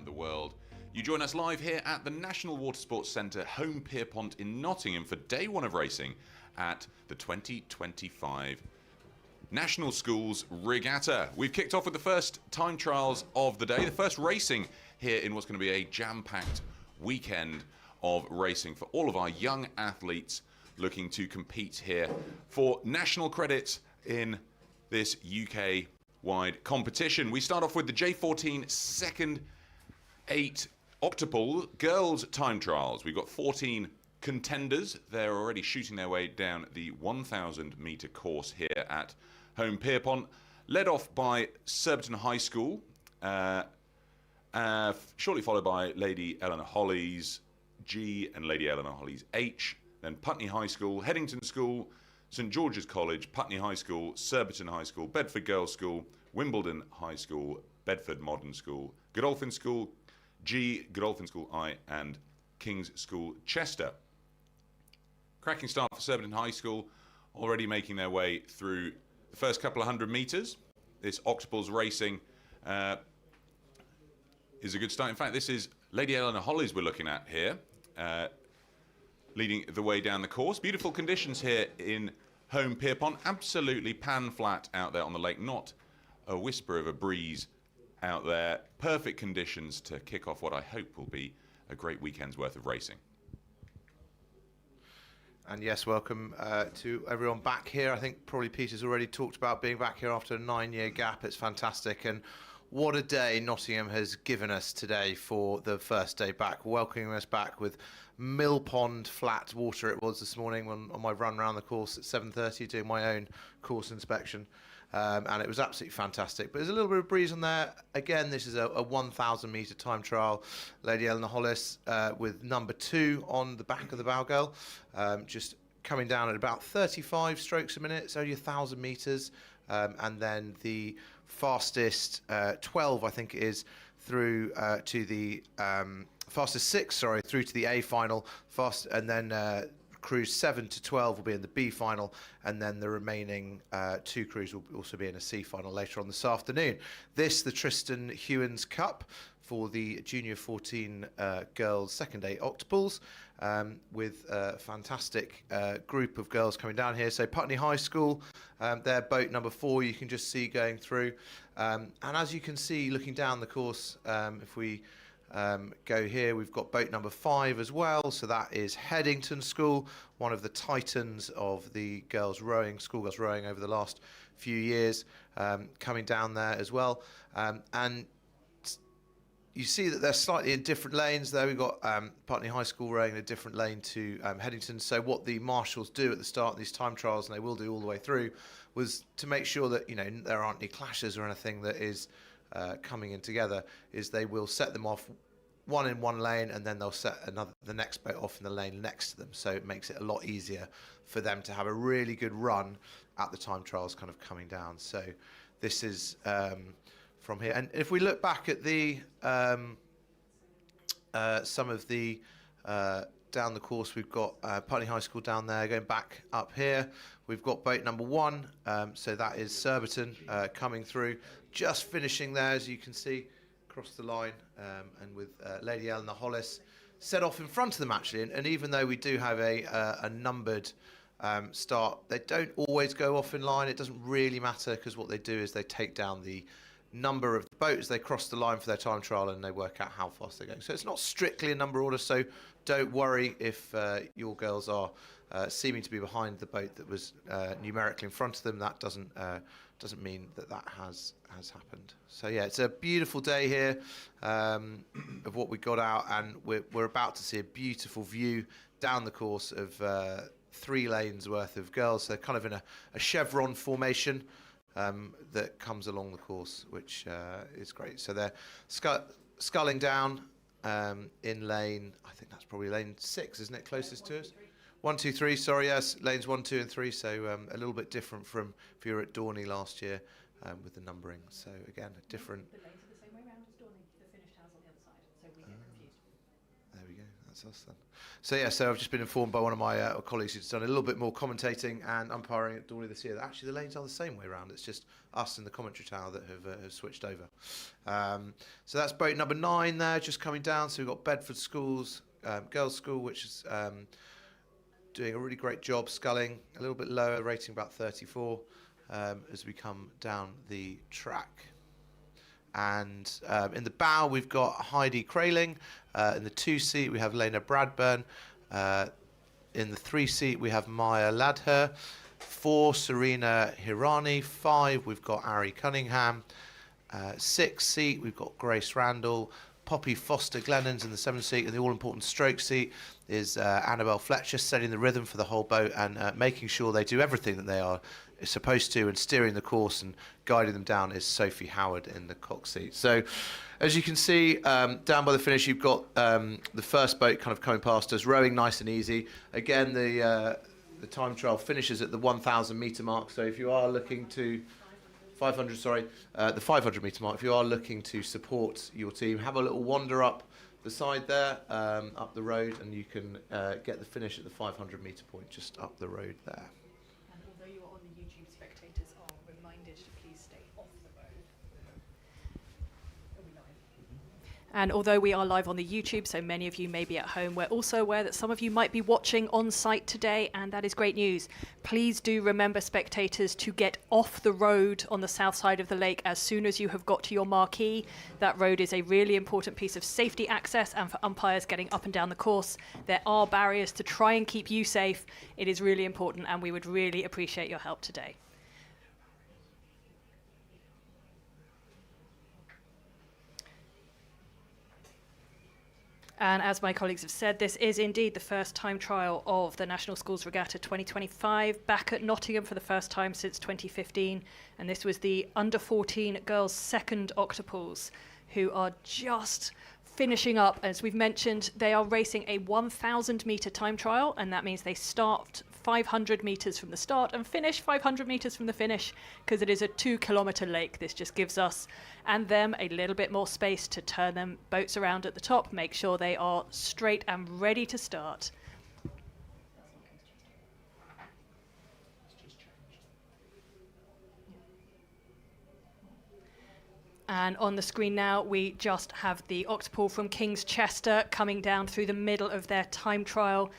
around the world. You join us live here at the National Water Sports Centre, Home Pierpont in Nottingham for day one of racing at the 2025 National Schools Regatta. We've kicked off with the first time trials of the day, the first racing here in what's going to be a jam-packed weekend of racing for all of our young athletes looking to compete here for national credit in this UK-wide competition. We start off with the J14 second 8 octuple girls time trials. We've got 14 contenders. They're already shooting their way down the 1,000 metre course here at Home Pierpont, led off by Surbiton High School, shortly followed by Lady Eleanor Holly's G and Lady Eleanor Holly's H, then Putney High School, Headington School, St George's College, Putney High School, Surbiton High School, Bedford Girls School, Wimbledon High School, Bedford Modern School, Godolphin School G, Godolphin School I, and King's School Chester. Cracking start for Surbiton High School, already making their way through the first couple of 100 metres. This octuples racing is a good start. In fact, this is Lady Eleanor Holly's we're looking at here, leading the way down the course. Beautiful conditions here in Home Pierpont. Absolutely pan flat out there on the lake. Not a whisper of a breeze out there. Perfect conditions to kick off what I hope will be a great weekend's worth of racing. And yes, welcome to everyone back here. I think probably Peter's already talked about being back here after a 9-year gap. It's fantastic, and what a day Nottingham has given us today for the first day back, welcoming us back with mill pond flat water it was this morning on my run around the course at 7:30 doing my own course inspection. And it was absolutely fantastic. But there's a little bit of breeze on there. Again, this is a 1,000 metre time trial. Lady Eleanor Hollis with number 2 on the back of the bow girl, just coming down at about 35 strokes a minute. It's only 1,000 metres. And then the fastest 12, I think it is, through to the fastest 6, sorry, through to the A final. And then crews 7 to 12 will be in the B final, and then the remaining 2 crews will also be in a C final later on this afternoon. This, the Tristan Hewins Cup for the Junior 14 girls second 8 octuples, with a fantastic group of girls coming down here. So Putney High School, their boat number 4 you can just see going through, and as you can see looking down the course, if we go here, we've got boat number 5 as well. So that is Headington School, one of the titans of the girls rowing, schoolgirls rowing over the last few years, coming down there as well. And you see that they're slightly in different lanes there. We've got Putney High School rowing in a different lane to Headington. So what the marshals do at the start of these time trials, and they will do all the way through, was to make sure that there aren't any clashes or anything that is coming in together, is they will set them off one in one lane, and then they'll set the next boat off in the lane next to them. So it makes it a lot easier for them to have a really good run at the time trials kind of coming down. So this is from here. And if we look back at the some of the down the course, we've got Putney High School down there. Going back up here, we've got boat number 1. So that is Surbiton coming through, just finishing there, as you can see, across the line, and with Lady Eleanor Hollis set off in front of them actually. And even though we do have a numbered start, they don't always go off in line. It doesn't really matter, because what they do is they take down the number of the boats they cross the line for their time trial, and they work out how fast they're going. So it's not strictly a number order, so don't worry if your girls are seeming to be behind the boat that was numerically in front of them. That doesn't mean that has happened. So yeah, it's a beautiful day here of what we got out, and we're about to see a beautiful view down the course of 3 lanes worth of girls. So they're kind of in a chevron formation that comes along the course, which is great. So they're sculling down in lane, I think that's probably lane 6, isn't it, closest to us? 1, 2, 3, sorry, yes, lanes 1, 2 and 3, so a little bit different from if you were at Dorney last year with the numbering. So again, a different... The lanes are the same way round as Dorney, the finished house on the other side, so we get confused. There we go, that's That's us then. So yeah, so I've just been informed by one of my colleagues who's done a little bit more commentating and umpiring at Dawley this year. That actually the lanes are the same way around. It's just us in the commentary tower that have switched over. So that's boat number 9 there, just coming down. So we've got Bedford Schools, Girls' School, which is doing a really great job sculling, a little bit lower, rating about 34 as we come down the track. And in the bow we've got Heidi Kraling. In the 2 seat we have Lena Bradburn. In the 3 seat we have Maya Ladher. 4 Serena Hirani. 5 we've got Ari Cunningham. 6 seat we've got Grace Randall. Poppy Foster Glennon's in the 7 seat, and the all-important stroke seat is Annabelle Fletcher, setting the rhythm for the whole boat and making sure they do everything that they are supposed to, and steering the course and guiding them down is Sophie Howard in the cox seat. So as you can see down by the finish, you've got the first boat kind of coming past us, rowing nice and easy. Again, the time trial finishes at the 1,000 metre mark, so if you are looking to 500, sorry, the 500 metre mark. If you are looking to support your team, have a little wander up the side there, up the road, and you can get the finish at the 500 metre point just up the road there. And although you are on the YouTube, spectators are reminded to please stay off the road. Are we live? And although we are live on the YouTube, so many of you may be at home, we're also aware that some of you might be watching on site today, and that is great news. Please do remember, spectators, to get off the road on the south side of the lake as soon as you have got to your marquee. That road is a really important piece of safety access and for umpires getting up and down the course. There are barriers to try and keep you safe. It is really important, and we would really appreciate your help today. And as my colleagues have said, this is indeed the first time trial of the National Schools Regatta 2025, back at Nottingham for the first time since 2015. And this was the under-14 girls' second octuples, who are just finishing up. As we've mentioned, they are racing a 1,000 metre time trial, and that means they start 500 metres from the start and finish 500 metres from the finish, because it is a 2-kilometre lake. This just gives us and them a little bit more space to turn them boats around at the top, make sure they are straight and ready to start. And on the screen now, we just have the octuple from King's Chester coming down through the middle of their time trial.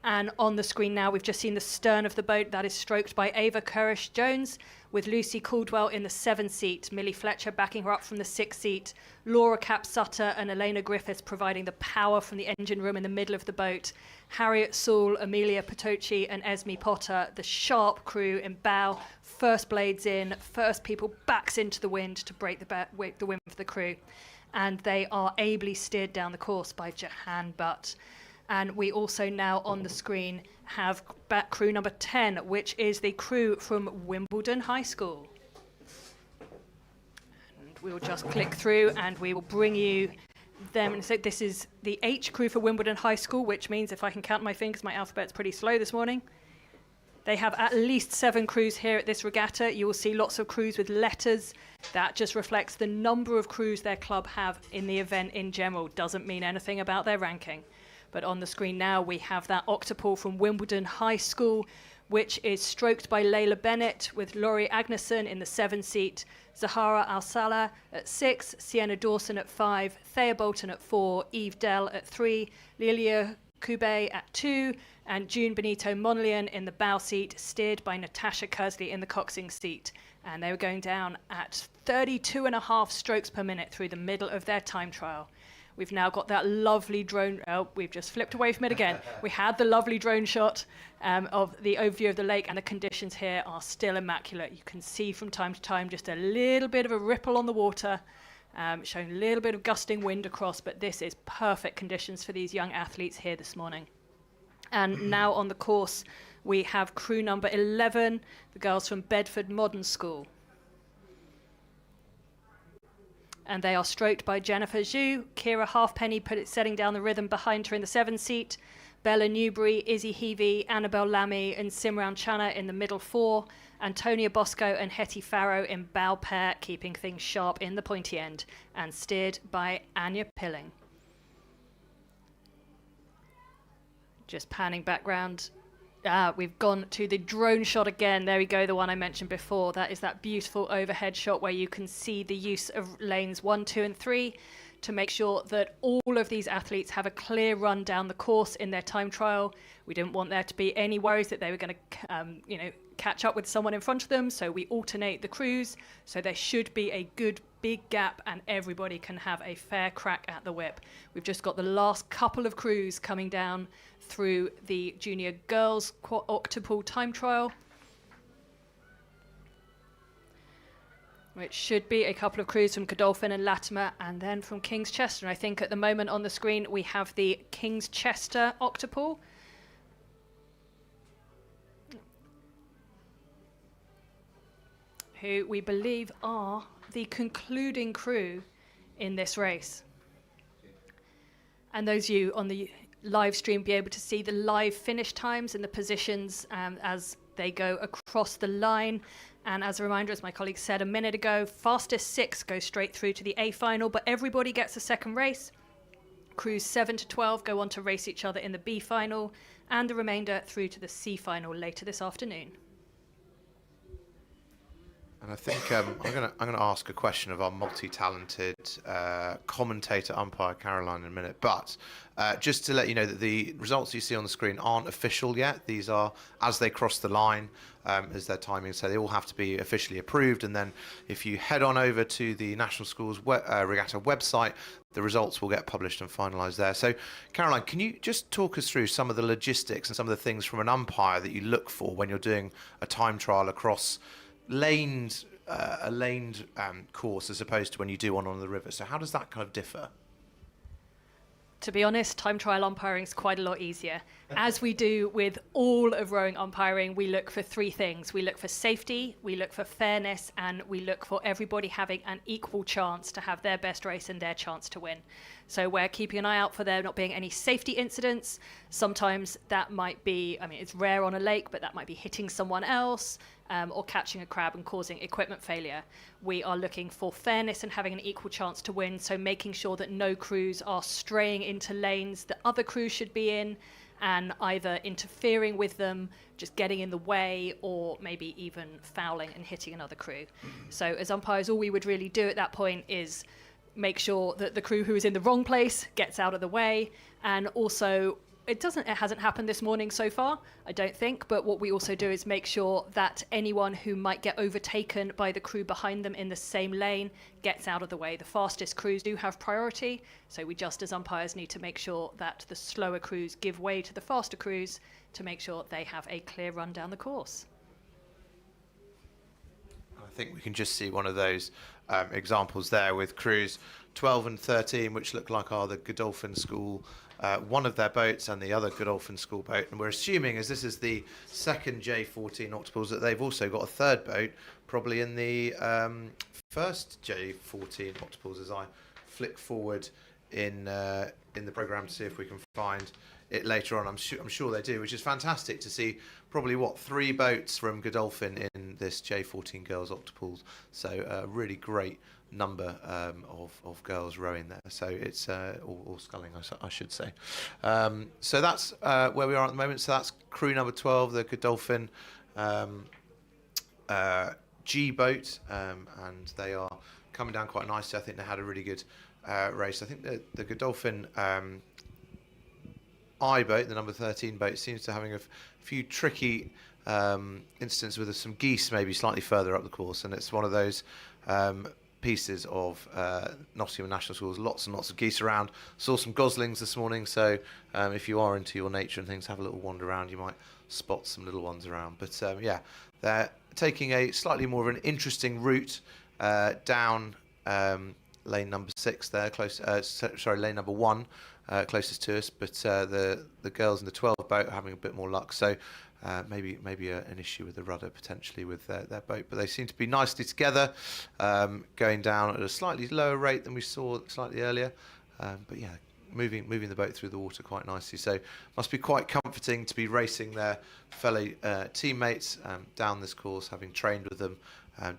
And on the screen now, we've just seen the stern of the boat that is stroked by Ava Currish-Jones, with Lucy Caldwell in the 7 seat, Millie Fletcher backing her up from the 6 seat, Laura Cap-Sutter and Elena Griffiths providing the power from the engine room in the middle of the boat, Harriet Sewell, Amelia Potocci and Esme Potter, the sharp crew in bow, first blades in, first people backs into the wind to break the wind for the crew. And they are ably steered down the course by Jahan Butt. And we also now on the screen have back crew number 10, which is the crew from Wimbledon High School. And we will just click through and we will bring you them. And so this is the H crew for Wimbledon High School, which means if I can count my fingers, my alphabet's pretty slow this morning. They have at least 7 crews here at this regatta. You will see lots of crews with letters. That just reflects the number of crews their club have in the event in general. Doesn't mean anything about their ranking. But on the screen now, we have that octuple from Wimbledon High School, which is stroked by Layla Bennett, with Laurie Agneson in the 7 seat, Zahara Al-Salah at 6, Sienna Dawson at 5, Thea Bolton at 4, Eve Dell at 3, Lilia Kube at 2, and June Benito Monlian in the bow seat, steered by Natasha Kersley in the coxing seat. And they were going down at 32.5 strokes per minute through the middle of their time trial. We've now got that lovely drone. Oh, we've just flipped away from it again. We had the lovely drone shot of the overview of the lake, and the conditions here are still immaculate. You can see from time to time just a little bit of a ripple on the water, showing a little bit of gusting wind across, but this is perfect conditions for these young athletes here this morning. And now on the course, we have crew number 11, the girls from Bedford Modern School. And they are stroked by Jennifer Zhu, Kira Halfpenny setting down the rhythm behind her in the 7 seat, Bella Newbury, Izzy Heavey, Annabelle Lammy and Simran Chana in the middle 4, Antonia Bosco and Hetty Farrow in bow pair, keeping things sharp in the pointy end, and steered by Anya Pilling. Just panning background. We've gone to the drone shot again. There we go, the one I mentioned before. That is that beautiful overhead shot where you can see the use of lanes 1, 2 and 3 to make sure that all of these athletes have a clear run down the course in their time trial. We didn't want there to be any worries that they were going to catch up with someone in front of them, so we alternate the crews, so there should be a good big gap and everybody can have a fair crack at the whip. We've just got the last couple of crews coming down through the junior girls octuple time trial, which should be a couple of crews from Godolphin and Latimer, and then from King's Chester. And I think at the moment on the screen we have the King's Chester octuple, who we believe are the concluding crew in this race. And those of you on the live stream be able to see the live finish times and the positions as they go across the line. And as a reminder, as my colleague said a minute ago, fastest 6 go straight through to the A final, but everybody gets a second race. Crews 7 to 12 go on to race each other in the B final, and the remainder through to the C final later this afternoon. And I think I'm going to ask a question of our multi-talented commentator umpire Caroline in a minute. But just to let you know that the results you see on the screen aren't official yet. These are as they cross the line, as their timing. So they all have to be officially approved. And then if you head on over to the National Schools Regatta website, the results will get published and finalised there. So Caroline, can you just talk us through some of the logistics and some of the things from an umpire that you look for when you're doing a time trial across a laned course as opposed to when you do one on the river? So how does that kind of differ? To be honest, time trial umpiring is quite a lot easier. As we do with all of rowing umpiring, we look for 3 things. We look for safety, we look for fairness, and we look for everybody having an equal chance to have their best race and their chance to win. So we're keeping an eye out for there not being any safety incidents. Sometimes that might be, it's rare on a lake, but that might be hitting someone else or catching a crab and causing equipment failure. We are looking for fairness and having an equal chance to win, so making sure that no crews are straying into lanes that other crews should be in and either interfering with them, just getting in the way, or maybe even fouling and hitting another crew. So as umpires, all we would really do at that point is make sure that the crew who is in the wrong place gets out of the way. And also, it hasn't happened this morning so far, I don't think, but what we also do is make sure that anyone who might get overtaken by the crew behind them in the same lane gets out of the way. The fastest crews do have priority, so we just as umpires need to make sure that the slower crews give way to the faster crews to make sure they have a clear run down the course. I think we can just see one of those examples there with crews 12 and 13, which look like are the Godolphin School, one of their boats and the other Godolphin School boat. And we're assuming, as this is the second J14 octuples, that they've also got a third boat, probably in the first J14 octuples, as I flick forward in the programme to see if we can find it later on. I'm sure they do, which is fantastic to see. Probably 3 boats from Godolphin in this J14 girls octuples. So a really great number of girls rowing there. So it's or sculling, I should say. So that's where we are at the moment. So that's crew number 12, the Godolphin G boat, and they are coming down quite nicely. I think they had a really good race. I think the Godolphin I boat, the number 13 boat, seems to having a few tricky incidents with some geese maybe slightly further up the course, and it's one of those pieces of Nottingham National Schools, lots and lots of geese around. Saw some goslings this morning, so if you are into your nature and things, have a little wander around, you might spot some little ones around. But yeah, they're taking a slightly more of an interesting route down lane number 6 there, close. Lane number 1. Closest to us, but the girls in the 12 boat are having a bit more luck, so maybe an issue with the rudder potentially with their boat, but they seem to be nicely together, going down at a slightly lower rate than we saw slightly earlier, but yeah, moving the boat through the water quite nicely. So must be quite comforting to be racing their fellow teammates down this course, having trained with them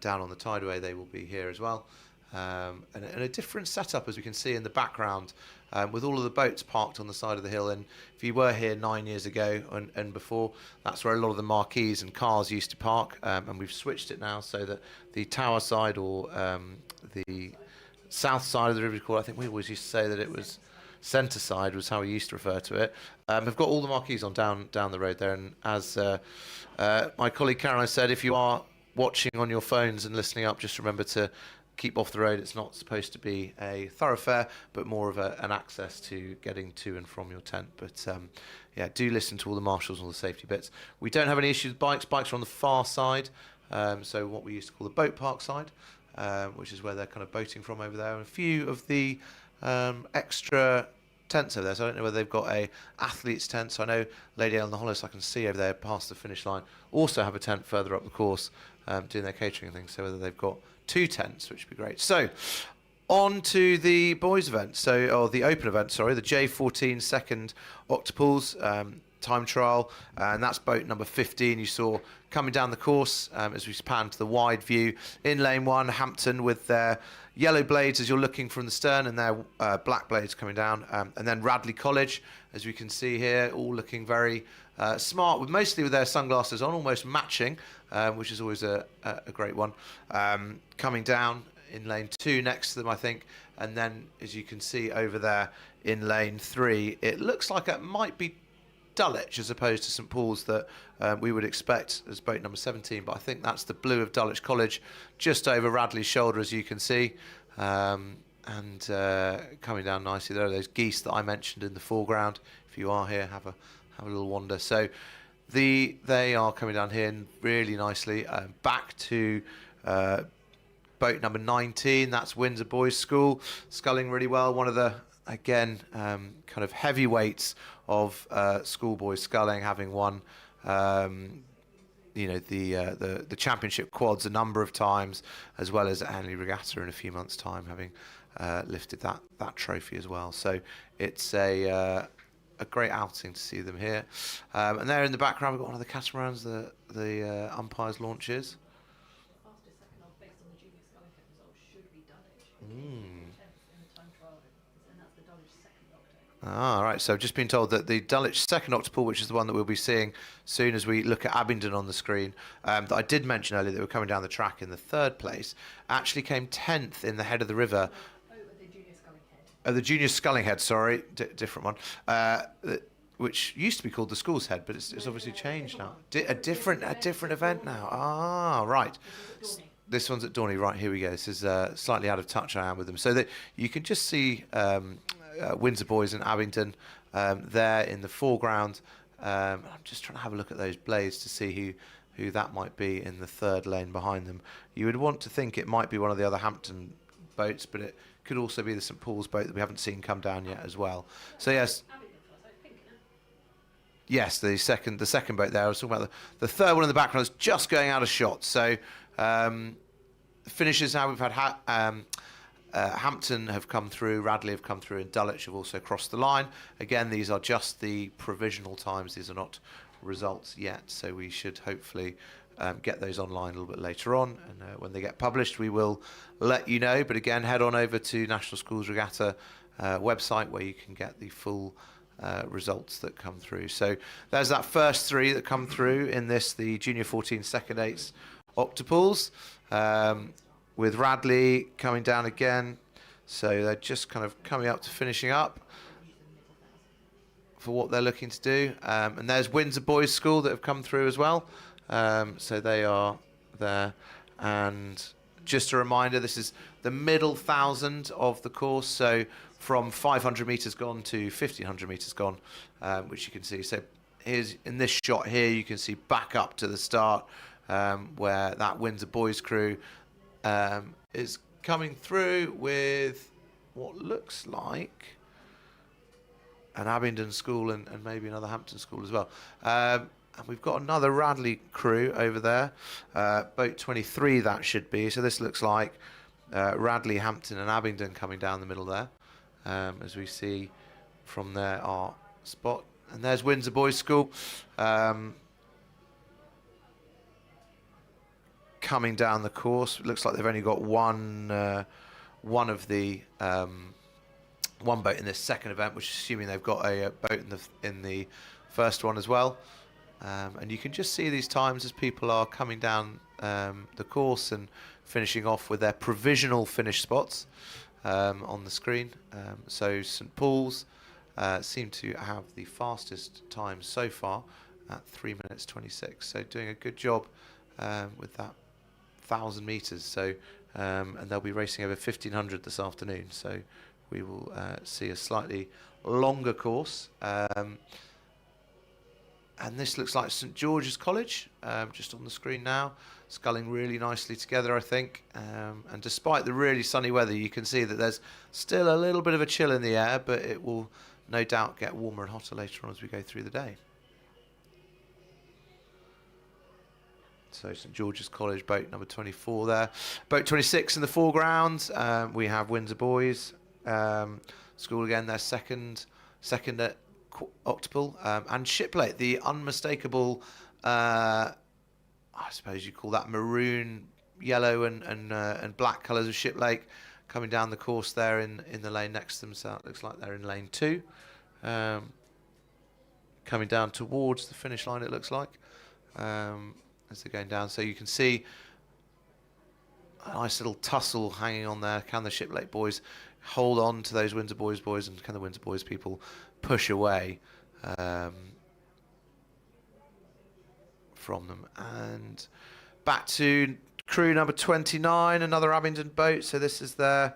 down on the tideway. They will be here as well. And a different setup, as we can see in the background, with all of the boats parked on the side of the hill. And if you were here 9 years ago and before, that's where a lot of the marquees and cars used to park. And we've switched it now so that the tower side or the south side of the river, I think we always used to say that it was centre side was how we used to refer to it. We've got all the marquees on down the road there. And as my colleague Caroline said, if you are watching on your phones and listening up, just remember to keep off the road. It's not supposed to be a thoroughfare, but more of an access to getting to and from your tent. But yeah, do listen to all the marshals and all the safety bits. We don't have any issues with bikes. Bikes are on the far side, so what we used to call the boat park side, which is where they're kind of boating from over there. And a few of the extra tents over there. So I don't know whether they've got a athlete's tent. So I know Lady Ale and the Hollows, I can see over there past the finish line, also have a tent further up the course doing their catering and things. So whether they've got 2 tents, which would be great. So on to the boys event, or the open event, sorry, the J14 second octuples time trial, and that's boat number 15 you saw coming down the course as we span to the wide view. In lane 1, Hampton with their yellow blades as you're looking from the stern, and their black blades coming down, and then Radley College, as we can see here, all looking very smart, mostly with their sunglasses on, almost matching, which is always a great one. Coming down in lane 2 next to them, I think, and then as you can see over there in lane 3, it looks like it might be Dulwich as opposed to St Paul's that we would expect as boat number 17, but I think that's the blue of Dulwich College just over Radley's shoulder, as you can see, and coming down nicely. There are those geese that I mentioned in the foreground. If you are here, have a little wander. So they are coming down here really nicely. Back to boat number 19, that's Windsor Boys School, sculling really well. One of the, again, kind of heavyweights of schoolboys sculling, having won the championship quads a number of times, as well as Annually Regatta in a few months' time, having lifted that trophy as well. So it's a great outing to see them here. And there in the background, we've got one of the catamarans, the umpires' launches. Right, so I've just been told that the Dulwich second octuple, which is the one that we'll be seeing soon as we look at Abingdon on the screen, that I did mention earlier that were coming down the track in the 3rd place, actually came 10th in the head of the river. The junior sculling head, sorry, different one. Which used to be called the school's head, but it's obviously changed now. A different event now. Right. This one's at Dorney. Right, here we go. This is slightly out of touch I am with them. So that you can just see Windsor Boys and Abingdon there in the foreground. I'm just trying to have a look at those blades to see who that might be in the 3rd lane behind them. You would want to think it might be one of the other Hampton boats, but it could also be the St Paul's boat that we haven't seen come down yet as well. So yes, the second boat there. I was talking about the 3rd one in the background is just going out of shot. So finishes now. We've had Hampton have come through, Radley have come through, and Dulwich have also crossed the line. Again, these are just the provisional times. These are not results yet, so we should hopefully get those online a little bit later on, and when they get published we will let you know. But again, head on over to National Schools Regatta website where you can get the full results that come through. So there's that first 3 that come through in this, the Junior 14 second 8s octuples, with Radley coming down again. So they're just kind of coming up to finishing up for what they're looking to do. And there's Windsor Boys School that have come through as well. So they are there. And just a reminder, this is the middle 1,000 of the course. So from 500 metres gone to 1,500 metres gone, which you can see. So here's in this shot here, you can see back up to the start where that Windsor Boys crew is coming through with what looks like an Abingdon school and maybe another Hampton school as well. And we've got another Radley crew over there, boat 23 that should be. So this looks like Radley, Hampton and Abingdon coming down the middle there, as we see from there our spot. And there's Windsor Boys School coming down the course. It looks like they've only got one of the one boat in this second event, which is assuming they've got a boat in the first one as well. And you can just see these times as people are coming down the course and finishing off with their provisional finish spots on the screen. So St Paul's seem to have the fastest time so far at 3 minutes 26. So doing a good job with that 1,000 metres. So and they'll be racing over 1,500 this afternoon. So we will see a slightly longer course. And this looks like St George's College, just on the screen now, sculling really nicely together, I think. And despite the really sunny weather, you can see that there's still a little bit of a chill in the air, but it will no doubt get warmer and hotter later on as we go through the day. So St George's College, boat number 24 there. Boat 26 in the foreground. We have Windsor Boys School again, their second at octuple, and Shiplake, the unmistakable, I suppose you call that maroon, yellow and black colours of Shiplake, coming down the course there in the lane next to them. So it looks like they're in lane 2, coming down towards the finish line, it looks like, as they're going down. So you can see a nice little tussle hanging on there. Can the Shiplake boys hold on to those Windsor Boys, and can the Windsor Boys people push away from them? And back to crew number 29, another Abingdon boat. So this is their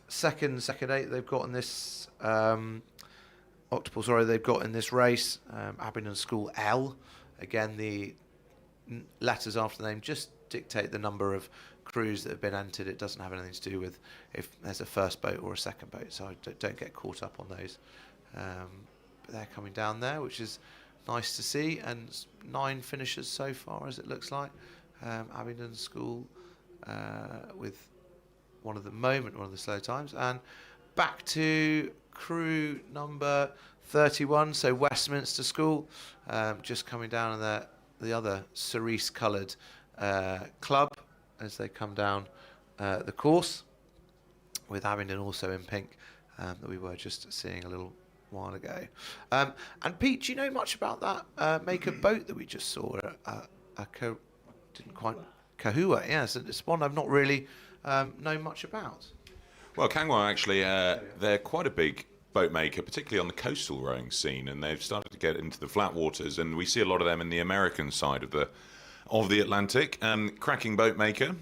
second eight they've got in this octuple, sorry, they've got in this race. Abingdon School L. Again, the letters after the name just dictate the number of crews that have been entered. It doesn't have anything to do with if there's a first boat or a second boat, so I don't get caught up on those. But they're coming down there, which is nice to see, and 9 finishers so far, as it looks like. Abingdon School with one of the slow times, and back to crew number 31, so Westminster School, just coming down in the other cerise coloured club as they come down the course, with Abingdon also in pink, that we were just seeing a little while ago. And Pete, do you know much about that make of boat that we just saw? Kahua, yes, it's one I've not really known much about. Well, Kangwon actually, they're quite a big boat maker, particularly on the coastal rowing scene, and they've started to get into the flat waters, and we see a lot of them in the American side of the Atlantic. Cracking boat maker.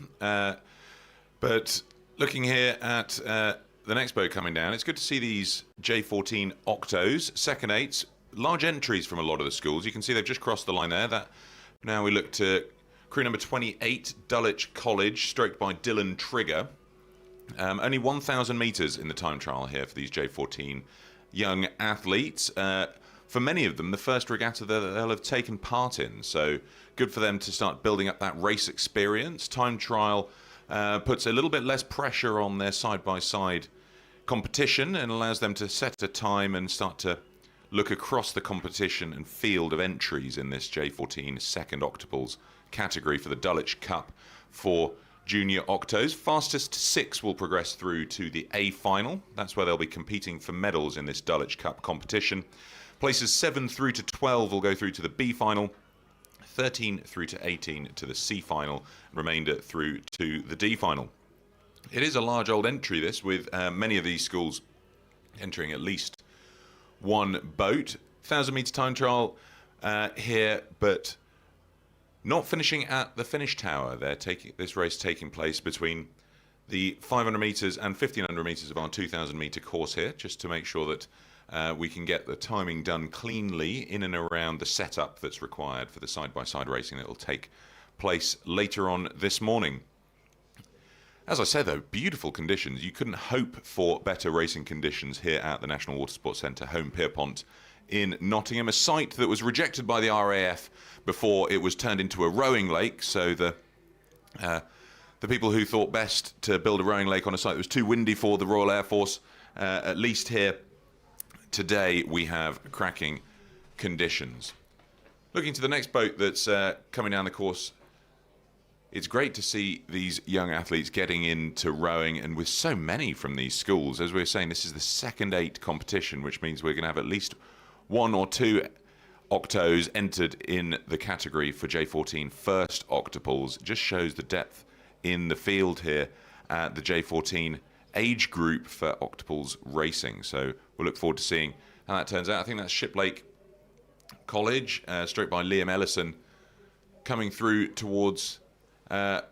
But looking here at the next boat coming down, it's good to see these J14 Octos, second eights, large entries from a lot of the schools. You can see they've just crossed the line there. Now we look to crew number 28, Dulwich College, stroked by Dylan Trigger. Only 1,000 metres in the time trial here for these J14 young athletes. For many of them, the first regatta that they'll have taken part in. So good for them to start building up that race experience. Time trial puts a little bit less pressure on their side-by-side competition and allows them to set a time and start to look across the competition and field of entries in this J14 second octuples category for the Dulwich Cup for junior octos. Fastest 6 will progress through to the A final. That's where they'll be competing for medals in this Dulwich Cup competition. Places 7 through to 12 will go through to the B final, 13 through to 18 to the C final, remainder through to the D final. It is a large old entry, this, with many of these schools entering at least one boat. 1,000 metre time trial here, but not finishing at the finish tower. They're taking this race taking place between the 500 metres and 1,500 metres of our 2,000 metre course here, just to make sure that we can get the timing done cleanly in and around the setup that's required for the side-by-side racing that will take place later on this morning. As I said, though, beautiful conditions. You couldn't hope for better racing conditions here at the National Water Sports Centre, Home Pierpont in Nottingham, a site that was rejected by the RAF before it was turned into a rowing lake. So the people who thought best to build a rowing lake on a site that was too windy for the Royal Air Force, at least here today we have cracking conditions. Looking to the next boat that's coming down the course it's great to see these young athletes getting into rowing, and with so many from these schools. As we were saying, this is the second 8 competition, which means we're going to have at least 1 or 2 octos entered in the category for J14 first octuples. Just shows the depth in the field here at the J14 age group for octuples racing. So we'll look forward to seeing how that turns out. I think that's Shiplake College, stroked by Liam Ellison, coming through towards the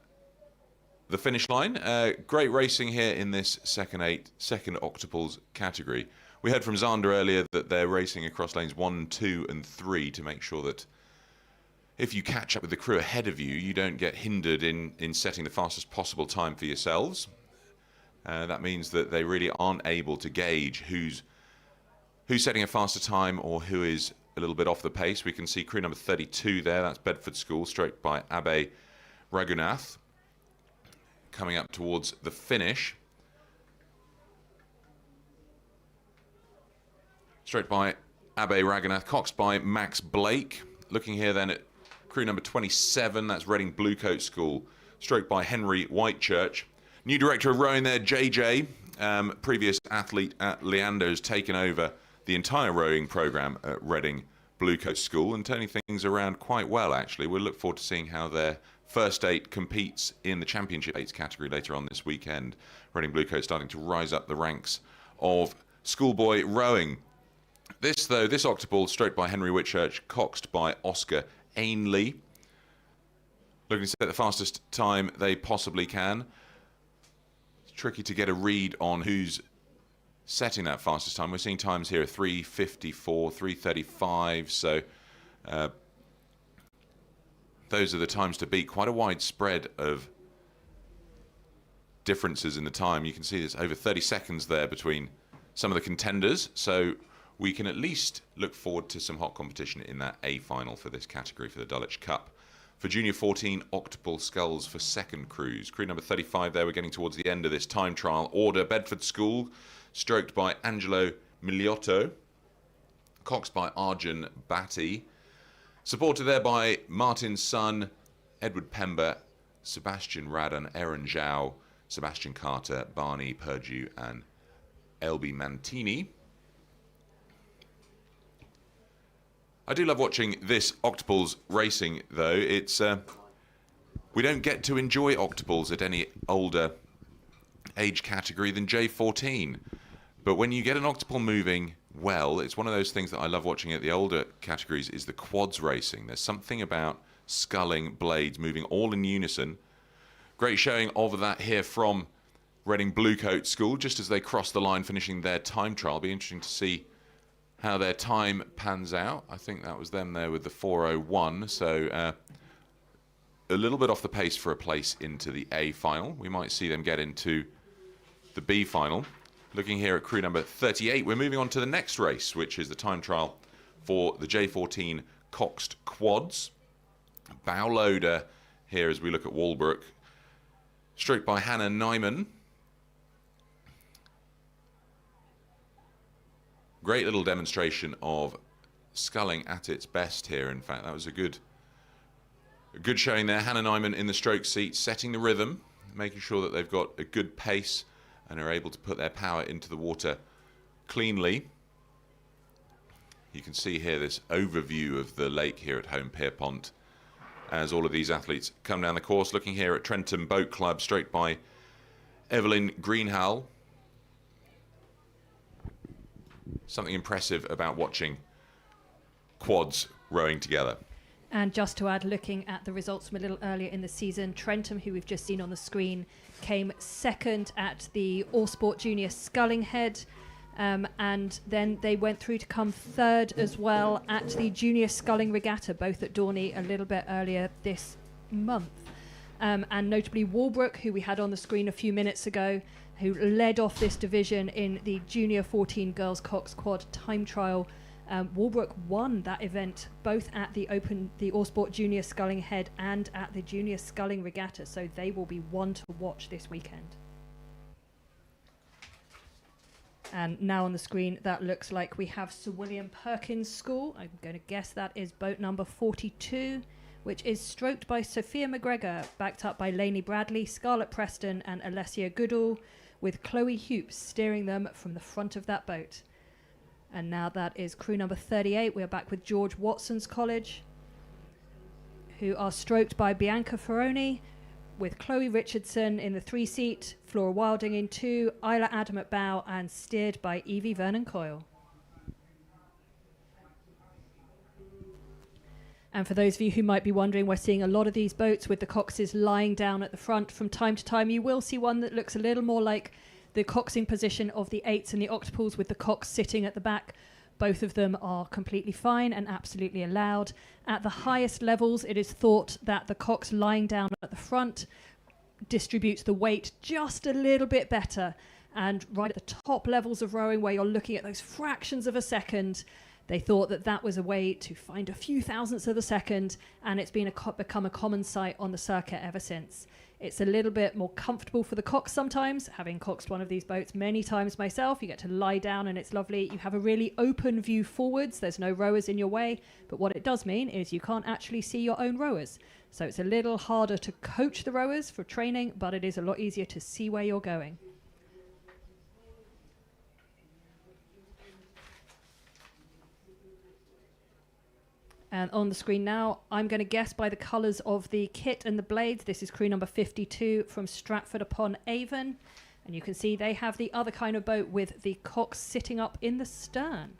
finish line. Great racing here in this second octuples category. We heard from Zander earlier that they're racing across lanes 1, 2 and 3 to make sure that if you catch up with the crew ahead of you, you don't get hindered in setting the fastest possible time for yourselves. That means that they really aren't able to gauge who's setting a faster time or who is a little bit off the pace. We can see crew number 32 there. That's Bedford School, stroked by Abe Raghunath, coming up towards the finish. Stroked by Abe Raghunath, coxed by Max Blake. Looking here then at crew number 27, that's Reading Bluecoat School, stroked by Henry Whitechurch. New director of rowing there, JJ, previous athlete at Leando's, taken over the entire rowing programme at Reading Bluecoat School and turning things around quite well, actually. We'll look forward to seeing how their first 8 competes in the Championship 8s category later on this weekend. Reading Bluecoat starting to rise up the ranks of schoolboy rowing. This octuple, stroked by Henry Whitchurch, coxed by Oscar Ainley. Looking to set the fastest time they possibly can. It's tricky to get a read on who's setting that fastest time. We're seeing times here of 3:54, 3:35, so those are the times to beat. Quite a wide spread of differences in the time. You can see there's over 30 seconds there between some of the contenders, so we can at least look forward to some hot competition in that A final for this category for the Dulwich Cup. For Junior 14 octuple sculls for second crews. Crew number 35 there, we're getting towards the end of this time trial order. Bedford School, stroked by Angelo Miliotto, coxed by Arjun Batty. Supported there by Martin Sun, Edward Pember, Sebastian Radden, Aaron Zhao, Sebastian Carter, Barney Perdue and Elby Mantini. I do love watching this octuples racing, though. It's we don't get to enjoy octuples at any older age category than J14. But when you get an octuple moving well, it's one of those things that I love watching at the older categories is the quads racing. There's something about sculling blades moving all in unison. Great showing of that here from Reading Bluecoat School, just as they cross the line finishing their time trial. It'll be interesting to see how their time pans out. I think that was them there with the 4:01, so a little bit off the pace for a place into the A final. We might see them get into the B final. Looking here at crew number 38, we're moving on to the next race, which is the time trial for the J14 coxed quads. Bow loader here as we look at Walbrook, stroked by Hannah Nyman. Great little demonstration of sculling at its best here. In fact, that was a good showing there. Hannah Nyman in the stroke seat, setting the rhythm, making sure that they've got a good pace and are able to put their power into the water cleanly. You can see here this overview of the lake here at Home Pierpont as all of these athletes come down the course. Looking here at Trenton Boat Club, stroked by Evelyn Greenhall. Something impressive about watching quads rowing together. And just to add, looking at the results from a little earlier in the season, Trentham, who we've just seen on the screen, came second at the All Sport Junior Sculling Head, and then they went through to come third as well at the Junior Sculling Regatta, both at Dorney a little bit earlier this month. And notably Walbrook, who we had on the screen a few minutes ago, who led off this division in the Junior 14 Girls Cox Quad time trial. Walbrook won that event both at the All Sport Junior Sculling Head and at the Junior Sculling Regatta, so they will be one to watch this weekend. And now on the screen, that looks like we have Sir William Perkins School. I'm going to guess that is boat number 42, which is stroked by Sophia McGregor, backed up by Lainey Bradley, Scarlett Preston and Alessia Goodall, with Chloe Hoops steering them from the front of that boat. And now that is crew number 38. We are back with George Watson's College, who are stroked by Bianca Ferroni, with Chloe Richardson in the 3-seat, Flora Wilding in 2, Isla Adam at bow, and steered by Evie Vernon Coyle. And for those of you who might be wondering, we're seeing a lot of these boats with the coxes lying down at the front. From time to time, you will see one that looks a little more like the coxing position of the 8s and the octuples, with the cox sitting at the back. Both of them are completely fine and absolutely allowed. At the highest levels, it is thought that the cox lying down at the front distributes the weight just a little bit better. And right at the top levels of rowing, where you're looking at those fractions of a second, they thought that that was a way to find a few thousandths of a second, and it's been become a common sight on the circuit ever since. It's a little bit more comfortable for the cox sometimes, having coxed one of these boats many times myself. You get to lie down and it's lovely. You have a really open view forwards. There's no rowers in your way, but what it does mean is you can't actually see your own rowers. So it's a little harder to coach the rowers for training, but it is a lot easier to see where you're going. And on the screen now, I'm going to guess by the colours of the kit and the blades. This is crew number 52 from Stratford upon Avon. And you can see they have the other kind of boat with the cox sitting up in the stern.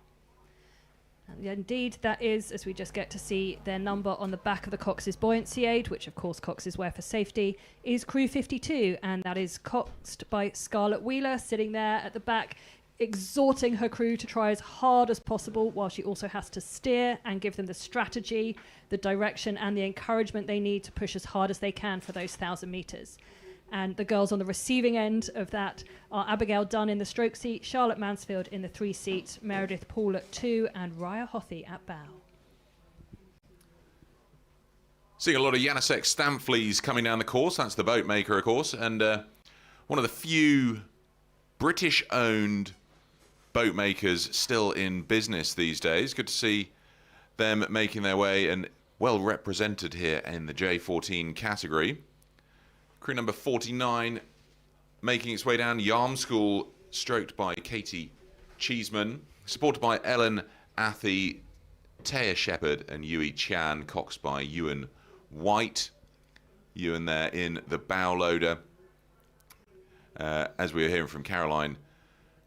And indeed, that is, as we just get to see their number on the back of the cox's buoyancy aid, which of course coxes wear for safety, is crew 52. And that is coxed by Scarlett Wheeler, sitting there at the back, exhorting her crew to try as hard as possible, while she also has to steer and give them the strategy, the direction and the encouragement they need to push as hard as they can for those 1,000 metres. And the girls on the receiving end of that are Abigail Dunn in the stroke seat, Charlotte Mansfield in the 3-seat, Meredith Paul at 2 and Raya Hothy at bow. Seeing a lot of Janacek Stamfleas coming down the course. That's the boat maker, of course, and one of the few British-owned boat makers still in business these days. Good to see them making their way and well represented here in the J14 category. Crew number 49 making its way down, Yarm School, stroked by Katie Cheeseman, supported by Ellen Athy, Taya Shepherd and Yui Chan, coxed by Ewan White. Ewan there in the bow loader. As we were hearing from Caroline,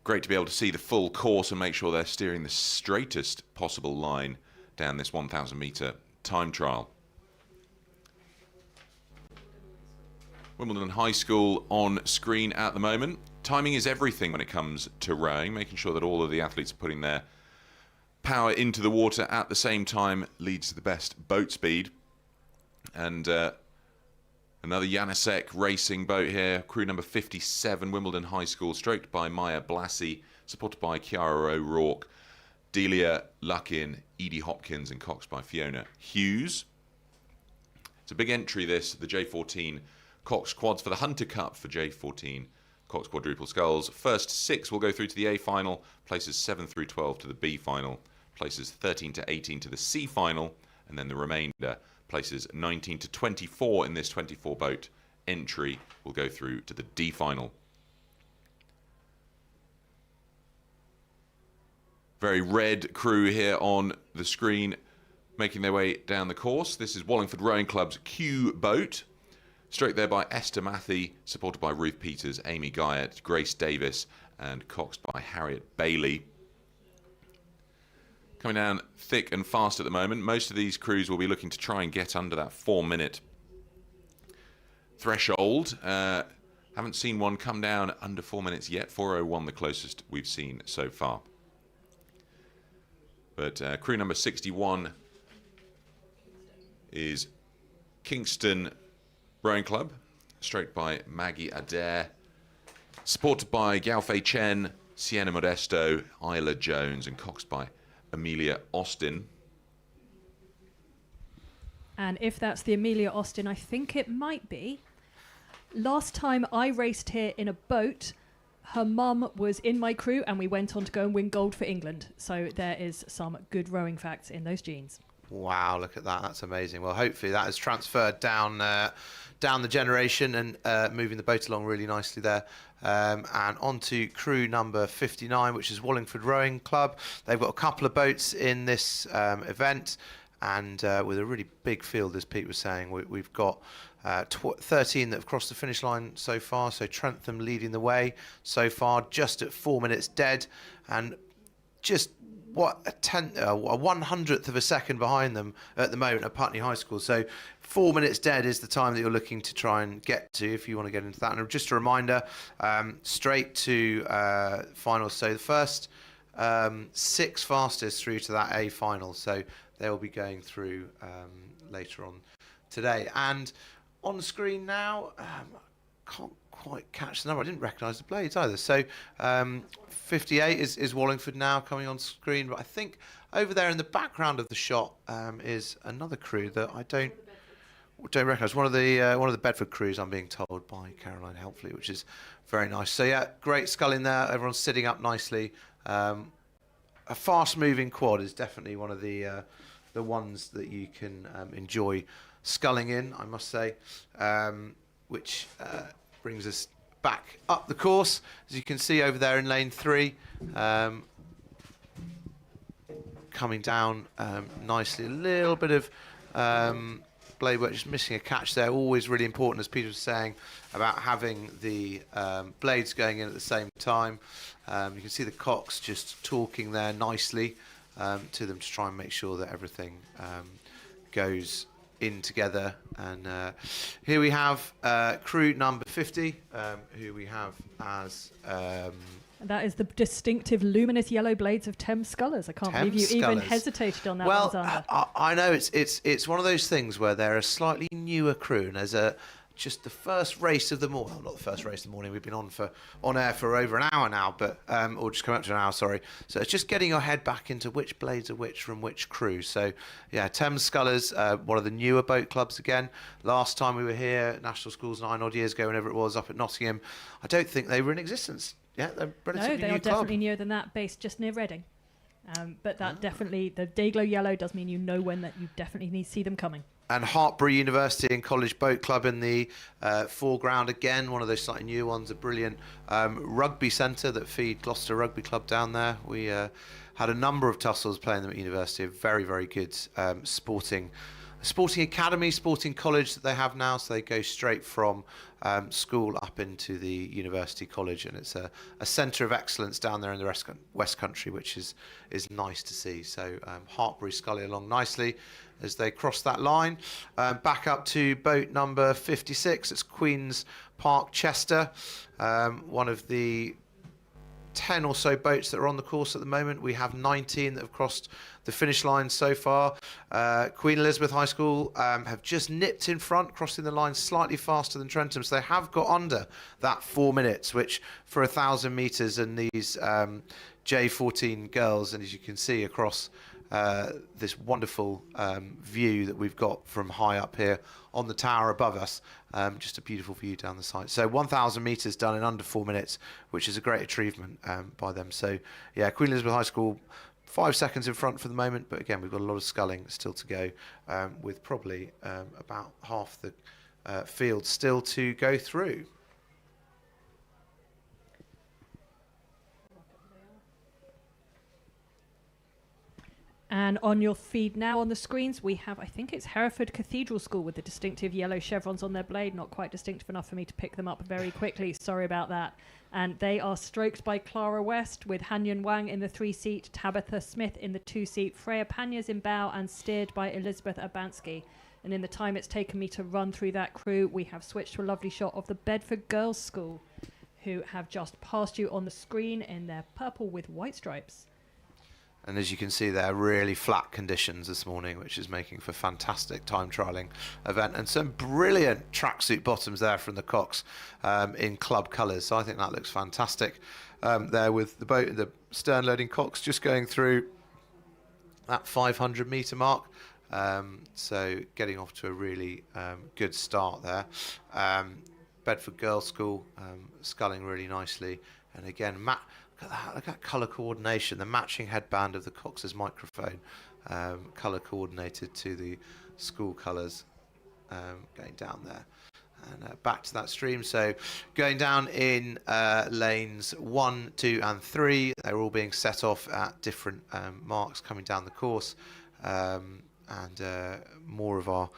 great to be able to see the full course and make sure they're steering the straightest possible line down this 1,000 metre time trial. Wimbledon High School on screen at the moment. Timing is everything when it comes to rowing, making sure that all of the athletes are putting their power into the water at the same time leads to the best boat speed. And another Janacek racing boat here, crew number 57, Wimbledon High School, stroked by Maya Blassie, supported by Kiara O'Rourke, Delia Luckin, Edie Hopkins, and coxed by Fiona Hughes. It's a big entry, this, the J14 Cox Quads for the Hunter Cup for J14 Cox Quadruple Sculls. First 6 will go through to the A final, places 7 through 12 to the B final, places 13 to 18 to the C final, and then the remainder, places 19 to 24 in this 24 boat entry, will go through to the D final. Very red crew here on the screen making their way down the course. This is Wallingford Rowing Club's Q boat, stroked there by Esther Matthey, supported by Ruth Peters, Amy Guyett, Grace Davis and coxed by Harriet Bailey. Coming down thick and fast at the moment. Most of these crews will be looking to try and get under that 4-minute threshold. Haven't seen one come down under 4 minutes yet. 4:01 the closest we've seen so far. But crew number 61 is Kingston Rowing Club, stroked by Maggie Adair, supported by Gao Fei Chen, Sienna Modesto, Isla Jones, and coxed by Amelia Austin. And if that's the Amelia Austin, I think it might be. Last time I raced here in a boat, her mum was in my crew and we went on to go and win gold for England. So there is some good rowing facts in those genes. Wow, look at that. That's amazing. Well, hopefully that has transferred down the generation and moving the boat along really nicely there. And on to crew number 59, which is Wallingford Rowing Club. They've got a couple of boats in this event, and with a really big field, as Pete was saying. We've got 13 that have crossed the finish line so far, so Trentham leading the way so far, just at 4 minutes dead, and just a 100th of a second behind them at the moment at Putney High School. So 4 minutes dead is the time that you're looking to try and get to if you want to get into that. And just a reminder, straight to finals. So the first 6 fastest through to that A final. So they'll be going through later on today. And on the screen now, can't quite catch the number. I didn't recognise the blades either. So 58 is Wallingford now coming on screen. But I think over there in the background of the shot is another crew that I don't recognise. One of the Bedford crews, I'm being told by Caroline helpfully, which is very nice. So yeah, great sculling there. Everyone's sitting up nicely. A fast-moving quad is definitely one of the ones that you can enjoy sculling in, I must say, which brings us back up the course, as you can see over there in lane 3, coming down nicely. A little bit of blade work, just missing a catch there. Always really important, as Peter was saying, about having the blades going in at the same time. You can see the cox just talking there nicely to them to try and make sure that everything goes in together. And here we have crew number 50, who we have as that is the distinctive luminous yellow blades of Thames Scullers. I can't believe you even hesitated on that one, Zander. I know it's one of those things where they're a slightly newer crew, and there's just the first race of the morning. Well, not the first race of the morning. We've been on air for over an hour now, but or just come up to an hour. Sorry. So it's just getting your head back into which blades are which from which crew. So yeah, Thames Scullers, one of the newer boat clubs again. Last time we were here, National Schools 9 odd years ago, whenever it was, up at Nottingham, I don't think they were in existence. Yeah, they're relatively No, they new are club. definitely newer than that, based just near Reading. But that definitely, the Dayglow yellow does mean you know when that you definitely need to see them coming. And Hartpury University and College Boat Club in the foreground again, one of those slightly new ones, a brilliant rugby centre that feed Gloucester Rugby Club down there. We had a number of tussles playing them at university, a very, very good sporting academy, sporting college that they have now, so they go straight from school up into the university college, and it's a centre of excellence down there in the West Country, which is nice to see. So Hartpury sculling along nicely as they cross that line. Back up to boat number 56, it's Queen's Park Chester, one of the 10 or so boats that are on the course at the moment. We have 19 that have crossed the finish line so far. Queen Elizabeth High School have just nipped in front, crossing the line slightly faster than Trentham, so they have got under that 4 minutes, which for 1,000 metres, and these J14 girls, and as you can see across this wonderful view that we've got from high up here on the tower above us, just a beautiful view down the side. So 1,000 metres done in under 4 minutes, which is a great achievement by them. So yeah, Queen Elizabeth High School 5 seconds in front for the moment, but again we've got a lot of sculling still to go, with probably about half the field still to go through. And on your feed now on the screens, we have, I think it's Hereford Cathedral School with the distinctive yellow chevrons on their blade. Not quite distinctive enough for me to pick them up very quickly. Sorry about that. And they are stroked by Clara West, with Hanyan Wang in the 3-seat, Tabitha Smith in the 2-seat, Freya Panyas in bow, and steered by Elizabeth Abansky. And in the time it's taken me to run through that crew, we have switched to a lovely shot of the Bedford Girls' School, who have just passed you on the screen in their purple with white stripes. And as you can see, they're really flat conditions this morning, which is making for fantastic time trialling event, and some brilliant tracksuit bottoms there from the Cox in club colours. So I think that looks fantastic there, with the boat, the stern loading Cox just going through that 500 metre mark. So getting off to a really good start there. Bedford Girls' School sculling really nicely, and again, look at that colour coordination, the matching headband of the Cox's microphone. colour coordinated to the school colours, going down there. And back to that stream. So going down in lanes 1, 2 and 3, they're all being set off at different marks coming down the course, and more of our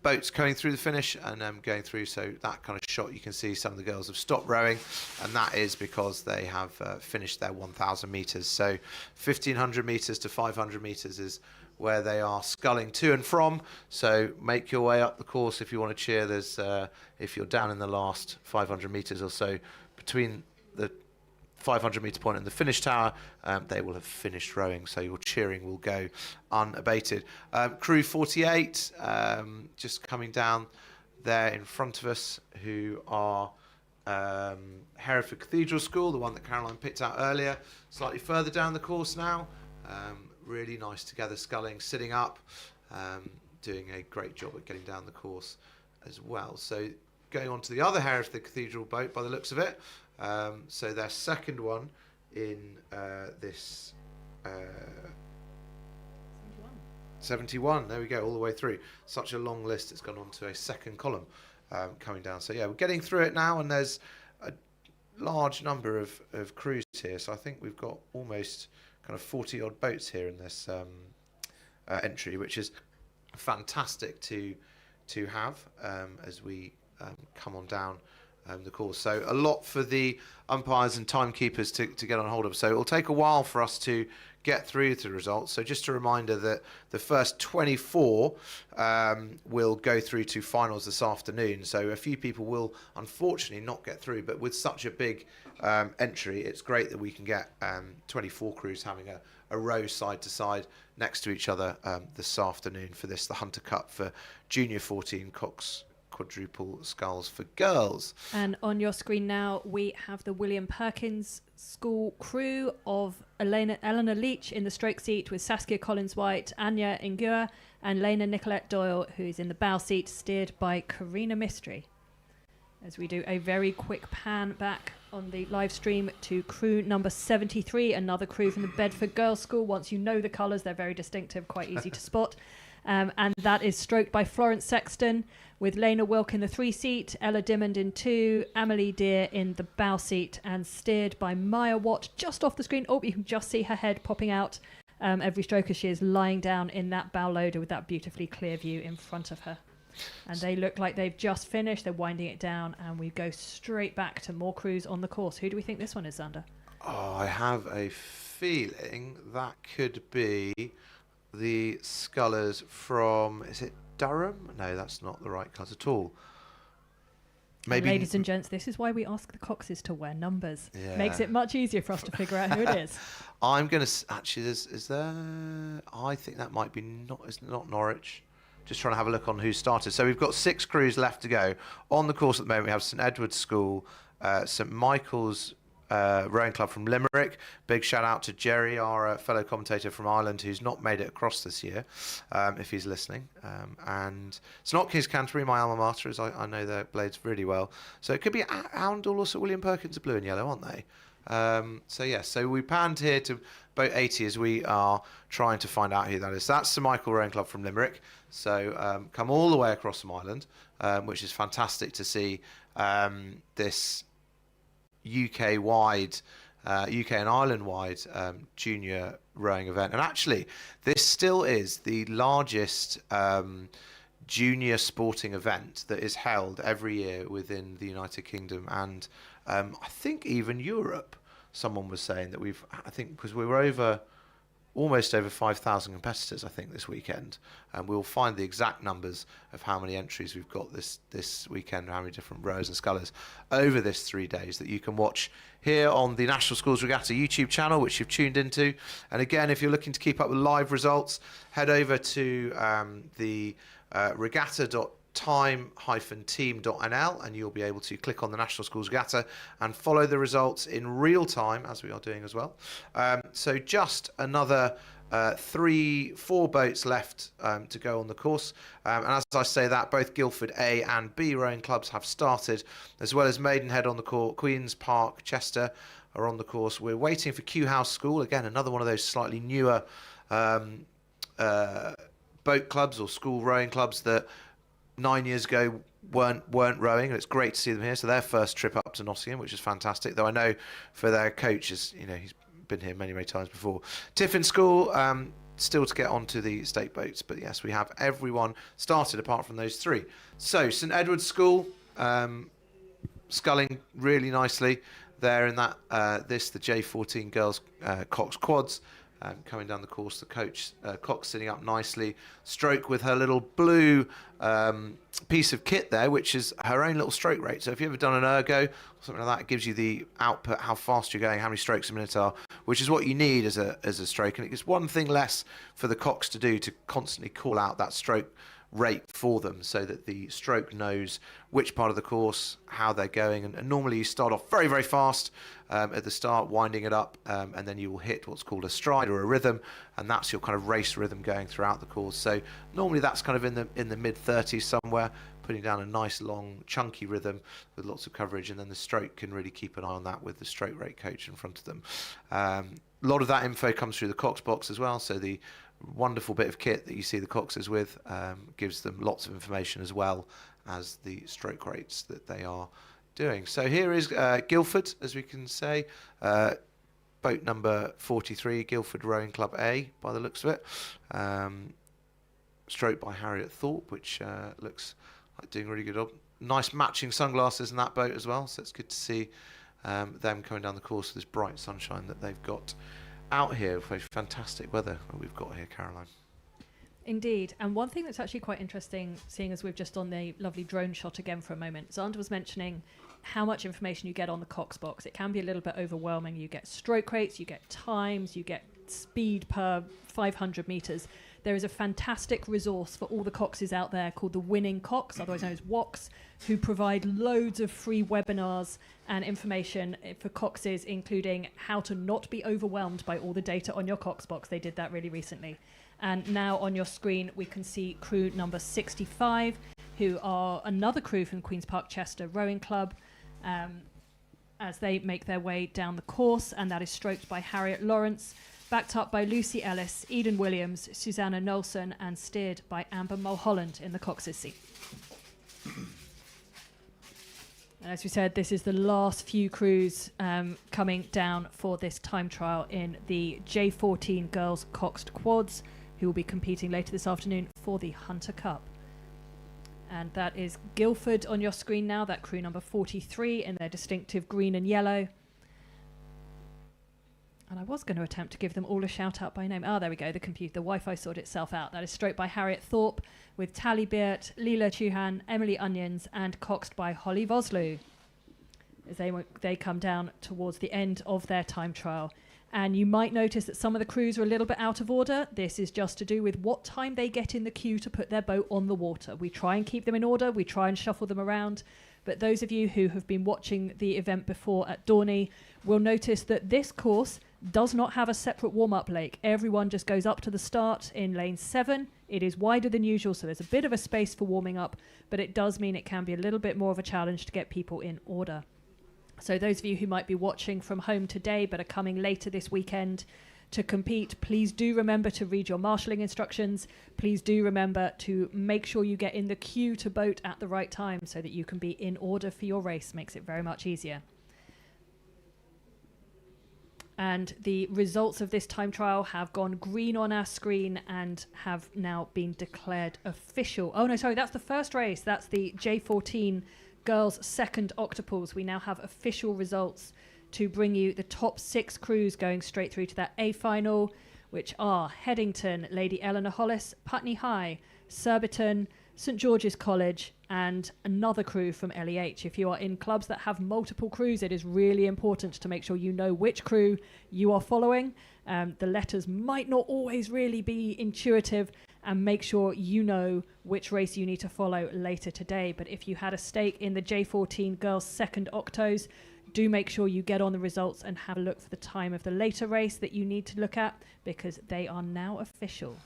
boats coming through the finish and going through. So that kind of shot, you can see some of the girls have stopped rowing, and that is because they have finished their 1,000 metres. So 1,500 metres to 500 metres is where they are sculling to and from. So make your way up the course if you want to cheer. There's if you're down in the last 500 metres or so, between the 500 metre point and the finish tower, they will have finished rowing, so your cheering will go unabated. Crew 48 just coming down there in front of us, who are Hereford Cathedral School, the one that Caroline picked out earlier, slightly further down the course now. Really nice together sculling, sitting up, doing a great job at getting down the course as well. So going on to the other Hereford Cathedral boat by the looks of it. So their second one in this 71. There we go, all the way through. Such a long list, it's gone on to a second column coming down. So yeah, we're getting through it now, and there's a large number of crews here. So I think we've got almost kind of 40 odd boats here in this entry, which is fantastic to have as we come on down the course. So a lot for the umpires and timekeepers to get on hold of. So it'll take a while for us to get through to the results. So just a reminder that the first 24 will go through to finals this afternoon. So a few people will unfortunately not get through, but with such a big entry, it's great that we can get 24 crews having a row side to side next to each other this afternoon for this, the Hunter Cup for Junior 14 Cox quadruple sculls for girls. And on your screen now, we have the William Perkins School crew of Eleanor Leach in the stroke seat with Saskia Collins-White, Anya Ingua and Lena Nicolette Doyle, who's in the bow seat, steered by Karina Mystery. As we do a very quick pan back on the live stream to crew number 73, another crew from the Bedford Girls' School. Once you know the colours, they're very distinctive, quite easy to spot. And that is stroked by Florence Sexton, with Lena Wilk in the 3 seat, Ella Dimmond in 2, Amelie Deer in the bow seat, and steered by Maya Watt just off the screen. Oh, you can just see her head popping out every stroke as she is lying down in that bow loader with that beautifully clear view in front of her. And they look like they've just finished. They're winding it down, and we go straight back to more crews on the course. Who do we think this one is, Xander? Oh, I have a feeling that could be the scullers from, is it Durham? No, that's not the right colours at all. Maybe. And ladies and gents, this is why we ask the coxes to wear numbers. Yeah. Makes it much easier for us to figure out who it is. I'm going to, actually, is there, I think that might be it's not Norwich. Just trying to have a look on who started. So we've got 6 crews left to go. On the course at the moment, we have St Edward's School, St Michael's Rowing Club from Limerick. Big shout out to Jerry, our fellow commentator from Ireland, who's not made it across this year, if he's listening. And it's not King's Canterbury, my alma mater, as I know their blades really well. So it could be Oundle or St William Perkins are blue and yellow, aren't they? So yes, so we panned here to boat 80 as we are trying to find out who that is. So that's St Michael Rowing Club from Limerick. So come all the way across from Ireland, which is fantastic to see this UK-wide, UK and Ireland-wide junior rowing event. And actually, this still is the largest junior sporting event that is held every year within the United Kingdom and I think even Europe. Someone was saying that I think because we were almost over 5,000 competitors, I think, this weekend. And we'll find the exact numbers of how many entries we've got this weekend, how many different rowers and scullers over this 3 days that you can watch here on the National Schools Regatta YouTube channel, which you've tuned into. And again, if you're looking to keep up with live results, head over to the regatta.time-team.nl and you'll be able to click on the National Schools Regatta and follow the results in real time, as we are doing as well. So just another 4 boats left to go on the course. And as I say that, both Guildford A and B rowing clubs have started, as well as Maidenhead on the court, Queen's Park, Chester are on the course. We're waiting for Kew House School, again, another one of those slightly newer boat clubs or school rowing clubs that 9 years ago weren't rowing, and it's great to see them here. So their first trip up to Nottingham, which is fantastic. Though I know for their coach, he's been here many times before. Tiffin School, still to get onto the state boats, but yes, we have everyone started apart from those three. So St Edward's School, sculling really nicely there in that the J14 girls coxed quads. Coming down the course, the coach Cox sitting up nicely, stroke with her little blue piece of kit there, which is her own little stroke rate. So if you've ever done an ergo or something like that, it gives you the output, how fast you're going, how many strokes a minute are, which is what you need as a stroke. And it gives one thing less for the Cox to do, to constantly call out that stroke rate for them, so that the stroke knows which part of the course, how they're going. And normally you start off very fast at the start, winding it up, and then you will hit what's called a stride or a rhythm, and that's your kind of race rhythm going throughout the course. So normally that's kind of in the mid-30s somewhere, putting down a nice long chunky rhythm with lots of coverage, and then the stroke can really keep an eye on that with the stroke rate coach in front of them. A lot of that info comes through the Cox box as well, so the wonderful bit of kit that you see the Coxes with gives them lots of information, as well as the stroke rates that they are doing. So here is Guildford, as we can say, boat number 43, Guildford Rowing Club A, by the looks of it. Stroke by Harriet Thorpe, which looks like doing a really good job. Nice matching sunglasses in that boat as well, so it's good to see them coming down the course with this bright sunshine that they've got out here for fantastic weather that we've got here, Caroline. Indeed. And one thing that's actually quite interesting, seeing as we've just on the lovely drone shot again for a moment, Xander was mentioning how much information you get on the Cox box. It can be a little bit overwhelming. You get stroke rates, you get times, you get speed per 500 metres. There is a fantastic resource for all the Coxes out there called the Winning Cox, otherwise known as WOX, who provide loads of free webinars and information for Coxes, including how to not be overwhelmed by all the data on your Cox box. They did that really recently. And now on your screen, we can see crew number 65, who are another crew from Queen's Park Chester Rowing Club, as they make their way down the course, and that is stroked by Harriet Lawrence, backed up by Lucy Ellis, Eden Williams, Susanna Nolson, and steered by Amber Mulholland in the Cox's seat. And as we said, this is the last few crews coming down for this time trial in the J14 Girls Coxed Quads, who will be competing later this afternoon for the Hunter Cup. And that is Guildford on your screen now, that crew number 43 in their distinctive green and yellow. And I was going to attempt to give them all a shout out by name. Ah, there we go, the Wi-Fi sorted itself out. That is stroked by Harriet Thorpe, with Tally Beert, Leela Chuhan, Emily Onions, and coxed by Holly Vosloo, as they come down towards the end of their time trial. And you might notice that some of the crews are a little bit out of order. This is just to do with what time they get in the queue to put their boat on the water. We try and keep them in order. We try and shuffle them around. But those of you who have been watching the event before at Dorney will notice that this course does not have a separate warm-up lake. Everyone just goes up to the start in lane 7. It is wider than usual, so there's a bit of a space for warming up, but it does mean it can be a little bit more of a challenge to get people in order. So those of you who might be watching from home today but are coming later this weekend to compete, please do remember to read your marshalling instructions. Please do remember to make sure you get in the queue to boat at the right time so that you can be in order for your race. Makes it very much easier. And the results of this time trial have gone green on our screen and have now been declared official. Oh no, sorry, that's the first race. That's the J14 Girls Second Octuples. We now have official results to bring you the top 6 crews going straight through to that A final, which are Headington, Lady Eleanor Hollis, Putney High, Surbiton, St George's College, and another crew from LEH. If you are in clubs that have multiple crews, it is really important to make sure you know which crew you are following. The letters might not always really be intuitive, and make sure you know which race you need to follow later today. But if you had a stake in the J14 Girls Second Octos, do make sure you get on the results and have a look for the time of the later race that you need to look at, because they are now official.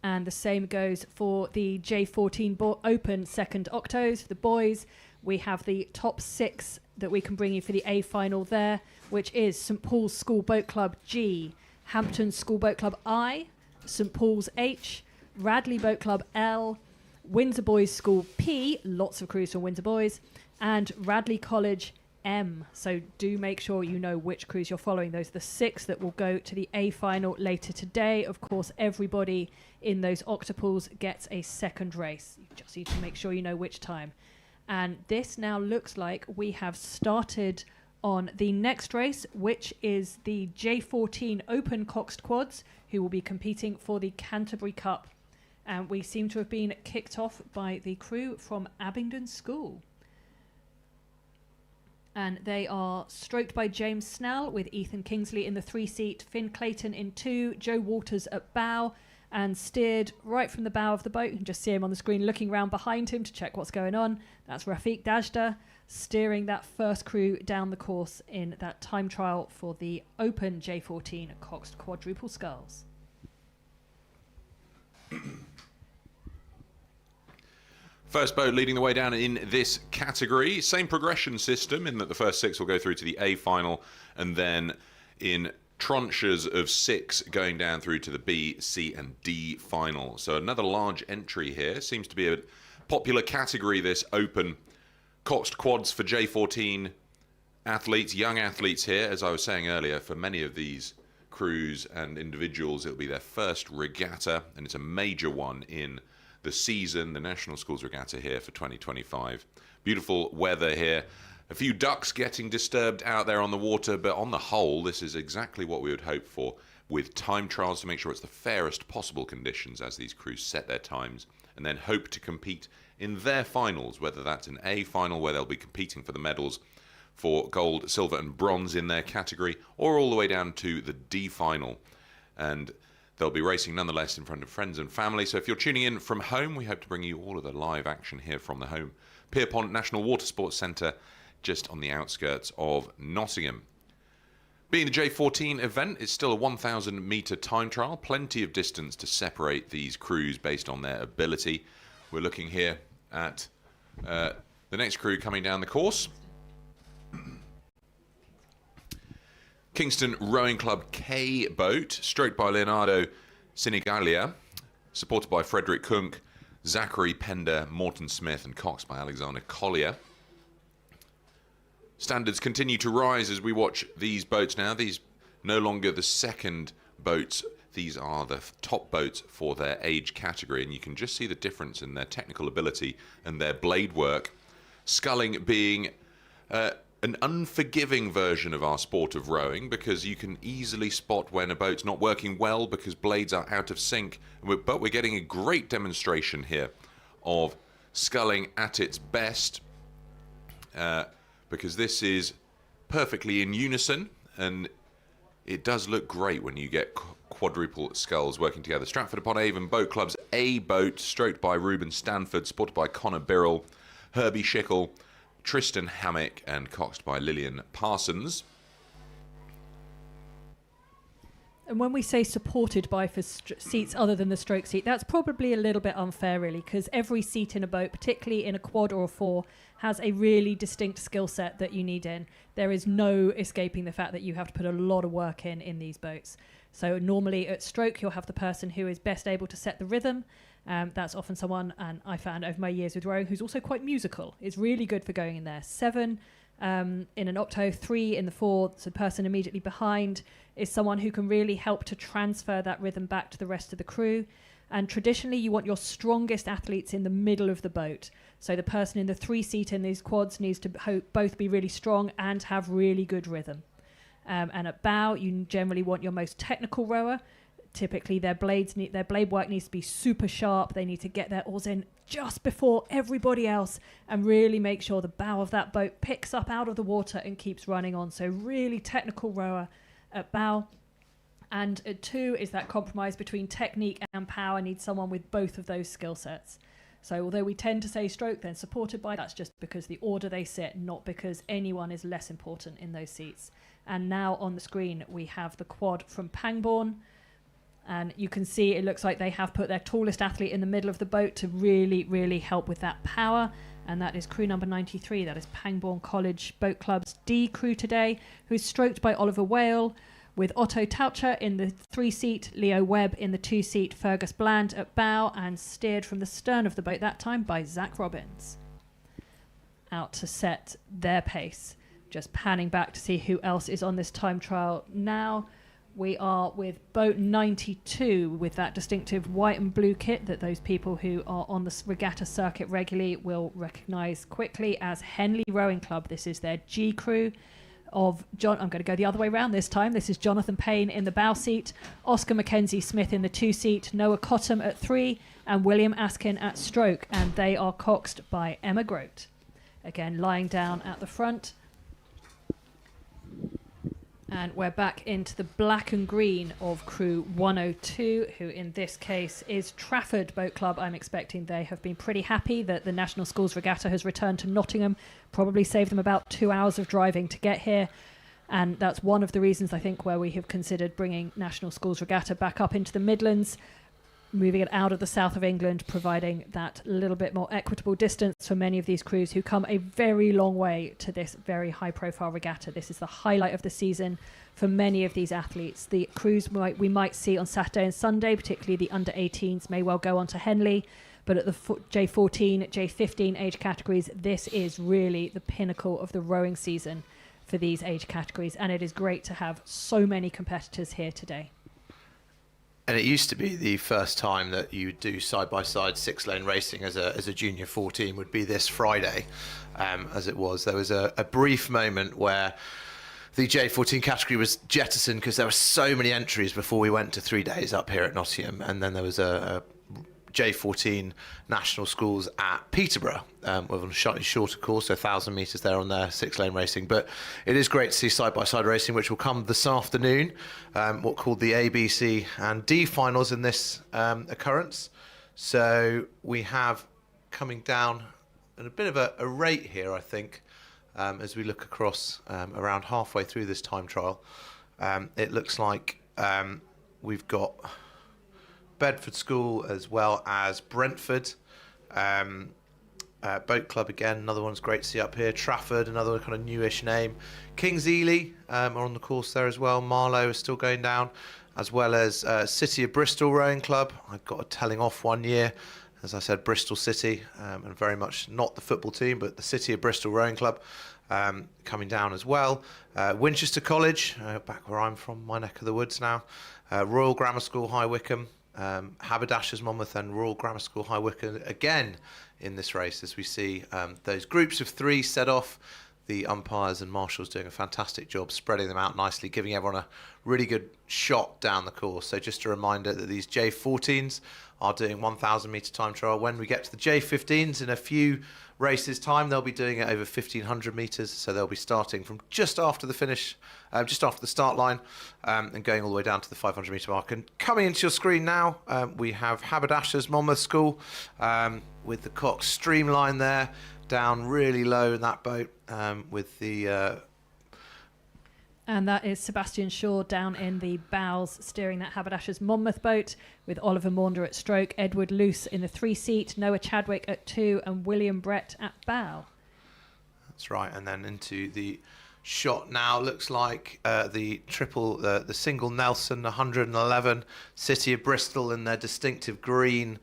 And the same goes for the J14 Open second octos. For the boys, we have the top 6 that we can bring you for the A final there, which is St Paul's School Boat Club G, Hampton School Boat Club I, St Paul's H, Radley Boat Club L, Windsor Boys School P, lots of crews from Windsor Boys, and Radley College M. So do make sure you know which crews you're following. Those are the 6 that will go to the A final later today. Of course, everybody in those octuples gets a second race. You just need to make sure you know which time. And this now looks like we have started on the next race, which is the J14 Open Coxed Quads, who will be competing for the Canterbury Cup. And we seem to have been kicked off by the crew from Abingdon School. And they are stroked by James Snell, with Ethan Kingsley in the 3-seat, Finn Clayton in 2, Joe Waters at bow, and steered right from the bow of the boat. You can just see him on the screen looking round behind him to check what's going on. That's Rafiq Dajda steering that first crew down the course in that time trial for the Open J14 Coxed Quadruple Sculls. First boat leading the way down in this category. Same progression system in that the first 6 will go through to the A final, and then in tranches of 6 going down through to the B, C and D final. So another large entry here. Seems to be a popular category, this Open Coxed Quads for J14 athletes, young athletes here. As I was saying earlier, for many of these crews and individuals, it'll be their first regatta, and it's a major one in the season, the National Schools Regatta here for 2025. Beautiful weather here. A few ducks getting disturbed out there on the water, but on the whole, this is exactly what we would hope for, with time trials to make sure it's the fairest possible conditions as these crews set their times, and then hope to compete in their finals, whether that's an A final where they'll be competing for the medals for gold, silver and bronze in their category, or all the way down to the D final. And they'll be racing nonetheless in front of friends and family. So if you're tuning in from home, we hope to bring you all of the live action here from the home Pierpont National Water Sports Centre, just on the outskirts of Nottingham. Being the J14 event, it's still a 1,000 metre time trial. Plenty of distance to separate these crews based on their ability. We're looking here at the next crew coming down the course. Kingston Rowing Club K boat, stroked by Leonardo Sinigalia, supported by Frederick Kunk, Zachary Pender, Morton Smith, and coxed by Alexander Collier. Standards continue to rise as we watch these boats now. These no longer the second boats. These are the top boats for their age category, and you can just see the difference in their technical ability and their blade work. Sculling being an unforgiving version of our sport of rowing, because you can easily spot when a boat's not working well because blades are out of sync. But we're getting a great demonstration here of sculling at its best, because this is perfectly in unison, and it does look great when you get quadruple sculls working together. Stratford-upon-Avon Boat Club's A boat, stroked by Reuben Stanford, supported by Connor Birrell, Herbie Schickel, Tristan Hammock, and coxed by Lillian Parsons. And when we say supported by for seats other than the stroke seat, that's probably a little bit unfair, really, because every seat in a boat, particularly in a quad or a 4, has a really distinct skill set that you need in. There is no escaping the fact that you have to put a lot of work in these boats. So normally at stroke, you'll have the person who is best able to set the rhythm. That's often someone, and I found over my years with rowing, who's also quite musical. It's really good for going in there. 7 in an octo, 3 in the 4, so the person immediately behind is someone who can really help to transfer that rhythm back to the rest of the crew. And traditionally, you want your strongest athletes in the middle of the boat. So the person in the 3-seat in these quads needs to both be really strong and have really good rhythm. And at bow, you generally want your most technical rower. Typically, their blade work needs to be super sharp. They need to get their oars in just before everybody else and really make sure the bow of that boat picks up out of the water and keeps running on. So really technical rower at bow. And at 2 is that compromise between technique and power. Needs someone with both of those skill sets. So although we tend to say stroke, then supported by, that's just because the order they sit, not because anyone is less important in those seats. And now on the screen, we have the quad from Pangbourne. And you can see it looks like they have put their tallest athlete in the middle of the boat to really, really help with that power. And that is crew number 93. That is Pangbourne College Boat Club's D crew today, who's stroked by Oliver Whale, with Otto Taucher in the 3-seat, Leo Webb in the 2-seat, Fergus Bland at bow, and steered from the stern of the boat that time by Zach Robbins. Out to set their pace. Just panning back to see who else is on this time trial now. We are with boat 92 with that distinctive white and blue kit that those people who are on the regatta circuit regularly will recognise quickly as Henley Rowing Club. This is their G crew of John. I'm going to go the other way around this time. This is Jonathan Payne in the bow seat, Oscar Mackenzie Smith in the 2-seat, Noah Cottam at 3, and William Askin at stroke. And they are coxed by Emma Grote. Again, lying down at the front. And we're back into the black and green of crew 102, who in this case is Trafford Boat Club. I'm expecting they have been pretty happy that the National Schools Regatta has returned to Nottingham. Probably saved them about 2 hours of driving to get here. And that's one of the reasons, I think, where we have considered bringing National Schools Regatta back up into the Midlands, moving it out of the south of England, providing that little bit more equitable distance for many of these crews who come a very long way to this very high-profile regatta. This is the highlight of the season for many of these athletes. The crews we might see on Saturday and Sunday, particularly the under-18s, may well go on to Henley, but at the J14, J15 age categories, this is really the pinnacle of the rowing season for these age categories, and it is great to have so many competitors here today. And it used to be the first time that you do side-by-side 6-lane racing as a junior 14 would be this Friday, as it was. There was a brief moment where the J14 category was jettisoned because there were so many entries before we went to 3 days up here at Nottingham, and then there was a J14 national schools at Peterborough with a slightly shorter course, so 1,000 metres there on their 6-lane racing. But it is great to see side-by-side racing, which will come this afternoon, what called the A, B, C and D finals in this occurrence. So we have coming down at a bit of a rate here, I think, as we look across around halfway through this time trial. It looks like we've got Bedford School as well as Brentford. Boat Club again, another one's great to see up here. Trafford, another kind of newish name. Kings Ely are on the course there as well. Marlow is still going down, as well as City of Bristol Rowing Club. I got a telling off one year, as I said, Bristol City, and very much not the football team, but the City of Bristol Rowing Club coming down as well. Winchester College, back where I'm from, my neck of the woods now. Royal Grammar School High Wycombe. Haberdashers Monmouth and Royal Grammar School High Wycombe again in this race, as we see those groups of 3 set off. The umpires and marshals doing a fantastic job spreading them out nicely, giving everyone a really good shot down the course. So just a reminder that these J14s are doing 1,000 metre time trial. When we get to the J15s in a few races time, they'll be doing it over 1,500 metres, so they'll be starting from just after the finish, just after the start line, and going all the way down to the 500 metre mark. And coming into your screen now, we have Haberdashers Monmouth School with the cox streamline there, down really low in that boat with the... And that is Sebastian Shaw down in the bows, steering that Haberdashers Monmouth boat, with Oliver Maunder at stroke, Edward Luce in the 3-seat, Noah Chadwick at 2, and William Brett at bow. That's right, and then into the shot now. Looks like the single Nelson 111, City of Bristol in their distinctive green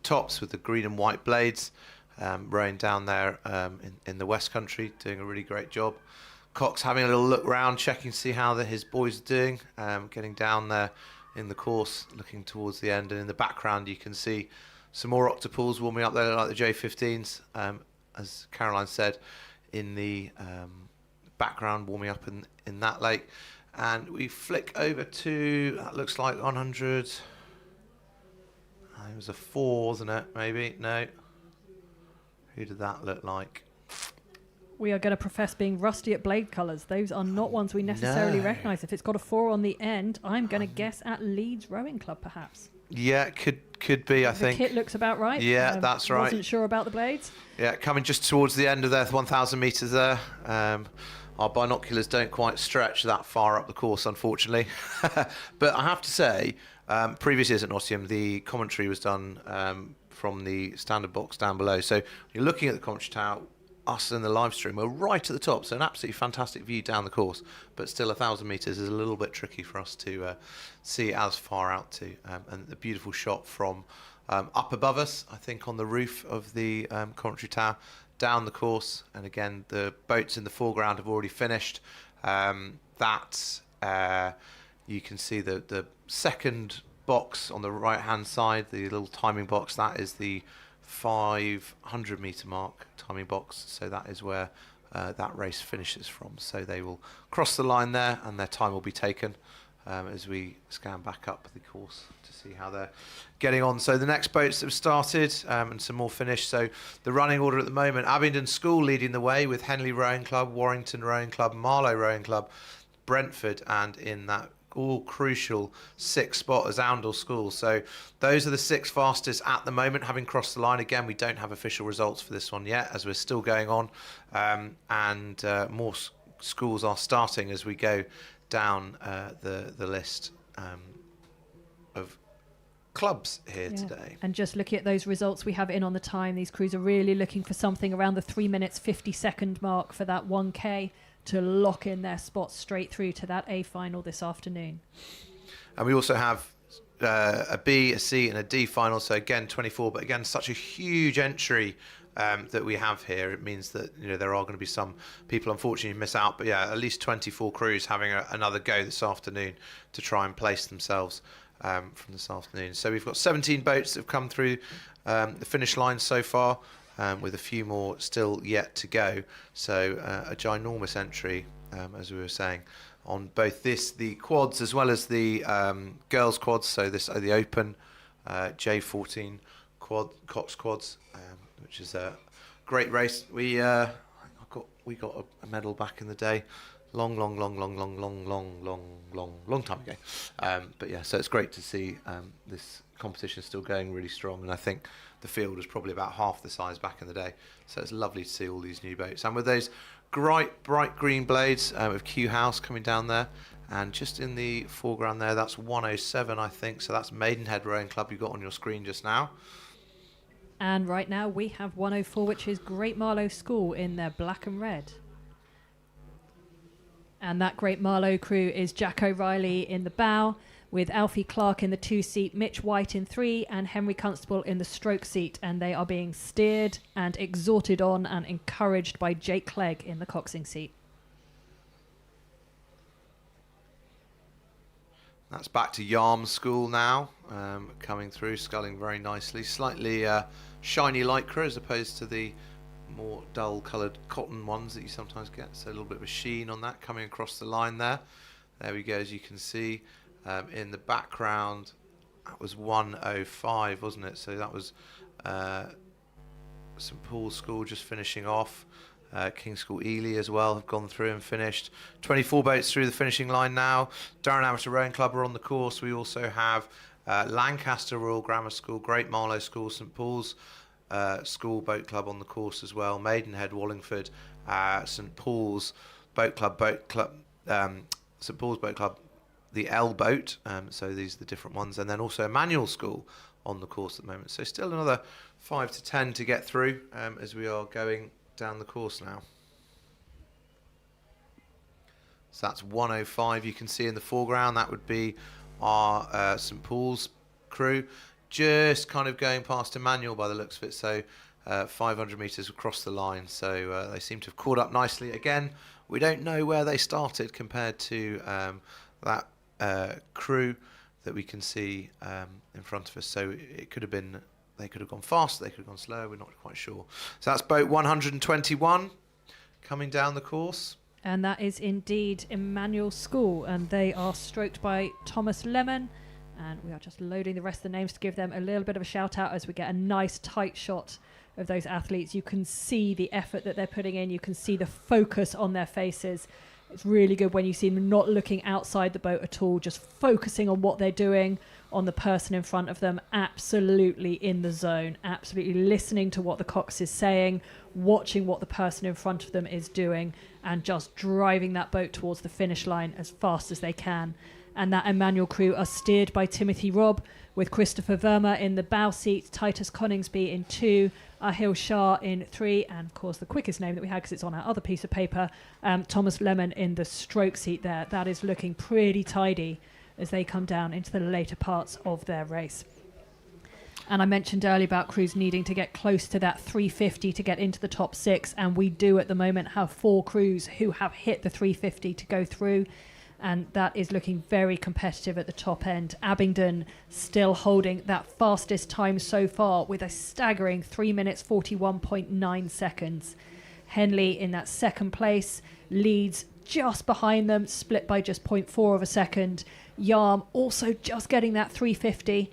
tops with the green and white blades, rowing down there in the West Country, doing a really great job. Cox having a little look round, checking to see how his boys are doing, getting down there in the course, looking towards the end, and in the background you can see some more octuples warming up there like the J15s, as Caroline said, in the background warming up in that lake. And we flick over to, that looks like 100, it was a 4, wasn't it, maybe? No. Who did that look like? We are going to profess being rusty at blade colours. Those are not ones we necessarily recognise. If it's got a 4 on the end, I'm going to guess at Leeds Rowing Club, perhaps. Yeah, could be, I think. The kit looks about right. Yeah, that's right. Wasn't sure about the blades. Yeah, coming just towards the end of their 1,000 metres there. our binoculars don't quite stretch that far up the course, unfortunately. But I have to say, previous years at Nottingham, the commentary was done from the standard box down below. So you're looking at the commentary tower, us in the live stream, we're right at the top, so an absolutely fantastic view down the course, but still 1,000 metres is a little bit tricky for us to see as far out to. And the beautiful shot from up above us, I think on the roof of the commentary tower, down the course, and again the boats in the foreground have already finished. You can see the second box on the right hand side, the little timing box, that is the 500 metre mark timing box, so that is where that race finishes from. So they will cross the line there and their time will be taken as we scan back up the course to see how they're getting on. So the next boats have started and some more finished. So the running order at the moment, Abingdon School leading the way with Henley Rowing Club, Warrington Rowing Club, Marlow Rowing Club, Brentford, and in that all crucial 6th spot as Oundle School. So those are the 6 fastest at the moment, having crossed the line. Again, we don't have official results for this one yet, as we're still going on, and more schools are starting as we go down the list of clubs here today. And just looking at those results we have in on the time, these crews are really looking for something around the 3 minutes 50-second mark for that 1K to lock in their spots straight through to that A final this afternoon. And we also have a B, a C and a D final, so again 24, but again such a huge entry that we have here. It means that there are going to be some people unfortunately miss out, but yeah, at least 24 crews having another go this afternoon to try and place themselves from this afternoon. So we've got 17 boats that have come through the finish line so far, with a few more still yet to go. So a ginormous entry, as we were saying, on both the quads as well as the girls quads. So this are the open J14 coxed quads, which is a great race. We got a medal back in the day, long time ago. But yeah, so it's great to see this competition still going really strong, and I think the field was probably about half the size back in the day, so it's lovely to see all these new boats, and with those bright green blades of Q House coming down there, and just in the foreground there, that's 107 I think, so that's Maidenhead Rowing Club you got on your screen just now. And right now we have 104, which is Great Marlow School in their black and red. And that Great Marlow crew is Jack O'Reilly in the bow, with Alfie Clark in the 2 seat, Mitch White in 3, and Henry Constable in the stroke seat. And they are being steered and exhorted on and encouraged by Jake Clegg in the coxing seat. That's back to Yarm School now, coming through, sculling very nicely. Slightly shiny lycra as opposed to the more dull coloured cotton ones that you sometimes get. So a little bit of a sheen on that coming across the line there. There we go, as you can see. In the background, that was 105, wasn't it? So that was St Paul's School just finishing off. King's School Ely as well have gone through and finished. 24 boats through the finishing line now. Durham Amateur Rowing Club are on the course. We also have Lancaster Royal Grammar School, Great Marlow School, St Paul's School Boat Club on the course as well. Maidenhead, Wallingford, St Paul's Boat Club, St Paul's Boat Club, the L boat, so these are the different ones, and then also Emmanuel School on the course at the moment. So still another 5 to 10 to get through as we are going down the course now. So that's 105 you can see in the foreground. That would be our St Paul's crew, just kind of going past Emmanuel by the looks of it. So 500 metres across the line. So they seem to have caught up nicely. Again, we don't know where they started compared to that crew that we can see in front of us. So it could have been, they could have gone faster, they could have gone slower, we're not quite sure. So that's boat 121 coming down the course. And that is indeed Emmanuel School, and they are stroked by Thomas Lemon. And we are just loading the rest of the names to give them a little bit of a shout out as we get a nice tight shot of those athletes. You can see the effort that they're putting in. You can see the focus on their faces. It's really good when you see them not looking outside the boat at all, just focusing on what they're doing, on the person in front of them, absolutely in the zone, absolutely listening to what the cox is saying, watching what the person in front of them is doing and just driving that boat towards the finish line as fast as they can. And that Emmanuel crew are steered by Timothy Robb, with Christopher Verma in the bow seat, Titus Coningsby in 2, Ahil Shah in 3, and of course the quickest name that we had, because it's on our other piece of paper, Thomas Lemon in the stroke seat there. That is looking pretty tidy as they come down into the later parts of their race. And I mentioned earlier about crews needing to get close to that 350 to get into the top 6, and we do at the moment have 4 crews who have hit the 350 to go through, and that is looking very competitive at the top end. Abingdon still holding that fastest time so far with a staggering 3 minutes 41.9 seconds. Henley in that second place, Leeds just behind them, split by just 0.4 of a second. Yarm also just getting that 350.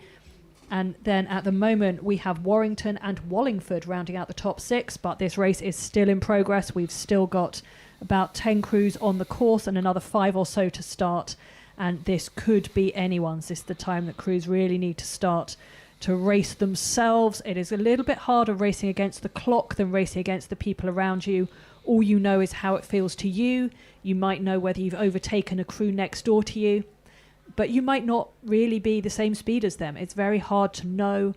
And then at the moment we have Warrington and Wallingford rounding out the top 6, but this race is still in progress. We've still got about 10 crews on the course and another 5 or so to start, and this could be anyone's. This is the time that crews really need to start to race themselves. It is a little bit harder racing against the clock than racing against the people around you. All you know is how it feels to you. You might know whether you've overtaken a crew next door to you, but you might not really be the same speed as them. It's very hard to know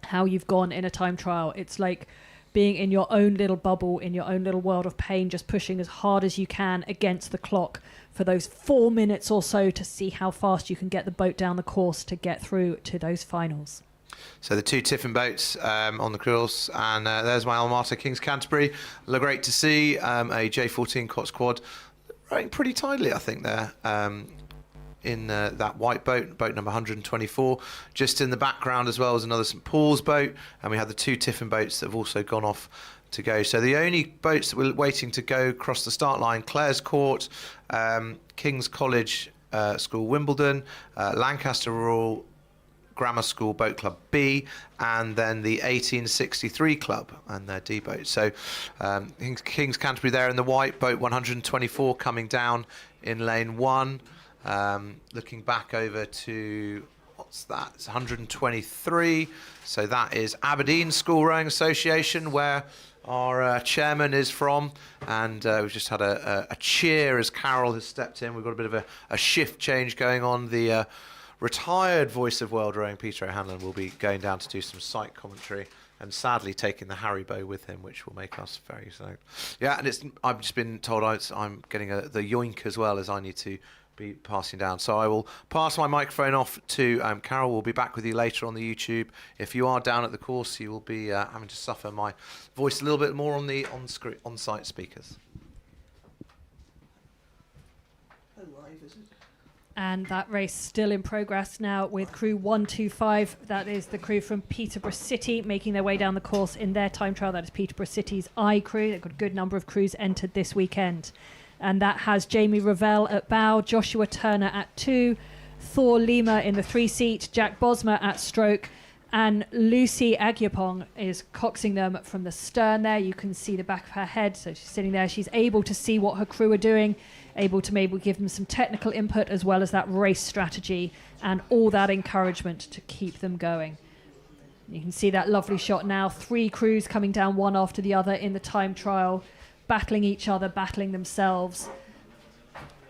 how you've gone in a time trial. It's like being in your own little bubble, in your own little world of pain, just pushing as hard as you can against the clock for those 4 minutes or so to see how fast you can get the boat down the course to get through to those finals. So the 2 Tiffin boats on the course, and there's my alma mater, King's Canterbury. Look great to see a J14 Cox quad rowing pretty tidily, I think, there. In that white boat number 124. Just in the background as well as another St Paul's boat, and we have the 2 Tiffin boats that have also gone off to go. So the only boats that we're waiting to go across the start line: Clare's Court, King's College School Wimbledon, Lancaster Rural Grammar School Boat Club B, and then the 1863 Club and their D boat. So King's Canterbury there in the white boat 124 coming down in lane 1. Looking back over to, what's that? It's 123. So that is Aberdeen School Rowing Association, where our chairman is from. And we've just had a cheer as Carol has stepped in. We've got a bit of a shift change going on. The retired voice of world rowing, Peter O'Hanlon, will be going down to do some sight commentary, and sadly taking the Haribo with him, which will make us very sad. Yeah, and I've just been told I'm getting the yoink as well, as I need to be passing down. So I will pass my microphone off to Carol. We'll be back with you later on the YouTube. If you are down at the course, you will be having to suffer my voice a little bit more on the on-site speakers. How live is it? And that race still in progress now with crew 125. That is the crew from Peterborough City making their way down the course in their time trial. That is Peterborough City's I crew. They've got a good number of crews entered this weekend. And that has Jamie Ravel at bow, Joshua Turner at 2, Thor Lima in the 3 seat, Jack Bosma at stroke, and Lucy Agyapong is coxing them from the stern there. You can see the back of her head, so she's sitting there. She's able to see what her crew are doing, able to maybe give them some technical input as well as that race strategy and all that encouragement to keep them going. You can see that lovely shot now, 3 crews coming down one after the other in the time trial, battling each other, battling themselves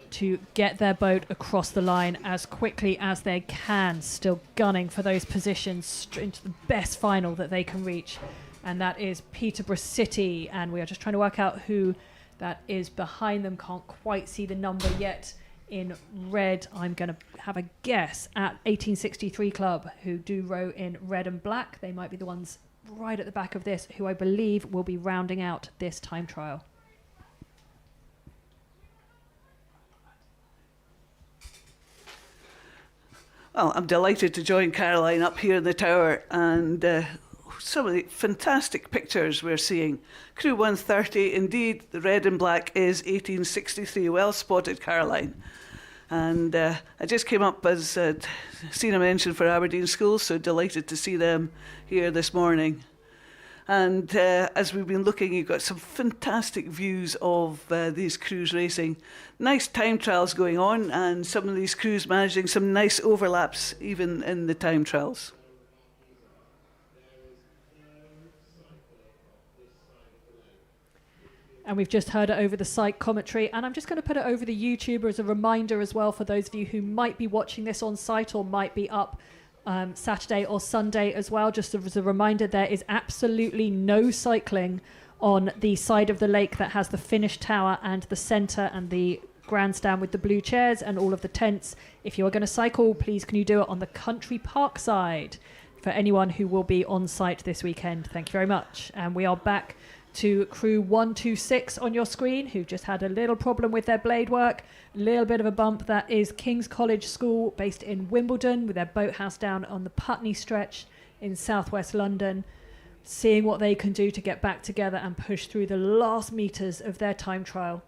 to get their boat across the line as quickly as they can, still gunning for those positions into the best final that they can reach. And that is Peterborough City, and we are just trying to work out who that is behind them. Can't quite see the number yet in red. I'm going to have a guess at 1863 Club, who do row in red and black. They might be the ones right at the back of this, who I believe will be rounding out this time trial. Well, I'm delighted to join Caroline up here in the tower, and some of the fantastic pictures we're seeing. Crew 130, indeed, the red and black is 1863. Well spotted, Caroline. And I just came up, as Sina mentioned, for Aberdeen Schools, so delighted to see them here this morning. And as we've been looking, you've got some fantastic views of these crews racing. Nice time trials going on, and some of these crews managing some nice overlaps even in the time trials. And we've just heard it over the site commentary, and I'm just going to put it over the YouTuber as a reminder as well for those of you who might be watching this on site or might be up Saturday or Sunday as well. Just as a reminder, there is absolutely no cycling on the side of the lake that has the finish tower and the centre and the grandstand with the blue chairs and all of the tents. If you are going to cycle, please can you do it on the country park side for anyone who will be on site this weekend. Thank you very much. And we are back to crew 126 on your screen, who just had a little problem with their blade work, a little bit of a bump. That is King's College School based in Wimbledon with their boathouse down on the Putney stretch in southwest London, seeing what they can do to get back together and push through the last metres of their time trial,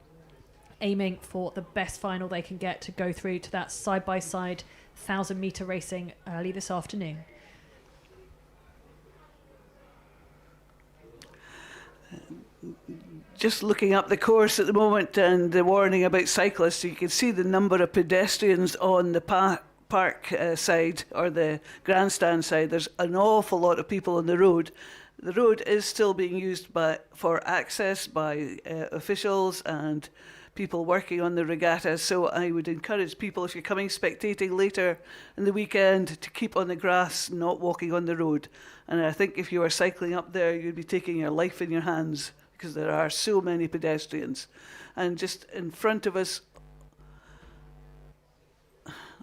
aiming for the best final they can get to go through to that side-by-side 1,000-metre racing early this afternoon. Just looking up the course at the moment and the warning about cyclists, you can see the number of pedestrians on the park side or the grandstand side. There's an awful lot of people on the road. The road is still being used for access by officials and people working on the regatta. So I would encourage people, if you're coming spectating later in the weekend, to keep on the grass, not walking on the road. And I think if you are cycling up there, you'd be taking your life in your hands, because there are so many pedestrians. And just in front of us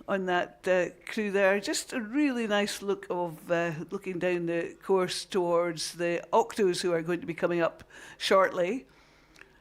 on that crew there, just a really nice look of looking down the course towards the octos who are going to be coming up shortly.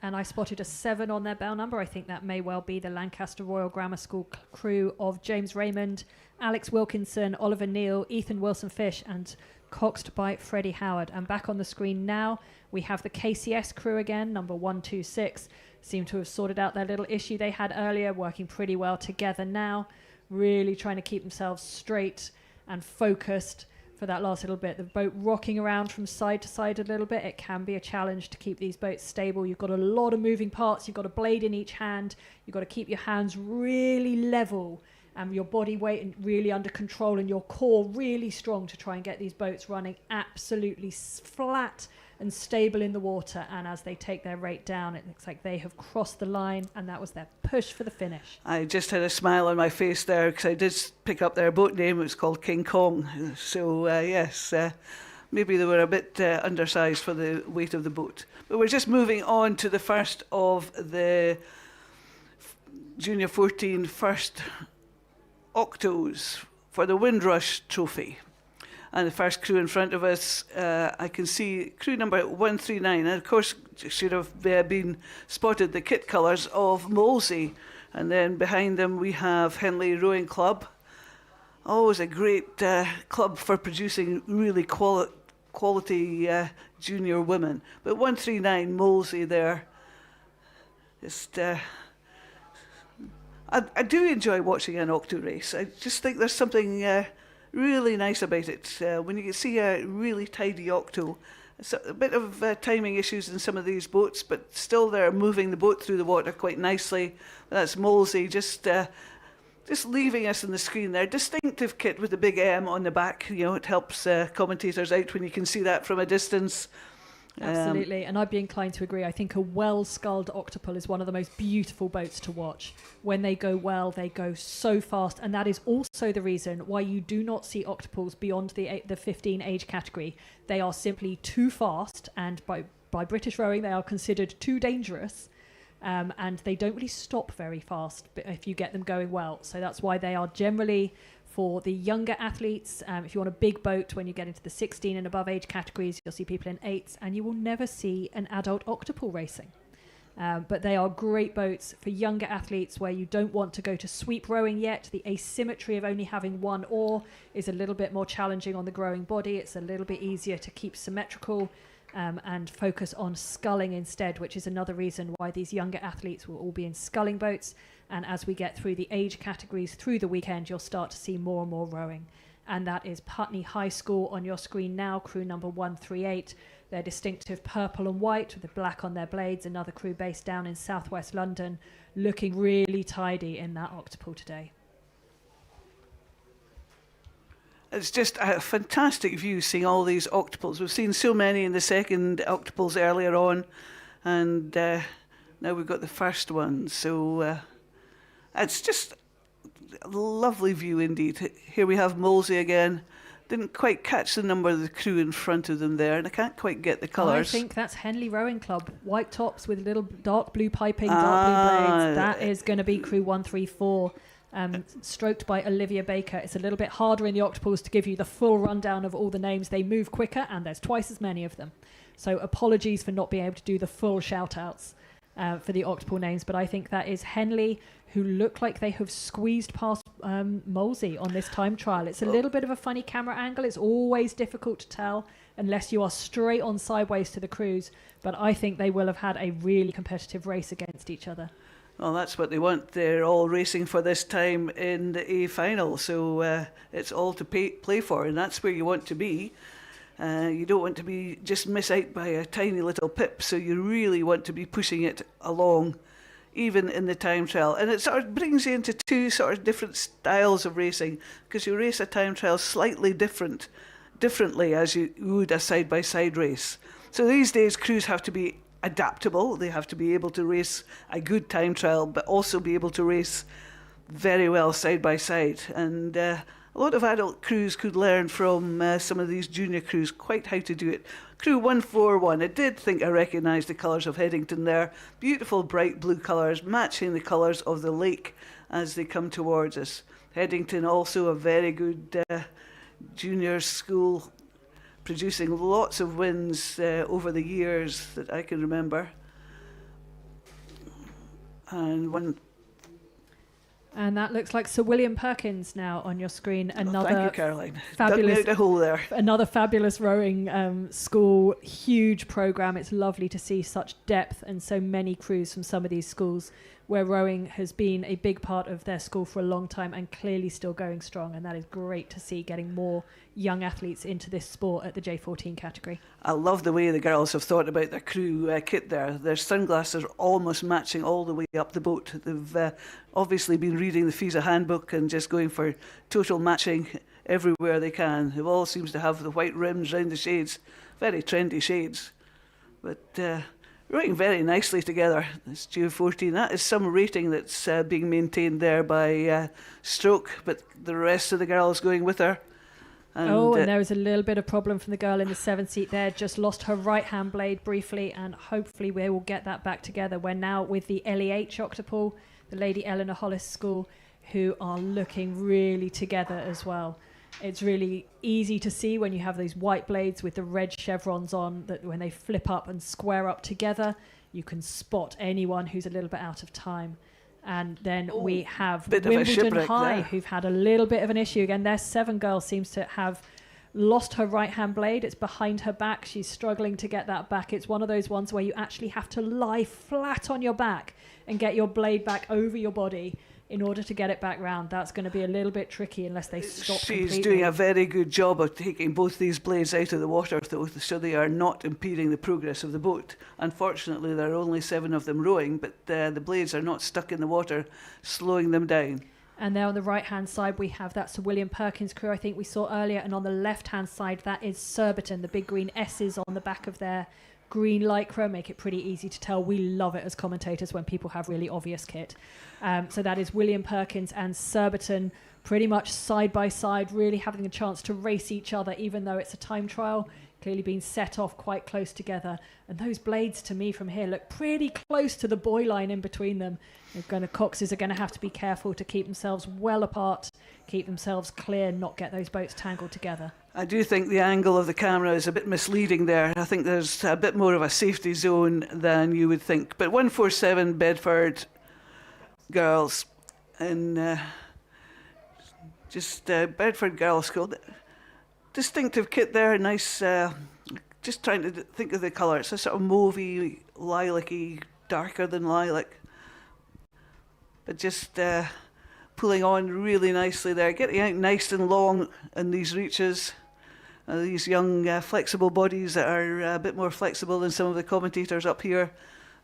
And I spotted a 7 on their bell number. I think that may well be the Lancaster Royal Grammar School crew of James Raymond, Alex Wilkinson, Oliver Neal, Ethan Wilson-Fish, and coxed by Freddie Howard. And back on the screen now, we have the KCS crew again, number 126. Seem to have sorted out their little issue they had earlier, working pretty well together now, really trying to keep themselves straight and focused for that last little bit. The boat rocking around from side to side a little bit. It can be a challenge to keep these boats stable. You've got a lot of moving parts. You've got a blade in each hand. You've got to keep your hands really level and your body weight really under control and your core really strong to try and get these boats running absolutely flat and stable in the water. And as they take their rate down, it looks like they have crossed the line, and that was their push for the finish. I just had a smile on my face there because I did pick up their boat name. It was called King Kong. So yes, maybe they were a bit undersized for the weight of the boat. But we're just moving on to the first of the Junior 14 first octos for the Windrush Trophy. And the first crew in front of us, I can see crew number 139. And of course, should have been spotted the kit colours of Molesey. And then behind them we have Henley Rowing Club. Always a great club for producing really quality junior women. But 139 Molesey there. Just, I do enjoy watching an octo race. I just think there's something really nice about it. When you can see a really tidy octo, it's a bit of timing issues in some of these boats, but still they're moving the boat through the water quite nicely. That's Molesey just leaving us on the screen there. Distinctive kit with the big M on the back. You know, it helps commentators out when you can see that from a distance. Absolutely, and I'd be inclined to agree. I think a well-sculled octuple is one of the most beautiful boats to watch. When they go well, they go so fast, and that is also the reason why you do not see octuples beyond the 15 age category. They are simply too fast, and by British rowing, they are considered too dangerous, and they don't really stop very fast if you get them going well. So that's why they are generally for the younger athletes. If you want a big boat, when you get into the 16 and above age categories, you'll see people in 8s, and you will never see an adult octuple racing. But they are great boats for younger athletes where you don't want to go to sweep rowing yet. The asymmetry of only having one oar is a little bit more challenging on the growing body. It's a little bit easier to keep symmetrical and focus on sculling instead, which is another reason why these younger athletes will all be in sculling boats. And as we get through the age categories through the weekend, you'll start to see more and more rowing. And that is Putney High School on your screen now, crew number 138. Their distinctive purple and white with the black on their blades, another crew based down in southwest London, looking really tidy in that octuple today. It's just a fantastic view seeing all these octuples. We've seen so many in the second octuples earlier on. And now we've got the first one. So it's just a lovely view indeed. Here we have Molesey again. Didn't quite catch the number of the crew in front of them there, and I can't quite get the colours. I think that's Henley Rowing Club. White tops with little dark blue piping, dark blue blades. That is going to be crew 134, stroked by Olivia Baker. It's a little bit harder in the octuples to give you the full rundown of all the names. They move quicker, and there's twice as many of them. So apologies for not being able to do the full shout-outs for the octuple names, but I think that is Henley, who look like they have squeezed past Molesey on this time trial. It's a little bit of a funny camera angle. It's always difficult to tell unless you are straight on sideways to the crews, but I think they will have had a really competitive race against each other. Well, that's what they want. They're all racing for this time in the A final, so it's all to play for, and that's where you want to be. You don't want to be just miss out by a tiny little pip, so you really want to be pushing it along, even in the time trial. And it sort of brings you into two sort of different styles of racing, because you race a time trial slightly differently as you would a side-by-side race. So these days, crews have to be adaptable. They have to be able to race a good time trial, but also be able to race very well side-by-side. And a lot of adult crews could learn from some of these junior crews quite how to do it. Crew 141, I did think I recognised the colours of Headington there. Beautiful bright blue colours, matching the colours of the lake as they come towards us. Headington also a very good junior school, producing lots of wins over the years that I can remember. And that looks like Sir William Perkins now on your screen. Another thank you, Caroline. Fabulous, dug me out a hole there. Another fabulous rowing school, huge programme. It's lovely to see such depth and so many crews from some of these schools where rowing has been a big part of their school for a long time and clearly still going strong. And that is great to see, getting more young athletes into this sport at the J14 category. I love the way the girls have thought about their crew kit there. Their sunglasses are almost matching all the way up the boat. They've obviously been reading the FISA handbook and just going for total matching everywhere they can. It all seems to have the white rims round the shades, very trendy shades. But rowing very nicely together. This J14, that is some rating that's being maintained there by Stroke, but the rest of the girls going with her. And there was a little bit of problem from the girl in the 7th seat there. Just lost her right hand blade briefly, and hopefully we will get that back together. We're now with the LEH octuple, the Lady Eleanor Hollis School, who are looking really together as well. It's really easy to see when you have these white blades with the red chevrons on, that when they flip up and square up together, you can spot anyone who's a little bit out of time. And then we have Wimbledon High, there, who've had a little bit of an issue. Again, their 7 girl seems to have lost her right-hand blade. It's behind her back. She's struggling to get that back. It's one of those ones where you actually have to lie flat on your back and get your blade back over your body in order to get it back round. That's going to be a little bit tricky unless they stop completely. She's doing a very good job of taking both these blades out of the water, though, so they are not impeding the progress of the boat. Unfortunately, there are only 7 of them rowing, but the blades are not stuck in the water, slowing them down. And there on the right-hand side, we have that Sir William Perkins crew I think we saw earlier. And on the left-hand side, that is Surbiton, the big green S's on the back of their green lycra make it pretty easy to tell. We love it as commentators when people have really obvious kit. So that is William Perkins and Surbiton pretty much side by side, really having a chance to race each other, even though it's a time trial, clearly being set off quite close together. And those blades to me from here look pretty close to the buoy line in between them. Coxes are going to have to be careful to keep themselves well apart, keep themselves clear, not get those boats tangled together. I do think the angle of the camera is a bit misleading there. I think there's a bit more of a safety zone than you would think. But 147 Bedford girls in Bedford Girls School. Distinctive kit there, nice. Just trying to think of the colour. It's a sort of mauvey, lilac-y, darker than lilac. But just pulling on really nicely there, getting out nice and long in these reaches. These young flexible bodies that are a bit more flexible than some of the commentators up here.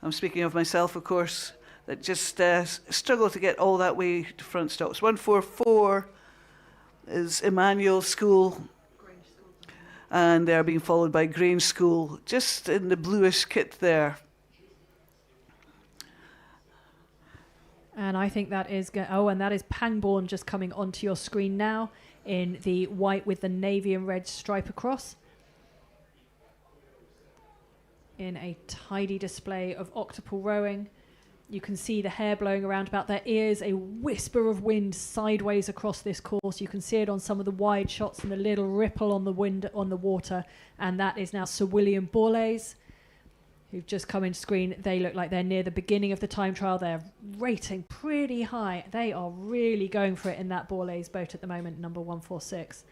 I'm speaking of myself, of course, that just struggle to get all that way to front stops. 144 is Emmanuel School, and they're being followed by Grange School, just in the bluish kit there. And I think that is and that is Pangbourne just coming onto your screen now in the white with the navy and red stripe across, in a tidy display of octuple rowing. You can see the hair blowing around about their ears, a whisper of wind sideways across this course. You can see it on some of the wide shots and the little ripple on the wind on the water. And that is now Sir William Borlase, who've just come into screen. They look like they're near the beginning of the time trial. They're rating pretty high. They are really going for it in that Borlase boat at the moment, number 146.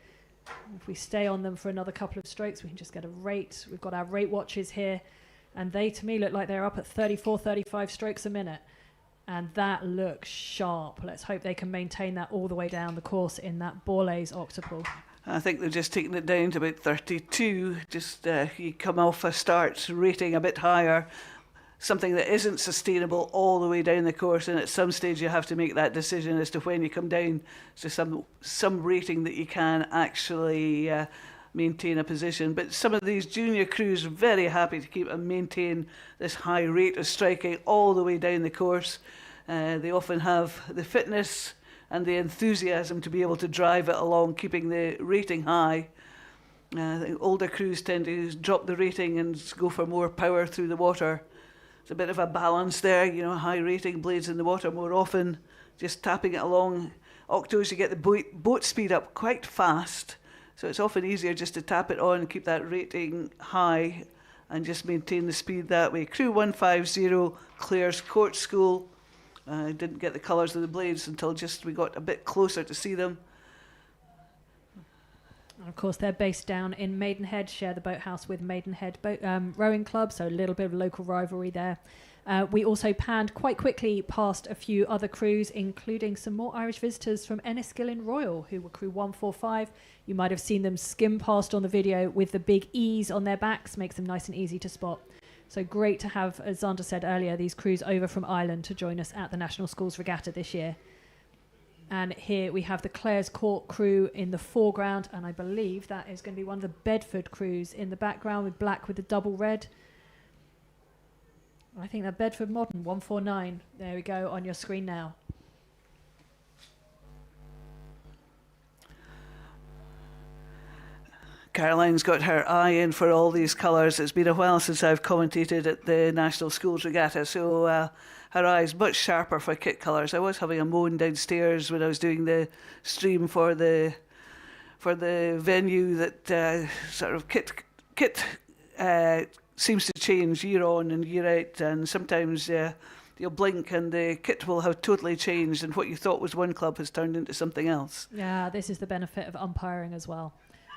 If we stay on them for another couple of strokes, we can just get a rate. We've got our rate watches here. And they, to me, look like they're up at 34, 35 strokes a minute. And that looks sharp. Let's hope they can maintain that all the way down the course in that Borlase octuple. I think they've just taken it down to about 32. Just you come off a start rating a bit higher, something that isn't sustainable all the way down the course. And at some stage, you have to make that decision as to when you come down to some rating that you can actually maintain a position. But some of these junior crews are very happy to keep and maintain this high rate of striking all the way down the course. They often have the fitness and the enthusiasm to be able to drive it along, keeping the rating high. I think older crews tend to drop the rating and go for more power through the water. It's a bit of a balance there, high rating blades in the water more often, just tapping it along. Octos, you get the boat speed up quite fast, so it's often easier just to tap it on and keep that rating high and just maintain the speed that way. Crew 150, Clare's Court School. I didn't get the colours of the blades until just we got a bit closer to see them. And of course, they're based down in Maidenhead, share the boathouse with Maidenhead Rowing Club, so a little bit of local rivalry there. We also panned quite quickly past a few other crews, including some more Irish visitors from Enniskillen Royal, who were crew 145. You might have seen them skim past on the video with the big E's on their backs, makes them nice and easy to spot. So great to have, as Xander said earlier, these crews over from Ireland to join us at the National Schools Regatta this year. And here we have the Clare's Court crew in the foreground, and I believe that is going to be one of the Bedford crews in the background with black with the double red. I think that Bedford Modern 149. There we go on your screen now. Caroline's got her eye in for all these colours. It's been a while since I've commentated at the National Schools Regatta, so her eye's much sharper for kit colours. I was having a moan downstairs when I was doing the stream for the venue that sort of kit seems to change year on and year out, and sometimes you'll blink and the kit will have totally changed, and what you thought was one club has turned into something else. Yeah, this is the benefit of umpiring as well.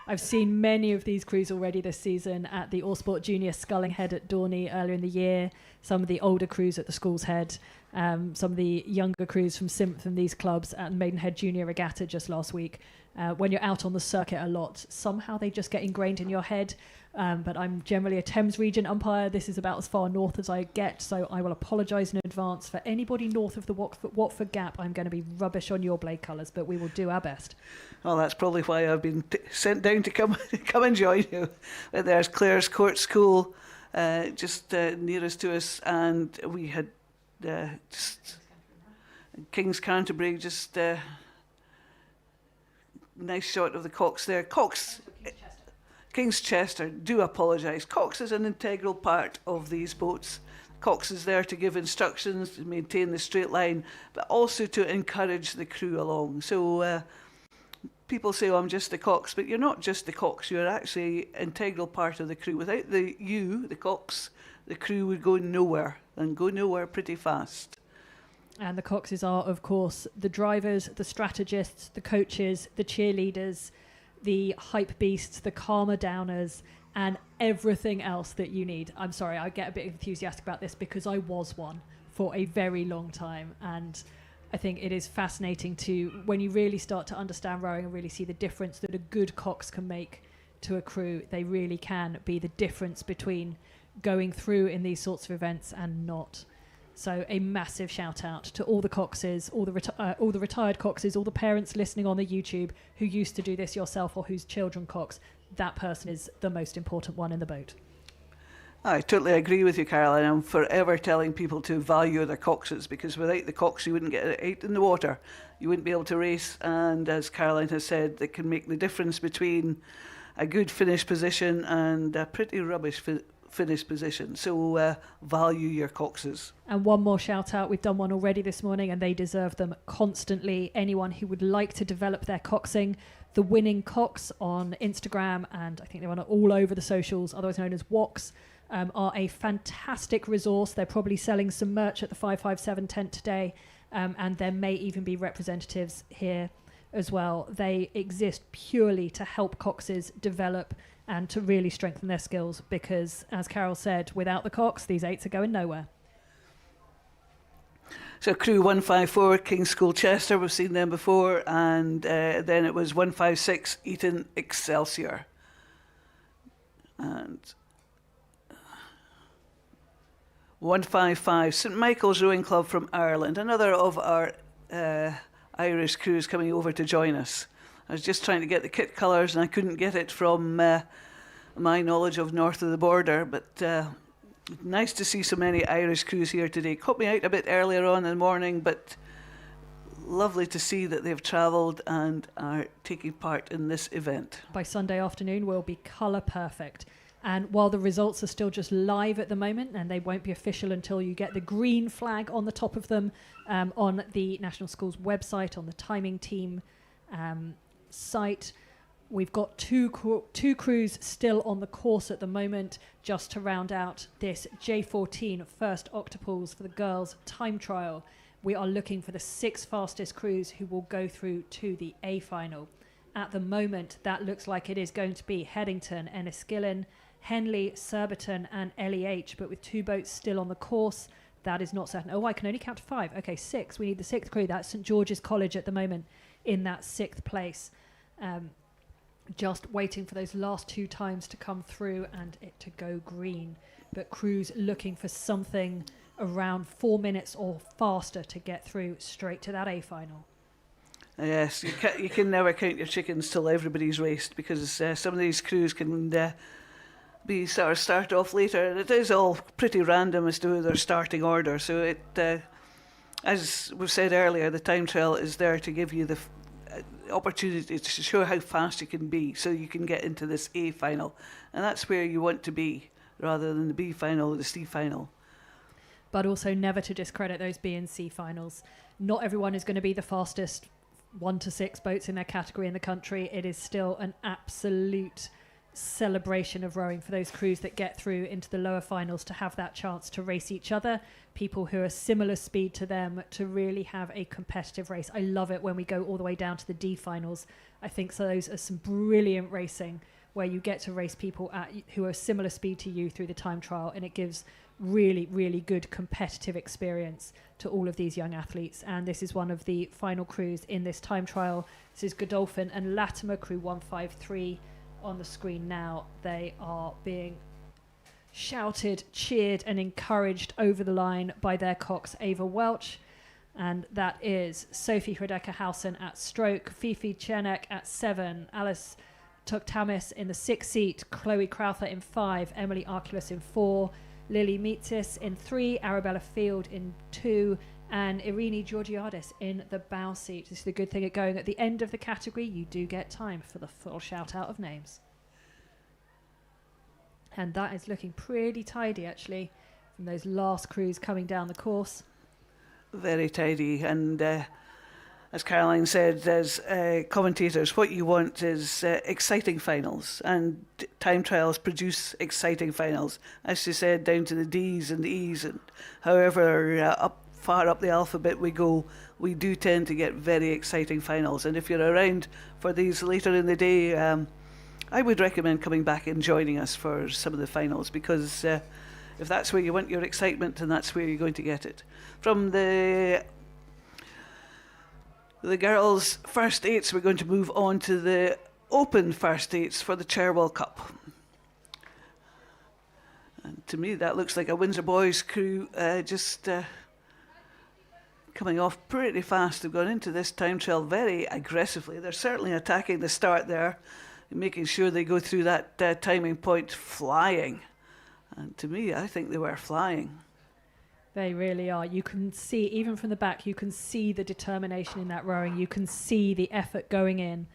I've seen many of these crews already this season at the All Sport Junior Sculling Head at Dorney earlier in the year, some of the older crews at the Schools Head, some of the younger crews from these clubs at Maidenhead Junior Regatta just last week. When you're out on the circuit a lot, somehow they just get ingrained in your head. But I'm generally a Thames region umpire. This is about as far north as I get, so I will apologise in advance for anybody north of the Watford Gap. I'm going to be rubbish on your blade colours, but we will do our best. Well, that's probably why I've been sent down to come and join you. There's Clare's Court School, just nearest to us, and we had just King's Canterbury, just nice shot of the Cox there. Cox. King's Chester, do apologise. Cox is an integral part of these boats. Cox is there to give instructions, to maintain the straight line, but also to encourage the crew along. So people say, oh, I'm just the Cox, but you're not just the Cox, you're actually an integral part of the crew. Without the Cox, the crew would go nowhere, and go nowhere pretty fast. And the Coxes are, of course, the drivers, the strategists, the coaches, the cheerleaders, the hype beasts, the calmer downers, and everything else that you need. I'm sorry, I get a bit enthusiastic about this because I was one for a very long time, and I think it is fascinating to, when you really start to understand rowing and really see the difference that a good Cox can make to a crew, they really can be the difference between going through in these sorts of events and not. So a massive shout out to all the Coxes, all the retired Coxes, all the parents listening on the YouTube who used to do this yourself or whose children Cox. That person is the most important one in the boat. I totally agree with you, Caroline. I'm forever telling people to value their coxes, because without the cox you wouldn't get it out in the water. You wouldn't be able to race, and as Caroline has said, they can make the difference between a good finish position and a pretty rubbish finish position. So value your coxes. And one more shout out, we've done one already this morning and they deserve them constantly. Anyone who would like to develop their coxing, the Winning Cox on Instagram, and I think they're on all over the socials, otherwise known as WOX, are a fantastic resource. They're probably selling some merch at the 557 tent today, and there may even be representatives here as well. They exist purely to help coxes develop and to really strengthen their skills, because, as Carol said, without the cox, these 8s are going nowhere. So crew 154, King's School Chester, we've seen them before, and then it was 156, Eton Excelsior. And 155, St Michael's Rowing Club from Ireland, another of our Irish crews coming over to join us. I was just trying to get the kit colours and I couldn't get it from my knowledge of north of the border, but nice to see so many Irish crews here today. Caught me out a bit earlier on in the morning, but lovely to see that they've travelled and are taking part in this event. By Sunday afternoon, we'll be colour perfect. And while the results are still just live at the moment, and they won't be official until you get the green flag on the top of them on the National Schools website, on the timing team site, we've got two crews still on the course at the moment, just to round out this J14 first octuples for the girls time trial. We are looking for the 6 fastest crews who will go through to the A final. At the moment, that looks like it is going to be Headington, Enniskillen, Henley, Surbiton and LEH, but with 2 boats still on the course, that is not certain. Oh, I can only count to 5. Okay, 6. We need the 6th crew. That's St George's College at the moment in that 6th place. Just waiting for those last 2 times to come through and it to go green. But crews looking for something around 4 minutes or faster to get through straight to that A final. Yes, you can never count your chickens till everybody's raced, because some of these crews can be sort of start off later, and it is all pretty random as to their starting order. So it, as we've said earlier, the time trial is there to give you the opportunity to show how fast you can be, so you can get into this A final, and that's where you want to be, rather than the B final or the C final. But also never to discredit those B and C finals. Not everyone is going to be the fastest 1 to 6 boats in their category in the country. It is still an absolute celebration of rowing for those crews that get through into the lower finals, to have that chance to race each other, people who are similar speed to them, to really have a competitive race. I love it when we go all the way down to the D finals. I think so those are some brilliant racing where you get to race people who are similar speed to you through the time trial, and it gives really, really good competitive experience to all of these young athletes. And this is one of the final crews in this time trial. This is Godolphin and Latimer, crew 153 on the screen now. They are being shouted, cheered and encouraged over the line by their cox Ava Welch, and that is Sophie Hradeka-Hausen at stroke, Fifi Chenek at 7, Alice Tuktamis in the 6th seat, Chloe Crowther in 5, Emily Arculus in 4, Lily Mitsis in 3, Arabella Field in 2, and Irini Georgiadis in the bow seat. This is the good thing at going at the end of the category. You do get time for the full shout out of names. And that is looking pretty tidy, actually, from those last crews coming down the course. Very tidy. And as Caroline said, as commentators, what you want is exciting finals. And time trials produce exciting finals. As she said, down to the D's and the E's, and however far up the alphabet we go, we do tend to get very exciting finals. And if you're around for these later in the day, I would recommend coming back and joining us for some of the finals, because if that's where you want your excitement, then that's where you're going to get it. From the girls' first 8s, we're going to move on to the open first 8s for the Cherwell Cup. And to me, that looks like a Windsor Boys crew just coming off pretty fast. They've gone into this time trial very aggressively. They're certainly attacking the start there, making sure they go through that timing point flying. And to me, I think they were flying. They really are. You can see, even from the back, you can see the determination in that rowing. You can see the effort going in,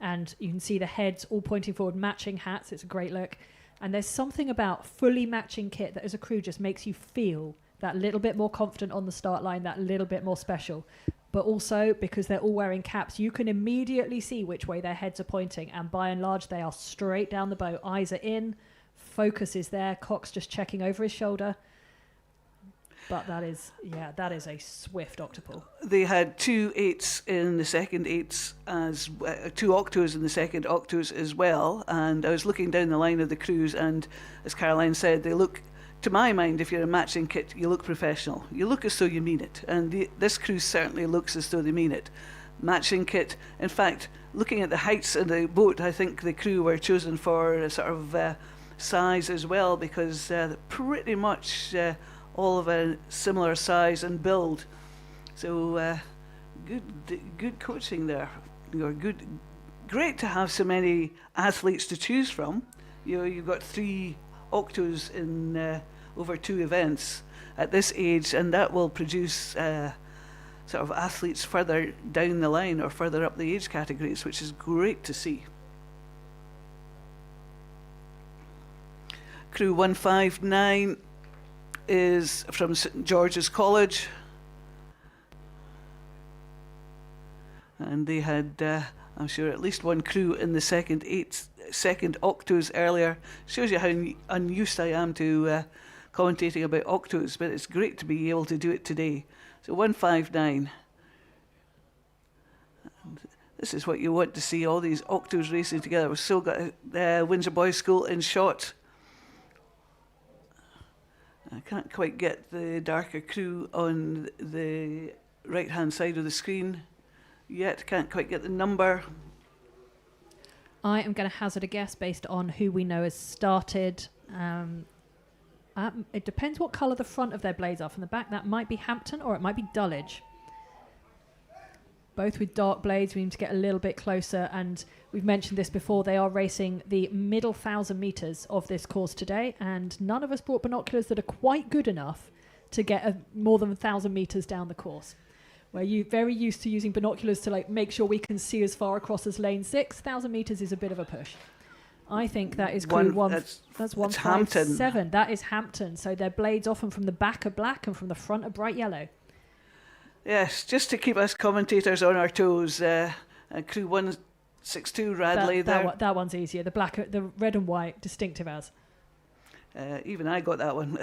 and you can see the heads all pointing forward, matching hats. It's a great look. And there's something about fully matching kit that as a crew just makes you feel that little bit more confident on the start line, that little bit more special. But also, because they're all wearing caps, you can immediately see which way their heads are pointing. And by and large, they are straight down the boat. Eyes are in, focus is there. Cox just checking over his shoulder. But that is a swift octuple. They had 2 8s in the second 8s, as 2 octos in the second octos as well. And I was looking down the line of the crews, and as Caroline said, they look, to my mind, if you're a matching kit, you look professional. You look as though you mean it. And this crew certainly looks as though they mean it. Matching kit. In fact, looking at the heights of the boat, I think the crew were chosen for a sort of size as well, because they're pretty much all of a similar size and build. So good coaching there. Great to have so many athletes to choose from. You've got 3 octos in over 2 events at this age, and that will produce sort of athletes further down the line or further up the age categories, which is great to see. Crew 159 is from St George's College, and they had I'm sure at least one crew in the second octos earlier. Shows you how unused I am to commentating about octos, but it's great to be able to do it today. So 159. And this is what you want to see, all these octos racing together. We've still got Windsor Boys School in shot. I can't quite get the darker crew on the right-hand side of the screen yet. Can't quite get the number. I am going to hazard a guess based on who we know has started. It depends what colour the front of their blades are. From the back, that might be Hampton or it might be Dulwich. Both with dark blades. We need to get a little bit closer, and we've mentioned this before. They are racing the middle 1,000 metres of this course today, and none of us brought binoculars that are quite good enough to get more than 1,000 metres down the course. Where you're very used to using binoculars to make sure we can see as far across as lane 6. 1,000 metres is a bit of a push. I think that is crew that's 157. That is Hampton. So their blades often from the back are black and from the front are bright yellow. Yes, just to keep us commentators on our toes. Crew 162 Radley there. That one's easier. The red and white, distinctive as. Even I got that one.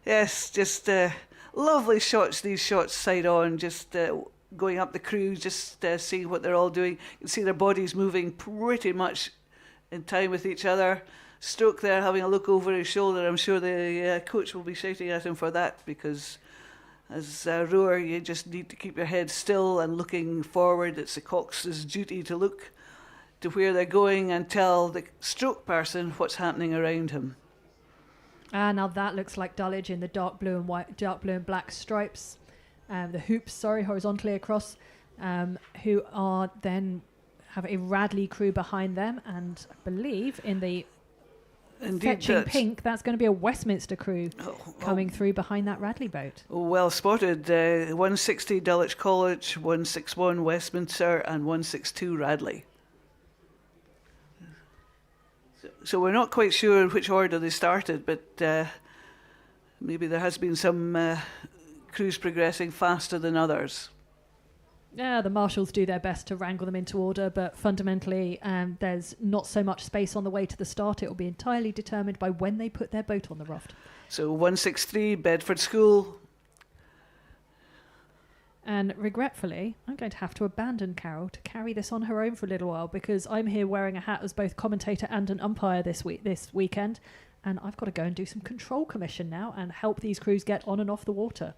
Yes, just lovely shots. These shots side on, just going up the crew, just seeing what they're all doing. You can see their bodies moving pretty much in time with each other. Stoke there having a look over his shoulder. I'm sure the coach will be shouting at him for that, because as a rower, you just need to keep your head still and looking forward. It's the cox's duty to look to where they're going and tell the stroke person what's happening around him. Now that looks like Dulwich in the dark blue and black stripes. The hoops, horizontally across, who are then have a Radley crew behind them, and I believe in the fetching pink, that's going to be a Westminster crew coming through behind that Radley boat. Well spotted. 160 Dulwich College, 161 Westminster, and 162 Radley. So we're not quite sure in which order they started, but maybe there has been some crews progressing faster than others. Yeah, the marshals do their best to wrangle them into order, but fundamentally there's not so much space on the way to the start. It will be entirely determined by when they put their boat on the raft. So 163 Bedford School. And regretfully, I'm going to have to abandon Carol to carry this on her own for a little while, because I'm here wearing a hat as both commentator and an umpire this weekend, and I've got to go and do some control commission now and help these crews get on and off the water.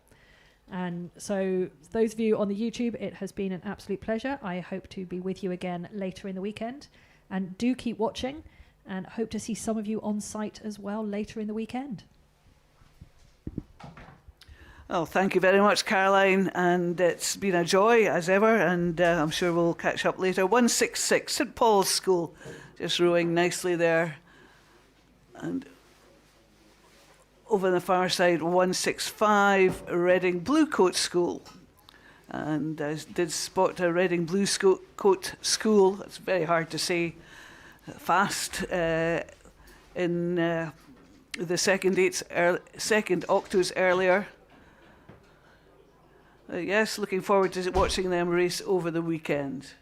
And so those of you on the YouTube, it has been an absolute pleasure. I hope to be with you again later in the weekend, and do keep watching, and hope to see some of you on site as well later in the weekend. Well, thank you very much, Caroline, and it's been a joy as ever, and I'm sure we'll catch up later. 166 St Paul's School, just rowing nicely there, and over on the far side, 165, Reading Blue Coat School. And I did spot a Reading Blue Coat School, it's very hard to say fast, in the second octos earlier. Yes, looking forward to watching them race over the weekend.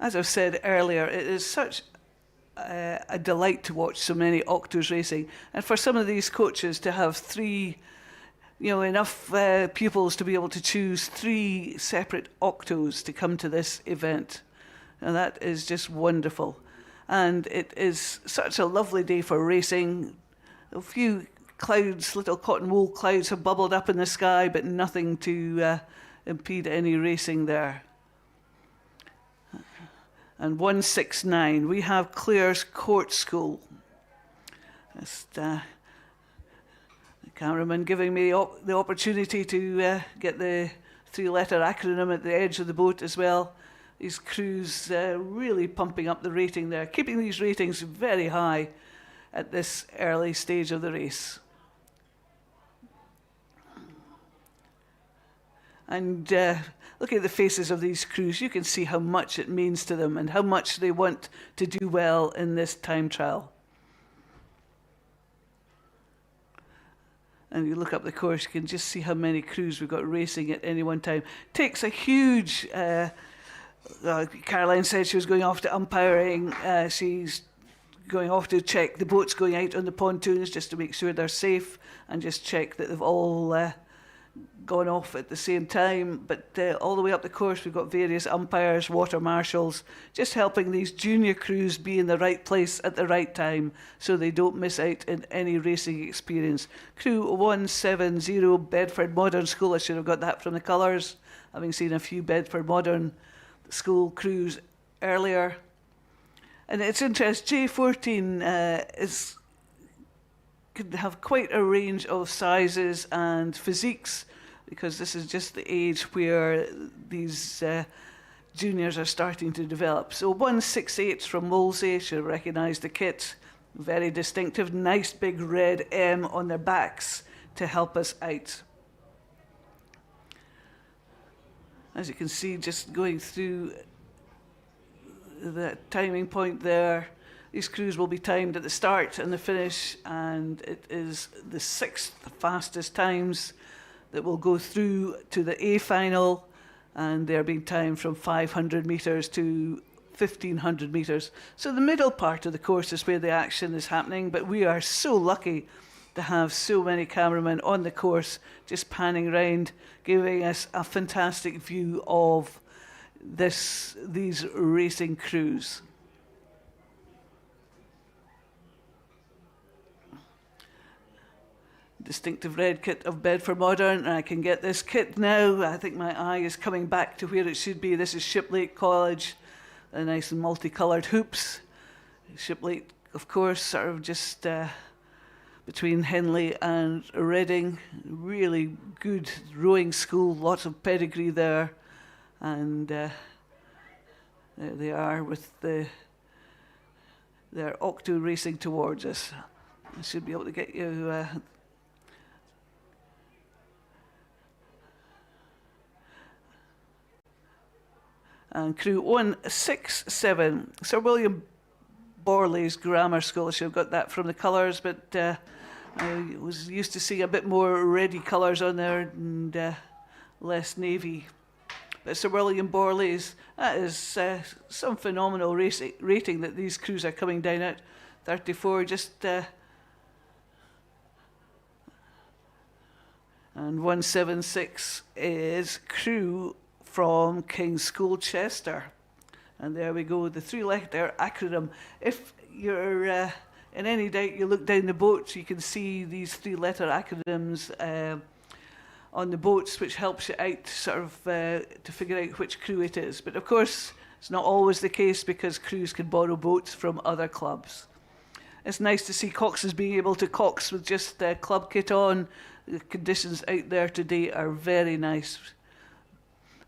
As I've said earlier, it is such a delight to watch so many octos racing, and for some of these coaches to have three, enough pupils to be able to choose 3 separate octos to come to this event. And that is just wonderful. And it is such a lovely day for racing. A few clouds, little cotton wool clouds, have bubbled up in the sky, but nothing to impede any racing there. And 169, we have Clare's Court School. Just, the cameraman giving me the opportunity to get the 3-letter acronym at the edge of the boat as well. These crews really pumping up the rating there, keeping these ratings very high at this early stage of the race. And looking at the faces of these crews, you can see how much it means to them and how much they want to do well in this time trial. And you look up the course, you can just see how many crews we've got racing at any one time. Takes a huge... Caroline said she was going off to umpiring. She's going off to check the boats going out on the pontoons just to make sure they're safe and just check that they've all gone off at the same time. But all the way up the course, we've got various umpires, water marshals, just helping these junior crews be in the right place at the right time so they don't miss out in any racing experience. Crew 170, Bedford Modern School. I should have got that from the colours, having seen a few Bedford Modern School crews earlier. And it's interesting, J14 could have quite a range of sizes and physiques, because this is just the age where these juniors are starting to develop. So 168 from Wolsey, should recognise the kit, very distinctive, nice big red M on their backs to help us out. As you can see, just going through the timing point there, these crews will be timed at the start and the finish, and it is the 6th fastest times that will go through to the A final, and they're being timed from 500 metres to 1500 metres. So the middle part of the course is where the action is happening, but we are so lucky to have so many cameramen on the course just panning around, giving us a fantastic view of these racing crews. Distinctive red kit of Bedford Modern, and I can get this kit now. I think my eye is coming back to where it should be. This is Shiplake College, the nice and multicoloured hoops. Shiplake, of course, sort of just between Henley and Reading. Really good rowing school, lots of pedigree there. And there they are with their octo racing towards us. I should be able to get you... and crew 167, Sir William Borley's Grammar School. I should have got that from the colours, but I was used to seeing a bit more reddy colours on there and less navy. But Sir William Borley's, that is some phenomenal rating that these crews are coming down at. 34, just... and 176 is crew from King's School, Chester. And there we go, the 3-letter acronym. If you're in any doubt, you look down the boat, you can see these 3-letter acronyms on the boats, which helps you out sort of to figure out which crew it is. But of course, it's not always the case, because crews can borrow boats from other clubs. It's nice to see coxes being able to cox with just club kit on. The conditions out there today are very nice.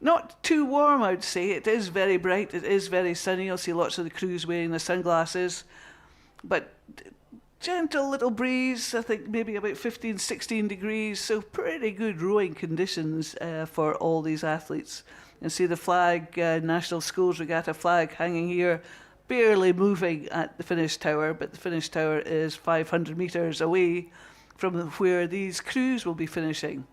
Not too warm, I would say. It is very bright. It is very sunny. You'll see lots of the crews wearing their sunglasses. But gentle little breeze, I think maybe about 15, 16 degrees. So pretty good rowing conditions for all these athletes. And see the flag, National Schools Regatta flag hanging here, barely moving at the finish tower. But the finish tower is 500 metres away from where these crews will be finishing.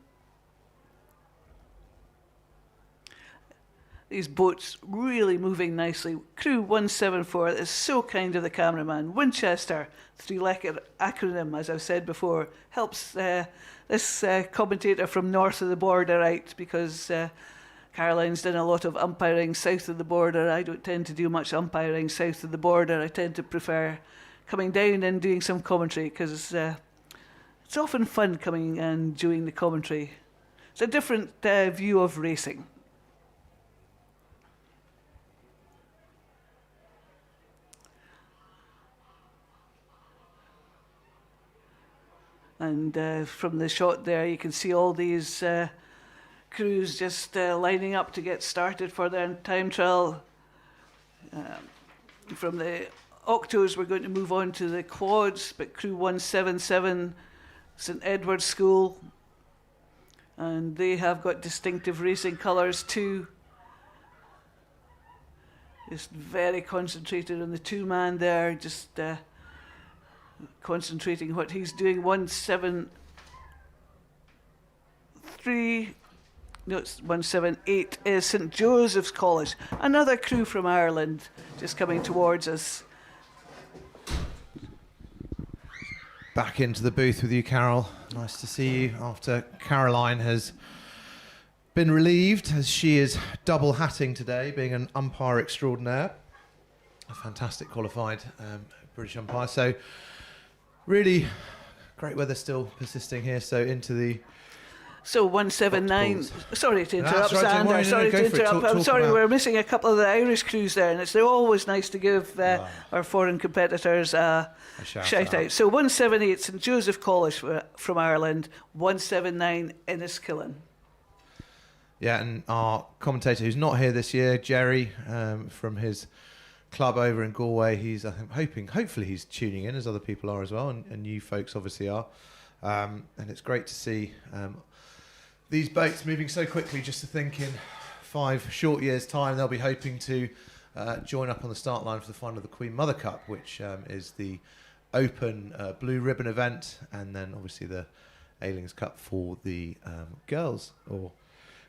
These boats really moving nicely. Crew 174 is so kind of the cameraman. Winchester, three-letter acronym, as I've said before, helps this commentator from north of the border out, because Caroline's done a lot of umpiring south of the border. I don't tend to do much umpiring south of the border. I tend to prefer coming down and doing some commentary, because it's often fun coming and doing the commentary. It's a different view of racing. And from the shot there, you can see all these crews just lining up to get started for their time trial. From the octos, we're going to move on to the quads, but crew 177, St Edward's School, and they have got distinctive racing colours too. Just very concentrated on the two-man there, just concentrating what he's doing. 173, no, it's 178 is St Joseph's College. Another crew from Ireland just coming towards us. Back into the booth with you, Carol. Nice to see you after Caroline has been relieved, as she is double hatting today, being an umpire extraordinaire. A fantastic qualified British umpire. So really great weather still persisting here. So into the... So 179, sorry to interrupt, That's right, don't Sander, worry, sorry to interrupt. I'm sorry, about- we're missing a couple of the Irish crews there, and it's always nice to give our foreign competitors a shout out. So 178, St Joseph College from Ireland, 179, Enniskillen. Yeah, and our commentator who's not here this year, Jerry, from his club over in Galway, he's hopefully he's tuning in, as other people are as well, and you folks obviously are. And it's great to see these boats moving so quickly. Just to think, in 5 short years' time, they'll be hoping to join up on the start line for the final of the Queen Mother Cup, which is the open blue ribbon event, and then obviously the Ailings Cup for the girls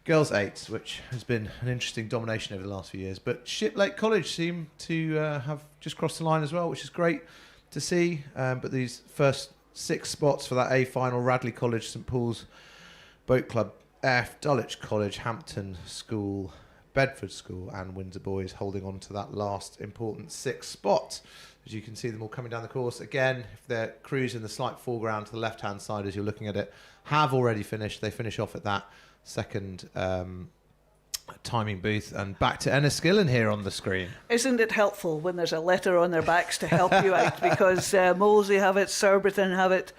8s, which has been an interesting domination over the last few years. But Shiplake College seem to have just crossed the line as well, which is great to see. But these first 6 spots for that A final: Radley College, St Paul's Boat Club F, Dulwich College, Hampton School, Bedford School, and Windsor Boys holding on to that last important 6th spot. As you can see them all coming down the course. Again, if their crews in the slight foreground to the left-hand side as you're looking at it have already finished, they finish off at that second timing booth, and back to Enniskillen here on the screen. Isn't it helpful when there's a letter on their backs to help you out? Because Molesey have it, Surbiton have it.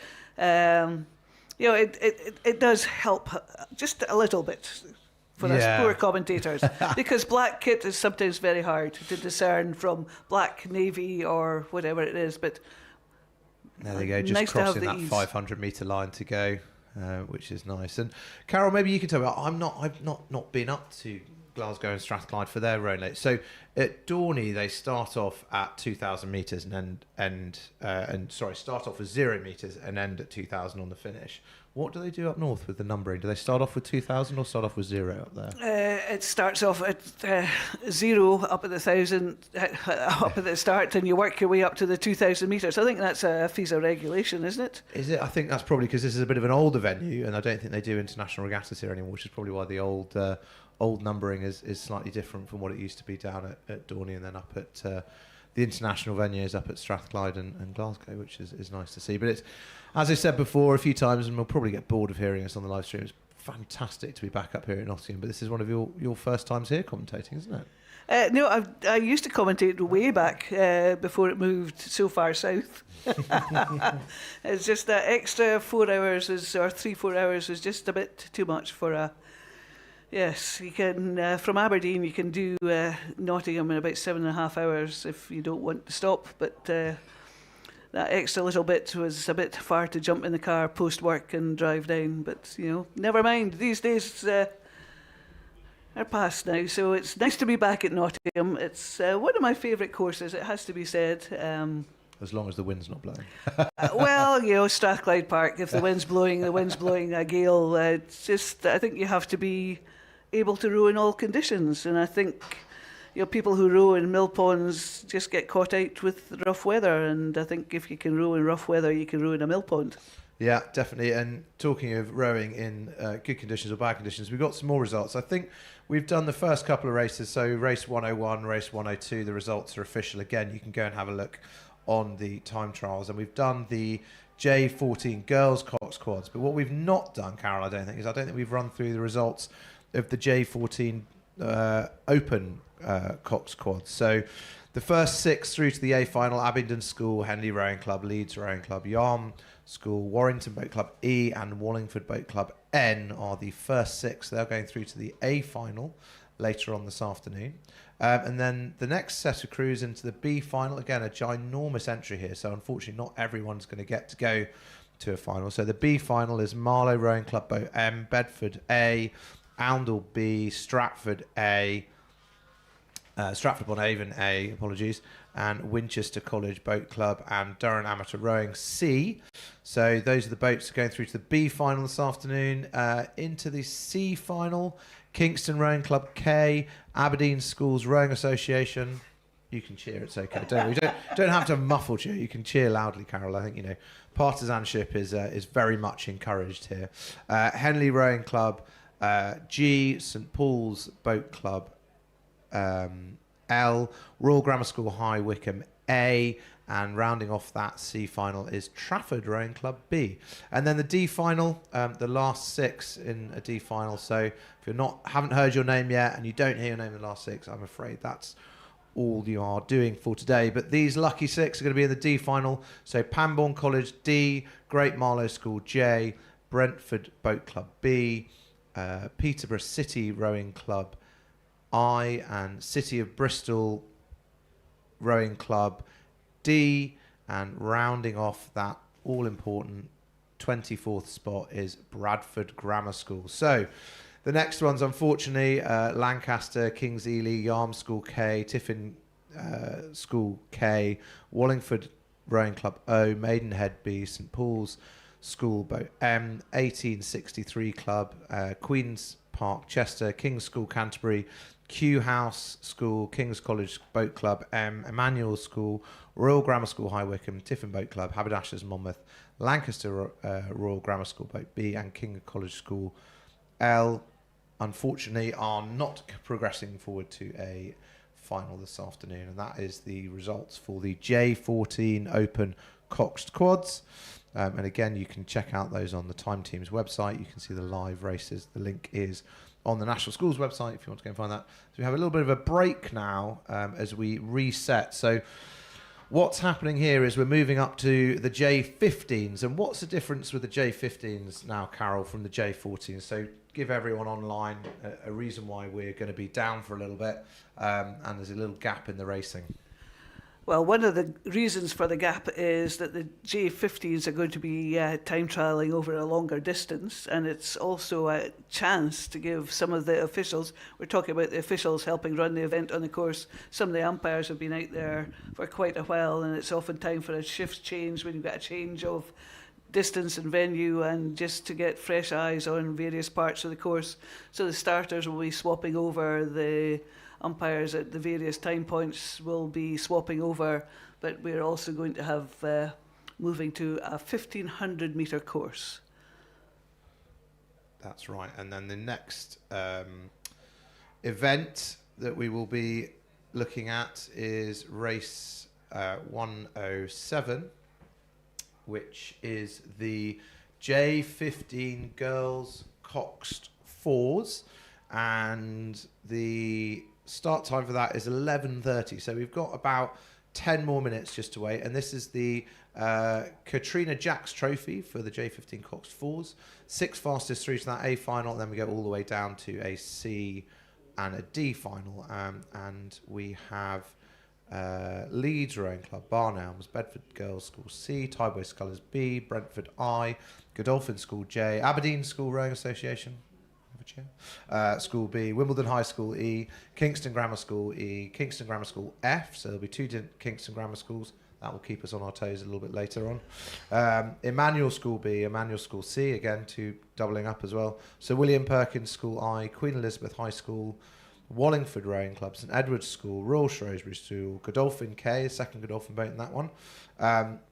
It does help just a little bit for us poor commentators, because black kit is sometimes very hard to discern from black navy or whatever it is. But there they go, just nice crossing that ease. 500 metre line to go. Which is nice. And Carol, maybe you can tell me. I've not been up to Glasgow and Strathclyde for their rowing late. So at Dorney they start off at 2,000 metres and start off with 0 metres and end at 2,000 on the finish. What do they do up north with the numbering? Do they start off with 2,000 or start off with 0 up there? It starts off at 0 up at the 1,000 up at the start, and you work your way up to the 2,000 metres. I think that's a FISA regulation, isn't it? Is it? I think that's probably because this is a bit of an older venue, and I don't think they do international regattas here anymore, which is probably why the old numbering is slightly different from what it used to be down at Dorney, and then up at the international venues up at Strathclyde and Glasgow, which is nice to see. But it's, as I said before a few times, and we'll probably get bored of hearing us on the live stream, it's fantastic to be back up here in Nottingham. But this is one of your first times here commentating, isn't it? No, I used to commentate way back before it moved so far south. It's just that extra 4 hours or 3-4 hours was just a bit too much for Yes, you can, from Aberdeen, you can do Nottingham in about 7.5 hours if you don't want to stop. But that extra little bit was a bit far to jump in the car post-work and drive down. But, never mind. These days are past now, so it's nice to be back at Nottingham. It's one of my favourite courses, it has to be said. As long as the wind's not blowing. Well, Strathclyde Park, if the wind's blowing a gale. It's just, I think you have to be able to row in all conditions. And I think, people who row in mill ponds just get caught out with rough weather. And I think if you can row in rough weather, you can row in a mill pond. Yeah, definitely. And talking of rowing in good conditions or bad conditions, we've got some more results. I think we've done the first couple of races. So race 101, race 102, the results are official. Again, you can go and have a look on the time trials. And we've done the J14 girls coxed quads. But what we've not done, Carol, I don't think we've run through the results of the J14 open coxed quads. So the first 6 through to the A final: Abingdon School, Henley Rowing Club, Leeds Rowing Club, Yarm School, Warrington Boat Club E and Wallingford Boat Club N are the first 6. They're going through to the A final later on this afternoon. And then the next set of crews into the B final. Again, a ginormous entry here. So unfortunately, not everyone's going to go to a final. So the B final is Marlow Rowing Club Boat M, Bedford A, Oundle B, Stratford A, Stratford-upon-Avon A, and Winchester College Boat Club and Durham Amateur Rowing C. So those are the boats going through to the B final this afternoon. Into the C final, Kingston Rowing Club K, Aberdeen Schools Rowing Association. You can cheer, it's okay. Don't have to muffle cheer. You can cheer loudly, Carol. I think partisanship is very much encouraged here. Henley Rowing Club G, St Paul's Boat Club L, Royal Grammar School High Wycombe A, and rounding off that C final is Trafford Rowing Club B. And then the D final, the last 6 in a D final. So if you haven't heard your name yet and you don't hear your name in the last 6, I'm afraid that's all you are doing for today. But these lucky 6 are going to be in the D final. So Pangbourne College D, Great Marlow School J, Brentford Boat Club B, Peterborough City Rowing Club I, and City of Bristol Rowing Club D, and rounding off that all-important 24th spot is Bradford Grammar School. So the next ones, unfortunately, Lancaster, Kings Ely, Yarm School K, Tiffin School K, Wallingford Rowing Club O, Maidenhead B, St Paul's School Boat M, 1863 Club, Queen's Park Chester, King's School Canterbury, Kew House School, King's College Boat Club M, Emmanuel School, Royal Grammar School High Wycombe, Tiffin Boat Club, Haberdashers Monmouth, Lancaster Royal Grammar School Boat B, and King College School L, unfortunately, are not progressing forward to a final this afternoon. And that is the results for the J14 Open Coxed Quads. And again, you can check out those on the Time Team's website. You can see the live races. The link is on the National Schools website if you want to go and find that. So we have a little bit of a break now as we reset. So what's happening here is we're moving up to the J15s. And what's the difference with the J15s now, Carol, from the J14s? So give everyone online a reason why we're going to be down for a little bit, and there's a little gap in the racing. Well, one of the reasons for the gap is that the J15s are going to be time trialling over a longer distance, and it's also a chance to give some of the officials, we're talking about the officials helping run the event on the course, some of the umpires have been out there for quite a while, and it's often time for a shift change when you've got a change of distance and venue, and just to get fresh eyes on various parts of the course. So the starters will be swapping over, the umpires at the various time points will be swapping over, but we're also going to have moving to a 1,500 metre course. That's right. And then the next event that we will be looking at is race 107, which is the J15 Girls Coxed Fours, and the start time for that is 11:30. So we've got about 10 more minutes just to wait. And this is the Katrina Jacks Trophy for the J15 coxed fours. 6 fastest through to that A final. Then we go all the way down to a C and a D final. And we have Leeds Rowing Club, Barn Elms, Bedford Girls School C, Tideway Scullers B, Brentford I, Godolphin School J, Aberdeen School Rowing Association, School B, Wimbledon High School E, Kingston Grammar School E, Kingston Grammar School F, so there'll be 2 Kingston Grammar Schools. That will keep us on our toes a little bit later on. Emmanuel School B, Emmanuel School C, again 2 doubling up as well. So William Perkins School I, Queen Elizabeth High School, Wallingford Rowing Club, St Edward's School, Royal Shrewsbury School, Godolphin K, second Godolphin boat in that one,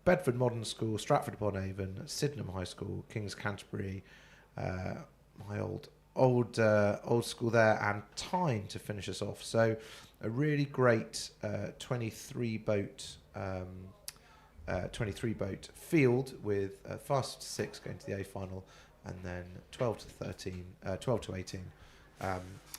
Bedford Modern School, Stratford upon Avon, Sydenham High School, King's Canterbury, my old school there, and Tyne to finish us off. So a really great 23 boat field with fast 6 going to the A final, and then 12 to 18.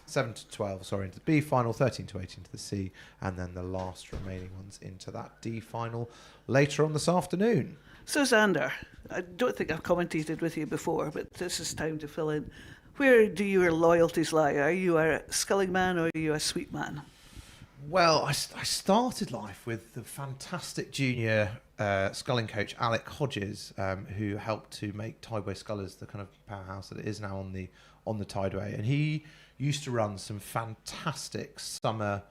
7 to 12, sorry, into the B final, 13 to 18 to the C, and then the last remaining ones into that D final later on this afternoon. So, Xander, I don't think I've commentated with you before, but this is time to fill in. Where do your loyalties lie? Are you a sculling man or are you a sweep man? Well, I started life with the fantastic junior sculling coach Alec Hodges, who helped to make Tideway Scullers the kind of powerhouse that it is now on the Tideway, and he used to run some fantastic summer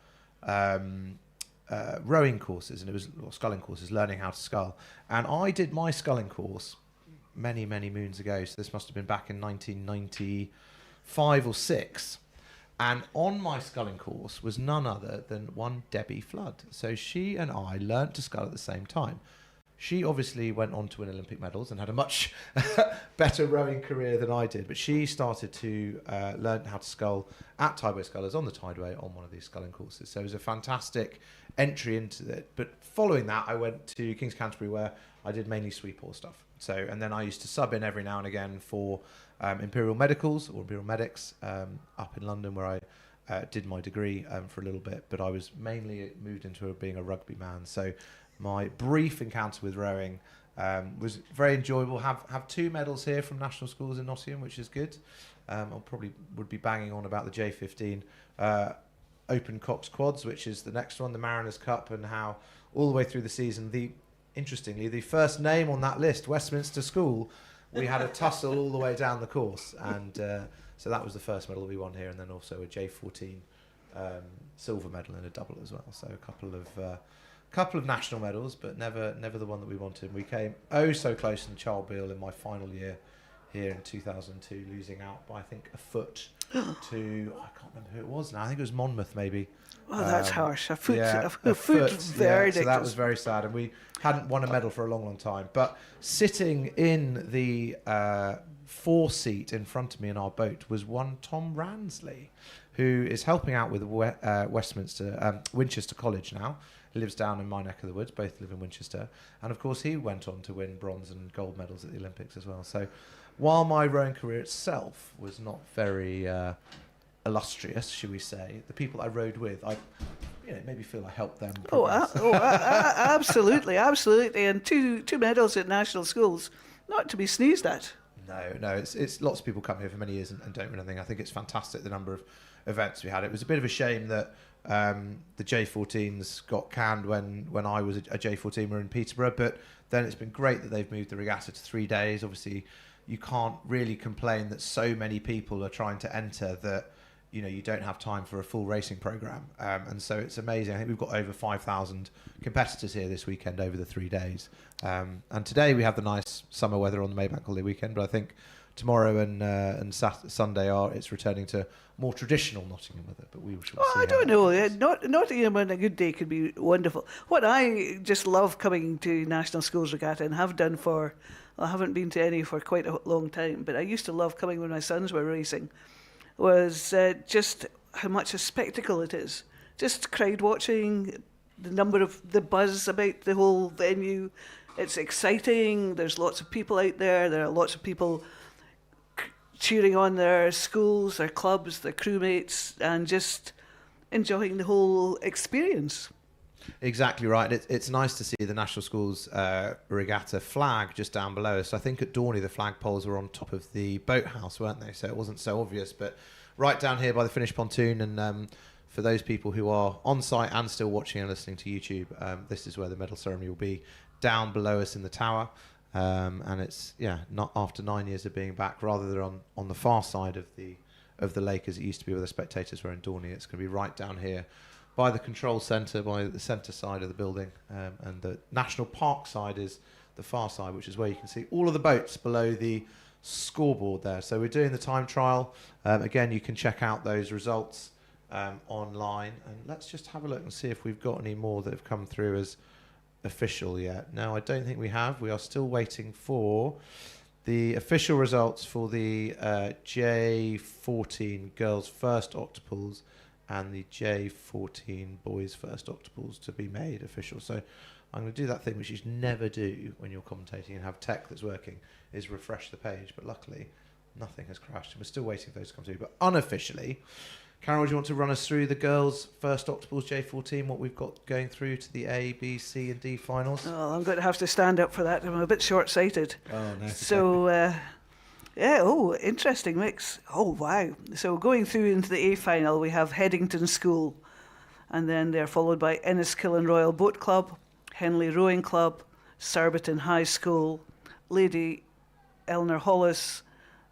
rowing courses, and it was sculling courses, learning how to scull. And I did my sculling course many moons ago, so this must have been back in 1995 or 6. And on my sculling course was none other than one Debbie Flood. So she and I learnt to scull at the same time. She obviously went on to win Olympic medals and had a much better rowing career than I did. But she started to learn how to scull at Tideway Scullers on the Tideway on one of these sculling courses. So it was a fantastic entry into it. But following that, I went to King's Canterbury, where I did mainly sweep oar stuff. So, and then I used to sub in every now and again for Imperial Medicals or Imperial Medics up in London, where I did my degree for a little bit. But I was mainly moved into being a rugby man. So my brief encounter with rowing was very enjoyable. Have 2 medals here from national schools in Nottingham, which is good. I probably would be banging on about the J15 Open Cox Quads, which is the next one, the Mariners Cup, and how all the way through the season, interestingly, the first name on that list, Westminster School, we had a tussle all the way down the course, and so that was the first medal we won here, and then also a J14 silver medal and a double as well. So a couple of national medals, but never the one that we wanted. We came so close in Child Beale in my final year here in 2002, losing out by I think a foot to, I can't remember who it was now. I think it was Monmouth maybe. Oh, that's harsh. A foot, yeah, a foot, very so that was very sad, and we hadn't won a medal for a long time. But sitting in the 4 seat in front of me in our boat was one Tom Ransley, who is helping out with Winchester College now. He lives down in my neck of the woods. Both live in Winchester, and of course he went on to win bronze and gold medals at the Olympics as well. So while my rowing career itself was not very illustrious, should we say, the people I rowed with, it made me feel I helped them progress. Absolutely, and two medals at national schools, not to be sneezed at. No, it's lots of people come here for many years and don't win anything. I think it's fantastic the number of events we had. It was a bit of a shame that the J14s got canned when I was a J14er in Peterborough, but then it's been great that they've moved the regatta to 3 days. Obviously, you can't really complain that so many people are trying to enter that you don't have time for a full racing program, and so it's amazing. I think we've got over 5,000 competitors here this weekend over the 3 days, and today we have the nice summer weather on the Maybank holiday weekend, but I think tomorrow and Sunday it's returning to more traditional Nottingham weather, but we shall see. I don't know. Nottingham on a good day could be wonderful. What I just love coming to National Schools Regatta, and have done I haven't been to any for quite a long time, but I used to love coming when my sons were racing, was just how much a spectacle it is. Just crowd watching, the buzz about the whole venue. It's exciting. There's lots of people out there. There are lots of people cheering on their schools, their clubs, their crewmates, and just enjoying the whole experience. Exactly right. It's nice to see the National Schools Regatta flag just down below us. I think at Dorney the flagpoles were on top of the boathouse, weren't they? So it wasn't so obvious. But right down here by the finished pontoon, and for those people who are on site and still watching and listening to YouTube, this is where the medal ceremony will be, down below us in the tower. And it's not after 9 years of being back, rather than on the far side of the lake as it used to be where the spectators were in Dorney. It's going to be right down here by the control centre, by the centre side of the building, and the National Park side is the far side, which is where you can see all of the boats below the scoreboard there. So we're doing the time trial. Again, you can check out those results online, and let's just have a look and see if we've got any more that have come through as official yet. No, I don't think we have. We are still waiting for the official results for the J14 girls first octuples and the J14 boys first octuples to be made official. So I'm going to do that thing which you never do when you're commentating and have tech that's working, is refresh the page. But luckily, nothing has crashed. We're still waiting for those to come through. But unofficially, Carol, do you want to run us through the girls' first octuples J14, what we've got going through to the A, B, C and D finals? Oh, I'm going to have to stand up for that. I'm a bit short-sighted. Oh, no. So, interesting mix. Oh, wow. So going through into the A final, we have Headington School, and then they're followed by Enniskillen Royal Boat Club, Henley Rowing Club, Surbiton High School, Lady Eleanor Hollis,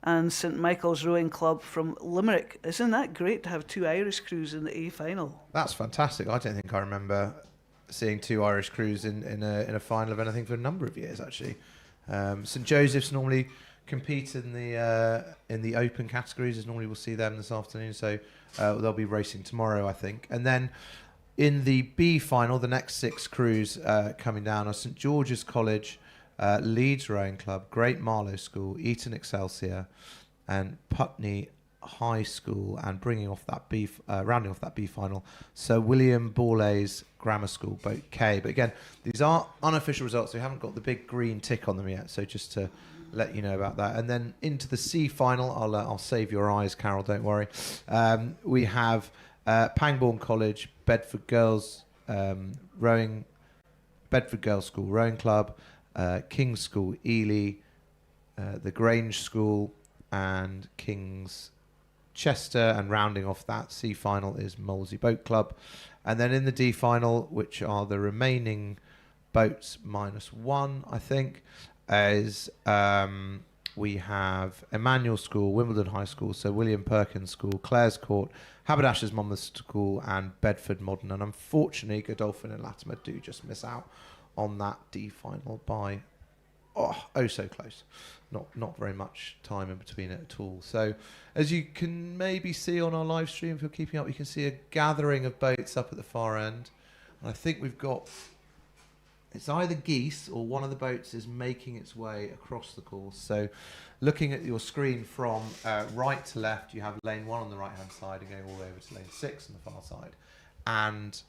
and St Michael's Rowing Club from Limerick. Isn't that great to have two Irish crews in the A final? That's fantastic. I don't think I remember seeing two Irish crews in a final of anything for a number of years, actually. St Joseph's normally compete in the open categories, as normally we'll see them this afternoon. So they'll be racing tomorrow, I think. And then in the B final, the next six crews coming down are St George's College, Leeds Rowing Club, Great Marlow School, Eton Excelsior, and Putney High School, and rounding off that B final, Sir William Borlase Grammar School, Boat K. But again, these are unofficial results. We haven't got the big green tick on them yet, so just to let you know about that. And then into the C final, I'll save your eyes, Carol. Don't worry. We have Pangbourne College, Bedford Girls Bedford Girls School Rowing Club, King's School Ely, the Grange School, and King's Chester, and rounding off that C final is Molesey Boat Club. And then in the D final, which are the remaining boats minus one, I think, is we have Emmanuel School, Wimbledon High School, Sir William Perkins School, Clare's Court, Haberdashers Monmouth School, and Bedford Modern. And unfortunately, Godolphin and Latimer do just miss out on that D final by so close. Not very much time in between it at all. So as you can maybe see on our live stream, if you're keeping up, you can see a gathering of boats up at the far end. And I think we've got, it's either geese or one of the boats is making its way across the course. So looking at your screen from right to left, you have lane 1 on the right hand side and going all the way over to lane 6 on the far side. And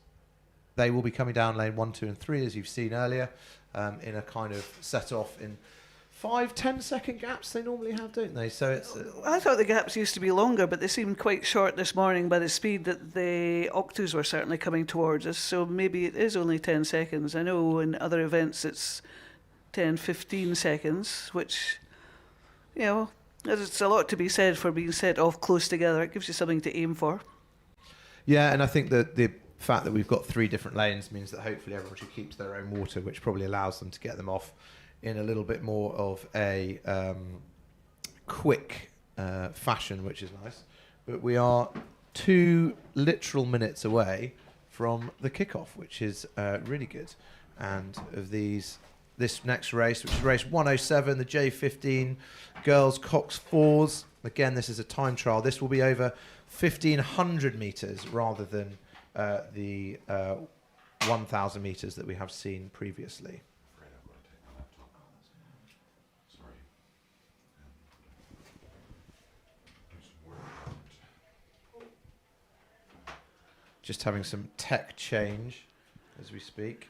they will be coming down lane 1, 2 and 3, as you've seen earlier, in a kind of set off in 5-10 second gaps they normally have, don't they? So it's I thought the gaps used to be longer, but they seemed quite short this morning by the speed that the octus were certainly coming towards us. So maybe it is only 10 seconds. I know in other events it's 10-15 seconds, which, you know, there's a lot to be said for being set off close together. It gives you something to aim for. Yeah, and I think that the fact that we've got 3 different lanes means that hopefully everyone should keep to their own water, which probably allows them to get them off in a little bit more of a quick fashion, which is nice. But we are 2 literal minutes away from the kickoff, which is really good. And of this next race, which is race 107, the J15 girls cox 4s. Again, this is a time trial. This will be over 1,500 metres rather than the 1,000 metres that we have seen previously. Just having some tech change as we speak.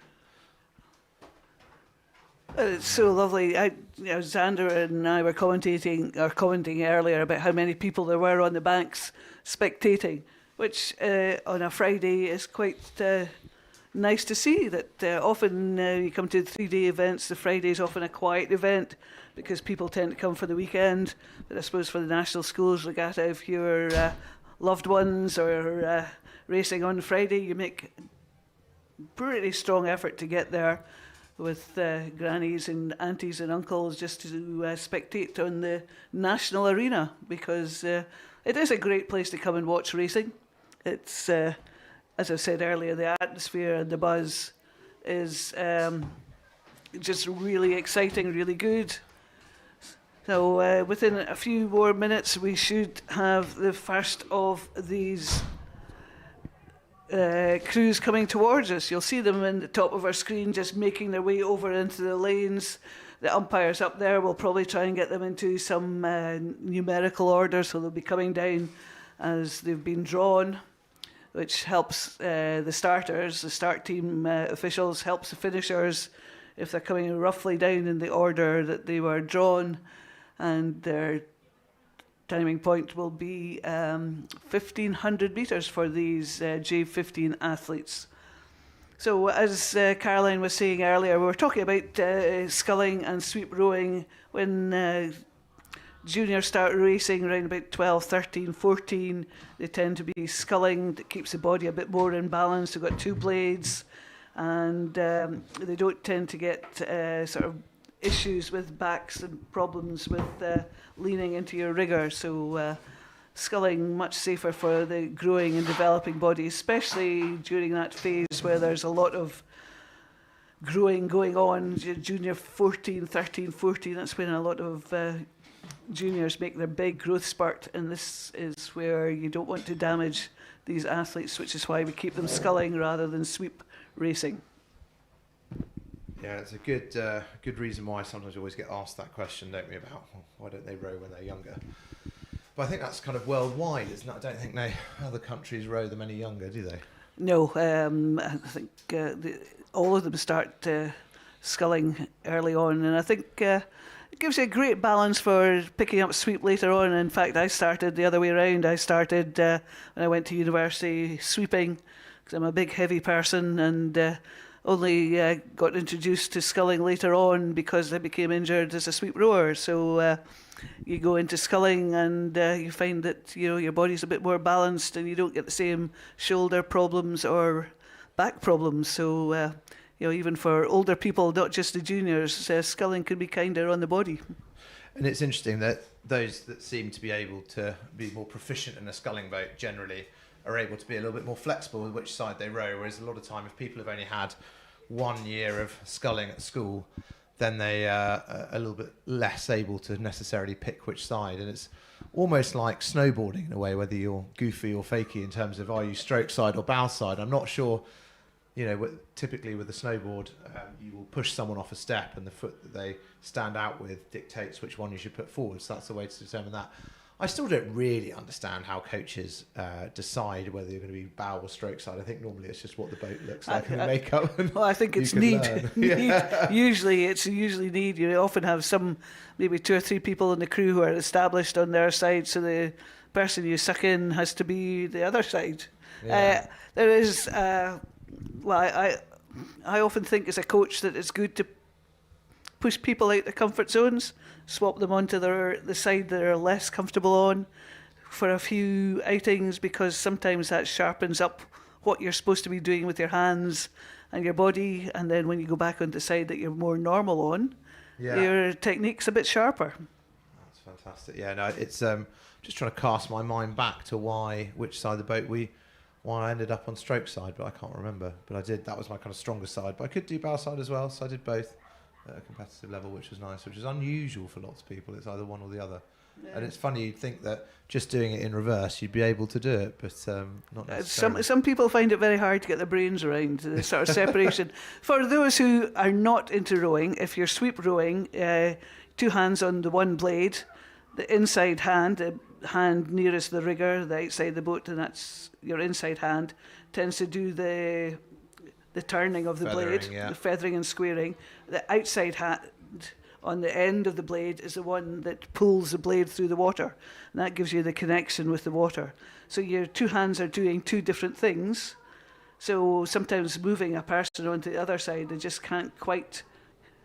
It's so lovely. Xander and I were commenting earlier about how many people there were on the banks spectating, which on a Friday is quite nice to see that often you come to 3-day events, the Friday is often a quiet event because people tend to come for the weekend. But I suppose for the National Schools Regatta, if your loved ones are racing on Friday, you make pretty strong effort to get there with grannies and aunties and uncles just to spectate on the national arena, because it is a great place to come and watch racing. It's, as I said earlier, the atmosphere and the buzz is just really exciting, really good. So within a few more minutes, we should have the first of these crews coming towards us. You'll see them in the top of our screen just making their way over into the lanes. The umpires up there will probably try and get them into some numerical order, so they'll be coming down as they've been drawn, which helps the starters, the start team officials, helps the finishers if they're coming roughly down in the order that they were drawn, and their timing point will be 1,500 metres for these J15 athletes. So as Caroline was saying earlier, we were talking about sculling and sweep rowing. When juniors start racing around about 12, 13, 14, they tend to be sculling. That keeps the body a bit more in balance. They've got 2 blades, and they don't tend to get sort of issues with backs and problems with leaning into your rigger. So sculling much safer for the growing and developing body, especially during that phase where there's a lot of growing going on. Junior 14, 13, 14, that's when a lot of juniors make their big growth spurt, and this is where you don't want to damage these athletes, which is why we keep them sculling rather than sweep racing. Yeah, it's a good reason why sometimes we always get asked that question, don't we, about why don't they row when they're younger? But I think that's kind of worldwide, isn't it? I don't think other countries row them any younger, do they? No, I think all of them start sculling early on, and I think it gives you a great balance for picking up sweep later on. In fact, I started the other way around. I started when I went to university sweeping, because I'm a big heavy person, and only got introduced to sculling later on because I became injured as a sweep rower. So you go into sculling and you find that your body's a bit more balanced and you don't get the same shoulder problems or back problems. So even for older people, not just the juniors, sculling can be kinder on the body. And it's interesting that those that seem to be able to be more proficient in a sculling boat generally are able to be a little bit more flexible with which side they row, whereas a lot of time if people have only had 1 year of sculling at school, then they are a little bit less able to necessarily pick which side. And it's almost like snowboarding in a way, whether you're goofy or fakey in terms of are you stroke side or bow side. I'm not sure, typically with a snowboard, you will push someone off a step and the foot that they stand out with dictates which one you should put forward. So that's the way to determine that. I still don't really understand how coaches decide whether you're going to be bow or stroke side. I think normally it's just what the boat looks like and the makeup. Well, I think it's need. Usually it's need. You often have maybe 2 or 3 people in the crew who are established on their side, so the person you suck in has to be the other side. Yeah. There is, I often think as a coach that it's good to push people out their comfort zones, swap them onto the side that are less comfortable on for a few outings, because sometimes that sharpens up what you're supposed to be doing with your hands and your body, and then when you go back on the side that you're more normal on, your technique's a bit sharper. That's fantastic. Yeah, no, it's just trying to cast my mind back to which side of the boat why I ended up on stroke side, but I can't remember. But I did. That was my kind of stronger side. But I could do bow side as well, so I did both at a competitive level, which was nice, which is unusual for lots of people. It's either one or the other. Yeah. And it's funny, you'd think that just doing it in reverse, you'd be able to do it, but not necessarily. Some people find it very hard to get their brains around the sort of separation. For those who are not into rowing, if you're sweep rowing, 2 hands on the one blade, the inside hand, the hand nearest the rigger, the outside of the boat, and that's your inside hand, tends to do the turning of the blade, the feathering and squaring. The outside hand on the end of the blade is the one that pulls the blade through the water, and that gives you the connection with the water. So your 2 hands are doing 2 different things, So sometimes moving a person onto the other side, they just can't quite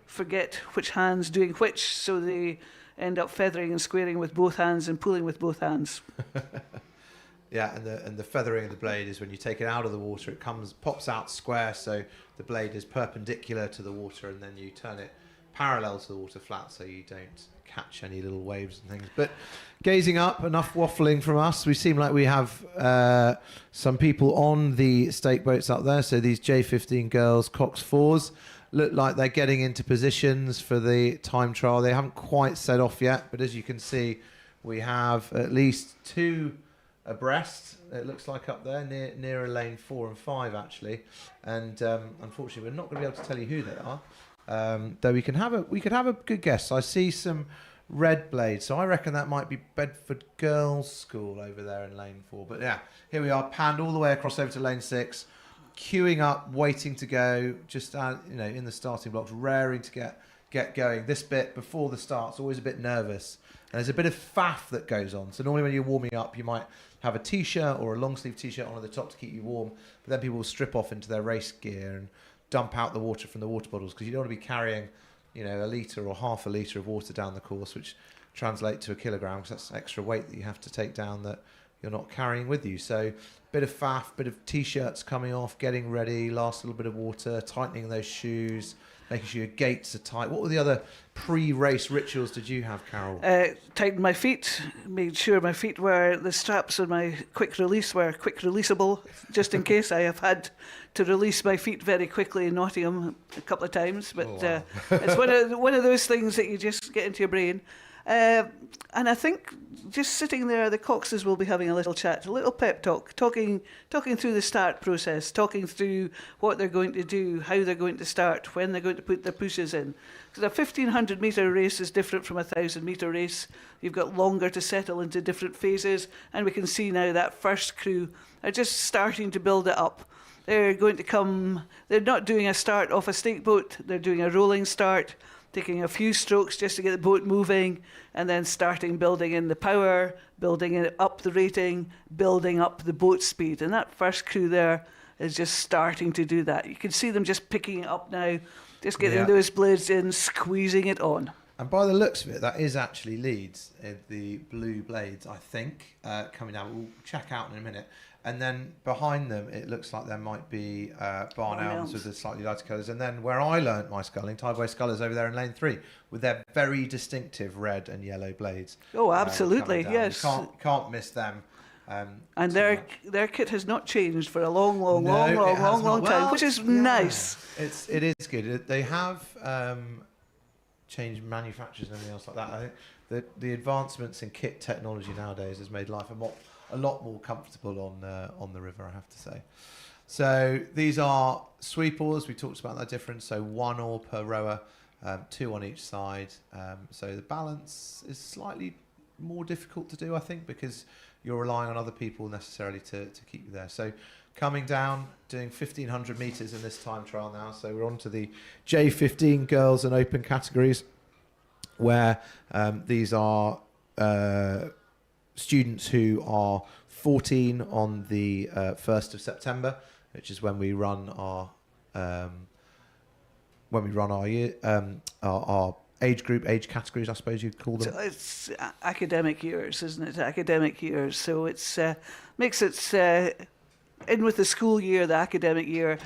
forget which hand's doing which, so they end up feathering and squaring with both hands and pulling with both hands. Yeah, and the feathering of the blade is when you take it out of the water, it pops out square, so the blade is perpendicular to the water, and then you turn it parallel to the water flat, so you don't catch any little waves and things. But gazing up, enough waffling from us. We seem like we have some people on the stake boats up there. So these J15 girls, Cox 4s, look like they're getting into positions for the time trial. They haven't quite set off yet, but as you can see, we have at least 2 abreast, it looks like, up there nearer lane 4 and 5 actually, and unfortunately we're not going to be able to tell you who they are, though we could have a good guess. I see some red blades, so I reckon that might be Bedford Girls' School over there in lane 4. But yeah, here we are, panned all the way across over to lane 6, queuing up, waiting to go, just in the starting blocks, raring to get going. This bit before the start's always a bit nervous. And there's a bit of faff that goes on. So normally when you're warming up, you might have a t-shirt or a long sleeve t-shirt on at the top to keep you warm. But then people will strip off into their race gear and dump out the water from the water bottles, because you don't want to be carrying, a litre or half a litre of water down the course, which translates to a kilogram, because that's extra weight that you have to take down that you're not carrying with you. So bit of faff, bit of t-shirts coming off, getting ready, last little bit of water, tightening those shoes, making sure your gates are tight. What were the other pre-race rituals did you have, Carol? Tightened my feet, made sure my feet were, the straps on my quick release were quick releasable, just in case. I have had to release my feet very quickly in Nottingham a couple of times, but it's one of those things that you just get into your brain. And I think just sitting there, the Coxes will be having a little chat, a little pep talk, talking through the start process, talking through what they're going to do, how they're going to start, when they're going to put their pushes in. Because a 1,500 metre race is different from a 1,000 metre race. You've got longer to settle into different phases, and we can see now that first crew are just starting to build it up. They're going to come, they're not doing a start off a stake boat, they're doing a rolling start, taking a few strokes just to get the boat moving, and then starting building in the power, building it up the rating, building up the boat speed. And that first crew there is just starting to do that. You can see them just picking it up now, just getting those blades in, squeezing it on. And by the looks of it, that is actually Leeds, the blue blades, I think, coming down. We'll check out in a minute. And then behind them, it looks like there might be Barn Elms with the slightly lighter colours. And then where I learnt my sculling, Tideway Scullers over there in lane 3, with their very distinctive red and yellow blades. Oh, absolutely, yes. You can't miss them. And their kit has not changed for a long time, well, which is nice. It is good. They have changed manufacturers and everything else like that. I think the advancements in kit technology nowadays has made life a lot more comfortable on the river, I have to say. So these are sweep oars. We talked about that difference. So 1 oar per rower, 2 on each side. So the balance is slightly more difficult to do, I think, because you're relying on other people necessarily to keep you there. So coming down, doing 1,500 metres in this time trial now. So we're on to the J15 girls and open categories, where these are students who are 14 on the 1st of September, which is when we run our year, our age categories, I suppose you'd call them. So it's academic years, isn't it? Academic years. So it's makes it in with the school year, the academic year.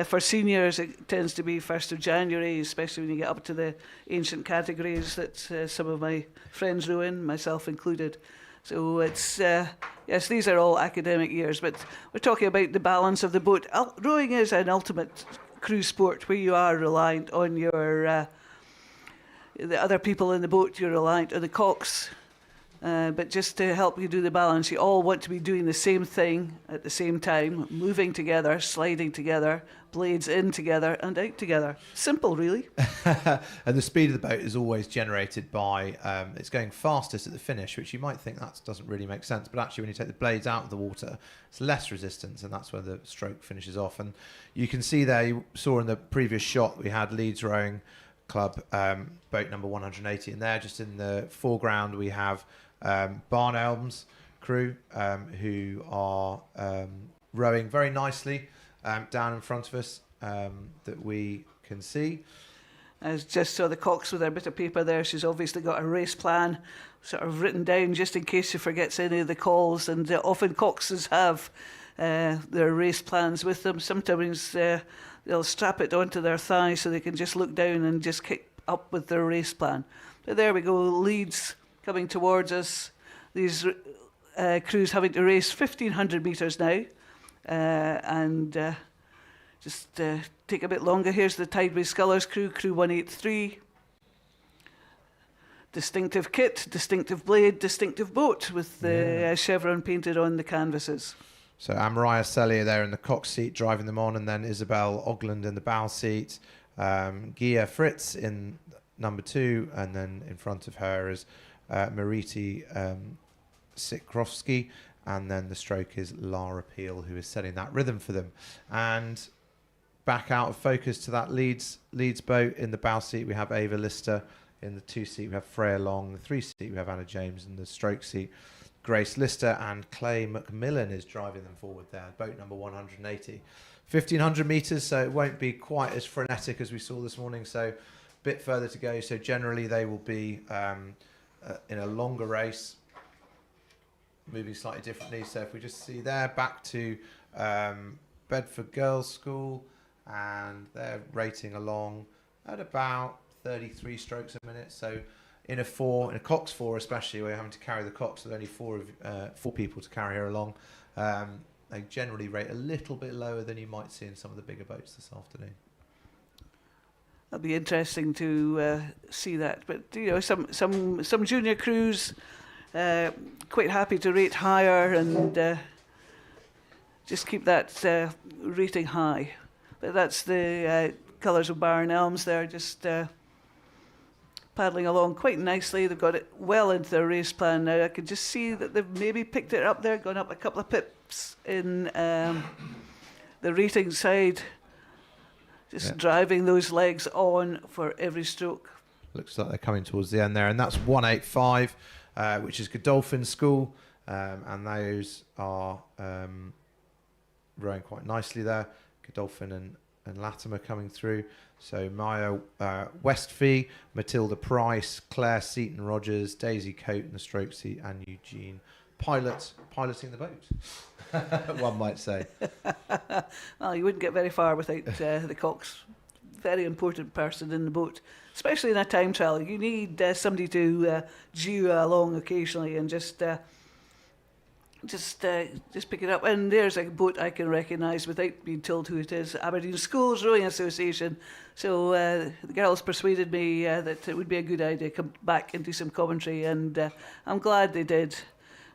For seniors, it tends to be 1st of January, especially when you get up to the ancient categories that some of my friends row in, myself included. So it's, yes, these are all academic years, but we're talking about the balance of the boat. Rowing is an ultimate crew sport where you are reliant on your the other people in the boat. You're reliant on the cox. But just to help you do the balance, you all want to be doing the same thing at the same time, moving together, sliding together, blades in together and out together. Simple, really. And the speed of the boat is always generated by, it's going fastest at the finish, which you might think that doesn't really make sense. But actually, when you take the blades out of the water, it's less resistance, and that's where the stroke finishes off. And you can see there, you saw in the previous shot, we had Leeds Rowing Club, boat number 180. And there, just in the foreground, we have Barn Elms crew who are rowing very nicely down in front of us that we can see. I just saw the cox with her bit of paper there. She's obviously got a race plan sort of written down just in case she forgets any of the calls. And often coxes have their race plans with them. Sometimes they'll strap it onto their thigh so they can just look down and just keep up with their race plan. But there we go, leads coming towards us. These crews having to race 1,500 metres now. Just take a bit longer. Here's the Tideway Scullers crew, crew 183. Distinctive kit, distinctive blade, distinctive boat with the chevron painted on the canvases. So Mariah Sellier there in the cox seat driving them on, and then Isabel Ogland in the bow seat. Gia Fritz in number 2, and then in front of her is Mariti Sikrovsky, and then the stroke is Lara Peel, who is setting that rhythm for them. And back out of focus to that Leeds boat. In the bow seat we have Ava Lister, in the 2 seat we have Freya Long, the 3 seat we have Anna James, and the stroke seat Grace Lister, and Clay McMillan is driving them forward there, boat number 180. 1,500 metres, so it won't be quite as frenetic as we saw this morning, so a bit further to go. So generally they will be in a longer race, moving slightly differently. So if we just see there, back to Bedford Girls' School, and they're rating along at about 33 strokes a minute. So in a cox 4 especially, where you're having to carry the cox with only 4 people to carry her along, they generally rate a little bit lower than you might see in some of the bigger boats this afternoon. That'll be interesting to see that. But you know, some junior crews quite happy to rate higher and just keep that rating high. But that's the colours of Barn Elms there, just paddling along quite nicely. They've got it well into their race plan now. I can just see that they've maybe picked it up there, gone up a couple of pips in the rating side. Just driving those legs on for every stroke. Looks like they're coming towards the end there, and that's 185, which is Godolphin School, and those are rowing quite nicely there. Godolphin and Latimer coming through. So Maya Westfee, Matilda Price, Claire Seaton-Rogers, Daisy Coate in the stroke seat, and Eugene piloting the boat, one might say. Well, you wouldn't get very far without the cox. Very important person in the boat, especially in a time trial. You need somebody to jew along occasionally and just pick it up. And there's a boat I can recognise without being told who it is. Aberdeen Schools Rowing Association. So the girls persuaded me that it would be a good idea to come back and do some commentary, and I'm glad they did.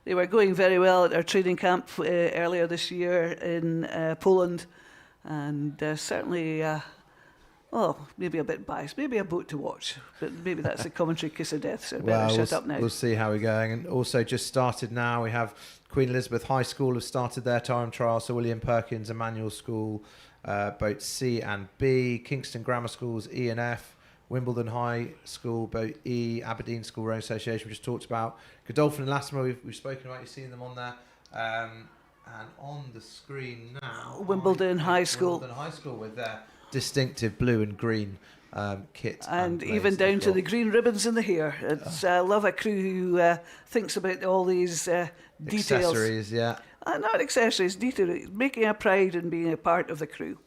They were going very well at our training camp earlier this year in Poland, and certainly, maybe a bit biased, maybe a boat to watch, but maybe that's a commentary kiss of death, so I better shut up now. We'll see how we're going. And also just started now, we have Queen Elizabeth High School have started their time trial, so William Perkins Emmanuel School, boat C and B, Kingston Grammar Schools E and F, Wimbledon High School, boat E, Aberdeen School Rowing Association we just talked about, Godolphin and Latimer we've spoken about, you've seen them on there, and on the screen now Wimbledon High School with their distinctive blue and green kit, and even down to the green ribbons in the hair. It's I love a crew who thinks about all these details. Accessories, yeah. Not accessories, details, making a pride in being a part of the crew.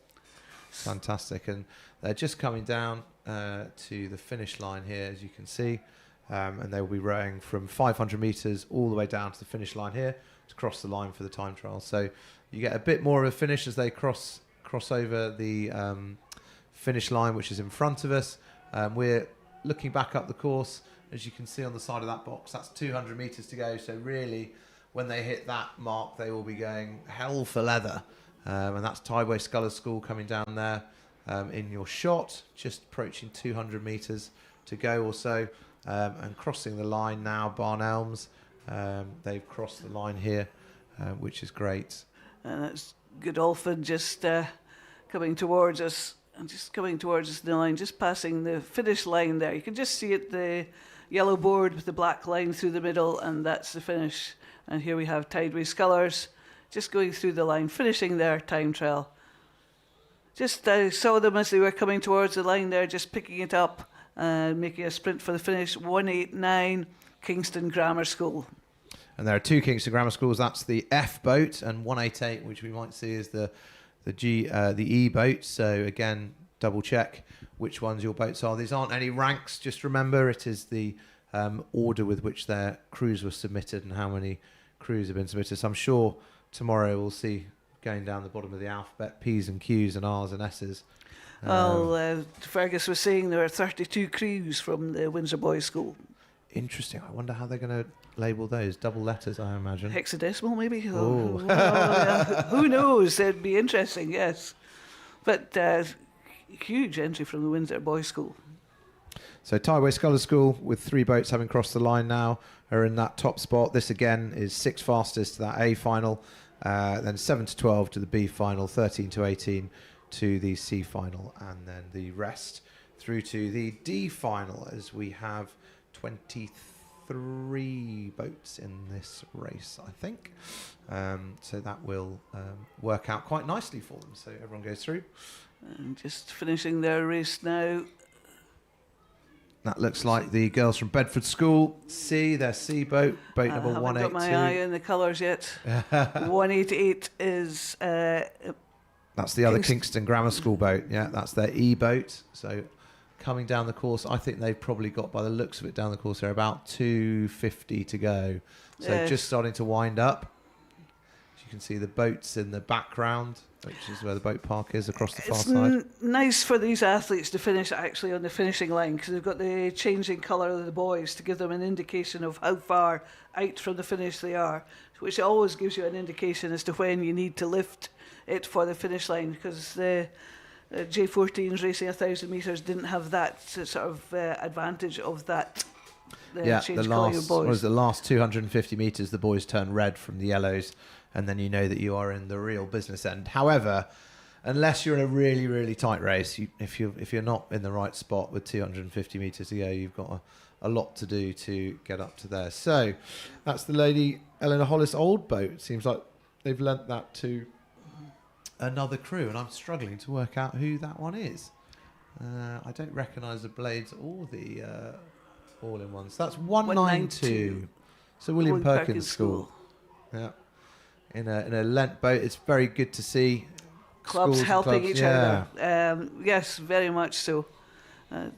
Fantastic, and they're just coming down to the finish line here, as you can see, and they will be rowing from 500 metres all the way down to the finish line here to cross the line for the time trial. So you get a bit more of a finish as they cross over the finish line, which is in front of us. We're looking back up the course, as you can see on the side of that box. That's 200 metres to go, so really when they hit that mark they will be going hell for leather, and that's Tideway Scullers School coming down there in your shot, just approaching 200 metres to go or so, and crossing the line now. Barn Elms, they've crossed the line here, which is great. And it's Godolphin just coming towards us, and just coming towards us in the line, just passing the finish line there. You can just see it, the yellow board with the black line through the middle, and that's the finish. And here we have Tideway Scullers just going through the line, finishing their time trial. Just saw them as they were coming towards the line there, just picking it up and making a sprint for the finish. 189 Kingston Grammar School. And there are two Kingston Grammar Schools. That's the F boat, and 188, which we might see is the E boat. So again, double check which ones your boats are. These aren't any ranks. Just remember, it is the order with which their crews were submitted and how many crews have been submitted. So I'm sure tomorrow we'll see going down the bottom of the alphabet, P's and Q's and R's and S's. Fergus was saying there are 32 crews from the Windsor Boys School. Interesting. I wonder how they're going to label those. Double letters, I imagine. Hexadecimal, maybe? Oh. Who knows? It'd be interesting, yes. But huge entry from the Windsor Boys School. So Tideway Scullers School, with 3 boats having crossed the line now, are in that top spot. This again is 6 fastest to that A final, then 7 to 12 to the B final, 13 to 18 to the C final, and then the rest through to the D final, as we have 23 boats in this race, I think. So that will work out quite nicely for them. So everyone goes through. And just finishing their race now. That looks like the girls from Bedford School. C, their C boat, boat number 182. I haven't got my eye on the colours yet. 188 is... that's the other Kingston Grammar School boat. Yeah, that's their E boat. So coming down the course, I think they've probably got, by the looks of it down the course, they're about 250 to go. So just starting to wind up. As you can see the boats in the background, which is where the boat park is across the far side. Nice for these athletes to finish actually on the finishing line, because they've got the changing colour of the boys to give them an indication of how far out from the finish they are, which always gives you an indication as to when you need to lift it for the finish line, because the J14s racing 1,000 metres didn't have that sort of advantage of that. The last 250 metres, the boys turn red from the yellows, and then you know that you are in the real business end. However, unless you're in a really, really tight race, if you're not in the right spot with 250 metres to go, you've got a lot to do to get up to there. So that's the Lady Eleanor Hollis old boat. Seems like they've lent that to another crew, and I'm struggling to work out who that one is. I don't recognise the blades or the all-in-ones. That's 192. So William Perkins School. Yeah. In a Lent boat. It's very good to see clubs helping each other. Yes, very much so. You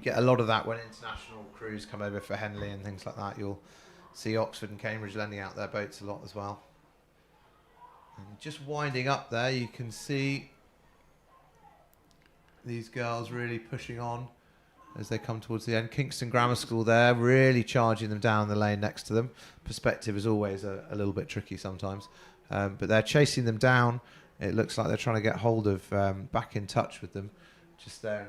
get a lot of that when international crews come over for Henley and things like that. You'll see Oxford and Cambridge lending out their boats a lot as well. And just winding up there, you can see these girls really pushing on as they come towards the end. Kingston Grammar School there, really charging them down the lane next to them. Perspective is always a little bit tricky sometimes. But they're chasing them down. It looks like they're trying to get hold of, back in touch with them. Just there.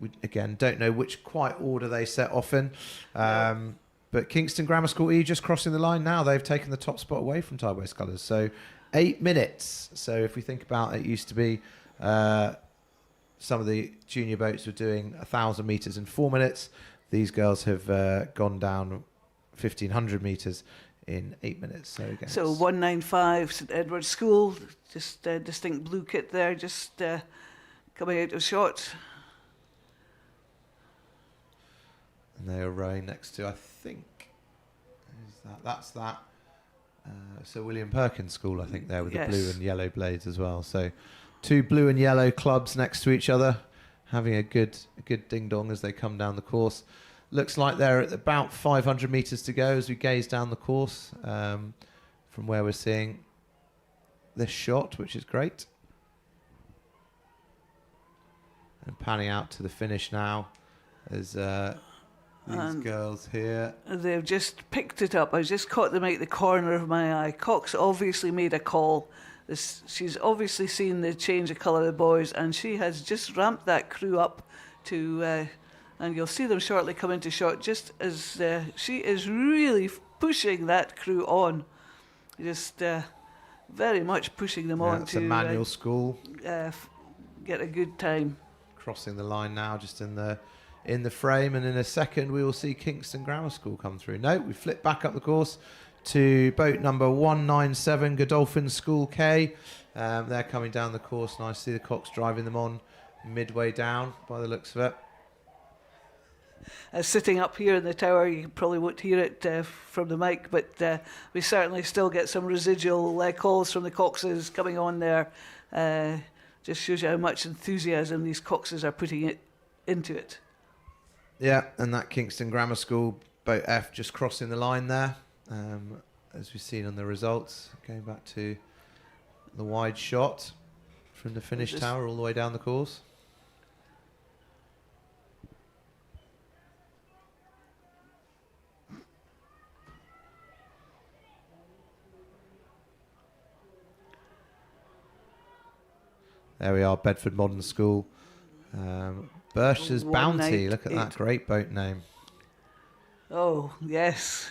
We, again, don't know which quite order they set off in. But Kingston Grammar School E just crossing the line now. They've taken the top spot away from Tideway Scullers. So 8 minutes. So if we think about it, used to be... some of the junior boats were doing 1,000 metres in 4 minutes. These girls have gone down 1,500 metres in 8 minutes. So 195 St Edward's School, just distinct blue kit there, just coming out of shot. And they are rowing next to, I think, that's that. So William Perkins School, I think, there with the blue and yellow blades as well. So 2 blue and yellow clubs next to each other, having a good ding dong as they come down the course. Looks like they're at about 500 metres to go as we gaze down the course from where we're seeing this shot, which is great. And panning out to the finish now as these girls here. They've just picked it up. I just caught them out the corner of my eye. Cox obviously made a call. She's obviously seen the change of colour of the boys, and she has just ramped that crew up to, and you'll see them shortly come into shot, just as she is really pushing that crew on. Just very much pushing them on it's to a manual school. Get a good time. Crossing the line now, just in the frame, and in a second we will see Kingston Grammar School come through. No, we flip back up the course to boat number 197, Godolphin School K. They're coming down the course nicely. The Cox driving them on midway down by the looks of it. Sitting up here in the tower, you probably won't hear it from the mic, but we certainly still get some residual calls from the coxes coming on there. Just shows you how much enthusiasm these coxes are putting it into it. Yeah, and that Kingston Grammar School boat F just crossing the line there, as we've seen on the results. Going back to the wide shot from the finish tower all the way down the course. There we are, Bedford Modern School. Bersh's Bounty, look at that great boat name. Oh, yes.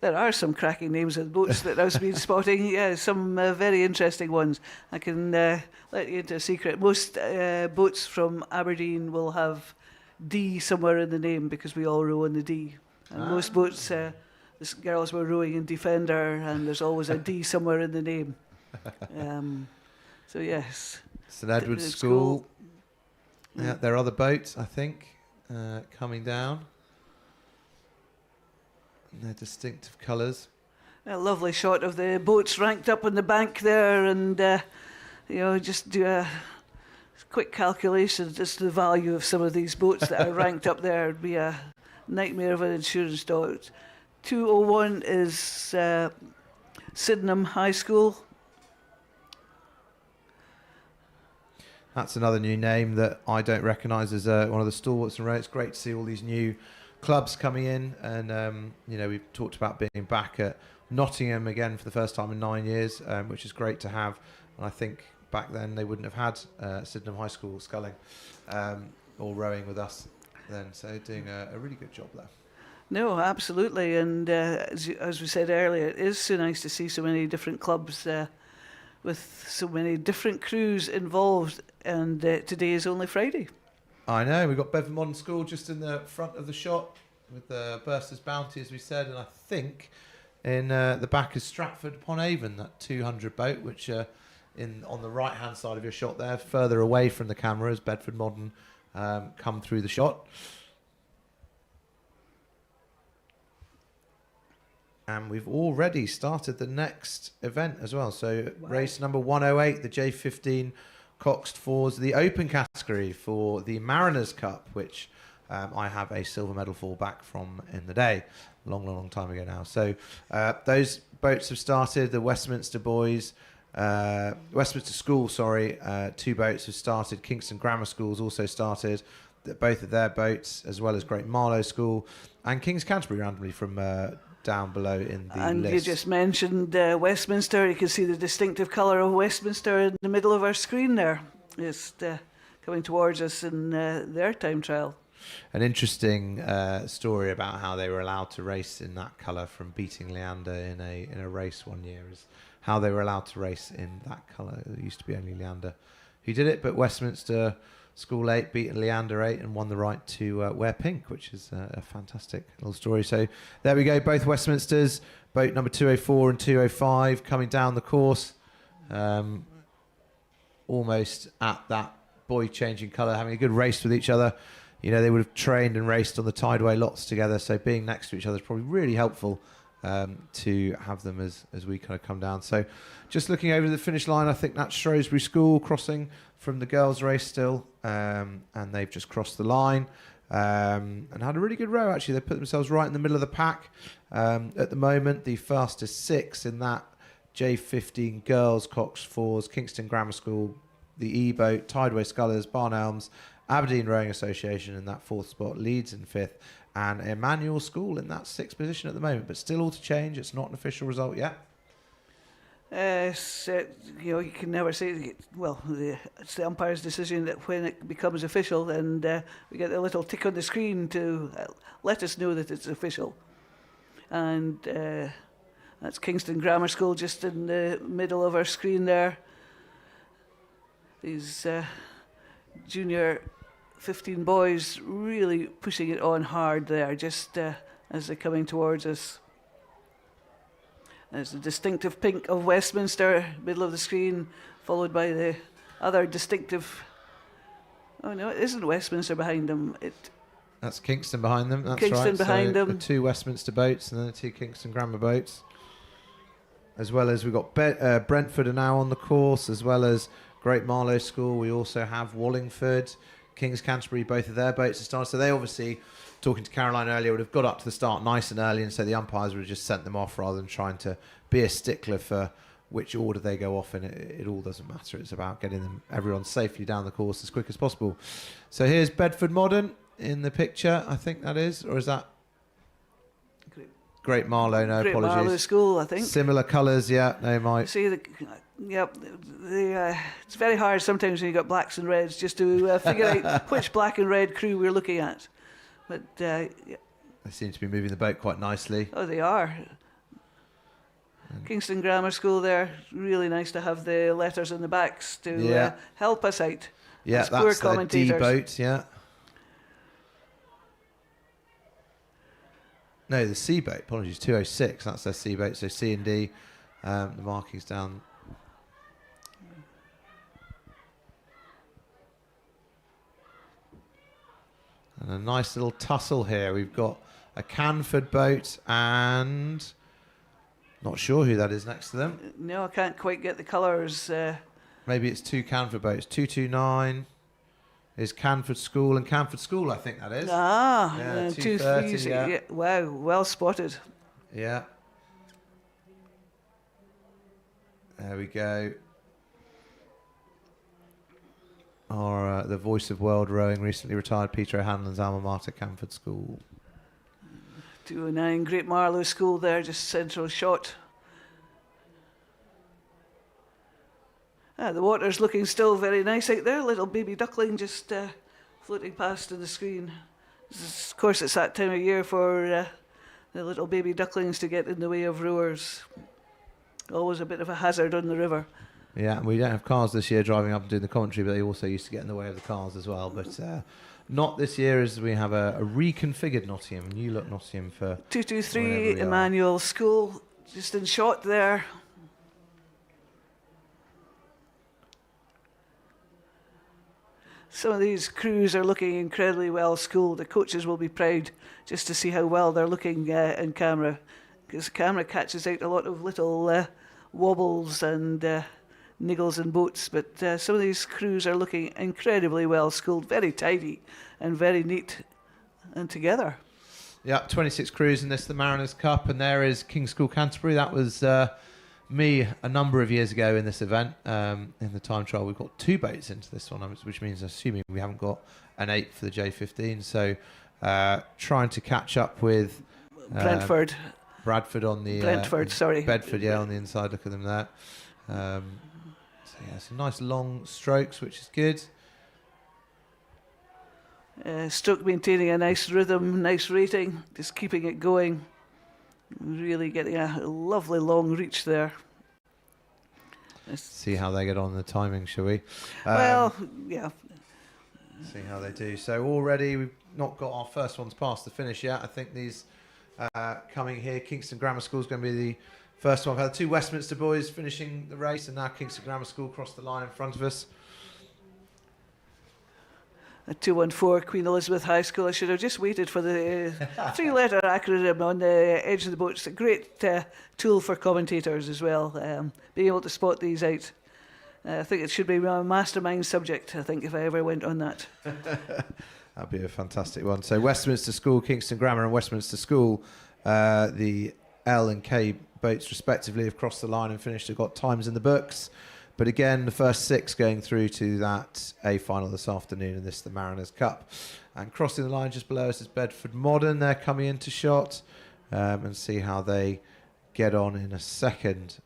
There are some cracking names of boats that I've been spotting. Yeah, some very interesting ones. I can let you into a secret. Most boats from Aberdeen will have D somewhere in the name because we all row in the D. And most boats, the girls were rowing in Defender, and there's always a D somewhere in the name. So yes. St Edward's School. Yeah, there are other boats, I think, coming down. And their distinctive colours. A lovely shot of the boats ranked up on the bank there, and just do a quick calculation as to the value of some of these boats that are ranked up there. It'd be a nightmare of an insurance dog. 201 is Sydenham High School. That's another new name that I don't recognise as one of the stalwarts and It's great to see all these new clubs coming in, and we've talked about being back at Nottingham again for the first time in 9 years, which is great to have. And I think back then they wouldn't have had Sydenham High School sculling or rowing with us then, so doing a really good job there. No, absolutely, and as we said earlier, it is so nice to see so many different clubs with so many different crews involved, and today is only Friday. I know, we've got Bedford Modern School just in the front of the shot with the Bersh's Bounty, as we said, and I think in the back is Stratford upon Avon, that 200 boat, which on the right-hand side of your shot there, further away from the camera, as Bedford Modern come through the shot. And we've already started the next event as well. So race number 108, the J15 Coxed Fours, the open category for the Mariners Cup, which I have a silver medal for back from in the day, long time ago now. So those boats have started. The Westminster boys, Westminster School, 2 boats have started. Kingston Grammar School's also started. Both of their boats, as well as Great Marlow School and King's Canterbury randomly from down below in the and list. You just mentioned Westminster. You can see the distinctive colour of Westminster in the middle of our screen there. It's coming towards us in their time trial. An interesting story about how they were allowed to race in that colour from beating Leander in a race one year is how they were allowed to race in that colour. It used to be only Leander who did it, but Westminster School 8 beat Leander 8 and won the right to wear pink, which is a fantastic little story. So there we go, both Westminsters, boat number 204 and 205 coming down the course, almost at that buoy changing colour, having a good race with each other. You know, they would have trained and raced on the Tideway lots together, so being next to each other is probably really helpful to have them as we kind of come down. So just looking over the finish line, I think that's Shrewsbury School crossing from the girls' race still, and they've just crossed the line and had a really good row, actually. They put themselves right in the middle of the pack. At the moment, the fastest 6 in that J15 girls, Cox Fours, Kingston Grammar School, the E-Boat, Tideway Scullers, Barn Elms, Aberdeen Rowing Association in that 4th spot, Leeds in 5th, and Emmanuel School in that 6th position at the moment, but still all to change. It's not an official result yet. You can never say, it's the umpire's decision that when it becomes official, and we get a little tick on the screen to let us know that it's official. And that's Kingston Grammar School just in the middle of our screen there. These junior 15 boys really pushing it on hard there, just as they're coming towards us. There's the distinctive pink of Westminster, middle of the screen, followed by the other distinctive... Oh no, it isn't Westminster behind them. That's Kingston behind them. That's Kingston right. behind so them. The 2 Westminster boats and then the 2 Kingston Grammar boats. As well as we've got Brentford are now on the course, as well as Great Marlow School. We also have Wallingford, King's Canterbury, both of their boats have started. So they obviously, talking to Caroline earlier, would have got up to the start nice and early, and so the umpires would have just sent them off rather than trying to be a stickler for which order they go off in. It all doesn't matter. It's about getting everyone safely down the course as quick as possible. So here's Bedford Modern in the picture, I think that is, or is that Great Marlow? No, Great apologies. Marlow School, I think. Similar colours, yeah. No, Mike. See, it's very hard sometimes when you've got blacks and reds just to figure out which black and red crew we're looking at. But They seem to be moving the boat quite nicely. oh, they are. Kingston Grammar School there. Really nice to have the letters in the backs to help us out. Yeah, as poor that's the D commentators. boat, yeah. No, the C boat, apologies, 206, that's their C boat, so C and D, the markings down. And a nice little tussle here. We've got a Canford boat and not sure who that is next to them. No, I can't quite get the colours. Maybe it's 2 Canford boats. 229 is Canford School, and Canford School, I think that is. Ah, Yeah, 230. 230, yeah. Wow, well spotted. Yeah. There we go. Our, the voice of world rowing, recently retired Peter O'Hanlon's alma mater, Canford School. 209, Great Marlow School there, just central shot. The water's looking still very nice out there. Little baby duckling just floating past on the screen. Of course, it's that time of year for the little baby ducklings to get in the way of rowers. Always a bit of a hazard on the river. Yeah, and we don't have cars this year driving up and doing the commentary, but they also used to get in the way of the cars as well. But not this year, as we have a reconfigured Nottingham, a new look Nottingham for 223 Emmanuel School, just in shot there. Some of these crews are looking incredibly well schooled. The coaches will be proud just to see how well they're looking in camera, because the camera catches out a lot of little wobbles and niggles in boats. But some of these crews are looking incredibly well schooled, very tidy and very neat and together. Yeah, 26 crews in this, the Mariners Cup, and there is King's School Canterbury. That was me a number of years ago in this event. In the time trial, we've got 2 boats into this one, which means assuming we haven't got an 8 for the J15. So trying to catch up with Bradford on the Bedford, yeah, on the inside. Look at them there. So yeah, some nice long strokes, which is good. Stroke maintaining a nice rhythm, nice rating, just keeping it going. Really getting a lovely long reach there. Let's see how they get on the timing, shall we? Well, yeah. See how they do. So already we've not got our first ones past the finish yet. I think these coming here, Kingston Grammar School is going to be the first one. We've had 2 Westminster boys finishing the race, and now Kingston Grammar School crossed the line in front of us. A 214 Queen Elizabeth High School. I should have just waited for the 3-letter acronym on the edge of the boat. It's a great tool for commentators as well, being able to spot these out. I think it should be my mastermind subject, I think, if I ever went on that. That'd be a fantastic one. So Westminster School, Kingston Grammar and Westminster School, the L and K boats respectively have crossed the line and finished. They've got times in the books. But again, the first 6 going through to that A final this afternoon, and this is the Mariners Cup. And crossing the line just below us is Bedford Modern. They're coming into shot, and see how they get on in a second.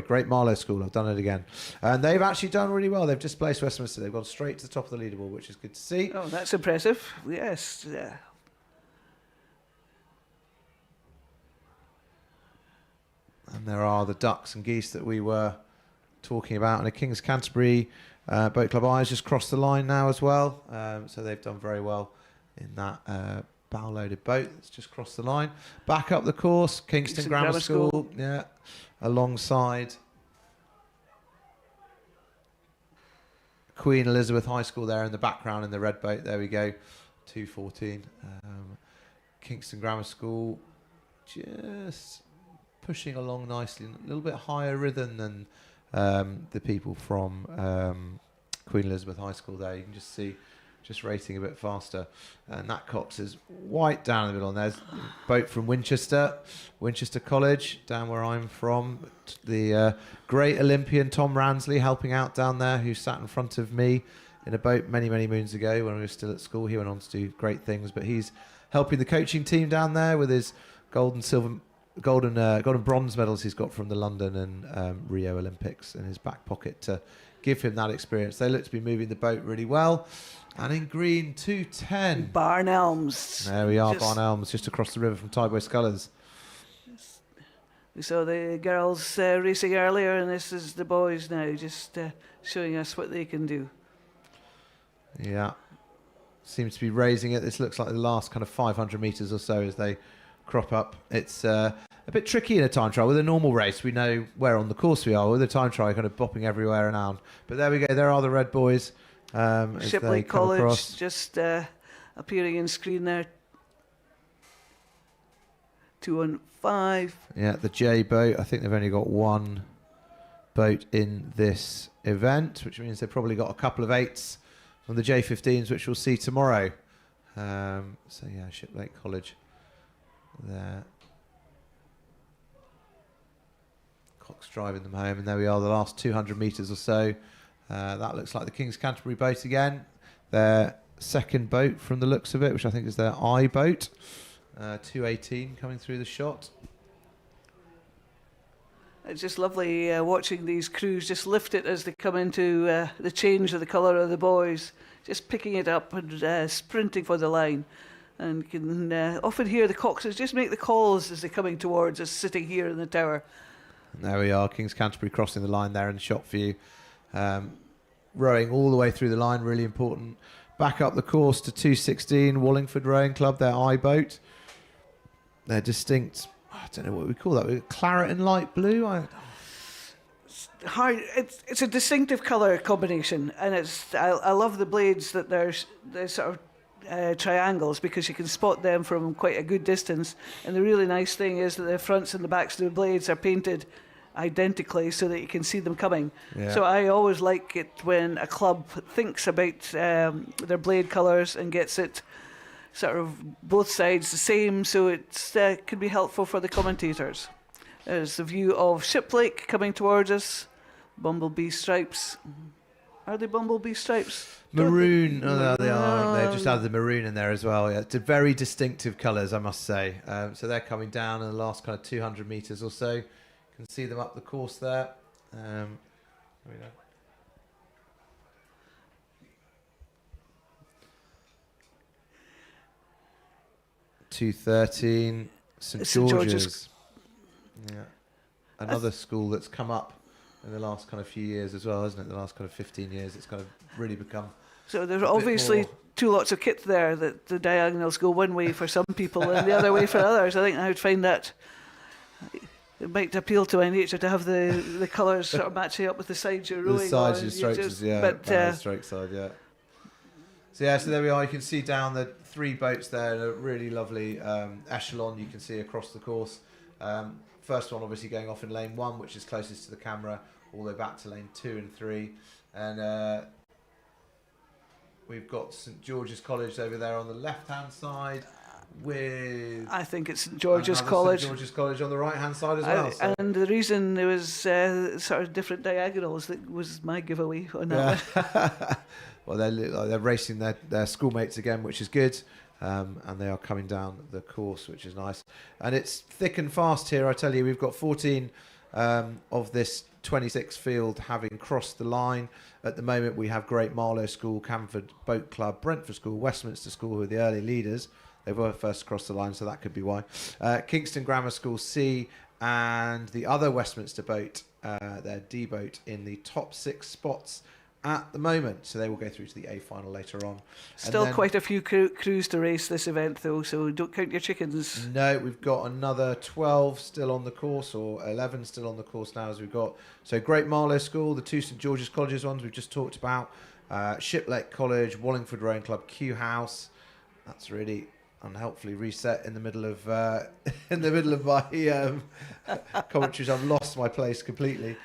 Great Marlow School. I've done it again. And they've actually done really well. They've displaced Westminster. They've gone straight to the top of the leaderboard, which is good to see. Oh, that's impressive. Yes. And there are the ducks and geese that we were talking about. And a King's Canterbury Boat Club I has just crossed the line now as well. So they've done very well in that bow-loaded boat that's just crossed the line. Back up the course, Kingston Grammar School. Yeah, alongside Queen Elizabeth High School there in the background in the red boat. There we go, 2:14. Kingston Grammar School just pushing along nicely, a little bit higher rhythm than the people from Queen Elizabeth High School there. You can just see, just racing a bit faster. And that Cox is white down in the middle. And there's a boat from Winchester College, down where I'm from. The great Olympian Tom Ransley helping out down there, who sat in front of me in a boat many, many moons ago when we were still at school. He went on to do great things, but he's helping the coaching team down there with his gold and bronze medals he's got from the London and Rio Olympics in his back pocket to give him that experience. They look to be moving the boat really well. And in green, 2:10. Barn Elms. There we are, Barn Elms, just across the river from Tideway Scullers. We saw the girls racing earlier, and this is the boys now, just showing us what they can do. Yeah. Seems to be raising it. This looks like the last kind of 500 metres or so as they crop up. It's a bit tricky in a time trial. With a normal race, we know where on the course we are. With a time trial, kind of bopping everywhere around. But there we go. There are the red boys. Shipley College just appearing in screen there. 215. Yeah, the J boat. I think they've only got one boat in this event, which means they've probably got a couple of 8s from the J15s, which we'll see tomorrow. So yeah, Shipley College there. Cox driving them home, and there we are, the last 200 metres or so. That looks like the King's Canterbury boat again. Their second boat from the looks of it, which I think is their I boat. 2:18 coming through the shot. It's just lovely watching these crews just lift it as they come into the change of the colour of the boys, just picking it up and sprinting for the line. And you can often hear the coxes just make the calls as they're coming towards us, sitting here in the tower. And there we are, King's Canterbury crossing the line there in the shot view. Rowing all the way through the line, really important. Back up the course to 2:16, Wallingford Rowing Club, their I boat. They're distinct, I don't know what we call that, claret and light blue? Hard. It's a distinctive colour combination, and I love the blades that they're sort of triangles, because you can spot them from quite a good distance. And the really nice thing is that the fronts and the backs of the blades are painted identically so that you can see them coming. Yeah. So I always like it when a club thinks about their blade colours and gets it sort of both sides the same, so it could be helpful for the commentators. There's the view of Shiplake coming towards us. Bumblebee stripes. Are they bumblebee stripes? Maroon. Oh, they are. They've just added the maroon in there as well. Yeah, it's a very distinctive colours, I must say. So they're coming down in the last kind of 200 metres or so. You can see them up the course there. There we go. $2.13, St George's. Yeah, another school that's come up in the last kind of few years as well, hasn't it? The last kind of 15 years, it's kind of really become. So there's obviously two lots of kit there, that the diagonals go one way for some people and the other way for others. I think I would find that it might appeal to my nature to have the colours sort of matching up with the sides you're rowing. The sides and strokes, yeah. But stroke side, yeah. So yeah, so there we are. You can see down the 3 boats there, a really lovely echelon you can see across the course. First one obviously going off in lane 1, which is closest to the camera, all the way back to lane 2 and 3. And we've got St George's College over there on the left-hand side with... I think it's St George's College. St George's College on the right-hand side as well. So. And the reason there was sort of different diagonals, that was my giveaway on that one. Well, they're racing their schoolmates again, which is good. And they are coming down the course, which is nice. And it's thick and fast here, I tell you. We've got 14 of this 26 field having crossed the line. At the moment, we have Great Marlow School, Camford Boat Club, Brentford School, Westminster School, who are the early leaders. They were first across the line, so that could be why. Kingston Grammar School C and the other Westminster boat, their D boat in the top 6 spots at the moment, so they will go through to the A final later on. Still quite a few crews to race this event, though, so don't count your chickens. No, we've got another 12 still on the course, or 11 still on the course now, as we've got. So Great Marlow School, the 2 St George's Colleges ones we've just talked about, Shiplake College, Wallingford Rowing Club, Kew House. That's really unhelpfully reset in the middle of my commentaries. I've lost my place completely.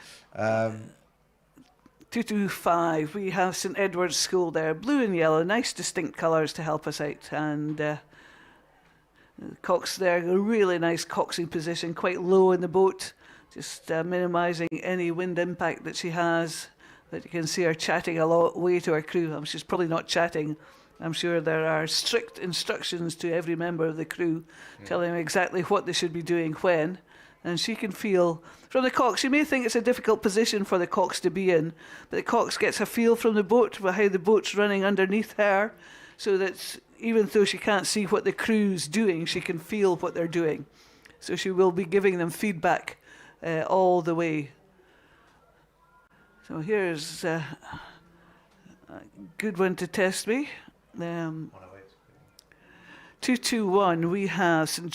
225, we have St Edward's School there, blue and yellow, nice distinct colours to help us out. And Cox there, a really nice coxing position, quite low in the boat, just minimising any wind impact that she has. But you can see her chatting a lot way to her crew. She's probably not chatting. I'm sure there are strict instructions to every member of the crew telling them exactly what they should be doing when. And she can feel from the cox. You may think it's a difficult position for the cox to be in, but the cox gets a feel from the boat for how the boat's running underneath her, so that even though she can't see what the crew's doing, she can feel what they're doing. So she will be giving them feedback all the way. So here's a good one to test me. 221, we have St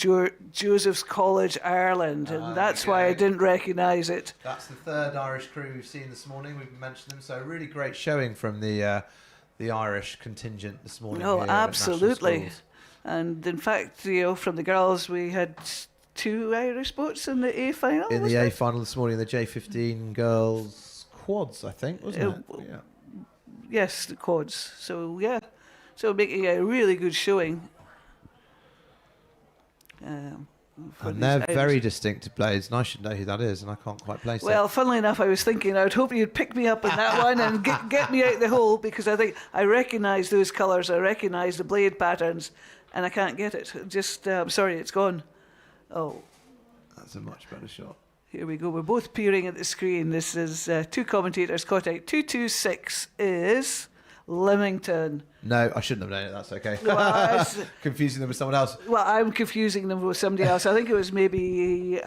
Joseph's College, Ireland, and that's why I didn't recognise it. That's the 3rd Irish crew we've seen this morning. We've mentioned them, so really great showing from the Irish contingent this morning. Oh, here absolutely. And in fact, from the girls, we had 2 Irish boats in the A final. In the A final this morning, the J15 girls quads, I think, wasn't it? Yeah. Yes, the quads. So yeah, so making a really good showing. And they're very distinctive blades, and I should know who that is, and I can't quite place it. Well, funnily enough, I was thinking I would hope you'd pick me up on that one and get me out the hole, because I think I recognise those colours, I recognise the blade patterns, and I can't get it. Just, I'm sorry, it's gone. Oh. That's a much better shot. Here we go. We're both peering at the screen. This is 2 commentators caught out. 226 is Leamington. No, I shouldn't have known it. That's okay. Well, confusing them with someone else. Well, I'm confusing them with somebody else. I think it was maybe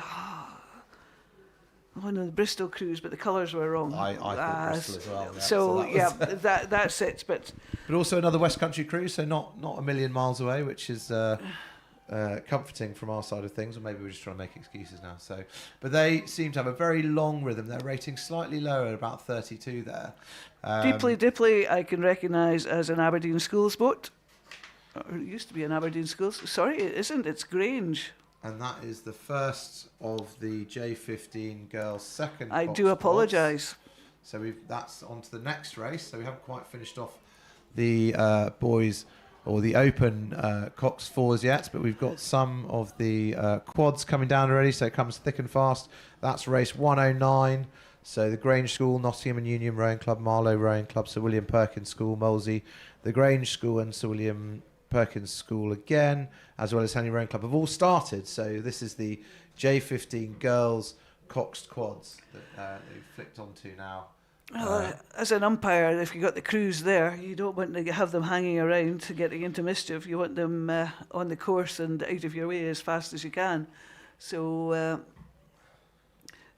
one of the Bristol crews, but the colours were wrong. I thought Bristol as well. Yeah, so that's it. But also another West Country crew, so not a million miles away, which is comforting from our side of things, or maybe we're just trying to make excuses now. So, but they seem to have a very long rhythm. Their rating slightly lower at about 32 there. Dipley, I can recognise as an Aberdeen Schools boat. Or it used to be an Aberdeen Schools. Sorry, it isn't. It's Grange. And that is the first of the J15 girls' second. I do apologise. So that's on to the next race. So we haven't quite finished off the boys or the open Cox 4s yet, but we've got some of the quads coming down already. So it comes thick and fast. That's race 109. So the Grange School, Nottingham and Union Rowing Club, Marlow Rowing Club, Sir William Perkins School, Molesey, the Grange School and Sir William Perkins School again, as well as Henley Rowing Club, have all started. So this is the J15 girls coxed quads that they've flicked onto now. Well, as an umpire, if you got the crews there, you don't want to have them hanging around getting into mischief. You want them on the course and out of your way as fast as you can. So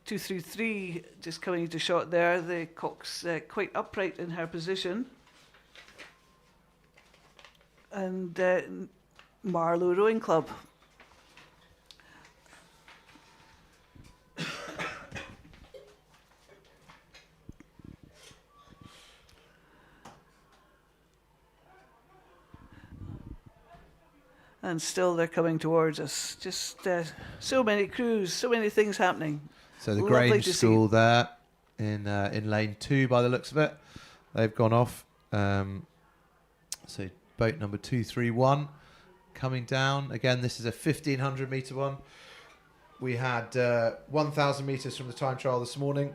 233 just coming into shot there. The cox quite upright in her position. And Marlow Rowing Club. And still they're coming towards us. Just so many crews, so many things happening. So the Lovely Grange to School see. there in lane 2 by the looks of it. They've gone off. So boat number 231 coming down. Again, this is a 1,500 metre one. We had 1,000 metres from the time trial this morning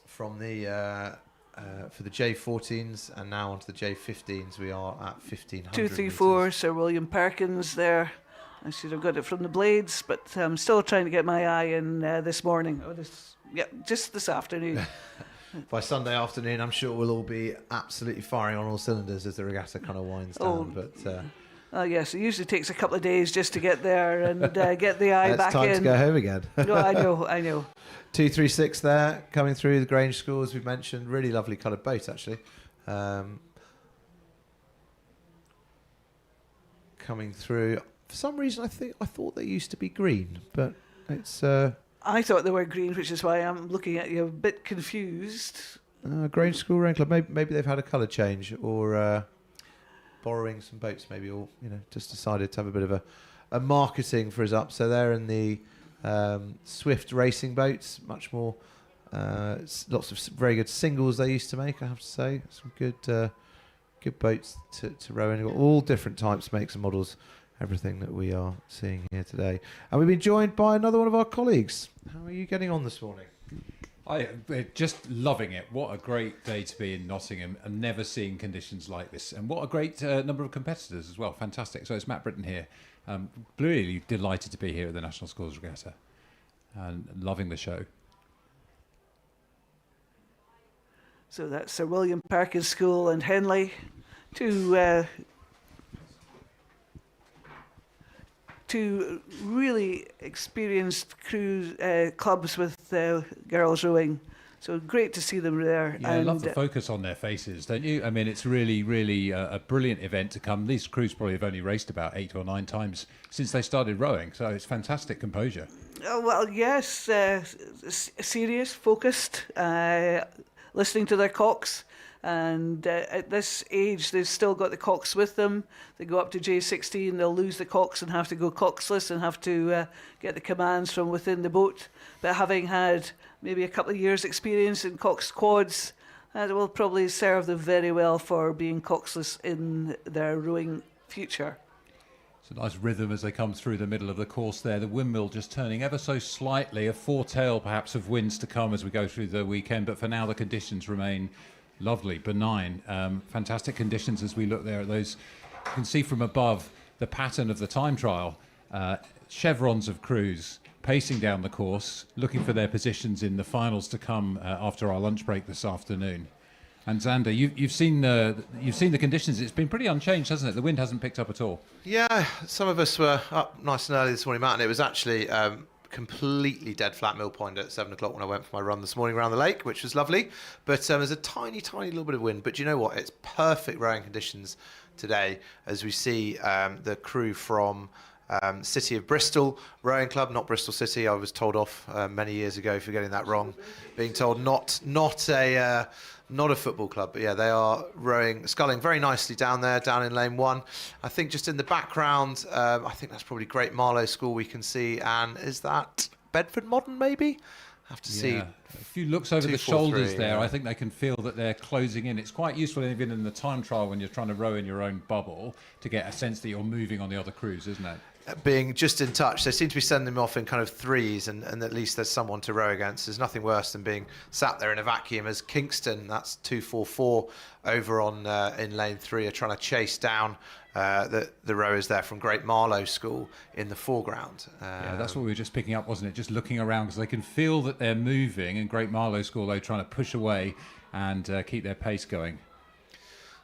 from the for the J14s, and now onto the J15s. We are at 1,500 234, metres. Sir William Perkins there. I should have got it from the blades, but I'm still trying to get my eye in this morning. Just this afternoon. By Sunday afternoon, I'm sure we'll all be absolutely firing on all cylinders as the regatta kind of winds down. But yes, it usually takes a couple of days just to get there and get the eye it's back time in. to go home again. No, I know. 236 there, coming through the Grange School, as we've mentioned. Really lovely coloured boat, actually. Coming through. For some reason, I thought they used to be green, but it's... I thought they were green, which is why I'm looking at you a bit confused. Grange School Rowing Club. Maybe they've had a colour change, or borrowing some boats, maybe, or just decided to have a bit of a marketing for us up. So they're in the Swift racing boats, much more. Lots of very good singles they used to make, I have to say. Some good boats to row in. Got all different types, makes and models. Everything that we are seeing here today. And we've been joined by another one of our colleagues. How are you getting on this morning? We're just loving it. What a great day to be in Nottingham, and never seeing conditions like this. And what a great number of competitors as well. Fantastic. So it's Matt Britton here. Really delighted to be here at the National Schools Regatta and loving the show. So that's Sir William Perkins School and Henley, two really experienced clubs with girls rowing. So great to see them there. Yeah, I love the focus on their faces, don't you? I mean, it's really, really a brilliant event to come. These crews probably have only raced about 8 or 9 times since they started rowing, so it's fantastic composure. Well, yes, serious, focused, listening to their cocks. And at this age, they've still got the cocks with them. They go up to J16, they'll lose the cocks and have to go coxless and have to get the commands from within the boat. But having had maybe a couple of years' experience in coxed quads, that will probably serve them very well for being coxless in their rowing future. It's a nice rhythm as they come through the middle of the course there. The windmill just turning ever so slightly, a foretell perhaps of winds to come as we go through the weekend. But for now, the conditions remain lovely, benign, fantastic conditions as we look there at those. You can see from above the pattern of the time trial, chevrons of crews pacing down the course, looking for their positions in the finals to come after our lunch break this afternoon. And Xander, you've seen the conditions. It's been pretty unchanged, hasn't it? The wind hasn't picked up at all. Yeah, some of us were up nice and early this morning, Matt, and it was actually completely dead flat mill point at 7 o'clock when I went for my run this morning around the lake, which was lovely. But there's a tiny little bit of wind. But you know what? It's perfect rowing conditions today as we see the crew from City of Bristol Rowing Club, not Bristol City. I was told off many years ago for getting that wrong, being told not a football club, but yeah, they are sculling very nicely down there, down in lane 1. I think just in the background, I think that's probably Great Marlow School we can see. And is that Bedford Modern, maybe? I have to see. A few looks over the shoulders there. I think they can feel that they're closing in. It's quite useful even in the time trial when you're trying to row in your own bubble to get a sense that you're moving on the other crews, isn't it? Being just in touch. They seem to be sending them off in kind of threes, and at least there's someone to row against. There's nothing worse than being sat there in a vacuum as Kingston, that's 244 over on in lane 3, are trying to chase down the rowers there from Great Marlow School in the foreground. Yeah, that's what we were just picking up, wasn't it? Just looking around because they can feel that they're moving, and Great Marlow School, they're trying to push away and keep their pace going.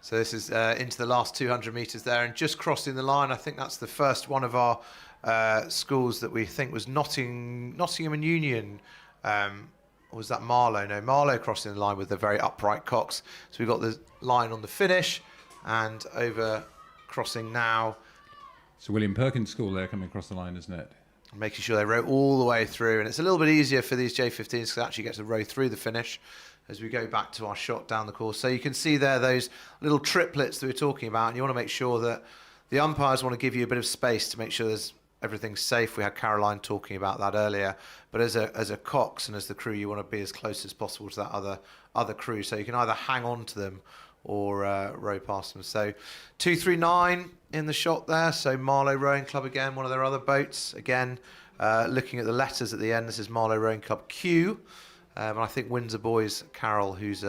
So this is into the last 200 metres there, and just crossing the line. I think that's the first one of our schools that we think was Nottingham and Union. Or was that Marlow? No, Marlow crossing the line with the very upright cocks. So we've got the line on the finish, and over crossing now. So William Perkins School there coming across the line, isn't it? Making sure they row all the way through, and it's a little bit easier for these J15s to actually get to row through the finish as we go back to our shot down the course. So you can see there those little triplets that we're talking about, and you want to make sure that the umpires want to give you a bit of space to make sure everything's safe. We had Caroline talking about that earlier, but as a cox and as the crew, you want to be as close as possible to that other crew, so you can either hang on to them or row past them. So 239 in the shot there. So Marlow Rowing Club again, one of their other boats. Again, looking at the letters at the end, this is Marlow Rowing Club Q. And I think Windsor Boys, Carol, who's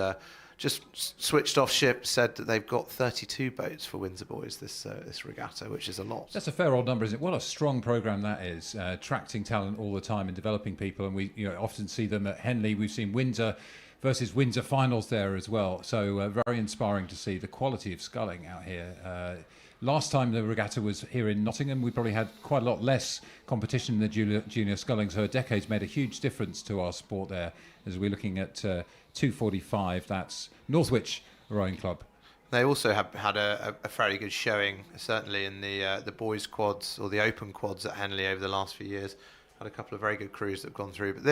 just switched off ship, said that they've got 32 boats for Windsor Boys this regatta, which is a lot. That's a fair old number, isn't it? What a strong programme that is, attracting talent all the time and developing people. And we often see them at Henley. We've seen Windsor versus Windsor finals there as well. So very inspiring to see the quality of sculling out here. last time the regatta was here in Nottingham, we probably had quite a lot less competition in the junior sculling, so a decade's made a huge difference to our sport there. As we're looking at 2:45, that's Northwich Rowing Club. They also have had a fairly good showing, certainly in the boys' quads or the open quads at Henley over the last few years. Had a couple of very good crews that have gone through. But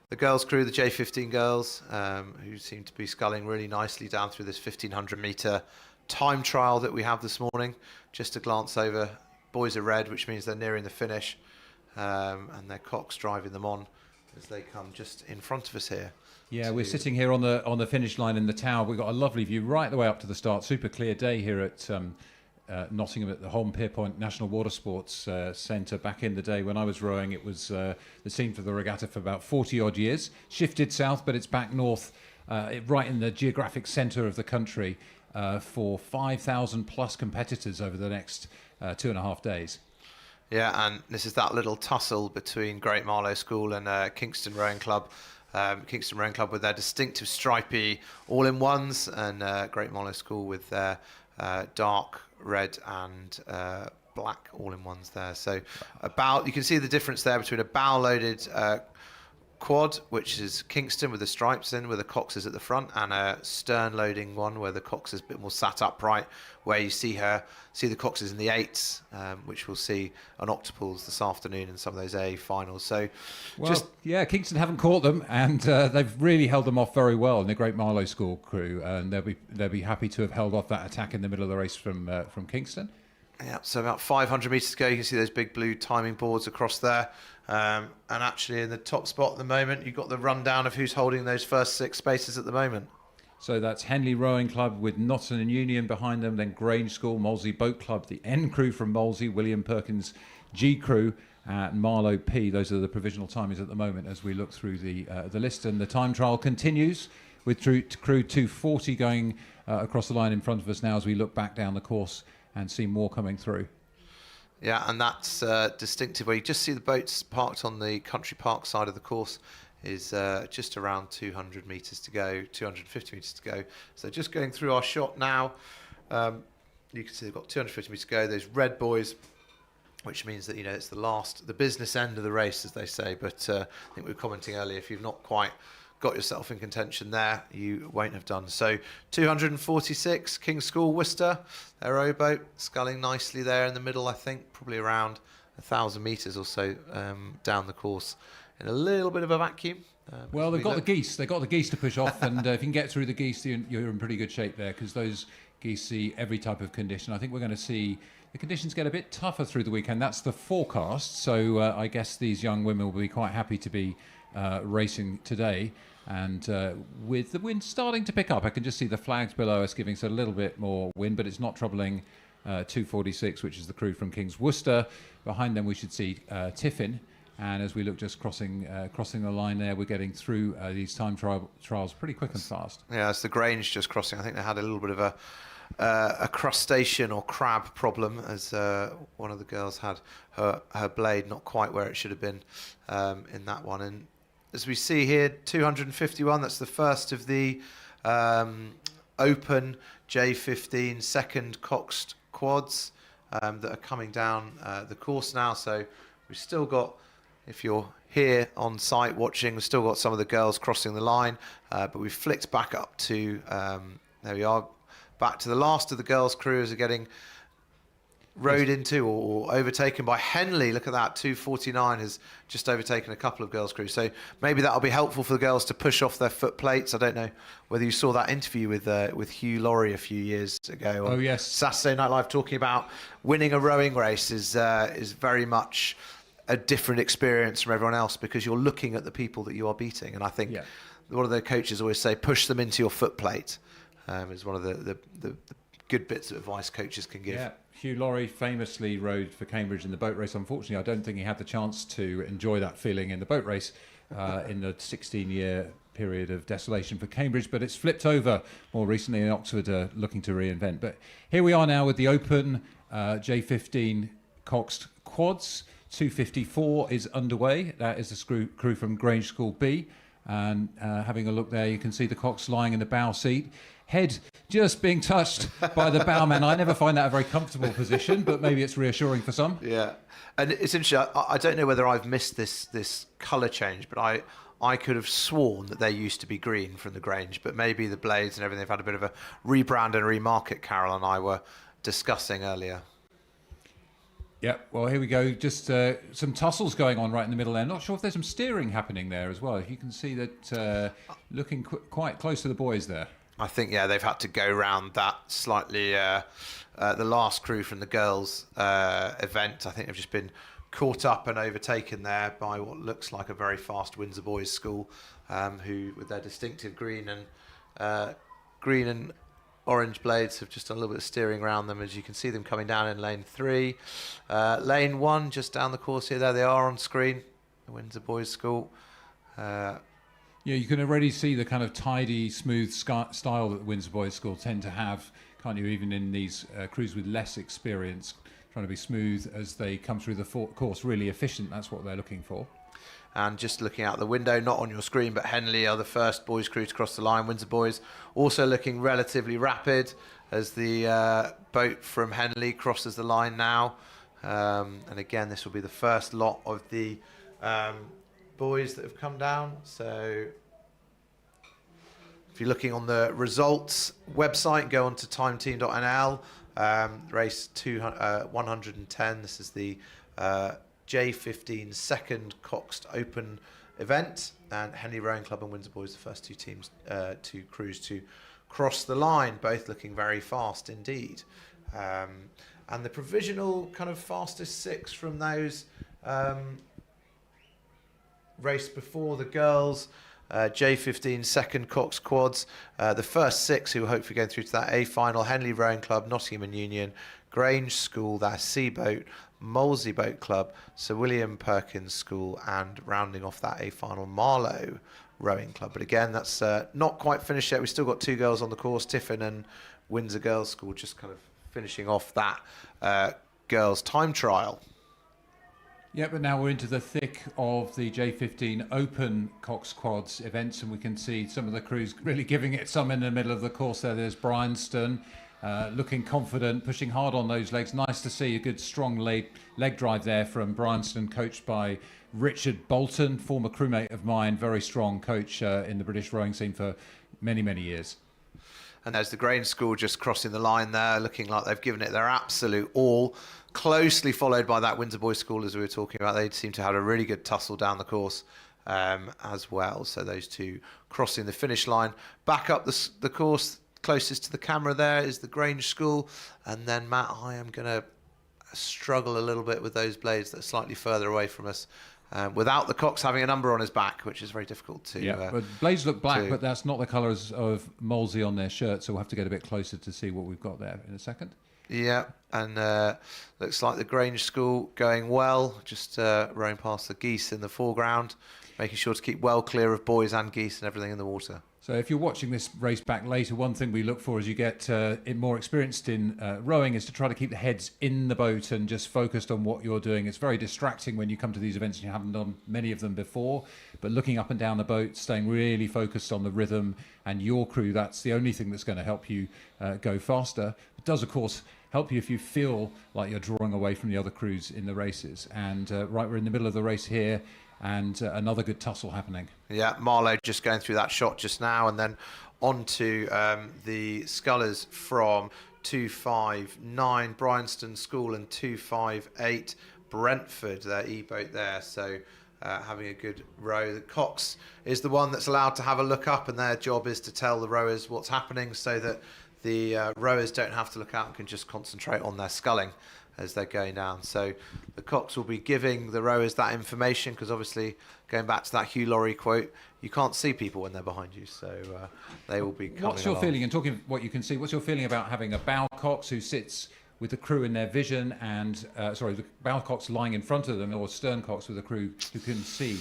the girls' crew, the J15 girls, who seem to be sculling really nicely down through this 1,500-metre time trial that we have this morning. Just a glance over, boys are red, which means they're nearing the finish, and their cocks driving them on as they come just in front of us here. Yeah, we're sitting here on the finish line in the tower. We've got a lovely view right the way up to the start. Super clear day here at Nottingham at the Holme-Pierpont National Water Sports Centre. Back in the day when I was rowing, it was the scene for the regatta for about 40 odd years. Shifted south, but it's back north, right in the geographic centre of the country, for 5,000 plus competitors over the next 2.5 days. Yeah, and this is that little tussle between Great Marlow School and Kingston Rowing Club. Kingston Rowing Club with their distinctive stripy all-in-ones, and Great Marlow School with their dark red and black all-in-ones there. So you can see the difference there between a bow-loaded quad, which is Kingston with the stripes in, with the coxes at the front, and a stern-loading one where the cox is a bit more sat upright, where you see the coxes in the 8s, which we'll see on octuples this afternoon in some of those A finals. So, Kingston haven't caught them, and they've really held them off very well in the Great Marlow School crew, and they'll be happy to have held off that attack in the middle of the race from Kingston. Yeah, so about 500 metres to go. You can see those big blue timing boards across there. And actually in the top spot at the moment, you've got the rundown of who's holding those first 6 spaces at the moment. So that's Henley Rowing Club with Nottingham Union behind them, then Grange School, Molesey Boat Club, the N crew from Molesey, William Perkins G crew, Marlow P. Those are the provisional timings at the moment as we look through the list. And the time trial continues with crew 240 going across the line in front of us now as we look back down the course and see more coming through. Yeah, and that's distinctive where you just see the boats parked on the country park side of the course is just around 200 metres to go, 250 metres to go. So just going through our shot now, you can see they've got 250 metres to go. Those red boys, which means that, it's the business end of the race, as they say. But I think we were commenting earlier, if you've not quite got yourself in contention there, you won't have done. So 246, King's School, Worcester, their rowboat, sculling nicely there in the middle, I think, probably around 1,000 metres or so down the course in a little bit of a vacuum. Well, they've got the geese. They've got the geese to push off, and if you can get through the geese, you're in pretty good shape there, because those geese see every type of condition. I think we're going to see the conditions get a bit tougher through the weekend. That's the forecast, so I guess these young women will be quite happy to be racing today. And with the wind starting to pick up, I can just see the flags below us giving us a little bit more wind, but it's not troubling 246, which is the crew from King's Worcester. Behind them we should see Tiffin, and as we look just crossing the line there, we're getting through these time trials pretty quick and fast. Yeah, it's the Grange just crossing. I think they had a little bit of a crustacean or crab problem, as one of the girls had her blade not quite where it should have been in that one. And as we see here, 251, that's the first of the open J15 second coxed quads that are coming down the course now. So we've still got, if you're here on site watching, we've still got some of the girls crossing the line, but we've flicked back up to, there we are, back to the last of the girls' crews are getting rowed into or overtaken by Henley. Look at that, 249 has just overtaken a couple of girls' crews. So maybe that'll be helpful for the girls to push off their foot plates. I don't know whether you saw that interview with Hugh Laurie a few years ago on Saturday Night Live, talking about winning a rowing race is very much a different experience from everyone else, because you're looking at the people that you are beating. And I think one of the coaches always say, push them into your foot plate, is one of the good bits of advice coaches can give. Yeah, Hugh Laurie famously rowed for Cambridge in the boat race. Unfortunately, I don't think he had the chance to enjoy that feeling in the boat race in the 16-year period of desolation for Cambridge, but it's flipped over more recently in Oxford, looking to reinvent. But here we are now with the open J15 coxed quads. 254 is underway. That is the crew from Grange School B. And having a look there, you can see the cox lying in the bow seat, head just being touched by the bowman. I never find that a very comfortable position, but maybe it's reassuring for some. Yeah, and it's interesting. I don't know whether I've missed this colour change, but I could have sworn that they used to be green from the Grange, but maybe the blades and everything have had a bit of a rebrand and remarket. Carol and I were discussing earlier. Yeah, well, here we go. Just some tussles going on right in the middle there. Not sure if there's some steering happening there as well. You can see that looking quite close to the boys there. I think, yeah, they've had to go round that slightly. The last crew from the girls' event, I think they've just been caught up and overtaken there by what looks like a very fast Windsor Boys School, who, with their distinctive green and orange blades, have just done a little bit of steering around them, as you can see them coming down in lane 3. Lane 1, just down the course here, there they are on screen, the Windsor Boys School. Yeah, you can already see the kind of tidy, smooth style that the Windsor Boys School tend to have, can't you, even in these crews with less experience, trying to be smooth as they come through the course, really efficient. That's what they're looking for. And just looking out the window, not on your screen, but Henley are the first boys' crew to cross the line. Windsor Boys also looking relatively rapid as the boat from Henley crosses the line now. And again, this will be the first lot of the boys that have come down. So if you're looking on the results website, go on to timeteam.nl. Race 110. This is the J15 second Coxed Open event, and Henley Rowing Club and Windsor Boys, the first two teams, two crews to cross the line, both looking very fast indeed. And the provisional kind of fastest 6 from those race before the girls, J15 second Cox quads, the first 6 who are hopefully going through to that A final: Henley Rowing Club, Nottingham and Union, Grange School, that Sea Boat, Molesey Boat Club, Sir William Perkins School, and rounding off that A final, Marlow Rowing Club. But again, that's not quite finished yet. We've still got 2 girls on the course, Tiffin and Windsor Girls School, just kind of finishing off that girls' time trial. Yeah, but now we're into the thick of the J15 Open Cox Quads events, and we can see some of the crews really giving it some in the middle of the course there. There's Bryanston, looking confident, pushing hard on those legs. Nice to see a good strong leg drive there from Bryanston, coached by Richard Bolton, former crewmate of mine, very strong coach in the British rowing scene for many, many years. And there's the Grange School just crossing the line there, looking like they've given it their absolute all. Closely followed by that Windsor Boys School, as we were talking about. They seem to have a really good tussle down the course as well. So those two crossing the finish line. Back up the course, closest to the camera there is the Grange School. And then, Matt, I am going to struggle a little bit with those blades that are slightly further away from us. Without the Cox having a number on his back, which is very difficult to... Yeah, but blades look black, but that's not the colours of Molesey on their shirt, so we'll have to get a bit closer to see what we've got there in a second. Yeah, and looks like the Grange School going well, just rowing past the geese in the foreground, making sure to keep well clear of boys and geese and everything in the water. So if you're watching this race back later, one thing we look for as you get more experienced in rowing is to try to keep the heads in the boat and just focused on what you're doing. It's very distracting when you come to these events and you haven't done many of them before, but looking up and down the boat, staying really focused on the rhythm and your crew, that's the only thing that's going to help you go faster. It does, of course, help you if you feel like you're drawing away from the other crews in the races. And right, we're in the middle of the race here, and another good tussle happening. Yeah, Marlow just going through that shot just now, and then on to the scullers from 259 Bryanston School and 258 Brentford, their e-boat there. So having a good row. The Cox is the one that's allowed to have a look up, and their job is to tell the rowers what's happening so that the rowers don't have to look out and can just concentrate on their sculling as they're going down. So the Cox will be giving the rowers that information, because obviously, going back to that Hugh Laurie quote, you can't see people when they're behind you, so they will be coming What's your along. feeling, and talking what you can see, what's your feeling about having a bow Cox who sits with the crew in their vision, and the bow Cox lying in front of them, or stern Cox with the crew who can see?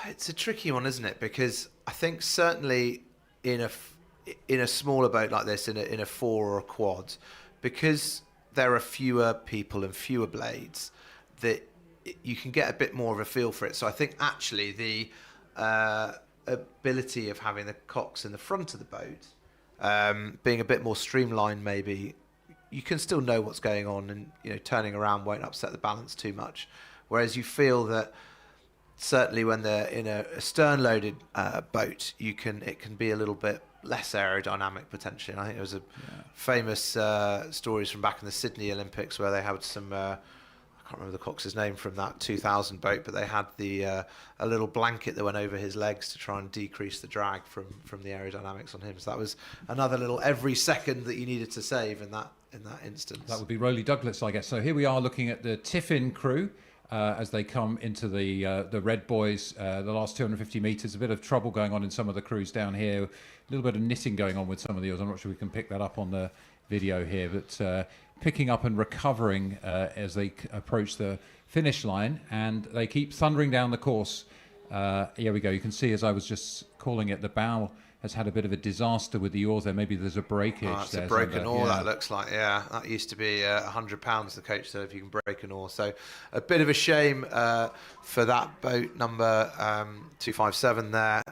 It's a tricky one, isn't it? Because I think certainly in a smaller boat like this, in a 4 or a quad, because there are fewer people and fewer blades, that you can get a bit more of a feel for it. So I think actually the ability of having the cox in the front of the boat being a bit more streamlined, maybe you can still know what's going on, and turning around won't upset the balance too much. Whereas you feel that certainly when they're in a stern-loaded boat, it can be a little bit less aerodynamic potentially. And I think there was a famous stories from back in the Sydney Olympics where they had some. I can't remember the cox's name from that 2000 boat, but they had a little blanket that went over his legs to try and decrease the drag from the aerodynamics on him. So that was another little every second that you needed to save in that instance. That would be Rowley Douglas, I guess. So here we are looking at the Tiffin crew as they come into the Red Boys, the last 250 metres. A bit of trouble going on in some of the crews down here. A little bit of knitting going on with some of the oars. I'm not sure we can pick that up on the video here, but picking up and recovering as they approach the finish line, and they keep thundering down the course. Here we go. You can see, as I was just calling it, the bow has had a bit of a disaster with the oars there. Maybe there's a breakage. It's a broken oar, that looks like. Yeah, that used to be £100, the coach said, if you can break an oar. So a bit of a shame for that boat, number 257 there,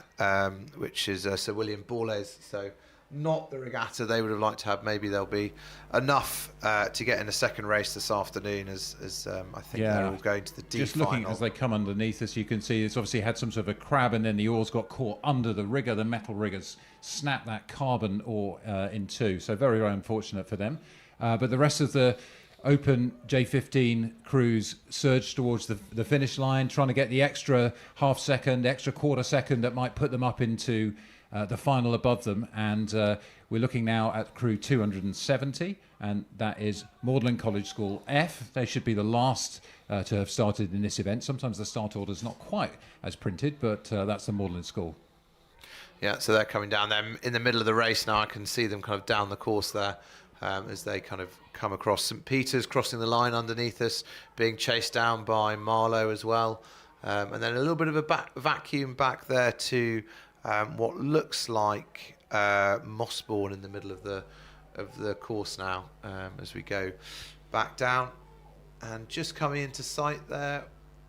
which is Sir William Borlase. So not the regatta they would have liked to have. Maybe there'll be enough to get in a second race this afternoon, as I think they're all going to the D Just final. looking as they come underneath us, you can see it's obviously had some sort of a crab, and then the oars got caught under the rigger. The metal riggers snapped that carbon oar in two. So very, very unfortunate for them. But the rest of the Open J15 crews surged towards the finish line, trying to get the extra half second, extra quarter second that might put them up into the final above them. And we're looking now at crew 270, and that is Magdalen College School F. They should be the last to have started in this event. Sometimes the start order is not quite as printed, but that's the Magdalen School. Yeah, so they're coming down. They're in the middle of the race now. I can see them kind of down the course there as they kind of come across. St Peter's crossing the line underneath us, being chased down by Marlow as well. And then a little bit of a vacuum back there to what looks like Mossbourne in the middle of the course now, as we go back down. And just coming into sight there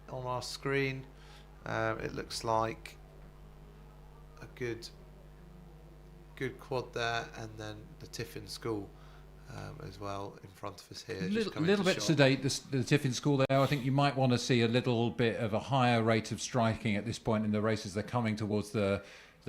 on our screen, it looks like a good quad there, and then the Tiffin School as well in front of us here. A little bit sedate, the Tiffin School there. I think you might want to see a little bit of a higher rate of striking at this point in the race as they're coming towards the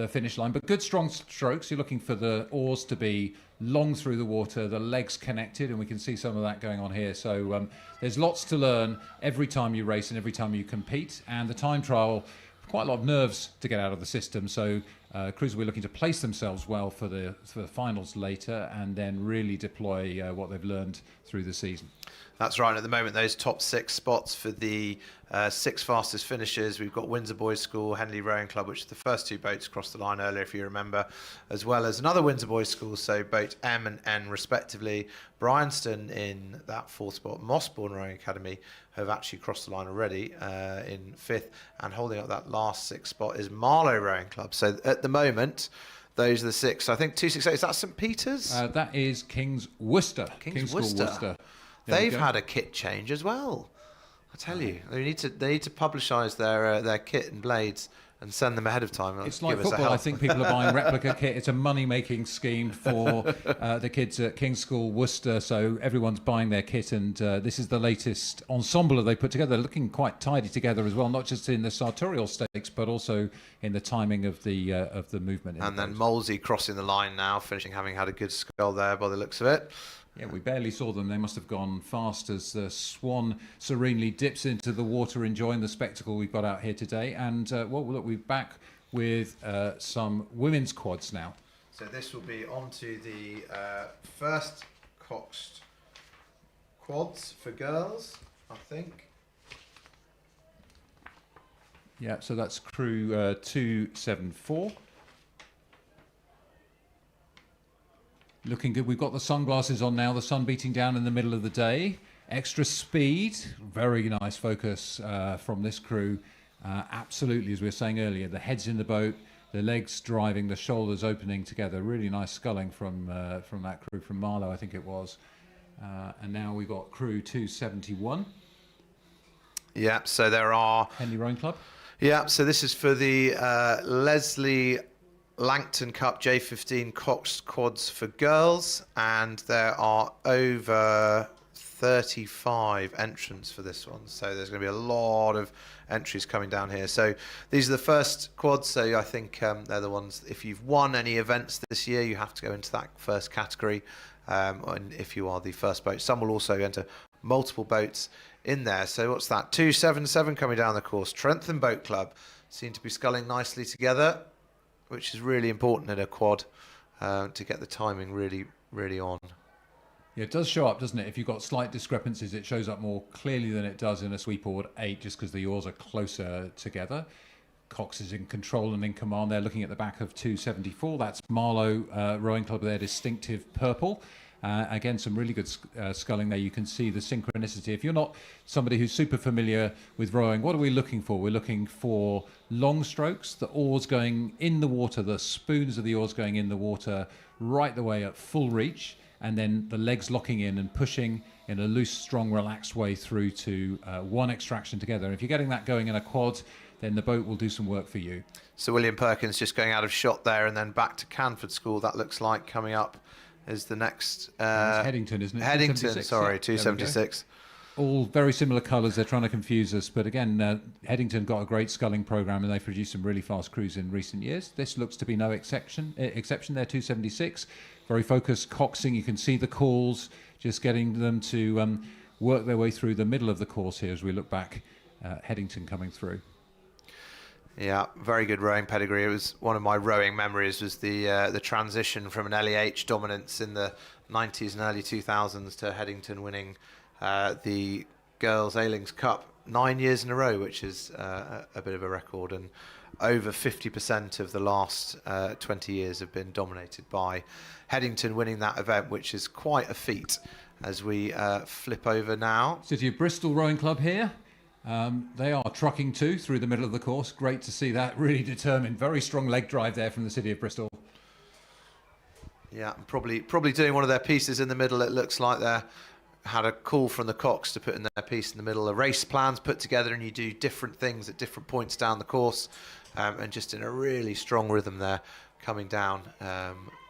finish line. But good strong strokes. You're looking for the oars to be long through the water, the legs connected, and we can see some of that going on here. So there's lots to learn every time you race and every time you compete. And the time trial, quite a lot of nerves to get out of the system. So crews will be looking to place themselves well for the finals later, and then really deploy what they've learned through the season. That's right. At the moment, those top 6 spots for the 6 fastest finishers, we've got Windsor Boys School, Henley Rowing Club, which the first 2 boats crossed the line earlier, if you remember, as well as another Windsor Boys School, so boat M and N respectively. Bryanston in that 4th spot. Mossbourne Rowing Academy have actually crossed the line already in 5th, and holding up that last 6th spot is Marlow Rowing Club. So at the moment, those are the 6. I think 268, is that St Peter's? That is King's Worcester. King's School Worcester. They've had a kit change as well. I tell you, they need to publicise their kit and blades and send them ahead of time. It's like football. I think people are buying replica kit. It's a money-making scheme for the kids at King's School Worcester. So everyone's buying their kit, and this is the latest ensemble that they put together. They're looking quite tidy together as well, not just in the sartorial stakes, but also in the timing of the movement. And then Molesey crossing the line now, finishing having had a good scull there by the looks of it. Yeah, we barely saw them. They must have gone fast as the Swan serenely dips into the water, enjoying the spectacle we've got out here today. And look, we're back with some women's quads now. So this will be onto the first coxed quads for girls, I think. Yeah, so that's crew 274. Looking good. We've got the sunglasses on now, the sun beating down in the middle of the day. Extra speed, very nice focus from this crew. Absolutely, as we were saying earlier, the head's in the boat, the legs driving, the shoulders opening together. Really nice sculling from that crew, from Marlow, I think it was. And now we've got crew 271. Yeah, so there are... Henley Rowing Club. Yeah, so this is for the Leslie Langton Cup J15 coxed quads for girls, and there are over 35 entrants for this one. So there's going to be a lot of entries coming down here. So these are the first quads. So I think they're the ones, if you've won any events this year, you have to go into that first category. And if you are the first boat, some will also enter multiple boats in there. So what's that? 277 coming down the course. Trentham Boat Club seem to be sculling nicely together, which is really important in a quad to get the timing really on. Yeah, it does show up, doesn't it? If you've got slight discrepancies, it shows up more clearly than it does in a sweepboard 8, just because the oars are closer together. Cox is in control and in command. They're looking at the back of 274. That's Marlow Rowing Club, their distinctive purple. Again, some really good sculling there. You can see the synchronicity. If you're not somebody who's super familiar with rowing, what are we looking for? We're looking for long strokes, the oars going in the water, the spoons of the oars going in the water right the way at full reach, and then the legs locking in and pushing in a loose, strong, relaxed way through to one extraction together. And if you're getting that going in a quad, then the boat will do some work for you. So William Perkins just going out of shot there, and then back to Canford School. That looks like coming up is the next... It's Headington, isn't it? Headington, sorry, yeah, 276. All very similar colours. They're trying to confuse us. But again, Headington got a great sculling programme, and they've produced some really fast crews in recent years. This looks to be no exception. They're 276. Very focused coxing. You can see the calls, just getting them to work their way through the middle of the course here as we look back. Headington coming through. Yeah, very good rowing pedigree. It was one of my rowing memories, was the transition from an LEH dominance in the 90s and early 2000s to Headington winning the Girls Ailings Cup 9 years in a row, which is a bit of a record. And over 50% of the last 20 years have been dominated by Headington winning that event, which is quite a feat. As we flip over now. City of Bristol Rowing Club here. They are trucking too through the middle of the course. Great to see that. Really determined. Very strong leg drive there from the City of Bristol. Yeah, probably doing one of their pieces in the middle. It looks like they had a call from the Cox to put in their piece in the middle. A race plan's put together, and you do different things at different points down the course, and just in a really strong rhythm there, coming down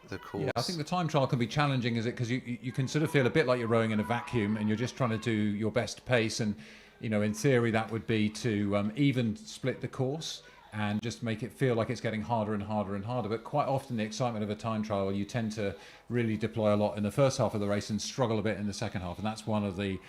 the course. Yeah, I think the time trial can be challenging, is it? Because you can sort of feel a bit like you're rowing in a vacuum, and you're just trying to do your best pace. And you know, in theory, that would be to even split the course and just make it feel like it's getting harder and harder and harder. But quite often the excitement of a time trial, you tend to really deploy a lot in the first half of the race and struggle a bit in the second half. And that's one of the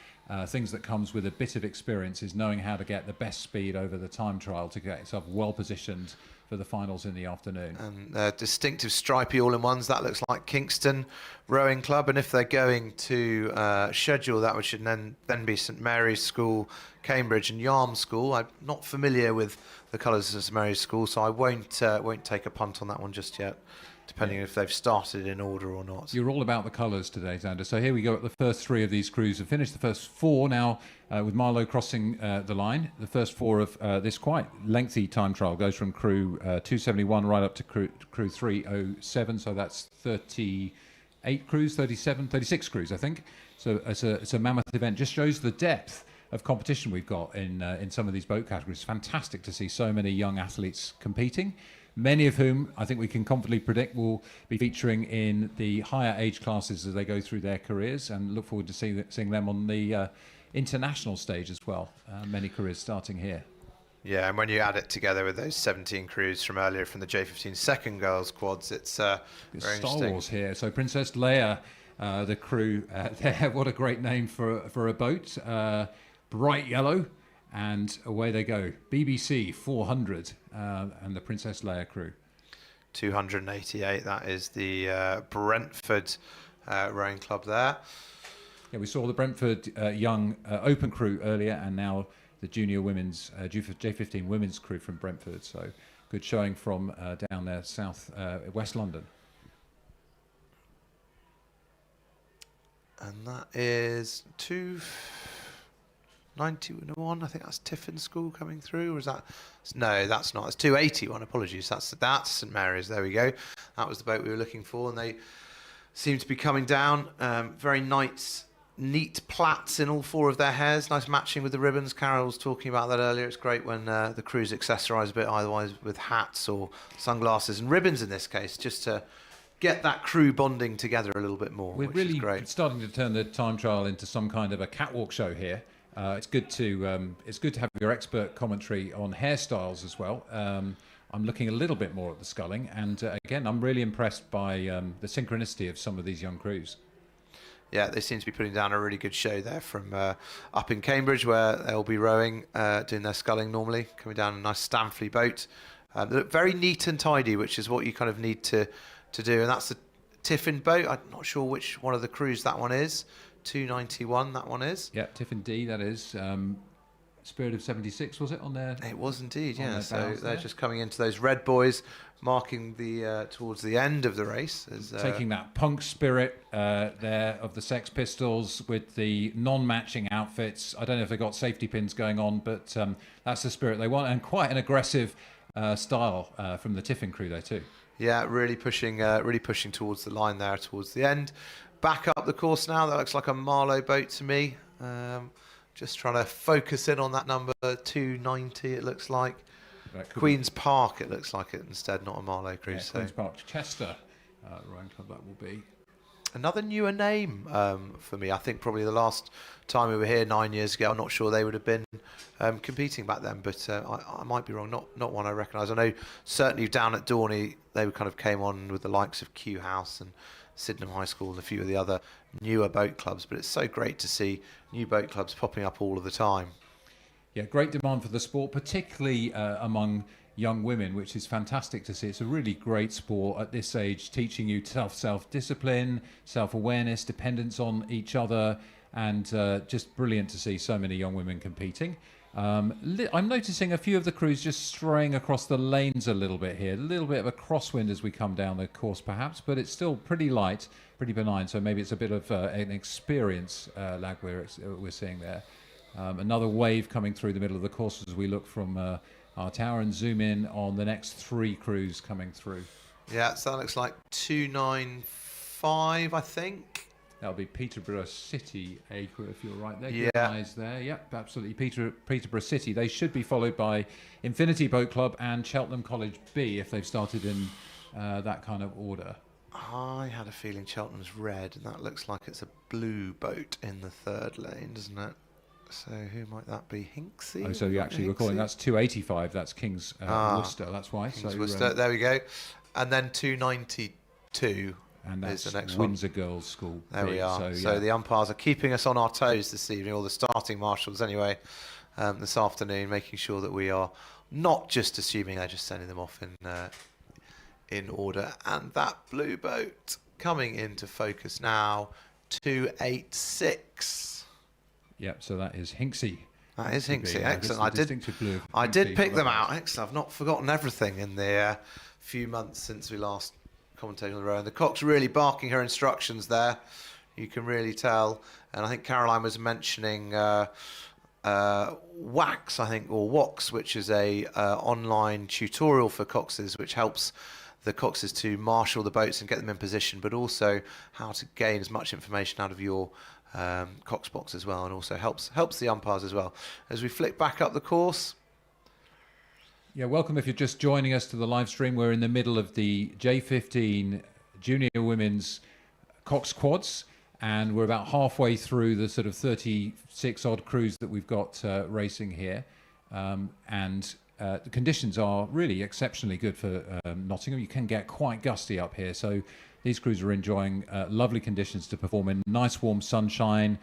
things that comes with a bit of experience, is knowing how to get the best speed over the time trial to get yourself well positioned for the finals in the afternoon. And distinctive stripy all-in-ones, that looks like Kingston Rowing Club. And if they're going to schedule, that should then be St Mary's School, Cambridge and Yarm School. I'm not familiar with the colours of St Mary's School, so I won't take a punt on that one just yet, depending if they've started in order or not. You're all about the colours today, Xander. So here we go at the first three of these crews. We've finished the first four now with Marlow crossing the line. The first four of this quite lengthy time trial goes from crew 271 right up to crew 307. So that's 38 crews, 36 crews, I think. So it's a mammoth event. Just shows the depth of competition we've got in some of these boat categories. It's fantastic to see so many young athletes competing, many of whom I think we can confidently predict will be featuring in the higher age classes as they go through their careers, and look forward to seeing them on the international stage as well. Many careers starting here. Yeah, and when you add it together with those 17 crews from earlier from the J15 second girls quads, it's very Star interesting. Wars here. So Princess Leia, the crew there. What a great name for a boat. Bright yellow, and away they go. BBC 400 and the Princess Leia crew. 288, that is the Brentford rowing club there. Yeah, we saw the Brentford young open crew earlier, and now the junior women's J15 women's crew from Brentford. So good showing from down there, south West London. And that is 291. I think that's Tiffin School coming through. Or is that? No, that's not. It's 281. Apologies. That's St Mary's. There we go. That was the boat we were looking for, and they seem to be coming down. Very nice neat plaits in all 4 of their hairs, nice matching with the ribbons. Carol was talking about that earlier. It's great when the crews accessorise a bit, otherwise with hats or sunglasses and ribbons in this case, just to get that crew bonding together a little bit more. We're which really is great. starting to turn the time trial into some kind of a catwalk show here. It's good to have your expert commentary on hairstyles as well. I'm looking a little bit more at the sculling, and again, I'm really impressed by the synchronicity of some of these young crews. Yeah, they seem to be putting down a really good show there from up in Cambridge, where they'll be rowing, doing their sculling normally, coming down a nice Stamfley boat. They look very neat and tidy, which is what you kind of need to do. And that's the Tiffin boat. I'm not sure which one of the crews that one is. 291, that one is. Yeah, Tiffin D, that is. Spirit of 76, was it, on there? It was indeed, yeah. So bows they're there. just coming into those red buoys, marking the towards the end of the race. As, Taking that punk spirit there of the Sex Pistols with the non-matching outfits. I don't know if they've got safety pins going on, but that's the spirit they want, and quite an aggressive style from the Tiffin crew there too. Yeah, really pushing towards the line there, towards the end. Back up the course now. That looks like a Marlow boat to me. Just trying to focus in on that number 290. It looks like Queen's Park. It looks like it instead, not a Marlow cruise. Yeah, Queen's Park, Chester, rowing club that will be. Another newer name for me. I think probably the last time we were here 9 years ago, I'm not sure they would have been competing back then, but I might be wrong. Not one I recognise. I know certainly down at Dorney they kind of came on with the likes of Kew House and Sydenham High School and a few of the other newer boat clubs. But it's so great to see new boat clubs popping up all of the time. Yeah, great demand for the sport, particularly among young women, which is fantastic to see. It's a really great sport at this age, teaching you self-discipline, self-awareness, dependence on each other, and just brilliant to see so many young women competing. I'm noticing a few of the crews just straying across the lanes a little bit here, a little bit of a crosswind as we come down the course perhaps, but it's still pretty light, pretty benign, so maybe it's a bit of an experience lag we're seeing there. Another wave coming through the middle of the course as we look from our tower and zoom in on the next 3 crews coming through. Yeah, so that looks like 295, I think. That'll be Peterborough City A crew, if you're right there. Yeah. Good eyes there. Yep, absolutely. Peterborough City. They should be followed by Infinity Boat Club and Cheltenham College B if they've started in that kind of order. I had a feeling Cheltenham's red, and that looks like it's a blue boat in the 3rd lane, doesn't it? So who might that be? Hinksey? Oh, so you actually were calling that's 285. That's King's Worcester. That's why. King's so, Worcester. There we go. And then 292. And that's the next Windsor Girls School. There B. we are. So, So yeah. the umpires are keeping us on our toes this evening, or the starting marshals anyway, this afternoon, making sure that we are not just assuming they're just sending them off in order. And that blue boat coming into focus now, 286. Yep, so that is Hinksey. That is Hinksey. Yeah, Excellent. the distinctive blue of I did Hinksey pick for them that out. race. Excellent. I've not forgotten everything in the few months since we last commentated on the row. And the cock's really barking her instructions there. You can really tell. And I think Caroline was mentioning Wax, I think, or Wox, which is a online tutorial for coxes, which helps the coxes to marshal the boats and get them in position, but also how to gain as much information out of your cox box as well, and also helps the umpires as well. As we flick back up the course. Yeah, welcome if you're just joining us to the live stream. We're in the middle of the J15 Junior Women's Cox Quads, and we're about halfway through the sort of 36 odd crews that we've got racing here. The conditions are really exceptionally good for Nottingham. You can get quite gusty up here, so these crews are enjoying lovely conditions to perform in. Nice warm sunshine,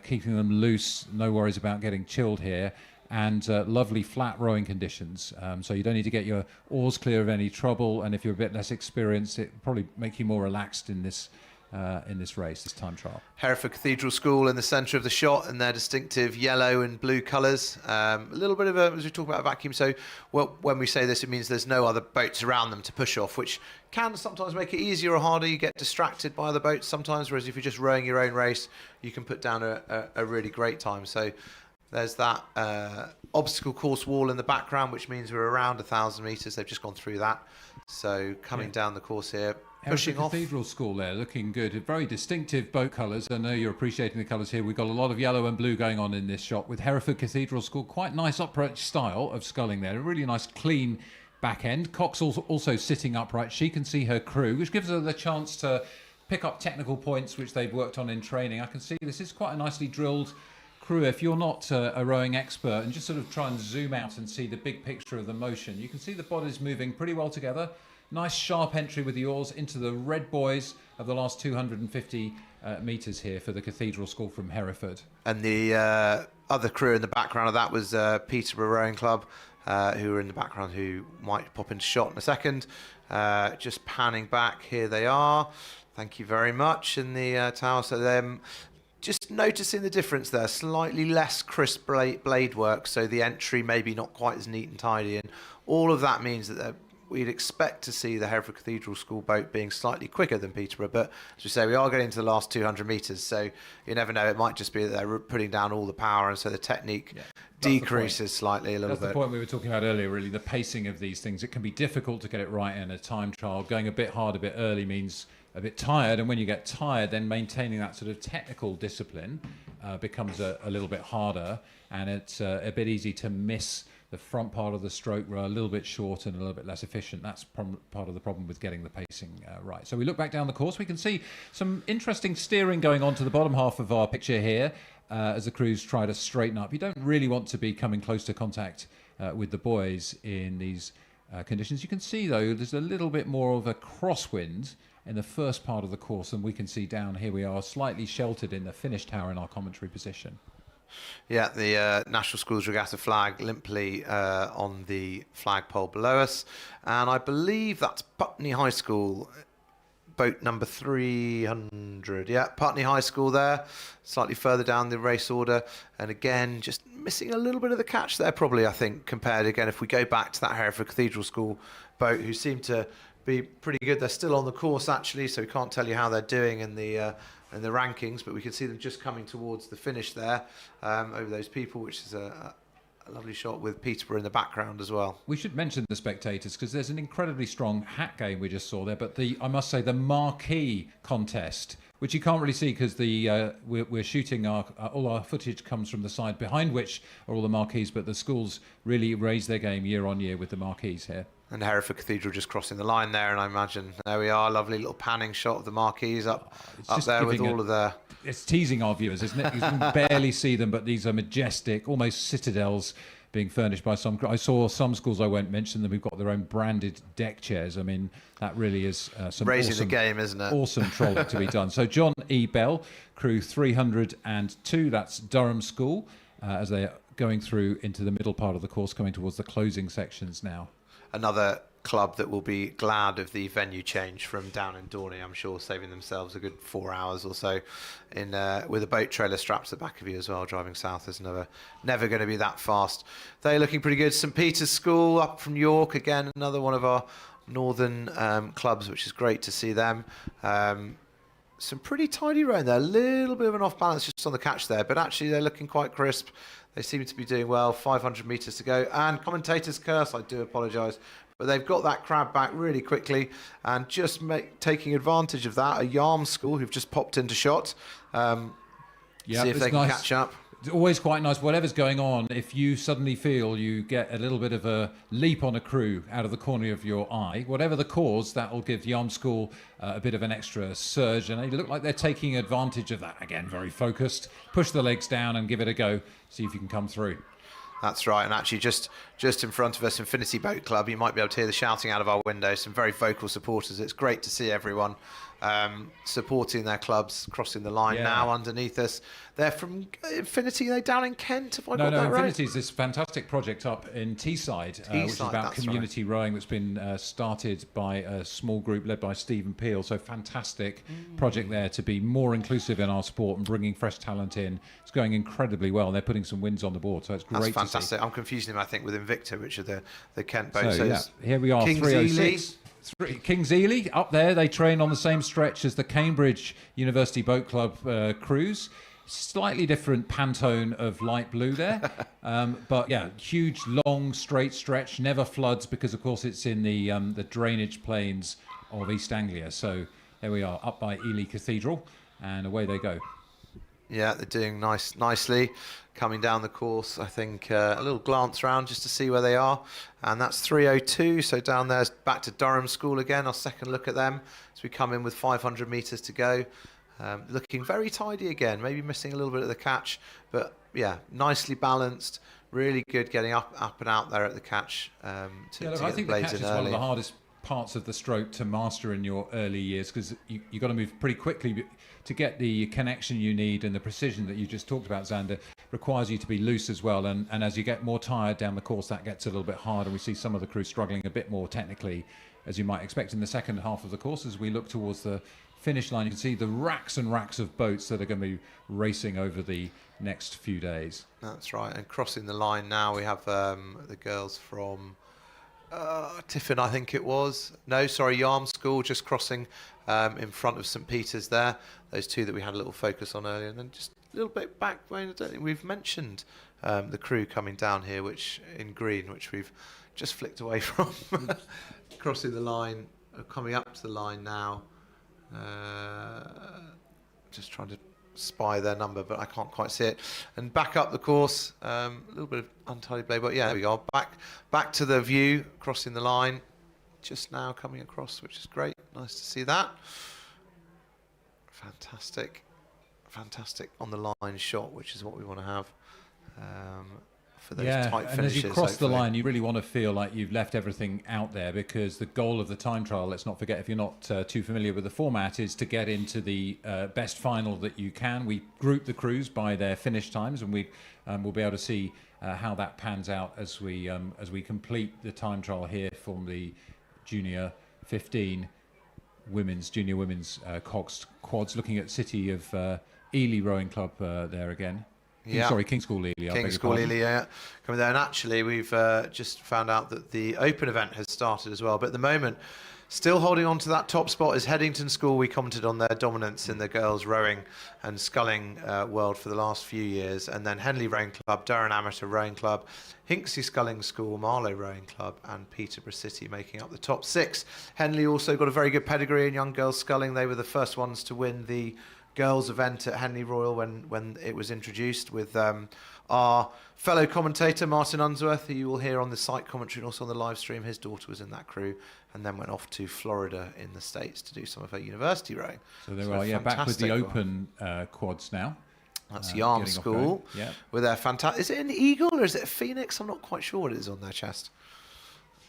keeping them loose, no worries about getting chilled here, and lovely flat rowing conditions. So you don't need to get your oars clear of any trouble, and if you're a bit less experienced, it will probably make you more relaxed in this race, this time trial. Hereford Cathedral School in the centre of the shot, and their distinctive yellow and blue colours. A little bit of as we talk about a vacuum, so when we say this, it means there's no other boats around them to push off, which can sometimes make it easier or harder. You get distracted by other boats sometimes, whereas if you're just rowing your own race, you can put down a really great time. So There's that obstacle course wall in the background, which means we're around 1,000 metres. They've just gone through that. So coming down the course here, pushing off. Cathedral School there, looking good. Very distinctive boat colours. I know you're appreciating the colours here. We've got a lot of yellow and blue going on in this shot with Hereford Cathedral School. Quite nice upright style of sculling there. A really nice clean back end. Cox also sitting upright. She can see her crew, which gives her the chance to pick up technical points which they've worked on in training. I can see this is quite a nicely drilled crew. If you're not a rowing expert and just sort of try and zoom out and see the big picture of the motion, you can see the bodies moving pretty well together. Nice sharp entry with the oars into the red buoys of the last 250 metres here for the Cathedral School from Hereford. And the other crew in the background of that was Peterborough Rowing Club, who are in the background, who might pop into shot in a second. Just panning back, here they are. Thank you very much in the tower. So just noticing the difference there, slightly less crisp blade work, so the entry maybe not quite as neat and tidy. And all of that means that we'd expect to see the Hereford Cathedral School boat being slightly quicker than Peterborough, but as we say, we are getting to the last 200 metres, so you never know. It might just be that they're putting down all the power, and so the technique decreases slightly a little bit. That's the point we were talking about earlier, really, the pacing of these things. It can be difficult to get it right in a time trial. Going a bit hard, a bit early means a bit tired, and when you get tired, then maintaining that sort of technical discipline becomes a little bit harder, and it's a bit easy to miss the front part of the stroke row a little bit short and a little bit less efficient. That's part of the problem with getting the pacing right. So we look back down the course, we can see some interesting steering going on to the bottom half of our picture here as the crews try to straighten up. You don't really want to be coming close to contact with the buoys in these conditions. You can see, though, there's a little bit more of a crosswind in the first part of the course than we can see down here. We are slightly sheltered in the finish tower in our commentary position. Yeah, the National Schools Regatta flag limply on the flagpole below us. And I believe that's Putney High School, boat number 300. Yeah, Putney High School there, slightly further down the race order. And again, just missing a little bit of the catch there, probably, I think, compared again, if we go back to that Hereford Cathedral School boat, who seem to be pretty good. They're still on the course, actually, so we can't tell you how they're doing in the rankings, but we can see them just coming towards the finish there over those people, which is a lovely shot with Peterborough in the background as well. We should mention the spectators because there's an incredibly strong hat game we just saw there, but I must say the marquee contest, which you can't really see because we're shooting all our footage comes from the side behind which are all the marquees, but the schools really raise their game year on year with the marquees here. And Hereford Cathedral just crossing the line there, and I imagine there we are, lovely little panning shot of the marquees up there with all of the... It's teasing our viewers, isn't it? You can barely see them, but these are majestic, almost citadels being furnished by some... I saw some schools, I won't mention them, who've got their own branded deck chairs. I mean, that really is some raising awesome, the game, isn't it? Awesome trolling to be done. So John E. Bell, crew 302, that's Durham School, as they're going through into the middle part of the course, coming towards the closing sections now. Another club that will be glad of the venue change from down in Dorney, I'm sure, saving themselves a good 4 hours or so in with a boat trailer strapped to the back of you as well. Driving south is never going to be that fast. They're looking pretty good. St Peter's School up from York, again, another one of our northern clubs, which is great to see them. Some pretty tidy rowing there, a little bit of an off balance just on the catch there, but actually they're looking quite crisp. They seem to be doing well. 500 metres to go. And commentator's curse, I do apologise, but they've got that crab back really quickly and just taking advantage of that. A Yarm School who've just popped into shot. See if they can catch up. It's always quite nice, whatever's going on, if you suddenly feel you get a little bit of a leap on a crew out of the corner of your eye, whatever the cause, that will give Yarm School a bit of an extra surge, and they look like they're taking advantage of that. Again, very focused. Push the legs down and give it a go. See if you can come through. That's right, and actually just in front of us, Infinity Boat Club, you might be able to hear the shouting out of our window. Some very vocal supporters. It's great to see everyone supporting their clubs, crossing the line now underneath us. They're from Infinity, they're down in Kent, have I got that right? Infinity is this fantastic project up in Teesside, which is about community rowing that's been started by a small group led by Stephen Peel. So fantastic project there to be more inclusive in our sport and bringing fresh talent in. It's going incredibly well. They're putting some wins on the board, so it's great. That's fantastic. I'm confusing them, I think, with Invicta, which are the Kent boats. So, here we are, 306. Kings Ely up there. They train on the same stretch as the Cambridge University Boat Club crews. slightly different Pantone of light blue there. But yeah, huge, long, straight stretch, never floods because, of course, it's in the drainage plains of East Anglia. So there we are, up by Ely Cathedral, and away they go. Yeah, they're doing nicely. Coming down the course, I think a little glance around just to see where they are. And that's 3:02, so down there's back to Durham School again. Our second look at them as we come in with 500 metres to go. Looking very tidy again, maybe missing a little bit of the catch. But yeah, nicely balanced, really good getting up and out there at the catch to look, get I think the the blades catch in is one of early. the hardest parts of the stroke to master in your early years, because you've got to move pretty quickly to get the connection you need, and the precision that you just talked about, Xander, requires you to be loose as well. And as you get more tired down the course, that gets a little bit harder. We see some of the crew struggling a bit more technically, as you might expect in the second half of the course. As we look towards the finish line, you can see the racks and racks of boats that are going to be racing over the next few days. That's right. And crossing the line now, we have the girls from Tiffin, I think it was. No, sorry, Yarm School, just crossing in front of St Peter's there. Those two that we had a little focus on earlier. And then just a little bit back, Wayne, I don't think we've mentioned the crew coming down here, which in green, which we've just flicked away from. Crossing the line, coming up to the line now. Just trying to spy their number, but I can't quite see it. And back up the course, a little bit of untidy play, but yeah, there we go. Back to the view, crossing the line, just now coming across, which is great. Nice to see that. Fantastic on the line shot, which is what we want to have for those tight finishes. And as you cross hopefully. the line, you really want to feel like you've left everything out there, because the goal of the time trial, let's not forget, if you're not too familiar with the format, is to get into the best final that you can. We group the crews by their finish times, and we'll be able to see how that pans out as we complete the time trial here from the Junior 15 junior women's coxed quads, looking at City of Ely Rowing Club there again. Yeah. Sorry, King School Ely. King School Ely, yeah. Coming there. And actually, we've just found out that the Open event has started as well. But at the moment, still holding on to that top spot is Headington School. We commented on their dominance in the girls' rowing and sculling world for the last few years. And then Henley Rowing Club, Durham Amateur Rowing Club, Hinksey Sculling School, Marlow Rowing Club, and Peterborough City making up the top six. Henley also got a very good pedigree in young girls sculling. They were the first ones to win the girls event at Henley Royal when it was introduced, with our fellow commentator Martin Unsworth, who you will hear on the site commentary and also on the live stream. His daughter was in that crew and then went off to Florida in the States to do some of her university rowing. So there are, back with the Open quads now. That's Yarm School with their fantastic. Is it an eagle or is it a phoenix? I'm not quite sure what it is on their chest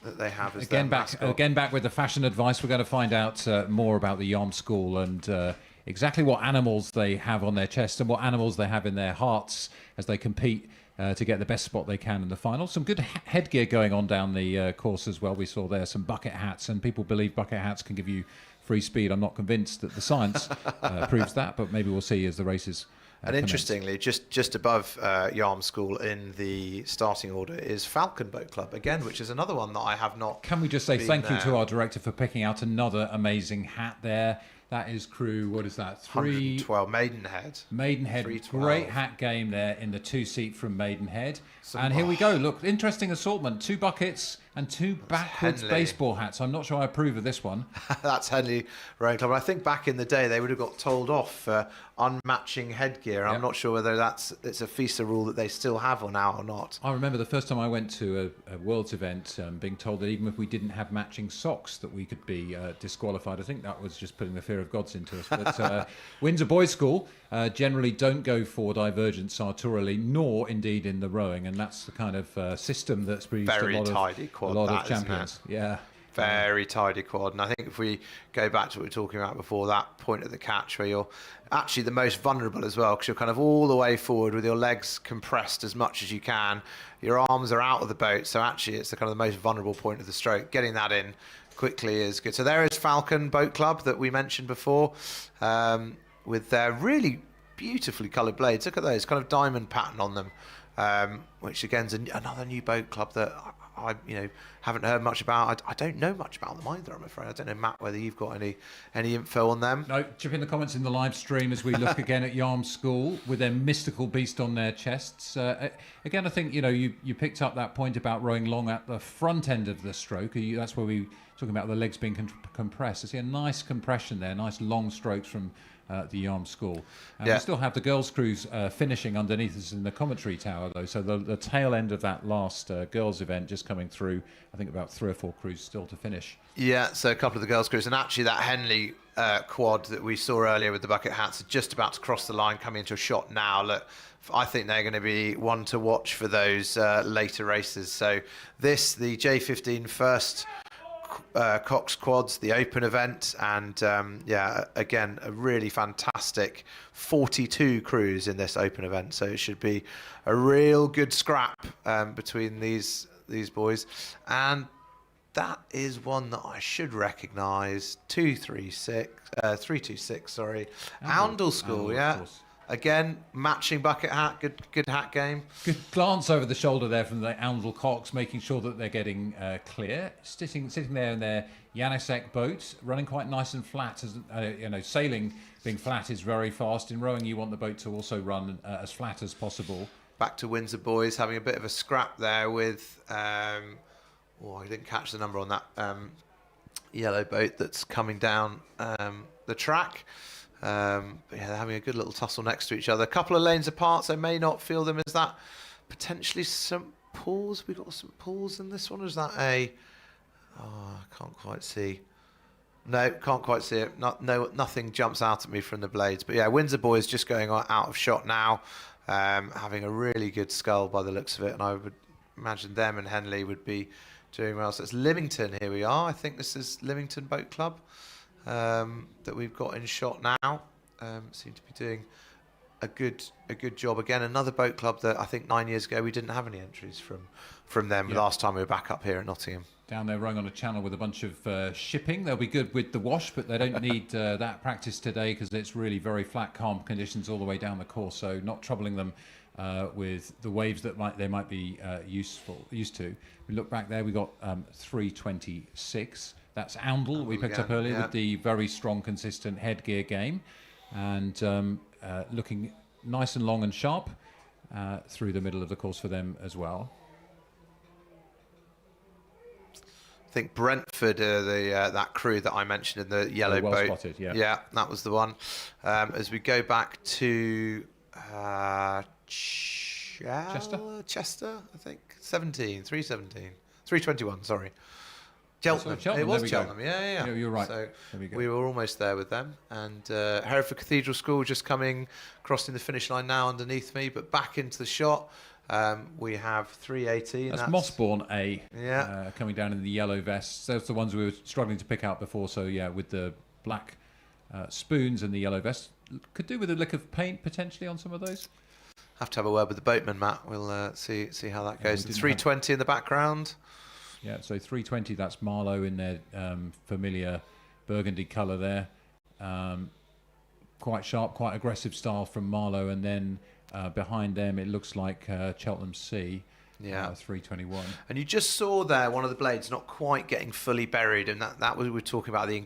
that they have as their mascot. Again back with the fashion advice. We're going to find out more about the Yarm School and exactly what animals they have on their chest and what animals they have in their hearts as they compete to get the best spot they can in the final. Some good headgear going on down the course as well. We saw there some bucket hats, and people believe bucket hats can give you free speed. I'm not convinced that the science proves that, but maybe we'll see as the races and interestingly, just above Yarm School in the starting order is Falcon Boat Club again, which is another one that I have not. Can we just say thank you to our director for picking out another amazing hat there? That is crew, what is that? 112, Maidenhead. Maidenhead, great hat game there in the two-seat from Maidenhead. And here we go, look, interesting assortment. 2 buckets and 2 backwards baseball hats. I'm not sure I approve of this one. That's Henley Rowing Club. I think back in the day they would have got told off for unmatching headgear. I'm not sure whether it's a FISA rule that they still have now or not. I remember the first time I went to a Worlds event being told that even if we didn't have matching socks that we could be disqualified. I think that was just putting the fear of gods into us. But Windsor Boys School generally don't go for divergence sartorially, nor indeed in the rowing, and that's the kind of system that's produced Very tidy quad, a lot of champions. Yeah. Very tidy quad. And I think if we go back to what we were talking about before, that point at the catch where you're actually the most vulnerable as well, because you're kind of all the way forward with your legs compressed as much as you can. Your arms are out of the boat. So actually it's the kind of the most vulnerable point of the stroke. Getting that in quickly is good. So there is Falcon Boat Club that we mentioned before, with their really beautifully coloured blades. Look at those, kind of diamond pattern on them, which again is another new boat club that I haven't heard much about. I don't know much about them either, I'm afraid. I don't know, Matt, whether you've got any info on them. No, chip in the comments in the live stream as we look again at Yarm School with their mystical beast on their chests. Again, I think you picked up that point about rowing long at the front end of the stroke. That's where we talking about the legs being compressed. I see a nice compression there, nice long strokes from the Yarm School. We still have the girls' crews finishing underneath us in the commentary tower, though. So the tail end of that last girls' event just coming through. I think about 3 or 4 crews still to finish. Yeah, so a couple of the girls' crews, and actually that Henley quad that we saw earlier with the bucket hats are just about to cross the line, coming into a shot now. Look, I think they're going to be one to watch for those later races. So the J15 first Cox quads, the open event, and again, a really fantastic 42 crews in this open event. So it should be a real good scrap between these boys. And that is one that I should recognise. 326, sorry. Oundle School, yeah. Again, matching bucket hat, good hat game. Good glance over the shoulder there from the Oundle Cox, making sure that they're getting clear. Sitting there in their Yanisek boat, running quite nice and flat. As sailing being flat is very fast. In rowing, you want the boat to also run as flat as possible. Back to Windsor boys, having a bit of a scrap there with. I didn't catch the number on that yellow boat that's coming down the track. But yeah, they're having a good little tussle next to each other. A couple of lanes apart, so may not feel them as that. Potentially St Paul's. We got St Paul's in this one. Or is that I can't quite see. No, can't quite see it. Nothing jumps out at me from the blades. But yeah, Windsor boys just going out of shot now, having a really good scull by the looks of it. And I would imagine them and Henley would be doing well. So it's Lymington. Here we are. I think this is Lymington Boat Club. That we've got in shot now, seem to be doing a good job. Again, another boat club that I think 9 years ago we didn't have any entries from them. Yep. Last time we were back up here at Nottingham. Down there rowing on a channel with a bunch of shipping. They'll be good with the wash, but they don't need that practice today because it's really very flat, calm conditions all the way down the course, so not troubling them with the waves that they might be used to. We look back there, we got 326. That's Oundle we picked up earlier with the very strong, consistent headgear game, and looking nice and long and sharp through the middle of the course for them as well. I think Brentford, that crew that I mentioned in the yellow boat. Spotted, yeah. Yeah, that was the one. As we go back to Chester, I think 321. Sorry. Cheltenham. It was Cheltenham. Yeah. You're right. So we were almost there with them. And Hereford Cathedral School just crossing the finish line now underneath me, but back into the shot. We have 318. That's Mossbourne A. Yeah. Coming down in the yellow vests. Those are the ones we were struggling to pick out before. So yeah, with the black spoons and the yellow vest, could do with a lick of paint potentially on some of those. Have to have a word with the boatman, Matt. We'll see how that goes. 320 in the background. Yeah, so 320, that's Marlow in their familiar burgundy colour there. Quite sharp, quite aggressive style from Marlow. And then behind them, it looks like Cheltenham C, 321. And you just saw there one of the blades not quite getting fully buried. And that was, we were talking about the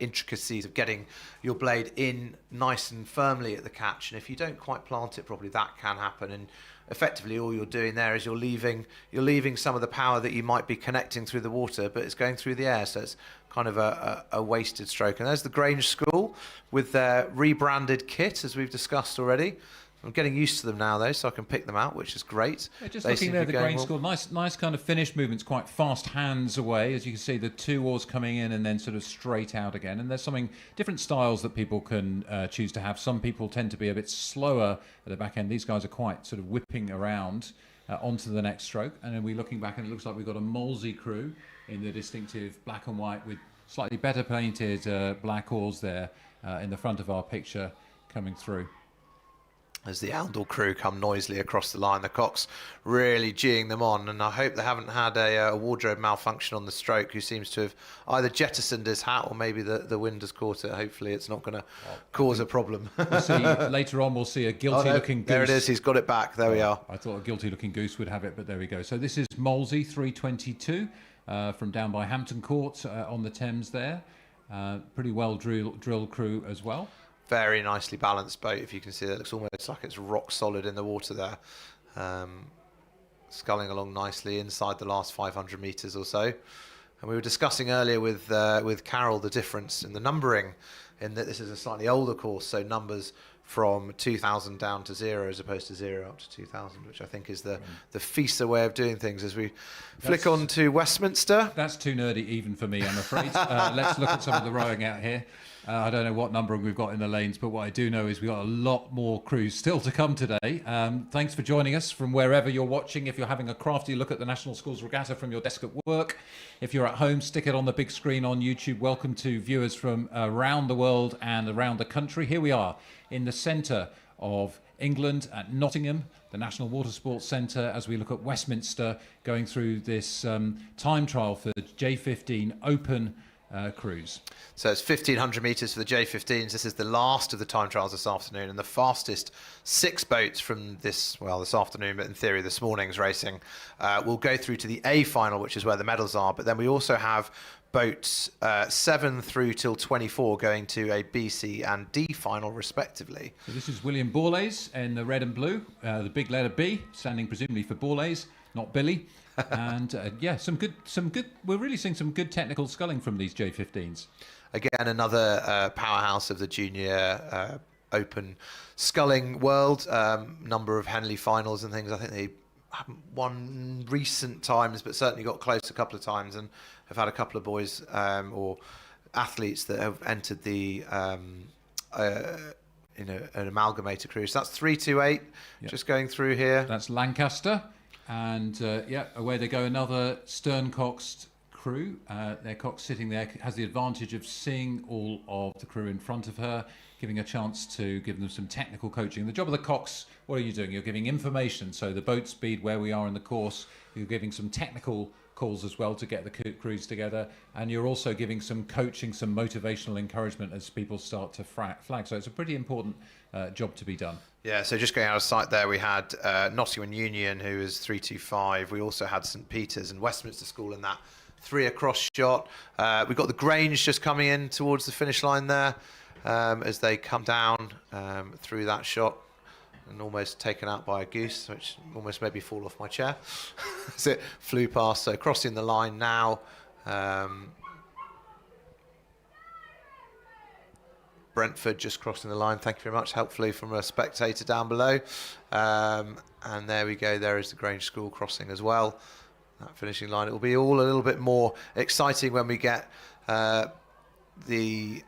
intricacies of getting your blade in nice and firmly at the catch. And if you don't quite plant it properly, that can happen. And effectively all you're doing there is you're leaving some of the power that you might be connecting through the water, but it's going through the air, so it's kind of a wasted stroke. And there's the Grange School with their rebranded kit, as we've discussed already. I'm getting used to them now, though, so I can pick them out, which is great. Yeah, just looking there, the Grange School, nice kind of finish movements, quite fast hands away. As you can see, the 2 oars coming in and then sort of straight out again. And there's different styles that people can choose to have. Some people tend to be a bit slower at the back end. These guys are quite sort of whipping around onto the next stroke. And then we're looking back and it looks like we've got a Molesey crew in the distinctive black and white with slightly better painted black oars there in the front of our picture coming through. as the Oundle crew come noisily across the line. The Cox really geeing them on, and I hope they haven't had a wardrobe malfunction on the stroke, who seems to have either jettisoned his hat or maybe the wind has caught it. Hopefully it's not going to cause a problem. We'll see, later on we'll see a guilty-looking goose. There it is, he's got it back. There we are. I thought a guilty-looking goose would have it, but there we go. So this is Molesey 322 from down by Hampton Court on the Thames there. Pretty well drilled crew as well. Very nicely balanced boat, if you can see that. It looks almost like it's rock solid in the water there. Sculling along nicely inside the last 500 metres or so. And we were discussing earlier with Carol the difference in the numbering, in that this is a slightly older course, so numbers from 2000 down to 0 as opposed to 0 up to 2000, which I think is the FISA way of doing things. As we flick on to Westminster. That's too nerdy even for me, I'm afraid. Let's look at some of the rowing out here. I don't know what numbering we've got in the lanes, but what I do know is we've got a lot more crews still to come today. Thanks for joining us from wherever you're watching. If you're having a crafty look at the National Schools Regatta from your desk at work, if you're at home, stick it on the big screen on YouTube. Welcome to viewers from around the world and around the country. Here we are in the centre of England at Nottingham, the National Water Sports Centre, as we look at Westminster going through this time trial for the J15 Open cruise. So it's 1,500 metres for the J15s. This is the last of the time trials this afternoon, and the fastest 6 boats from this afternoon, but in theory this morning's racing, will go through to the A final, which is where the medals are. But then we also have boats 7 through till 24 going to a B, C and D final respectively. So this is William Borlase in the red and blue, the big letter B, standing presumably for Borlase, not Billy. And some good. We're really seeing some good technical sculling from these J15s. Again, another powerhouse of the junior open sculling world. Number of Henley finals and things. I think they haven't won recent times, but certainly got close a couple of times, and have had a couple of boys or athletes that have entered the an amalgamator cruise. So that's 328. Yep. Just going through here. That's Lancaster. And away they go, another stern coxed crew. Their cox sitting there has the advantage of seeing all of the crew in front of her, giving a chance to give them some technical coaching. The job of the cox, what are you doing? You're giving information, so the boat speed, where we are in the course. You're giving some technical calls as well to get the crews together, and you're also giving some coaching, some motivational encouragement as people start to flag. So it's a pretty important job to be done. Yeah, so just going out of sight there, we had Nottingham Union, who is 325. We also had St Peter's and Westminster School in that 3 across shot. We've got the Grange just coming in towards the finish line there as they come down through that shot, and almost taken out by a goose, which almost made me fall off my chair as it flew past. So crossing the line now. Brentford just crossing the line, thank you very much, helpfully from a spectator down below. And there we go, there is the Grange School crossing as well. That finishing line, it will be all a little bit more exciting when we get the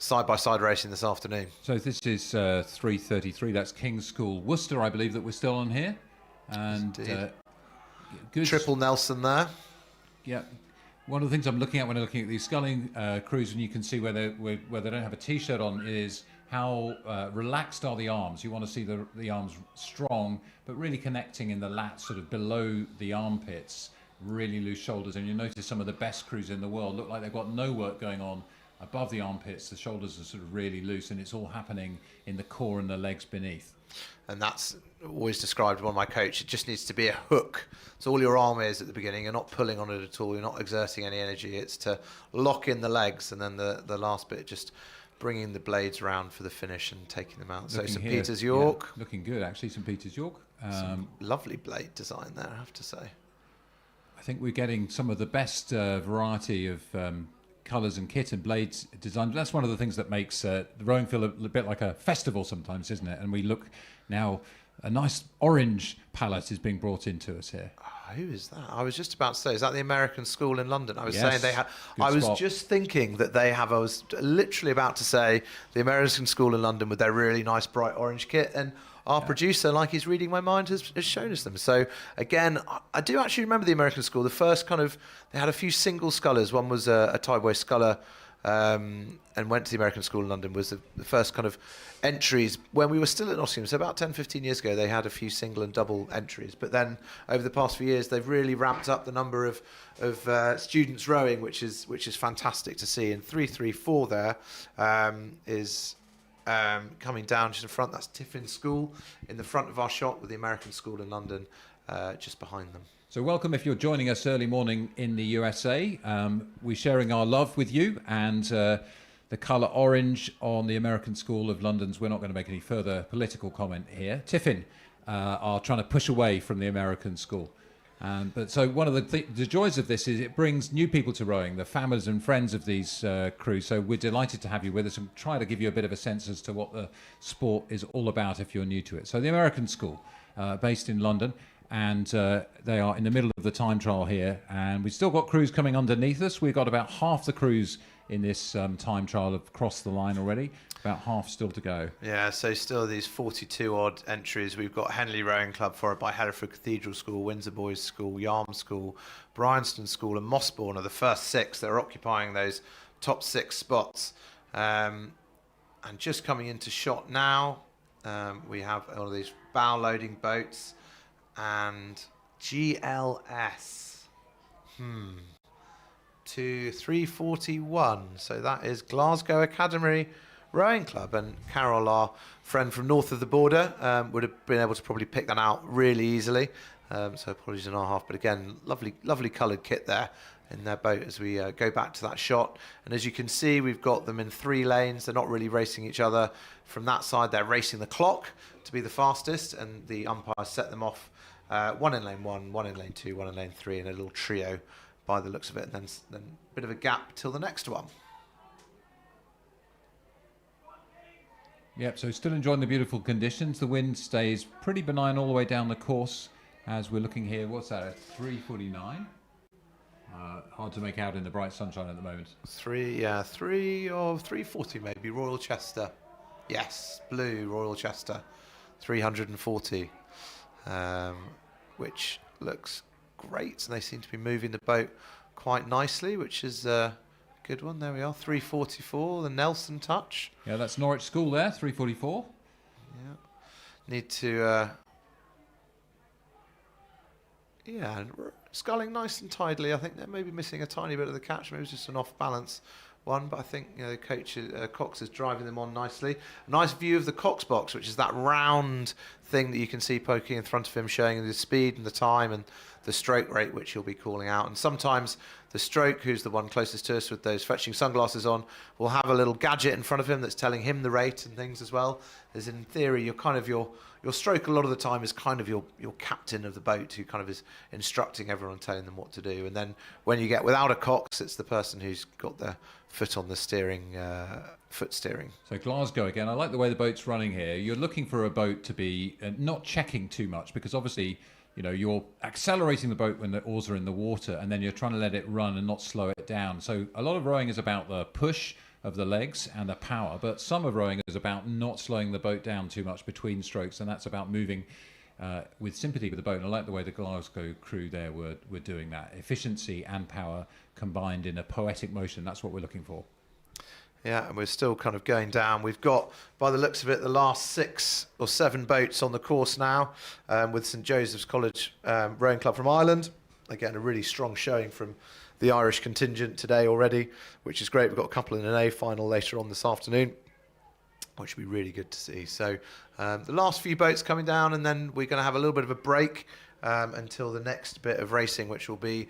side-by-side racing this afternoon. So this is 3:33, that's King's School Worcester, I believe, that we're still on here. And good triple Nelson there. Yeah. One of the things I'm looking at when I'm looking at these sculling crews, and you can see where they don't have a t-shirt on, is how relaxed are the arms. You want to see the arms strong, but really connecting in the lats, sort of below the armpits, really loose shoulders. And you notice some of the best crews in the world look like they've got no work going on above the armpits. The shoulders are sort of really loose, and it's all happening in the core and the legs beneath. And that's always described by my coach. It just needs to be a hook. So all your arm is at the beginning. You're not pulling on it at all. You're not exerting any energy. It's to lock in the legs, and then the last bit, just bringing the blades around for the finish and taking them out. So St Peter's York. Yeah, looking good, actually, St Peter's York. Some lovely blade design there, I have to say. I think we're getting some of the best variety of colours and kit and blades design. That's one of the things that makes the rowing feel a bit like a festival sometimes, isn't it? And we look now, a nice orange palette is being brought into us here. Oh, who is that? I was just about to say, is that the American School in London? I was Yes, saying they have. I was just thinking that they have. I was literally about to say the American School in London with their really nice bright orange kit, and our producer, like he's reading my mind, has shown us them. So again, I do actually remember the American School. The first they had a few single scullers. One was a tideway sculler and went to the American School in London, was the first kind of entries when we were still at Nottingham. So about 10, 15 years ago, they had a few single and double entries. But then over the past few years, they've really ramped up the number of students rowing, which is fantastic to see. And 334 there is coming down to the front. That's Tiffin School in the front of our shot, with the American School in London just behind them. So welcome if you're joining us early morning in the USA. We're sharing our love with you, and the colour orange on the American School of London's. We're not going to make any further political comment here. Tiffin are trying to push away from the American School. But so one of the joys of this is it brings new people to rowing, the families and friends of these crews. So we're delighted to have you with us and try to give you a bit of a sense as to what the sport is all about if you're new to it. So the American School, based in London, and they are in the middle of the time trial here, and we've still got crews coming underneath us. We've got about half the crews in this time trial have crossed the line already, about half still to go. Yeah, so still these 42 odd entries. We've got Henley Rowing Club, followed by Hereford Cathedral School, Windsor Boys School, Yarm School, Bryanston School and Mossbourne are the first 6 that are occupying those top 6 spots. And just coming into shot now, we have all of these bow loading boats. And GLS to 341. So that is Glasgow Academy Rowing Club. And Carol, our friend from north of the border, would have been able to probably pick that out really easily. So apologies on our half. But again, lovely coloured kit there in their boat as we go back to that shot. And as you can see, we've got them in 3 lanes. They're not really racing each other. From that side, they're racing the clock to be the fastest. And the umpires set them off. 1 in lane 1, 1 in lane 2, 1 in lane 3, and a little trio by the looks of it, and then a bit of a gap till the next one. Yep, so still enjoying the beautiful conditions. The wind stays pretty benign all the way down the course as we're looking here. What's that, a 349? Hard to make out in the bright sunshine at the moment. 340 maybe, Royal Chester. Yes, blue Royal Chester, 340. Which looks great, and they seem to be moving the boat quite nicely, which is a good one. There we are, 344, the Nelson touch. Yeah, that's Norwich School there, 344. Yeah, need to sculling nice and tidily. I think they're maybe missing a tiny bit of the catch, maybe it's just an off balance one, but I think the coach Cox is driving them on nicely. A nice view of the Cox box, which is that round thing that you can see poking in front of him, showing the speed and the time and the stroke rate, which he'll be calling out. And sometimes the stroke, who's the one closest to us with those fetching sunglasses on, will have a little gadget in front of him that's telling him the rate and things as well. As in theory, you're kind of your stroke a lot of the time is kind of your captain of the boat, who kind of is instructing everyone, telling them what to do. And then when you get without a Cox, it's the person who's got their foot on the steering, foot steering. So Glasgow again. I like the way the boat's running here. You're looking for a boat to be not checking too much, because obviously, you know, you're accelerating the boat when the oars are in the water, and then you're trying to let it run and not slow it down. So a lot of rowing is about the push of the legs and the power, but some of rowing is about not slowing the boat down too much between strokes, and that's about moving with sympathy with the boat. And I like the way the Glasgow crew there were doing that. Efficiency and power combined in a poetic motion. That's what we're looking for. Yeah, and we're still kind of going down. We've got, by the looks of it, the last 6 or 7 boats on the course now, with St Joseph's College Rowing Club from Ireland. Again, a really strong showing from the Irish contingent today already, which is great. We've got a couple in an A final later on this afternoon, which will be really good to see. So the last few boats coming down, and then we're going to have a little bit of a break until the next bit of racing, which will be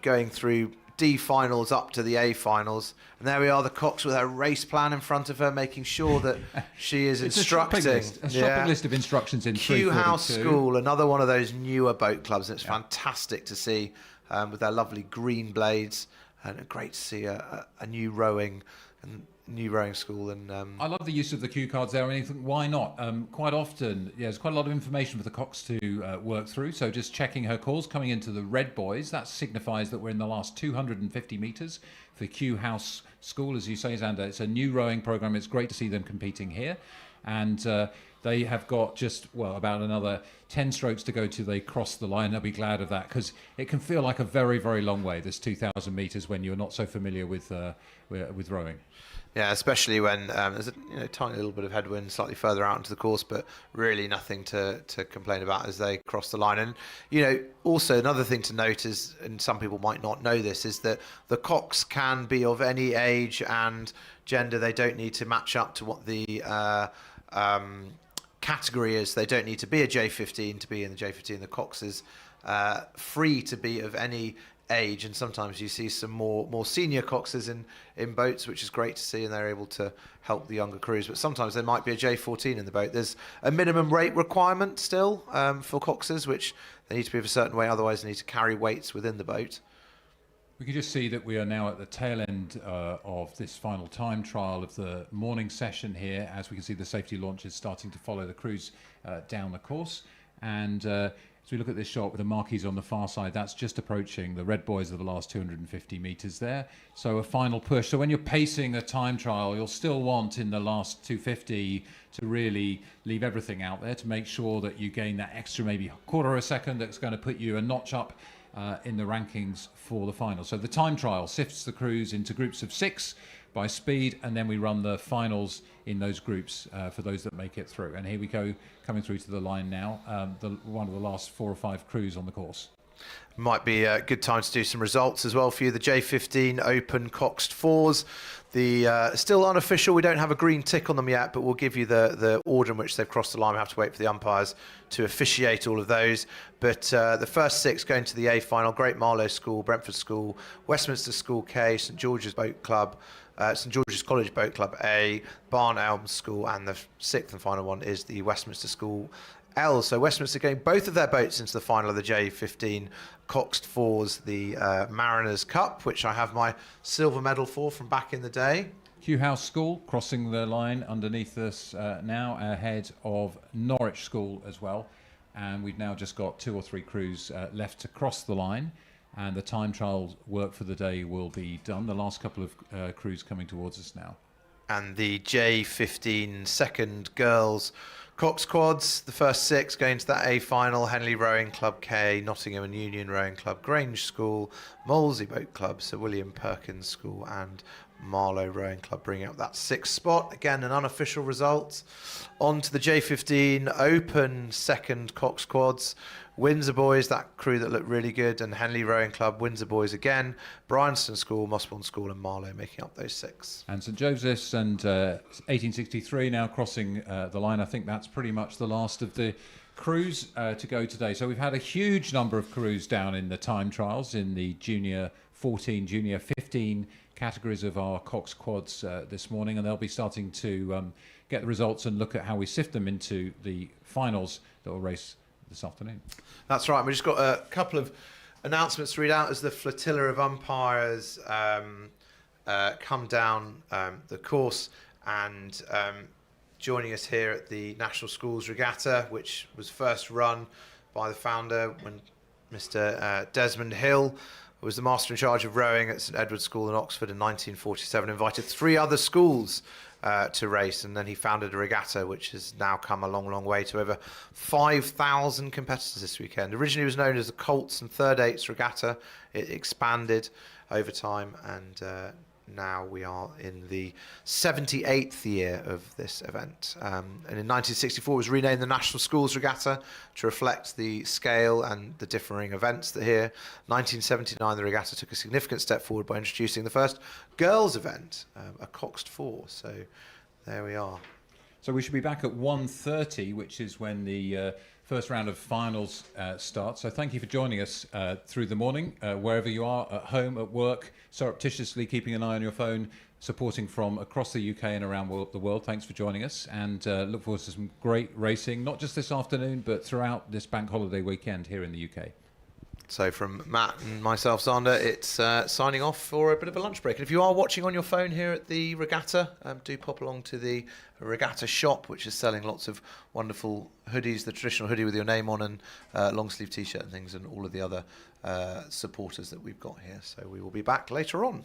going through D finals up to the A finals. And there we are, the Cox with her race plan in front of her, making sure that she is instructing. A shopping list of instructions in Kew House School, another one of those newer boat clubs. And it's fantastic to see with their lovely green blades, and great to see a new rowing school. And I love the use of the cue cards there. I mean, why not? Quite often, there's quite a lot of information for the Cox to work through. So just checking her calls coming into the red boys, that signifies that we're in the last 250 metres for Kew House School. As you say, Xander, it's a new rowing programme. It's great to see them competing here. And the They have got just, about another 10 strokes to go till they cross the line. They'll be glad of that, because it can feel like a very, very long way, this 2,000 metres, when you're not so familiar with rowing. Yeah, especially when there's a tiny little bit of headwind slightly further out into the course, but really nothing to complain about as they cross the line. And, also another thing to note is, and some people might not know this, is that the cox can be of any age and gender. They don't need to match up to what the category is. They don't need to be a J15 to be in the J15. The cox is free to be of any age, and sometimes you see some more senior coxes in boats, which is great to see, and they're able to help the younger crews. But sometimes there might be a J14 in the boat. There's a minimum rate requirement still for coxes, which they need to be of a certain way, otherwise they need to carry weights within the boat. We can just see that we are now at the tail end of this final time trial of the morning session here, as we can see the safety launches starting to follow the crews down the course. And as we look at this shot with the marquees on the far side, that's just approaching the red buoys of the last 250 metres there. So a final push. So when you're pacing a time trial, you'll still want in the last 250 to really leave everything out there to make sure that you gain that extra maybe quarter of a second that's going to put you a notch up in the rankings for the final. So the time trial sifts the crews into groups of 6 by speed, and then we run the finals in those groups for those that make it through. And here we go, coming through to the line now, one of the last 4 or 5 crews on the course. Might be a good time to do some results as well for you. The J15 Open Coxed Fours. The still unofficial, we don't have a green tick on them yet, but we'll give you the order in which they've crossed the line. We have to wait for the umpires to officiate all of those. But the first 6 going to the A final: Great Marlow School, Brentford School, Westminster School K, St George's Boat Club, St George's College Boat Club A, Barn Elm School, and the 6th and final one is the Westminster School L. So Westminster getting both of their boats into the final of the J15 Coxed Fours, the Mariners Cup, which I have my silver medal for from back in the day. Kew House School crossing the line underneath us now, ahead of Norwich School as well. And we've now just got 2 or 3 crews left to cross the line. And the time trial work for the day will be done. The last couple of crews coming towards us now. And the J15 second girls Cox Quads, the first 6 going to that A final: Henley Rowing Club K, Nottingham and Union Rowing Club, Grange School, Molesey Boat Club, Sir William Perkins School, and Marlow Rowing Club, bringing up that 6th spot. Again, an unofficial result. On to the J15 Open second Cox Quads. Windsor Boys, that crew that looked really good, and Henley Rowing Club, Windsor Boys again, Bryanston School, Mossbourne School, and Marlow making up those 6. And St Joseph's and 1863 now crossing the line. I think that's pretty much the last of the crews to go today. So we've had a huge number of crews down in the time trials in the Junior 14, Junior 15 categories of our Cox Quads this morning, and they'll be starting to get the results and look at how we sift them into the finals that will race this afternoon. That's right. We've just got a couple of announcements to read out as the flotilla of umpires come down the course, and joining us here at the National Schools Regatta, which was first run by the founder when Mr. Desmond Hill was the master in charge of rowing at St Edward's School in Oxford in 1947, invited 3 other schools to race, and then he founded a regatta which has now come a long way to over 5,000 competitors this weekend. Originally it was known as the Colts and Third Eights Regatta. It expanded over time, and now we are in the 78th year of this event. And in 1964 it was renamed the National Schools Regatta to reflect the scale and the differing events that here. 1979 the regatta took a significant step forward by introducing the first girls event, a coxed four. So there we are. So we should be back at 1:30, which is when the first round of finals starts. So thank you for joining us through the morning, wherever you are, at home, at work, surreptitiously keeping an eye on your phone, supporting from across the UK and around the world. Thanks for joining us, and look forward to some great racing, not just this afternoon, but throughout this bank holiday weekend here in the UK. So from Matt and myself, Zander, it's signing off for a bit of a lunch break. And if you are watching on your phone here at the regatta, do pop along to the regatta shop, which is selling lots of wonderful hoodies, the traditional hoodie with your name on, and long sleeve t-shirt and things, and all of the other supporters that we've got here. So we will be back later on.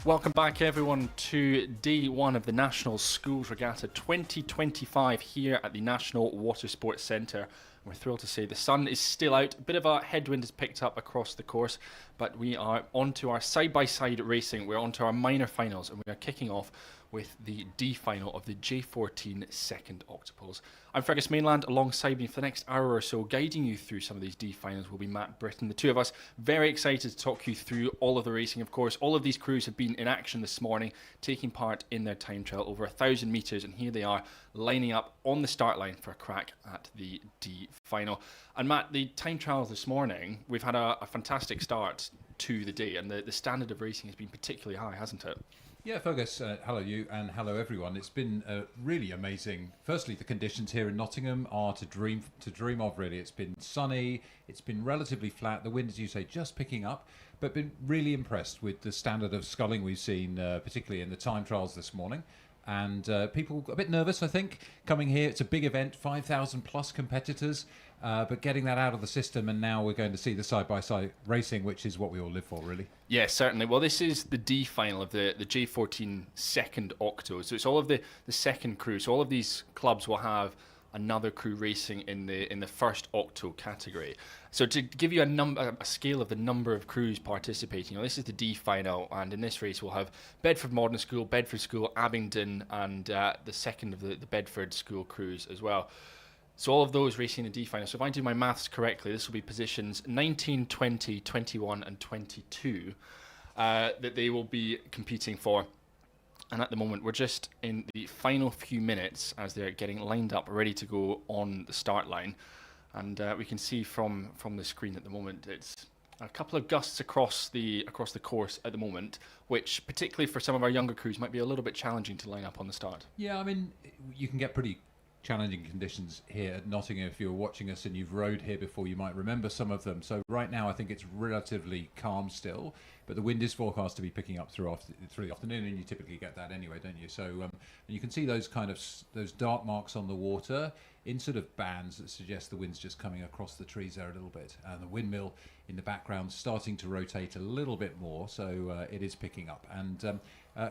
Welcome back, everyone, to day one of the National Schools Regatta 2025 here at the National Water Sports Centre. We're thrilled to say the sun is still out. A bit of a headwind has picked up across the course, but we are on to our side-by-side racing. We're on to our minor finals, and we are kicking off with the D final of the J14 second octuples. I'm Fergus Mainland. Alongside me for the next hour or so, guiding you through some of these D finals will be Matt Britton. The two of us very excited to talk you through all of the racing. Of course, all of these crews have been in action this morning, taking part in their time trial over 1,000 metres, and here they are lining up on the start line for a crack at the D final. And Matt, the time trials this morning, we've had a fantastic start to the day, and the standard of racing has been particularly high, hasn't it? Yeah, Fergus, hello you and hello everyone. It's been really amazing. Firstly, the conditions here in Nottingham are to dream of, really. It's been sunny, it's been relatively flat, the wind, as you say, just picking up, but been really impressed with the standard of sculling we've seen, particularly in the time trials this morning. And people a bit nervous, I think, coming here. It's a big event, 5,000 plus competitors, but getting that out of the system, and now we're going to see the side-by-side racing, which is what we all live for, really. Yeah, certainly. Well, this is the D final of the J14 second octo, so it's all of the second crew. So all of these clubs will have another crew racing in the first octo category. So to give you a scale of the number of crews participating, this is the D final, and in this race we'll have Bedford Modern School, Bedford School, Abingdon, and the second of the Bedford School crews as well. So all of those racing in the D final. So if I do my maths correctly, this will be positions 19, 20, 21 and 22 that they will be competing for. And at the moment, we're just in the final few minutes as they're getting lined up, ready to go on the start line. And we can see from the screen at the moment, it's a couple of gusts across the course at the moment, which particularly for some of our younger crews might be a little bit challenging to line up on the start. Yeah, I mean, you can get pretty challenging conditions here at Nottingham. If you're watching us and you've rode here before, you might remember some of them. So right now I think it's relatively calm still, but the wind is forecast to be picking up through the afternoon, and you typically get that anyway, don't you? So and you can see those those dark marks on the water in sort of bands that suggest the wind's just coming across the trees there a little bit, and the windmill in the background starting to rotate a little bit more, so it is picking up. And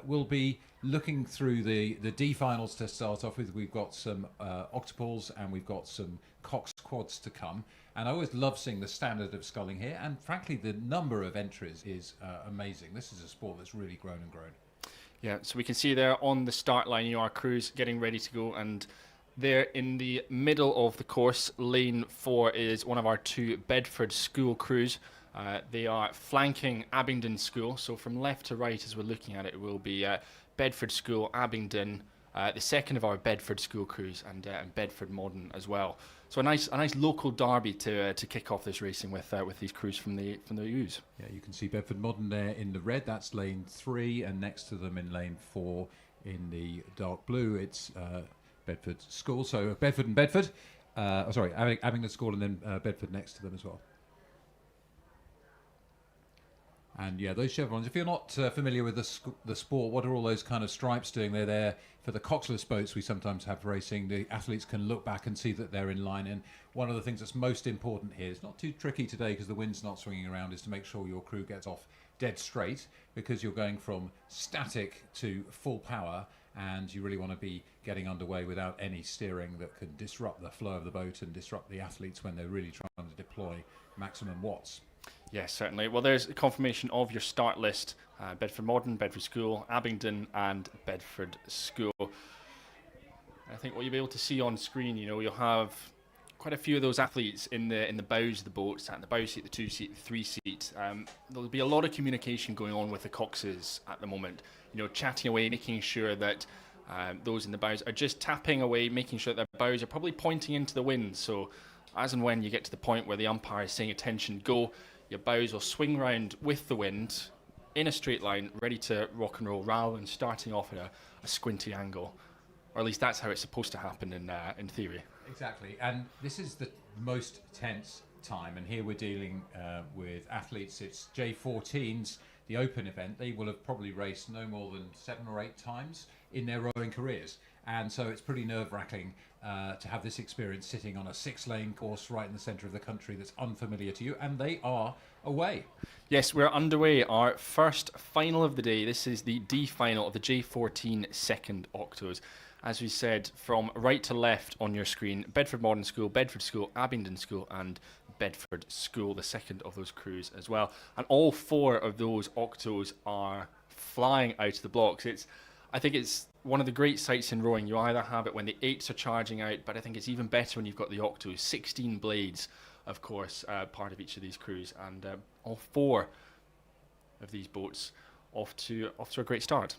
we'll be looking through the D finals to start off with. We've got some octuples and we've got some coxed quads to come. And I always love seeing the standard of sculling here. And frankly, the number of entries is amazing. This is a sport that's really grown and grown. Yeah, so we can see there on the start line, our crews getting ready to go. And there in the middle of the course, lane 4 is one of our two Bedford School crews. They are flanking Abingdon School, so from left to right as we're looking at it will be Bedford School, Abingdon, the second of our Bedford School crews, and Bedford Modern as well. So a nice local derby to kick off this racing with these crews from the U's. Yeah, you can see Bedford Modern there in the red. That's lane 3, and next to them in lane 4 in the dark blue, it's Bedford School. So Bedford and Bedford. Abingdon School, and then Bedford next to them as well. And yeah, those chevrons, if you're not familiar with the sport, what are all those kind of stripes doing? They're there for the coxless boats we sometimes have racing. The athletes can look back and see that they're in line. And one of the things that's most important here, it's not too tricky today because the wind's not swinging around, is to make sure your crew gets off dead straight, because you're going from static to full power, and you really want to be getting underway without any steering that could disrupt the flow of the boat and disrupt the athletes when they're really trying to deploy maximum watts. Yes, certainly. Well, there's a confirmation of your start list. Bedford Modern, Bedford School, Abingdon and Bedford School. I think what you'll be able to see on screen, you'll have quite a few of those athletes in the bows of the boats, at the bow seat, the 2 seat, the 3 seat. There'll be a lot of communication going on with the coxes at the moment, chatting away, making sure that those in the bows are just tapping away, making sure that their bows are probably pointing into the wind. So as and when you get to the point where the umpire is saying attention, go, your bows will swing round with the wind in a straight line, ready to rock and roll, rather than starting off at a squinty angle. Or at least that's how it's supposed to happen in theory. Exactly, and this is the most tense time, and here we're dealing with athletes. It's J14's, the open event. They will have probably raced no more than 7 or 8 times in their rowing careers, and so it's pretty nerve-wracking to have this experience sitting on a 6-lane course right in the centre of the country that's unfamiliar to you, and they are away. Yes, we're underway. Our first final of the day. This is the D final of the J14 second octos. As we said, from right to left on your screen, Bedford Modern School, Bedford School, Abingdon School and Bedford School, the second of those crews as well. And all 4 of those octos are flying out of the blocks. I think it's one of the great sights in rowing. You either have it when the 8s are charging out, but I think it's even better when you've got the octos. 16 blades, of course, part of each of these crews, and all 4 of these boats off to a great start.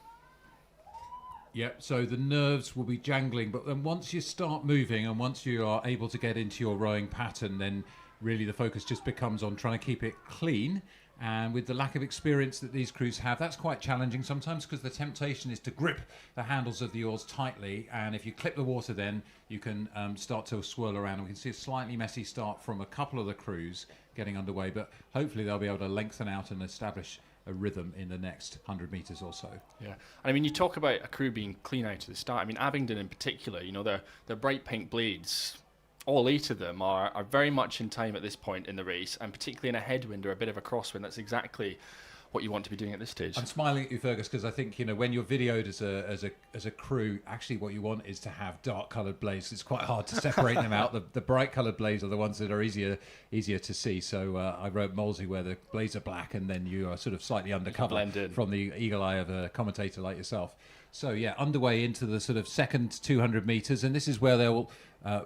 Yep, so the nerves will be jangling, but then once you start moving and once you are able to get into your rowing pattern, then really the focus just becomes on trying to keep it clean. And with the lack of experience that these crews have, that's quite challenging sometimes, because the temptation is to grip the handles of the oars tightly, and if you clip the water then you can start to swirl around. And we can see a slightly messy start from a couple of the crews getting underway, but hopefully they'll be able to lengthen out and establish a rhythm in the next 100 metres or so. Yeah, and I mean, you talk about a crew being clean out to the start. I mean, Abingdon in particular, you know, their bright pink blades, all 8 of them are very much in time at this point in the race, and particularly in a headwind or a bit of a crosswind. That's exactly what you want to be doing at this stage. I'm smiling at you, Fergus, because I think, you know, when you're videoed as a crew, actually what you want is to have dark coloured blades. It's quite hard to separate them out. The bright coloured blades are the ones that are easier to see. So I wrote Molesey where the blades are black and then you are sort of slightly undercover from the eagle eye of a commentator like yourself. So yeah, underway into the sort of second 200 metres, and this is where they're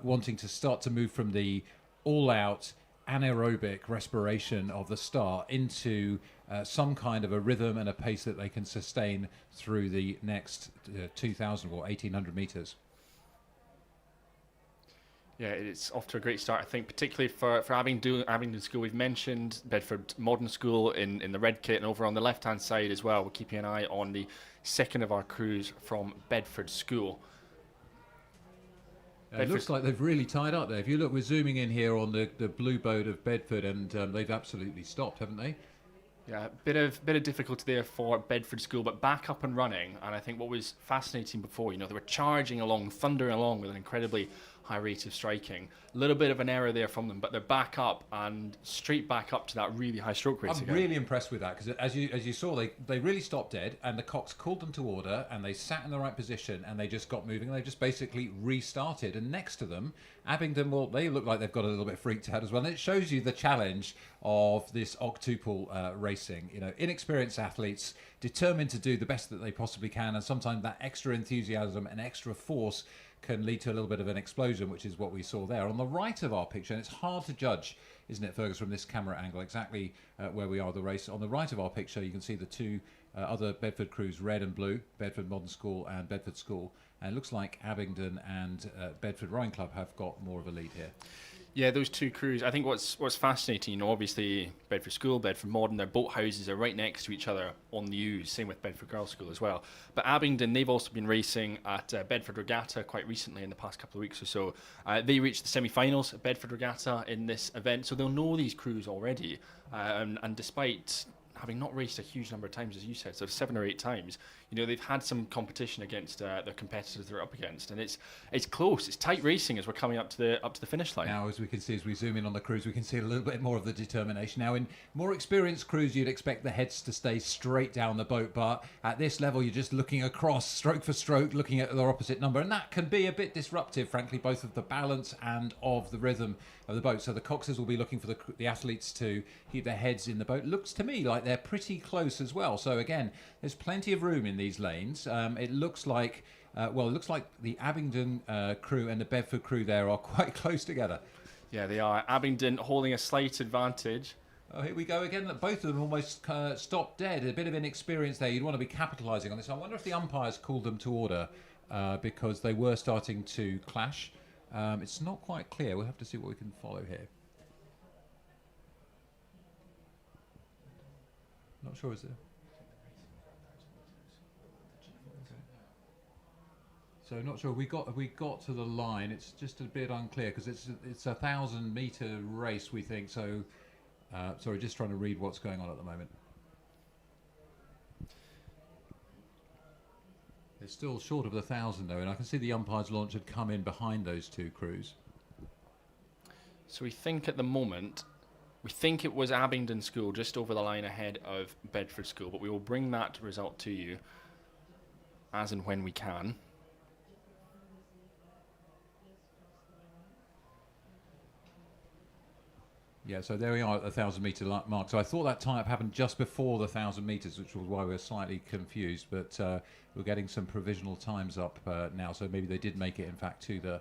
wanting to start to move from the all-out anaerobic respiration of the start into some kind of a rhythm and a pace that they can sustain through the next 2,000 or 1,800 metres. Yeah, it's off to a great start, I think, particularly for Abingdon School. We've mentioned Bedford Modern School in the red kit, and over on the left-hand side as well, we're keeping an eye on the second of our crews from Bedford School. It looks like they've really tied up there. If you look, we're zooming in here on the blue boat of Bedford, and they've absolutely stopped, haven't they? Yeah, bit of difficulty there for Bedford School, but back up and running. And I think what was fascinating before, you know, they were charging along, thundering along with an incredibly high rate of striking. A little bit of an error there from them, but they're back up and straight back up to that really high stroke rate. I'm really impressed with that, because as you saw, they really stopped dead, and the cox called them to order, and they sat in the right position, and they just got moving, and they just basically restarted. And next to them, Abingdon, well, they look like they've got a little bit freaked out as well. And it shows you the challenge of this octuple racing. You know, inexperienced athletes determined to do the best that they possibly can, and sometimes that extra enthusiasm and extra force can lead to a little bit of an explosion, which is what we saw there. On the right of our picture, and it's hard to judge, isn't it, Fergus, from this camera angle, exactly where we are the race. On the right of our picture, you can see the 2 other Bedford crews, red and blue, Bedford Modern School and Bedford School. And it looks like Abingdon and Bedford Rowing Club have got more of a lead here. Yeah, those 2 crews. I think what's fascinating, you know, obviously Bedford School, Bedford Modern, their boat houses are right next to each other on the Ouse. Same with Bedford Girls' School as well. But Abingdon, they've also been racing at Bedford Regatta quite recently in the past couple of weeks or so. They reached the semi-finals at Bedford Regatta in this event, so they'll know these crews already. And despite having not raced a huge number of times, as you said, so 7 or 8 times, you know, they've had some competition against their competitors they're up against, and it's close. It's tight racing as we're coming up to the finish line. Now, as we can see, as we zoom in on the crews, we can see a little bit more of the determination. Now, in more experienced crews, you'd expect the heads to stay straight down the boat, but at this level, you're just looking across, stroke for stroke, looking at their opposite number, and that can be a bit disruptive, frankly, both of the balance and of the rhythm of the boat. So the coxers will be looking for the athletes to keep their heads in the boat. Looks to me like they're pretty close as well. So again, there's plenty of room in these lanes. It looks like the Abingdon crew and the Bedford crew there are quite close together. Yeah, they are. Abingdon holding a slight advantage. Oh, here we go again. Look, both of them almost stopped dead. A bit of inexperience there. You'd want to be capitalising on this. I wonder if the umpires called them to order because they were starting to clash. It's not quite clear. We'll have to see what we can follow here. Not sure, is there? So not sure. We got to the line. It's just a bit unclear because it's a 1,000-metre race, we think. So sorry, just trying to read what's going on at the moment. They're still short of the 1,000 though, and I can see the umpire's launch had come in behind those two crews. So we think at the moment, we think it was Abingdon School just over the line ahead of Bedford School, but we will bring that result to you as and when we can. Yeah, so there we are at the 1,000-metre mark. So I thought that tie-up happened just before the 1,000 metres, which was why we were slightly confused. But we're getting some provisional times up now, so maybe they did make it, in fact, to the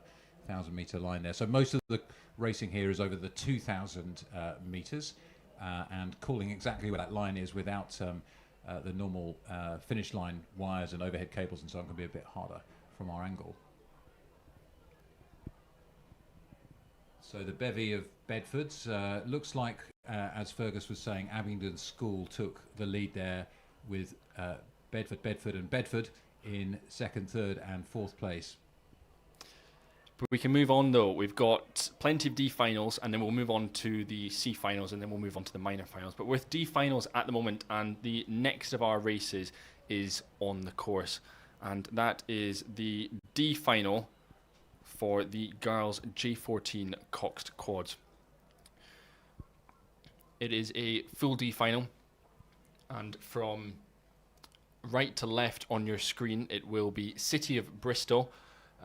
1,000-metre line there. So most of the racing here is over the 2,000 metres, and calling exactly where that line is without the normal finish line wires and overhead cables and so on can be a bit harder from our angle. So the bevy of Bedfords looks like, as Fergus was saying, Abingdon School took the lead there with Bedford and Bedford in second, third and fourth place. But we can move on though. We've got plenty of D finals, and then we'll move on to the C finals, and then we'll move on to the minor finals. But with D finals at the moment, and the next of our races is on the course, and that is the D final for the girls J14 coxed quads. It is a full D final, and from right to left on your screen it will be City of Bristol,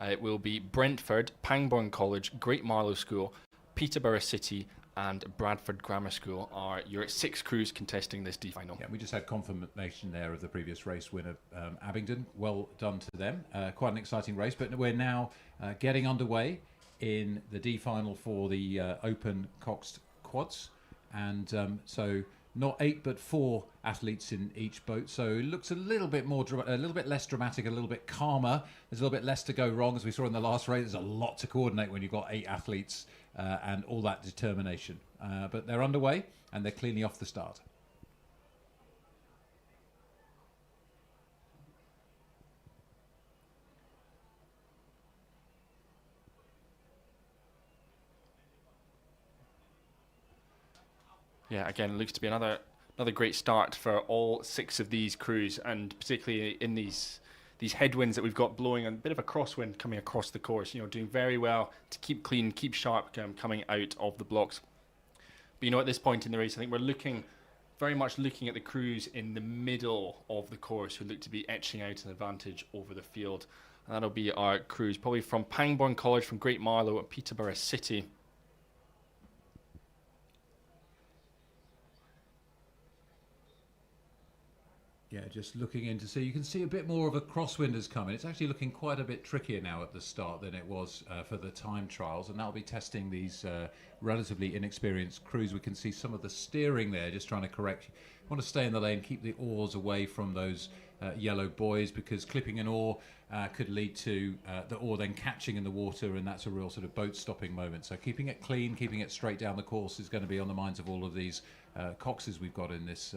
it will be Brentford, Pangbourne College, Great Marlow School, Peterborough City and Bradford Grammar School are your 6 crews contesting this D final. Yeah, we just had confirmation there of the previous race winner, Abingdon. Well done to them. Quite an exciting race, but we're now getting underway in the D final for the open coxed quads, and so not 8 but 4 athletes in each boat. So it looks a little bit more, a little bit less dramatic, a little bit calmer. There's a little bit less to go wrong, as we saw in the last race. There's a lot to coordinate when you've got 8 athletes and all that determination. But they're underway and they're cleanly off the start. Yeah, again, it looks to be another great start for all 6 of these crews, and particularly in these headwinds that we've got blowing, and a bit of a crosswind coming across the course. You know, doing very well to keep clean, keep sharp, coming out of the blocks. But you know, at this point in the race, I think we're very much looking at the crews in the middle of the course who look to be etching out an advantage over the field, and that'll be our crews, probably from Pangbourne College, from Great Marlow, and Peterborough City. Yeah, just looking in to see, you can see a bit more of a crosswind has come in. It's actually looking quite a bit trickier now at the start than it was for the time trials, and that'll be testing these relatively inexperienced crews. We can see some of the steering there, just trying to correct. You want to stay in the lane, keep the oars away from those yellow buoys, because clipping an oar could lead to the oar then catching in the water, and that's a real sort of boat stopping moment. So keeping it clean, keeping it straight down the course is going to be on the minds of all of these coxes we've got in this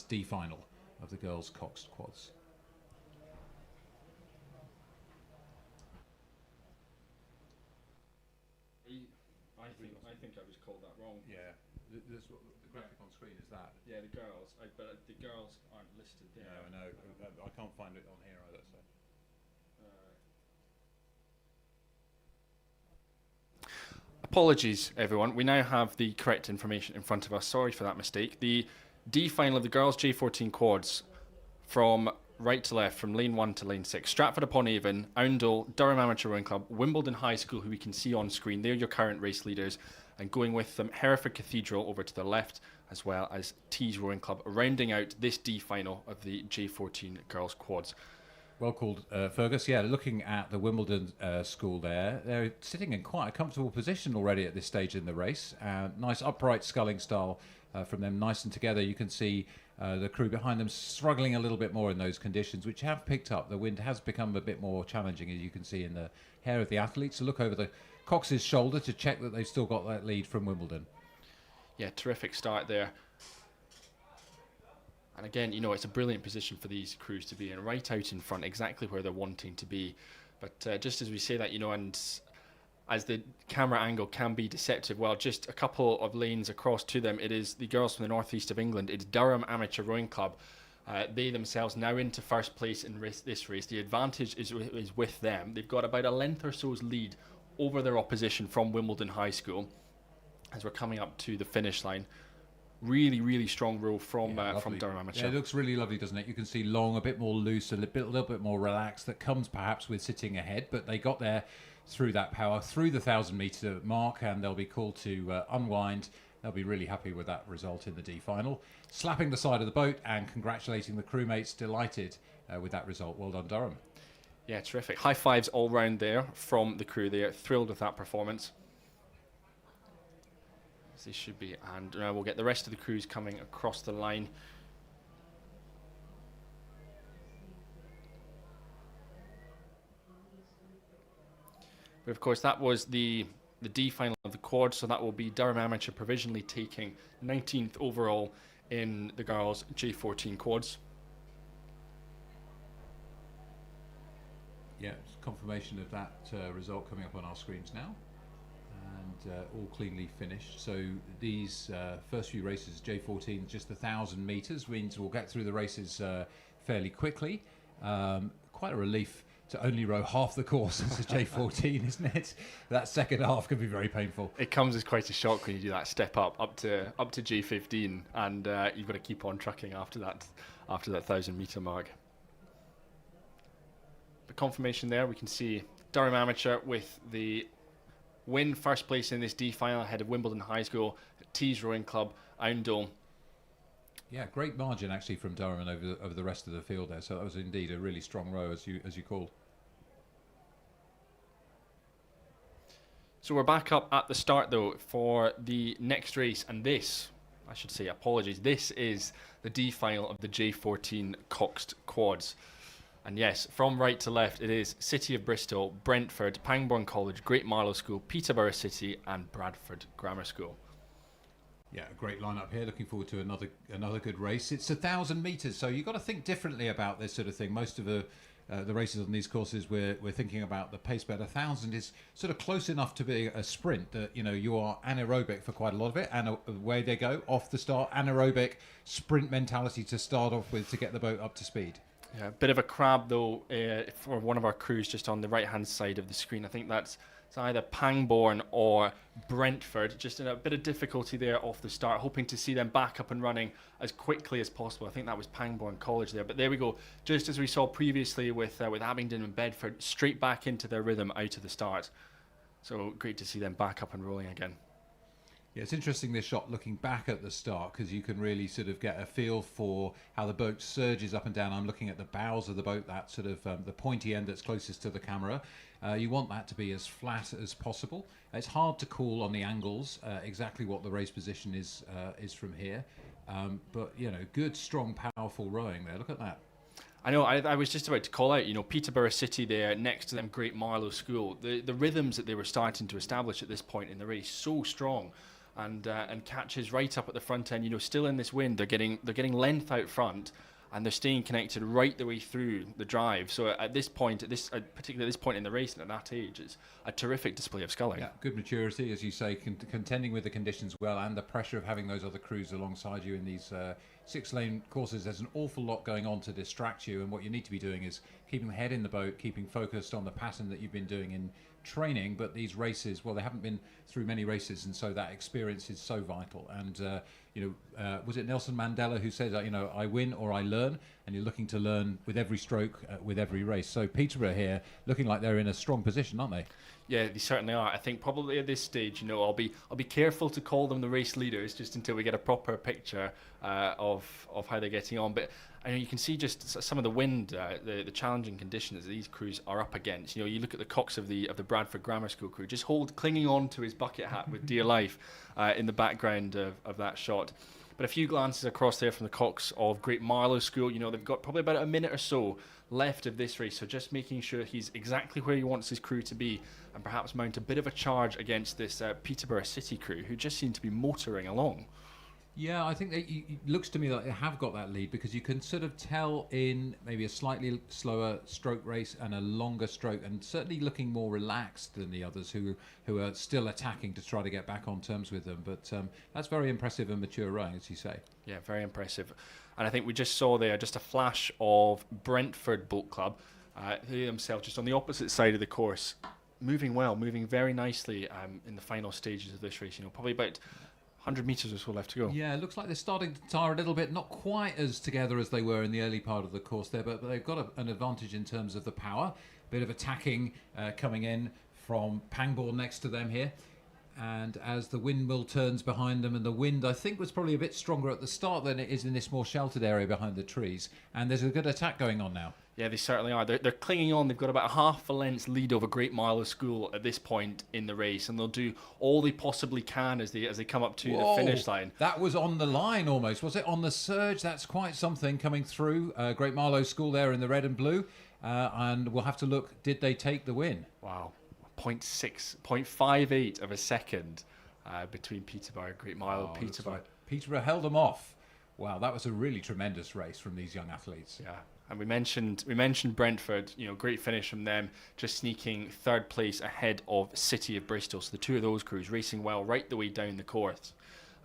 D final of the girls' coxed quads. I think I was called that wrong. Yeah, the graphic on screen is that. Yeah, the girls. But the girls aren't listed there. No, I know. I can't find it on here either. So. Apologies, everyone. We now have the correct information in front of us. Sorry for that mistake. The D final of the girls' J14 quads, from right to left, from lane 1 to lane 6. Stratford upon Avon, Oundle, Durham Amateur Rowing Club, Wimbledon High School, who we can see on screen. They're your current race leaders. And going with them, Hereford Cathedral over to the left, as well as Tees Rowing Club, rounding out this D final of the J14 girls' quads. Well called, Fergus. Yeah, looking at the Wimbledon school there, they're sitting in quite a comfortable position already at this stage in the race. Nice upright sculling style from them, nice and together. You can see the crew behind them struggling a little bit more in those conditions, which have picked up. The wind has become a bit more challenging, as you can see in the hair of the athletes. So look over the Cox's shoulder to check that they've still got that lead from Wimbledon. Yeah, terrific start there. And again, you know, it's a brilliant position for these crews to be in, right out in front, exactly where they're wanting to be. But just as we say that, you know, and as the camera angle can be deceptive, well, just a couple of lanes across to them, it is the girls from the northeast of England. It's Durham Amateur Rowing Club They themselves now into first place in this race. The advantage is with them. They've got about a length or so's lead over their opposition from Wimbledon High School as we're coming up to the finish line. Really strong row from Durham Amateur. Yeah, it looks really lovely, doesn't it? You can see long, a bit more loose, a little bit more relaxed. That comes perhaps with sitting ahead, but they got there through that power, through the 1,000-metre mark, and they'll be called to unwind. They'll be really happy with that result in the D final. Slapping the side of the boat and congratulating the crewmates, delighted with that result. Well done, Durham. Yeah, terrific. High fives all round there from the crew. They are thrilled with that performance. As they should be. And now we'll get the rest of the crews coming across the line. But of course, that was the D final of the quad, so that will be Durham Amateur provisionally taking 19th overall in the girls' J14 quads. Yeah, it's confirmation of that result coming up on our screens now, and all cleanly finished. So these first few races, J14, just the 1,000 metres, means we'll get through the races fairly quickly. Quite a relief to only row half the course as a J14, isn't it? That second half can be very painful. It comes as quite a shock when you do that step up to J15, and you've got to keep on trucking after that 1,000-metre mark. The confirmation there, we can see Durham Amateur with the win, first place in this D final ahead of Wimbledon High School, Tees Rowing Club, Oundle. Yeah, great margin actually from Durham and over the rest of the field there. So that was indeed a really strong row, as you called. So we're back up at the start though for the next race, and this, I should say, apologies, this is the D final of the J14 coxed quads. And yes, from right to left, it is City of Bristol, Brentford, Pangbourne College, Great Marlow School, Peterborough City, and Bradford Grammar School. Yeah, a great lineup here. Looking forward to another good race. It's 1,000 metres, so you've got to think differently about this sort of thing. Most of the races on these courses, we're thinking about the pace, but 1,000 is sort of close enough to be a sprint that you are anaerobic for quite a lot of it, and away they go off the start. Anaerobic sprint mentality to start off with to get the boat up to speed. Yeah, a bit of a crab though for one of our crews just on the right hand side of the screen. I think that's either Pangbourne or Brentford. Just in a bit of difficulty there off the start, hoping to see them back up and running as quickly as possible. I think that was Pangbourne College there, but there we go. Just as we saw previously with Abingdon and Bedford, straight back into their rhythm out of the start. So great to see them back up and rolling again. Yeah, it's interesting this shot looking back at the start, because you can really sort of get a feel for how the boat surges up and down. I'm looking at the bows of the boat, that sort of the pointy end that's closest to the camera. You want that to be as flat as possible. It's hard to call on the angles exactly what the race position is from here, but good, strong, powerful rowing there. Look at that. I know, I was just about to call out, Peterborough City there, next to them, Great Marlow School. The rhythms that they were starting to establish at this point in the race, so strong. And catches right up at the front end, still in this wind, they're getting length out front, and they're staying connected right the way through the drive. So at this point, particularly at this point in the race and at that age, it's a terrific display of sculling. Yeah, good maturity, as you say, contending with the conditions well, and the pressure of having those other crews alongside you in these 6-lane courses. There's an awful lot going on to distract you, and what you need to be doing is keeping the head in the boat, keeping focused on the pattern that you've been doing in training. But these races, well, they haven't been through many races, and so that experience is so vital. And was it Nelson Mandela who said, I win or I learn, and you're looking to learn with every stroke, with every race. So Peterborough here looking like they're in a strong position, aren't they? Yeah, they certainly are. I think probably at this stage, I'll be careful to call them the race leaders just until we get a proper picture of how they're getting on. But you can see just some of the wind, the challenging conditions that these crews are up against. You look at the cox of the Bradford Grammar School crew, just clinging on to his bucket hat with dear life in the background of that shot. But a few glances across there from the cox of Great Marlow School. They've got probably about a minute or so left of this race, so just making sure he's exactly where he wants his crew to be, and perhaps mount a bit of a charge against this Peterborough City crew, who just seem to be motoring along. Yeah, I think that it looks to me like they have got that lead, because you can sort of tell in maybe a slightly slower stroke race and a longer stroke, and certainly looking more relaxed than the others who are still attacking to try to get back on terms with them. But that's very impressive and mature rowing, as you say. Yeah, very impressive. And I think we just saw there just a flash of Brentford Boat Club, they themselves just on the opposite side of the course, moving well, moving very nicely in the final stages of this race. Probably about 100 metres or so left to go. Yeah, it looks like they're starting to tire a little bit, not quite as together as they were in the early part of the course there, but they've got an advantage in terms of the power. Bit of attacking coming in from Pangbourne next to them here. And as the windmill turns behind them, and the wind, I think, was probably a bit stronger at the start than it is in this more sheltered area behind the trees. And there's a good attack going on now. Yeah, they certainly are. They're clinging on. They've got about a half a length's lead over Great Marlow School at this point in the race, and they'll do all they possibly can as they come up to the finish line. That was on the line almost, was it? On the surge. That's quite something coming through. Great Marlow School there in the red and blue, and we'll have to look. Did they take the win? Wow, 0.58 of a second between Peterborough and Great Marlow. Peterborough held them off. Wow, that was a really tremendous race from these young athletes. Yeah. And we mentioned Brentford, great finish from them, just sneaking third place ahead of City of Bristol. So the two of those crews racing well right the way down the course.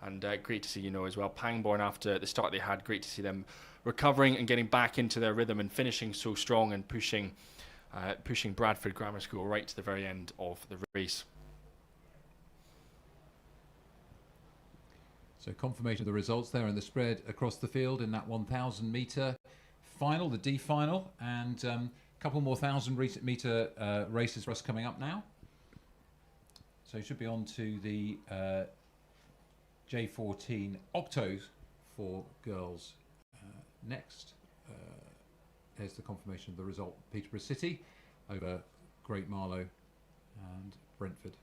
And great to see, as well. Pangbourne, after the start they had, great to see them recovering and getting back into their rhythm and finishing so strong and pushing Bradford Grammar School right to the very end of the race. So confirmation of the results there in the spread across the field in that 1,000 metre final, the D final, and a couple more 1,000 metre races for us coming up now. So you should be on to the J14 Octos for girls next. There's the confirmation of the result. Peterborough City over Great Marlow and Brentford.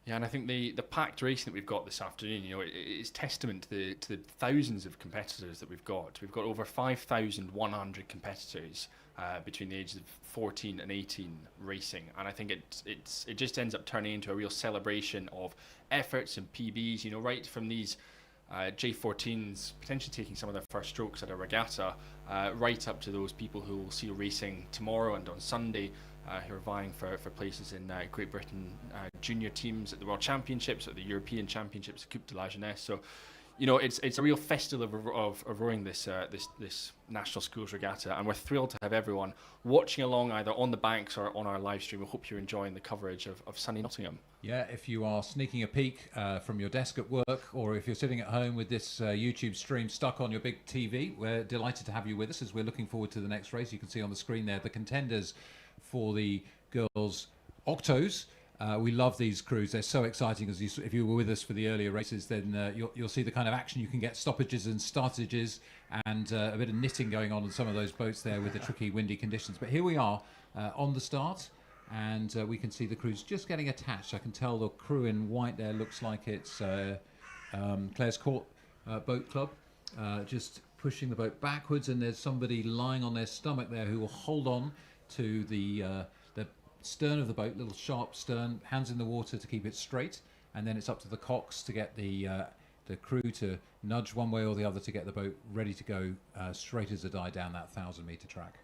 Yeah, and I think the packed racing that we've got this afternoon, it is testament to the thousands of competitors that we've got. We've got over 5,100 competitors between the ages of 14 and 18 racing, and I think it just ends up turning into a real celebration of efforts and PBs. Right from these J14s potentially taking some of their first strokes at a regatta, right up to those people who will see racing tomorrow and on Sunday. Who are vying for places in Great Britain junior teams at the World Championships, at the European Championships, Coupe de la Jeunesse. So, it's a real festival of rowing this National Schools Regatta, and we're thrilled to have everyone watching along either on the banks or on our live stream. We hope you're enjoying the coverage of sunny Nottingham. Yeah, if you are sneaking a peek from your desk at work, or if you're sitting at home with this YouTube stream stuck on your big TV, we're delighted to have you with us as we're looking forward to the next race. You can see on the screen there the contenders for the girls' Octos. We love these crews. They're so exciting. If you were with us for the earlier races, then you'll see the kind of action you can get, stoppages and startages, and a bit of knitting going on some of those boats there with the tricky windy conditions. But here we are on the start, and we can see the crews just getting attached. I can tell the crew in white there looks like it's Clare's Court Boat Club, just pushing the boat backwards, and there's somebody lying on their stomach there who will hold on to the stern of the boat, little sharp stern, hands in the water to keep it straight, and then it's up to the cox to get the crew to nudge one way or the other to get the boat ready to go straight as a die down that 1,000-metre track.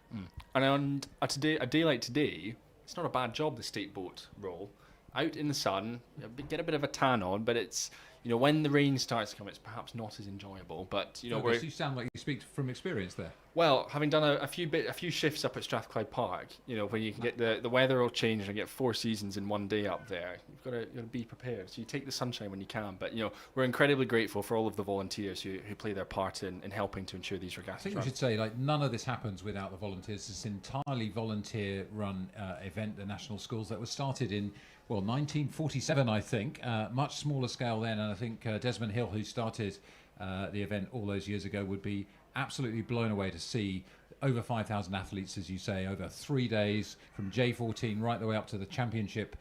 And on a day like today, it's not a bad job, the state boat roll. Out in the sun, get a bit of a tan on, but it's, when the rain starts to come, it's perhaps not as enjoyable. But, you sound like you speak from experience there. Well, having done a few shifts up at Strathclyde Park, when you can get the weather will change and get 4 seasons in one day up there, you've got to be prepared. So you take the sunshine when you can. But, we're incredibly grateful for all of the volunteers who play their part in helping to ensure these regattas. I think we should say, none of this happens without the volunteers. It's an entirely volunteer-run event, the National Schools, that was started in 1947, I think, much smaller scale then, and I think Desmond Hill, who started the event all those years ago, would be absolutely blown away to see over 5,000 athletes, as you say, over 3 days, from J14 right the way up to the championship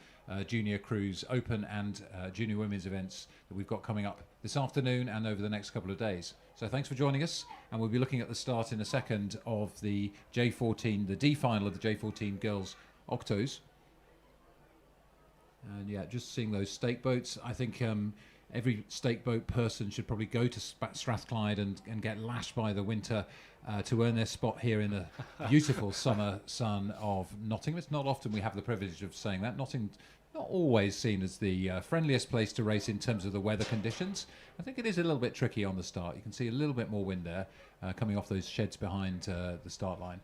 junior crews, open and junior women's events that we've got coming up this afternoon and over the next couple of days. So thanks for joining us, and we'll be looking at the start in a second of the J14, the D final of the J14 girls Octos. And yeah, just seeing those stake boats, I think every stake boat person should probably go to Strathclyde and get lashed by the winter to earn their spot here in the beautiful summer sun of Nottingham. It's not often we have the privilege of saying that. Nottingham's not always seen as the friendliest place to race in terms of the weather conditions. I think it is a little bit tricky on the start. You can see a little bit more wind there coming off those sheds behind the start line.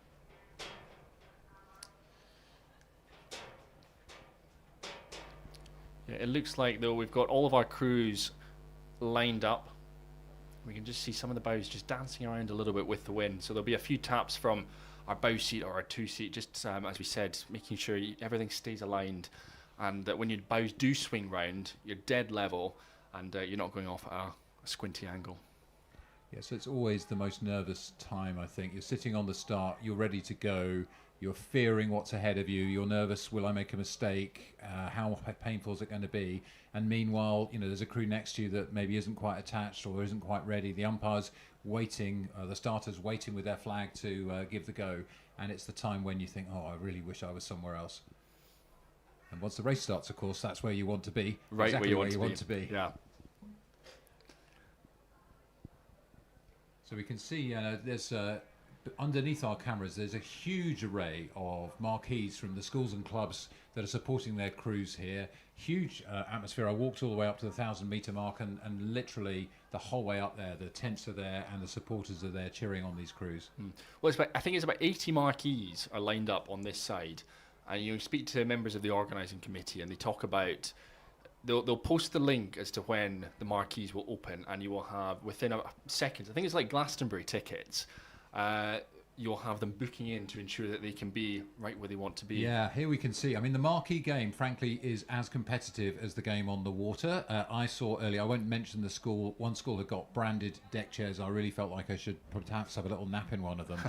Yeah, it looks like, though, we've got all of our crews lined up. We can just see some of the bows just dancing around a little bit with the wind. So there'll be a few taps from our bow seat or our two seat, just as we said, making sure everything stays aligned, and that when your bows do swing round, you're dead level and you're not going off at a squinty angle. Yeah, so it's always the most nervous time, I think. You're sitting on the start, you're ready to go, you're fearing what's ahead of you, you're nervous, will I make a mistake, how painful is it going to be? And meanwhile, you know, there's a crew next to you that maybe isn't quite attached or isn't quite ready. The umpire's waiting, the starter's waiting with their flag to give the go, and it's the time when you think, oh, I really wish I was somewhere else. And once the race starts, of course, that's where you want to be. Right, exactly where you want to be. Yeah. So we can see there's underneath our cameras, there's a huge array of marquees from the schools and clubs that are supporting their crews here. Huge atmosphere. I walked all the way up to the 1,000-metre mark, and literally the whole way up there, the tents are there and the supporters are there cheering on these crews. Well, I think it's about 80 marquees are lined up on this side. And you speak to members of the organising committee, and they talk about they'll post the link as to when the marquees will open, and you will have within a second. I think it's like Glastonbury tickets. You'll have them booking in to ensure that they can be right where they want to be. Yeah, here we can see. I mean, the marquee game, frankly, is as competitive as the game on the water. I saw earlier, I won't mention the school, one school had got branded deck chairs. I really felt like I should perhaps have a little nap in one of them.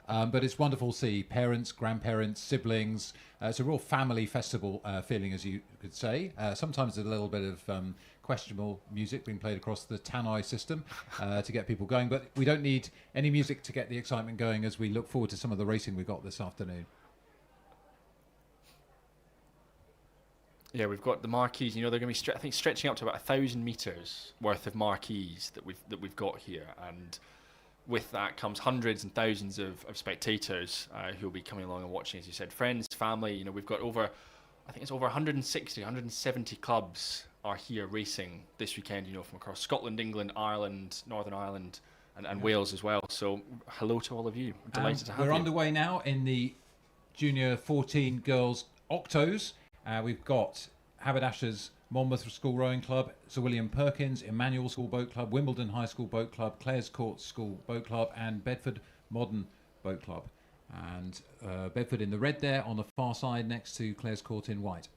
But it's wonderful to see parents, grandparents, siblings. It's a real family festival feeling, as you could say. Sometimes a little bit of questionable music being played across the Tannoy system to get people going, but we don't need any music to get the excitement going as we look forward to some of the racing we've got this afternoon. Yeah, we've got the marquees. You know, they're going to be I think stretching up to about 1,000 metres worth of marquees that we've got here, and with that comes hundreds and thousands of spectators who will be coming along and watching, as you said, friends, family. You know, we've got over 160, 170 clubs are here racing this weekend, you know, from across Scotland, England, Ireland, Northern Ireland, and Wales as well. So hello to all of you. We're delighted to have you. We're underway now in the Junior 14 Girls Octos. We've got Haberdashers, Monmouth School Rowing Club, Sir William Perkins, Emmanuel School Boat Club, Wimbledon High School Boat Club, Clares Court School Boat Club, and Bedford Modern Boat Club. And Bedford in the red there on the far side next to Clares Court in white.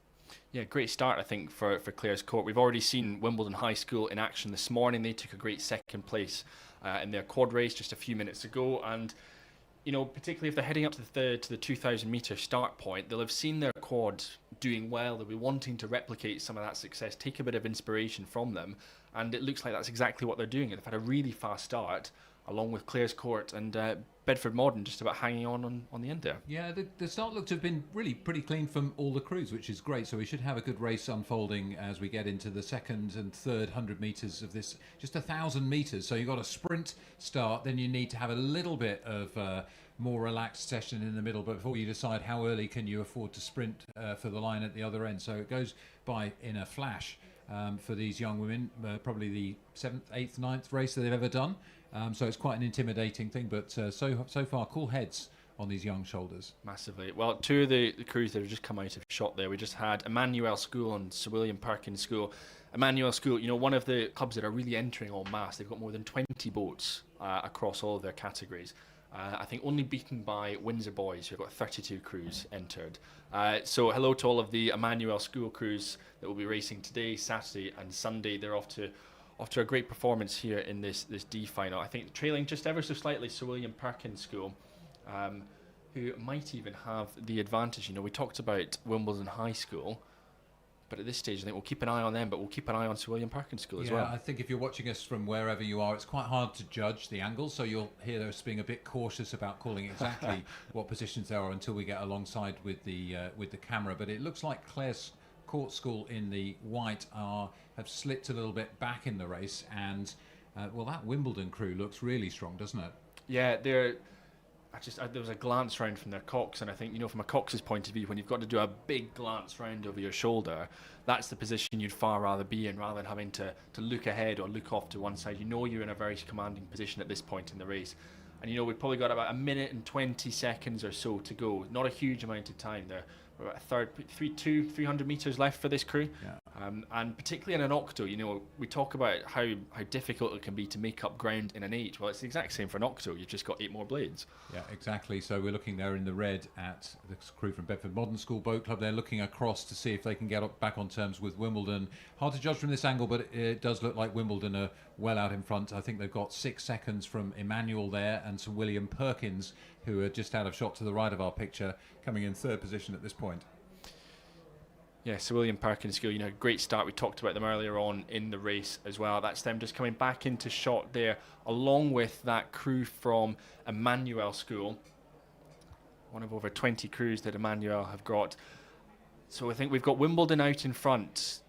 Yeah, great start, I think, for Clares Court. We've already seen Wimbledon High School in action this morning. They took a great second place in their quad race just a few minutes ago. And, you know, particularly if they're heading up to the 2,000-metre start point, they'll have seen their quad doing well. They'll be wanting to replicate some of that success, take a bit of inspiration from them. And it looks like that's exactly what they're doing. They've had a really fast start, along with Clares Court and Bedford Modern just about hanging on the end there. Yeah, the start looked to have been really pretty clean from all the crews, which is great. So we should have a good race unfolding as we get into the second and third 100 metres of this, just 1,000 metres. So you've got a sprint start, then you need to have a little bit of more relaxed session in the middle, but before you decide how early can you afford to sprint for the line at the other end. So it goes by in a flash for these young women, probably the 7th, 8th, 9th race that they've ever done. So it's quite an intimidating thing, but so far, cool heads on these young shoulders. Massively. Well, two of the crews that have just come out of shot there. We just had Emmanuel School and Sir William Perkins School. Emmanuel School, you know, one of the clubs that are really entering en masse. They've got more than 20 boats across all of their categories. I think only beaten by Windsor Boys, who've got 32 crews entered. So hello to all of the Emmanuel School crews that will be racing today, Saturday and Sunday. They're off to a great performance here in this D final. I think trailing just ever so slightly Sir William Perkins School, who might even have the advantage. You know, we talked about Wimbledon High School, but at this stage I think we'll keep an eye on them, but we'll keep an eye on Sir William Perkins School as well. I think if you're watching us from wherever you are, it's quite hard to judge the angles, so you'll hear us being a bit cautious about calling exactly what positions there are until we get alongside with the camera. But it looks like Clares Court School in the white have slipped a little bit back in the race, and well, that Wimbledon crew looks really strong, doesn't it? Yeah, there was a glance round from their cox, and I think, from a cox's point of view, when you've got to do a big glance round over your shoulder, that's the position you'd far rather be in, rather than having to look ahead or look off to one side. You're in a very commanding position at this point in the race. And we've probably got about a minute and 20 seconds or so to go. Not a huge amount of time there. We're about 300 metres left for this crew. Yeah. And particularly in an octo, we talk about how difficult it can be to make up ground in an 8. Well, it's the exact same for an octo. You've just got 8 more blades. Yeah, exactly. So we're looking there in the red at the crew from Bedford Modern School Boat Club. They're looking across to see if they can get back on terms with Wimbledon. Hard to judge from this angle, but it does look like Wimbledon are well out in front. I think they've got 6 seconds from Emmanuel there, and Sir William Perkins, who are just out of shot to the right of our picture, coming in 3rd position at this point. Yeah, Sir William Perkins School, great start. We talked about them earlier on in the race as well. That's them just coming back into shot there, along with that crew from Emmanuel School. One of over 20 crews that Emmanuel have got. So I think we've got Wimbledon out in front,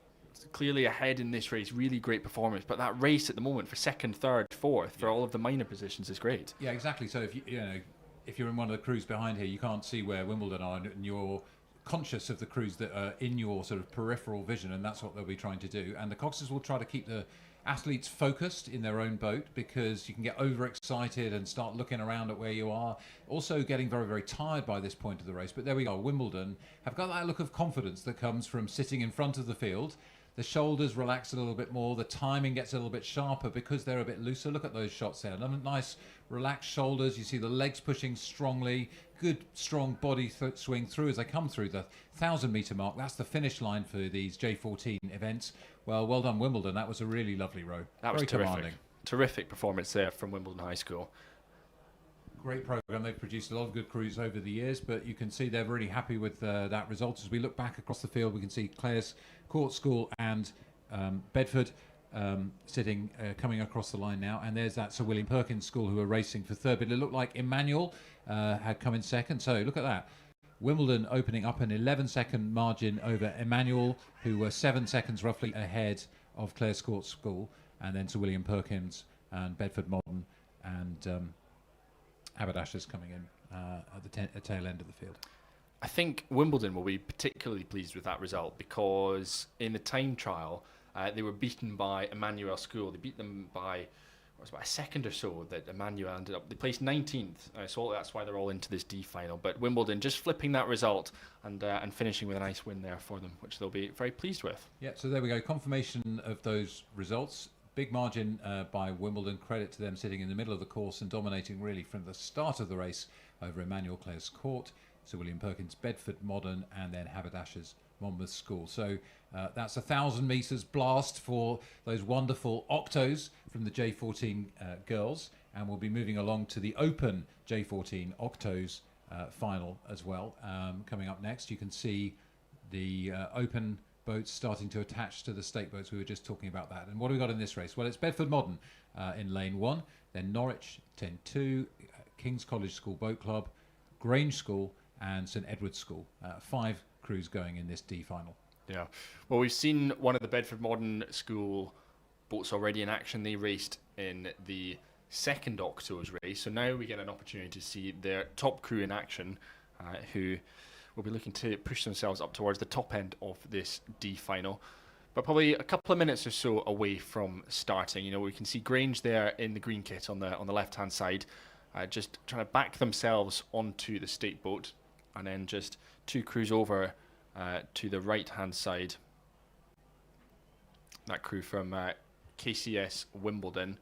clearly ahead in this race. Really great performance. But that race at the moment for 2nd, 3rd, 4th, for all of the minor positions is great. Yeah, exactly. So if you're in one of the crews behind here, you can't see where Wimbledon are, and you're conscious of the crews that are in your sort of peripheral vision, and that's what they'll be trying to do. And the coxers will try to keep the athletes focused in their own boat, because you can get overexcited and start looking around at where you are, also getting very, very tired by this point of the race. But there we go. Wimbledon have got that look of confidence that comes from sitting in front of the field. The shoulders relax a little bit more, the timing gets a little bit sharper because they're a bit looser. Look at those shots there. Nice relaxed shoulders. You see the legs pushing strongly. Good strong body swing through as they come through the 1,000-metre mark. That's the finish line for these J14 events. Well done, Wimbledon. That was a really lovely row. That was very terrific. Commanding. Terrific performance there from Wimbledon High School. Great programme. They've produced a lot of good crews over the years, but you can see they're really happy with that result. As we look back across the field, we can see Clare's Court School and Bedford sitting, coming across the line now. And there's that Sir William Perkins School who are racing for 3rd, but it looked like Emmanuel had come in 2nd. So look at that. Wimbledon opening up an 11-second margin over Emmanuel, who were 7 seconds roughly ahead of Clare's Court School, and then Sir William Perkins and Bedford Modern and Haberdashers coming in at the tail end of the field. I think Wimbledon will be particularly pleased with that result, because in the time trial they were beaten by Emmanuel School. They beat them by about a second or so. That Emmanuel ended up, they placed 19th, so that's why they're all into this D final. But Wimbledon just flipping that result and finishing with a nice win there for them, which they'll be very pleased with. Yeah, so there we go. Confirmation of those results. Big margin by Wimbledon. Credit to them sitting in the middle of the course and dominating really from the start of the race over Emmanuel Clare's Court, Sir William Perkins Bedford Modern, and then Haberdashers Monmouth School. So that's 1,000 metres blast for those wonderful octos from the J14 girls, and we'll be moving along to the Open J14 octos final as well. Coming up next, you can see the Open boats starting to attach to the stake boats. We were just talking about that. And what have we got in this race? Well, it's Bedford Modern in lane 1, then Norwich 10-2, King's College School Boat Club, Grange School, and St Edward's School. 5 crews going in this D final. Yeah, well, we've seen one of the Bedford Modern School boats already in action. They raced in the 2nd Octos race, so now we get an opportunity to see their top crew in action, who will be looking to push themselves up towards the top end of this D final. But probably a couple of minutes or so away from starting. We can see Grange there in the green kit on the left-hand side, just trying to back themselves onto the stake boat, and then just 2 crews over to the right-hand side. That crew from KCS Wimbledon,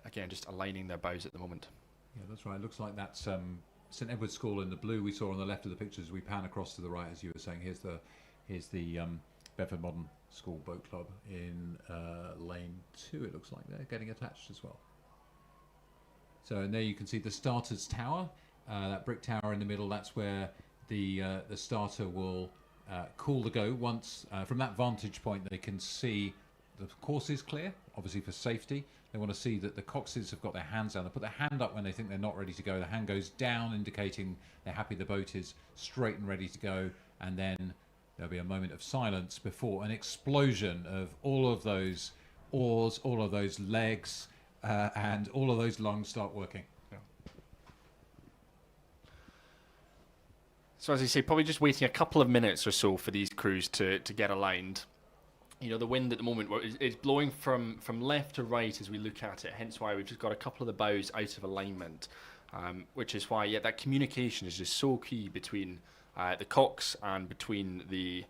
again, just aligning their bows at the moment. Yeah, that's right. It looks like that's St Edward's School in the blue we saw on the left of the pictures. We pan across to the right, as you were saying. Here's the Bedford Modern School Boat Club in lane 2. It looks like they're getting attached as well. So, and there you can see the starter's tower, that brick tower in the middle. That's where the starter will call the go. Once from that vantage point, they can see the course is clear, obviously for safety. They want to see that the coxes have got their hands down. They put their hand up when they think they're not ready to go. The hand goes down, indicating they're happy the boat is straight and ready to go. And then there'll be a moment of silence before an explosion of all of those oars, all of those legs, and all of those lungs start working. So as I say, probably just waiting a couple of minutes or so for these crews to get aligned. You know, the wind at the moment is blowing from left to right as we look at it, hence why we've just got a couple of the bows out of alignment, which is why, that communication is just so key between the cox and between the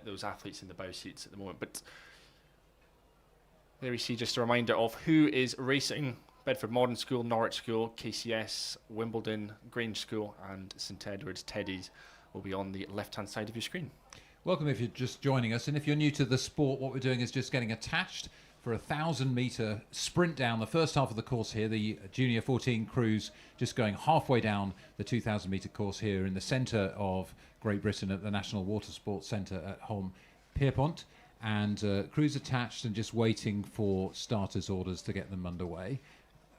those athletes in the bow seats at the moment. But there we see just a reminder of who is racing. Bedford Modern School, Norwich School, KCS, Wimbledon, Grange School and St Edward's Teddies will be on the left-hand side of your screen. Welcome if you're just joining us, and if you're new to the sport, what we're doing is just getting attached for a 1,000-metre sprint down the first half of the course here. The Junior 14 crews just going halfway down the 2,000-metre course here in the centre of Great Britain at the National Water Sports Centre at Holme Pierpont, and crews attached and just waiting for starters' orders to get them underway.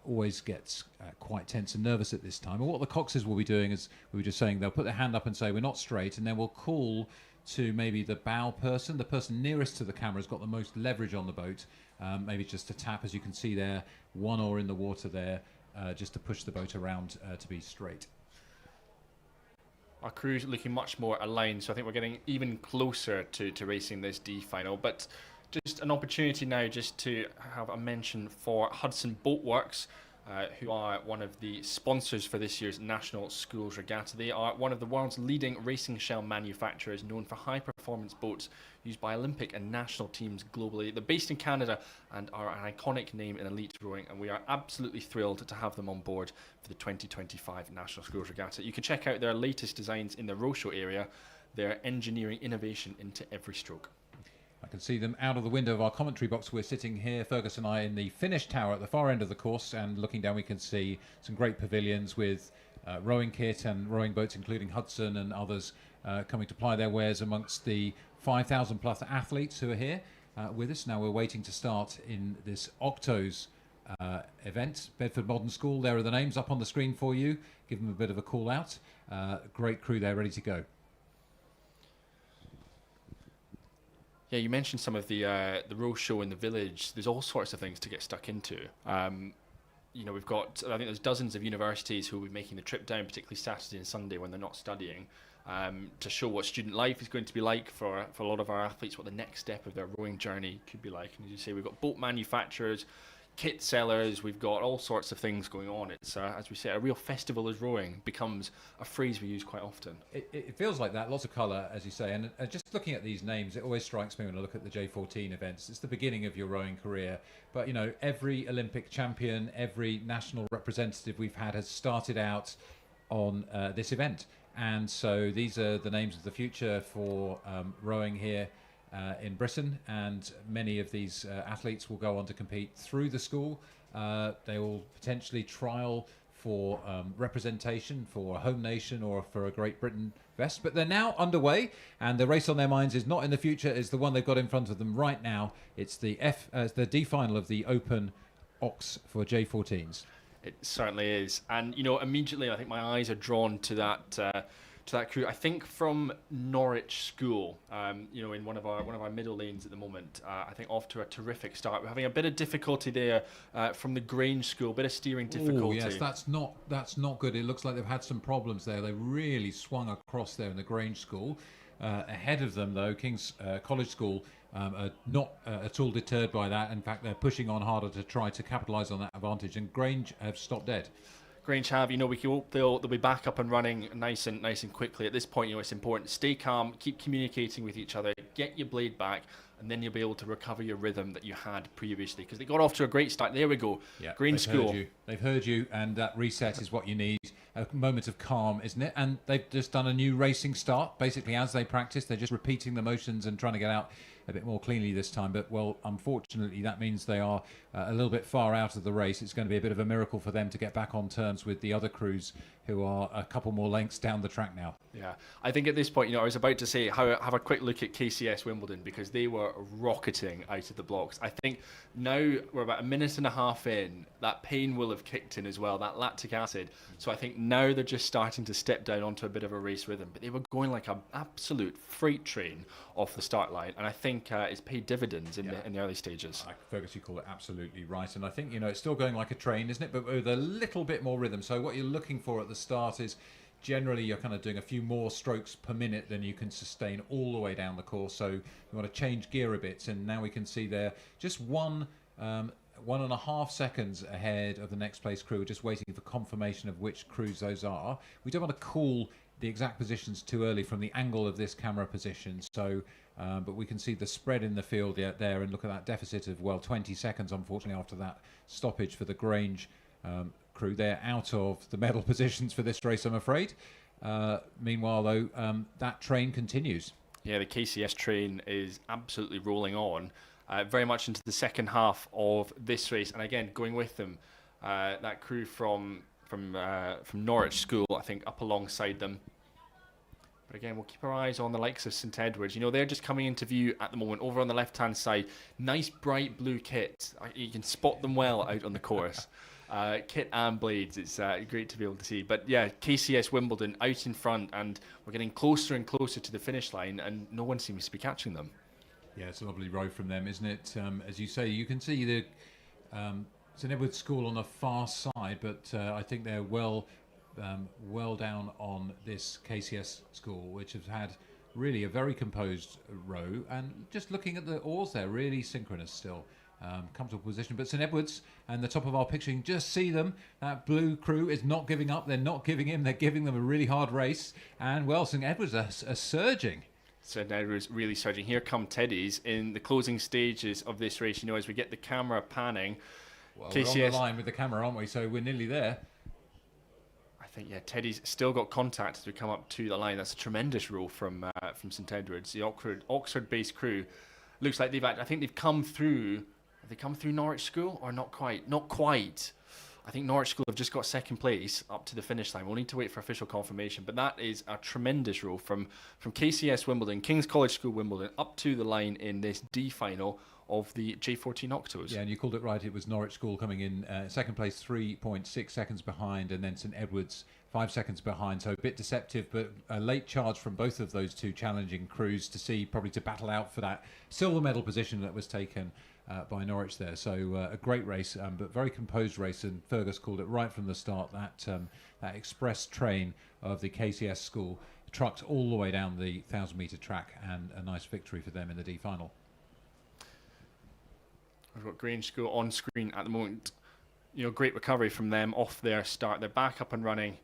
Always gets quite tense and nervous at this time. And what the coxes will be doing is, we were just saying, they'll put their hand up and say, we're not straight, and then we'll call to maybe the bow person. The person nearest to the camera has got the most leverage on the boat. Maybe just a tap, as you can see there, one oar in the water there, just to push the boat around to be straight. Our crew's looking much more aligned, so I think we're getting even closer to racing this D final. But just an opportunity now just to have a mention for Hudson Boatworks, who are one of the sponsors for this year's National Schools Regatta. They are one of the world's leading racing shell manufacturers, known for high-performance boats used by Olympic and national teams globally. They're based in Canada and are an iconic name in elite rowing, and we are absolutely thrilled to have them on board for the 2025 National Schools Regatta. You can check out their latest designs in the row show area. They're engineering innovation into every stroke. I can see them out of the window of our commentary box. We're sitting here, Fergus and I, in the finish tower at the far end of the course, and looking down we can see some great pavilions with rowing kit and rowing boats, including Hudson and others coming to ply their wares amongst the 5,000 plus athletes who are here with us. Now we're waiting to start in this Octos event. Bedford Modern School, there are the names up on the screen for you. Give them a bit of a call out. Great crew there, ready to go. Yeah, you mentioned some of the row show in the village. There's all sorts of things to get stuck into. You know, we've got, I think there's dozens of universities who will be making the trip down, particularly Saturday and Sunday when they're not studying, to show what student life is going to be like for a lot of our athletes, what the next step of their rowing journey could be like. And as you say, we've got boat manufacturers, kit sellers, we've got all sorts of things going on. It's, as we say, a real festival as rowing becomes a phrase we use quite often. It feels like that, lots of colour, as you say, and just looking at these names, it always strikes me when I look at the J14 events. It's the beginning of your rowing career, but you know, every Olympic champion, every national representative we've had has started out on this event, and so these are the names of the future for rowing here in Britain, and many of these athletes will go on to compete through the school. They will potentially trial for representation for a home nation or for a Great Britain vest, but they're now underway, and the race on their minds is not in the future, is the one they've got in front of them right now. It's the D final of the Open Ox for J14s. It certainly is, and you know, immediately I think my eyes are drawn to that crew. I think from Norwich School, you know, in one of our middle lanes at the moment. I think off to a terrific start. We're having a bit of difficulty there from the Grange School, bit of steering difficulty. Oh yes, that's not good. It looks like they've had some problems there. They really swung across there in the Grange School. Ahead of them, though, King's College School are not at all deterred by that. In fact, they're pushing on harder to try to capitalise on that advantage, and Grange have stopped dead. Grange have, you know, we hope they'll be back up and running nice and quickly. At this point, you know, it's important. Stay calm, keep communicating with each other, get your blade back, and then you'll be able to recover your rhythm that you had previously, because they got off to a great start. There we go. Yeah, Grange School. They've heard you, and that reset is what you need. A moment of calm, isn't it? And they've just done a new racing start. Basically, as they practice, they're just repeating the motions and trying to get out a bit more cleanly this time. But, well, unfortunately, that means they are a little bit far out of the race. It's going to be a bit of a miracle for them to get back on terms with the other crews who are a couple more lengths down the track now. Yeah, I think at this point, I was about to say, have a quick look at KCS Wimbledon, because they were rocketing out of the blocks. I think now we're about a minute and a half in, that pain will have kicked in as well, that lactic acid. So I think now they're just starting to step down onto a bit of a race rhythm. But they were going like an absolute freight train off the start line, and I think it's paid dividends in the early stages. Fergus, you call it absolutely right, and I think it's still going like a train, isn't it? But with a little bit more rhythm. So what you're looking for at the start is generally you're kind of doing a few more strokes per minute than you can sustain all the way down the course. So you want to change gear a bit, and now we can see there just 1.5 seconds ahead of the next place crew. We're just waiting for confirmation of which crews those are. We don't want to call the exact positions too early from the angle of this camera position, so but we can see the spread in the field there, and look at that deficit of 20 seconds unfortunately after that stoppage for the Grange crew. They're out of the medal positions for this race, I'm afraid. Meanwhile though, that train continues. Yeah, the KCS train is absolutely rolling on very much into the second half of this race, and again going with them that crew from Norwich School, I think, up alongside them. But again, we'll keep our eyes on the likes of St Edwards. They're just coming into view at the moment over on the left-hand side. Nice bright blue kit. You can spot them well out on the course. Kit and blades. It's great to be able to see. But yeah, KCS Wimbledon out in front, and we're getting closer and closer to the finish line, and no one seems to be catching them. Yeah, it's a lovely row from them, isn't it? As you say, you can see the St Edward's School on the far side, but I think they're well down on this KCS School, which has had really a very composed row, and just looking at the oars there, really synchronous still. Comfortable position, but St Edward's and the top of our picture, you can just see them. That blue crew is not giving up. They're not giving in. They're giving them a really hard race, and St Edward's are surging. St Edward's really surging. Here come Teddy's in the closing stages of this race. As we get the camera panning. Well, we're on the line with the camera, aren't we? So we're nearly there. I think, yeah, Teddy's still got contact as we come up to the line. That's a tremendous roll from St Edward's. The Oxford-based crew looks like they've come through. Have they come through Norwich School or not quite? Not quite. I think Norwich School have just got second place up to the finish line. We'll need to wait for official confirmation, but that is a tremendous roll from KCS Wimbledon, King's College School Wimbledon, up to the line in this D final of the J14 Octos. Yeah, and you called it right. It was Norwich School coming in second place, 3.6 seconds behind, and then St Edward's 5 seconds behind. So a bit deceptive, but a late charge from both of those two challenging crews probably to battle out for that silver medal position that was taken by Norwich there. So a great race, but very composed race, and Fergus called it right from the start. That express train of the KCS School trucked all the way down the 1,000-metre track, and a nice victory for them in the D final. We've got Grange School on screen at the moment. Great recovery from them off their start. They're back up and running.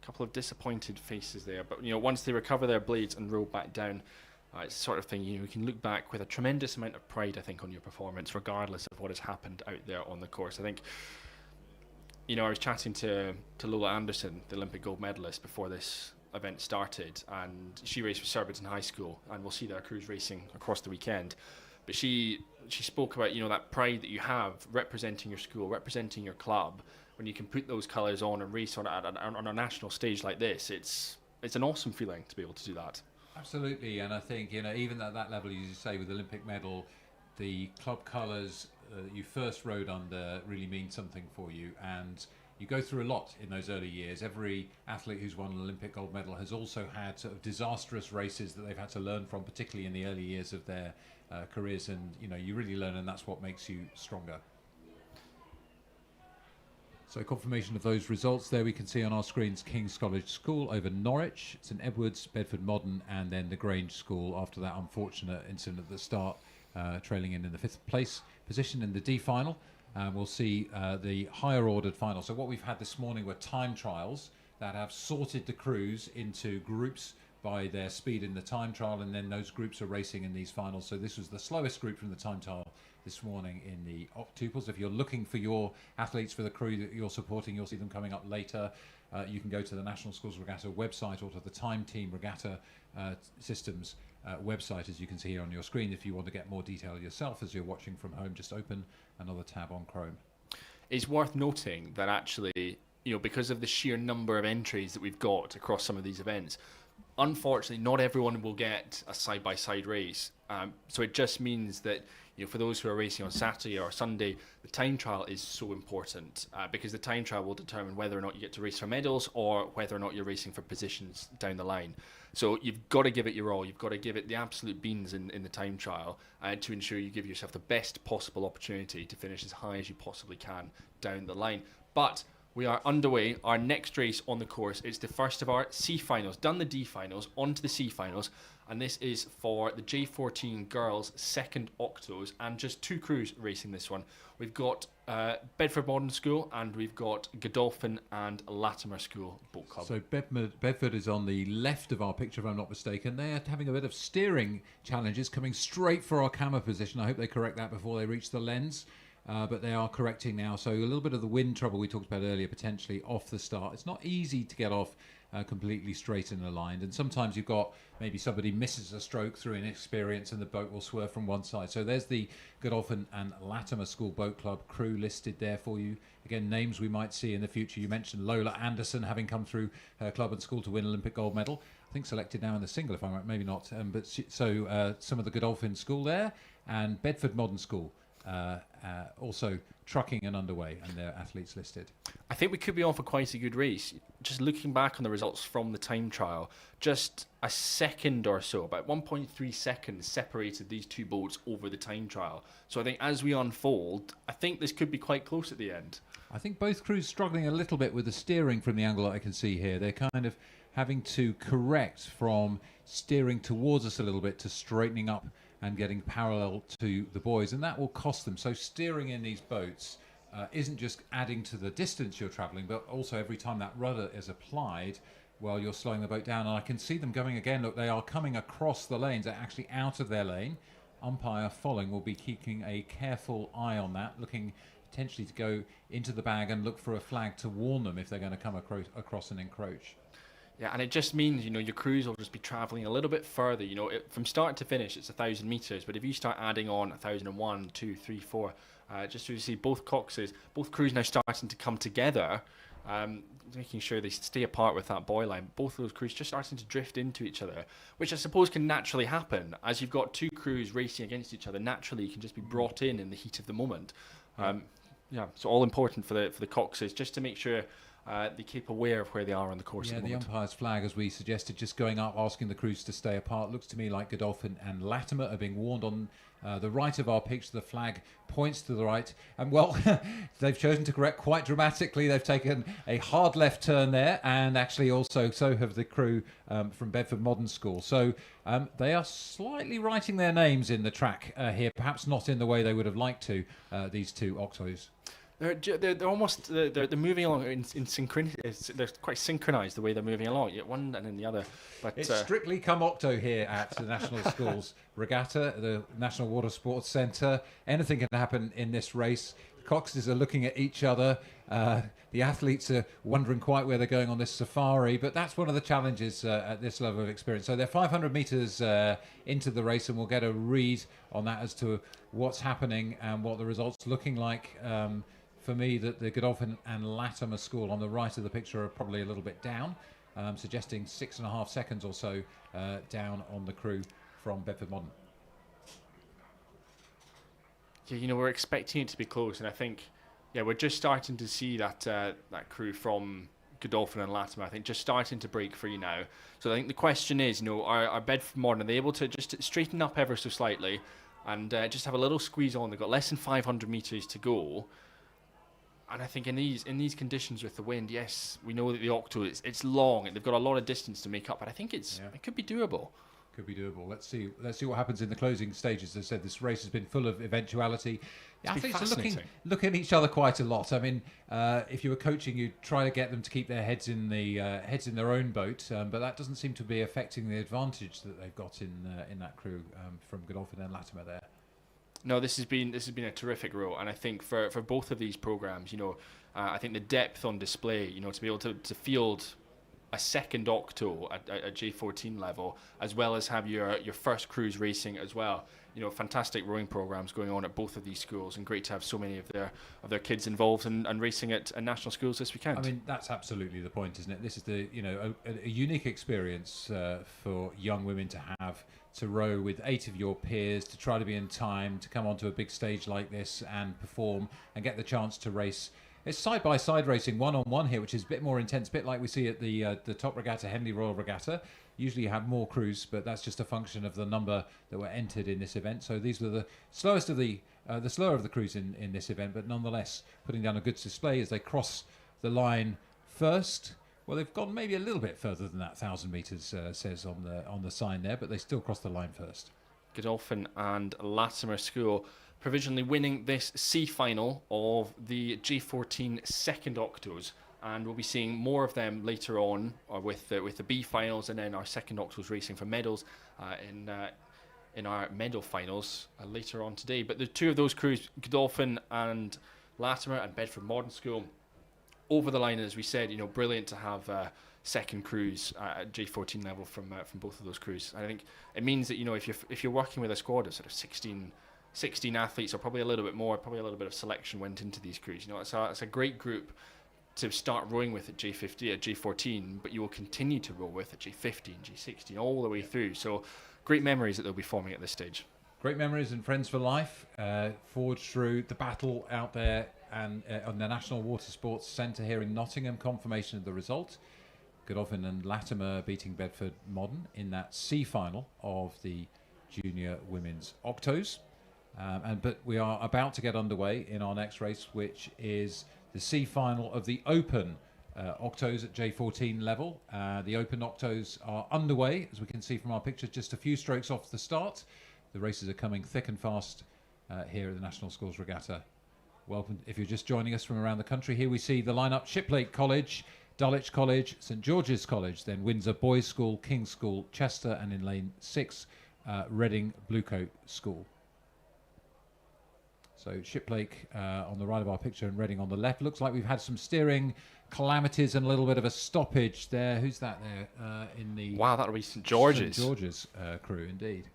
Couple of disappointed faces there, but once they recover their blades and roll back down, it's the sort of thing you can look back with a tremendous amount of pride, I think, on your performance, regardless of what has happened out there on the course. I think, I was chatting to Lola Anderson, the Olympic gold medalist, before this event started, and she raced for Surbiton High School, and we'll see their crews racing across the weekend. But she spoke about that pride that you have representing your school, representing your club. When you can put those colours on and race on a national stage like this, it's an awesome feeling to be able to do that. Absolutely, and I think even at that level, as you say, with the Olympic medal, the club colours that you first rode under really mean something for you, and you go through a lot in those early years. Every athlete who's won an Olympic gold medal has also had sort of disastrous races that they've had to learn from, particularly in the early years of their careers, and you really learn, and that's what makes you stronger. So confirmation of those results there we can see on our screens: King's College School over Norwich, St Edward's, Bedford Modern, and then the Grange School after that unfortunate incident at the start, trailing in the 5th place position in the D final. We'll see the higher ordered final. So what we've had this morning were time trials that have sorted the crews into groups by their speed in the time trial, and then those groups are racing in these finals. So this was the slowest group from the time trial this morning in the octuples. If you're looking for your athletes for the crew that you're supporting, you'll see them coming up later. you can go to the National Schools Regatta website or to the Time Team Regatta Systems website, as you can see here on your screen. If you want to get more detail yourself as you're watching from home, just open another tab on Chrome. It's worth noting that actually, because of the sheer number of entries that we've got across some of these events, unfortunately, not everyone will get a side-by-side race. So it just means that, for those who are racing on Saturday or Sunday, the time trial is so important because the time trial will determine whether or not you get to race for medals or whether or not you're racing for positions down the line. So you've got to give it your all. You've got to give it the absolute beans in the time trial to ensure you give yourself the best possible opportunity to finish as high as you possibly can down the line. But we are underway. Our next race on the course is the first of our C finals. Done the D finals, on to the C finals. And this is for the J14 girls' second octos, and just 2 crews racing this one. We've got Bedford Modern School, and we've got Godolphin and Latimer School Boat Club. So Bedford is on the left of our picture, if I'm not mistaken. They're having a bit of steering challenges, coming straight for our camera position. I hope they correct that before they reach the lens. But they are correcting now. So a little bit of the wind trouble we talked about earlier, potentially off the start. It's not easy to get off completely straight and aligned. And sometimes you've got maybe somebody misses a stroke through inexperience and the boat will swerve from one side. So there's the Godolphin and Latimer School Boat Club crew listed there for you. Again, names we might see in the future. You mentioned Lola Anderson, having come through her club and school to win Olympic gold medal. I think selected now in the single, if I'm right, maybe not. Some of the Godolphin School there, and Bedford Modern School. Also trucking and underway, and their athletes listed. I think we could be on for quite a good race. Just looking back on the results from the time trial, just a second or so, about 1.3 seconds separated these 2 boats over the time trial. So I think as we unfold, I think this could be quite close at the end. I think both crews struggling a little bit with the steering from the angle that I can see here. They're kind of having to correct from steering towards us a little bit to straightening up and getting parallel to the boys, and that will cost them. So steering in these boats isn't just adding to the distance you're travelling, but also every time that rudder is applied, well, you're slowing the boat down. And I can see them going again. Look, they are coming across the lanes. They're actually out of their lane. Umpire following will be keeping a careful eye on that, looking potentially to go into the bag and look for a flag to warn them if they're going to come across and encroach. Yeah, and it just means, your crews will just be travelling a little bit further. From start to finish, it's 1,000 metres, but if you start adding on 1,001, 2, 3, 4, just so you see both crews now starting to come together, making sure they stay apart with that buoy line. Both of those crews just starting to drift into each other, which I suppose can naturally happen. As you've got 2 crews racing against each other, naturally you can just be brought in the heat of the moment. So all important for the coxes, just to make sure they keep aware of where they are on the course. Yeah, at the the moment. umpire's flag, as we suggested, just going up, asking the crews to stay apart. Looks to me like Godolphin and Latimer are being warned on the right of our picture. The flag points to the right. And, well, they've chosen to correct quite dramatically. They've taken a hard left turn there, and actually also so have the crew from Bedford Modern School. So they are slightly writing their names in the track here, perhaps not in the way they would have liked to, these 2 octos. They're almost they're moving along in synchronity. They're quite synchronized the way they're moving along, one and then the other. But it's strictly come octo here at the National Schools Regatta, the National Water Sports Centre. Anything can happen in this race. The coxes are looking at each other. The athletes are wondering quite where they're going on this safari, but that's one of the challenges at this level of experience. So they're 500 metres into the race, and we'll get a read on that as to what's happening and what the results looking like. For me, that the Godolphin and Latimer School on the right of the picture are probably a little bit down, suggesting 6.5 seconds or so down on the crew from Bedford Modern. Yeah, we're expecting it to be close, and I think, we're just starting to see that crew from Godolphin and Latimer, I think, just starting to break free now. So I think the question is, are Bedford Modern, are they able to just straighten up ever so slightly and just have a little squeeze on? They've got less than 500 metres to go. And I think in these conditions with the wind, yes, we know that the octo it's long and they've got a lot of distance to make up, but I think it could be doable. Could be doable. Let's see what happens in the closing stages. As I said, this race has been full of eventuality. The athletes are looking at each other quite a lot. I mean, if you were coaching, you'd try to get them to keep their heads in their own boat, but that doesn't seem to be affecting the advantage that they've got in that crew from Godolphin and Latimer there. No, this has been a terrific row, and I think for both of these programs, I think the depth on display, to be able to field a second octo at J14 level, as well as have your first cruise racing as well. Fantastic rowing programs going on at both of these schools, and great to have so many of their kids involved and racing at national schools this weekend. I mean, that's absolutely the point, isn't it? This is a unique experience for young women to row with 8 of your peers, to try to be in time, to come onto a big stage like this and perform and get the chance to race. It's side-by-side racing, one-on-one here, which is a bit more intense, a bit like we see at the Top Regatta, Henley Royal Regatta. Usually you have more crews, but that's just a function of the number that were entered in this event. So these were the slowest of the slower of the crews in this event, but nonetheless putting down a good display as they cross the line first. Well, they've gone maybe a little bit further than that 1,000 metres says on the sign there, but they still crossed the line first. Godolphin and Latimer School provisionally winning this C final of the J14 second octos, and we'll be seeing more of them later on with the B finals, and then our second octos racing for medals in our medal finals later on today. But the two of those crews, Godolphin and Latimer and Bedford Modern School, over the line, as we said, brilliant to have second crews at J14 level from both of those crews. I think it means that if you're working with a squad of sort of 16 athletes, or probably a little bit more, probably a little bit of selection went into these crews. It's a great group to start rowing with at J15, at J14, but you will continue to row with at J15, J16, all the way through. So great memories that they'll be forming at this stage. Great memories and friends for life, forged through the battle out there and on the National Water Sports Centre here in Nottingham. Confirmation of the result. Godolphin and Latimer beating Bedford Modern in that C final of the Junior Women's Octos. But we are about to get underway in our next race, which is the C final of the Open Octos at J14 level. The Open Octos are underway, as we can see from our pictures, just a few strokes off the start. The races are coming thick and fast here at the National Schools Regatta. Welcome if you're just joining us from around the country. Here we see the lineup: Shiplake College, Dulwich College, St George's College, then Windsor Boys School, King's School, Chester, and in lane 6, Reading Bluecoat School. So Shiplake on the right of our picture and Reading on the left. Looks like we've had some steering calamities and a little bit of a stoppage there. Who's that there in the... Wow, that'll be St George's. St George's crew, indeed.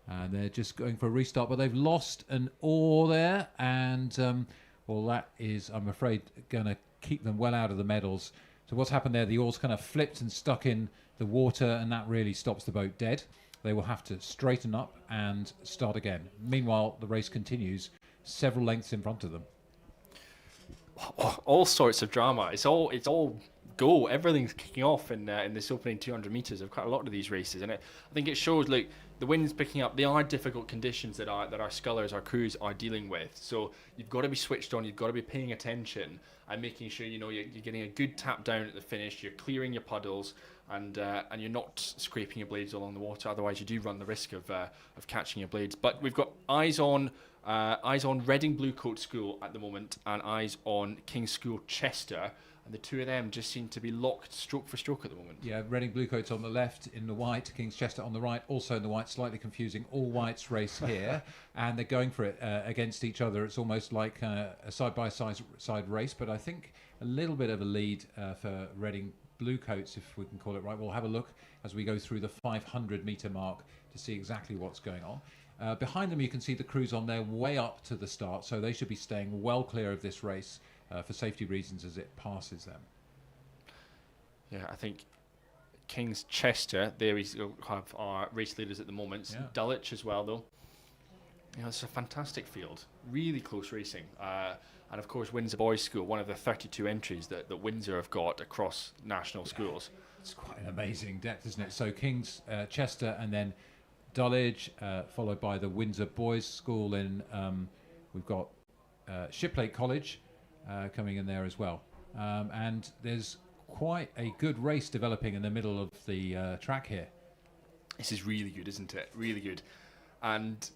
And they're just going for a restart, but they've lost an oar there. And, well, that is, I'm afraid, going to keep them well out of the medals. So what's happened there, the oars kind of flipped and stuck in the water, and that really stops the boat dead. They will have to straighten up and start again. Meanwhile, the race continues several lengths in front of them. All sorts of drama. It's all go. Everything's kicking off in this opening 200 metres of quite a lot of these races, and I think it shows like the wind's picking up. They are difficult conditions that our scullers, our crews are dealing with. So you've got to be switched on. You've got to be paying attention and making sure you're getting a good tap down at the finish. You're clearing your puddles, and you're not scraping your blades along the water. Otherwise, you do run the risk of catching your blades. But we've got eyes on Reading Bluecoat School at the moment, and eyes on King's School Chester, and the two of them just seem to be locked stroke for stroke at the moment. Yeah, Reading Bluecoats on the left in the white, King's Chester on the right, also in the white. Slightly confusing, all whites race here, and they're going for it against each other. It's almost like a side-by-side race, but I think a little bit of a lead for Reading Bluecoats, if we can call it right. We'll have a look as we go through the 500 metre mark to see exactly what's going on. Behind them you can see the crews on their way up to the start, so they should be staying well clear of this race for safety reasons as it passes them. Yeah, I think King's Chester, there we have our race leaders at the moment. Yeah. Dulwich as well, though. It's a fantastic field, really close racing. And of course Windsor Boys School, one of the 32 entries that Windsor have got across national schools. It's quite an amazing depth, isn't it? So King's Chester and then Dulwich, followed by the Windsor Boys School in, we've got Shiplake College coming in there as well. And there's quite a good race developing in the middle of the track here. This is really good, isn't it? Really good. And,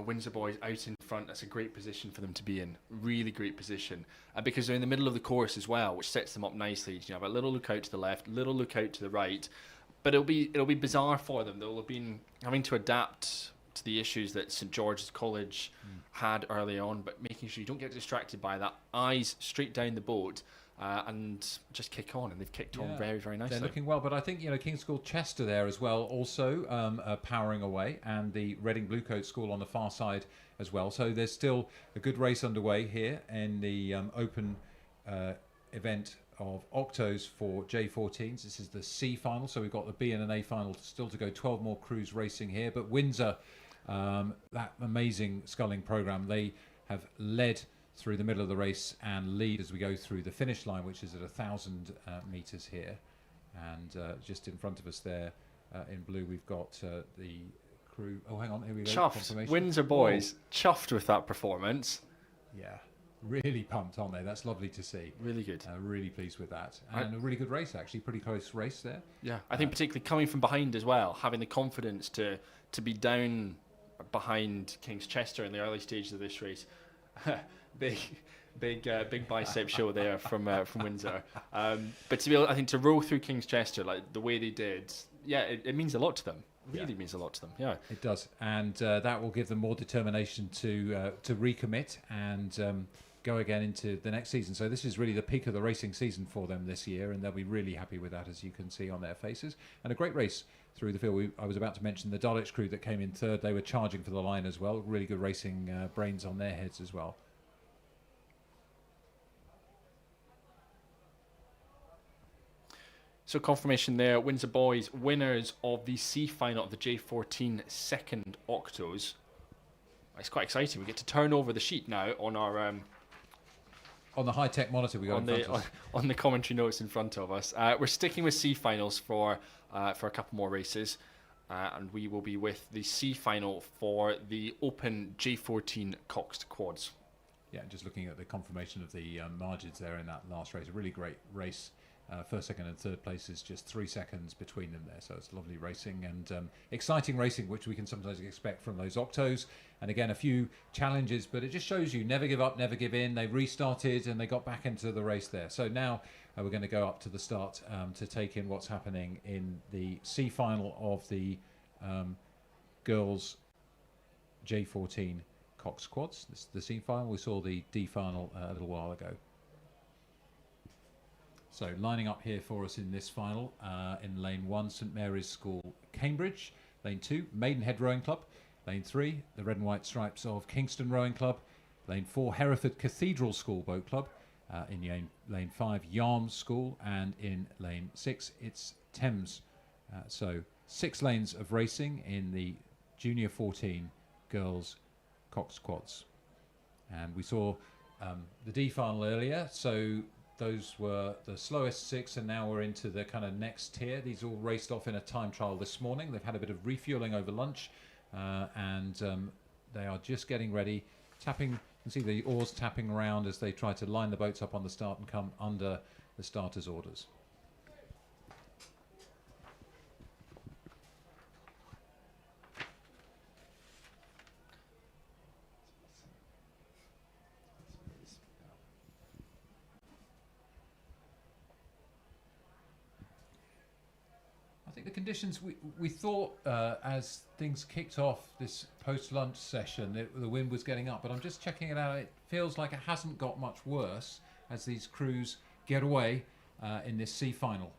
Windsor Boys out in front, that's a great position for them to be in. Really great position. And because they're in the middle of the course as well, which sets them up nicely. You have a little look out to the left, little look out to the right. But it'll be bizarre for them. They'll have been having to adapt to the issues that St George's College had early on, but making sure you don't get distracted by that. Eyes straight down the boat and just kick on, and they've kicked on very, very nicely. They're looking well, but I think, King's School Chester there as well, also powering away, and the Reading Bluecoat School on the far side as well. So there's still a good race underway here in the open event of octos for J14s. This is the C final, so we've got the B and an A final still to go. 12 more crews racing here, but Windsor, that amazing sculling program, they have led through the middle of the race and lead as we go through the finish line, which is at 1,000 meters here. And just in front of us there in blue, we've got the crew. Oh, hang on, here we go. Chuffed. Windsor boys, chuffed with that performance. Yeah, really pumped, aren't they? That's lovely to see. Really good. Really pleased with that. And a really good race, actually. Pretty close race there. Yeah, I think particularly coming from behind as well, having the confidence to be down behind King's Chester in the early stages of this race. Big bicep show there from Windsor. But to be able, I think, to roll through King's Chester like the way they did, it means a lot to them. Really means a lot to them. Yeah, it does, and that will give them more determination to recommit and go again into the next season. So this is really the peak of the racing season for them this year, and they'll be really happy with that, as you can see on their faces. And a great race through the field. I was about to mention the Dulwich crew that came in third. They were charging for the line as well. Really good racing brains on their heads as well. So confirmation there, Windsor boys winners of the C final of the J14 second octos. It's quite exciting. We get to turn over the sheet now on our on the high-tech monitor we got in front of us. On the commentary notes in front of us. We're sticking with C finals for a couple more races, and we will be with the C final for the Open J14 coxed quads. Yeah, just looking at the confirmation of the margins there in that last race, a really great race. First, second and third place is just 3 seconds between them there, so it's lovely racing and exciting racing, which we can sometimes expect from those octos. And again, a few challenges, but it just shows you never give up, never give in. They restarted and they got back into the race there. So now we're going to go up to the start to take in what's happening in the C final of the girls J14 coxed quads. This is the C final. We saw the D final a little while ago. So lining up here for us in this final, in lane 1, St Mary's School, Cambridge. Lane 2, Maidenhead Rowing Club. Lane 3, the Red and White Stripes of Kingston Rowing Club. Lane 4, Hereford Cathedral School Boat Club. In lane 5, Yarm School. And in lane 6, it's Thames. So 6 lanes of racing in the Junior 14 girls coxed quads. And we saw the D final earlier, so those were the slowest 6, and now we're into the kind of next tier. These all raced off in a time trial this morning. They've had a bit of refueling over lunch, and they are just getting ready, tapping. You can see the oars tapping around as they try to line the boats up on the start and come under the starters' orders. I think the conditions we thought as things kicked off this post-lunch session, the wind was getting up, but I'm just checking it out. It feels like it hasn't got much worse as these crews get away in this C final.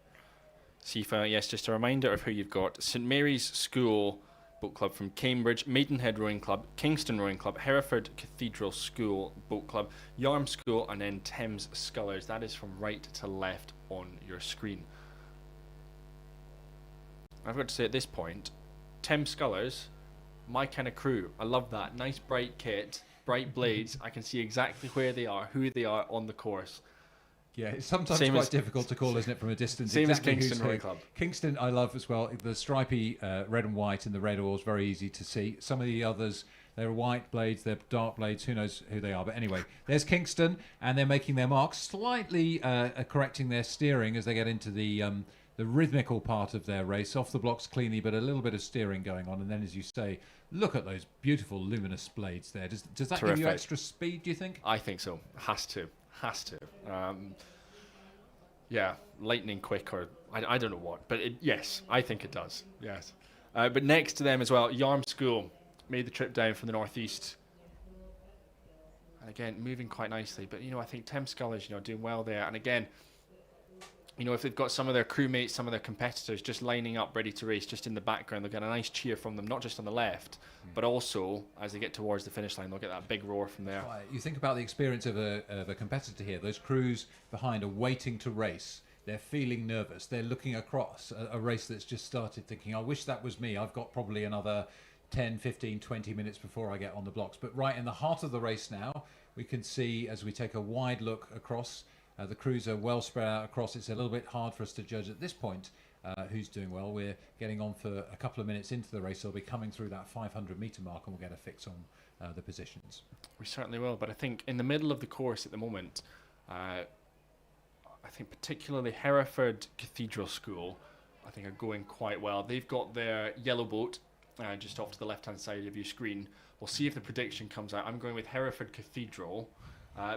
C final, yes. Just a reminder of who you've got: St Mary's School Boat Club from Cambridge, Maidenhead Rowing Club, Kingston Rowing Club, Hereford Cathedral School Boat Club, Yarm School, and then Thames Scullers. That is from right to left on your screen. I've got to say at this point, Thames Scullers, my kind of crew. I love that. Nice bright kit, bright blades. I can see exactly where they are, who they are on the course. Yeah, it's sometimes quite difficult to call, isn't it, from a distance? Same exactly as Kingston Rowing Club. Kingston, I love as well. The stripy red and white and the red oars, very easy to see. Some of the others, they're white blades, they're dark blades, who knows who they are. But anyway, there's Kingston, and they're making their marks, slightly correcting their steering as they get into the rhythmical part of their race, off the blocks cleanly, but a little bit of steering going on. And then, as you say, look at those beautiful luminous blades there. Does that Terrific. give you extra speed, do you think? I think so. Has to. Yeah, lightning quick, or I don't know what, but yes, I think it does. Yes. But next to them as well, Yarm School. made the trip down from the northeast. And again, moving quite nicely. But, I think Thames Scullers, doing well there. And again, if they've got some of their crewmates, some of their competitors just lining up ready to race just in the background, they'll get a nice cheer from them, not just on the left, but also as they get towards the finish line, they'll get that big roar from there. You think about the experience of a competitor here. Those crews behind are waiting to race. They're feeling nervous. They're looking across a race that's just started, thinking, I wish that was me. I've got probably another 10, 15, 20 minutes before I get on the blocks. But right in the heart of the race now, we can see, as we take a wide look across, the crews are well spread out across. It's a little bit hard for us to judge at this point who's doing well. We're getting on for a couple of minutes into the race. They'll be coming through that 500-metre mark, and we'll get a fix on the positions. We certainly will. But I think in the middle of the course at the moment, I think particularly Hereford Cathedral School, I think are going quite well. They've got their yellow boat just off to the left-hand side of your screen. We'll see if the prediction comes out. I'm going with Hereford Cathedral.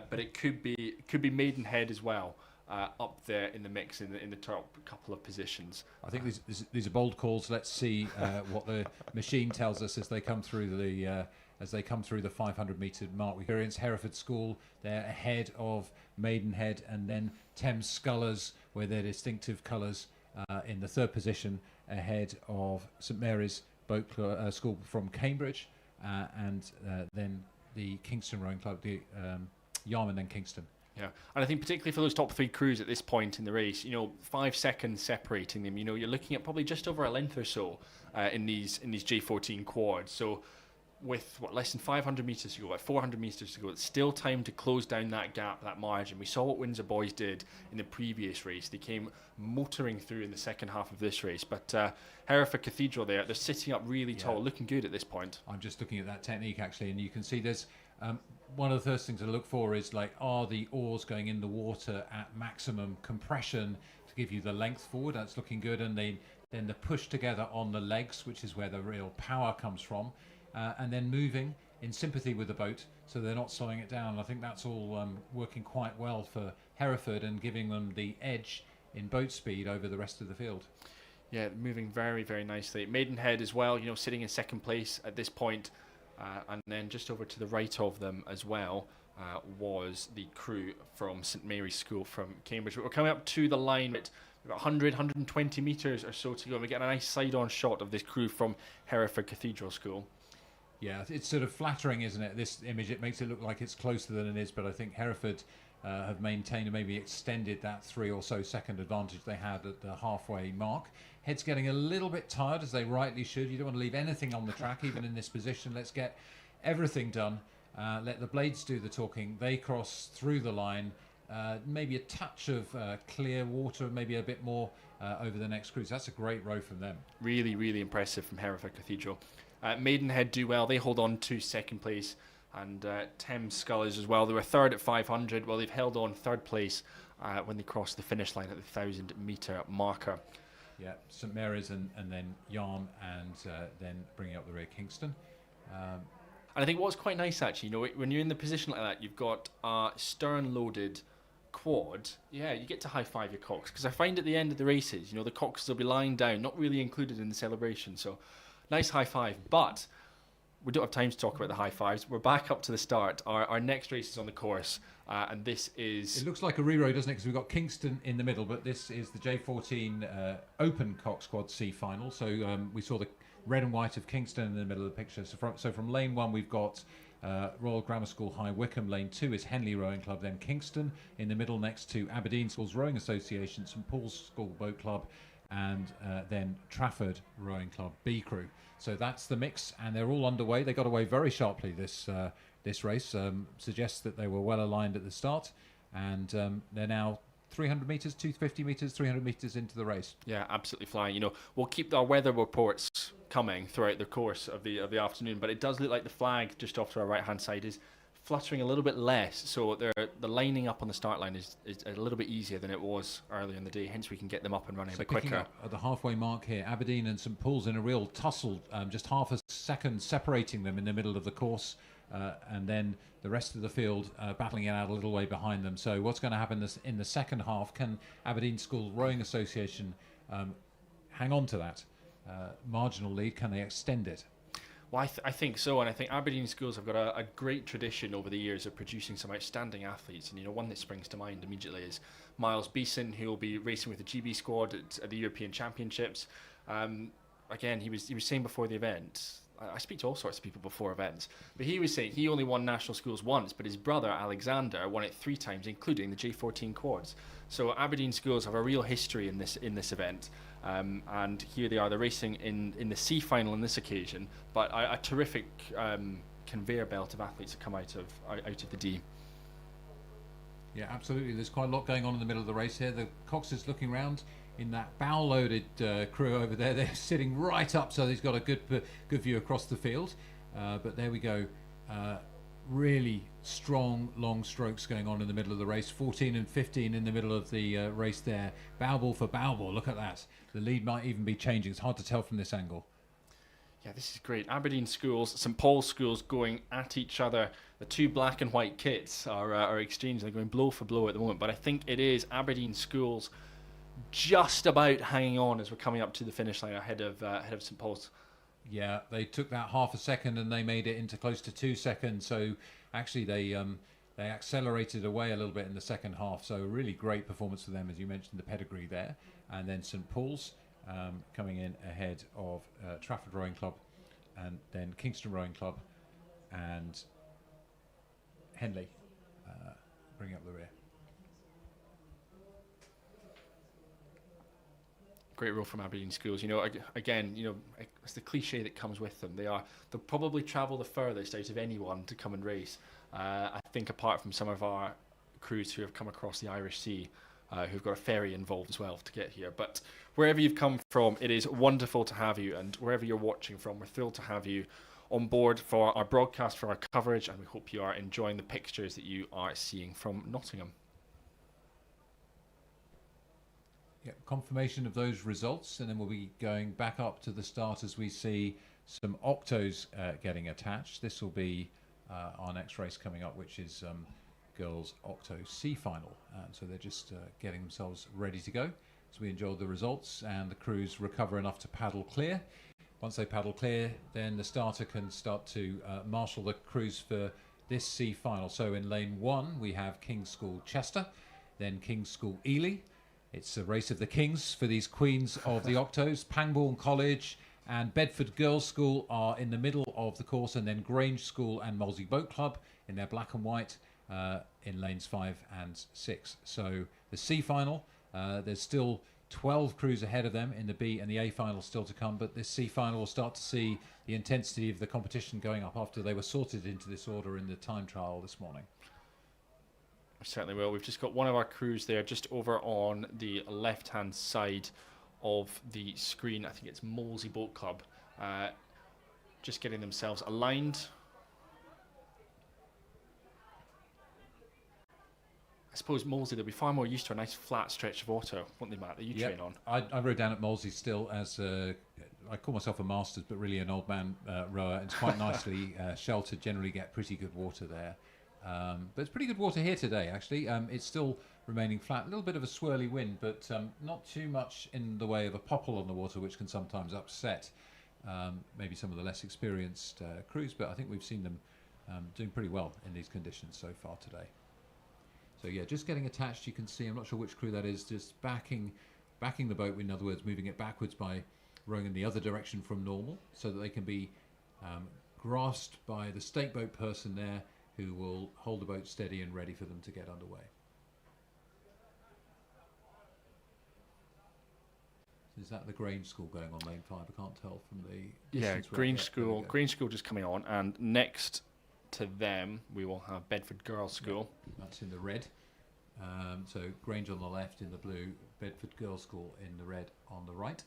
But it could be Maidenhead as well, up there in the mix in the top couple of positions. I think these are bold calls. Let's see what the machine tells us as they come through the 500-metre mark. We experience Hereford School. They're ahead of Maidenhead, and then Thames Scullers, where their distinctive colours in the third position, ahead of St Mary's Boat School from Cambridge, and then the Kingston Rowing Club, the Yarmouth and Kingston. Yeah, and I think particularly for those top three crews at this point in the race, 5 seconds separating them, you're looking at probably just over a length or so in these J14 quads. So with less than 500 metres to go, 400 metres to go, it's still time to close down that gap, that margin. We saw what Windsor Boys did in the previous race. They came motoring through in the second half of this race, but Hereford Cathedral they're sitting up really tall, looking good at this point. I'm just looking at that technique actually, and you can see there's one of the first things to look for is are the oars going in the water at maximum compression to give you the length forward? That's looking good. And then the push together on the legs, which is where the real power comes from, and then moving in sympathy with the boat so they're not slowing it down. I think that's all working quite well for Hereford and giving them the edge in boat speed over the rest of the field. Yeah, moving very, very nicely. Maidenhead as well, sitting in second place at this point. And then just over to the right of them as well was the crew from St Mary's School from Cambridge. We're coming up to the line at about 100, 120 metres or so to go. And we get a nice side-on shot of this crew from Hereford Cathedral School. Yeah, it's sort of flattering, isn't it? This image, it makes it look like it's closer than it is, but I think Hereford have maintained and maybe extended that 3 or so second advantage they had at the halfway mark. Head's getting a little bit tired, as they rightly should. You don't want to leave anything on the track, even in this position. Let's get everything done. Let the blades do the talking. They cross through the line. Maybe a touch of clear water, maybe a bit more over the next cruise. That's a great row from them. Really, really impressive from Hereford Cathedral. Maidenhead do well. They hold on to second place. And Thames Scullers as well. They were third at 500. Well, they've held on third place when they crossed the finish line at the 1,000-metre marker. Yeah, St Mary's and then Yarm, and then bringing up the rear Kingston. And I think what's quite nice actually, when you're in the position like that, you've got a stern-loaded quad. Yeah, you get to high-five your cox, because I find at the end of the races, the coxes will be lying down, not really included in the celebration. So nice high-five, but we don't have time to talk about the high fives. We're back up to the start. Our next race is on the course, and this is... It looks like a re-row, doesn't it? Because we've got Kingston in the middle, but this is the J14 Open Cox Squad C final. So we saw the red and white of Kingston in the middle of the picture. So from lane 1, we've got Royal Grammar School High Wycombe. Lane 2 is Henley Rowing Club, then Kingston in the middle next to Aberdeen Schools Rowing Association, St Paul's School Boat Club, and then Trafford Rowing Club B Crew. So that's the mix, and they're all underway. They got away very sharply this race. Suggests that they were well aligned at the start, and they're now 300 metres, 250 metres, 300 metres into the race. Yeah, absolutely flying. We'll keep our weather reports coming throughout the course of the afternoon, but it does look like the flag just off to our right-hand side is fluttering a little bit less, so the lining up on the start line is a little bit easier than it was earlier in the day, hence we can get them up and running a bit quicker. Up at the halfway mark here, Aberdeen and St Paul's in a real tussle, just half a second separating them in the middle of the course, and then the rest of the field battling it out a little way behind them. So what's going to happen in the second half? Can Aberdeen School Rowing Association hang on to that marginal lead? Can they extend it? Well, I think so, and I think Aberdeen schools have got a great tradition over the years of producing some outstanding athletes. And one that springs to mind immediately is Miles Beeson, who will be racing with the GB squad at the European Championships. Again, he was saying before the event. I speak to all sorts of people before events, but he was saying he only won national schools once, but his brother Alexander won it 3 times, including the J14 quads. So Aberdeen schools have a real history in this event, and here they are. They're racing in the C final on this occasion, but a terrific conveyor belt of athletes have come out of the D. Yeah, absolutely. There's quite a lot going on in the middle of the race here. The Coxes looking round in that bow-loaded crew over there. They're sitting right up, so he's got a good view across the field. But there we go. Really strong long strokes going on in the middle of the race. 14 and 15 in the middle of the race there. Bow ball for bow ball. Look at that. The lead might even be changing. It's hard to tell from this angle. Yeah, this is great. Aberdeen schools, St Paul's schools going at each other. The 2 black and white kits are exchanging. They're going blow for blow at the moment. But I think it is Aberdeen schools just about hanging on as we're coming up to the finish line ahead of St Paul's. Yeah, they took that half a second and they made it into close to 2 seconds. So actually they accelerated away a little bit in the second half. So a really great performance for them, as you mentioned, the pedigree there. And then St Paul's coming in ahead of Trafford Rowing Club, and then Kingston Rowing Club and Henley bringing up the rear. Great role from Aberdeen schools. Again, it's the cliche that comes with them. They'll probably travel the furthest out of anyone to come and race. I think apart from some of our crews who have come across the Irish Sea, who've got a ferry involved as well to get here. But wherever you've come from, it is wonderful to have you, and wherever you're watching from, we're thrilled to have you on board for our broadcast, for our coverage, and we hope you are enjoying the pictures that you are seeing from Nottingham. Yeah, confirmation of those results, and then we'll be going back up to the start as we see some octos getting attached. This will be our next race coming up, which is girls octo C final. So they're just getting themselves ready to go. So we enjoyed the results, and the crews recover enough to paddle clear. Once they paddle clear, then the starter can start to marshal the crews for this C final. So in lane 1 we have King's School Chester, then King's School Ely. It's a race of the kings for these queens of the octos. Pangbourne College and Bedford Girls' School are in the middle of the course, and then Grange School and Molesey Boat Club in their black and white in lanes 5 and 6. So the C final, there's still 12 crews ahead of them in the B, and the A final still to come, but this C final will start to see the intensity of the competition going up after they were sorted into this order in the time trial this morning. Certainly will. We've just got one of our crews there just over on the left-hand side of the screen. I think it's Molesey Boat Club. Just getting themselves aligned. I suppose Molesey, they'll be far more used to a nice flat stretch of water, won't they, Matt, that you train on? I rode down at Molesey still as I call myself a masters, but really an old man rower. It's quite nicely sheltered, generally get pretty good water there. But it's pretty good water here today, actually. It's still remaining flat, a little bit of a swirly wind, but not too much in the way of a popple on the water, which can sometimes upset maybe some of the less experienced crews, but I think we've seen them doing pretty well in these conditions so far today. So yeah, just getting attached, you can see, I'm not sure which crew that is, just backing the boat, in other words, moving it backwards by rowing in the other direction from normal, so that they can be grasped by the stake boat person there, who will hold the boat steady and ready for them to get underway. Is that the Grange School going on lane 5? I can't tell from the distance. Yeah, Grange School. Grange School just coming on, and next to them we will have Bedford Girls' School. That's in the red. So Grange on the left in the blue, Bedford Girls' School in the red on the right.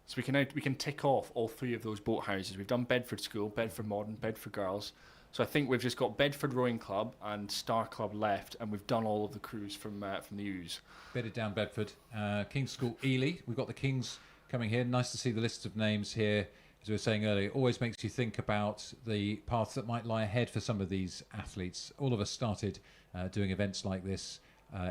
So we can tick off all 3 of those boat houses. We've done Bedford School, Bedford Modern, Bedford Girls. So I think we've just got Bedford Rowing Club and Star Club left, and we've done all of the crews from the Ouse. Bedded down Bedford. King's School Ely. We've got the Kings coming here. Nice to see the list of names here. As we were saying earlier, it always makes you think about the paths that might lie ahead for some of these athletes. All of us started doing events like this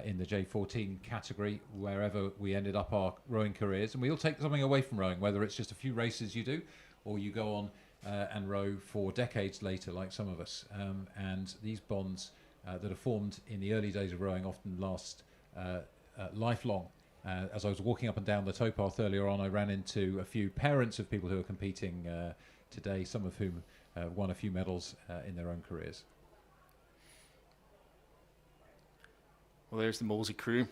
in the J14 category, wherever we ended up our rowing careers. And we all take something away from rowing, whether it's just a few races you do, or you go on and row for decades later, like some of us. And these bonds that are formed in the early days of rowing often last lifelong. As I was walking up and down the towpath earlier on, I ran into a few parents of people who are competing today, some of whom won a few medals in their own careers. Well, there's the Molesey crew.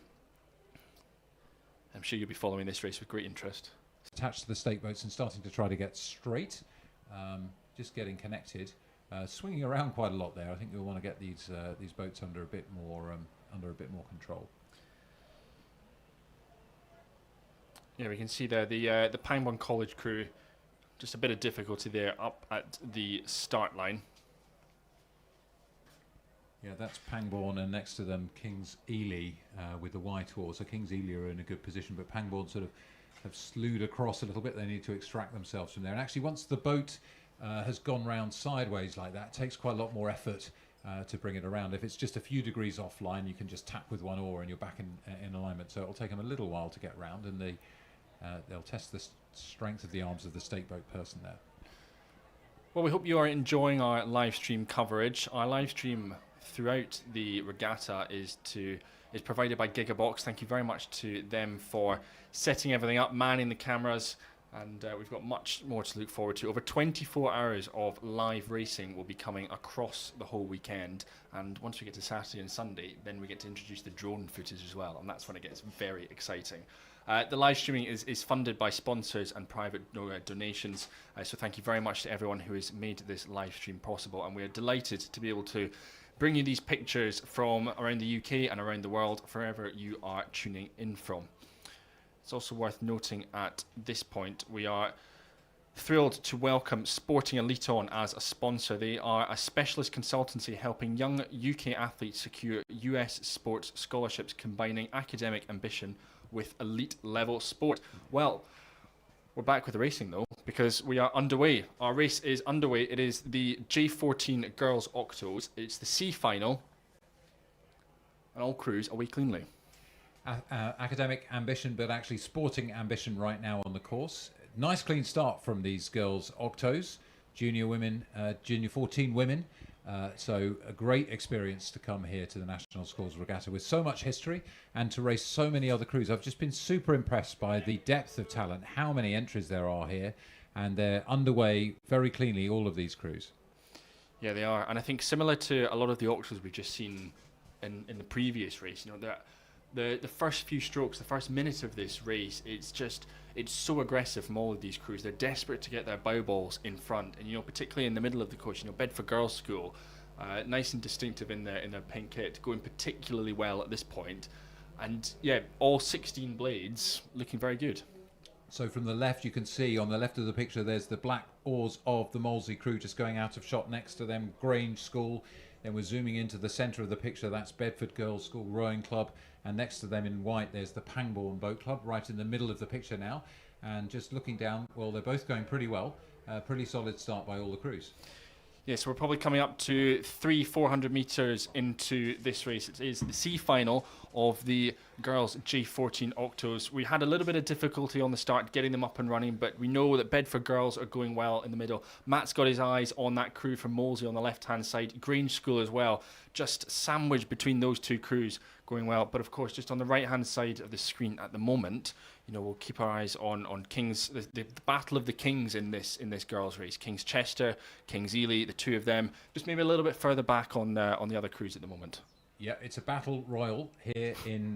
I'm sure you'll be following this race with great interest. Attached to the stake boats and starting to try to get straight, just getting connected, swinging around quite a lot there. I think we'll want to get these boats under a bit more control. Yeah, we can see there the Pangbourne College crew. Just a bit of difficulty there up at the start line. Yeah, that's Pangbourne, and next to them King's Ely with the white oar. So King's Ely are in a good position, but Pangbourne sort of have slewed across a little bit. They need to extract themselves from there. And actually, once the boat has gone round sideways like that, it takes quite a lot more effort to bring it around. If it's just a few degrees offline, you can just tap with one oar and you're back in alignment. So it'll take them a little while to get round, and they'll test the strength of the arms of the stake boat person there. Well, we hope you are enjoying our live stream coverage. Our live stream throughout the regatta is provided by Gigabox. Thank you very much to them for setting everything up, manning the cameras, and we've got much more to look forward to. Over 24 hours of live racing will be coming across the whole weekend, and once we get to Saturday and Sunday, then we get to introduce the drone footage as well, and that's when it gets very exciting. The live streaming is funded by sponsors and private donations, so thank you very much to everyone who has made this live stream possible, and we are delighted to be able to bring you these pictures from around the UK and around the world, wherever you are tuning in from. It's also worth noting at this point, we are thrilled to welcome Sporting Elite on as a sponsor. They are a specialist consultancy helping young UK athletes secure US sports scholarships, combining academic ambition with elite level sport. Well, we're back with the racing though, because we are underway. Our race is underway. It is the J14 Girls Octos. It's the C final, and all crews away cleanly. Academic ambition, but actually sporting ambition right now on the course. Nice clean start from these girls Octos, junior women, junior 14 women. So a great experience to come here to the National Schools Regatta with so much history and to race so many other crews. I've just been super impressed by the depth of talent, how many entries there are here, and they're underway very cleanly, all of these crews. Yeah, they are. And I think similar to a lot of the Octos we've just seen in the previous race, you know, the first few strokes, the first minute of this race, it's so aggressive from all of these crews. They're desperate to get their bow balls in front, and you know, particularly in the middle of the course, you know, Bedford Girls' School, nice and distinctive in their pink kit, going particularly well at this point, and yeah, all 16 blades looking very good. So from the left, you can see on the left of the picture, there's the black oars of the Molesey crew just going out of shot. Next to them, Grange School. Then we're zooming into the centre of the picture. That's Bedford Girls' School Rowing Club. And next to them in white, there's the Pangbourne Boat Club, right in the middle of the picture now. And just looking down, well, they're both going pretty well. Pretty solid start by all the crews. Yes, we're probably coming up to 400 metres into this race. It is the C final of the girls J14 Octos. We had a little bit of difficulty on the start getting them up and running, but we know that Bedford girls are going well in the middle. Matt's got his eyes on that crew from Molesey on the left-hand side. Grange School as well, just sandwiched between those two crews, going well. But of course, just on the right-hand side of the screen at the moment, you know, we'll keep our eyes on Kings, the battle of the Kings in this girls' race. Kings Chester, Kings Ely, the two of them, just maybe a little bit further back on the other crews at the moment. Yeah, it's a battle royal here in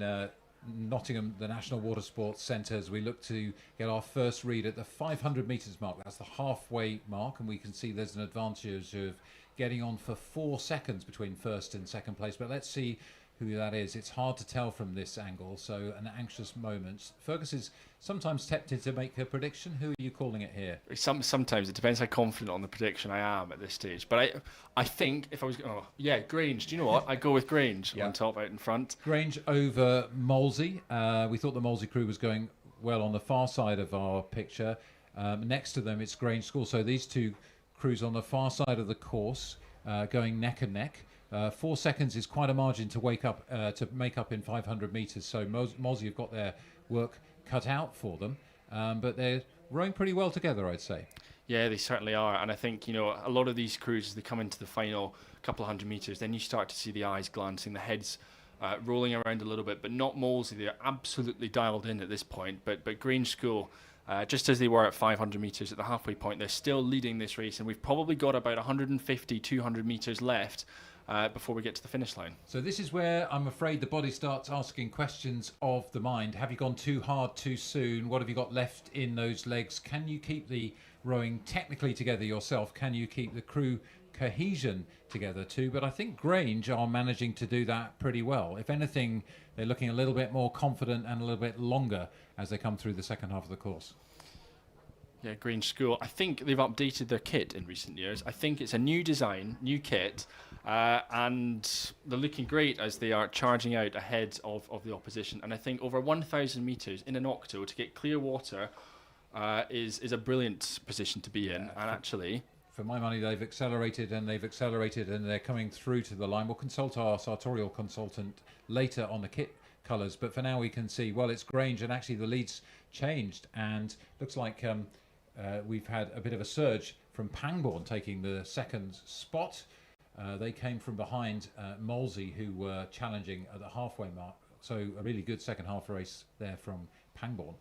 Nottingham, the National Water Sports Centre, as we look to get our first read at the 500 metres mark. That's the halfway mark, and we can see there's an advantage of getting on for 4 seconds between first and second place. But let's see who that is. It's hard to tell from this angle, so an anxious moment. Fergus is sometimes tempted to make a prediction. Who are you calling it here? Sometimes it depends how confident on the prediction I am at this stage. But I think if I was... Oh, yeah, Grange. Do you know what? I'd go with Grange on top out in front. Grange over Molesey. We thought the Molesey crew was going well on the far side of our picture. Next to them, it's Grange School. So these two crews on the far side of the course going neck and neck. 4 seconds is quite a margin to make up in 500 metres. So Molesey have got their work cut out for them, but they're rowing pretty well together, I'd say. Yeah, they certainly are. And I think, a lot of these crews, as they come into the final couple of 100 metres, then you start to see the eyes glancing, the heads rolling around a little bit, but not Molesey. They're absolutely dialed in at this point. But Grange School, just as they were at 500 metres at the halfway point, they're still leading this race. And we've probably got about 150, 200 metres left before we get to the finish line. So this is where I'm afraid the body starts asking questions of the mind. Have you gone too hard too soon? What have you got left in those legs? Can you keep the rowing technically together yourself? Can you keep the crew cohesion together too? But I think Grange are managing to do that pretty well. If anything, they're looking a little bit more confident and a little bit longer as they come through the second half of the course. Yeah, Grange School. I think they've updated their kit in recent years. I think it's a new design, new kit, and they're looking great as they are charging out ahead of the opposition. And I think over 1,000 metres in an octo to get clear water is a brilliant position to be in. And actually, for my money, they've accelerated and they're coming through to the line. We'll consult our sartorial consultant later on the kit colours, but for now we can see, well, it's Grange, and actually the lead's changed, and looks like we've had a bit of a surge from Pangbourne taking the second spot. They came from behind Molesey, who were challenging at the halfway mark. So a really good second half race there from Pangbourne.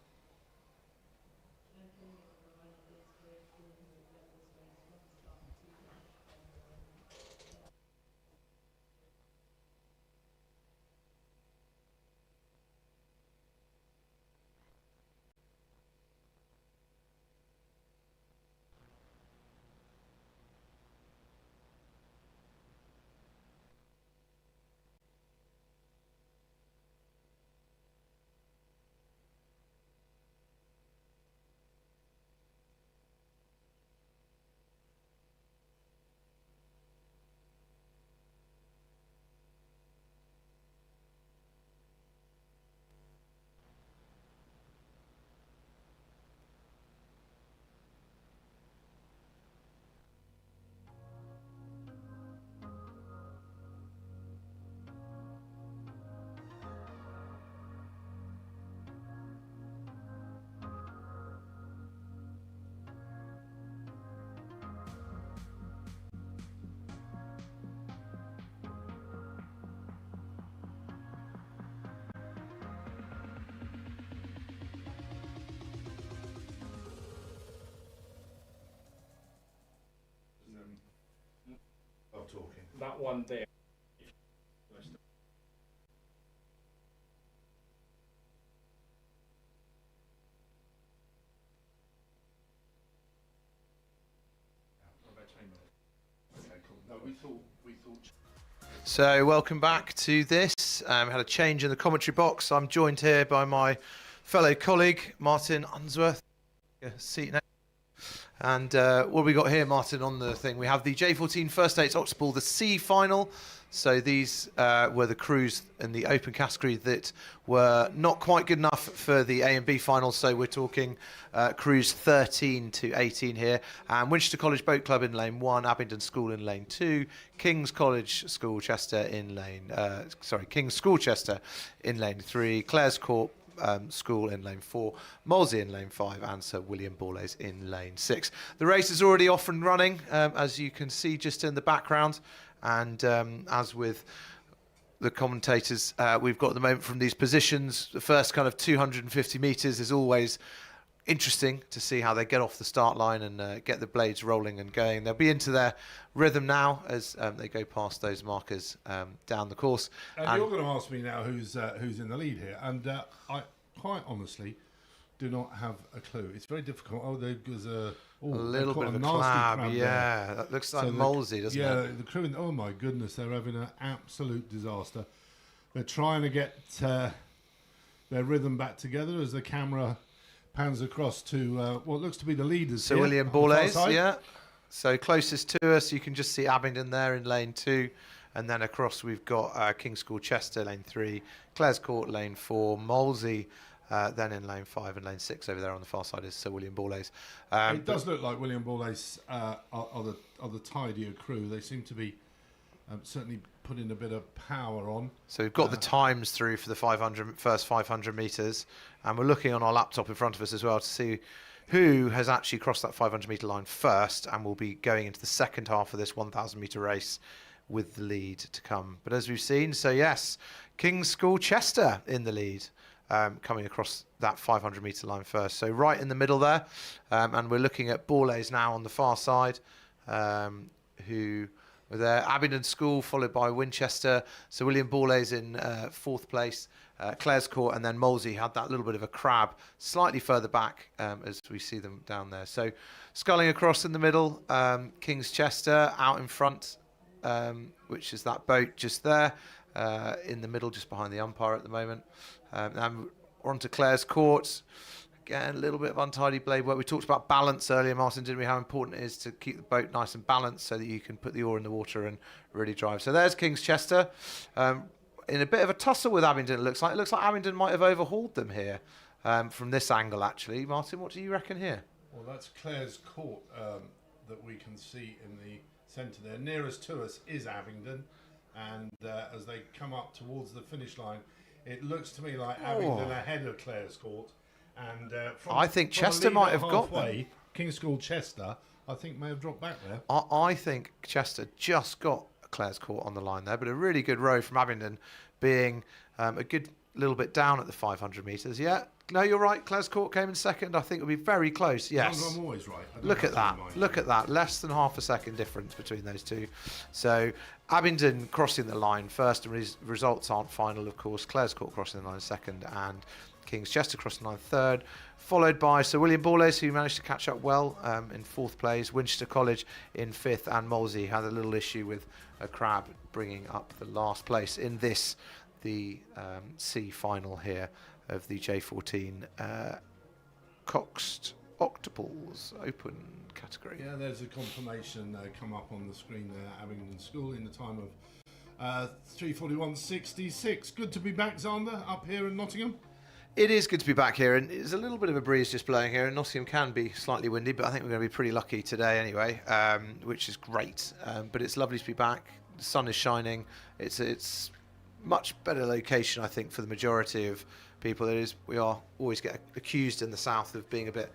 Talking. that one there. So welcome back to this. We had a change in the commentary box. I'm joined here by my fellow colleague Martin Unsworth. Seat next. And what have we got here, Martin, on the thing? We have the J14 First States Octuple, the C final. So these were the crews in the open category that were not quite good enough for the A and B final. So we're talking crews 13 to 18 here. And Winchester College Boat Club in lane 1, Abingdon School in lane 2, King's College School Chester in lane, King's School Chester in lane 3, Clare's Court School in lane 4, Molesey in lane 5, and Sir William Borlase in lane 6. The race is already off and running, as you can see just in the background. And as with the commentators we've got at the moment from these positions, the first kind of 250 metres is always interesting to see how they get off the start line and get the blades rolling and going. They'll be into their rhythm now as they go past those markers down the course. And you're going to ask me now who's in the lead here, and I quite honestly do not have a clue. It's very difficult. Oh, there's a little bit of a nasty crab, yeah. That looks like Molesey, doesn't it? Yeah, the crew. Oh my goodness, they're having an absolute disaster. They're trying to get their rhythm back together as the camera pans across to what looks to be the leaders. Sir William Borlase, yeah. So closest to us, you can just see Abingdon there in lane 2. And then across we've got King's School Chester, lane 3, Clare's Court, lane 4, Molesey, then in lane 5 and lane 6 over there on the far side is Sir William Borlase. It does look like William Borlase are the tidier crew. They seem to be certainly putting a bit of power on. So we've got the times through for the first 500 metres, and we're looking on our laptop in front of us as well to see who has actually crossed that 500 metre line first and will be going into the second half of this 1,000 metre race with the lead to come. But as we've seen, so yes, King's School Chester in the lead, coming across that 500 metre line first. So right in the middle there, and we're looking at Borlase now on the far side, who were there. Abingdon School followed by Winchester. So William Borlase in fourth place. Clare's Court and then Molesey had that little bit of a crab slightly further back, as we see them down there. So sculling across in the middle, King's Chester out in front, which is that boat just there in the middle, just behind the umpire at the moment. And we're on to Clare's Court. Again, a little bit of untidy blade work. We talked about balance earlier, Martin, didn't we? How important it is to keep the boat nice and balanced so that you can put the oar in the water and really drive. So there's King's Chester. In a bit of a tussle with Abingdon, it looks like. It looks like Abingdon might have overhauled them here from this angle, actually. Martin, what do you reckon here? Well, that's Clare's Court that we can see in the centre there. Nearest to us is Abingdon, and as they come up towards the finish line, it looks to me like Abingdon ahead of Clare's Court. And I think Chester might have got them. King's School Chester, I think, may have dropped back there. I think Chester just got Clare's Court on the line there, but a really good row from Abingdon, being a good little bit down at the 500 metres. Yeah, no, you're right. Clare's Court came in second. I think it'll be very close. Yes. I'm always right. Look at that. Look at that. Less than half a second difference between those two. So Abingdon crossing the line first, and results aren't final, of course. Clare's Court crossing the line second, and King's Chester crossing the line third, followed by Sir William Borlase, who managed to catch up well in fourth place, Winchester College in fifth, and Molesey had a little issue with a crab bringing up the last place in this, the C final here of the J14 coxed octuples open category. Yeah, there's a confirmation come up on the screen there. Abingdon School in the time of 3:41.66. Good to be back, Xander, up here in Nottingham. It is good to be back here, and there's a little bit of a breeze just blowing here, and Nottingham can be slightly windy, but I think we're going to be pretty lucky today anyway, which is great. But it's lovely to be back. The sun is shining. It's much better location, I think, for the majority of people. We are always get accused in the south of being a bit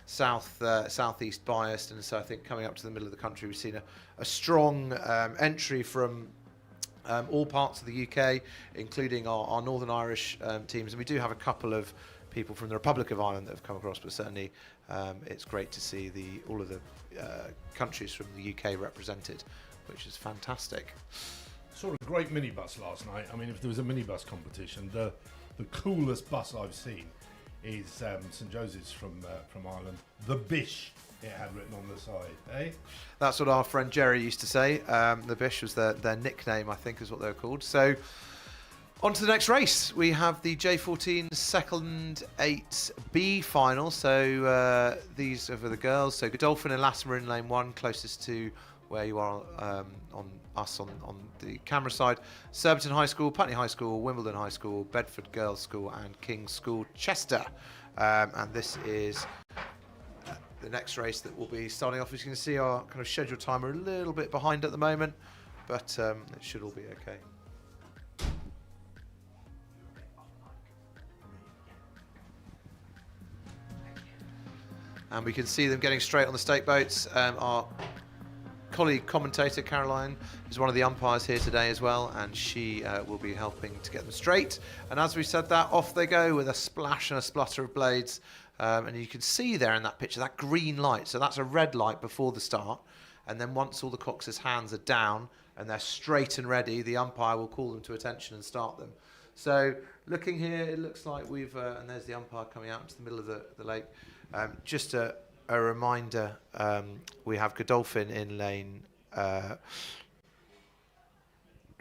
southeast biased, and so I think coming up to the middle of the country, we've seen a strong entry from all parts of the UK, including our Northern Irish teams. And we do have a couple of people from the Republic of Ireland that have come across, but certainly it's great to see all of the countries from the UK represented, which is fantastic. Saw a great minibus last night. I mean, if there was a minibus competition, the coolest bus I've seen is St Joseph's from Ireland. The Bish, it had written on the side, eh? That's what our friend Jerry used to say. The Bish was their nickname, I think, is what they were called. So, on to the next race. We have the J14 second 8B final. So, these are for the girls. So, Godolphin and Latimer in lane 1, closest to where you are on the camera side. Surbiton High School, Putney High School, Wimbledon High School, Bedford Girls School, and King's School Chester. And this is the next race that will be starting off. As you can see, our kind of schedule timer a little bit behind at the moment, but it should all be okay. And we can see them getting straight on the stake boats. Our colleague commentator Caroline is one of the umpires here today as well, and she will be helping to get them straight. And as we said that, off they go with a splash and a splutter of blades. And you can see there in that picture that green light. So that's a red light before the start. And then once all the coxes' hands are down and they're straight and ready, the umpire will call them to attention and start them. So looking here, it looks like we've, and there's the umpire coming out into the middle of the lake. Just a reminder, we have Godolphin in lane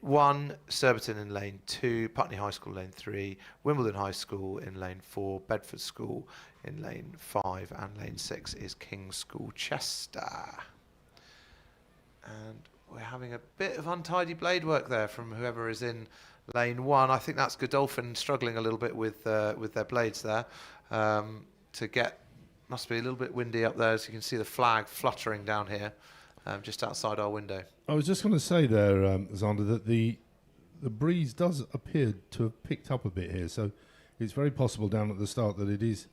1, Surbiton in lane 2, Putney High School lane 3, Wimbledon High School in lane 4, Bedford School in lane 5, and lane 6 is King's School Chester. And we're having a bit of untidy blade work there from whoever is in lane 1. I think that's Godolphin struggling a little bit with their blades there to get. Must be a little bit windy up there, as you can see the flag fluttering down here, just outside our window. I was just going to say there, Xander, that the breeze does appear to have picked up a bit here, so it's very possible down at the start that it is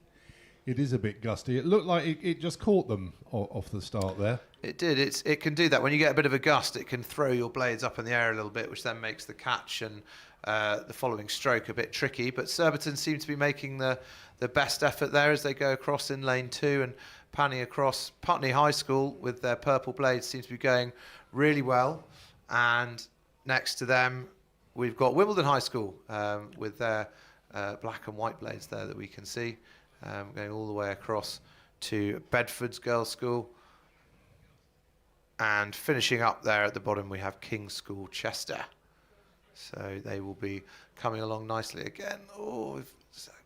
it is a bit gusty. It looked like it just caught them off the start there. It did. It can do that. When you get a bit of a gust, it can throw your blades up in the air a little bit, which then makes the catch and the following stroke a bit tricky. But Surbiton seem to be making the best effort there as they go across in lane 2 and panning across. Putney High School with their purple blades seems to be going really well. And next to them, we've got Wimbledon High School with their black and white blades there that we can see going all the way across to Bedford's Girls' School. And finishing up there at the bottom, we have King's School Chester. So they will be coming along nicely again. Oh, we've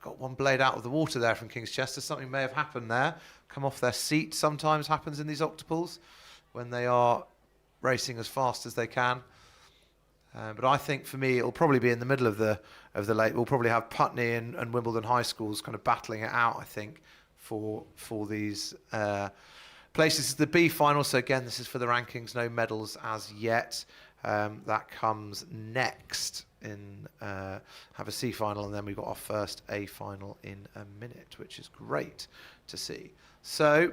got one blade out of the water there from King's Chester. Something may have happened there. Come off their seat sometimes happens in these octuples when they are racing as fast as they can. But I think for me, it'll probably be in the middle of the lake. We'll probably have Putney and Wimbledon High Schools kind of battling it out, I think, for these places. This is the B final, so again, this is for the rankings, no medals as yet. That comes next in have a C final, and then we've got our first A final in a minute, which is great to see. So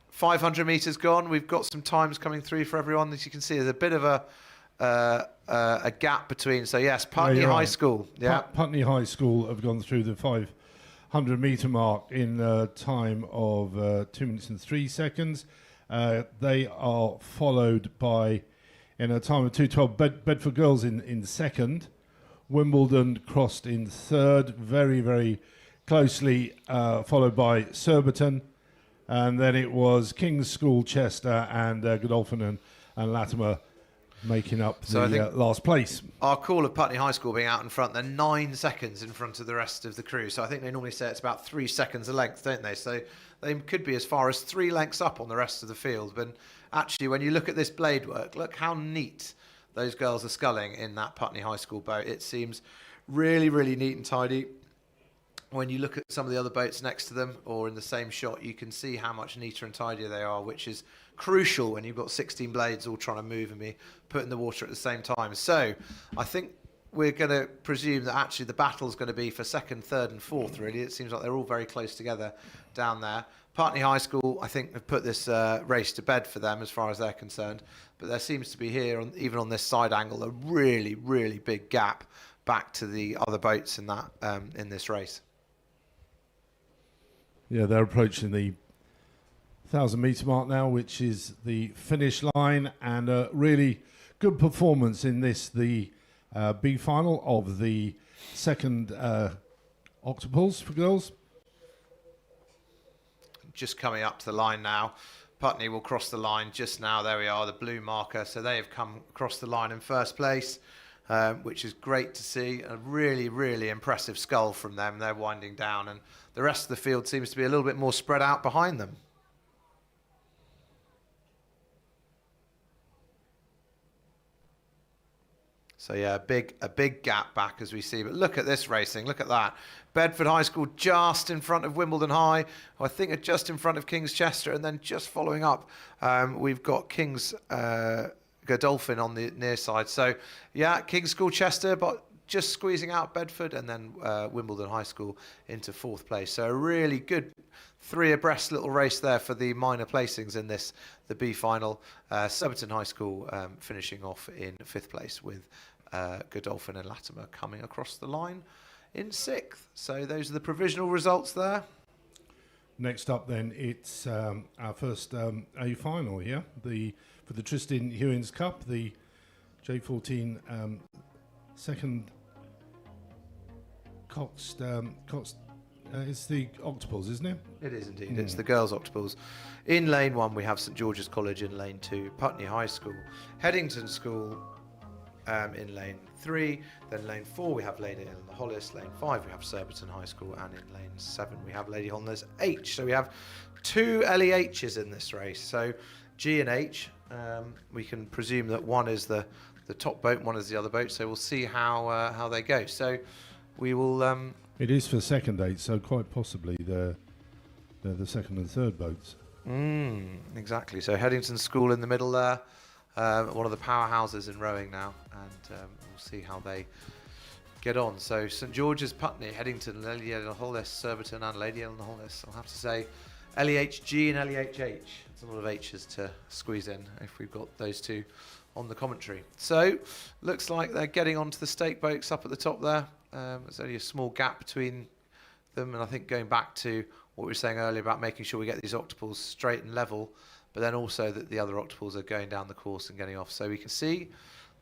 500 metres gone. We've got some times coming through for everyone. As you can see, there's a bit of a gap between. So yes, Putney High School. Yeah, Putney High School have gone through the 500 metre mark in a time of 2 minutes and 3 seconds. They are followed by, in a time of 2:12, Bedford Girls in second. Wimbledon crossed in third, very, very closely followed by Surbiton. And then it was King's School, Chester, and Godolphin and Latimer making up the last place. Our call of Putney High School being out in front, they're 9 seconds in front of the rest of the crew. So I think they normally say it's about 3 seconds a length, don't they? So they could be as far as 3 lengths up on the rest of the field. But actually, when you look at this blade work, look how neat those girls are sculling in that Putney High School boat. It seems really, really neat and tidy. When you look at some of the other boats next to them or in the same shot, you can see how much neater and tidier they are, which is crucial when you've got 16 blades all trying to move and be put in the water at the same time. So I think we're going to presume that actually the battle's going to be for second, third and fourth, really. It seems like they're all very close together down there. Putney High School, I think, have put this race to bed for them as far as they're concerned. But there seems to be here, even on this side angle, a really, really big gap back to the other boats in that in this race. Yeah, they're approaching the 1,000 metre mark now, which is the finish line, and a really good performance in this, the B final of the second octuples for girls. Just coming up to the line now. Putney will cross the line just now. There we are, the blue marker. So they have come across the line in first place, which is great to see. A really, really impressive scull from them. They're winding down, and the rest of the field seems to be a little bit more spread out behind them. So yeah, a big gap back as we see. But look at this racing. Look at that. Bedford High School just in front of Wimbledon High. I think are just in front of King's Chester, and then just following up, we've got King's Godolphin on the near side. So yeah, King's School Chester, but just squeezing out Bedford, and then Wimbledon High School into fourth place. So a really good 3 abreast little race there for the minor placings in this, the B final. Surbiton High School finishing off in 5th place with Godolphin and Latimer coming across the line in 6th. So those are the provisional results there. Next up then, it's our first A final here, for the Tristan Hewins Cup, the J14 second coxed, it's the octuples, isn't it? It is indeed. It's the girls' octuples. In lane 1, we have St George's College. In lane 2, Putney High School. Headington School in lane 3. Then lane 4, we have Lady Ellen Hollis. Lane 5, we have Surbiton High School. And in lane 7, we have Lady Hollanders H. So we have 2 LEHs in this race. So G and H, we can presume that one is the top boat, one is the other boat. So we'll see how they go. So we will... It is for second 8, so quite possibly they're the second and third boats. Exactly. So Headington School in the middle there, one of the powerhouses in rowing now, and we'll see how they get on. So St George's, Putney, Headington, Lady Eleanor Hollis, Surbiton and Lady Eleanor Hollis. I'll have to say LEHG and LEHH. It's a lot of H's to squeeze in if we've got those two on the commentary. So looks like they're getting onto the stake boats up at the top there. There's only a small gap between them, and I think going back to what we were saying earlier about making sure we get these octuples straight and level, but then also that the other octuples are going down the course and getting off. So we can see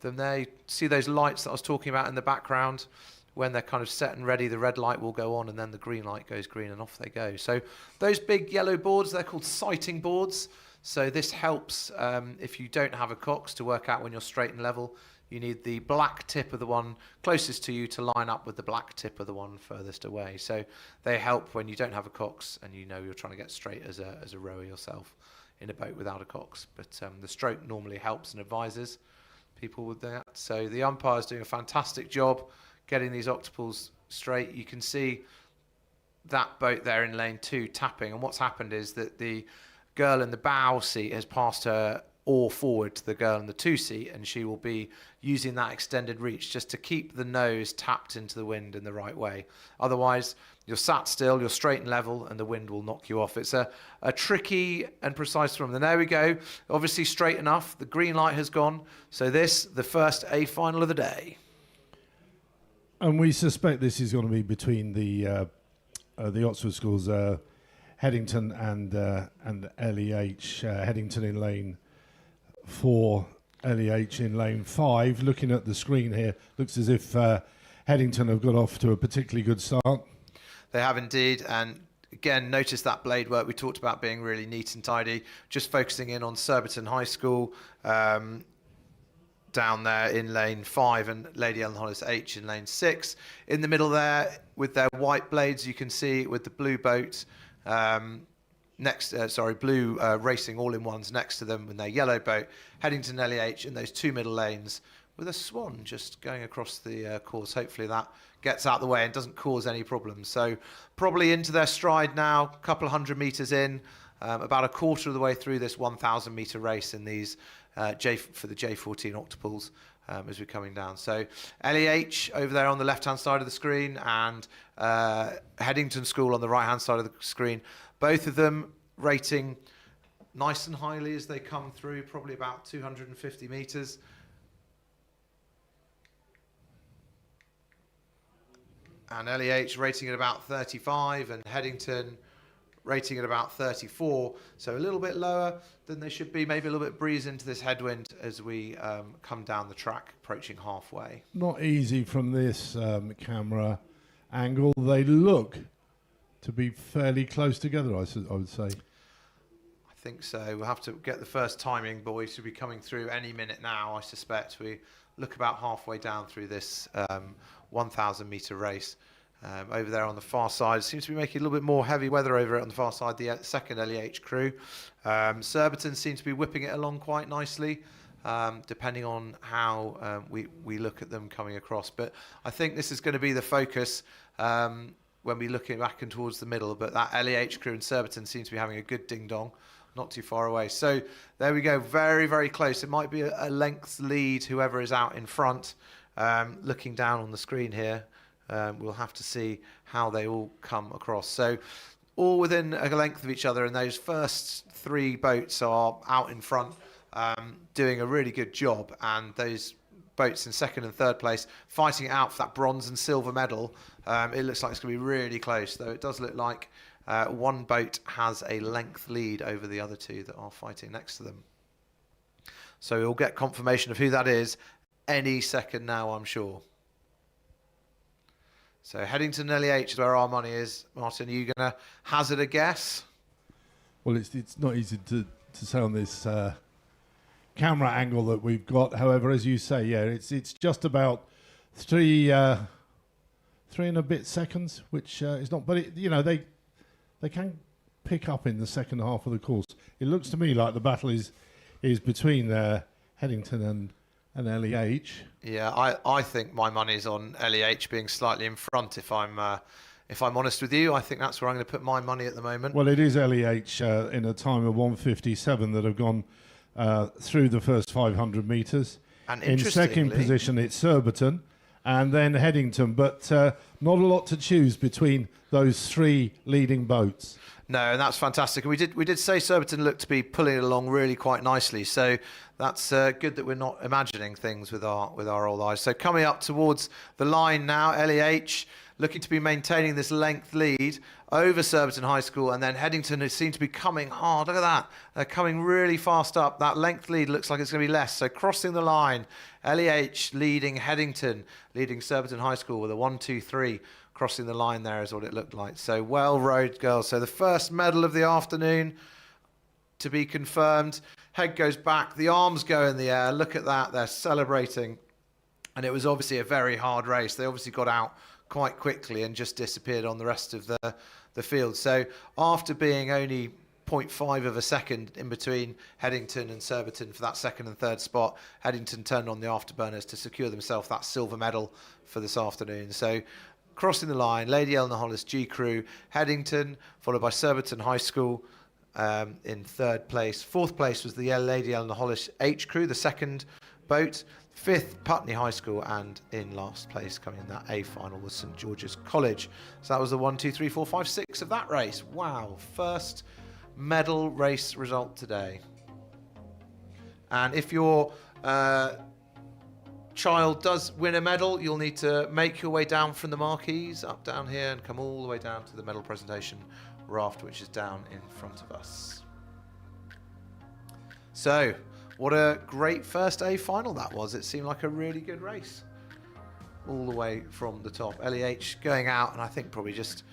them there. You see those lights that I was talking about in the background. When they're kind of set and ready, the red light will go on and then the green light goes green and off they go. So those big yellow boards, they're called sighting boards. So this helps if you don't have a cox to work out when you're straight and level. You need the black tip of the one closest to you to line up with the black tip of the one furthest away. So they help when you don't have a cox and you know you're trying to get straight as a rower yourself in a boat without a cox. But the stroke normally helps and advises people with that. So the umpire's doing a fantastic job getting these octuples straight. You can see that boat there in lane 2 tapping, and what's happened is that the girl in the bow seat has passed her oar forward to the girl in the 2 seat, and she will be using that extended reach just to keep the nose tapped into the wind in the right way. Otherwise, you're sat still, you're straight and level, and the wind will knock you off. It's a tricky and precise swim. And there we go. Obviously straight enough. The green light has gone. So this, the first A final of the day. And we suspect this is going to be between the Oxford schools, Headington and LEH. Headington in lane 4, LEH in lane 5. Looking at the screen here, looks as if Headington have got off to a particularly good start. They have indeed, and again, notice that blade work we talked about being really neat and tidy. Just focusing in on Surbiton High School down there in lane 5 and Lady Eleanor Hollis H in lane 6. In the middle there, with their white blades, you can see with the blue boat blue racing all-in-ones next to them with their yellow boat, Headington LEH in those 2 middle lanes with a swan just going across the course. Hopefully that gets out of the way and doesn't cause any problems. So probably into their stride now, a couple of 100 metres in, about a quarter of the way through this 1,000 metre race in these for the J14 octuples as we're coming down. So LEH over there on the left-hand side of the screen and Headington School on the right-hand side of the screen. Both of them rating nice and highly as they come through, probably about 250 metres. And LEH rating at about 35 and Headington rating at about 34. So a little bit lower than they should be, maybe a little bit breeze into this headwind as we come down the track, approaching halfway. Not easy from this camera angle. They look to be fairly close together, I would say. I think so. We'll have to get the first timing boys to be coming through any minute now, I suspect. We look about halfway down through this 1,000 metre race. Over there on the far side, seems to be making a little bit more heavy weather over it on the far side, the second LEH crew. Surbiton seems to be whipping it along quite nicely, depending on how we look at them coming across. But I think this is going to be the focus when we're looking back and towards the middle. But that LEH crew and Surbiton seem to be having a good ding-dong, not too far away. So there we go, very, very close. It might be a length's lead, whoever is out in front. Looking down on the screen here, we'll have to see how they all come across. So all within a length of each other, and those first 3 boats are out in front doing a really good job, and those boats in second and third place fighting it out for that bronze and silver medal. It looks like it's going to be really close, though it does look like one boat has a length lead over the other 2 that are fighting next to them. So we'll get confirmation of who that is any second now, I'm sure. So Headington LEH is where our money is. Martin, are you going to hazard a guess? Well, it's not easy to say on this camera angle that we've got. However, as you say, yeah, it's just about 3 and a bit seconds, which is not. But they can pick up in the second half of the course. It looks to me like the battle is between Headington and LEH. Yeah, I think my money's on LEH being slightly in front. If I'm honest with you, I think that's where I'm going to put my money at the moment. Well, it is LEH in a time of 1:57 that have gone through the first 500 metres. And in second position, it's Surbiton, and then Headington. But not a lot to choose between those three leading boats. No, and that's fantastic. And we did say Surbiton looked to be pulling it along really quite nicely. So that's good that we're not imagining things with our old eyes. So coming up towards the line now, LEH looking to be maintaining this length lead over Surbiton High School, and then Headington, who seem to be coming hard. Look at that. They're coming really fast up. That length lead looks like it's going to be less. So crossing the line, LEH leading Headington, leading Surbiton High School with a 1-2-3. Crossing the line there is what it looked like. So well rowed, girls. So the first medal of the afternoon to be confirmed. Head goes back, the arms go in the air. Look at that, they're celebrating. And it was obviously a very hard race. They obviously got out quite quickly and just disappeared on the rest of the field. So after being only 0.5 of a second in between Headington and Surbiton for that second and third spot, Headington turned on the afterburners to secure themselves that silver medal for this afternoon. So crossing the line, Lady Eleanor Hollis G Crew, Headington, followed by Surbiton High School in third place. Fourth place was the Lady Eleanor Hollis H Crew, the second boat. Fifth, Putney High School, and in last place coming in that A final was St George's College. So that was the 1, 2, 3, 4, 5, 6 of that race. Wow, first medal race result today. And if your child does win a medal, you'll need to make your way down from the marquees up down here and come all the way down to the medal presentation raft, which is down in front of us. So what a great first A final that was. It seemed like a really good race all the way from the top. LEH going out and I think probably just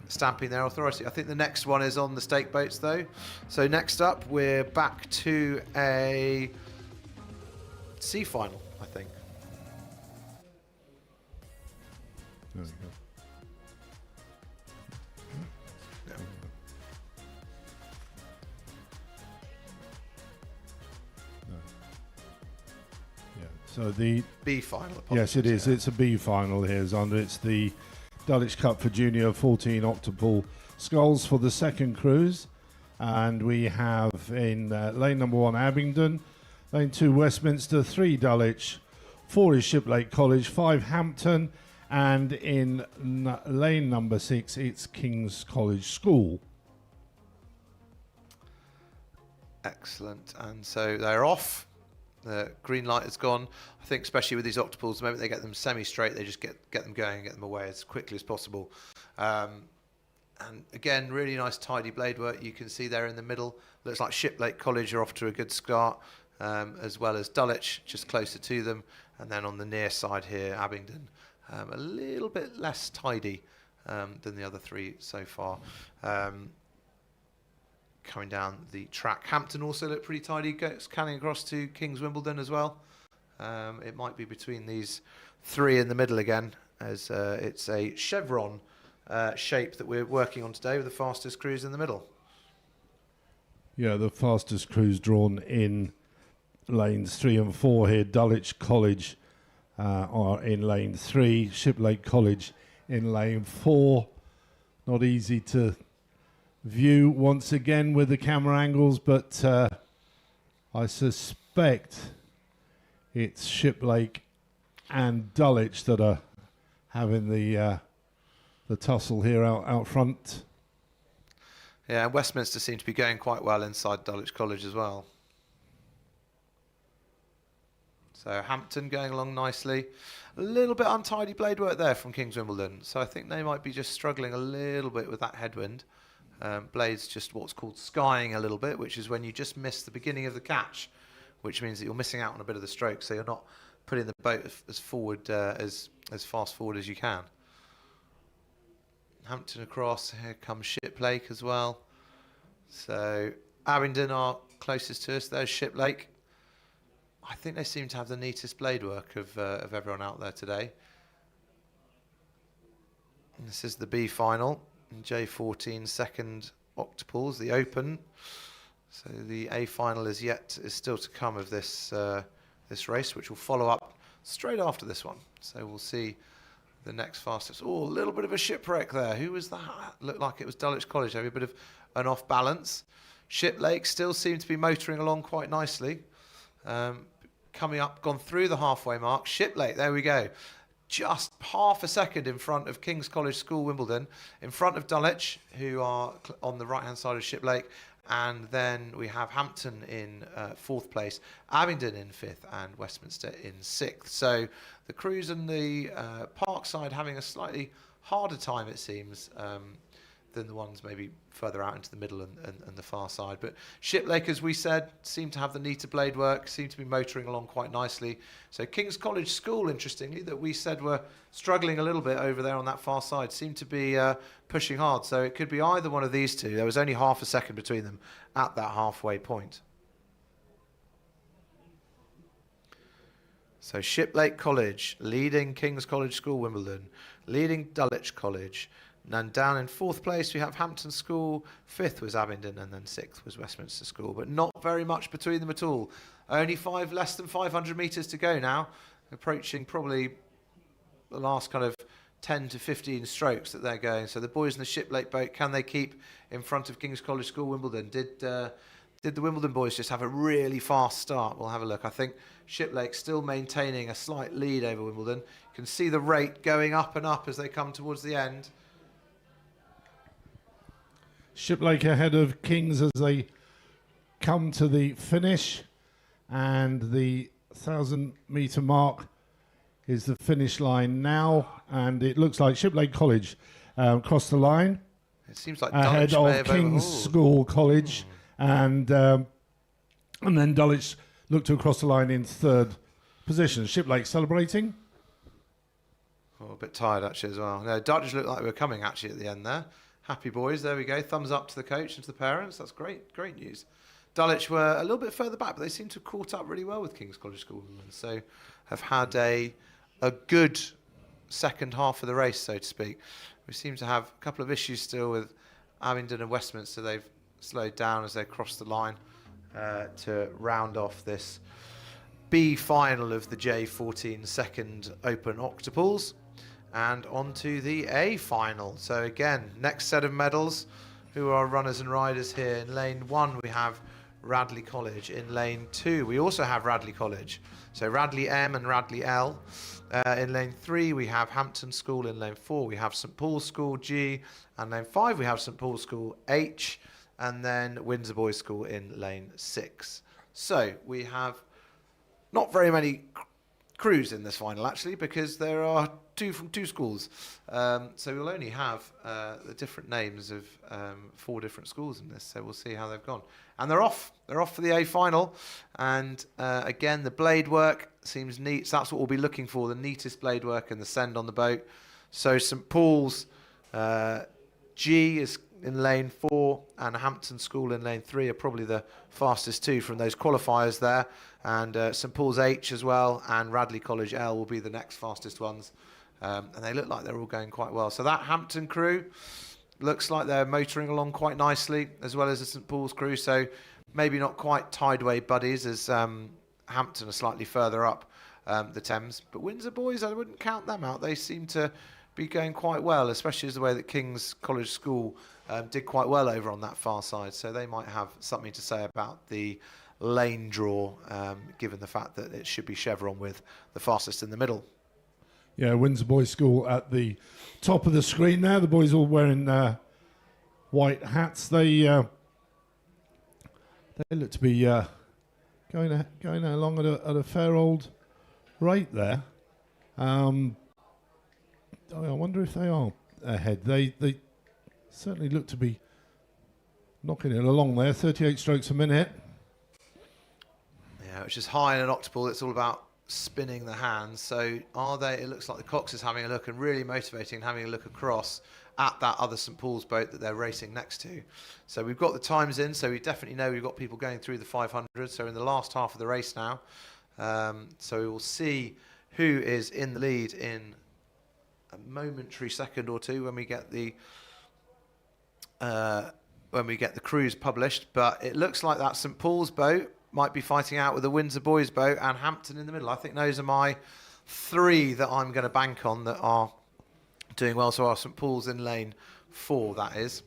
stamping their authority. I think the next one is on the stake boats though. So next up we're back to a C final, I think. There we go. So the B final. Yes, it is. Yeah. It's a B final here, Zander. It's the Dulwich Cup for Junior 14 octuple sculls for the second cruise. And we have in lane number 1, Abingdon, lane 2, Westminster, 3, Dulwich, 4 is Shiplake College, 5, Hampton, and in lane number 6, it's King's College School. Excellent. And so they're off. The green light has gone. I think especially with these octuples, the moment they get them semi-straight, they just get them going, get them away as quickly as possible. And again, really nice tidy blade work. You can see there in the middle. Looks like Shiplake College are off to a good start, as well as Dulwich, just closer to them. And then on the near side here, Abingdon, a little bit less tidy than the other three so far. Coming down the track. Hampton also looked pretty tidy, scanning across to King's Wimbledon as well. It might be between these three in the middle again, as it's a chevron shape that we're working on today with the fastest cruise in the middle. Yeah, the fastest cruise drawn in lanes 3 and 4 here. Dulwich College are in lane 3, Shiplake College in lane 4. Not easy to view once again with the camera angles, but I suspect it's Shiplake and Dulwich that are having the tussle here out front. Yeah, and Westminster seem to be going quite well inside Dulwich College as well. So Hampton going along nicely. A little bit untidy blade work there from King's Wimbledon, so I think they might be just struggling a little bit with that headwind. Blades just what's called skying a little bit, which is when you just miss the beginning of the catch, which means that you're missing out on a bit of the stroke, so you're not putting the boat as forward as fast forward as you can. Hampton across, here comes Shiplake as well. So Abingdon are closest to us. There's Shiplake. I think they seem to have the neatest blade work of everyone out there today. And this is the B final. J14 second octuples, the open. So the A final is still to come of this this race, which will follow up straight after this one. So we'll see the next fastest. Oh, a little bit of a shipwreck there. Who was that? Looked like it was Dulwich College. Having a bit of an off balance. Shiplake still seemed to be motoring along quite nicely. coming up, gone through the halfway mark. Shiplake, there we go. Just half a second in front of King's College School Wimbledon, in front of Dulwich, who are on the right-hand side of Shiplake. And then we have Hampton in 4th place, Abingdon in 5th, and Westminster in 6th. So the crews on the Park side having a slightly harder time, it seems, than the ones maybe further out into the middle and the far side. But Shiplake, as we said, seem to have the neater blade work, seem to be motoring along quite nicely. So King's College School, interestingly, that we said were struggling a little bit over there on that far side, seem to be pushing hard. So it could be either one of these two. There was only half a second between them at that halfway point. So Shiplake College leading King's College School Wimbledon, leading Dulwich College. And then down in 4th place, we have Hampton School. 5th was Abingdon, and then 6th was Westminster School. But not very much between them at all. Only less than 500 metres to go now. Approaching probably the last kind of 10 to 15 strokes that they're going. So the boys in the Shiplake boat, can they keep in front of King's College School Wimbledon? Did the Wimbledon boys just have a really fast start? We'll have a look. I think Shiplake still maintaining a slight lead over Wimbledon. You can see the rate going up and up as they come towards the end. Shiplake ahead of Kings as they come to the finish, and the 1,000-metre mark is the finish line now, and it looks like Shiplake College crossed the line. It seems like ahead Dulwich of King's School College, and then Dulwich looked to cross the line in 3rd position. Shiplake celebrating. Oh, a bit tired actually as well. No, Dulwich looked like we were coming actually at the end there. Happy boys, there we go. Thumbs up to the coach and to the parents. That's great, great news. Dulwich were a little bit further back, but they seem to have caught up really well with King's College School Wimbledon. So have had a good second half of the race, so to speak. We seem to have a couple of issues still with Abingdon and Westminster. They've slowed down as they cross the line to round off this B final of the J14 second Open Octuples. And on to the A final. So again, next set of medals. Who are runners and riders here? In lane 1 we have Radley College. In lane 2 we also have Radley College. So Radley M and Radley L. In lane 3 we have Hampton School. In lane 4 we have St Paul's School G. And lane 5 we have St Paul's School H. And then Windsor Boys School in lane 6. So we have not very many crews in this final actually, because there are 2 from 2 schools. So we'll only have the different names of 4 different schools in this. So we'll see how they've gone. And they're off. They're off for the A final. And again, the blade work seems neat. So that's what we'll be looking for, the neatest blade work and the send on the boat. So St Paul's G is in lane 4 and Hampton School in lane 3 are probably the fastest 2 from those qualifiers there. And St Paul's H as well, and Radley College L will be the next fastest ones. And they look like they're all going quite well. So that Hampton crew looks like they're motoring along quite nicely, as well as the St Paul's crew. So maybe not quite tideway buddies, as Hampton are slightly further up the Thames. But Windsor Boys, I wouldn't count them out. They seem to be going quite well, especially as the way that King's College School did quite well over on that far side. So they might have something to say about the lane draw, given the fact that it should be chevron with the fastest in the middle. Yeah, Windsor Boys School at the top of the screen there. The boys all wearing white hats. They look to be going along at a fair old rate there. I wonder if they are ahead. They certainly look to be knocking it along there. 38 strokes a minute. Yeah, which is high in an octuple. It's all about spinning the hands. So are they? It looks like the Cox is having a look and really motivating and having a look across at that other St Paul's boat that they're racing next to. So we've got the times in, so we definitely know we've got people going through the 500. So in the last half of the race now. So we will see who is in the lead in a momentary second or two when we get the crews published. But it looks like that St Paul's boat might be fighting out with the Windsor Boys boat and Hampton in the middle. I think those are my 3 that I'm going to bank on that are doing well. So our St Paul's in lane 4, that is,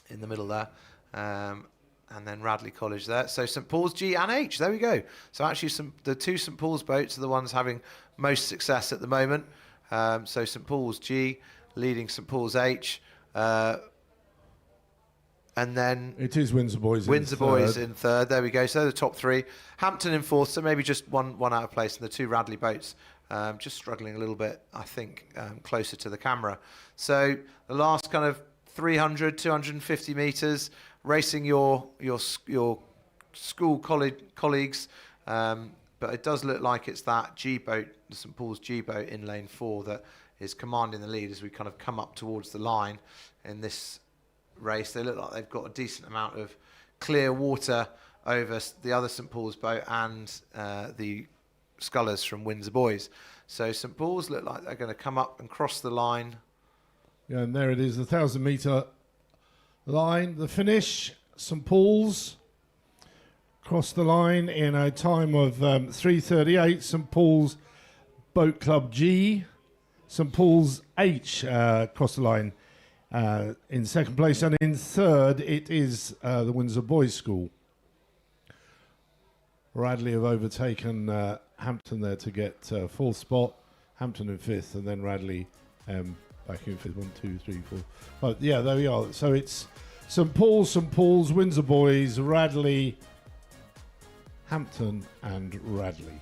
in the middle there. and then Radley College there. So St Paul's G and H, there we go. So actually the two St Paul's boats are the ones having most success at the moment. So St Paul's G leading St Paul's H. And then it is Windsor Boys. Boys in third. There we go. So the top three. Hampton in fourth. So maybe just one out of place. And the two Radley boats just struggling a little bit, I think, closer to the camera. So the last kind of 300, 250 metres, racing your school colleagues. But it does look like it's that G boat, the St Paul's G boat in lane 4 that is commanding the lead as we kind of come up towards the line in this race. They look like they've got a decent amount of clear water over the other St Paul's boat and the scullers from Windsor Boys. So St Paul's look like they're going to come up and cross the line. Yeah, and there it is, the 1,000 metre line. The finish, St Paul's crossed the line in a time of 3:38. St Paul's Boat Club G. St Paul's H crossed the line in second place, and in third it is the Windsor Boys School. Radley have overtaken Hampton there to get fourth spot, Hampton in fifth, and then Radley back in fifth. 1, 2, 3, 4. But yeah, there we are. So it's St Paul's, Windsor Boys, Radley, Hampton, and Radley.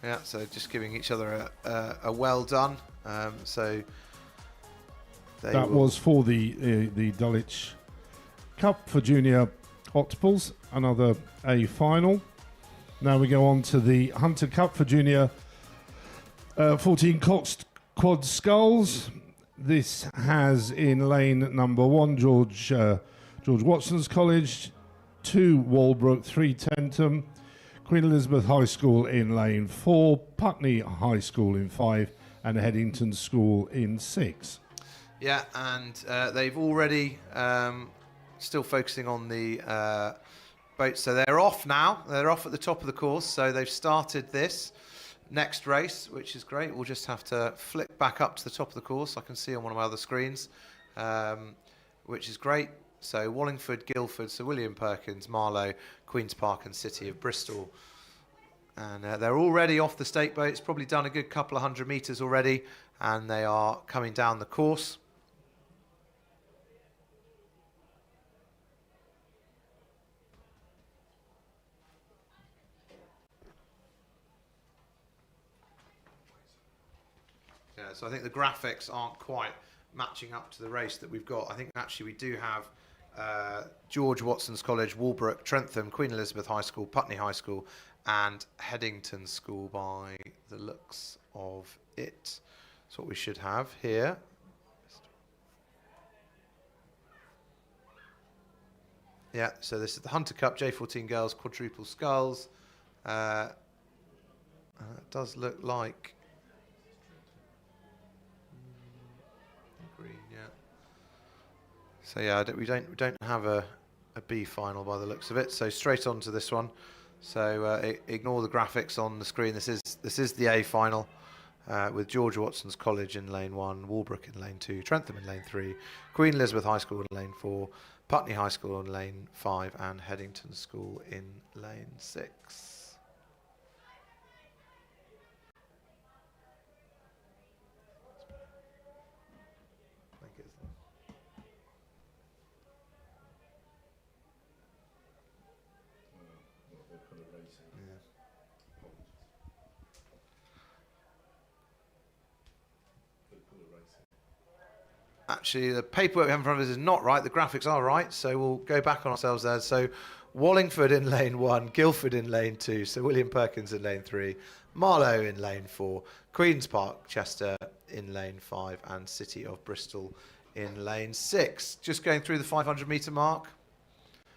Yeah, so just giving each other a well done. So that was for the Dulwich Cup for junior octuples, another A final. Now we go on to the Hunter Cup for junior 14 coxed quad sculls. This has in lane number 1 George Watson's College, 2 Walbrook, 3 Tentham, Queen Elizabeth High School in lane 4, Putney High School in 5, and Headington School in 6. Yeah, and they've already still focusing on the boats. So they're off now. They're off at the top of the course. So they've started this next race, which is great. We'll just have to flick back up to the top of the course. I can see on one of my other screens, which is great. So Wallingford, Guildford, Sir William Perkins, Marlow, Queen's Park and City of Bristol. And they're already off the stake boats, probably done a good couple of 100 metres already, and they are coming down the course. Yeah, so I think the graphics aren't quite matching up to the race that we've got. I think actually we do have George Watson's College, Walbrook, Trentham, Queen Elizabeth High School, Putney High School and Headington School by the looks of it. That's what we should have here. Yeah, so this is the Hunter Cup J14 Girls Quadruple Sculls. It does look like green, yeah. So yeah, we don't have a B final by the looks of it. So straight on to this one. So ignore the graphics on the screen. This is the A final with George Watson's College in lane 1, Walbrook in lane 2, Trentham in lane 3, Queen Elizabeth High School in lane 4, Putney High School in lane 5, and Headington School in lane 6. Actually, the paperwork we have in front of us is not right. The graphics are right, so we'll go back on ourselves there. So Wallingford in lane 1, Guildford in lane 2, Sir William Perkins in lane 3, Marlow in lane 4, Queen's Park, Chester in lane 5, and City of Bristol in lane 6. Just going through the 500 metre mark.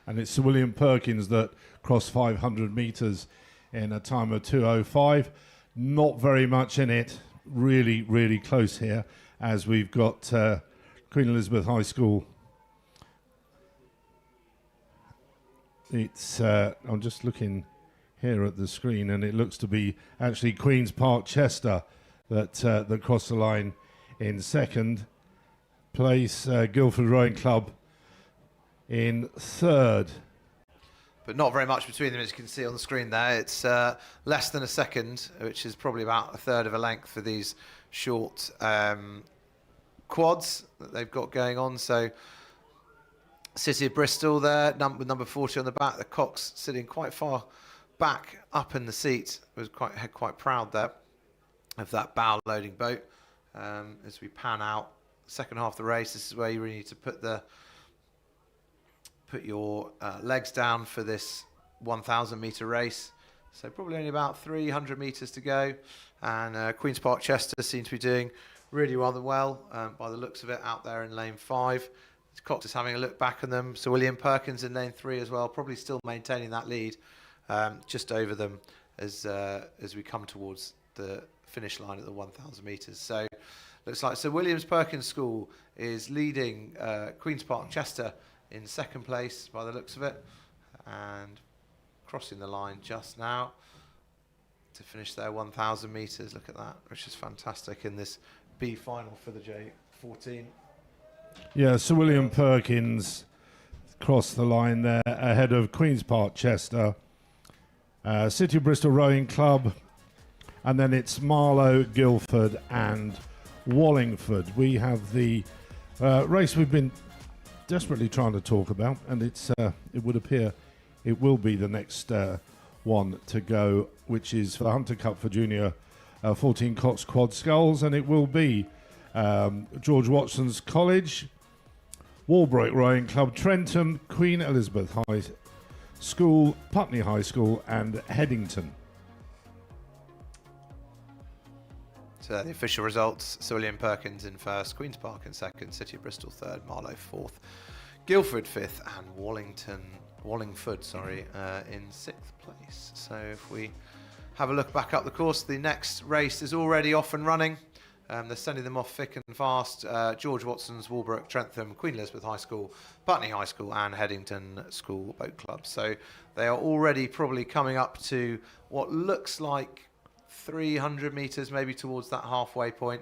And it's Sir William Perkins that crossed 500 metres in a time of 2:05. Not very much in it. Really, really close here, as we've got Queen Elizabeth High School. It's I'm just looking here at the screen, and it looks to be actually Queen's Park Chester that crossed the line in second place. Guildford Rowing Club in third. but not very much between them, as you can see on the screen there. It's less than a second, which is probably about a third of a length for these short quads that they've got going on. So City of Bristol there, number 40 on the back. The Cox sitting quite far back up in the seat. Was quite proud there of that bow loading boat. As we pan out second half of the race, this is where you really need to put your legs down for this 1,000 metre race. So probably only about 300 metres to go, and Queen's Park Chester seems to be doing really rather well by the looks of it out there in lane 5. Cox is having a look back on them. So William Perkins in lane 3 as well, probably still maintaining that lead just over them as we come towards the finish line at the 1,000 metres. So looks like Sir Williams Perkins School is leading Queen's Park Chester in second place by the looks of it, and crossing the line just now to finish their 1,000 metres. Look at that, which is fantastic in this B final for the J14. Yeah, Sir William Perkins crossed the line there ahead of Queen's Park Chester, City of Bristol Rowing Club, and then it's Marlow, Guildford and Wallingford. We have the race we've been desperately trying to talk about, and it would appear it will be the next one to go, which is for the Hunter Cup for Junior 14 Cox Quad Sculls, and it will be George Watson's College, Walbrook Rowing Club, Trentham, Queen Elizabeth High School, Putney High School and Headington. So the official results: Sir William Perkins in first, Queen's Park in second, City of Bristol third, Marlow fourth, Guildford fifth, and Wallingford in sixth place. So if we have a look back up the course, the next race is already off and running. They're sending them off thick and fast. George Watson's, Walbrook, Trentham, Queen Elizabeth High School, Putney High School and Headington School Boat Club. So they are already probably coming up to what looks like 300 metres, maybe towards that halfway point.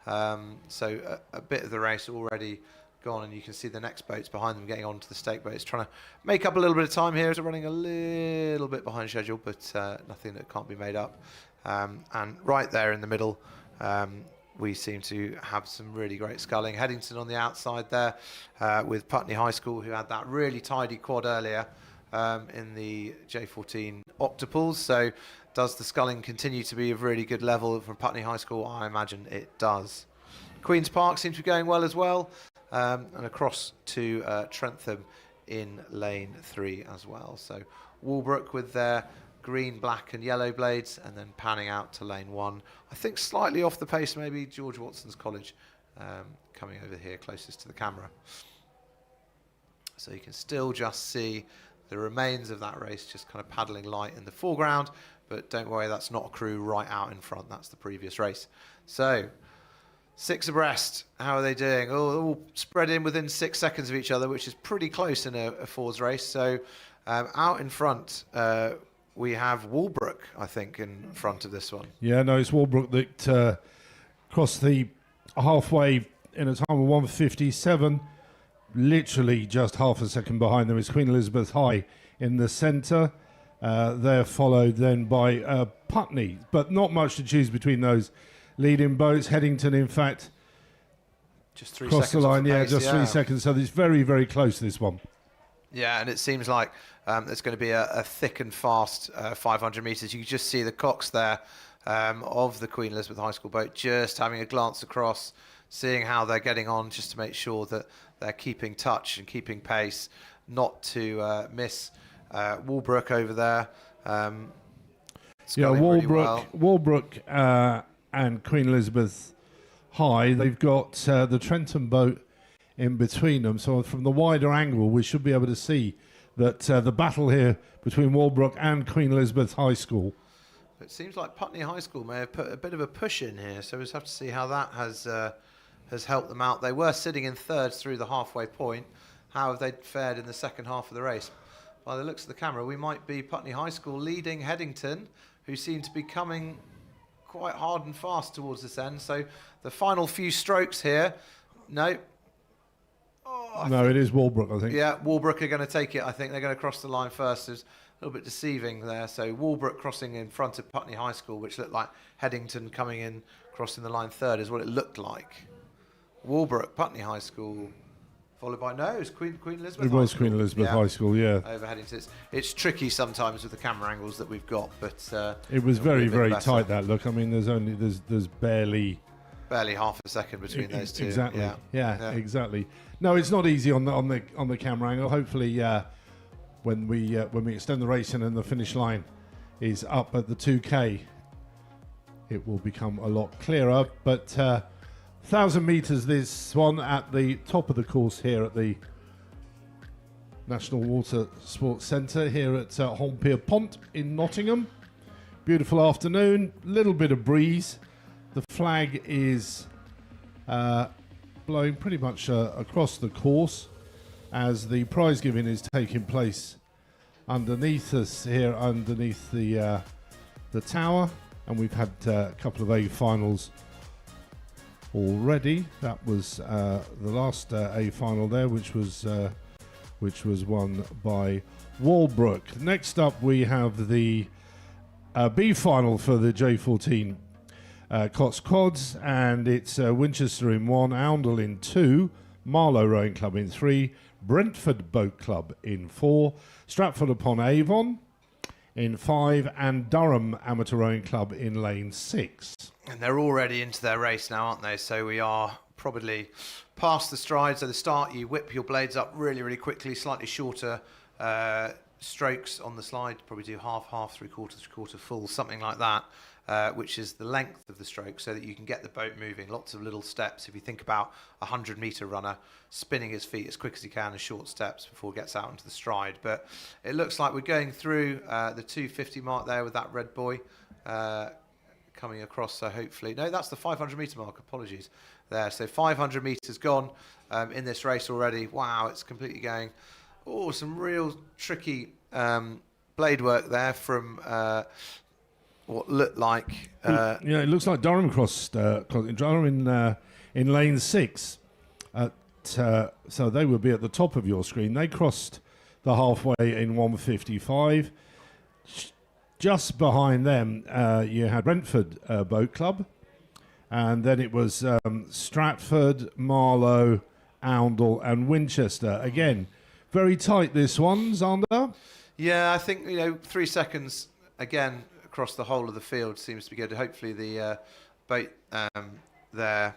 So a bit of the race already gone, and you can see the next boats behind them getting onto the stake boats, trying to make up a little bit of time here. They're running a little bit behind schedule, but nothing that can't be made up. And right there in the middle, we seem to have some really great sculling. Headington on the outside there with Putney High School, who had that really tidy quad earlier in the J14 octuples. So does the sculling continue to be of really good level from Putney High School? I imagine it does. Queen's Park seems to be going well as well, and across to Trentham in lane 3 as well. So Walbrook with their green, black and yellow blades, and then panning out to lane 1. I think slightly off the pace, maybe George Watson's College coming over here closest to the camera. So you can still just see the remains of that race just kind of paddling light in the foreground, but don't worry, that's not a crew right out in front. That's the previous race. So 6 abreast. How are they doing? Oh, all spread in within 6 seconds of each other, which is pretty close in a fours race. So out in front, we have Walbrook, I think, in front of this one. Yeah, no, it's Walbrook that crossed the halfway in a time of 1:57. Literally just half a second behind them is Queen Elizabeth High in the centre. They're followed then by Putney, but not much to choose between those leading boats. Headington, in fact, just 3 crossed seconds the line. off the pace, 3 seconds. So it's very, very close, this one. Yeah, and it seems like there's going to be a thick and fast 500 metres. You can just see the Cox there of the Queen Elizabeth High School boat, just having a glance across, seeing how they're getting on, just to make sure that they're keeping touch and keeping pace, not to miss Walbrook over there. Walbrook and Queen Elizabeth High, they've got the Trentham boat in between them. So from the wider angle, we should be able to see that the battle here between Walbrook and Queen Elizabeth High School. It seems like Putney High School may have put a bit of a push in here, so we'll just have to see how that has helped them out. They were sitting in thirds through the halfway point. How have they fared in the second half of the race? By the looks of the camera, we might be Putney High School leading Headington, who seem to be coming quite hard and fast towards this end. So the final few strokes here. No. No, it is Walbrook, I think. Yeah, Walbrook are going to take it. I think they're going to cross the line first. It's a little bit deceiving there. So Walbrook crossing in front of Putney High School, which looked like Headington coming in, crossing the line third, is what it looked like. Walbrook, Putney High School, followed by, no, it was Queen Elizabeth It High was School. Queen Elizabeth High School, yeah. Over Headington. It's tricky sometimes with the camera angles that we've got, but It was it'll be very, a bit very better. tight, that look. I mean, there's barely half a second between those two. Exactly. Yeah. Exactly. No, it's not easy on the camera angle. Hopefully, when we extend the race and the finish line is up at the 2K, it will become a lot clearer. But 1,000 metres, this one at the top of the course here at the National Water Sports Centre here at Umpiring in Nottingham. Beautiful afternoon, little bit of breeze. The flag is blowing pretty much across the course as the prize giving is taking place underneath us here, underneath the tower, and we've had a couple of A finals already. That was the last A final there, which was won by Walbrook. Next up, we have the B final for the J14 Cox Quads, and it's Winchester in 1, Oundle in 2, Marlow Rowing Club in 3, Brentford Boat Club in 4, Stratford upon Avon in 5, and Durham Amateur Rowing Club in lane 6. And they're already into their race now, aren't they? So we are probably past the stride. So the start, you whip your blades up really, really quickly, slightly shorter strokes on the slide. Probably do half, three-quarter, full, something like that. Which is the length of the stroke, so that you can get the boat moving. Lots of little steps. If you think about a 100-metre runner spinning his feet as quick as he can in short steps before he gets out into the stride. But it looks like we're going through the 250 mark there with that red buoy coming across. So hopefully, no, that's the 500-metre mark. Apologies there. So 500 metres gone in this race already. Wow, it's completely going. Oh, some real tricky blade work there from. What looked like it looks like Durham crossed Durham in lane 6 so they will be at the top of your screen. They crossed the halfway in 1:55. Just behind them you had Brentford Boat Club, and then it was Stratford, Marlow, Oundle and Winchester. Again, very tight this one, Zander. Yeah, I think 3 seconds again across the whole of the field seems to be good. Hopefully the boat there,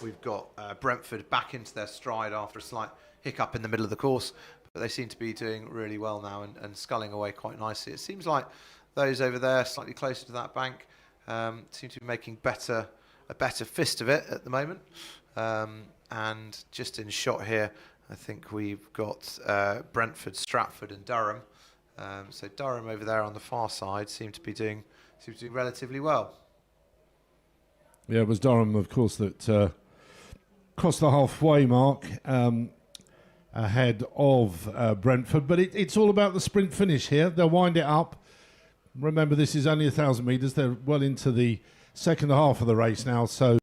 we've got Brentford back into their stride after a slight hiccup in the middle of the course, but they seem to be doing really well now and sculling away quite nicely. It seems like those over there slightly closer to that bank seem to be making a better fist of it at the moment. And just in shot here, I think we've got Brentford, Stratford and Durham. So Durham over there on the far side seem to be doing relatively well. Yeah, it was Durham, of course, that crossed the halfway mark ahead of Brentford. But it's all about the sprint finish here. They'll wind it up. Remember, this is only 1,000 metres. They're well into the second half of the race now. So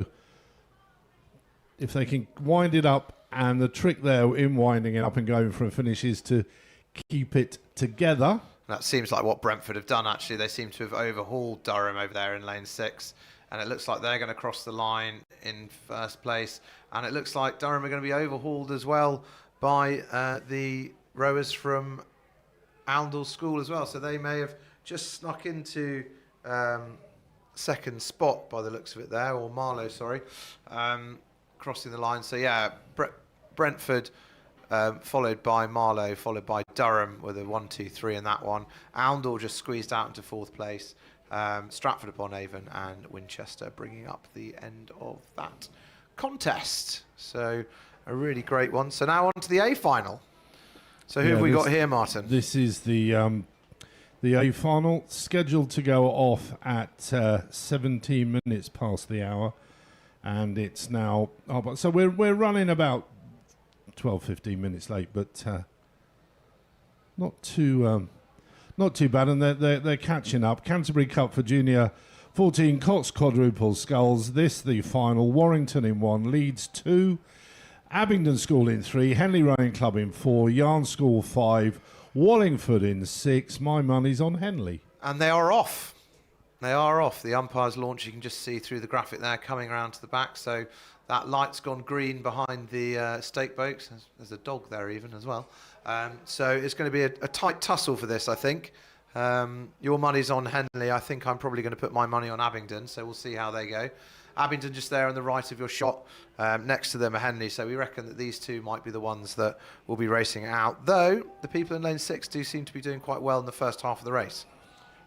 if they can wind it up, and the trick there in winding it up and going for a finish is to keep it together. That seems like what Brentford have done, actually. They seem to have overhauled Durham over there in lane 6. And it looks like they're going to cross the line in first place. And it looks like Durham are going to be overhauled as well by the rowers from Oundle School as well. So they may have just snuck into second spot by the looks of it there, or Marlow, sorry, crossing the line. So yeah, Brentford followed by Marlow, followed by Durham with a 1, 2, 3 in that one. Oundle just squeezed out into fourth place. Stratford upon Avon and Winchester bringing up the end of that contest. So a really great one. So now on to the A final. So who have we got here, Martin? This is the A final, scheduled to go off at 17 minutes past the hour, and it's now so we're running about 12-15 minutes late, but not too bad, and they're catching up. Canterbury Cup for Junior 14 Cox quadruple sculls. This the final. Warrington in 1, Leeds 2, Abingdon School in 3, Henley Rowing Club in 4, Yarn School 5, Wallingford in 6. My money's on Henley. And they are off. They are off. The umpire's launch, you can just see through the graphic there, coming around to the back. So that light's gone green behind the stake boats. There's a dog there even as well. So it's going to be a tight tussle for this, I think. Your money's on Henley. I think I'm probably going to put my money on Abingdon, so we'll see how they go. Abingdon just there on the right of your shot. Next to them are Henley, so we reckon that these two might be the ones that will be racing out. Though, the people in lane 6 do seem to be doing quite well in the first half of the race.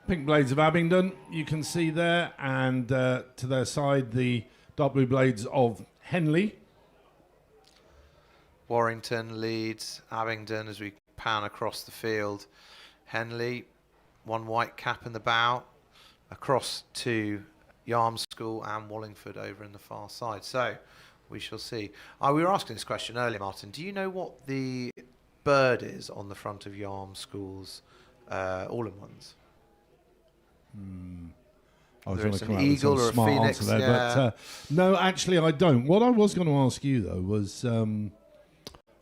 Pink Blades of Abingdon, you can see there, and to their side, the dark blue blades of Henley. Warrington leads Abingdon as we pan across the field. Henley, one white cap in the bow, across to Yarm School and Wallingford over in the far side. So we shall see. We were asking this question earlier, Martin. Do you know what the bird is on the front of Yarm School's all-in-ones? I was Whether going it's to an come out with eagle some or a smart phoenix, answer there, yeah. but no, actually I don't. What I was going to ask you though was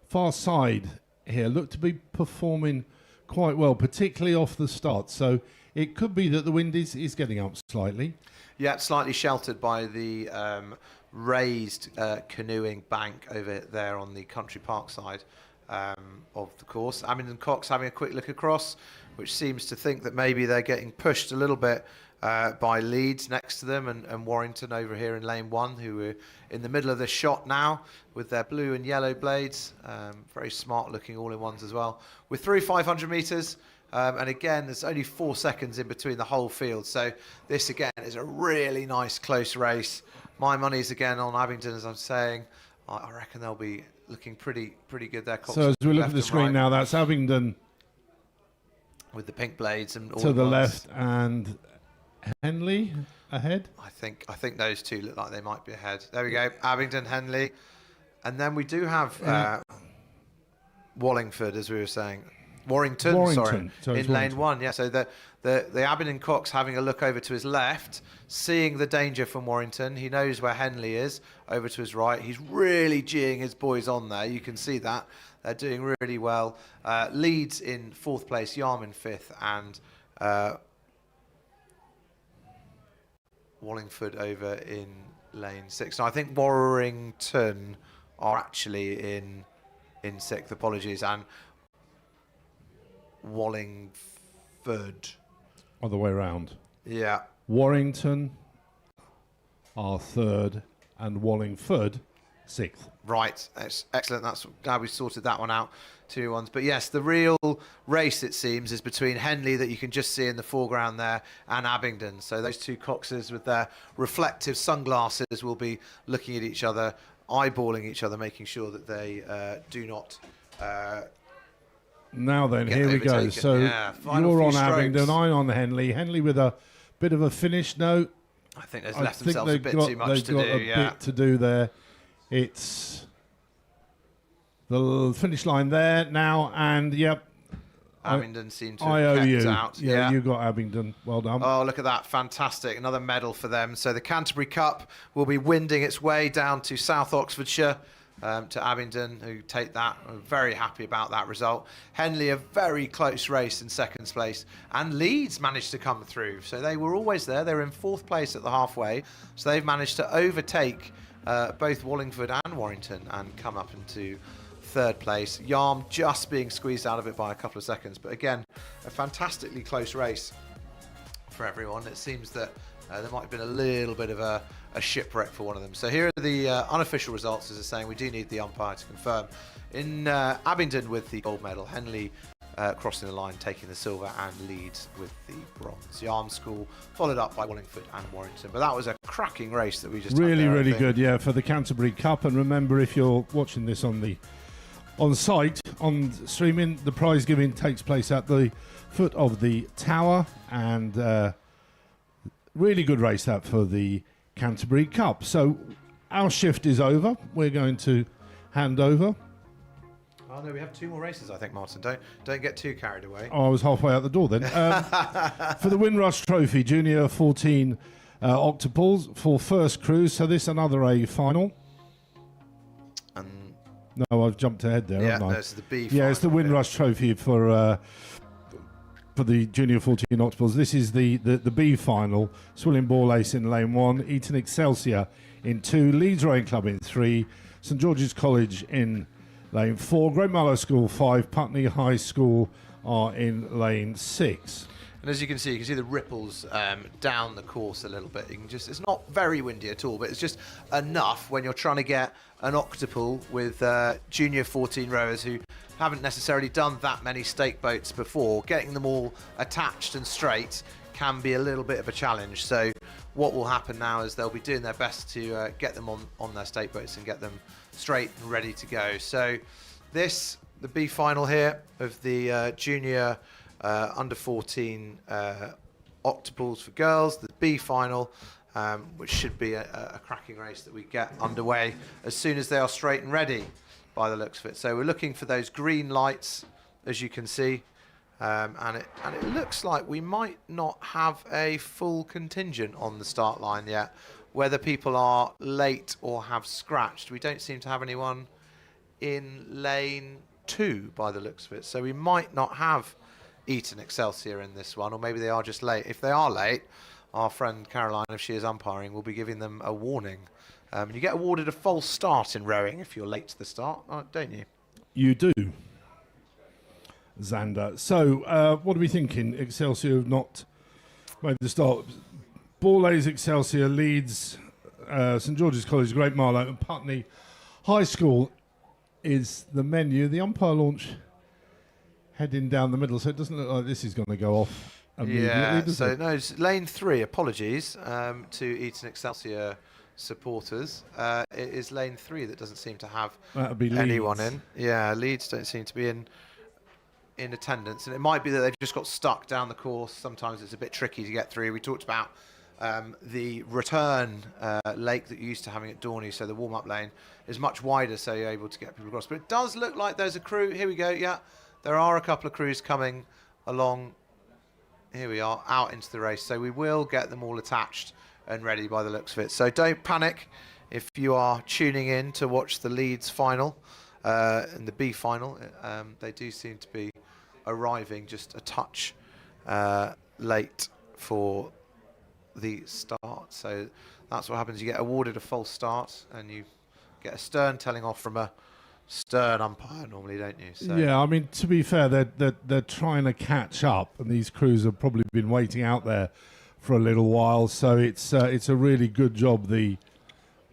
far side here looked to be performing quite well, particularly off the start. So it could be that the wind is getting up slightly. Yeah, slightly sheltered by the raised canoeing bank over there on the Country Park side of the course. Abingdon Cox having a quick look across, which seems to think that maybe they're getting pushed a little bit by Leeds next to them, and Warrington over here in lane 1, who are in the middle of the shot now with their blue and yellow blades. Very smart looking all-in-ones as well. We're through 500 metres. And again, there's only 4 seconds in between the whole field. So this, again, is a really nice, close race. My money's, again, on Abingdon, as I'm saying. I reckon they'll be looking pretty good there. So as we look at the screen now, that's Abingdon with the pink blades and all to the left, and Henley ahead. I think those two look like they might be ahead. There we go, Abingdon, Henley. And then we do have Wallingford, as we were saying. Warrington, sorry, in lane 1. Yeah, so the Abingdon Cox having a look over to his left, seeing the danger from Warrington. He knows where Henley is, over to his right. He's really geeing his boys on there. You can see that. They're doing really well. Leeds in 4th place, Yarm in 5th, and Wallingford over in lane 6. Now, I think Warrington are actually in 6th, apologies, and Wallingford. Other way around. Yeah. Warrington are 3rd and Wallingford 6th. Right. Excellent. That's glad we sorted that one out. 2-1. But yes, the real race, it seems, is between Henley, that you can just see in the foreground there, and Abingdon. So those two coxes with their reflective sunglasses will be looking at each other, eyeballing each other, making sure that they do not... Now then, here we go. So you're on Abingdon, I'm on Henley. Henley with a bit of a finish note. I think they've left themselves a bit too much to do. They've got a bit to do there. It's the finish line there now, and yep. Abingdon seem to I have owe kept you. out. Yeah, you got Abingdon. Well done. Oh, look at that. Fantastic. Another medal for them. So the Canterbury Cup will be winding its way down to South Oxfordshire. To Abingdon, who take that. I'm very happy about that result. Henley, a very close race in 2nd place. And Leeds managed to come through. So they were always there. They were in 4th place at the halfway. So they've managed to overtake both Wallingford and Warrington and come up into 3rd place. Yarm just being squeezed out of it by a couple of seconds. But again, a fantastically close race for everyone. It seems that there might have been a little bit of a shipwreck for one of them. So here are the unofficial results, as they're saying. We do need the umpire to confirm. In Abingdon with the gold medal, Henley crossing the line, taking the silver, and Leeds with the bronze. Yarm School followed up by Wallingford and Warrington. But that was a cracking race that we just really, had there, really good, yeah, for the Canterbury Cup. And remember, if you're watching this on site, on streaming, the prize giving takes place at the foot of the tower, and really good race that for the Canterbury Cup. So our shift is over. We're going to hand over. Oh no, we have 2 more races, I think, Martin. Don't get too carried away. Oh, I was halfway out the door then. For the Windrush Trophy, Junior 14 octuples for first cruise. So this another A final. And No, I've jumped ahead there, Yeah, haven't I? no, it's the B. Yeah, it's the final, Windrush Trophy for the Junior 14 Octuples. This is the B final. Swilling Ball Ace in lane 1, Eton Excelsior in 2, Leeds Rowing Club in 3, St George's College in lane 4, Great Marlow School 5, Putney High School are in lane 6. And as you can see the ripples down the course a little bit. You can it's not very windy at all, but it's just enough when you're trying to get an octuple with junior 14 rowers who haven't necessarily done that many stake boats before. Getting them all attached and straight can be a little bit of a challenge. So what will happen now is they'll be doing their best to get them on their stake boats and get them straight and ready to go. So the B final here of the junior under 14 octuples for girls, the B final, which should be a cracking race that we get underway as soon as they are straight and ready by the looks of it. So we're looking for those green lights, as you can see, and it looks like we might not have a full contingent on the start line yet. Whether people are late or have scratched, we don't seem to have anyone in lane 2 by the looks of it. So we might not have Eton Excelsior in this one, or maybe they are just late. If they are late, our friend Caroline, if she is umpiring, will be giving them a warning. You get awarded a false start in rowing if you're late to the start, don't you? You do, Xander. So what are we thinking? Excelsior have not made the start. Ball A's Excelsior leads St George's College, Great Marlow and Putney High School is the menu. The umpire launch heading down the middle, so it doesn't look like this is going to go off immediately, does it? No, it's lane 3. Apologies to Eton Excelsior supporters. It is lane 3 that doesn't seem to have anyone Leeds. in. Yeah, Leeds don't seem to be in attendance, and it might be that they've just got stuck down the course. Sometimes it's a bit tricky to get through. We talked about the return lake that you're used to having at Dorney, so the warm-up lane is much wider, so you're able to get people across. But it does look like there's a crew. Here we go. Yeah, there are a couple of crews coming along. Here we are, out into the race. So we will get them all attached and ready by the looks of it. So don't panic if you are tuning in to watch the Leeds final and the B final. They do seem to be arriving just a touch late for the start. So that's what happens. You get awarded a false start and you get a stern telling off from a stern umpire normally, don't you? So yeah, I mean, to be fair, they're trying to catch up, and these crews have probably been waiting out there for a little while. So it's a really good job the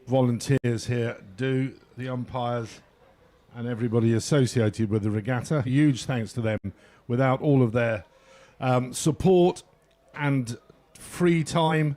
volunteers here do, the umpires and everybody associated with the regatta. Huge thanks to them. Without all of their support and free time,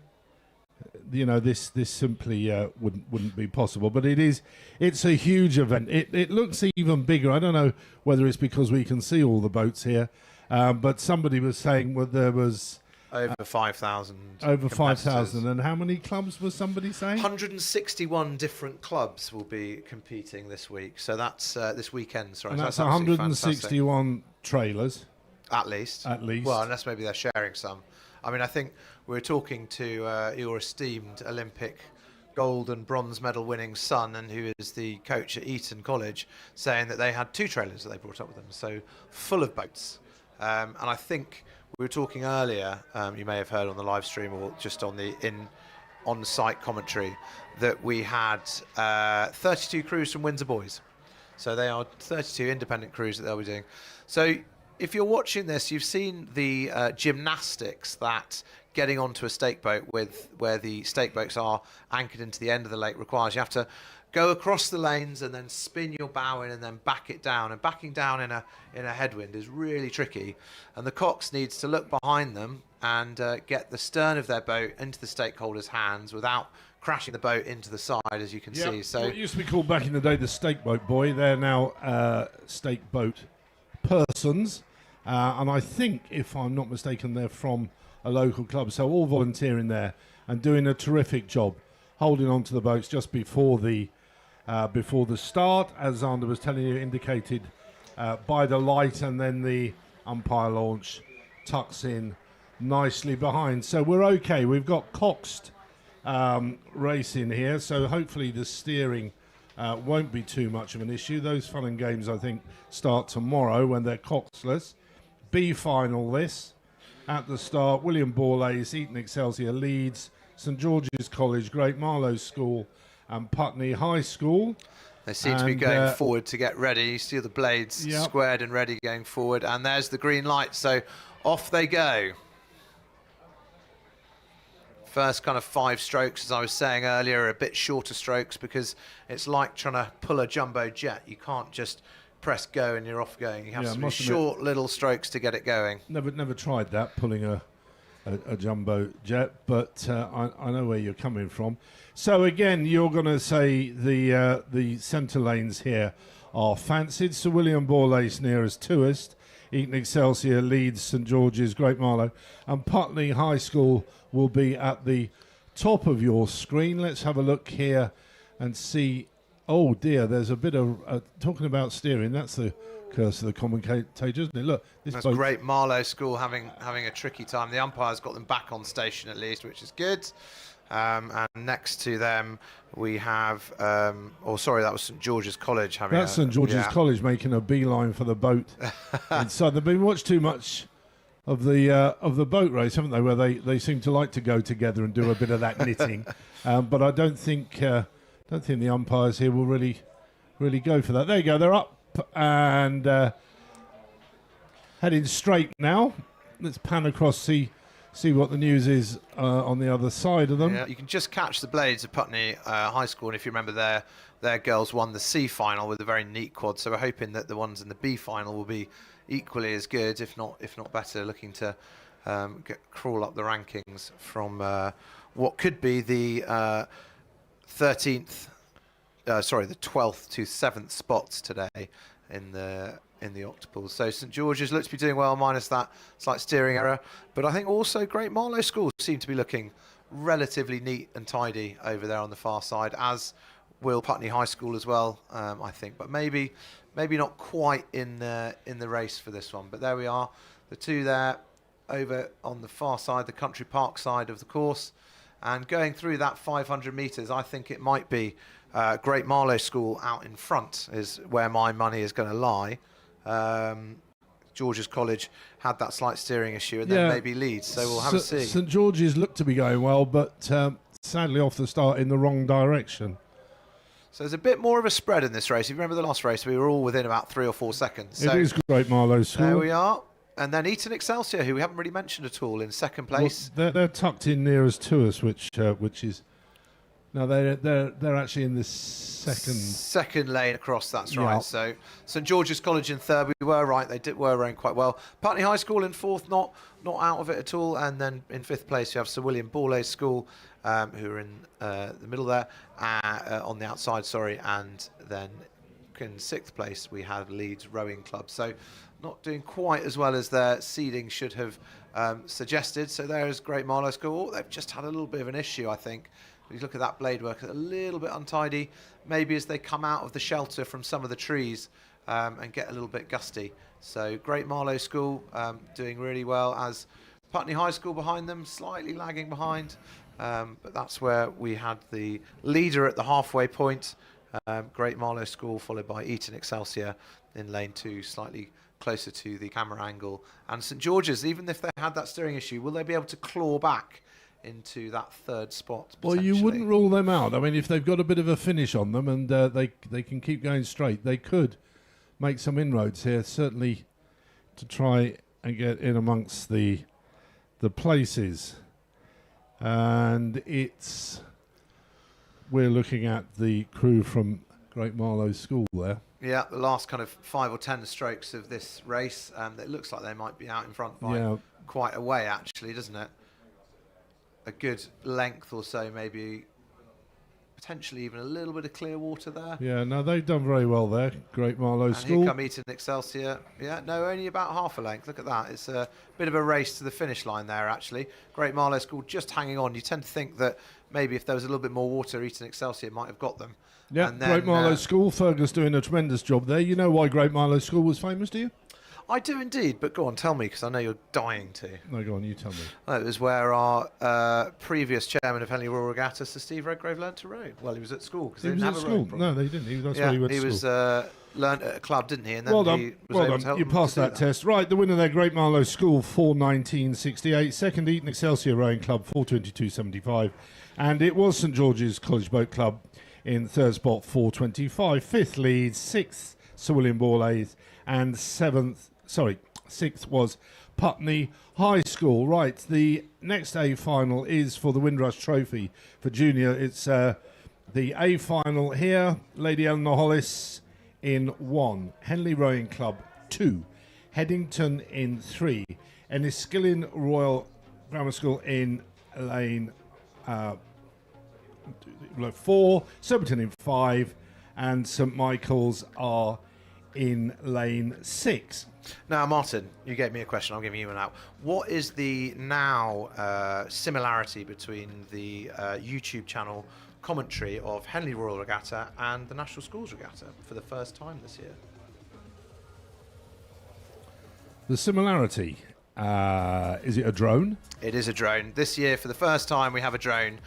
you know, this simply wouldn't be possible. But it's a huge event. It looks even bigger. I don't know whether it's because we can see all the boats here, but somebody was saying there was over 5,000. Over 5,000. And how many clubs was somebody saying? 161 different clubs will be competing this week. So that's this weekend. Sorry, and so that's absolutely 161 fantastic. trailers. At least. Well, unless maybe they're sharing some. I mean, I think we were talking to your esteemed Olympic gold and bronze medal winning son, and who is the coach at Eton College, saying that they had 2 trailers that they brought up with them, so full of boats. And I think we were talking earlier, you may have heard on the live stream or just on the on-site commentary, that we had 32 crews from Windsor Boys. So they are 32 independent crews that they'll be doing. So if you're watching this, you've seen the gymnastics that getting onto a stake boat where the stake boats are anchored into the end of the lake requires. You have to go across the lanes and then spin your bow in and then back it down. And backing down in a headwind is really tricky. And the cox needs to look behind them and get the stern of their boat into the stakeholders' hands without crashing the boat into the side, as you can see. So what used to be called back in the day the stake boat boy, they're now stake boat persons. And I think, if I'm not mistaken, they're from a local club. So all volunteering there and doing a terrific job, holding on to the boats just before the start, as Xander was telling you, indicated by the light, and then the umpire launch tucks in nicely behind. So we're okay. We've got coxed racing here, so hopefully the steering won't be too much of an issue. Those fun and games, I think, start tomorrow when they're coxless. B final this. At the start, William Borlase, Eton Excelsior, Leeds, St George's College, Great Marlow School and Putney High School. They seem to be going forward to get ready. You see the blades squared and ready going forward. And there's the green light. So off they go. First kind of 5 strokes, as I was saying earlier, are a bit shorter strokes because it's like trying to pull a jumbo jet. You can't just press go and you're off going. You have some short little strokes to get it going. Never tried that, pulling a jumbo jet, but I know where you're coming from. So again, you're going to say the centre lanes here are fancied. Sir William Borlase nearest tourist, Eton Excelsior, Leeds, St George's, Great Marlow, and Putney High School will be at the top of your screen. Let's have a look here and see. Oh dear, there's a bit of talking about steering. That's the curse of the commentator, isn't it? Look, this that's Great Marlow School having a tricky time. The umpire's got them back on station at least, which is good. And next to them we have, that was St George's College having. That's St George's College making a beeline for the boat inside. They've been watched too much of the boat race, haven't they? Where they seem to like to go together and do a bit of that knitting. But I don't think the umpires here will really go for that. There you go. They're up and heading straight now. Let's pan across, see what the news is on the other side of them. Yeah, you can just catch the blades of Putney High School, and if you remember, their girls won the C final with a very neat quad. So we're hoping that the ones in the B final will be equally as good, if not better, looking to crawl up the rankings from what could be the 12th to 7th spots today in the octuples. So St George's looks to be doing well, minus that slight steering error. But I think also Great Marlow School seem to be looking relatively neat and tidy over there on the far side, as will Putney High School as well, I think. But maybe not quite in the race for this one. But there we are, the two there over on the far side, the country park side of the course. And going through that 500 metres, I think it might be Great Marlow School out in front is where my money is going to lie. George's College had that slight steering issue, and then maybe Leeds, so we'll have a see. St George's looked to be going well, but sadly off the start in the wrong direction. So there's a bit more of a spread in this race. If you remember the last race, we were all within about 3 or 4 seconds. So it is Great Marlow School. There we are. And then Eton Excelsior, who we haven't really mentioned at all, in second place. Well, they're tucked in nearest to us, which is... No, they're actually in the second lane across. That's right. Yeah. So St George's College in third. We were right. They were running quite well. Putney High School in fourth, not out of it at all. And then in fifth place you have Sir William Borlase School, who are in the middle there, on the outside. Sorry. And then in sixth place we have Leeds Rowing Club. So not doing quite as well as their seeding should have suggested. So there is Great Marlow School. Oh, they've just had a little bit of an issue, I think. If you look at that blade work, a little bit untidy, maybe as they come out of the shelter from some of the trees and get a little bit gusty. So Great Marlow School doing really well, as Putney High School behind them, slightly lagging behind. But that's where we had the leader at the halfway point. Great Marlow School followed by Eton Excelsior in lane 2, slightly closer to the camera angle. And St George's, even if they had that steering issue, will they be able to claw back into that third spot? Well, you wouldn't rule them out. I mean, if they've got a bit of a finish on them and they can keep going straight, they could make some inroads here, certainly to try and get in amongst the places. And we're looking at the crew from Great Marlow School there. Yeah, the last kind of 5 or 10 strokes of this race, it looks like they might be out in front by quite a way, actually, doesn't it? A good length or so, maybe potentially even a little bit of clear water there. Yeah, no, they've done very well there. Great Marlow School. And here come Eton Excelsior. Yeah, no, only about half a length. Look at that. It's a bit of a race to the finish line there, actually. Great Marlow School just hanging on. You tend to think that maybe if there was a little bit more water, Eton Excelsior might have got them. Yeah, Great Marlow School. Fergus doing a tremendous job there. You know why Great Marlow School was famous, do you? I do indeed, but go on, tell me, because I know you're dying to. No, go on, you tell me. Well, it was where our previous chairman of Henley Royal Regatta, Sir Steve Redgrave, learnt to row. Well, he was at school. Cause He they was didn't at have a rowing school. problem. No, they didn't. That's why he went to was school. learnt at a club, didn't he? And then Well he done. was Well able done. to help You them to passed do that test. Right, the winner there, Great Marlow School, 4:19.68. Second, Eton Excelsior Rowing Club, 4:22.75. And it was St George's College Boat Club in third spot, 4:25. Fifth, Leeds. Sixth, Sir William Ball, eighth. And sixth was Putney High School. Right, the next A final is for the Windrush Trophy for junior. It's the A final here. Lady Eleanor Hollis in 1, Henley Rowing Club 2, Headington in 3, Enniskillen Royal Grammar School in lane 4, Surbiton in 5, and St Michael's are in lane 6. Now, Martin, you gave me a question. I'm giving you one out. What is the now similarity between the YouTube channel commentary of Henley Royal Regatta and the National Schools Regatta for the first time this year? The similarity, is it a drone? It is a drone. This year, for the first time, we have a drone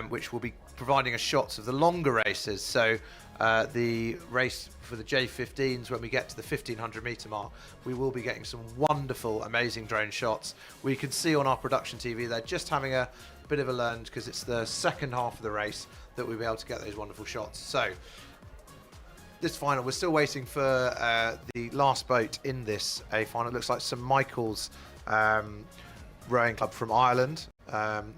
which will be providing us shots of the longer races. So the race for the J15s, when we get to the 1500 metre mark, we will be getting some wonderful, amazing drone shots. We can see on our production TV they're just having a bit of a learn, because it's the second half of the race that we'll be able to get those wonderful shots. So this final, we're still waiting for the last boat in this A final. It looks like St Michael's rowing club from Ireland,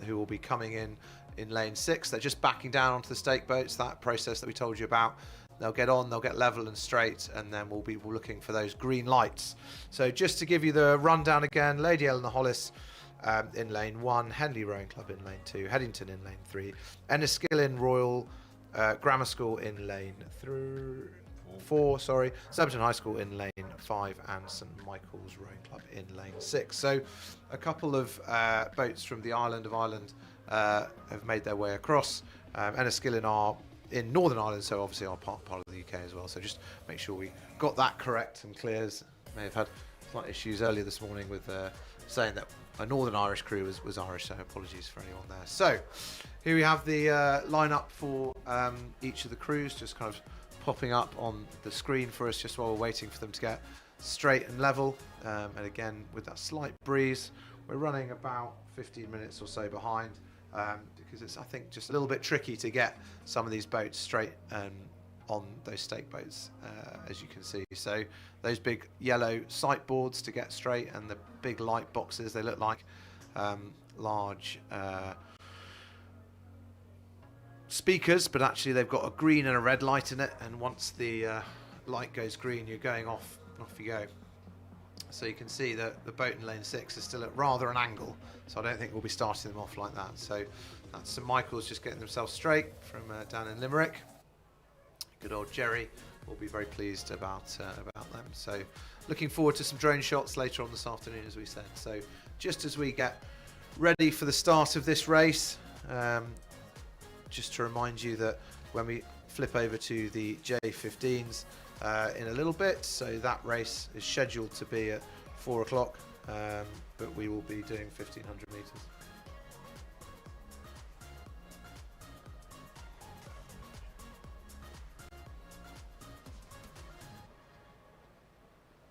who will be coming in lane 6. They're just backing down onto the stake boats, that process that we told you about. They'll get on, they'll get level and straight, and then we'll be looking for those green lights. So just to give you the rundown again, Lady Eleanor Hollis in lane 1, Henley Rowing Club in lane 2, Headington in lane 3, Enniskillen Royal Grammar School in lane 4, Surbiton High School in lane 5, and St Michael's Rowing Club in lane 6. So a couple of boats from the island of Ireland have made their way across. Enniskillen are in Northern Ireland, so obviously are part of the UK as well. So just make sure we got that correct and clear. As may have had slight issues earlier this morning with saying that a Northern Irish crew was Irish, so apologies for anyone there. So here we have the lineup for each of the crews, just kind of popping up on the screen for us just while we're waiting for them to get straight and level. And again, with that slight breeze, we're running about 15 minutes or so behind, because it's, I think, just a little bit tricky to get some of these boats straight on those stake boats, as you can see. So those big yellow sight boards to get straight, and the big light boxes, they look like large speakers, but actually they've got a green and a red light in it, and once the light goes green, you're going off you go. So you can see that the boat in lane 6 is still at rather an angle, so I don't think we'll be starting them off like that. So that's St Michael's just getting themselves straight from down in Limerick. Good old Jerry will be very pleased about them. So looking forward to some drone shots later on this afternoon, as we said. So just as we get ready for the start of this race, just to remind you that when we flip over to the J15s in a little bit, so that race is scheduled to be at 4 o'clock, but we will be doing 1500 metres.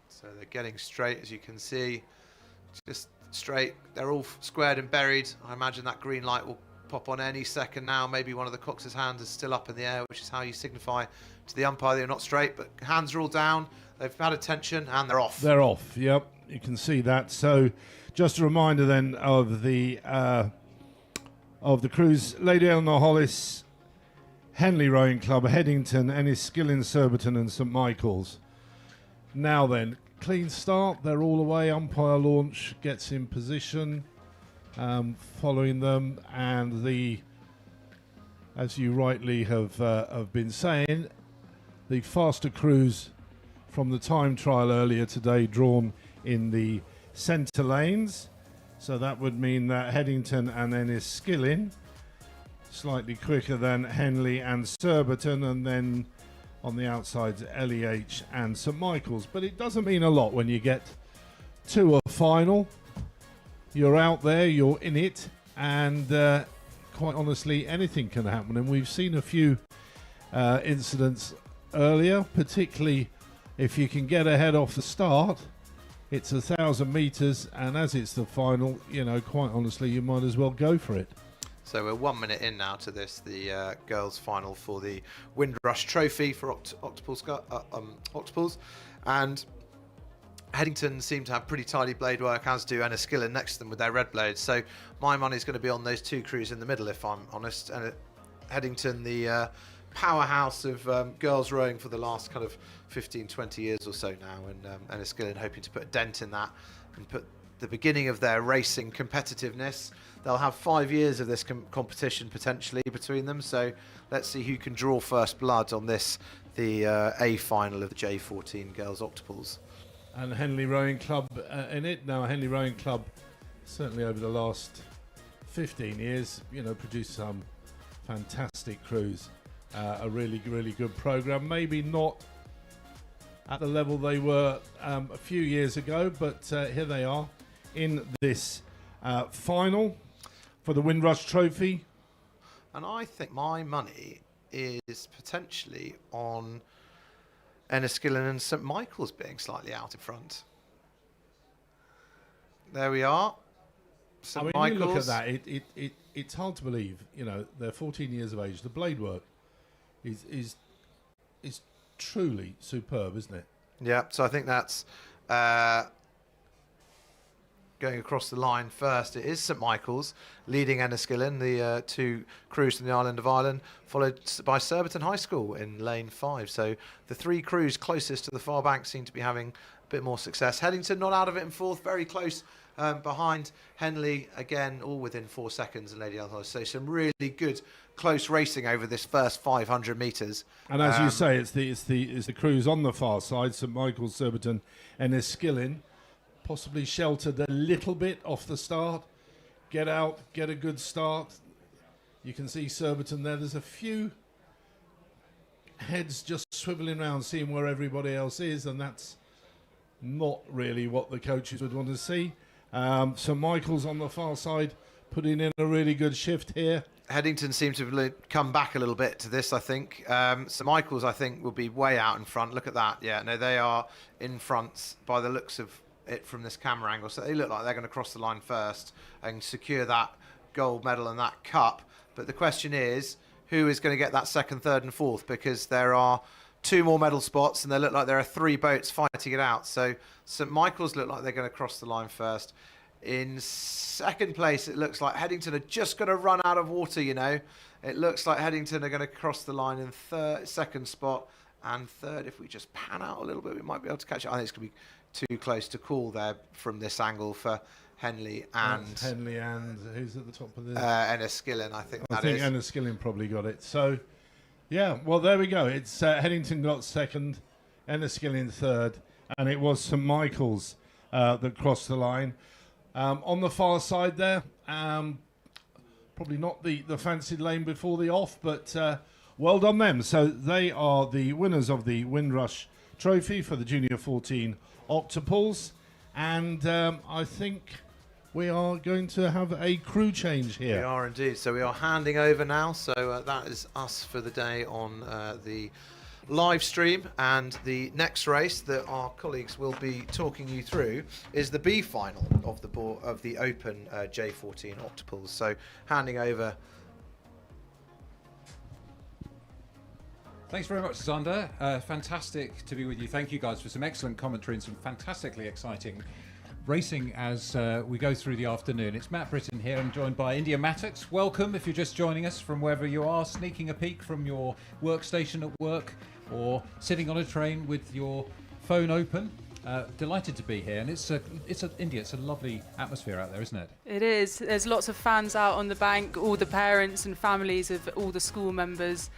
So they're getting straight, as you can see, just straight. They're all squared and buried. I imagine that green light will pop on any second now. Maybe one of the cox's hands is still up in the air, which is how you signify to the umpire that you're not straight, but hands are all down. They've had attention and they're off. They're off, yep. You can see that. So just a reminder then of the crews: Lady Eleanor Hollis, Henley Rowing Club, Headington, Enniskillen, Surbiton and St Michael's. Now then, clean start. They're all away. Umpire launch gets in position, following them, and as you rightly have been saying, the faster crews from the time trial earlier today drawn in the centre lanes. So that would mean that Headington and Enniskillen slightly quicker than Henley and Surbiton, and then On the outsides, LEH and St Michael's. But it doesn't mean a lot when you get to a final. You're out there, you're in it, and quite honestly, anything can happen. And we've seen a few incidents earlier, particularly if you can get ahead off the start. It's 1,000 metres, and as it's the final, you know, quite honestly, you might as well go for it. So we're 1 minute in now to this, the girls' final for the Windrush Trophy for octuples. And Headington seem to have pretty tidy blade work, as do Enniskillen next to them with their red blades. So my money's going to be on those two crews in the middle, if I'm honest. And Headington, the powerhouse of girls rowing for the last kind of 15, 20 years or so now, and Enniskillen hoping to put a dent in that and put the beginning of their racing competitiveness. They'll have 5 years of this competition potentially between them, so let's see who can draw first blood on this, the A final of the J14 girls octuples. And Henley Rowing Club in it. Now, Henley Rowing Club, certainly over the last 15 years, you know, produced some fantastic crews. A really, really good programme. Maybe not at the level they were a few years ago, but here they are in this final for the Windrush Trophy. And I think my money is potentially on Enniskillen and St Michael's being slightly out in front. There we are. St Michael's. You look at that, it's hard to believe, you know, they're 14 years of age. The blade work is truly superb, isn't it? Yeah, so I think that's going across the line first. It is St Michael's leading Enniskillen, the two crews from the island of Ireland, followed by Surbiton High School in lane 5. So the three crews closest to the far bank seem to be having a bit more success. Headington not out of it in fourth, very close behind Henley, again, all within 4 seconds, and Lady Althorp. So some really good close racing over this first 500 metres. And as you say, it's the crews on the far side, St Michael's, Surbiton, Enniskillen, possibly sheltered a little bit off the start. Get out, get a good start. You can see Surbiton there. There's a few heads just swivelling around, seeing where everybody else is, and that's not really what the coaches would want to see. St Michael's on the far side, putting in a really good shift here. Headington seems to have come back a little bit to this, I think. St Michael's, I think, will be way out in front. Look at that. Yeah, no, they are in front by the looks of it from this camera angle. So they look like they're going to cross the line first and secure that gold medal and that cup. But the question is, who is going to get that second, third and fourth? Because there are 2 more medal spots and they look like there are 3 boats fighting it out. So St Michael's look like they're going to cross the line first. In second place, it looks like Headington are just going to run out of water, you know. It looks like Headington are going to cross the line in second spot. And third, if we just pan out a little bit, we might be able to catch it. I think it's going to be too close to call there from this angle for Henley and... That's Henley and who's at the top of this? Enniskillen, I think I think Enniskillen probably got it. So, yeah, well, there we go. It's Headington got second, Enniskillen third, and it was St Michael's that crossed the line. On the far side there, probably not the fancied lane before the off, but well done them. So they are the winners of the Windrush Trophy for the Junior 14 octuples, and I think we are going to have a crew change here. We are indeed. So we are handing over now. So that is us for the day on the live stream, and the next race that our colleagues will be talking you through is the B final of the Open J14 octuples. So handing over. Thanks very much, Zander. Fantastic to be with you. Thank you guys for some excellent commentary and some fantastically exciting racing as we go through the afternoon. It's Matt Britton here. I'm joined by India Mattox. Welcome if you're just joining us from wherever you are, sneaking a peek from your workstation at work or sitting on a train with your phone open. Delighted to be here, and India. It's a lovely atmosphere out there, isn't it? It is. There's lots of fans out on the bank. All the parents and families of all the school members,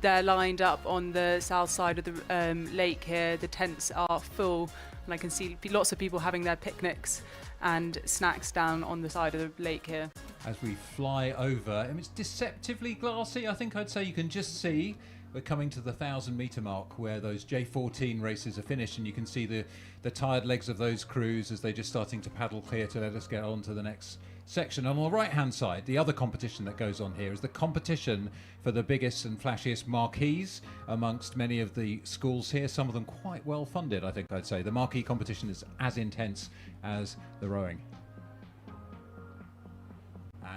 they're lined up on the south side of the lake here. The tents are full, and I can see lots of people having their picnics and snacks down on the side of the lake here. As we fly over, it's deceptively glassy. I think I'd say you can just see we're coming to the 1,000-metre mark where those J14 races are finished, and you can see the tired legs of those crews as they're just starting to paddle clear to let us get on to the next section. And on the right-hand side, the other competition that goes on here is the competition for the biggest and flashiest marquees amongst many of the schools here, some of them quite well funded, I think I'd say. The marquee competition is as intense as the rowing.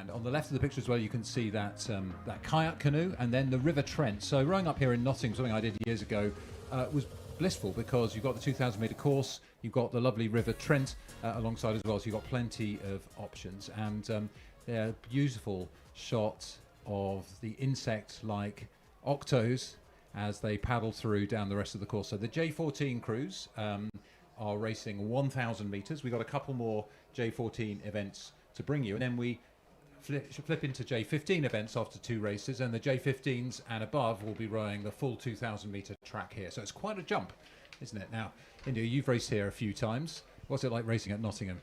And on the left of the picture as well, you can see that that kayak canoe and then the River Trent. So rowing up here in Nottingham, something I did years ago, was blissful because you've got the 2,000-metre course, you've got the lovely River Trent alongside as well, so you've got plenty of options. And they're beautiful shots of the insect-like octos as they paddle through down the rest of the course. So the J14 crews are racing 1,000 metres. We've got a couple more J14 events to bring you, and then we flip into J15 events after 2 races, and the J15s and above will be rowing the full 2,000 metre track here. So it's quite a jump, isn't it? Now, India, you've raced here a few times. What's it like racing at Nottingham?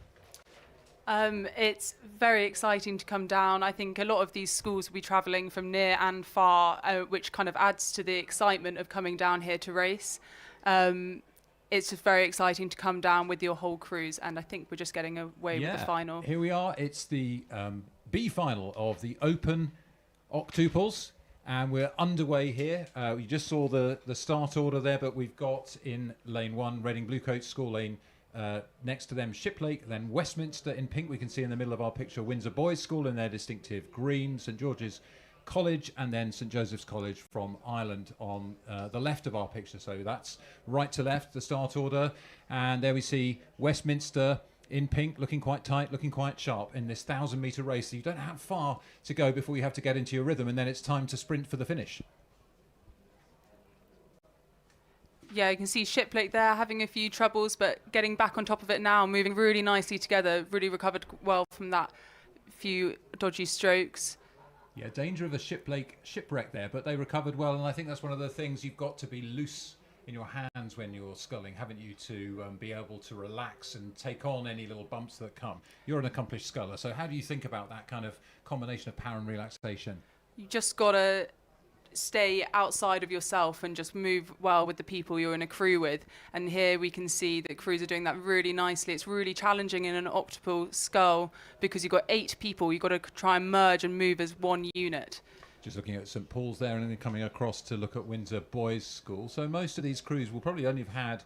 It's very exciting to come down. I think a lot of these schools will be travelling from near and far, which kind of adds to the excitement of coming down here to race. It's just very exciting to come down with your whole cruise, and I think we're just getting away with the final. Here we are. It's the B final of the Open octuples, and we're underway here. You just saw the start order there, but we've got in lane 1 Reading Bluecoats School, lane next to them Shiplake, then Westminster in pink. We can see in the middle of our picture Windsor Boys School in their distinctive green, St George's College, and then St Joseph's College from Ireland on the left of our picture. So that's right to left, the start order. And there we see Westminster in pink, looking quite tight, looking quite sharp in this 1,000-metre race. So you don't have far to go before you have to get into your rhythm, and then it's time to sprint for the finish. Yeah, you can see Shiplake there having a few troubles, but getting back on top of it now, moving really nicely together, really recovered well from that few dodgy strokes. Yeah, danger of a shipwreck there, but they recovered well, and I think that's one of the things you've got to be loose in your hands when you're sculling, haven't you, to be able to relax and take on any little bumps that come. You're an accomplished sculler, so how do you think about that kind of combination of power and relaxation? You just got to stay outside of yourself and just move well with the people you're in a crew with. And here we can see that crews are doing that really nicely. It's really challenging in an octuple scull because you've got 8 people. You've got to try and merge and move as one unit. Just looking at St Paul's there and then coming across to look at Windsor Boys School. So most of these crews will probably only have had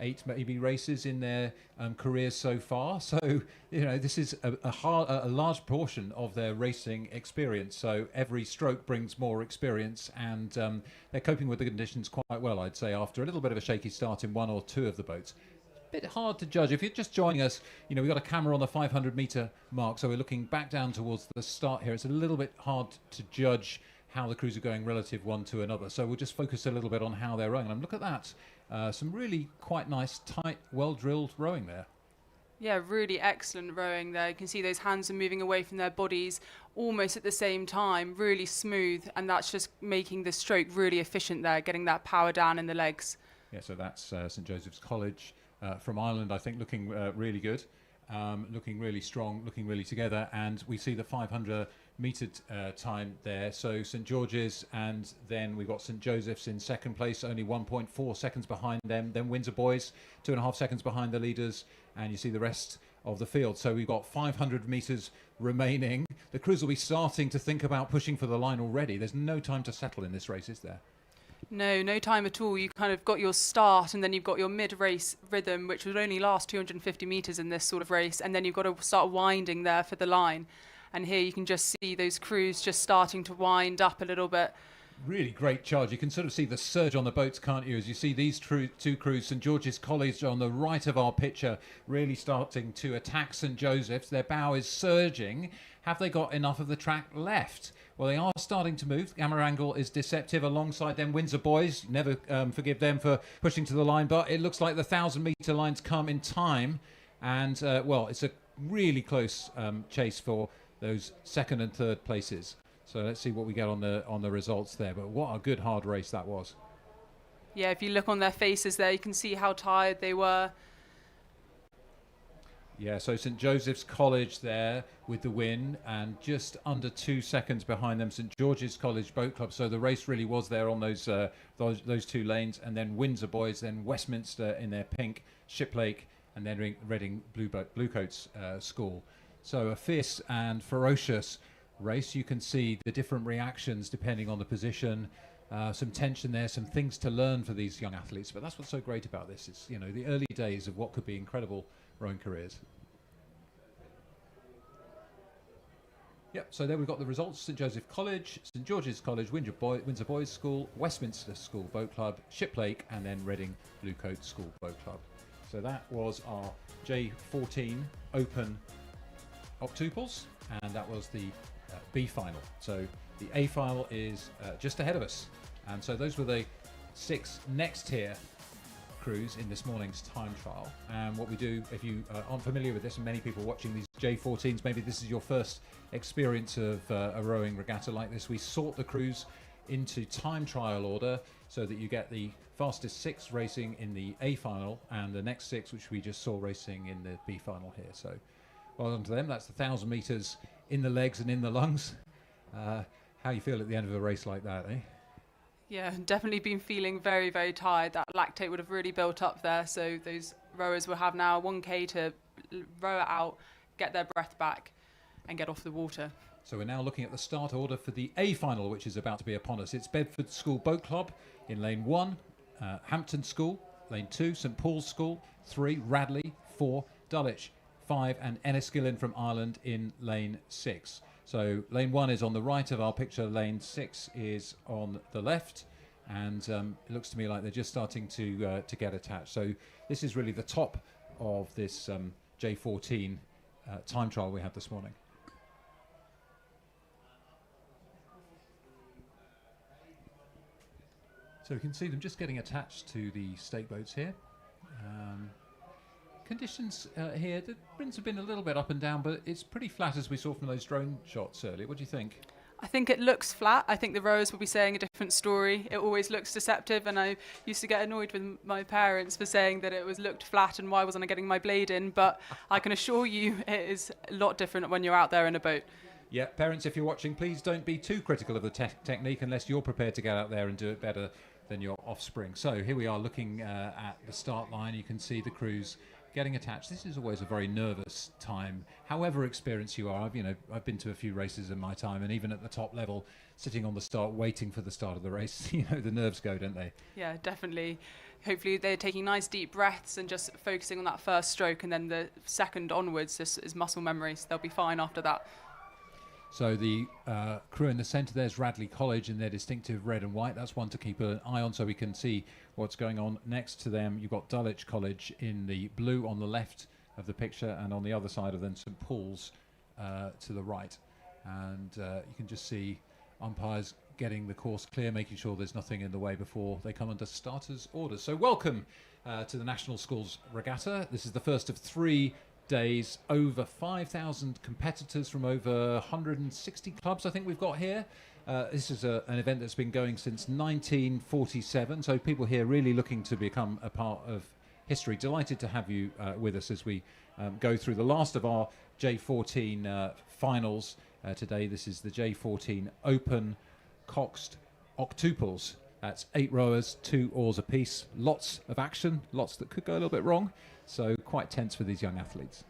8 maybe races in their careers so far. So, you know, this is a large portion of their racing experience. So every stroke brings more experience, and they're coping with the conditions quite well, I'd say, after a little bit of a shaky start in 1 or 2 of the boats. Bit hard to judge. If you're just joining us, you know, we've got a camera on the 500-metre mark, so we're looking back down towards the start here. It's a little bit hard to judge how the crews are going relative one to another. So we'll just focus a little bit on how they're rowing. And look at that. Some really quite nice, tight, well-drilled rowing there. Yeah, really excellent rowing there. You can see those hands are moving away from their bodies almost at the same time, really smooth, and that's just making the stroke really efficient there, getting that power down in the legs. Yeah, so that's St Joseph's College from Ireland, I think, looking really good, looking really strong, looking really together. And we see the 500-metre time there. So St George's, and then we've got St Joseph's in second place, only 1.4 seconds behind them. Then Windsor Boys, 2.5 seconds behind the leaders. And you see the rest of the field. So we've got 500 metres remaining. The crews will be starting to think about pushing for the line already. There's no time to settle in this race, is there? No time at all. You kind of got your start, and then you've got your mid-race rhythm, which would only last 250 metres in this sort of race, and then you've got to start winding there for the line. And here you can just see those crews just starting to wind up a little bit. Really great charge. You can sort of see the surge on the boats, can't you, as you see these 2 crews, St George's College on the right of our picture, really starting to attack St Joseph's. Their bow is surging. Have they got enough of the track left? Well, they are starting to move. Camera angle is deceptive. Alongside them, Windsor Boys. Never forgive them for pushing to the line, but it looks like the 1,000-metre lines come in time. And, well, it's a really close chase for those second and third places. So let's see what we get on the results there. But what a good, hard race that was. Yeah, if you look on their faces there, you can see how tired they were. Yeah, so St Joseph's College there with the win, and just under 2 seconds behind them, St George's College Boat Club. So the race really was there on those two lanes, and then Windsor Boys, then Westminster in their pink, Shiplake, and then Reading Bluecoats School. So a fierce and ferocious race. You can see the different reactions depending on the position. Some tension there, some things to learn for these young athletes. But that's what's so great about this. It's, you know, the early days of what could be incredible rowing careers. Yep, so there we've got the results. St Joseph College, St George's College, Windsor Boys School, Westminster School Boat Club, Shiplake, and then Reading Bluecoat School Boat Club. So that was our J14 Open octuples, and that was the B final. So the A final is just ahead of us. And so those were the 6 next tier crews in this morning's time trial. And what we do, if you aren't familiar with this, and many people watching these J14s, maybe this is your first experience of a rowing regatta like this, we sort the crews into time trial order so that you get the fastest 6 racing in the A final and the next 6 which we just saw racing in the B final here. So well done to them. That's the 1,000 metres in the legs and in the lungs. How you feel at the end of a race like that, eh? Yeah, definitely been feeling very, very tired. That lactate would have really built up there. So those rowers will have now 1K to row it out, get their breath back and get off the water. So we're now looking at the start order for the A final, which is about to be upon us. It's Bedford School Boat Club in lane 1, Hampton School, lane 2, St Paul's School, 3, Radley, 4, Dulwich, 5, and Enniskillen from Ireland in lane 6. So lane 1 is on the right of our picture, lane 6 is on the left, and it looks to me like they're just starting to get attached. So this is really the top of this J14 time trial we had this morning. So we can see them just getting attached to the stake boats here. Conditions here, the winds have been a little bit up and down, but it's pretty flat as we saw from those drone shots earlier. What do you think? I think it looks flat. I think the rowers will be saying a different story. It always looks deceptive, and I used to get annoyed with my parents for saying that it looked flat and why wasn't I getting my blade in, but I can assure you it is a lot different when you're out there in a boat. Yeah, parents, if you're watching, please don't be too critical of the technique unless you're prepared to get out there and do it better than your offspring. So here we are looking at the start line. You can see the crews getting attached. This is always a very nervous time, however experienced you are. I've been to a few races in my time, and even at the top level, sitting on the start, waiting for the start of the race, the nerves go, don't they? Yeah, definitely. Hopefully they're taking nice deep breaths and just focusing on that first stroke, and then the second onwards is muscle memory, so they'll be fine after that. So the crew in the centre, there's Radley College in their distinctive red and white. That's one to keep an eye on so we can see what's going on. Next to them, you've got Dulwich College in the blue on the left of the picture, and on the other side of them, St Paul's to the right. And you can just see umpires getting the course clear, making sure there's nothing in the way before they come under starters' orders. So welcome to the National Schools Regatta. This is the first of 3 days, over 5,000 competitors from over 160 clubs I think we've got here. This is an event that's been going since 1947, so people here really looking to become a part of history. Delighted to have you with us as we go through the last of our J14 finals today. This is the J14 Open Coxed Octuples. That's 8 rowers, 2 oars apiece. Lots of action, lots that could go a little bit wrong. So quite tense for these young athletes.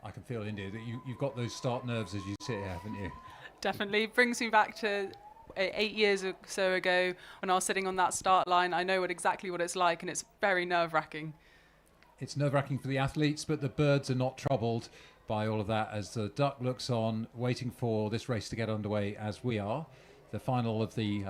I can feel, India, that you've got those start nerves as you sit here, haven't you? Definitely. Brings me back to 8 years or so ago when I was sitting on that start line. I know exactly what it's like, and it's very nerve-wracking. It's nerve-wracking for the athletes, but the birds are not troubled by all of that as the duck looks on, waiting for this race to get underway as we are. The final of the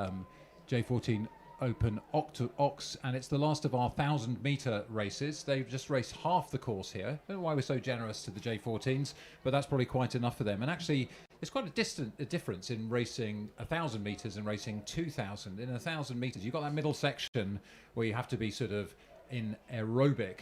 J14 Open Ox, and it's the last of our 1,000-metre races. They've just raced half the course here. I don't know why we're so generous to the J14s, but that's probably quite enough for them. And actually, it's quite a difference in racing 1,000 metres and racing 2,000. In 1,000 metres, you've got that middle section where you have to be sort of in aerobic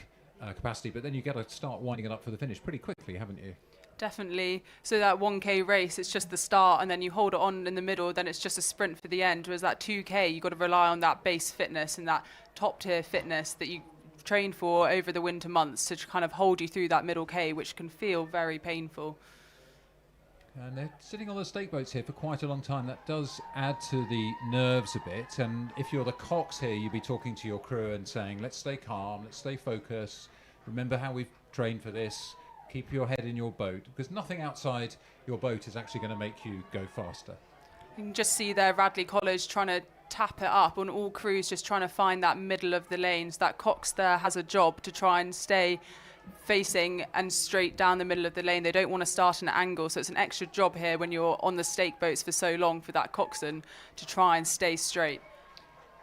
capacity, but then you got to start winding it up for the finish pretty quickly, haven't you? Definitely. So that 1K race, it's just the start, and then you hold it on in the middle, then it's just a sprint for the end. Whereas that 2K, you've got to rely on that base fitness and that top tier fitness that you trained for over the winter months to kind of hold you through that middle K, which can feel very painful. And they're sitting on the stake boats here for quite a long time. That does add to the nerves a bit. And if you're the cox here, you'd be talking to your crew and saying, let's stay calm, let's stay focused. Remember how we've trained for this. Keep your head in your boat, because nothing outside your boat is actually going to make you go faster. You can just see there Radley College trying to tap it up, and all crews just trying to find that middle of the lanes. That cox there has a job to try and stay facing and straight down the middle of the lane. They don't want to start an angle, so it's an extra job here when you're on the stake boats for so long for that coxswain to try and stay straight.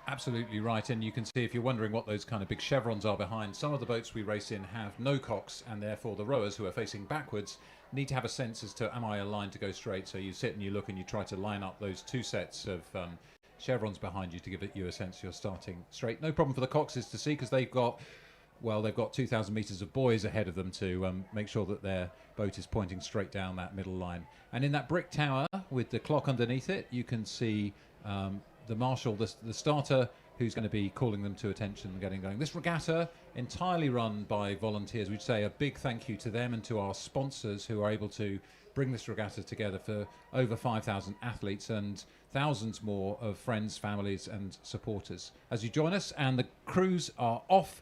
Absolutely right, and you can see, if you're wondering what those kind of big chevrons are behind, some of the boats we race in have no cox, and therefore the rowers who are facing backwards need to have a sense as to, am I aligned to go straight? So you sit and you look and you try to line up those two sets of chevrons behind you to give you a sense you're starting straight. No problem for the coxes to see, because they've got 2,000 metres of buoys ahead of them to make sure that their boat is pointing straight down that middle line. And in that brick tower with the clock underneath it, you can see the marshal, the starter, who's going to be calling them to attention and getting going. This regatta, entirely run by volunteers. We'd say a big thank you to them and to our sponsors who are able to bring this regatta together for over 5,000 athletes and thousands more of friends, families and supporters. As you join us, and the crews are off,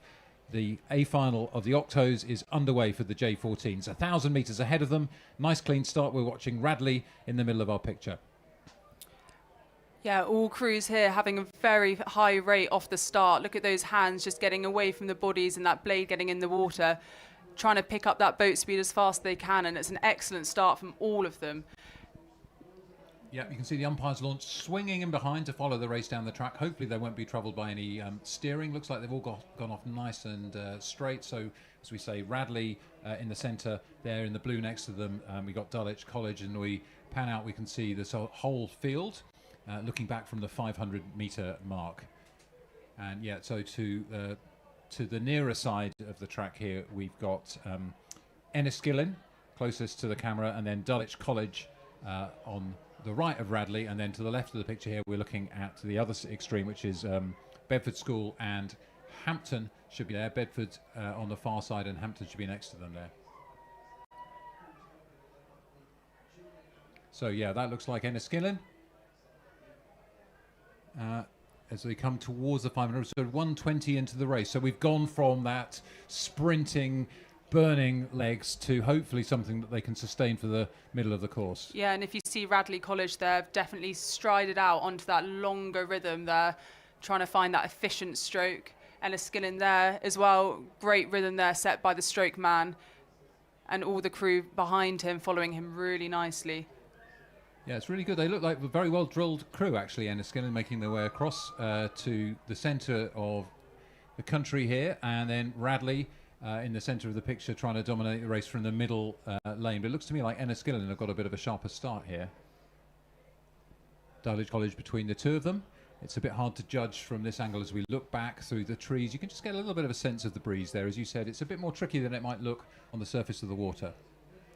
the A final of the Octos is underway for the J14s. 1,000 metres ahead of them. Nice clean start. We're watching Radley in the middle of our picture. Yeah, all crews here having a very high rate off the start. Look at those hands just getting away from the bodies and that blade getting in the water, trying to pick up that boat speed as fast as they can, and it's an excellent start from all of them. Yeah, you can see the umpires launch swinging in behind to follow the race down the track. Hopefully they won't be troubled by any steering. Looks like they've all gone off nice and straight. So, as we say, Radley in the centre there in the blue next to them. We got Dulwich College, and we pan out, we can see this whole field. Looking back from the 500 metre mark. And yeah, so to the nearer side of the track here, we've got Enniskillen closest to the camera, and then Dulwich College on the right of Radley, and then to the left of the picture here we're looking at the other extreme, which is Bedford School, and Hampton should be there. Bedford on the far side, and Hampton should be next to them there. So yeah, that looks like Enniskillen. As they come towards the 500, so 120 into the race. So we've gone from that sprinting, burning legs to hopefully something that they can sustain for the middle of the course. Yeah, and if you see Radley College there, definitely strided out onto that longer rhythm there, trying to find that efficient stroke. Enniskillen there as well, great rhythm there set by the stroke man, and all the crew behind him following him really nicely. Yeah, it's really good. They look like a very well drilled crew, actually, Enniskillen, making their way across to the centre of the country here, and then Radley in the centre of the picture trying to dominate the race from the middle lane. But it looks to me like Enniskillen have got a bit of a sharper start here. Dulwich College between the two of them. It's a bit hard to judge from this angle as we look back through the trees. You can just get a little bit of a sense of the breeze there. As you said, it's a bit more tricky than it might look on the surface of the water.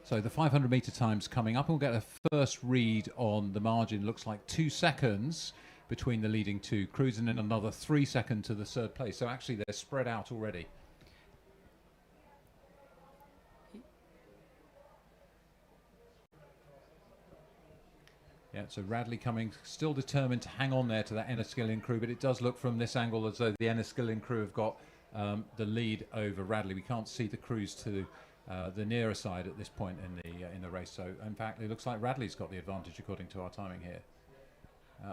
So the 500 metre time's coming up. We'll get a first read on the margin. Looks like 2 seconds between the leading two crews, and then another 3 seconds to the third place. So actually they're spread out already. Yeah, so Radley coming, still determined to hang on there to that Enniskillen crew, but it does look from this angle as though the Enniskillen crew have got the lead over Radley. We can't see the crews to the nearer side at this point in the race. So in fact, it looks like Radley's got the advantage according to our timing here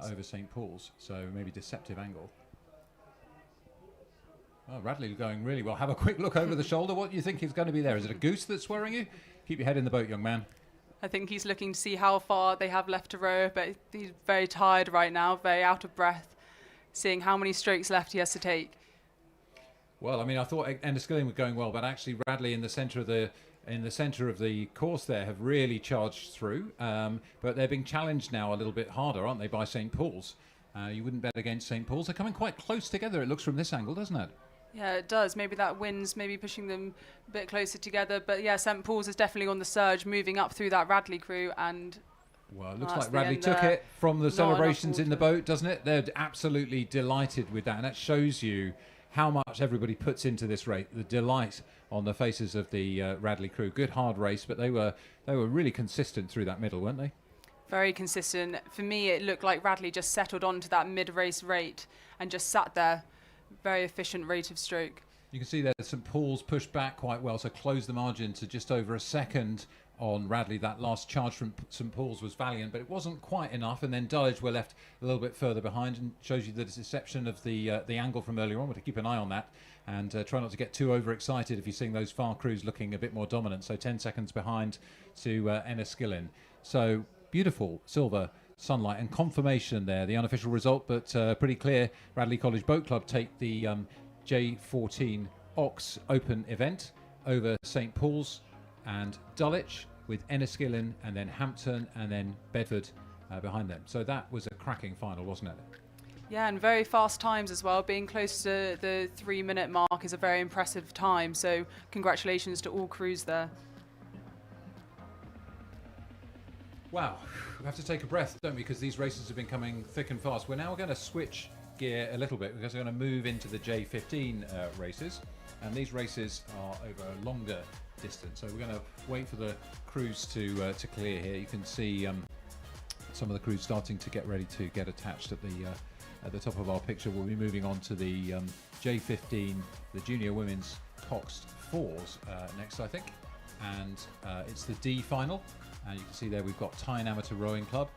over St. Paul's. So maybe deceptive angle. Oh, Radley going really well. Have a quick look over the shoulder. What do you think is going to be there? Is it a goose that's worrying you? Keep your head in the boat, young man. I think he's looking to see how far they have left to row, but he's very tired right now, very out of breath, seeing how many strokes left he has to take. Well, I mean, I thought Enniskillen were going well, but actually Radley in the centre of the course there have really charged through. But they're being challenged now a little bit harder, aren't they, by St. Paul's? You wouldn't bet against St. Paul's. They're coming quite close together, it looks from this angle, doesn't it? Yeah, it does. Maybe that wind's maybe pushing them a bit closer together. But yeah, St Paul's is definitely on the surge, moving up through that Radley crew. And well, it looks that's like the Radley end took there. it from the Not celebrations enough in the water. boat, doesn't it? They're absolutely delighted with that, and that shows you how much everybody puts into this race. The delight on the faces of the Radley crew. Good hard race, but they were really consistent through that middle, weren't they? Very consistent. For me, it looked like Radley just settled onto that mid-race rate and just sat there. Very efficient rate of stroke. You can see there St Paul's pushed back quite well, so closed the margin to just over a second on Radley. That last charge from St Paul's was valiant, but it wasn't quite enough, and then Dulwich were left a little bit further behind, and shows you the deception of the angle from earlier on. We'll have to keep an eye on that, and try not to get too overexcited if you're seeing those far crews looking a bit more dominant. So 10 seconds behind to Enniskillen. So beautiful silver sunlight and confirmation there, the unofficial result, but pretty clear. Radley College Boat Club take the J14 Ox Open event over St Paul's and Dulwich, with Enniskillen and then Hampton and then Bedford behind them. So that was a cracking final, wasn't it? Yeah, and very fast times as well. Being close to the 3-minute mark is a very impressive time. So congratulations to all crews there. Wow, we have to take a breath, don't we? Because these races have been coming thick and fast. We're now going to switch gear a little bit because we're going to move into the J15 races. And these races are over a longer distance. So we're going to wait for the crews to clear here. You can see some of the crews starting to get ready to get attached at the top of our picture. We'll be moving on to the J15, the Junior Women's Coxed Fours next, I think. And it's the D final. And you can see there we've got Tyne Amateur Rowing Club,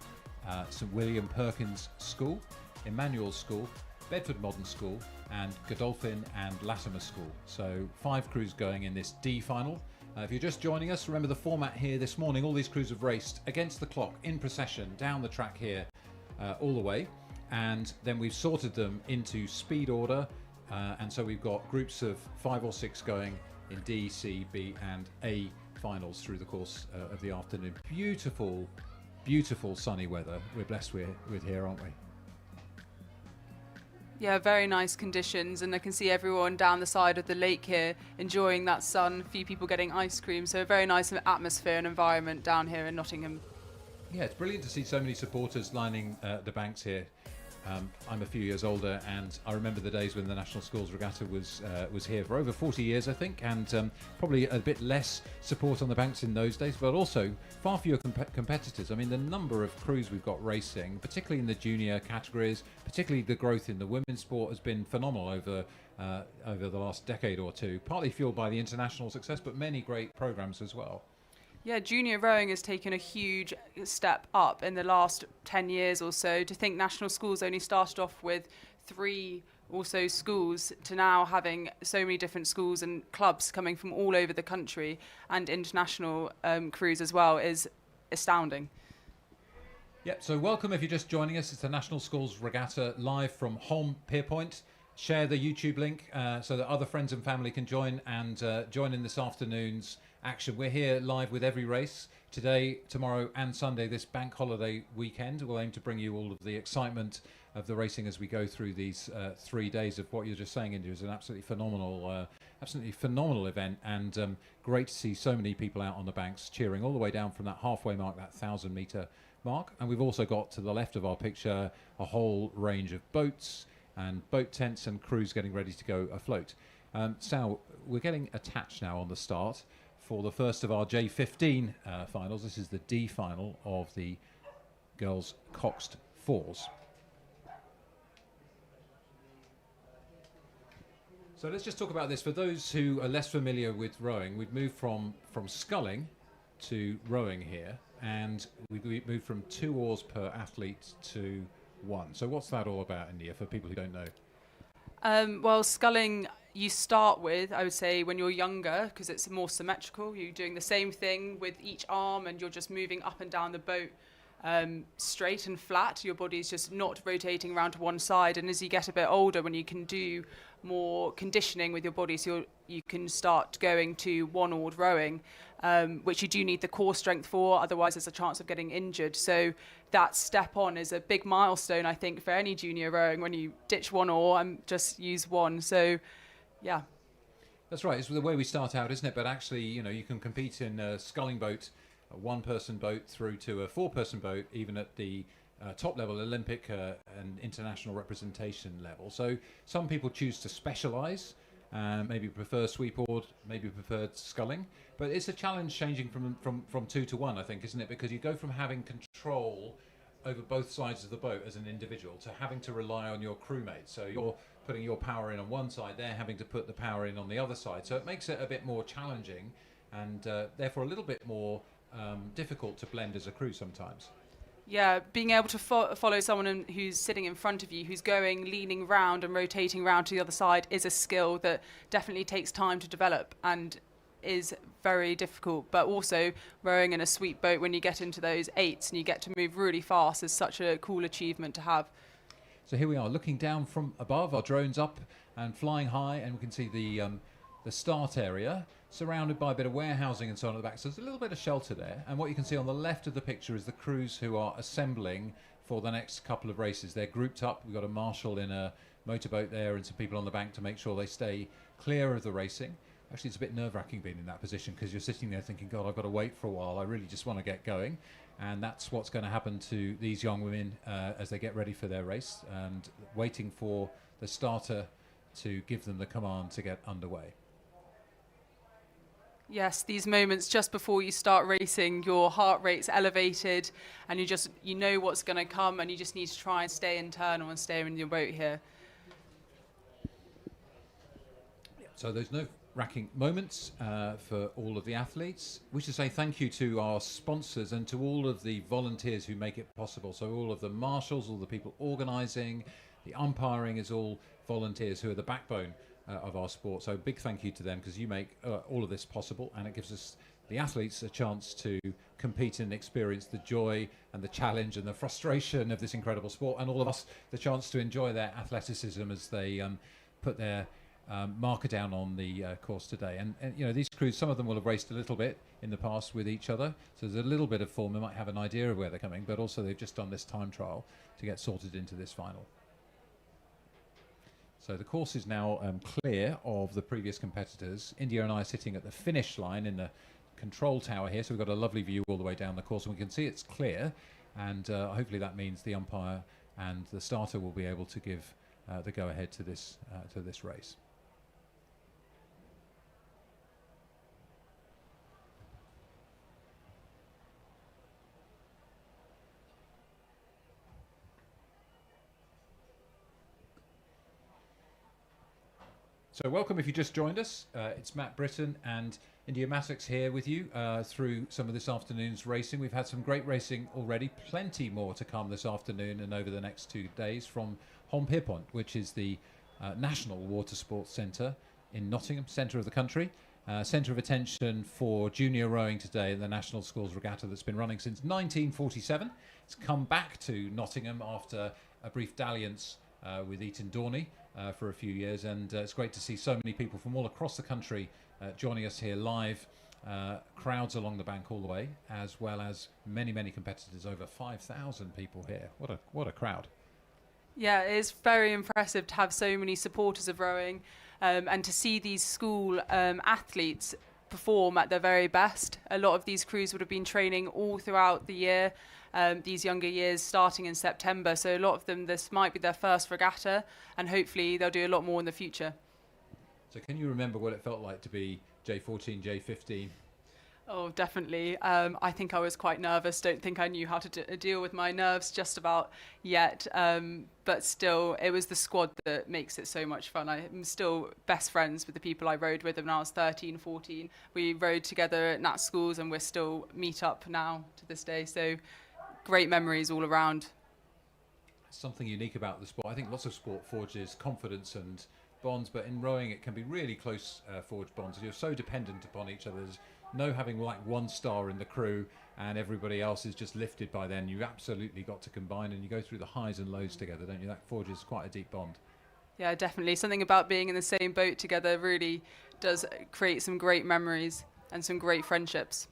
St William Perkins School, Emmanuel School, Bedford Modern School, and Godolphin and Latimer School. So 5 crews going in this D final. If you're just joining us, remember the format here this morning. All these crews have raced against the clock in procession down the track here all the way. And then we've sorted them into speed order. And so we've got groups of 5 or 6 going in D, C, B and A finals through the course of the afternoon. Beautiful, beautiful sunny weather we're blessed with here, aren't we? Yeah, very nice conditions, and I can see everyone down the side of the lake here enjoying that sun. A few people getting ice cream, so a very nice atmosphere and environment down here in Nottingham. Yeah, it's brilliant to see so many supporters lining the banks here. I'm a few years older, and I remember the days when the National Schools Regatta was here for over 40 years, I think, and probably a bit less support on the banks in those days, but also far fewer competitors. I mean, the number of crews we've got racing, particularly in the junior categories, particularly the growth in the women's sport has been phenomenal over the last decade or two, partly fueled by the international success, but many great programs as well. Yeah, junior rowing has taken a huge step up in the last 10 years or so. To think national schools only started off with 3 or so schools to now having so many different schools and clubs coming from all over the country and international crews as well is astounding. Yep, so welcome if you're just joining us. It's the National Schools Regatta live from Holme Pierpoint. Share the YouTube link so that other friends and family can join and join in this afternoon's action. We're here live with every race today, tomorrow and Sunday, this bank holiday weekend. We'll aim to bring you all of the excitement of the racing as we go through these 3 days of what you're just saying, India, is an absolutely phenomenal event, and great to see so many people out on the banks cheering all the way down from that halfway mark, that 1,000-metre mark. And we've also got to the left of our picture a whole range of boats and boat tents and crews getting ready to go afloat. Sal, we're getting attached now on the start for the first of our J15 finals. This is the D final of the girls' coxed fours. So let's just talk about this. For those who are less familiar with rowing, we've moved from sculling to rowing here, and we've moved from 2 oars per athlete to 1. So what's that all about, India, for people who don't know? Well, sculling you start with, I would say, when you're younger, because it's more symmetrical. You're doing the same thing with each arm, and you're just moving up and down the boat straight and flat. Your body's just not rotating around to one side. And as you get a bit older, when you can do more conditioning with your body, so you can start going to one-oared rowing, which you do need the core strength for, otherwise there's a chance of getting injured. So that step on is a big milestone, I think, for any junior rowing, when you ditch one oar and just use one. So yeah. That's right. It's the way we start out, isn't it? But actually, you can compete in a sculling boat, a one-person boat, through to a four-person boat, even at the top level, Olympic and international representation level. So some people choose to specialise, maybe prefer sweepboard, maybe prefer sculling. But it's a challenge changing from 2 to 1, I think, isn't it? Because you go from having control over both sides of the boat as an individual to having to rely on your crewmates. So you're putting your power in on one side, they're having to put the power in on the other side. So it makes it a bit more challenging and therefore a little bit more difficult to blend as a crew sometimes. Yeah, being able to follow someone who's sitting in front of you, who's going, leaning round and rotating round to the other side, is a skill that definitely takes time to develop and is very difficult. But also rowing in a sweep boat, when you get into those eights and you get to move really fast, is such a cool achievement to have. So here we are looking down from above, our drone's up and flying high, and we can see the start area surrounded by a bit of warehousing and so on at the back. So there's a little bit of shelter there. And what you can see on the left of the picture is the crews who are assembling for the next couple of races. They're grouped up. We've got a marshal in a motorboat there and some people on the bank to make sure they stay clear of the racing. Actually, it's a bit nerve-wracking being in that position because you're sitting there thinking, God, I've got to wait for a while. I really just want to get going. And that's what's going to happen to these young women as they get ready for their race and waiting for the starter to give them the command to get underway. Yes, these moments just before you start racing, your heart rate's elevated and you know what's going to come, and you just need to try and stay internal and stay in your boat here. So there's no racking moments for all of the athletes. We should say thank you to our sponsors and to all of the volunteers who make it possible. So all of the marshals, all the people organising, the umpiring is all volunteers who are the backbone of our sport. So big thank you to them because you make all of this possible, and it gives us, the athletes, a chance to compete and experience the joy and the challenge and the frustration of this incredible sport, and all of us the chance to enjoy their athleticism as they put their marker down on the course today. And these crews, some of them will have raced a little bit in the past with each other, so there's a little bit of form. They might have an idea of where they're coming, but also they've just done this time trial to get sorted into this final. So the course is now clear of the previous competitors. India and I are sitting at the finish line in the control tower here, so we've got a lovely view all the way down the course, and we can see it's clear, and hopefully that means the umpire and the starter will be able to give the go-ahead to this race. So welcome if you just joined us. It's Matt Britton and India Mattox here with you through some of this afternoon's racing. We've had some great racing already, plenty more to come this afternoon and over the next 2 days from Umpiring, which is the National Water Sports Centre in Nottingham, centre of the country. Centre of attention for junior rowing today in the National Schools Regatta that's been running since 1947. It's come back to Nottingham after a brief dalliance with Eton Dorney for a few years, and it's great to see so many people from all across the country joining us here live, crowds along the bank all the way, as well as many competitors, over 5,000 people here. What a crowd. Yeah, it is very impressive to have so many supporters of rowing and to see these school athletes perform at their very best. A lot of these crews would have been training all throughout the year, these younger years starting in September. So a lot of them, this might be their first regatta, and hopefully they'll do a lot more in the future. So can you remember what it felt like to be J14, J15? Oh, definitely. I think I was quite nervous. Don't think I knew how to deal with my nerves just about yet. But still, it was the squad that makes it so much fun. I'm still best friends with the people I rowed with when I was 13, 14. We rowed together at Nat schools, and we're still meet up now to this day. So great memories all around. Something unique about the sport. I think lots of sport forges confidence and bonds, but in rowing it can be really close forged bonds. You're so dependent upon each other. There's no having like one star in the crew and everybody else is just lifted by then. You absolutely got to combine, and you go through the highs and lows together, don't you? That forges quite a deep bond. Yeah, definitely. Something about being in the same boat together really does create some great memories and some great friendships.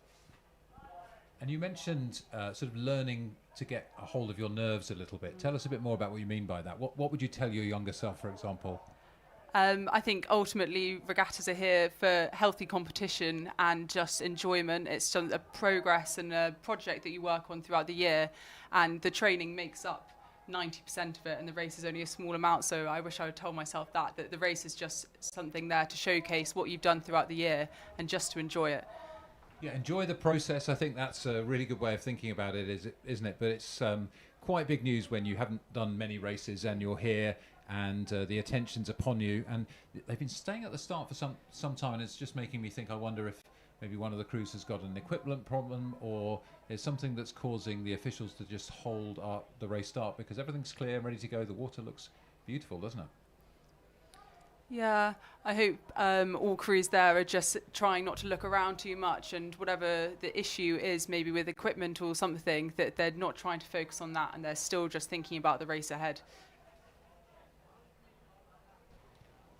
And you mentioned sort of learning to get a hold of your nerves a little bit. Tell us a bit more about what you mean by that. What would you tell your younger self, for example? I think ultimately regattas are here for healthy competition and just enjoyment. It's just a progress and a project that you work on throughout the year, and the training makes up 90% of it, and the race is only a small amount. So I wish I had told myself that the race is just something there to showcase what you've done throughout the year and just to enjoy it. Yeah, enjoy the process. I think that's a really good way of thinking about it, isn't it? But it's quite big news when you haven't done many races and you're here and the attention's upon you. And they've been staying at the start for some time, and it's just making me think, I wonder if maybe one of the crews has got an equipment problem, or there's something that's causing the officials to just hold up the race start, because everything's clear and ready to go. The water looks beautiful, doesn't it? Yeah, I hope all crews there are just trying not to look around too much, and whatever the issue is, maybe with equipment or something, that they're not trying to focus on that and they're still just thinking about the race ahead.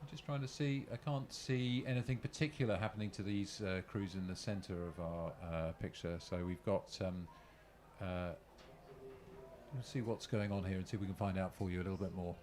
I'm just trying to see, I can't see anything particular happening to these crews in the centre of our picture. So we've got, let's see what's going on here and see if we can find out for you a little bit more.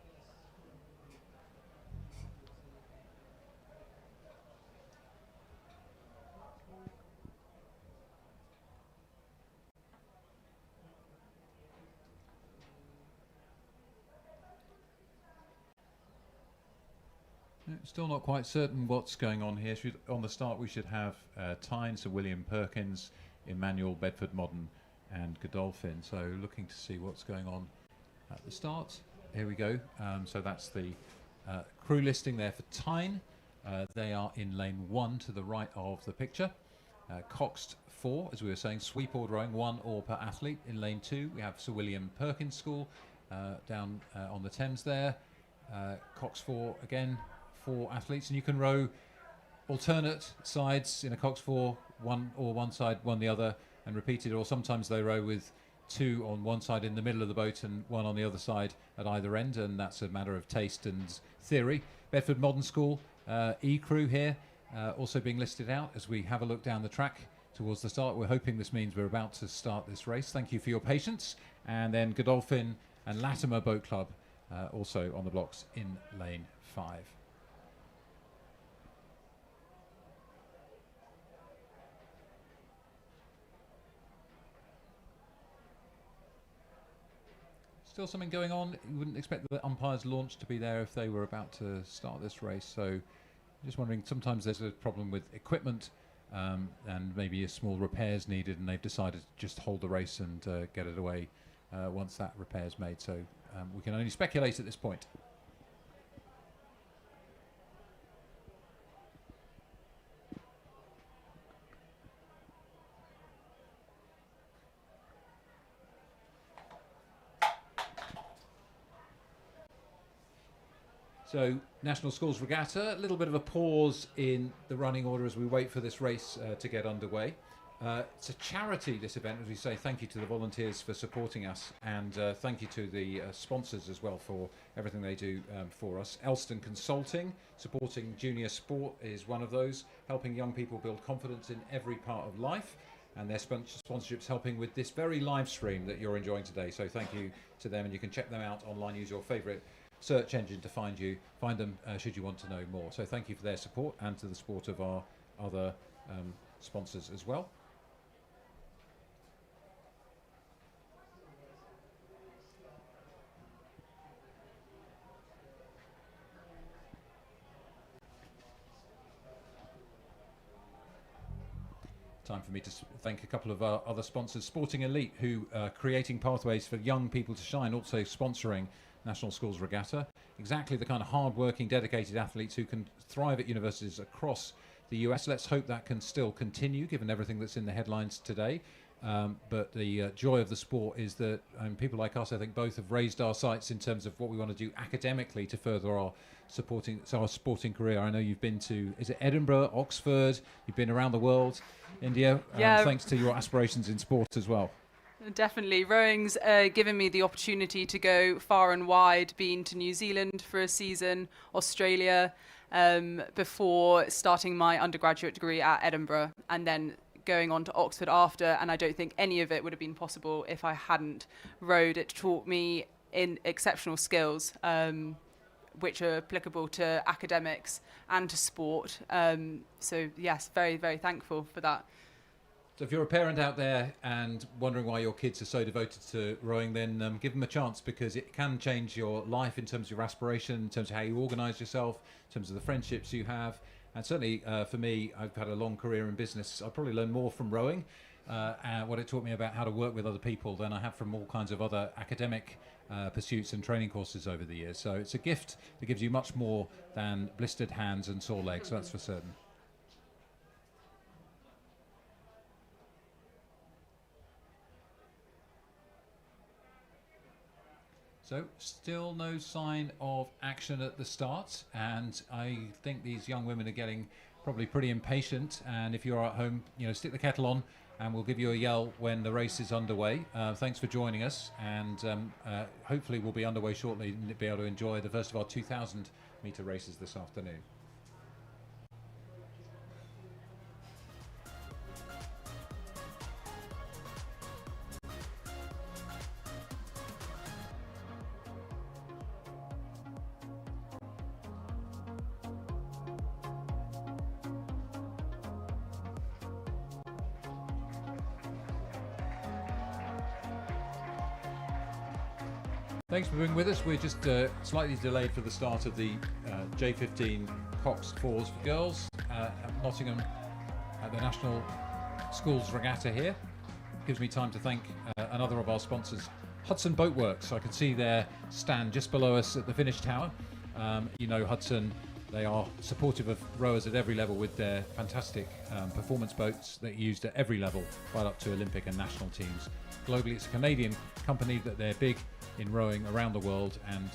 Still not quite certain what's going on here. On the start we should have Tyne, Sir William Perkins, Emmanuel, Bedford Modern and Godolphin. So looking to see what's going on at the start. Here we go. So that's the crew listing there for Tyne. They are in lane 1 to the right of the picture. Coxed 4, as we were saying, sweep oar rowing, 1 oar per athlete. In lane 2 we have Sir William Perkins School down on the Thames there. Cox 4 again, 4 athletes, and you can row alternate sides in a cox 4, one side, one the other, and repeat it. Or sometimes they row with 2 on one side in the middle of the boat and 1 on the other side at either end, and that's a matter of taste and theory. Bedford Modern School E crew here also being listed out as we have a look down the track towards the start. We're hoping this means we're about to start this race. Thank you for your patience. And then Godolphin and Latimer Boat Club also on the blocks in lane 5. Still something going on. You wouldn't expect the umpire's launch to be there if they were about to start this race. So just wondering, sometimes there's a problem with equipment and maybe a small repairs needed, and they've decided to just hold the race and get it away once that repair's made. So we can only speculate at this point. So, National Schools Regatta, a little bit of a pause in the running order as we wait for this race to get underway. It's a charity, this event, as we say. Thank you to the volunteers for supporting us, and thank you to the sponsors as well for everything they do for us. Elston Consulting, supporting junior sport, is one of those, helping young people build confidence in every part of life, and their sponsorship's helping with this very live stream that you're enjoying today. So thank you to them, and you can check them out online. Use your favourite search engine to find them should you want to know more. So thank you for their support, and to the support of our other sponsors as well. Time for me to thank a couple of our other sponsors. Sporting Elite, who are creating pathways for young people to shine, also sponsoring National Schools Regatta. Exactly the kind of hard-working, dedicated athletes who can thrive at universities across the US. Let's hope that can still continue, given everything that's in the headlines today. But the joy of the sport is that people like us, I think, both have raised our sights in terms of what we want to do academically to further our sporting career. I know you've been to, is it Edinburgh, Oxford? You've been around the world, India, thanks to your aspirations in sport as well. Definitely. Rowing's given me the opportunity to go far and wide, been to New Zealand for a season, Australia, before starting my undergraduate degree at Edinburgh, and then going on to Oxford after. And I don't think any of it would have been possible if I hadn't rowed. It taught me in exceptional skills. which are applicable to academics and to sport. So yes, very, very thankful for that. So if you're a parent out there and wondering why your kids are so devoted to rowing, then give them a chance, because it can change your life in terms of your aspiration, in terms of how you organise yourself, in terms of the friendships you have. And certainly for me, I've had a long career in business. I probably learned more from rowing and what it taught me about how to work with other people than I have from all kinds of other academic pursuits and training courses over the years. So it's a gift that gives you much more than blistered hands and sore legs, that's for certain. So still no sign of action at the start, and I think these young women are getting probably pretty impatient. And if you're at home, you know, stick the kettle on and we'll give you a yell when the race is underway. Thanks for joining us, and hopefully we'll be underway shortly and be able to enjoy the first of our 2,000 metre races this afternoon. Thanks for being with us. We're just slightly delayed for the start of the J15 coxed fours for girls at Nottingham at the National Schools Regatta here. Gives me time to thank another of our sponsors, Hudson Boatworks. I can see their stand just below us at the finish tower. You know Hudson, they are supportive of rowers at every level with their fantastic performance boats that are used at every level, right up to Olympic and national teams. Globally, it's a Canadian company, that they're big in rowing around the world and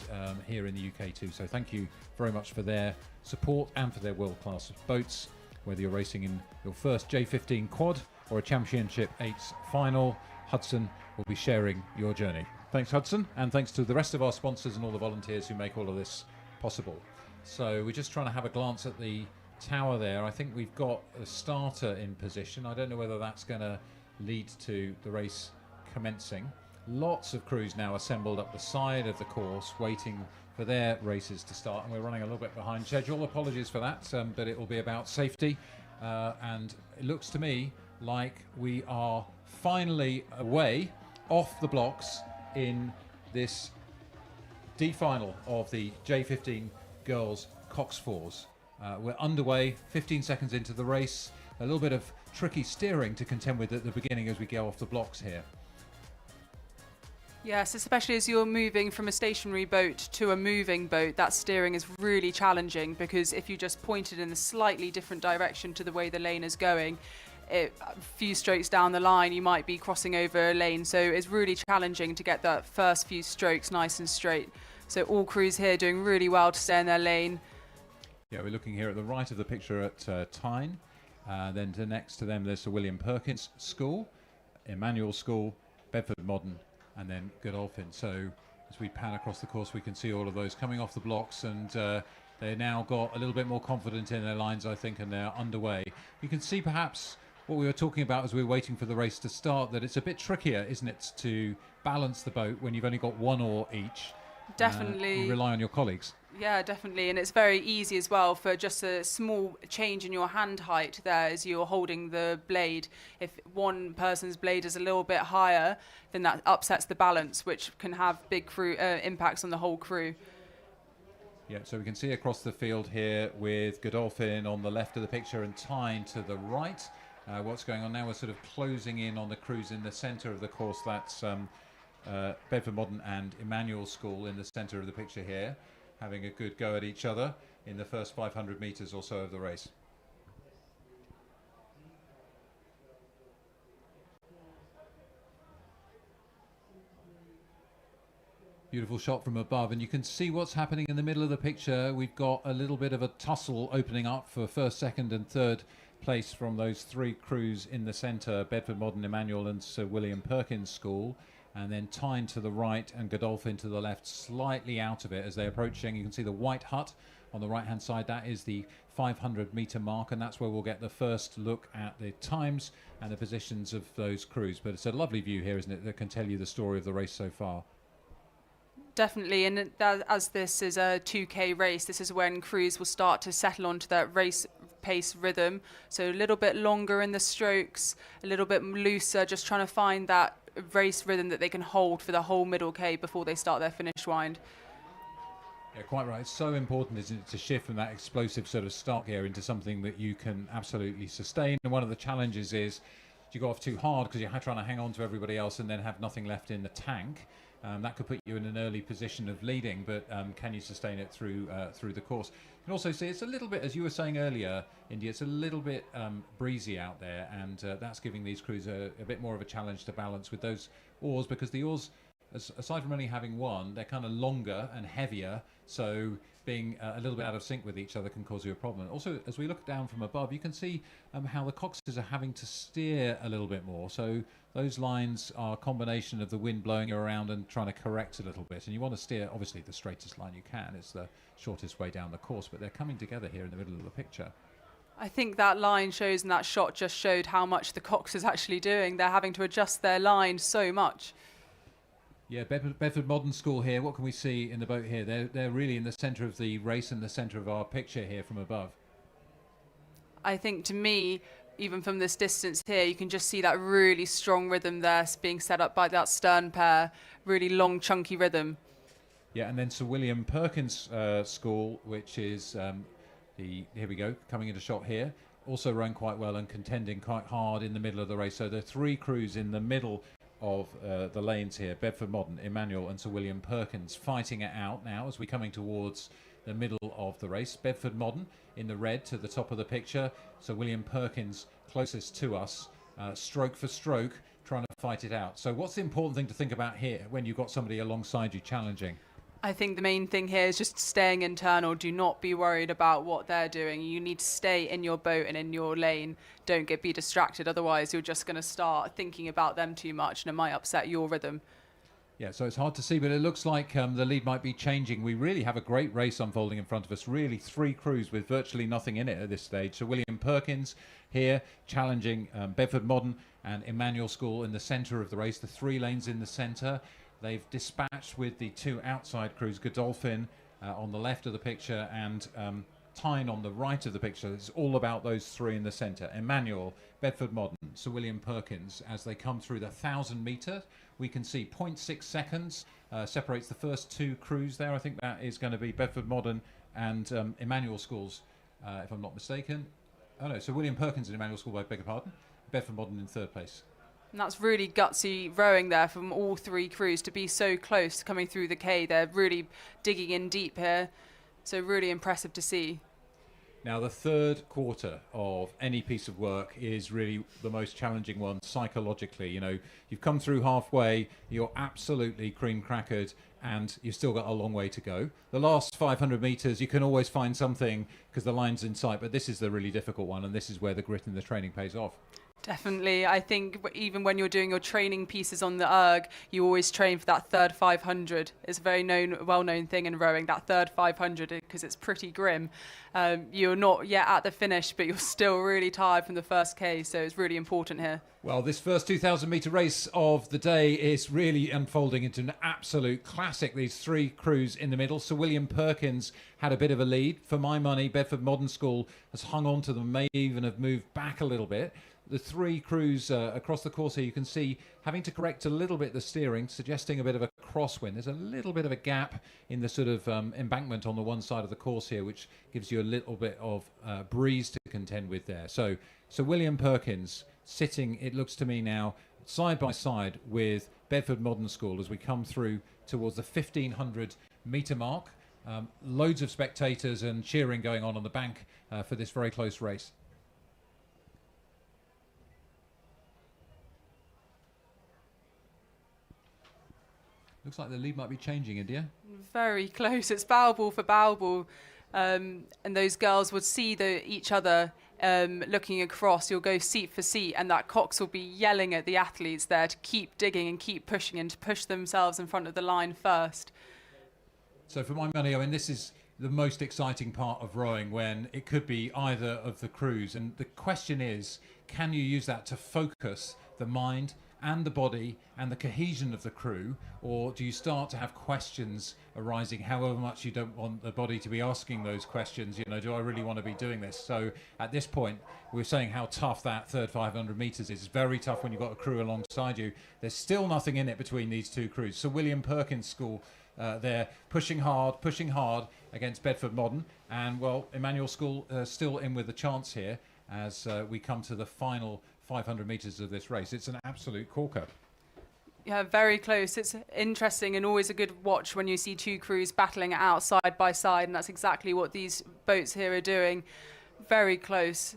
here in the UK too. So thank you very much for their support and for their world-class boats. Whether you're racing in your first J15 quad or a Championship 8s final, Hudson will be sharing your journey. Thanks, Hudson, and thanks to the rest of our sponsors and all the volunteers who make all of this possible. So we're just trying to have a glance at the tower there. I think we've got a starter in position. I don't know whether that's going to lead to the race commencing. Lots of crews now assembled up the side of the course waiting for their races to start, and we're running a little bit behind schedule. Apologies for that, but it will be about safety, and it looks to me like we are finally away off the blocks in this D final of the J15 girls cox fours. We're underway, 15 seconds into the race. A little bit of tricky steering to contend with at the beginning as we go off the blocks here. Yes, especially as you're moving from a stationary boat to a moving boat, that steering is really challenging, because if you just point it in a slightly different direction to the way the lane is going, a few strokes down the line you might be crossing over a lane. So it's really challenging to get that first few strokes nice and straight. So all crews here doing really well to stay in their lane. Yeah, we're looking here at the right of the picture at Tyne. Then next to them there's the William Perkins School, Emmanuel School, Bedford Modern, and then Godolphin. So as we pan across the course, we can see all of those coming off the blocks, and they're now got a little bit more confident in their lines, I think, and they're underway. You can see perhaps what we were talking about as we were waiting for the race to start, that it's a bit trickier, isn't it, to balance the boat when you've only got one oar each. Definitely. You rely on your colleagues. Yeah, definitely. And it's very easy as well for just a small change in your hand height there as you're holding the blade. If one person's blade is a little bit higher, then that upsets the balance, which can have big crew impacts on the whole crew. Yeah, so we can see across the field here with Godolphin on the left of the picture and Tyne to the right. What's going on now, we're sort of closing in on the crews in the centre of the course. That's Bedford Modern and Emmanuel School in the centre of the picture here, having a good go at each other in the first 500 metres or so of the race. Beautiful shot from above, and you can see what's happening in the middle of the picture. We've got a little bit of a tussle opening up for first, second and third place from those three crews in the centre, Bedford Modern, Emmanuel and Sir William Perkins School. And then Tyne to the right and Godolphin to the left, slightly out of it as they're approaching. You can see the white hut on the right-hand side. That is the 500-metre mark, and that's where we'll get the first look at the times and the positions of those crews. But it's a lovely view here, isn't it, that can tell you the story of the race so far. Definitely, and as this is a 2K race, this is when crews will start to settle onto that race pace rhythm. So a little bit longer in the strokes, a little bit looser, just trying to find that race rhythm that they can hold for the whole middle K before they start their finish wind. Yeah, quite right. It's so important, isn't it, to shift from that explosive sort of start gear into something that you can absolutely sustain. And one of the challenges is you go off too hard because you're trying to hang on to everybody else and then have nothing left in the tank. That could put you in an early position of leading, but can you sustain it through the course? You can also see it's a little bit, as you were saying earlier, India, it's a little bit breezy out there, and that's giving these crews a bit more of a challenge to balance with those oars, because the oars, aside from only having one, they're kind of longer and heavier, so being a little bit out of sync with each other can cause you a problem. Also, as we look down from above, you can see how the coxes are having to steer a little bit more. So those lines are a combination of the wind blowing you around and trying to correct a little bit. And you want to steer, obviously, the straightest line you can. It's the shortest way down the course, but they're coming together here in the middle of the picture. I think that line shows, and that shot just showed how much the cox is actually doing. They're having to adjust their line so much. Yeah, Bedford Modern School here. What can we see in the boat here? They're really in the centre of the race and the centre of our picture here from above. I think, to me, even from this distance here, you can just see that really strong rhythm there being set up by that stern pair. Really long, chunky rhythm. Yeah, and then Sir William Perkins School, which is here we go, coming into shot here. Also rowing quite well and contending quite hard in the middle of the race. So there are three crews in the middle of the lanes here: Bedford Modern, Emmanuel and Sir William Perkins, fighting it out now as we're coming towards the middle of the race. Bedford Modern in the red to the top of the picture, Sir William Perkins closest to us, stroke for stroke, trying to fight it out. So what's the important thing to think about here when you've got somebody alongside you challenging? I think the main thing here is just staying internal. Do not be worried about what they're doing. You need to stay in your boat and in your lane. Don't be distracted. Otherwise, you're just going to start thinking about them too much, and it might upset your rhythm. Yeah, so it's hard to see, but it looks like the lead might be changing. We really have a great race unfolding in front of us. Really, three crews with virtually nothing in it at this stage. So William Perkins here challenging Bedford Modern and Emmanuel School in the centre of the race. The three lanes in the centre. They've dispatched with the two outside crews, Godolphin on the left of the picture and Tyne on the right of the picture. It's all about those three in the centre. Emmanuel, Bedford Modern, Sir William Perkins, as they come through the 1,000 metre. We can see 0.6 seconds separates the first two crews there. I think that is going to be Bedford Modern and Emmanuel Schools, if I'm not mistaken. Oh no, Sir William Perkins and Emmanuel School, I beg your pardon. Bedford Modern in third place. And that's really gutsy rowing there from all three crews to be so close coming through the K. They're really digging in deep here. So really impressive to see. Now, the third quarter of any piece of work is really the most challenging one psychologically. You know, you've come through halfway, you're absolutely cream crackered, and you've still got a long way to go. The last 500 metres, you can always find something because the line's in sight, but this is the really difficult one, and this is where the grit and the training pays off. Definitely. I think even when you're doing your training pieces on the erg, you always train for that third 500. It's a very well-known thing in rowing, that third 500, because it's pretty grim. You're not yet at the finish, but you're still really tired from the first K, so it's really important here. Well, this first 2,000 metre race of the day is really unfolding into an absolute classic. These three crews in the middle. Sir William Perkins had a bit of a lead. For my money, Bedford Modern School has hung on to them, may even have moved back a little bit. The three crews across the course here, you can see having to correct a little bit the steering, suggesting a bit of a crosswind. There's a little bit of a gap in the sort of embankment on the one side of the course here, which gives you a little bit of breeze to contend with there. So William Perkins sitting, it looks to me now, side by side with Bedford Modern School as we come through towards the 1,500 metre mark. Loads of spectators and cheering going on the bank for this very close race. Looks like the lead might be changing, India. Very close. It's bow ball for bow ball. And those girls would see each other looking across. You'll go seat for seat, and that cox will be yelling at the athletes there to keep digging and keep pushing and to push themselves in front of the line first. So for my money, I mean, this is the most exciting part of rowing, when it could be either of the crews. And the question is, can you use that to focus the mind and the body and the cohesion of the crew, or do you start to have questions arising, however much you don't want the body to be asking those questions? Do I really want to be doing this? So at this point, we're saying how tough that third 500 metres is. It's very tough when you've got a crew alongside you. There's still nothing in it between these two crews. So William Perkins School, they're pushing hard against Bedford Modern. And, well, Emmanuel School still in with a chance here as we come to the final 500 metres of this race. It's an absolute corker. Yeah, very close. It's interesting and always a good watch when you see two crews battling it out side by side, and that's exactly what these boats here are doing. Very close.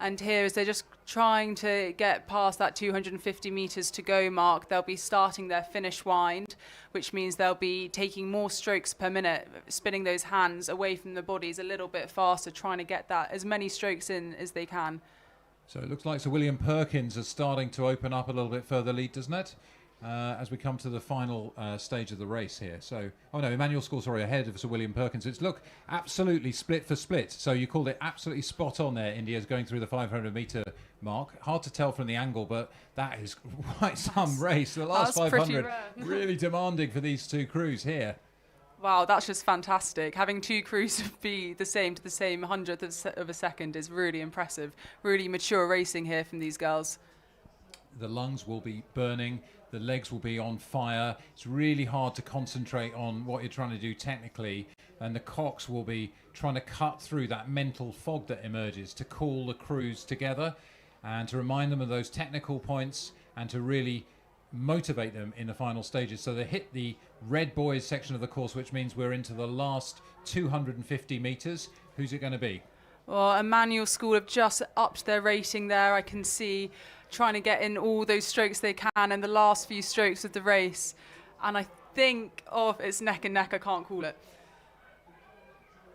And here, as they're just trying to get past that 250 metres to go mark, they'll be starting their finish wind, which means they'll be taking more strokes per minute, spinning those hands away from the bodies a little bit faster, trying to get that as many strokes in as they can. So it looks like Sir William Perkins is starting to open up a little bit further lead, doesn't it? As we come to the final stage of the race here. So, oh no, Emmanuel School, sorry, ahead of Sir William Perkins. It's, look, absolutely split for split. So you called it absolutely spot on there, India's going through the 500 metre mark. Hard to tell from the angle, but that is quite some race. The last 500 really demanding for these two crews here. Wow, that's just fantastic. Having two crews be the same to the same hundredth of a second is really impressive. Really mature racing here from these girls. The lungs will be burning. The legs will be on fire. It's really hard to concentrate on what you're trying to do technically. And the cox will be trying to cut through that mental fog that emerges to call the crews together and to remind them of those technical points and to really motivate them in the final stages. So they hit the red boys section of the course, which means we're into the last 250 metres. Who's it going to be? Well, Emmanuel School have just upped their rating there. I can see trying to get in all those strokes they can in the last few strokes of the race. And I think it's neck and neck. I can't call it.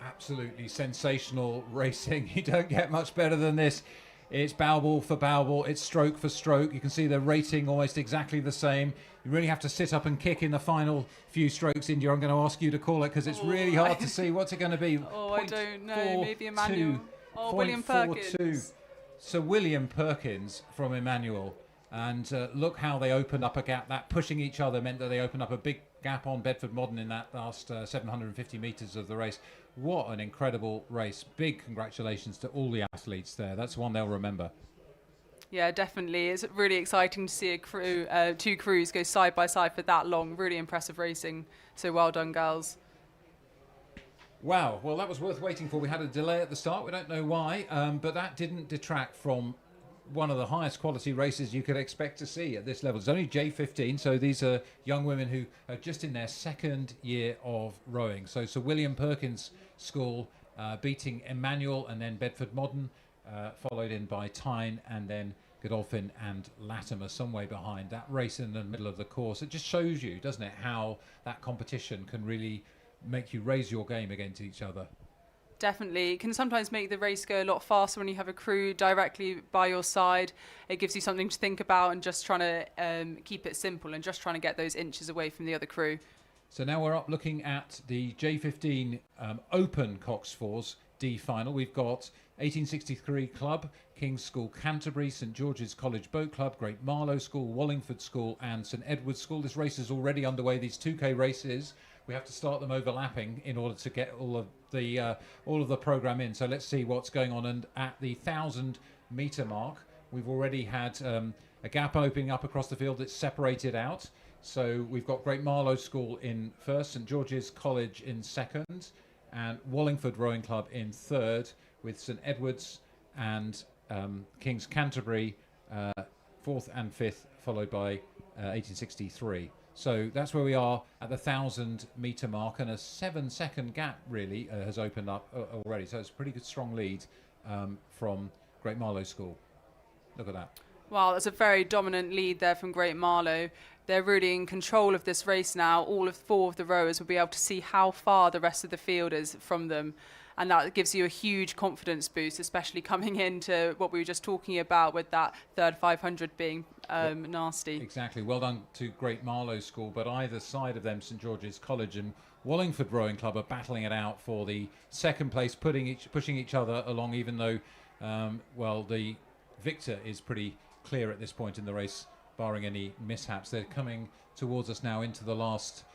Absolutely sensational racing. You don't get much better than this. It's bow ball for bow ball. It's stroke for stroke. You can see the rating almost exactly the same. You really have to sit up and kick in the final few strokes, India. I'm going to ask you to call it because it's really hard to see. What's it going to be? I don't know. Maybe Emmanuel. William Perkins. So William Perkins from Emmanuel. And look how they opened up a gap. That pushing each other meant that they opened up a big gap on Bedford Modern in that last 750 metres of the race. What an incredible race. Big congratulations to all the athletes there. That's one they'll remember. Yeah, definitely. It's really exciting to see two crews go side by side for that long. Really impressive racing. So well done, girls. Wow, well, that was worth waiting for. We had a delay at the start. We don't know why, but that didn't detract from one of the highest quality races you could expect to see at this level. It's only J15, so these are young women who are just in their second year of rowing. So Sir William Perkins School beating Emmanuel and then Bedford Modern, followed in by Tyne and then Godolphin and Latimer some way behind. That race in the middle of the course, it just shows you, doesn't it, how that competition can really make you raise your game against each other. Definitely. It can sometimes make the race go a lot faster when you have a crew directly by your side. It gives you something to think about and just trying to keep it simple and just trying to get those inches away from the other crew. So now we're up looking at the J15 Open Cox Fours D final. We've got 1863 Club, King's School Canterbury, St George's College Boat Club, Great Marlow School, Wallingford School and St Edward's School. This race is already underway. These 2K races, we have to start them overlapping in order to get all of the program in. So let's see what's going on. And at the 1,000 metre mark, we've already had a gap opening up across the field that's separated out. So we've got Great Marlow School in first, St George's College in second, and Wallingford Rowing Club in third, with St Edward's and King's Canterbury fourth and fifth, followed by 1863. So that's where we are at the 1,000 metre mark, and a 7-second gap really has opened up already. So it's a pretty good strong lead from Great Marlow School. Look at that. Wow, that's a very dominant lead there from Great Marlow. They're really in control of this race now. All of four of the rowers will be able to see how far the rest of the field is from them. And that gives you a huge confidence boost, especially coming into what we were just talking about with that third 500 being nasty. Exactly. Well done to Great Marlow School, but either side of them, St George's College and Wallingford Rowing Club are battling it out for the second place, pushing each other along, even though, the Victor is pretty clear at this point in the race, barring any mishaps. They're coming towards us now into the last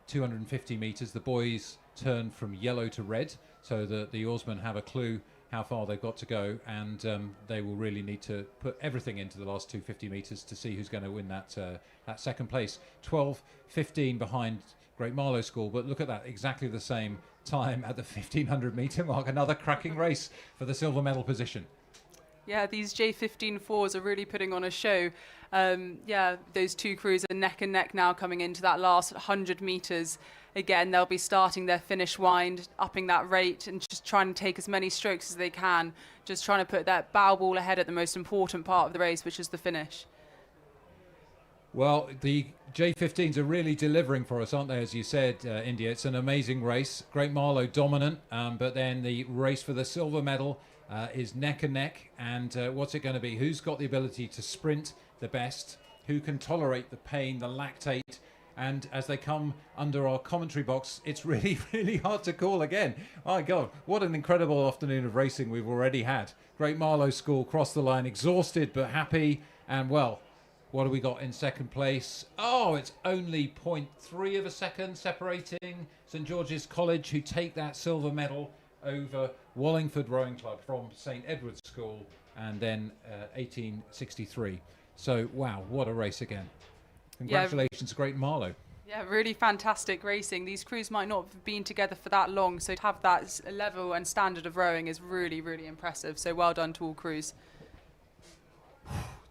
250 metres. The boys turn from yellow to red, so that the oarsmen have a clue how far they've got to go, and they will really need to put everything into the last 250 metres to see who's going to win that second place. 12:15 behind Great Marlow School, but look at that, exactly the same time at the 1500 metre mark. Another cracking race for the silver medal position. Yeah, these J15-4s are really putting on a show. Those two crews are neck and neck now coming into that last 100 metres. Again, they'll be starting their finish wind, upping that rate and just trying to take as many strokes as they can, just trying to put that bow ball ahead at the most important part of the race, which is the finish. Well, the J15s are really delivering for us, aren't they, as you said, India? It's an amazing race. Great Marlow dominant, but then the race for the silver medal is neck and neck. And what's it going to be? Who's got the ability to sprint the best? Who can tolerate the pain, the lactate? And as they come under our commentary box, it's really, really hard to call again. My God, what an incredible afternoon of racing we've already had. Great Marlow School crossed the line, exhausted but happy. And well, what have we got in second place? Oh, it's only 0.3 of a second separating St George's College, who take that silver medal over Wallingford Rowing Club from St Edward's School, and then 1863. So, wow, what a race again. Congratulations, Great Marlow. Yeah, really fantastic racing. These crews might not have been together for that long, so to have that level and standard of rowing is really, really impressive. So well done to all crews.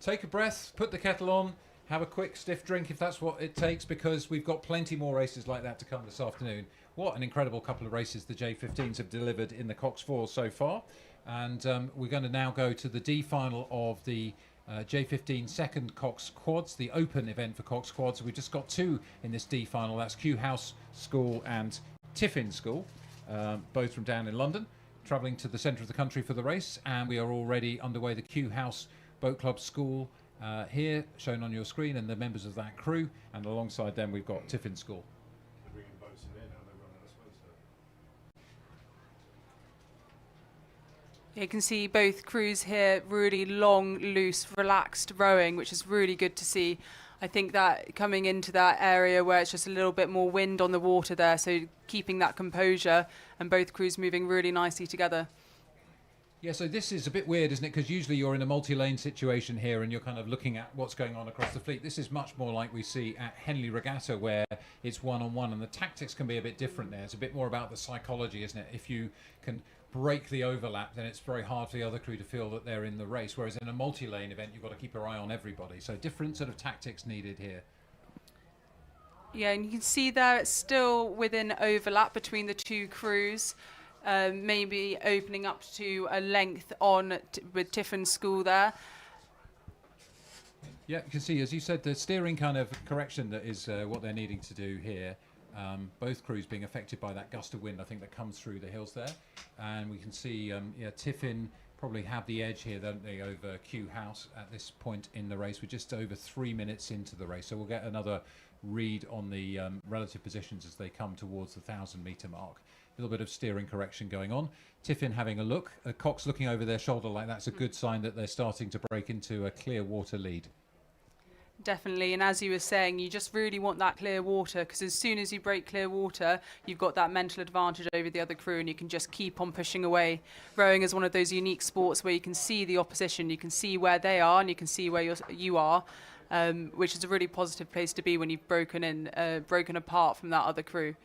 Take a breath, put the kettle on, have a quick stiff drink if that's what it takes, because we've got plenty more races like that to come this afternoon. What an incredible couple of races the J15s have delivered in the Cox 4 so far. And we're going to now go to the D final of the J15 second Cox Quads, the open event for Cox Quads. We've just got two in this D final. That's Kew House School and Tiffin School, both from down in London, travelling to the centre of the country for the race. And we are already underway. The Kew House Boat Club School here, shown on your screen, and the members of that crew. And alongside them, we've got Tiffin School. You can see both crews here, really long, loose, relaxed rowing, which is really good to see. I think that coming into that area where it's just a little bit more wind on the water there, so keeping that composure, and both crews moving really nicely together. Yeah, so this is a bit weird, isn't it? Because usually you're in a multi-lane situation here and you're kind of looking at what's going on across the fleet. This is much more like we see at Henley Regatta, where it's one-on-one, and the tactics can be a bit different there. It's a bit more about the psychology, isn't it? If you can break the overlap, then it's very hard for the other crew to feel that they're in the race, whereas in a multi-lane event, you've got to keep your eye on everybody. So different sort of tactics needed here. Yeah, and you can see there it's still within overlap between the two crews. Maybe opening up to a length on with Tiffin School there. Yeah, you can see, as you said, the steering kind of correction that is what they're needing to do here. Both crews being affected by that gust of wind, I think, that comes through the hills there. And we can see, Tiffin probably have the edge here, don't they, over Kew House at this point in the race. We're just over 3 minutes into the race, so we'll get another read on the relative positions as they come towards the 1,000-metre mark. A little bit of steering correction going on. Tiffin having a look. Cox looking over their shoulder like that's a good sign that they're starting to break into a clear water lead. Definitely, and as you were saying, you just really want that clear water, because as soon as you break clear water, you've got that mental advantage over the other crew, and you can just keep on pushing away. Rowing is one of those unique sports where you can see the opposition, you can see where they are, and you can see where you are, which is a really positive place to be when you've broken apart from that other crew.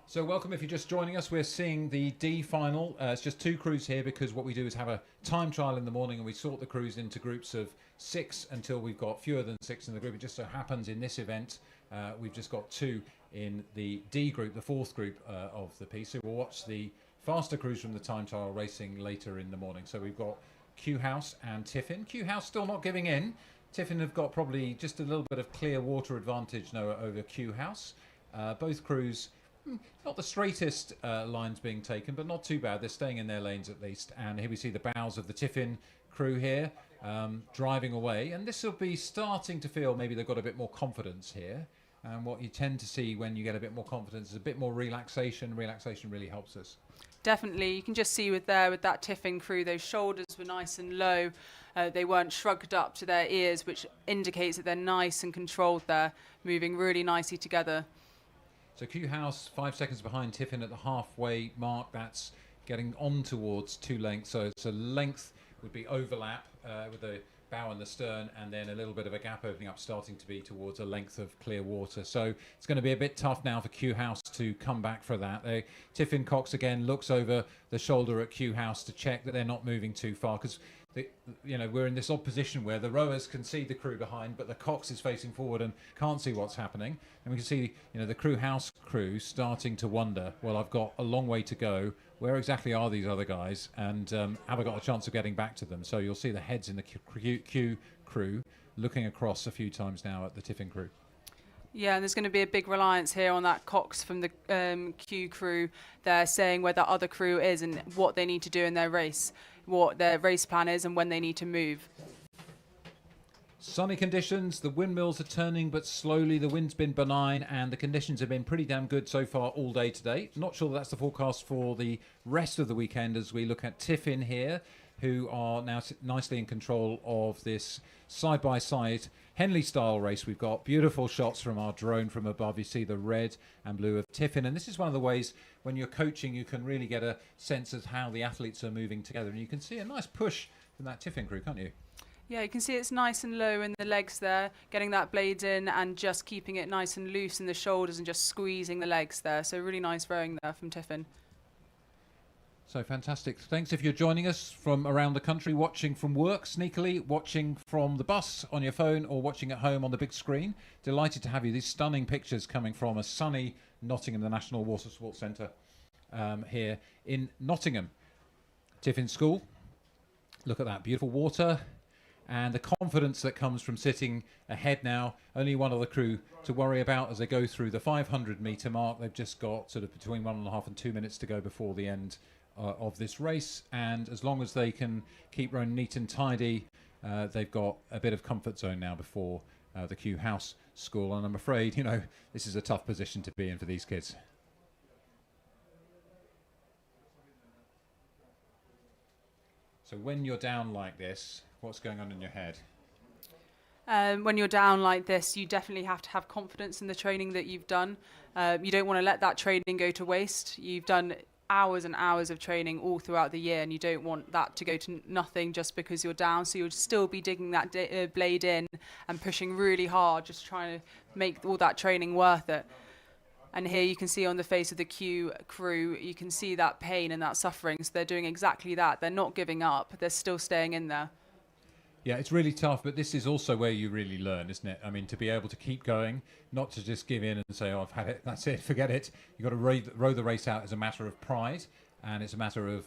So welcome if you're just joining us. We're seeing the D final. It's just two crews here because what we do is have a time trial in the morning and we sort the crews into groups of 6 until we've got fewer than 6 in the group. It just so happens in this event we've just got 2 in the D group, the fourth group of the piece. So we'll watch the faster crews from the time trial racing later in the morning. So we've got Kew House and Tiffin. Kew House still not giving in. Tiffin have got probably just a little bit of clear water advantage now over Kew House. Both crews, not the straightest lines being taken, but not too bad. They're staying in their lanes at least. And here we see the bows of the Tiffin crew here driving away. And this will be starting to feel maybe they've got a bit more confidence here. And what you tend to see when you get a bit more confidence is a bit more relaxation. Relaxation really helps us. Definitely, you can just see with that Tiffin crew, those shoulders were nice and low. They weren't shrugged up to their ears, which indicates that they're nice and controlled there, moving really nicely together. So Q House 5 seconds behind Tiffin at the halfway mark. That's getting on towards 2 lengths. So length would be overlap with the bow and the stern, and then a little bit of a gap opening up, starting to be towards a length of clear water. So it's going to be a bit tough now for Q House to come back for that. Tiffin Cox again looks over the shoulder at Q House to check that they're not moving too far, because we're in this odd position where the rowers can see the crew behind, but the Cox is facing forward and can't see what's happening. And we can see, the Crew House crew starting to wonder, well, I've got a long way to go. Where exactly are these other guys? And have I got a chance of getting back to them? So you'll see the heads in the Q crew looking across a few times now at the Tiffin crew. Yeah, and there's going to be a big reliance here on that Cox from the Q crew. They're saying where that other crew is and what they need to do in their race, what their race plan is and when they need to move. Sunny conditions, the windmills are turning but slowly, the wind's been benign and the conditions have been pretty damn good so far all day today. Not sure that's the forecast for the rest of the weekend as we look at Tiffin here, who are now nicely in control of this side-by-side Henley-style race. We've got beautiful shots from our drone from above. You see the red and blue of Tiffin, and this is one of the ways when you're coaching you can really get a sense of how the athletes are moving together, and you can see a nice push from that Tiffin crew, can't you? Yeah, you can see it's nice and low in the legs there, getting that blade in and just keeping it nice and loose in the shoulders and just squeezing the legs there. So really nice rowing there from Tiffin. So fantastic. Thanks if you're joining us from around the country, watching from work, sneakily, watching from the bus on your phone or watching at home on the big screen. Delighted to have you. These stunning pictures coming from a sunny Nottingham, the National Water Sports Centre here in Nottingham. Tiffin School. Look at that beautiful water. And the confidence that comes from sitting ahead now. Only one other crew to worry about as they go through the 500-metre mark. They've just got sort of between 1.5 and 2 minutes to go before the end of this race. And as long as they can keep rowing neat and tidy, they've got a bit of comfort zone now before the Q House School. And I'm afraid, this is a tough position to be in for these kids. So when you're down like this, what's going on in your head? When you're down like this, you definitely have to have confidence in the training that you've done. You don't want to let that training go to waste. You've done hours and hours of training all throughout the year, and you don't want that to go to nothing just because you're down. So you'll still be digging that blade in and pushing really hard, just trying to make all that training worth it. And here you can see on the face of the Q crew, you can see that pain and that suffering. So they're doing exactly that. They're not giving up. They're still staying in there. Yeah, it's really tough, but this is also where you really learn, isn't it? I mean, to be able to keep going, not to just give in and say, oh, I've had it, that's it, forget it. You've got to row the race out as a matter of pride, and it's a matter of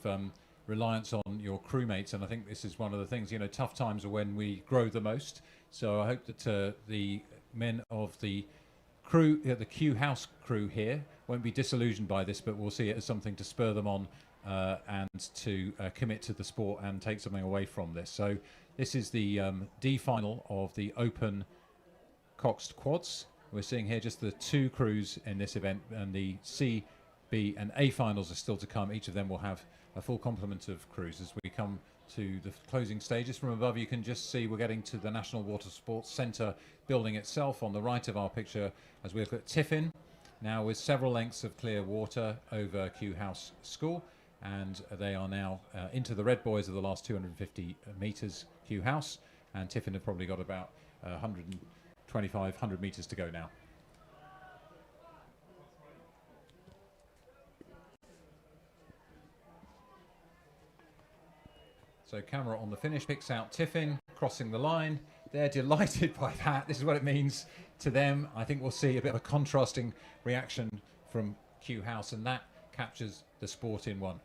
reliance on your crewmates. And I think this is one of the things, tough times are when we grow the most. So I hope that the men of the crew, the Q House crew here, won't be disillusioned by this, but we'll see it as something to spur them on and to commit to the sport and take something away from this. So this is the D final of the Open Coxed Quads. We're seeing here just the 2 crews in this event, and the C, B and A finals are still to come. Each of them will have a full complement of crews. As we come to the closing stages from above, you can just see we're getting to the National Water Sports Centre building itself on the right of our picture as we look at Tiffin, now with several lengths of clear water over Q House School. And they are now into the red boys of the last 250 metres, Q House, and Tiffin have probably got about 100 metres to go now. So camera on the finish picks out Tiffin crossing the line. They're delighted by that. This is what it means to them. I think we'll see a bit of a contrasting reaction from Q House, and that captures the sport in one.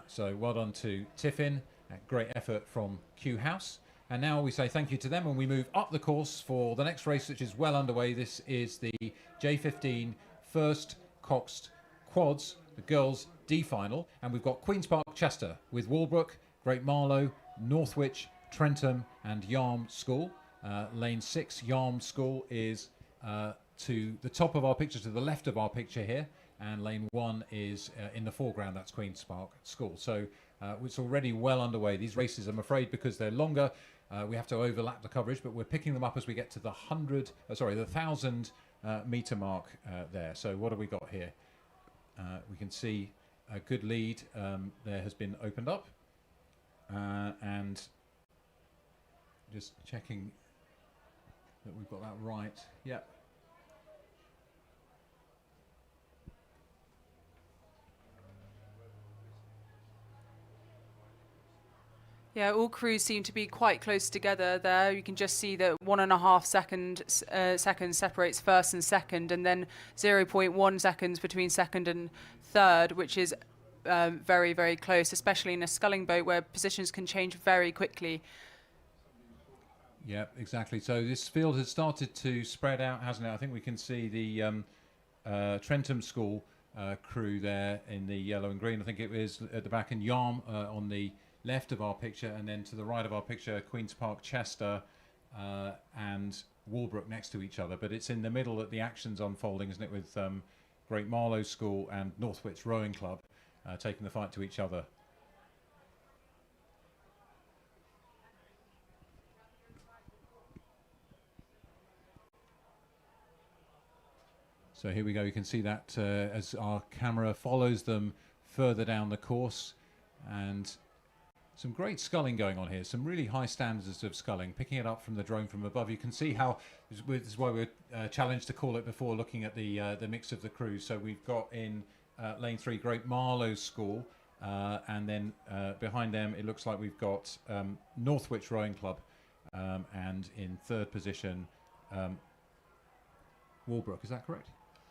So well done to Tiffin, great effort from Q House. And now we say thank you to them and we move up the course for the next race, which is well underway. This is the J15 First Coxed Quads, the girls D final. And we've got Queen's Park Chester with Walbrook, Great Marlow, Northwich, Trentham and Yarm School. Lane 6, Yarm School is to the top of our picture, to the left of our picture here. and lane 1 is in the foreground. That's Queen's Park School. So it's already well underway. These races, I'm afraid, because they're longer, we have to overlap the coverage, but we're picking them up as we get to the 1,000 meter mark there. So what have we got here? We can see a good lead there has been opened up, and just checking that we've got that right. Yep. Yeah, all crews seem to be quite close together there. You can just see that 1.5 seconds separates first and second, and then 0.1 seconds between second and third, which is very, very close, especially in a sculling boat where positions can change very quickly. Yeah, exactly. So this field has started to spread out, hasn't it? I think we can see the Trentham School crew there in the yellow and green. I think it is at the back, and Yarm on the left of our picture, and then to the right of our picture, Queen's Park, Chester and Walbrook next to each other. But it's in the middle that the action's unfolding, isn't it, with Great Marlow School and Northwich Rowing Club taking the fight to each other. So here we go. You can see that as our camera follows them further down the course, and some great sculling going on here, some really high standards of sculling, picking it up from the drone from above. You can see how, this is why we were challenged to call it before, looking at the mix of the crews. So we've got in lane 3 Great Marlow School, and then behind them it looks like we've got Northwich Rowing Club, and in third position Walbrook. Is that correct?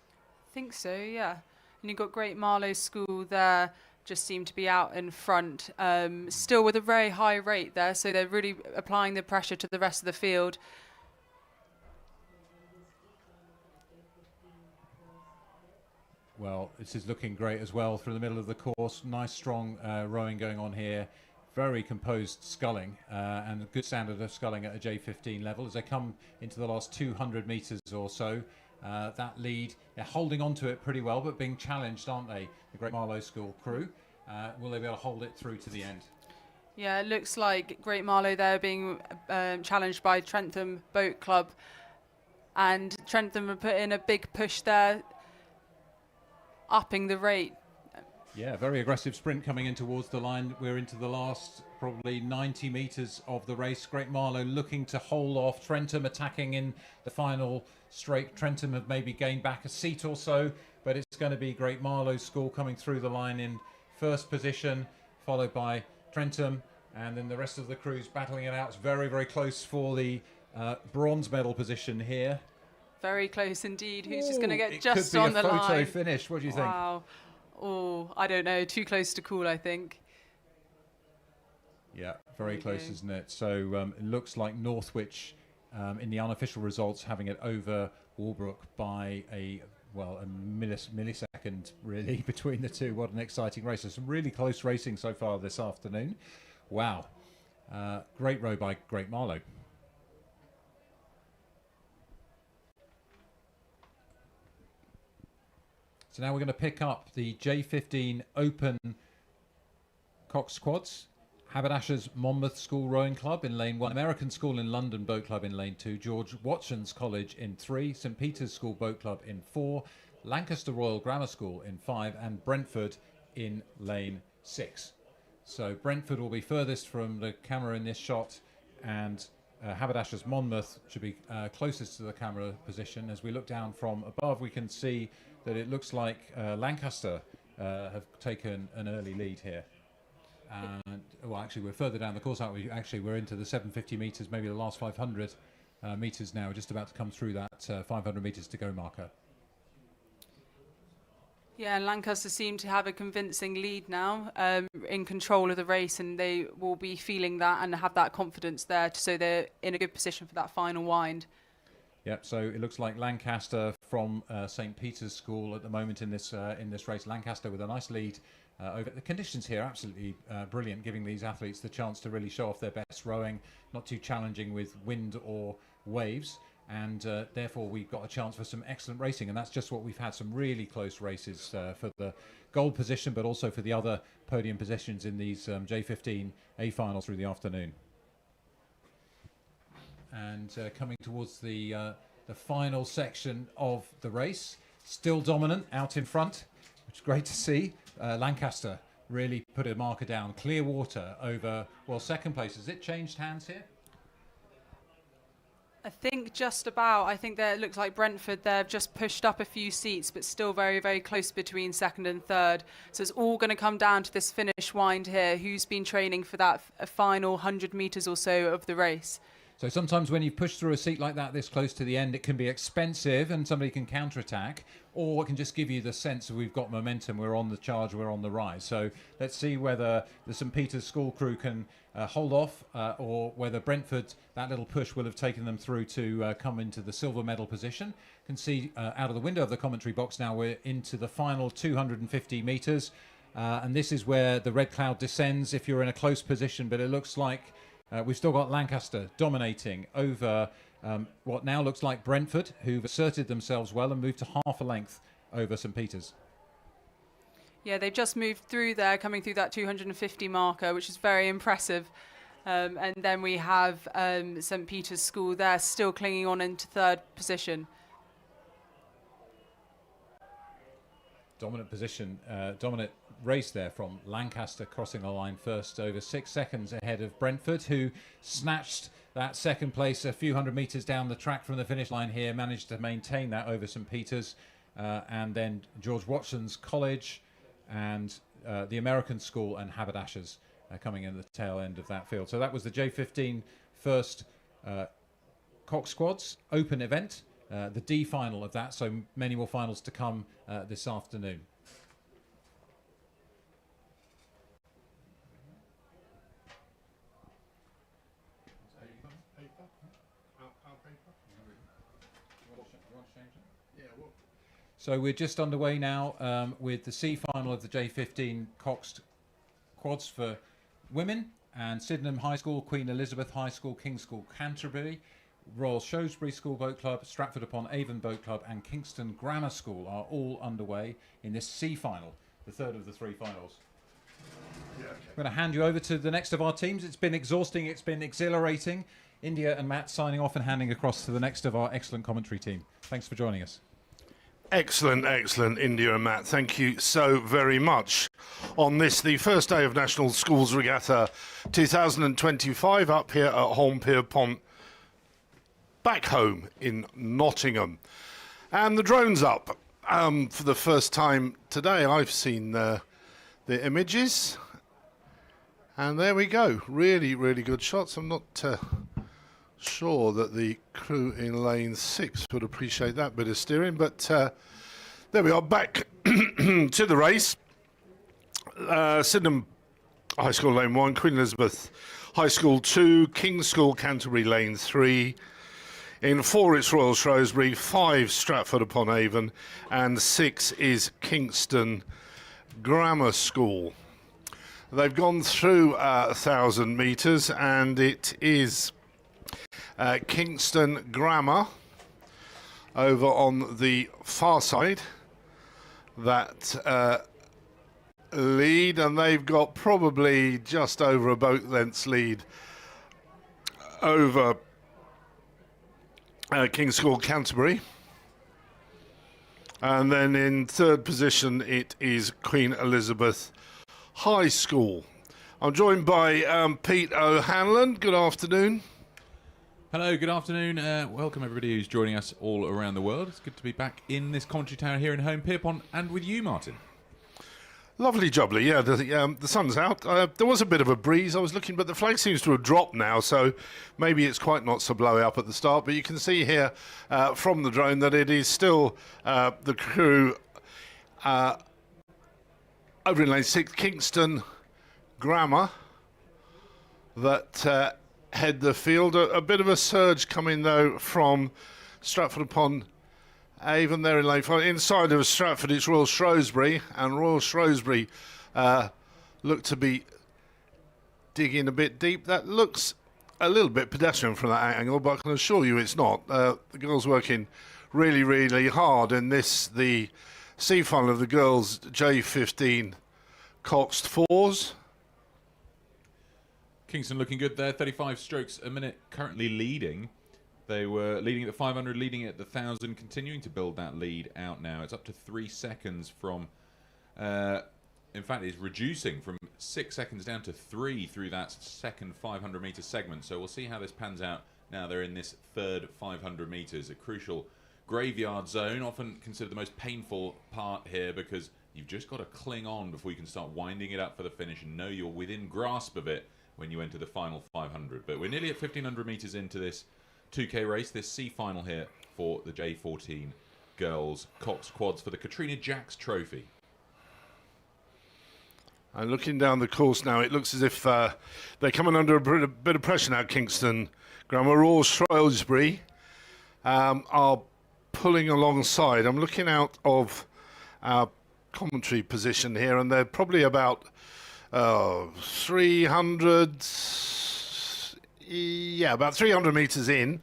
I think so, yeah. And you've got Great Marlow School there, just seem to be out in front, still with a very high rate there, so they're really applying the pressure to the rest of the field. Well, this is looking great as well through the middle of the course. Nice strong rowing going on here, very composed sculling, and a good standard of sculling at a J15 level as they come into the last 200 metres or so. That lead, they're holding on to it pretty well, but being challenged, aren't they, the Great Marlow School crew? Will they be able to hold it through to the end? Yeah, it looks like Great Marlow there being challenged by Trentham Boat Club, and Trentham have put in a big push there, upping the rate. Yeah, very aggressive sprint coming in towards the line. We're into the last probably 90 metres of the race. Great Marlow looking to hold off. Trentham attacking in the final straight. Trentham have maybe gained back a seat or so, but it's going to be Great Marlow School coming through the line in first position, followed by Trentham, and then the rest of the crews battling it out. It's very, very close for the bronze medal position here. Very close indeed. Who's just going to get it just could be on the a photo line? finish. What do you think? Wow. Oh, I don't know. Too close to call, I think. Yeah, very close, isn't it? So it looks like Northwich, in the unofficial results, having it over Walbrook by a millisecond, really, between the two. What an exciting race. There's some really close racing so far this afternoon. Wow. Great row by Great Marlow. So now we're going to pick up the J15 Open Cox Quads. Haberdashers Monmouth School Rowing Club in lane 1, American School in London Boat Club in lane 2, George Watson's College in 3, St Peter's School Boat Club in 4, Lancaster Royal Grammar School in 5, and Brentford in lane 6. So Brentford will be furthest from the camera in this shot, and Haberdashers Monmouth should be closest to the camera position. As we look down from above, we can see that it looks like Lancaster have taken an early lead here. And well, actually, we're further down the course, aren't we? Actually, we're into the 750 metres, maybe the last 500 metres now. We're just about to come through that 500 metres to go marker. Yeah, and Lancaster seem to have a convincing lead now, in control of the race, and they will be feeling that and have that confidence there, so they're in a good position for that final wind. Yep, so it looks like Lancaster from St Peter's School at the moment in this race. Lancaster with a nice lead over. The conditions here absolutely brilliant, giving these athletes the chance to really show off their best rowing. Not too challenging with wind or waves. and therefore we've got a chance for some excellent racing, and that's just what we've had, some really close races for the gold position, but also for the other podium positions in these J15 A finals through the afternoon. And coming towards the final section of the race, still dominant out in front, which is great to see. Lancaster really put a marker down. Clearwater over, well, second place. Has it changed hands here? I think just about. I think that it looks like Brentford, they've just pushed up a few seats, but still very, very close between second and third. So it's all going to come down to this finish wind here. Who's been training for that final 100 metres or so of the race? So sometimes when you push through a seat like that this close to the end, it can be expensive and somebody can counterattack, or it can just give you the sense that we've got momentum, we're on the charge, we're on the rise. So let's see whether the St Peter's School crew can hold off, or whether Brentford, that little push will have taken them through to come into the silver medal position. You can see out of the window of the commentary box now we're into the final 250 metres, and this is where the red cloud descends if you're in a close position, but it looks like we've still got Lancaster dominating over what now looks like Brentford, who've asserted themselves well and moved to half a length over St Peter's. Yeah, they've just moved through there, coming through that 250 marker, which is very impressive. And then we have St Peter's School there still clinging on into third position. Dominant position, dominant race there from Lancaster, crossing the line first, over 6 seconds ahead of Brentford, who snatched that second place a few hundred metres down the track from the finish line here, managed to maintain that over St Peter's, and then George Watson's College and the American School and Haberdashers coming in the tail end of that field. So that was the J15 first Cox Squads Open event, the D final of that, so many more finals to come this afternoon. So we're just underway now with the C final of the J15 Coxed Quads for women, and Sydenham High School, Queen Elizabeth High School, King's School Canterbury, Royal Shrewsbury School Boat Club, Stratford-upon-Avon Boat Club and Kingston Grammar School are all underway in this C final, the third of the three finals. I'm going to hand you over to the next of our teams. It's been exhausting, it's been exhilarating. India and Matt signing off and handing across to the next of our excellent commentary team. Thanks for joining us. Excellent, excellent, India and Matt. Thank you so very much. On this, the first day of National Schools Regatta 2025, up here at Holme-Pierpont, back home in Nottingham. And the drone's up for the first time today. I've seen the images. And there we go. Really, really good shots. I'm not sure that the crew in lane 6 would appreciate that bit of steering, but there we are, back to the race. Sydenham High School lane 1, Queen Elizabeth High School 2, King's School Canterbury lane 3. In 4 it's Royal Shrewsbury, 5 Stratford-upon-Avon, and 6 is Kingston Grammar School. They've gone through 1,000 metres, and it is Kingston Grammar over on the far side that lead, and they've got probably just over a boat length's lead over King's School Canterbury. And then in third position it is Queen Elizabeth High School. I'm joined by Pete O'Hanlon. Good afternoon. Hello, good afternoon. Welcome everybody who's joining us all around the world. It's good to be back in this commentary tower here in Holme-Pierpont and with you, Martin. Lovely jubbly, yeah. The sun's out. There was a bit of a breeze. I was looking, but the flag seems to have dropped now, so maybe it's quite not so blowy up at the start. But you can see here from the drone that it is still the crew over in lane 6, Kingston Grammar, that head the field. A bit of a surge coming, though, from Stratford-upon-Avon there in lane 5. Inside of Stratford, it's Royal Shrewsbury, and Royal Shrewsbury look to be digging a bit deep. That looks a little bit pedestrian from that angle, but I can assure you it's not. The girls working really, really hard in this, the C final of the girls J15 coxed fours. Kingston looking good there, 35 strokes a minute, currently leading. They were leading at the 500, leading at the 1,000, continuing to build that lead out now. It's up to 3 seconds from, in fact, it's reducing from 6 seconds down to 3 through that second 500 metre segment. So we'll see how this pans out now they're in this third 500 metres, a crucial graveyard zone, often considered the most painful part here because you've just got to cling on before you can start winding it up for the finish and know you're within grasp of it when you enter the final 500. But we're nearly at 1,500 metres into this 2K race, this C final here for the J14 girls coxed quads for the Katrina Jacks Trophy. And looking down the course now, it looks as if they're coming under a bit of pressure now, Kingston. Grammar Royal Shrewsbury are pulling alongside. I'm looking out of our commentary position here, and they're probably about 300... Yeah, about 300 metres in,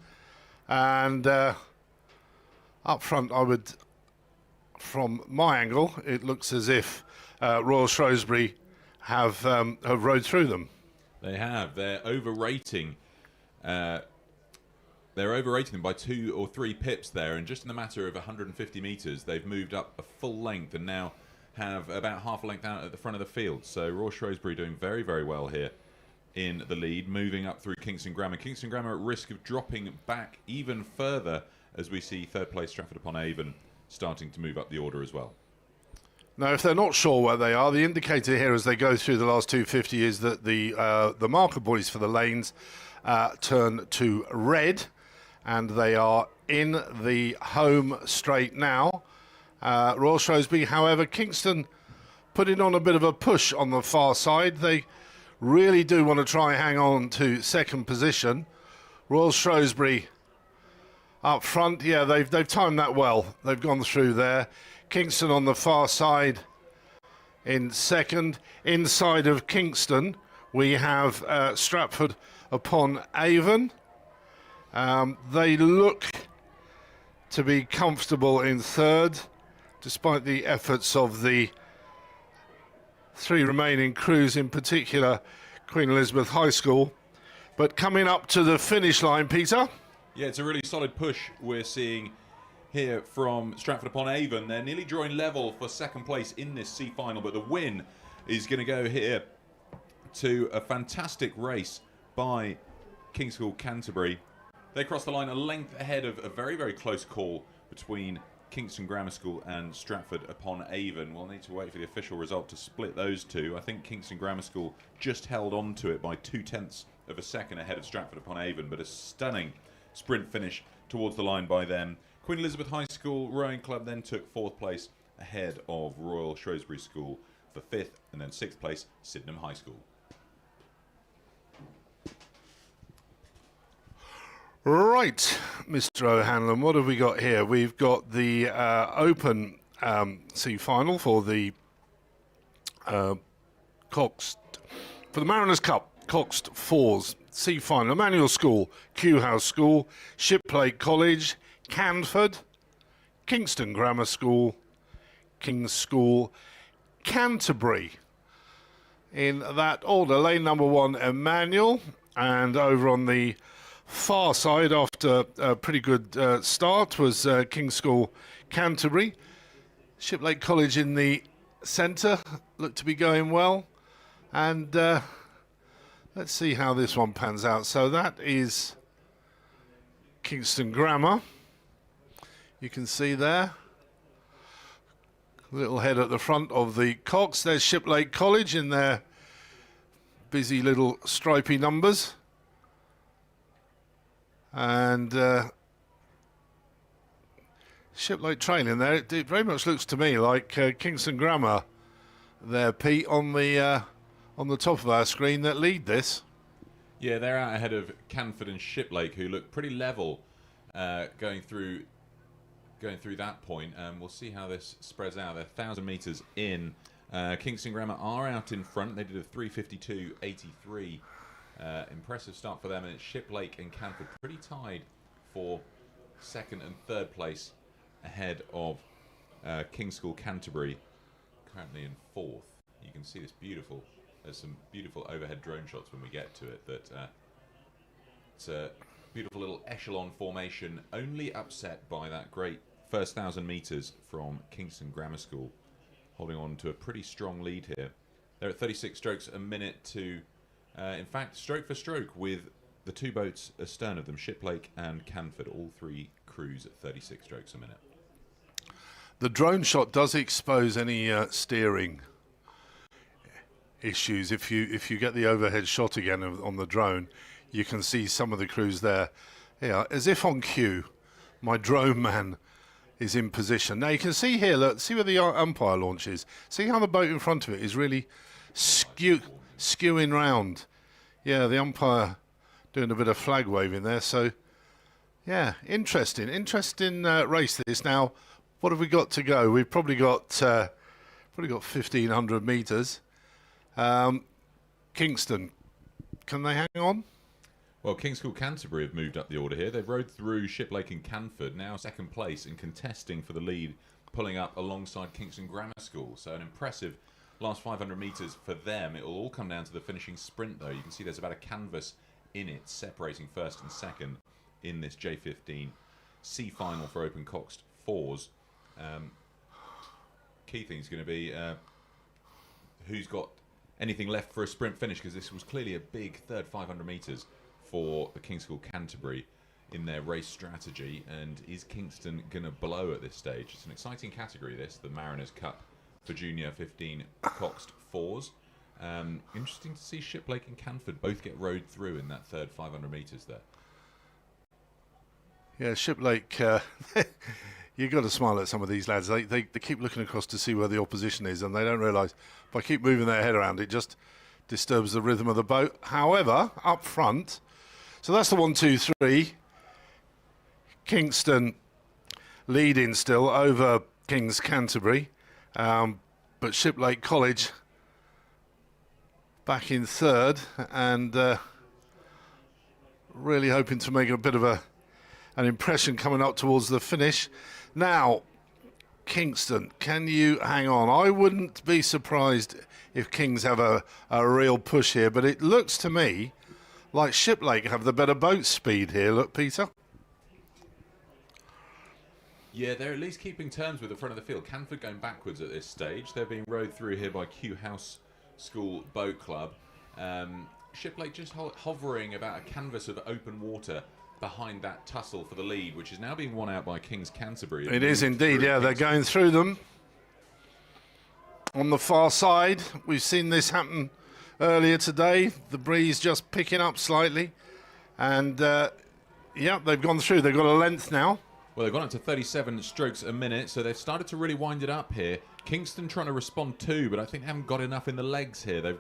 and up front, I would, from my angle, it looks as if Royal Shrewsbury have rode through them. They have. They're overrating. They're overrating them by 2 or 3 pips there, and just in the matter of 150 metres, they've moved up a full length and now have about half a length out at the front of the field. So Royal Shrewsbury doing very, very well here in the lead, moving up through Kingston Grammar. Kingston Grammar at risk of dropping back even further as we see third place Stratford-upon-Avon starting to move up the order as well. Now, if they're not sure where they are, the indicator here as they go through the last 250 is that the marker buoys for the lanes turn to red, and they are in the home straight now. Royal Shrewsbury, however, Kingston putting on a bit of a push on the far side. They really do want to try and hang on to second position. Royal Shrewsbury up front, yeah, they've timed that well. They've gone through there. Kingston on the far side in second. Inside of Kingston, we have Stratford-upon-Avon. They look to be comfortable in third, despite the efforts of the 3 remaining crews, in particular Queen Elizabeth High School. But coming up to the finish line, Peter. Yeah, it's a really solid push we're seeing here from Stratford-upon-Avon. They're nearly drawing level for second place in this C final, but the win is going to go here to a fantastic race by King's School Canterbury. They crossed the line a length ahead of a very, very close call between Kingston Grammar School and Stratford-upon-Avon. We'll need to wait for the official result to split those two. I think Kingston Grammar School just held on to it by 0.2 of a second ahead of Stratford-upon-Avon, but a stunning sprint finish towards the line by them. Queen Elizabeth High School Rowing Club then took 4th place ahead of Royal Shrewsbury School for 5th, and then 6th place Sydenham High School. Right, Mr. O'Hanlon, what have we got here? We've got the Open C final for the coxed, for the Mariners Cup, coxed fours C final. Emmanuel School, Kew House School, Shiplake College, Canford, Kingston Grammar School, King's School, Canterbury. In that order, lane number 1, Emmanuel, and over on the far side, after a pretty good start, was King's School Canterbury. Shiplake College in the centre looked to be going well, and let's see how this one pans out. So that is Kingston Grammar. You can see there, little head at the front of the Cox. There's Shiplake College in their busy little stripy numbers. And Shiplake training there. It very much looks to me like Kingston Grammar there, Pete, on the top of our screen that lead this. Yeah, they're out ahead of Canford and Shiplake, who look pretty level going through that point. We'll see how this spreads out. They're 1,000 metres in. Kingston Grammar are out in front. They did a 3:52.83 Impressive start for them, and it's Shiplake and Canford pretty tied for second and third place ahead of King's School Canterbury, currently in fourth. You can see this beautiful, there's some beautiful overhead drone shots when we get to it, that it's a beautiful little echelon formation, only upset by that great first 1,000 metres from Kingston Grammar School, holding on to a pretty strong lead here. They're at 36 strokes a minute to, in fact, stroke for stroke with the two boats astern of them, Shiplake and Canford, all three crews at 36 strokes a minute. The drone shot does expose any steering issues. If you get the overhead shot again on the drone, you can see some of the crews there. Yeah, as if on cue, my drone man is in position. Now you can see here, look, see where the umpire launch is. See how the boat in front of it is really skewing round. Yeah, the umpire doing a bit of flag waving there. So, yeah, interesting race this. Now, what have we got to go? We've probably got 1,500 metres. Kingston, can they hang on? Well, King's School Canterbury have moved up the order here. They've rode through Shiplake and Canford, now second place and contesting for the lead, pulling up alongside Kingston Grammar School. So an impressive last 500 metres for them. It will all come down to the finishing sprint, though. You can see there's about a canvas in it, separating first and second in this J15 C final for open coxed fours. Key thing is going to be who's got anything left for a sprint finish, because this was clearly a big third 500 metres for the King's School Canterbury in their race strategy. And is Kingston going to blow at this stage? It's an exciting category, this, the Mariners Cup for Junior 15 coxed fours. Interesting to see Shiplake and Canford both get rowed through in that third 500 metres there. Yeah, Shiplake, you've got to smile at some of these lads. They keep looking across to see where the opposition is, and they don't realise if I keep moving their head around, it just disturbs the rhythm of the boat. However, up front, so that's the 1, 2, 3. Kingston leading still over King's Canterbury, but Shiplake College back in third, and really hoping to make a bit of an impression coming up towards the finish. Now, Kingston, can you hang on? I wouldn't be surprised if Kings have a real push here, but it looks to me like Shiplake have the better boat speed here. Look, Peter. Yeah, they're at least keeping terms with the front of the field. Canford going backwards at this stage. They're being rowed through here by Kew House School Boat Club. Shiplake just hovering about a canvas of open water behind that tussle for the lead, which is now being won out by King's Canterbury. It is indeed, yeah. They're going through them. On the far side, we've seen this happen earlier today. The breeze just picking up slightly. And, yeah, they've gone through. They've got a length now. Well, they've gone up to 37 strokes a minute, so they've started to really wind it up here. Kingston trying to respond too, but I think they haven't got enough in the legs here. They've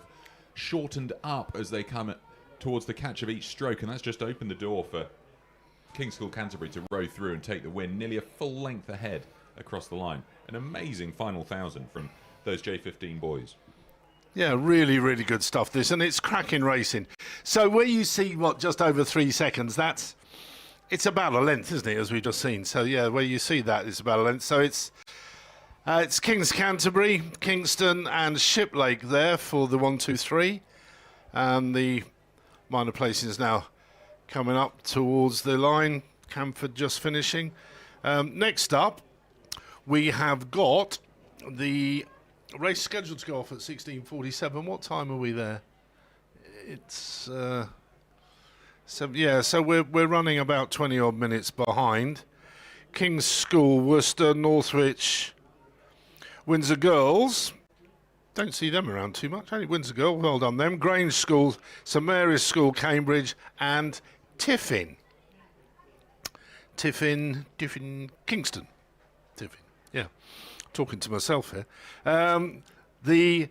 shortened up as they come towards the catch of each stroke, and that's just opened the door for King's School Canterbury to row through and take the win, nearly a full length ahead across the line. An amazing final 1,000 from those J15 boys. Yeah, really, really good stuff, this, and it's cracking racing. So where you see, just over 3 seconds, it's about a length, isn't it, as we've just seen? So, yeah, where you see that, it's about a length. So it's King's Canterbury, Kingston and Shiplake there for the 1, 2, 3. And the minor placings now coming up towards the line. Canford just finishing. Next up, we have got the race scheduled to go off at 16:47. What time are we there? It's so we're running about 20 odd minutes behind. King's School, Worcester, Northwich, Windsor Girls. Don't see them around too much. Only Windsor Girl, well done them. Grange School, St Mary's School, Cambridge, and Tiffin, Kingston. Tiffin, yeah. Talking to myself here. The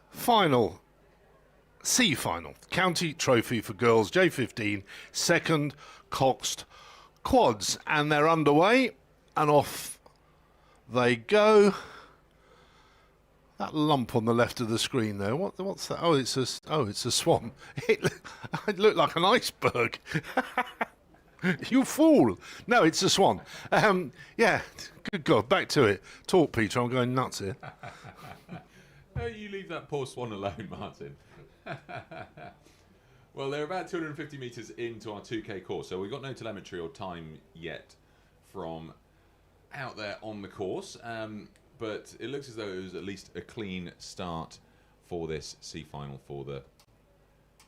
final, C final, County Trophy for Girls, J15, second coxed quads. And they're underway, and off they go. That lump on the left of the screen there. What's that? Oh, it's a swan. It looked like an iceberg. You fool! No, it's a swan. Yeah, good God. Back to it. Talk, Peter. I'm going nuts here. Oh, you leave that poor swan alone, Martin. Well, they're about 250 metres into our 2K course, so we've got no telemetry or time yet from out there on the course. But it looks as though it was at least a clean start for this C final for the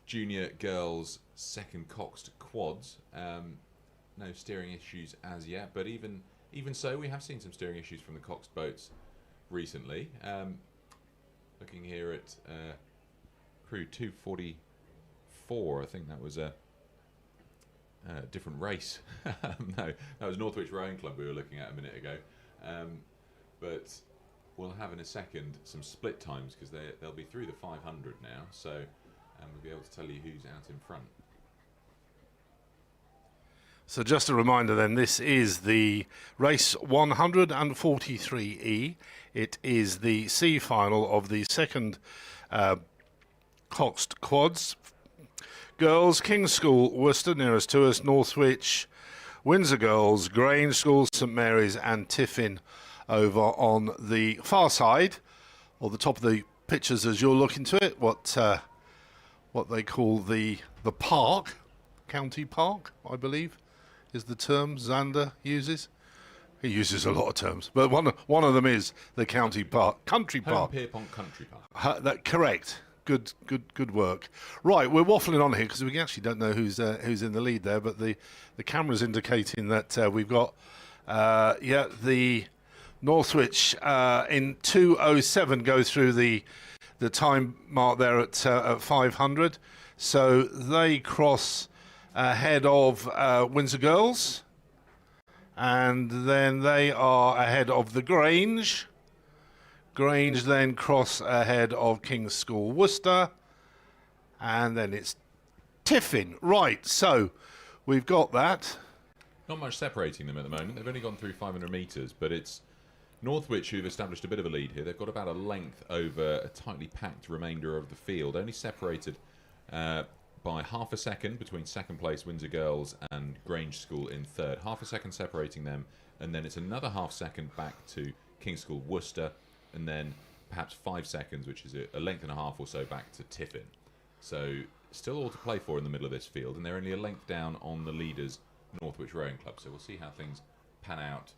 junior girls' second coxed quads. No steering issues as yet, but even so, we have seen some steering issues from the coxed boats recently. Looking here at crew 244, I think that was a different race. No, that was Northwich Rowing Club we were looking at a minute ago. But we'll have in a second some split times because they'll be through the 500 now, so we'll be able to tell you who's out in front. So just a reminder then, this is the race 143E. It is the C final of the second coxed quads. Girls, King's School, Worcester, nearest to us, Northwich, Windsor Girls, Grange School, St Mary's and Tiffin over on the far side, or the top of the pictures as you're looking to it, what they call the park, county park, I believe, is the term Xander uses. He uses a lot of terms, but one of them is the county park, country park. Pierpont Country Park. That correct. Good work. Right, we're waffling on here because we actually don't know who's in the lead there, but the camera's indicating that we've got the Northwich in 2:07 go through the time mark there at 500, so they cross ahead of Windsor Girls, and then they are ahead of the Grange. Grange then cross ahead of King's School Worcester, and then it's Tiffin. Right, so we've got that. Not much separating them at the moment. They've only gone through 500 metres, but it's Northwich who've established a bit of a lead here. They've got about a length over a tightly packed remainder of the field, only separated by half a second between second place Windsor Girls and Grange School in third. Half a second separating them, and then it's another half second back to King's School Worcester, and then perhaps 5 seconds, which is a length and a half or so, back to Tiffin. So still all to play for in the middle of this field, and they're only a length down on the leaders, Northwich Rowing Club. So we'll see how things pan out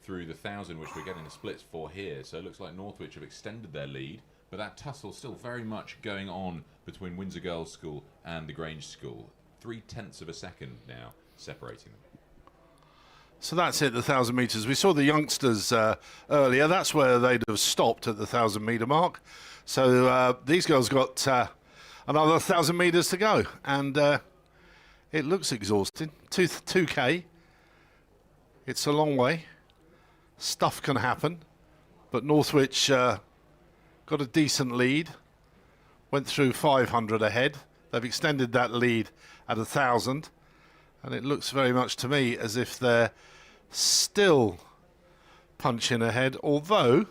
through the 1,000, which we're getting the splits for here. So it looks like Northwich have extended their lead, but that tussle's still very much going on between Windsor Girls School and the Grange School. 0.3 of a second now separating them. So that's it, the 1,000 metres. We saw the youngsters earlier. That's where they'd have stopped at the 1,000 metre mark. So these girls got another 1,000 metres to go. And it looks exhausting. 2K. It's a long way. Stuff can happen. But Northwich got a decent lead. Went through 500 ahead. They've extended that lead at 1,000. And it looks very much to me as if they're still punching ahead, although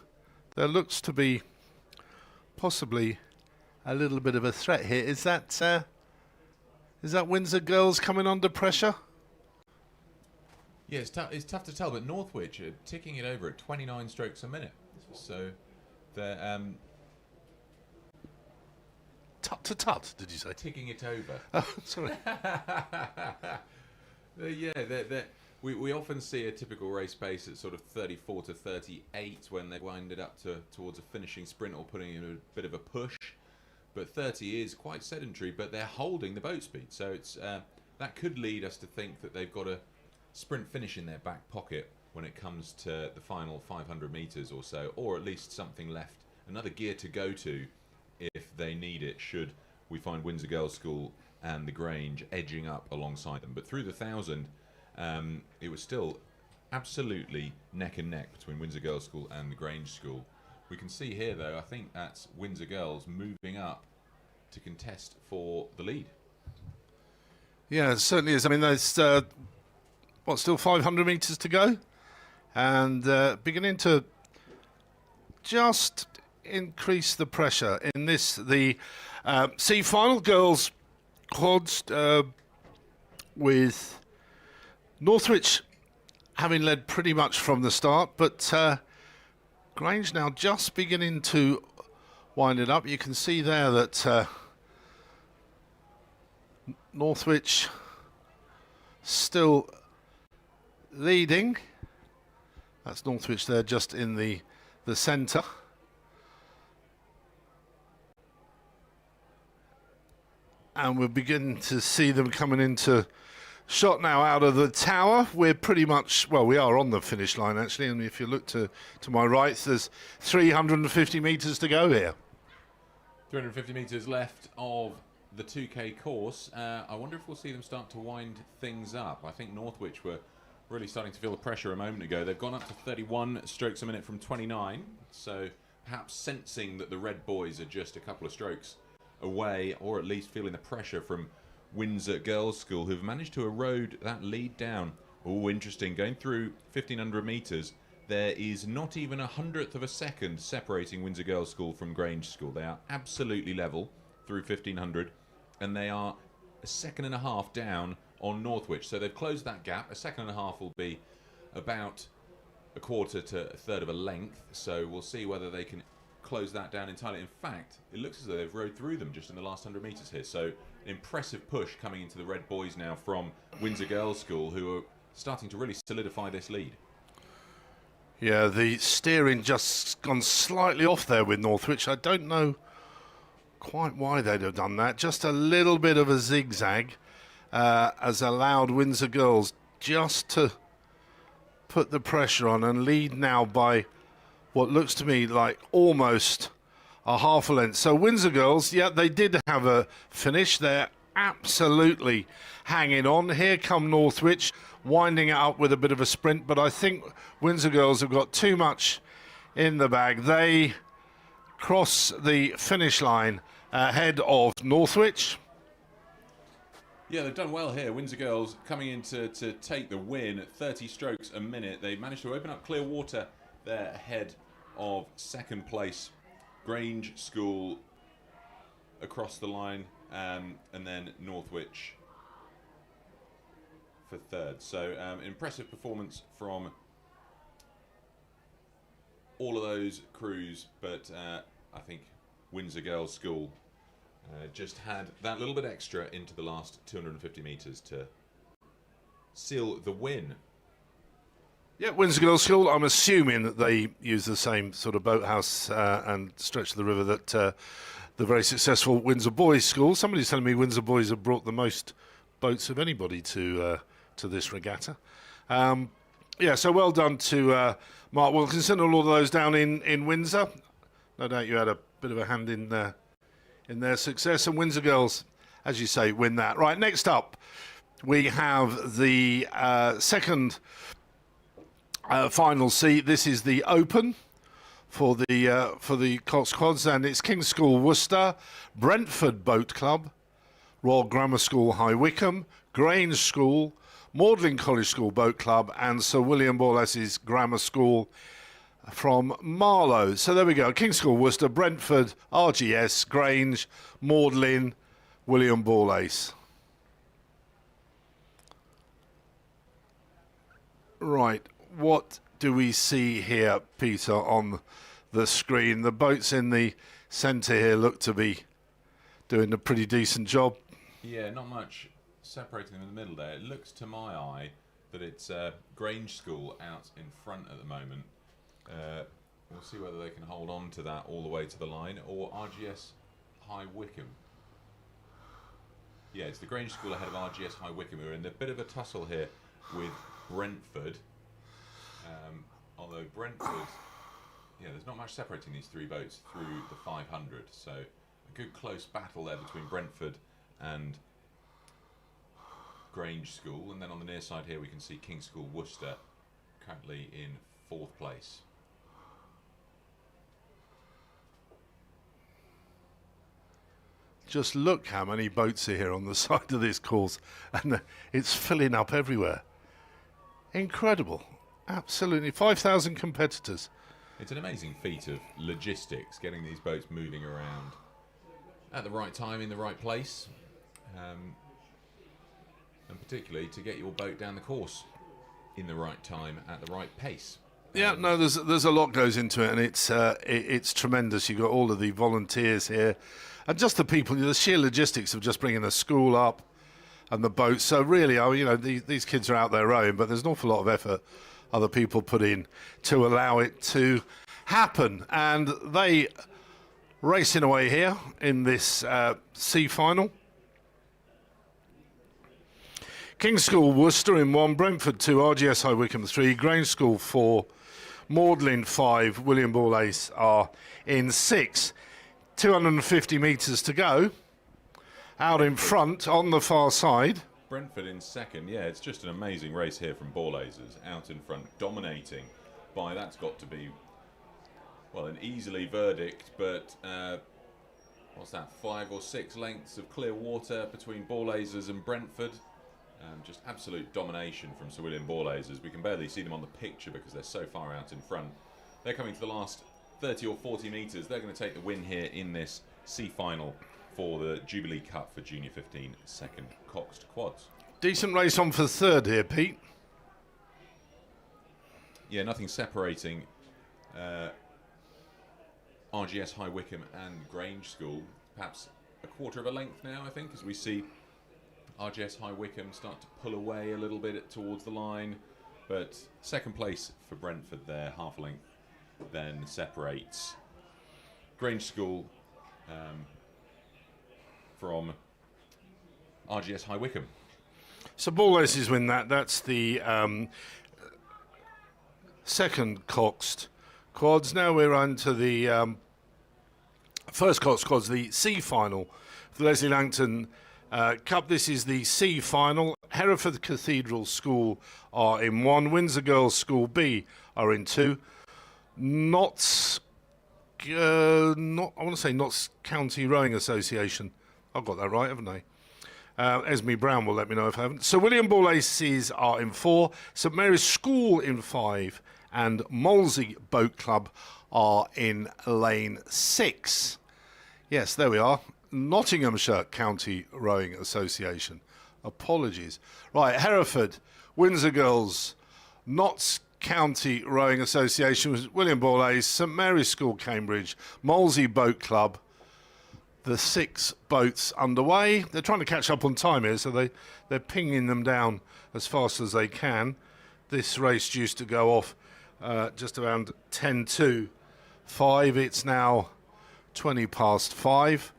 there looks to be possibly a little bit of a threat here. Is that Windsor Girls coming under pressure? Yeah, it's tough to tell, but Northwich are ticking it over at 29 strokes a minute. So they're Tut, did you say? ticking it over. Oh, sorry. We often see a typical race pace at sort of 34 to 38 when they wind it up towards a finishing sprint or putting in a bit of a push. But 30 is quite sedentary, but they're holding the boat speed. So it's that could lead us to think that they've got a sprint finish in their back pocket when it comes to the final 500 metres or so, or at least something left, another gear to go to if they need it, should we find Windsor Girls School and the Grange edging up alongside them. But through the 1,000, it was still absolutely neck and neck between Windsor Girls School and the Grange School. We can see here, though, I think that's Windsor Girls moving up to contest for the lead. Yeah, it certainly is. I mean, there's still 500 metres to go, and beginning to just increase the pressure in this, the C final girls quads with Northwich having led pretty much from the start, but Grange now just beginning to wind it up. You can see there that Northwich still leading. That's Northwich there just in the centre. And we're beginning to see them coming into shot now out of the tower. We're pretty much, well, we are on the finish line actually, and if you look to my right, there's 350 metres to go here. 350 metres left of the 2K course. I wonder if we'll see them start to wind things up. I think Northwich were really starting to feel the pressure a moment ago. They've gone up to 31 strokes a minute from 29, so perhaps sensing that the Red Boys are just a couple of strokes away, or at least feeling the pressure from Windsor Girls' School, who've managed to erode that lead down. Oh, interesting. Going through 1,500 metres, there is not even 100th of a second separating Windsor Girls' School from Grange School. They are absolutely level through 1,500, and they are a second and a half down on Northwich. So they've closed that gap. A second and a half will be about a quarter to a third of a length, so we'll see whether they can close that down entirely. In fact, it looks as though they've rode through them just in the last 100 metres here. So an impressive push coming into the Red Boys now from Windsor Girls' School, who are starting to really solidify this lead. Yeah, the steering just gone slightly off there with Northwich. I don't know quite why they'd have done that. Just a little bit of a zigzag has allowed Windsor Girls just to put the pressure on and lead now by what looks to me like almost a half a length. So Windsor Girls, yeah, they did have a finish. They're absolutely hanging on. Here come Northwich, winding it up with a bit of a sprint, but I think Windsor Girls have got too much in the bag. They cross the finish line ahead of Northwich. Yeah, they've done well here. Windsor Girls coming in to take the win at 30 strokes a minute. They managed to open up clear water there ahead of second place Grange School across the line, and then Northwich for third. So impressive performance from all of those crews, but I think Windsor Girls School just had that little bit extra into the last 250 metres to seal the win. Yeah, Windsor Girls School, I'm assuming that they use the same sort of boathouse and stretch of the river that the very successful Windsor Boys School. Somebody's telling me Windsor Boys have brought the most boats of anybody to this regatta. Yeah, so well done to Mark Wilkinson and all of those down in Windsor. No doubt you had a bit of a hand in their success, and Windsor Girls, as you say, win that. Right, next up, we have the second final C. This is the Open for the coxed quads, and it's King's School Worcester, Brentford Boat Club, Royal Grammar School High Wycombe, Grange School, Magdalen College School Boat Club, and Sir William Borlas's Grammar School from Marlow. So there we go. King's School Worcester, Brentford, RGS, Grange, Magdalen, William Borlas. Right. What do we see here, Peter, on the screen? The boats in the centre here look to be doing a pretty decent job. Yeah, not much separating them in the middle there. It looks to my eye that it's Grange School out in front at the moment. We'll see whether they can hold on to that all the way to the line, or RGS High Wycombe. Yeah, it's the Grange School ahead of RGS High Wycombe. We're in a bit of a tussle here with Brentford. Although Brentford, yeah, there's not much separating these three boats through the 500, so a good close battle there between Brentford and Grange School. And then on the near side here we can see King's School Worcester currently in 4th place. Just look how many boats are here on the side of this course, and it's filling up everywhere. Incredible. Absolutely. 5,000 competitors It's an amazing feat of logistics, getting these boats moving around at the right time in the right place, and particularly to get your boat down the course in the right time at the right pace. Yeah, no, there's a lot goes into it, and it's tremendous. You've got all of the volunteers here, and just the people, the sheer logistics of just bringing the school up and the boat. So really, these kids are out there rowing, but there's an awful lot of effort other people put in to allow it to happen. And they racing away here in this C final. King's School Worcester in 1, Brentford 2, RGS High Wycombe 3, Grange School 4, Magdalen 5, William Ball Ace are in 6. 250 metres to go. Out in front on the far side. Brentford in second. Yeah, it's just an amazing race here from Ball Aces, out in front, dominating by, that's got to be, well, an easily verdict, but what's that, 5 or 6 lengths of clear water between Ball Aces and Brentford. Just absolute domination from Sir William Ball Aces. We can barely see them on the picture because they're so far out in front. They're coming to the last 30 or 40 metres. They're going to take the win here in this C final for the Jubilee Cup for Junior 15 second coxed quads. Decent race on for third here, Pete. Yeah, nothing separating RGS High Wycombe and Grange School. Perhaps a quarter of a length now, I think, as we see RGS High Wycombe start to pull away a little bit towards the line. But second place for Brentford there, half a length, then separates Grange School from RGS High Wycombe. So Ball Aces win that. That's the second coxed quads. Now we're on to the first coxed quads, the C final for the Leslie Langton Cup. This is the C final. Hereford Cathedral School are in 1. Windsor Girls School B are in 2. Notts County Rowing Association. I've got that right, haven't I? Esme Brown will let me know if I haven't. So William Ball Aces are in 4. St Mary's School in 5. And Molesey Boat Club are in lane 6. Yes, there we are. Nottinghamshire County Rowing Association. Apologies. Right, Hereford, Windsor Girls, Notts County Rowing Association, William Ball Ace, St Mary's School Cambridge, Molesey Boat Club. The 6 boats underway. They're trying to catch up on time here, so they're pinging them down as fast as they can. This race due to go off just around 10 to 5. It's now 20 past 5.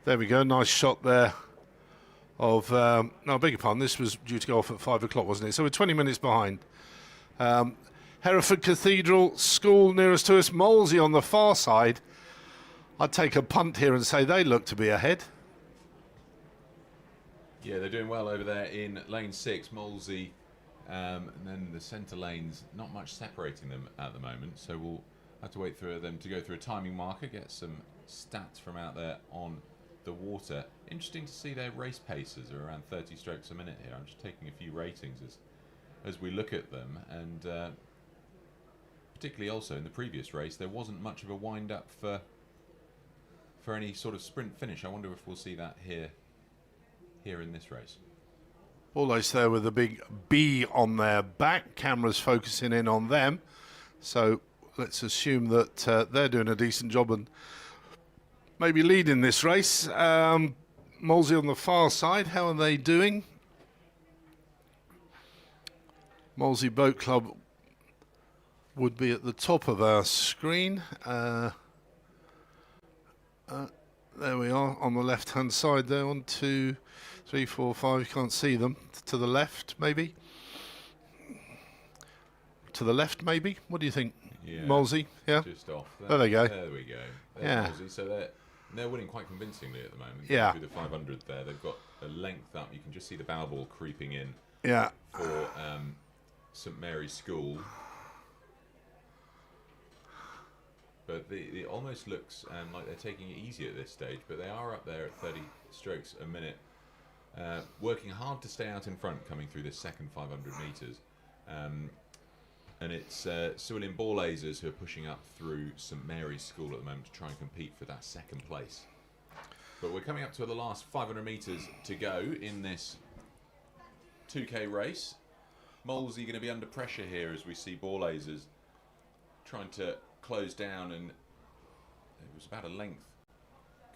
There we go. Nice shot there of... no, I beg your pardon. This was due to go off at 5 o'clock, wasn't it? So we're 20 minutes behind. Hereford Cathedral School nearest to us. Molesey on the far side. I'd take a punt here and say they look to be ahead. Yeah, they're doing well over there in lane 6, Molesey, and then the centre lanes, not much separating them at the moment, so we'll have to wait for them to go through a timing marker, get some stats from out there on the water. Interesting to see their race paces are around 30 strokes a minute here. I'm just taking a few ratings as we look at them, and particularly also in the previous race, there wasn't much of a wind-up for any sort of sprint finish. I wonder if we'll see that here in this race. Ball Ace there with a big B on their back. Cameras focusing in on them. So let's assume that they're doing a decent job and maybe leading this race. Molesey on the far side, how are they doing? Molesey Boat Club would be at the top of our screen. There we are on the left hand side there. 1, 2, 3, 4, 5. You can't see them. To the left, maybe. To the left, maybe. What do you think, Yeah, Molesey? Yeah. Just off. There they go. There we go. There's Yeah. Molesey. So they're winning quite convincingly at the moment. Yeah. Through the 500 there, they've got a length up. You can just see the bow ball creeping in. Yeah. For St Mary's School. But it almost looks like they're taking it easy at this stage, but they are up there at 30 strokes a minute, working hard to stay out in front coming through this second 500 metres. And it's Sir William Ballazers who are pushing up through St Mary's School at the moment to try and compete for that second place. But we're coming up to the last 500 metres to go in this 2K race. Molesey going to be under pressure here as we see Ballazers trying to close down, and it was about a length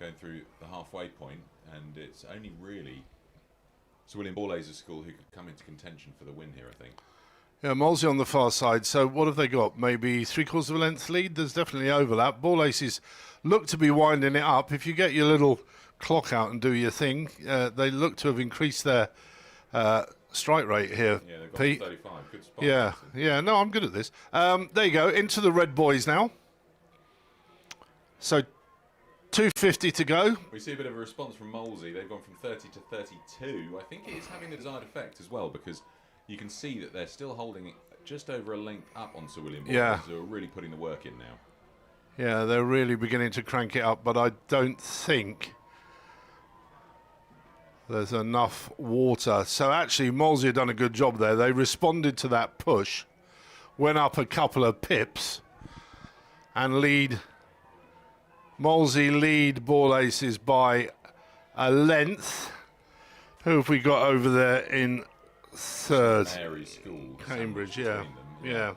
going through the halfway point, and it's only really Sir William Ballazers School who could come into contention for the win here, I think. Yeah, Molesey on the far side. So what have they got? Maybe 3/4 of a length lead? There's definitely overlap. Ball Aces look to be winding it up. If you get your little clock out and do your thing, they look to have increased their strike rate here, Yeah, they've got Pete. 35. Good spot. Yeah. No, I'm good at this. There you go. Into the red boys now. So 250 to go. We see a bit of a response from Molesey. They've gone from 30 to 32. I think it is having the desired effect as well, because you can see that they're still holding it just over a length up on Sir William Ballazers, Yeah. who are really putting the work in now. Yeah, they're really beginning to crank it up, but I don't think there's enough water. So actually, Molesey have done a good job there. They responded to that push, went up a couple of pips, and Molesey lead Ball Aces by a length. Who have we got over there in third? Mary's School. Cambridge, sandwiched yeah. between them, Yeah.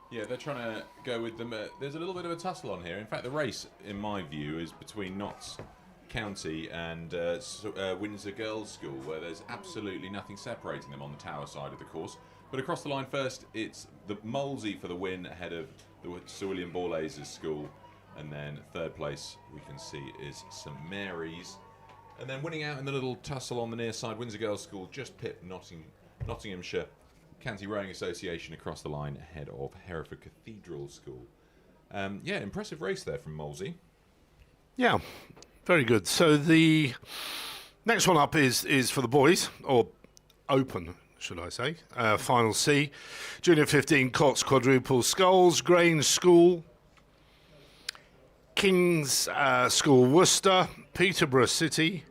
Yeah, they're trying to go with them. There's a little bit of a tussle on here. In fact, the race, in my view, is between Notts County and Windsor Girls' School, where there's absolutely nothing separating them on the Tower side of the course. But across the line first, it's the Molesey for the win ahead of the Sir William Ballazers School. And then third place, we can see, is St Mary's. And then winning out in the little tussle on the near side, Windsor Girls' School just pipped Nottinghamshire County Rowing Association across the line ahead of Hereford Cathedral School. Yeah, impressive race there from Molesey. Yeah, very good. So the next one up is for the boys, or open, should I say. Final C. Junior 15 Cox Quadruple Sculls, Grange School, King's School Worcester, Peterborough City,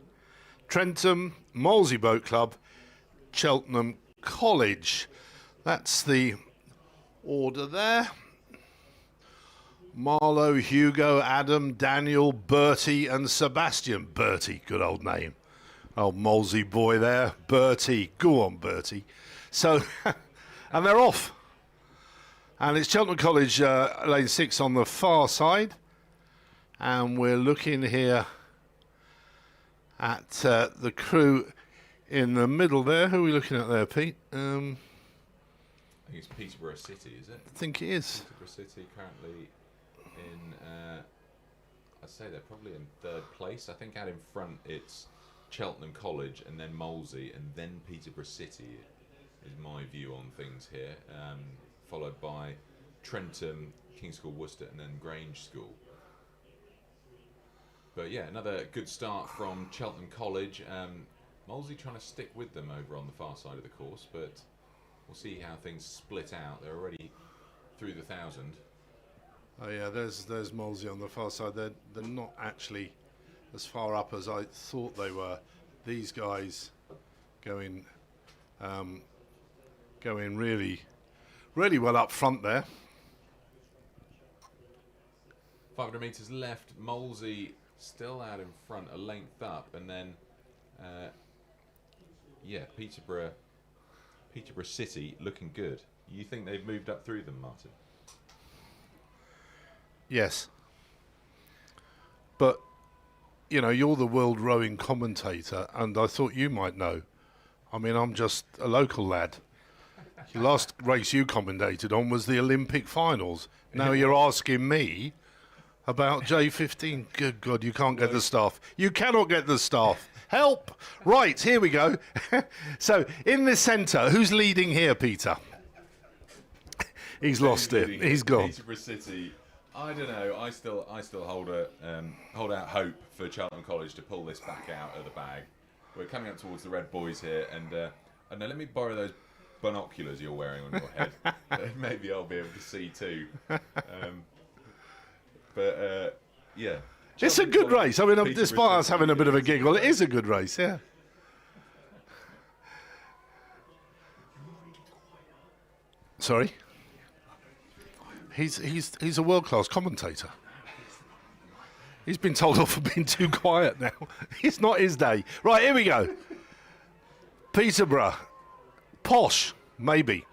Trentham, Molesey Boat Club, Cheltenham College. That's the order there. Marlow, Hugo, Adam, Daniel, Bertie and Sebastian. Bertie, good old name. Old Molesey boy there. Bertie, go on Bertie. So, and they're off. And it's Cheltenham College, lane 6 on the far side. And we're looking here at the crew in the middle there. Who are we looking at there, Pete? I think it's Peterborough City, is it? I think it is. Peterborough City currently in, I'd say they're probably in third place. I think out in front it's Cheltenham College and then Molesey and then Peterborough City is my view on things here. Followed by Trentham, King's School Worcester and then Grange School. But yeah, another good start from Cheltenham College. Molesey trying to stick with them over on the far side of the course, but we'll see how things split out. They're already through the 1,000. Oh yeah, there's Molesey on the far side. They're not actually as far up as I thought they were. These guys going really well up front there. 500 metres left. Molesey still out in front, a length up, and then yeah, Peterborough City looking good. You think they've moved up through them, Martin? Yes. But, you know, you're the world rowing commentator, and I thought you might know. I mean, I'm just a local lad. The last race you commentated on was the Olympic finals. Now you're asking me about J15. Good God, you can't get the staff. You cannot get the staff. Help! Right, here we go. So, in the centre, who's leading here, Peter? He's lost it. He's gone. Peterborough City. I don't know. I still hold out hope for Cheltenham College to pull this back out of the bag. We're coming up towards the red boys here, and now let me borrow those binoculars you're wearing on your head. Maybe I'll be able to see too. Yeah. It's a good race. I mean, despite us having a bit of a giggle, it is a good race, yeah. Sorry. He's a world-class commentator. He's been told off for being too quiet now. It's not his day. Right, here we go. Peterborough. Posh, maybe.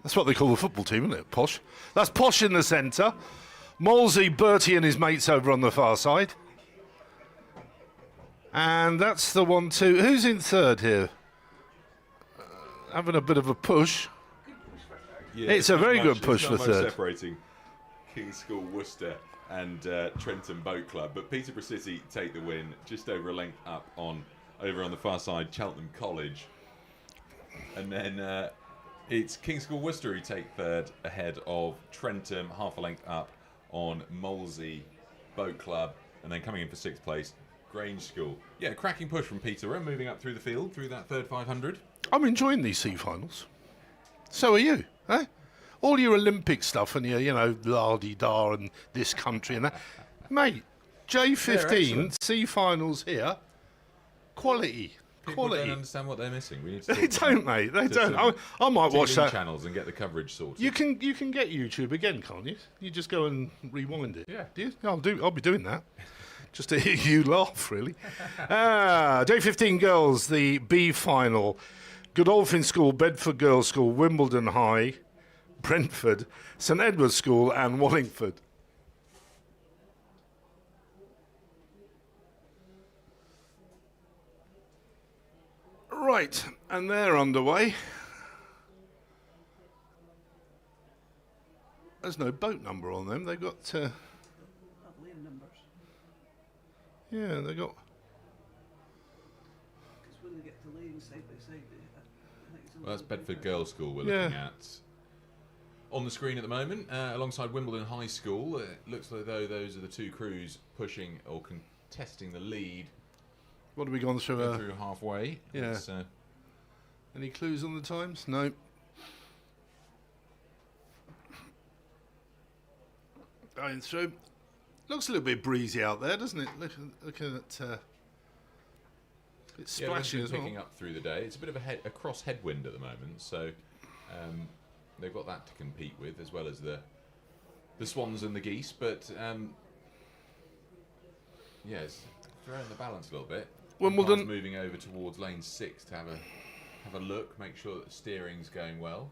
That's what they call the football team, isn't it? Posh. That's Posh in the centre. Molesey, Bertie and his mates over on the far side. And that's the 1-2. Who's in third here? Having a bit of a push. Yeah, It's a very good push it's for not much third. separating King's School, Worcester and Trenton Boat Club. But Peterborough City take the win just over a length up over on the far side, Cheltenham College. And then it's King's School, Worcester who take third ahead of Trentham, half a length up on Molesey Boat Club. And then coming in for sixth place, Grange School. Yeah, cracking push from Peterborough, moving up through the field, through that third 500. I'm enjoying these C-finals. So are you, eh? All your Olympic stuff and your, la-di-da and this country and that. Mate, J15, C-finals here, quality. People Quality. don't understand what they're missing. We need to They talk don't, to mate. They some don't. I might watch TV that. channels and get the coverage sorted. You can get YouTube again, can't you? You just go and rewind it. Yeah. Do you? I'll be doing that. Just to hear you laugh, really. J15 girls, the B final. Godolphin School, Bedford Girls' School, Wimbledon High, Brentford, St Edward's School, and Wallingford. Right, and they're underway. There's no boat number on them. They've got. Not lane numbers. Yeah, they got. Because when they get to lane side by side, I think it's a Well, that's little bit Bedford Girls' School we're Yeah. looking at. On the screen at the moment, alongside Wimbledon High School, it looks like though those are the two crews pushing or contesting the lead What have we gone through? through halfway. yeah. It's, Any clues on the times? No. Going through. Looks a little bit breezy out there, doesn't it? Looking at. It's yeah, winds splashing been as well. picking up through the day. It's a bit of a cross headwind at the moment, so they've got that to compete with, as well as the swans and the geese. But yeah, it's throwing the balance a little bit. Wimbledon- Umpire's moving over towards lane 6 to have a look, make sure that the steering's going well.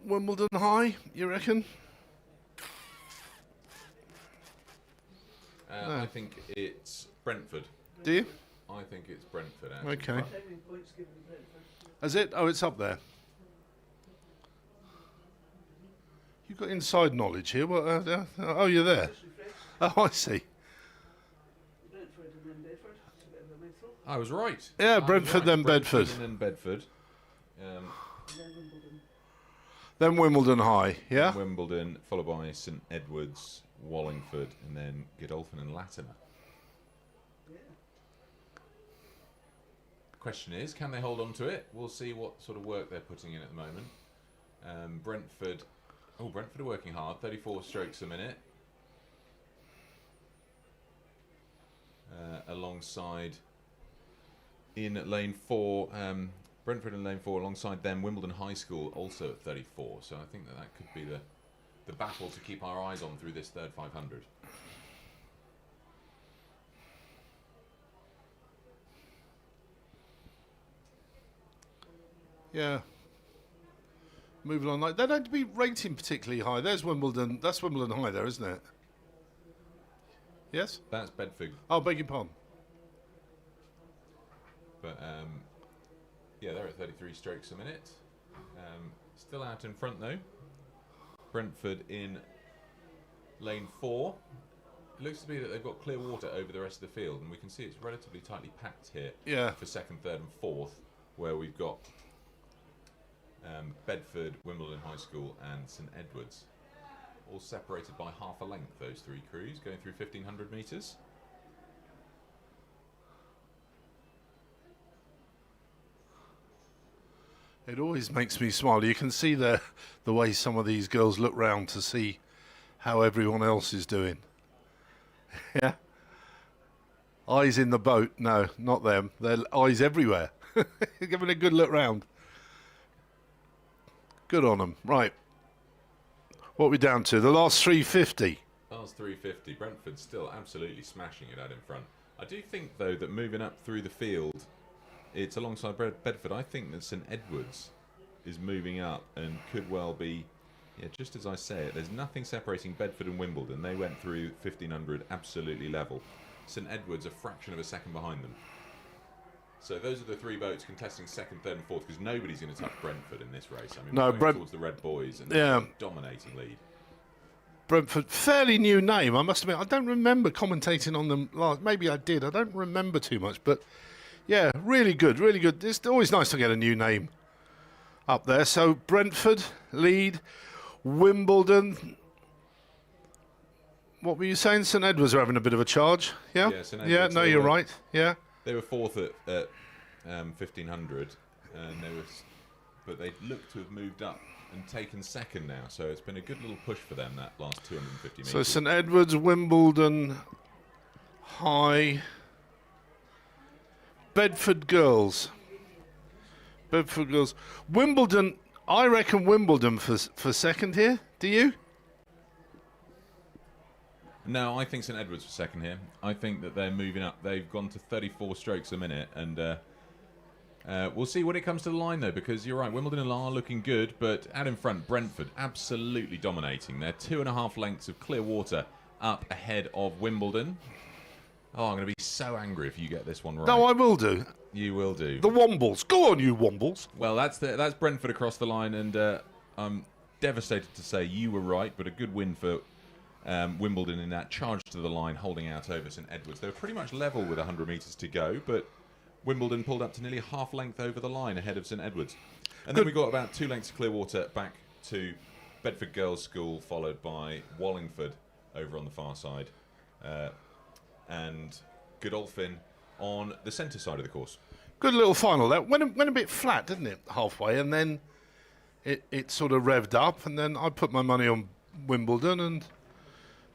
Wimbledon High, you reckon? I think it's Brentford. Do you? I think it's Brentford. Actually. Okay. how many points given to Brentford. Is it? Oh, it's up there. You've got inside knowledge here. What? Oh, you're there. Just refresh. Oh, I see. Brentford and then Bedford. It's a bit of a mouthful. I was right. Yeah, I was Brentford, then Bedford. And then Bedford. And then Wimbledon. Then Wimbledon High, yeah? Wimbledon, followed by St Edward's, Wallingford, and then Godolphin and Latimer. Yeah. Question is, can they hold on to it? We'll see what sort of work they're putting in at the moment. Brentford are working hard, 34 strokes a minute. Alongside in lane 4, Brentford in lane 4, alongside them Wimbledon High School also at 34. So I think that could be the battle to keep our eyes on through this third 500. Yeah. Moving on. They don't be rating particularly high. There's Wimbledon. That's Wimbledon High there, isn't it? Yes? That's Bedford. Oh, beg your pardon. But yeah, they're at 33 strokes a minute. Still out in front though. Brentford in lane 4. It looks to be that they've got clear water over the rest of the field, and we can see it's relatively tightly packed here Yeah. for second, third, and fourth, where we've got Bedford, Wimbledon High School, and St Edward's, all separated by half a length. Those three crews going through 1,500 metres. It always makes me smile. You can see the way some of these girls look round to see how everyone else is doing. Yeah. Eyes in the boat. No, not them. They're eyes everywhere. Giving a good look round. Good on them. Right. What are we down to? The last 350. Last 350. Brentford still absolutely smashing it out in front. I do think, though, that moving up through the field, it's alongside Bedford. I think that St Edwards is moving up and could well be, yeah, just as I say it, there's nothing separating Bedford and Wimbledon. They went through 1500 absolutely level. St Edwards a fraction of a second behind them. So those are the three boats contesting second, third and fourth, because nobody's going to touch Brentford in this race. I mean, No, we're going towards the Red Boys, and they're a dominating lead. Brentford, fairly new name, I must admit. I don't remember commentating on them last. Maybe I did. I don't remember too much, but yeah, really good, really good. It's always nice to get a new name up there. So Brentford lead, Wimbledon. What were you saying? St Edwards are having a bit of a charge. Yeah. Yeah, St Edwards, Yeah. No, you're right. Yeah. They were fourth at 1500, and but they look to have moved up and taken second now. So it's been a good little push for them that last 250 metres. So St Edwards, Wimbledon, High, Bedford girls. Bedford girls. Wimbledon. I reckon Wimbledon for second here. Do you? No, I think St Edwards for second here. I think that they're moving up. They've gone to 34 strokes a minute, and we'll see when it comes to the line, though, because you're right, Wimbledon are looking good, but out in front, Brentford absolutely dominating. They're 2.5 lengths of clear water up ahead of Wimbledon. Oh, I'm going to be so angry if you get this one right. No, I will do. You will do. The Wombles. Go on, you Wombles. Well, that's Brentford across the line, and I'm devastated to say you were right, but a good win for Wimbledon in that charge to the line, holding out over St Edwards. They were pretty much level with 100 metres to go, but Wimbledon pulled up to nearly half length over the line ahead of St Edwards. And then we got about 2 lengths of clear water back to Bedford Girls' School, followed by Wallingford over on the far side, and Godolphin on the centre side of the course. Good little final. That went a bit flat, didn't it, halfway, and then it sort of revved up, and then I put my money on Wimbledon, and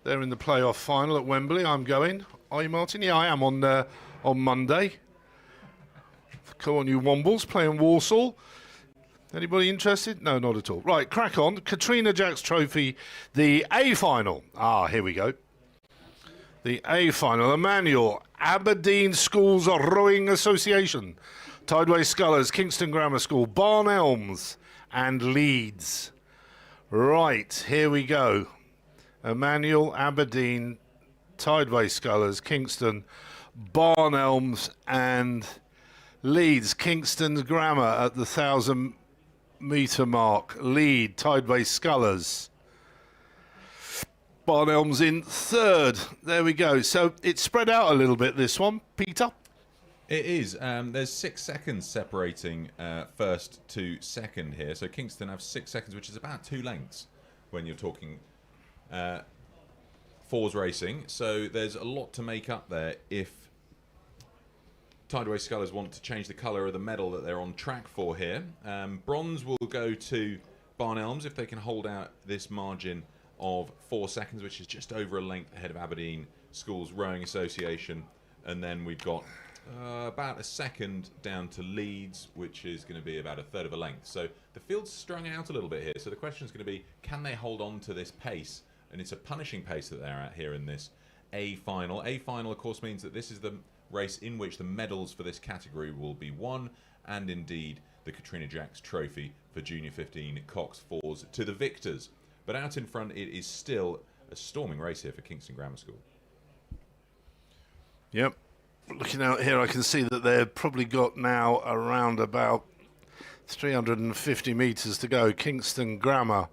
they're in the playoff final at Wembley. I'm going. Are you, Martin? Yeah, I am on Monday. Come on, you Wombles, playing Walsall. Anybody interested? No, not at all. Right, crack on. Katrina Jacks Trophy, the A final. Ah, here we go. The A final. Emmanuel, Aberdeen Schools Rowing Association, Tideway Scullers, Kingston Grammar School, Barn Elms, and Leeds. Right, here we go. Emmanuel, Aberdeen, Tideway Scullers, Kingston, Barn Elms, and Leeds. Kingston's Grammar at the 1,000-metre mark. Lead, Tideway Scullers. Barn Elms in third. There we go. So it's spread out a little bit, this one. Peter? It is. There's 6 seconds separating first to second here. So Kingston have 6 seconds, which is about 2 lengths when you're talking fours racing. So there's a lot to make up there if Tideway Scullers want to change the colour of the medal that they're on track for here. Bronze will go to Barn Elms if they can hold out this margin of 4 seconds, which is just over a length ahead of Aberdeen Schools Rowing Association. And then we've got about a second down to Leeds, which is going to be about a third of a length. So the field's strung out a little bit here. So the question is going to be, can they hold on to this pace? And it's a punishing pace that they're at here in this A final. A final, of course, means that this is the race in which the medals for this category will be won, and indeed the Katrina Jacks Trophy for Junior 15 Cox falls to the victors. But out in front, it is still a storming race here for Kingston Grammar School. Yep. Looking out here, I can see that they've probably got now around about 350 metres to go. Kingston Grammar.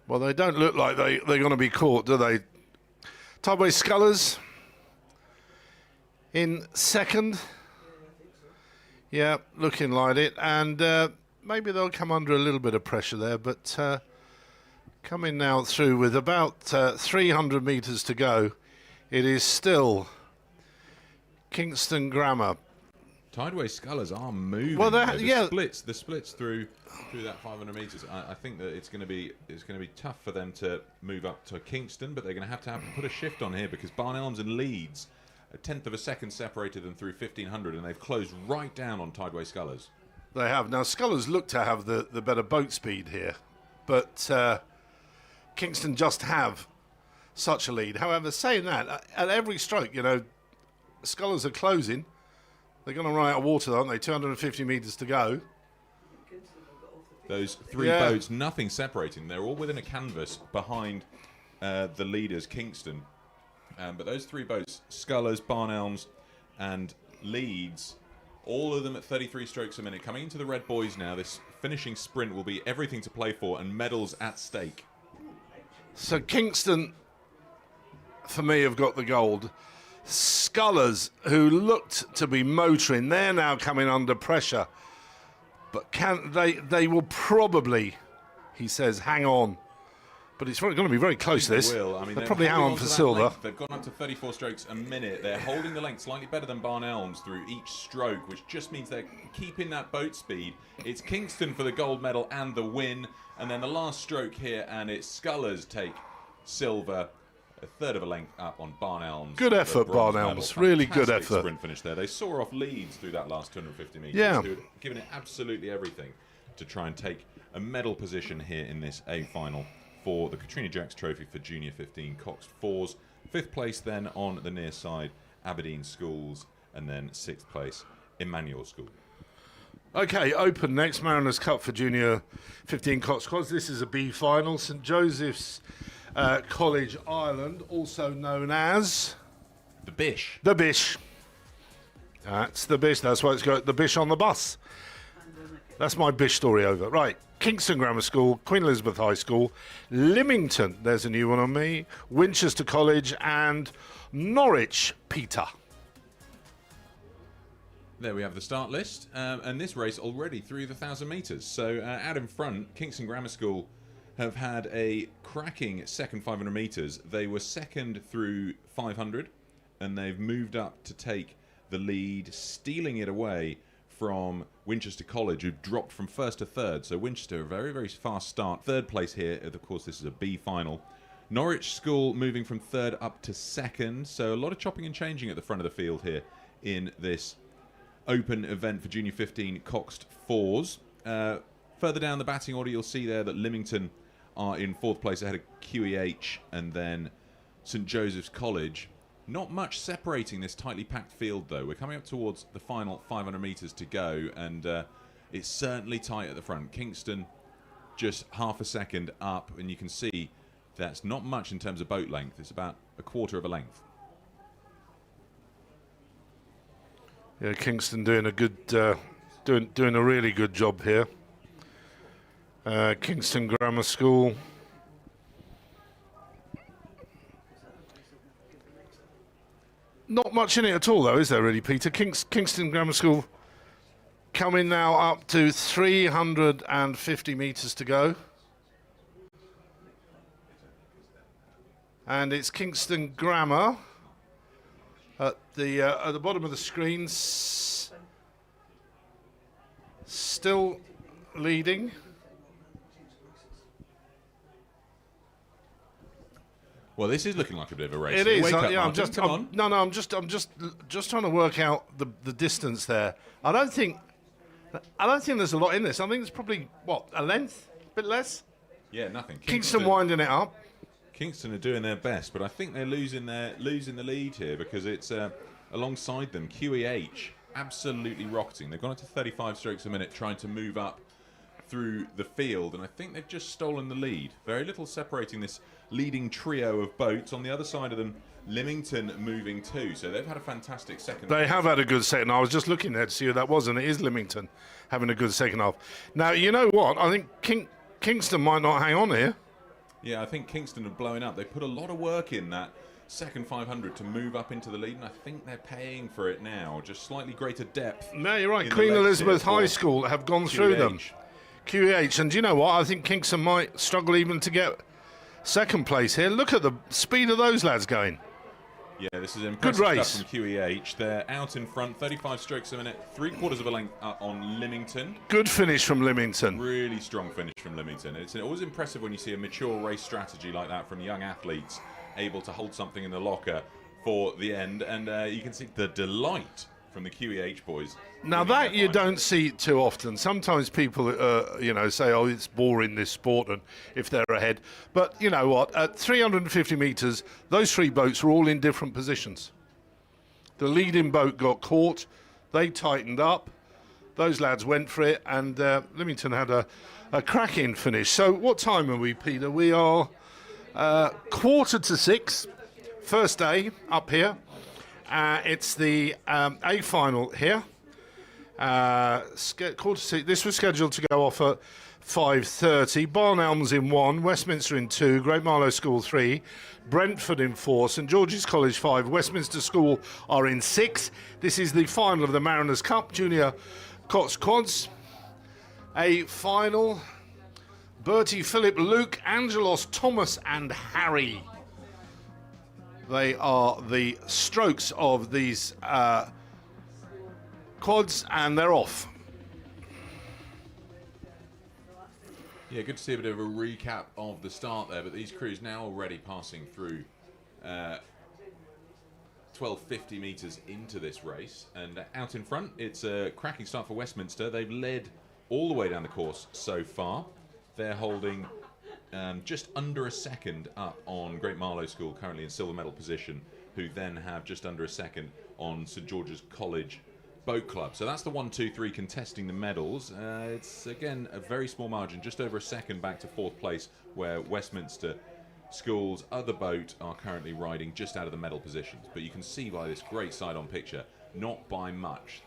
Well, they don't look like they're going to be caught, do they? Tideway Scullers in second. Yeah, looking like it. And maybe they'll come under a little bit of pressure there, but coming now through with about 300 metres to go. It is still Kingston Grammar. Tideway Scullers are moving. Well, the splits through that 500 metres. I think that it's going to be tough for them to move up to Kingston, but they're going to have to put a shift on here because Barn Elms and Leeds, a tenth of a second separated them through 1500, and they've closed right down on Tideway Scullers. They have. Now, Scullers look to have the better boat speed here, but Kingston just have such a lead. However, saying that, at every stroke, you know, Scullers are closing. They're going to run out of water, aren't they? 250 metres to go. Those three boats, nothing separating. They're all within a canvas behind the leaders, Kingston. But those three boats, Scullers, Barn Elms, and Leeds, all of them at 33 strokes a minute. Coming into the Red Boys now, this finishing sprint will be everything to play for and medals at stake. So Kingston, for me, have got the gold. Scullers, who looked to be motoring, they're now coming under pressure. But they will probably, he says, hang on. But it's going to be very close, this. They will. I mean, they'll probably hang on for silver. Length. They've gone up to 34 strokes a minute. They're holding the length slightly better than Barn Elms through each stroke, which just means they're keeping that boat speed. It's Kingston for the gold medal and the win. And then the last stroke here, and it's Scullers take silver, a third of a length up on Barn Elms. Good effort, Barn Elms. Really good effort. Sprint finish there. They saw off Leeds through that last 250 metres. Yeah. Who had given it absolutely everything to try and take a medal position here in this A final for the Katrina Jacks Trophy for Junior 15 coxed fours. 5th place then on the near side, Aberdeen Schools, and then 6th place, Emmanuel School. Okay, open next, Mariners Cup for Junior 15 coxed squads. This is a B final. St Joseph's College, Ireland, also known as the Bish. The Bish. That's the Bish. That's why it's got the Bish on the bus. That's my Bish story over. Right. Kingston Grammar School, Queen Elizabeth High School, Lymington, there's a new one on me, Winchester College, and Norwich Peter. There we have the start list, and this race already through the 1,000 metres. So out in front, Kingston Grammar School have had a cracking second 500 metres. They were second through 500, and they've moved up to take the lead, stealing it away from Winchester College, who dropped from first to third. So Winchester, a very, very fast start. Third place here. Of course, this is a B final. Norwich School moving from third up to second. So a lot of chopping and changing at the front of the field here in this open event for Junior 15 coxed fours. Further down the batting order, you'll see there that Lymington are in 4th place ahead of QEH, and then St Joseph's College. Not much separating this tightly packed field, though. We're coming up towards the final 500 metres to go, and it's certainly tight at the front. Kingston just half a second up, and you can see that's not much in terms of boat length. It's about a quarter of a length. Yeah, Kingston doing a good, doing a really good job here. Kingston Grammar School. Not much in it at all, though, is there, really, Peter? Kingston Grammar School coming now up to 350 metres to go. And it's Kingston Grammar at the bottom of the screen, still leading. Well, this is looking like a bit of a race. It is. Wake up, Yeah, Martin. I'm just trying to work out the distance there. I don't think there's a lot in this. I think it's probably a length, a bit less. Yeah, nothing. Kingston winding it up. Kingston are doing their best, but I think they're losing the lead here because it's alongside them. QEH absolutely rocketing. They've gone up to 35 strokes a minute, trying to move up through the field, and I think they've just stolen the lead. Very little separating this leading trio of boats. On the other side of them, Lymington moving too, so they've had a fantastic second. They have had a good second. I was just looking there to see who that was, and it is Lymington having a good second half. Now, you know what? I think Kingston might not hang on here. Yeah, I think Kingston are blowing up. They put a lot of work in that second 500 to move up into the lead, and I think they're paying for it now. Just slightly greater depth. No, you're right. Queen Elizabeth High School have gone through them. QEH, and do you know what? I think Kingston might struggle even to get second place here. Look at the speed of those lads going. Yeah, this is impressive Good race. stuff from QEH. They're out in front, 35 strokes a minute, 3/4 of a length on Lymington. Good finish from Lymington. Really strong finish from Lymington. It's always impressive when you see a mature race strategy like that from young athletes able to hold something in the locker for the end. And you can see the delight from the QEH boys. Now winning that their you final. don't see too often. Sometimes people, say, "Oh, it's boring, this sport," and if they're ahead. But you know what? At 350 metres, those three boats were all in different positions. The leading boat got caught. They tightened up. Those lads went for it, and Leamington had a cracking finish. So what time are we, Peter? We are 5:45. First day up here. It's the A final here. Quarter to 6. This was scheduled to go off at 5:30. Barn Elms in 1, Westminster in 2, Great Marlow School 3, Brentford in 4, St George's College 5, Westminster School are in 6. This is the final of the Mariners Cup Junior Coxed Quads. A final. Bertie, Philip, Luke, Angelos, Thomas and Harry. They are the strokes of these quads, and they're off. Yeah, good to see a bit of a recap of the start there, but these crews now already passing through 1250 metres into this race, and out in front it's a cracking start for Westminster. They've led all the way down the course so far. They're holding just under a second up on Great Marlow School, currently in silver medal position, who then have just under a second on St George's College Boat Club. So that's the 1, 2, 3 contesting the medals. It's again a very small margin, just over a second back to 4th place, where Westminster School's other boat are currently riding just out of the medal positions. But you can see by this great side-on picture, not by much.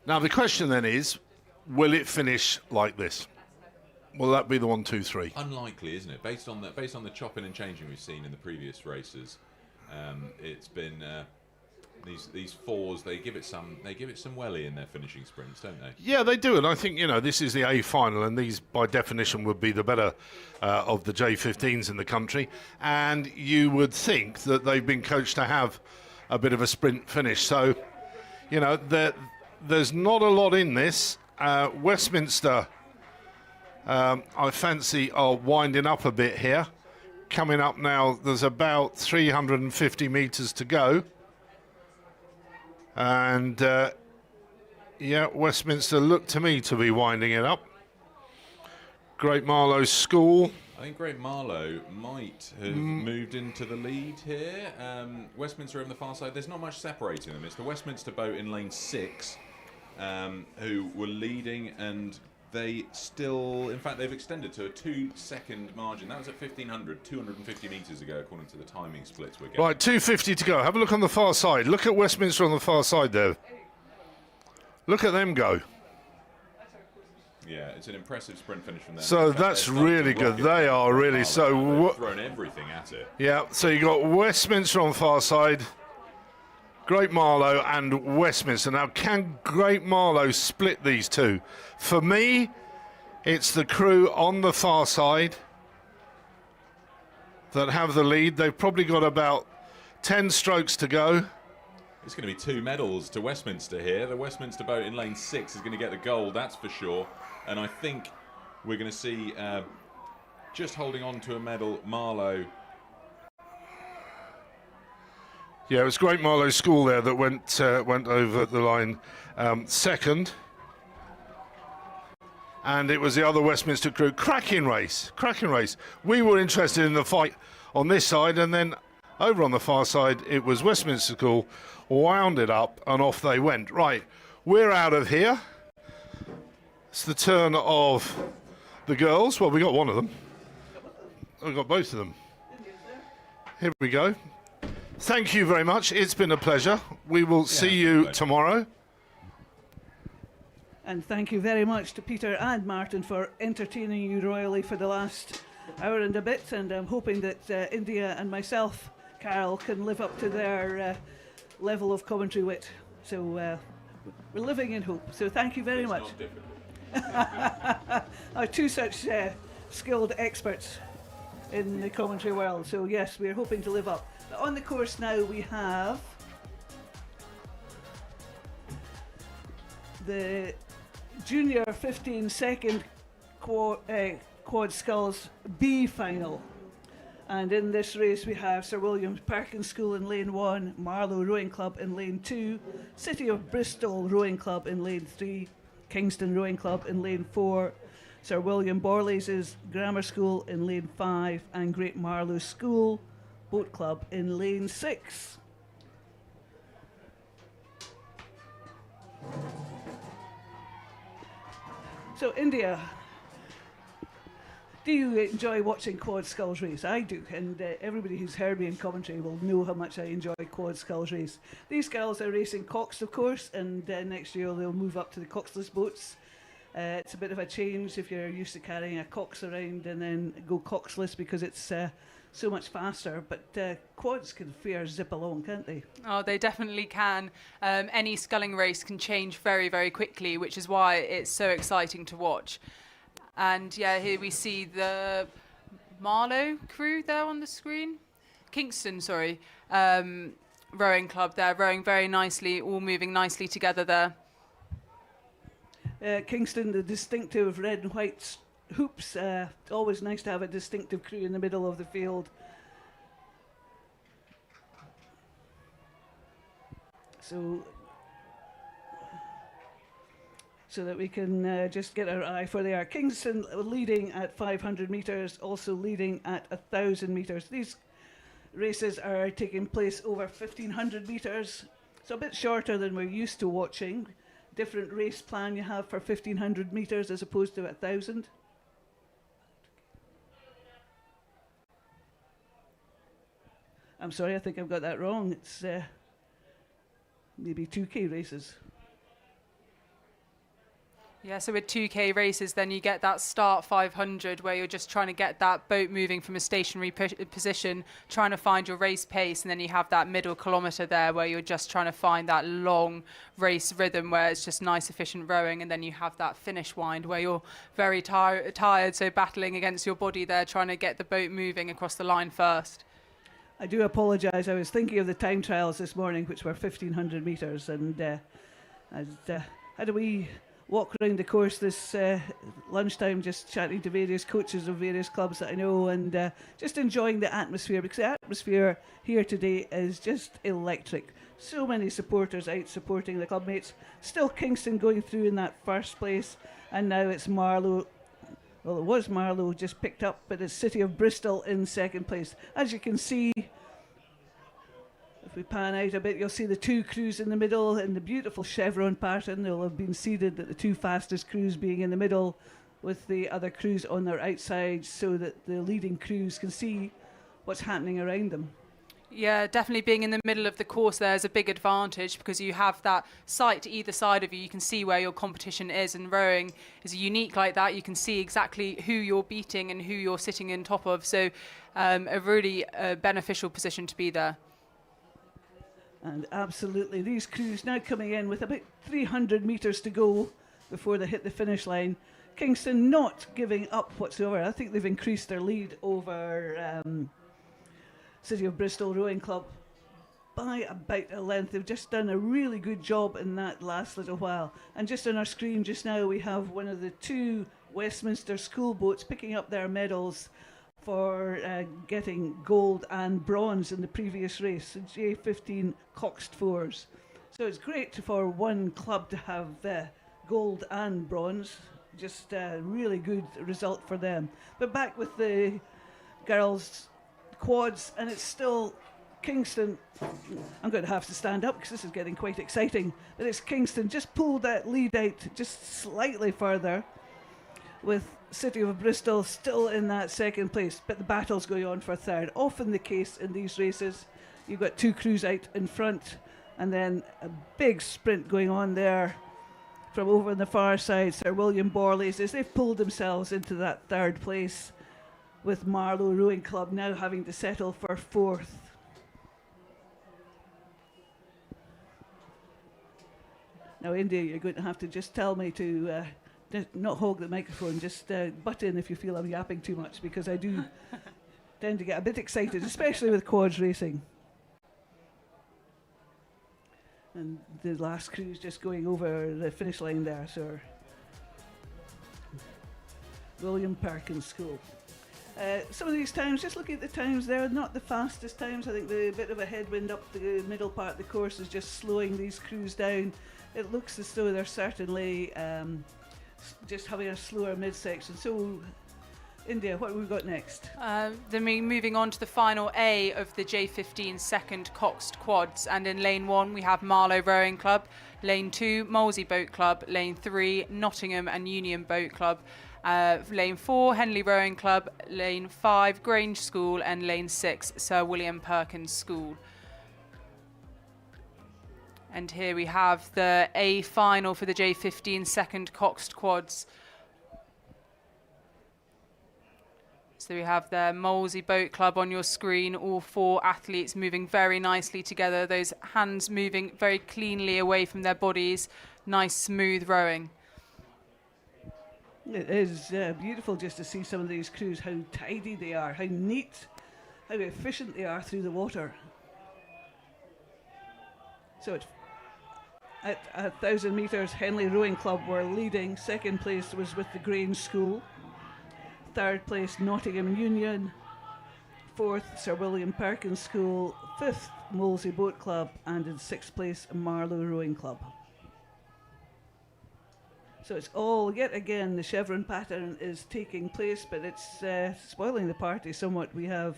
Now the question then is, will it finish like this? Will that be the 1, 2, 3? Unlikely, isn't it? Based on the chopping and changing we've seen in the previous races, it's been these fours. They give it some welly in their finishing sprints, don't they? Yeah, they do, and I think this is the A final, and these by definition would be the better of the J15s in the country, and you would think that they've been coached to have a bit of a sprint finish. So, there's not a lot in this. Westminster, I fancy, are winding up a bit here. Coming up now, there's about 350 metres to go. And, Westminster look to me to be winding it up. Great Marlow School. I think Great Marlow might have moved into the lead here. Westminster on the far side. There's not much separating them. It's the Westminster boat in lane 6 who were leading, and they still, in fact, they've extended to a 2-second margin. That was at 250 metres ago, according to the timing splits we're getting. Right, 250 to go. Have a look on the far side. Look at Westminster on the far side there. Look at them go. Yeah, it's an impressive sprint finish from them. So that's really good. They are really so. They've thrown everything at it. Yeah, so you got Westminster on the far side, Great Marlow and Westminster. Now, can Great Marlow split these two? For me, it's the crew on the far side that have the lead. They've probably got about 10 strokes to go. It's going to be 2 medals to Westminster here. The Westminster boat in lane 6 is going to get the gold, that's for sure. And I think we're going to see just holding on to a medal, Marlow. Yeah, it was Great Marlow School there that went over the line second. And it was the other Westminster crew. Cracking race. We were interested in the fight on this side, and then over on the far side, it was Westminster School, wound it up, and off they went. Right, we're out of here. It's the turn of the girls. Well, we got one of them. We've got both of them. Here we go. Thank you very much. It's been a pleasure. We will see you tomorrow. And thank you very much to Peter and Martin for entertaining you royally for the last hour and a bit. And I'm hoping that India and myself, Carol, can live up to their level of commentary wit. So we're living in hope. So thank you very much. Are two such skilled experts in the commentary world. So yes, we're hoping to live up. But on the course now we have the Junior 15-second quad sculls B final. And in this race we have Sir William Perkins School in lane 1, Marlow Rowing Club in lane 2, City of Bristol Rowing Club in lane 3, Kingston Rowing Club in lane 4, Sir William Borlase' Grammar School in lane 5, and Great Marlow School Boat Club in lane 6. So India, do you enjoy watching quad sculls race? I do, and everybody who's heard me in commentary will know how much I enjoy quad sculls race. These girls are racing coxed, of course, and next year they'll move up to the coxless boats. It's a bit of a change if you're used to carrying a cox around and then go coxless because it's so much faster. But quads can fair zip along, can't they? Oh, they definitely can. Any sculling race can change very, very quickly, which is why it's so exciting to watch. And yeah, here we see the Marlow crew there on the screen. Kingston, sorry. Rowing club there, rowing very nicely, all moving nicely together there. Kingston, the distinctive red and white hoops. Always nice to have a distinctive crew in the middle of the field. So that we can just get our eye for they are. Kingston leading at 500 metres, also leading at 1,000 metres. These races are taking place over 1,500 metres, so a bit shorter than we're used to watching. Different race plan you have for 1,500 metres as opposed to 1,000. I'm sorry, I think I've got that wrong. It's maybe 2K races. Yeah, so with 2K races, then you get that start 500 where you're just trying to get that boat moving from a stationary position, trying to find your race pace, and then you have that middle kilometre there where you're just trying to find that long race rhythm where it's just nice, efficient rowing, and then you have that finish wind where you're very tired, so battling against your body there, trying to get the boat moving across the line first. I do apologise, I was thinking of the time trials this morning, which were 1,500 metres, and how do we walk around the course this lunchtime, just chatting to various coaches of various clubs that I know, and just enjoying the atmosphere, because the atmosphere here today is just electric. So many supporters out supporting the clubmates. Still Kingston going through in that first place, and now it's Marlow. Well, it was Marlow just picked up, but it's City of Bristol in second place. As you can see, if we pan out a bit, you'll see the two crews in the middle in the beautiful chevron pattern. They'll have been seeded that the two fastest crews being in the middle with the other crews on their outside so that the leading crews can see what's happening around them. Yeah, definitely being in the middle of the course there is a big advantage because you have that sight to either side of you. You can see where your competition is, and rowing is unique like that. You can see exactly who you're beating and who you're sitting in top of. So a really beneficial position to be there. And absolutely, these crews now coming in with about 300 metres to go before they hit the finish line. Kingston not giving up whatsoever. I think they've increased their lead over City of Bristol Rowing Club by about a length. They've just done a really good job in that last little while. And just on our screen just now we have one of the two Westminster school boats picking up their medals for getting gold and bronze in the previous race, the J15 coxed fours. So it's great for one club to have gold and bronze. Just a really good result for them. But back with the girls' quads, and it's still Kingston. I'm going to have to stand up because this is getting quite exciting. But it's Kingston just pulled that lead out just slightly further, with City of Bristol still in that second place, but the battle's going on for third. Often the case in these races. You've got two crews out in front, and then a big sprint going on there from over on the far side. Sir William Borlase, as they've pulled themselves into that third place, with Marlow Rowing Club now having to settle for fourth. Now, India, you're going to have to just tell me to not hog the microphone, just butt in if you feel I'm yapping too much, because I do tend to get a bit excited, especially with quads racing. And the last crew's just going over the finish line there, Sir William Perkins School. Some of these times, just looking at the times, they're not the fastest times. I think the bit of a headwind up the middle part of the course is just slowing these crews down. It looks as though they're certainly just having a slower midsection. So, India, what have we got next? Then we're moving on to the final A of the J15 second coxed quads. And in lane 1, we have Marlow Rowing Club. Lane 2, Molesey Boat Club. Lane 3, Nottingham and Union Boat Club. Lane 4, Henley Rowing Club. Lane 5, Grange School. And lane 6, Sir William Perkins School. And here we have the A final for the J15 second coxed quads. So we have the Molesey Boat Club on your screen, all 4 athletes moving very nicely together, those hands moving very cleanly away from their bodies, nice smooth rowing. It is beautiful just to see some of these crews, how tidy they are, how neat, how efficient they are through the water. So it's at 1,000 metres, Henley Rowing Club were leading. Second place was with the Grange School. Third place, Nottingham Union. Fourth, Sir William Perkins School. Fifth, Molesey Boat Club. And in sixth place, Marlow Rowing Club. So it's all, yet again, the chevron pattern is taking place, but it's spoiling the party somewhat. We have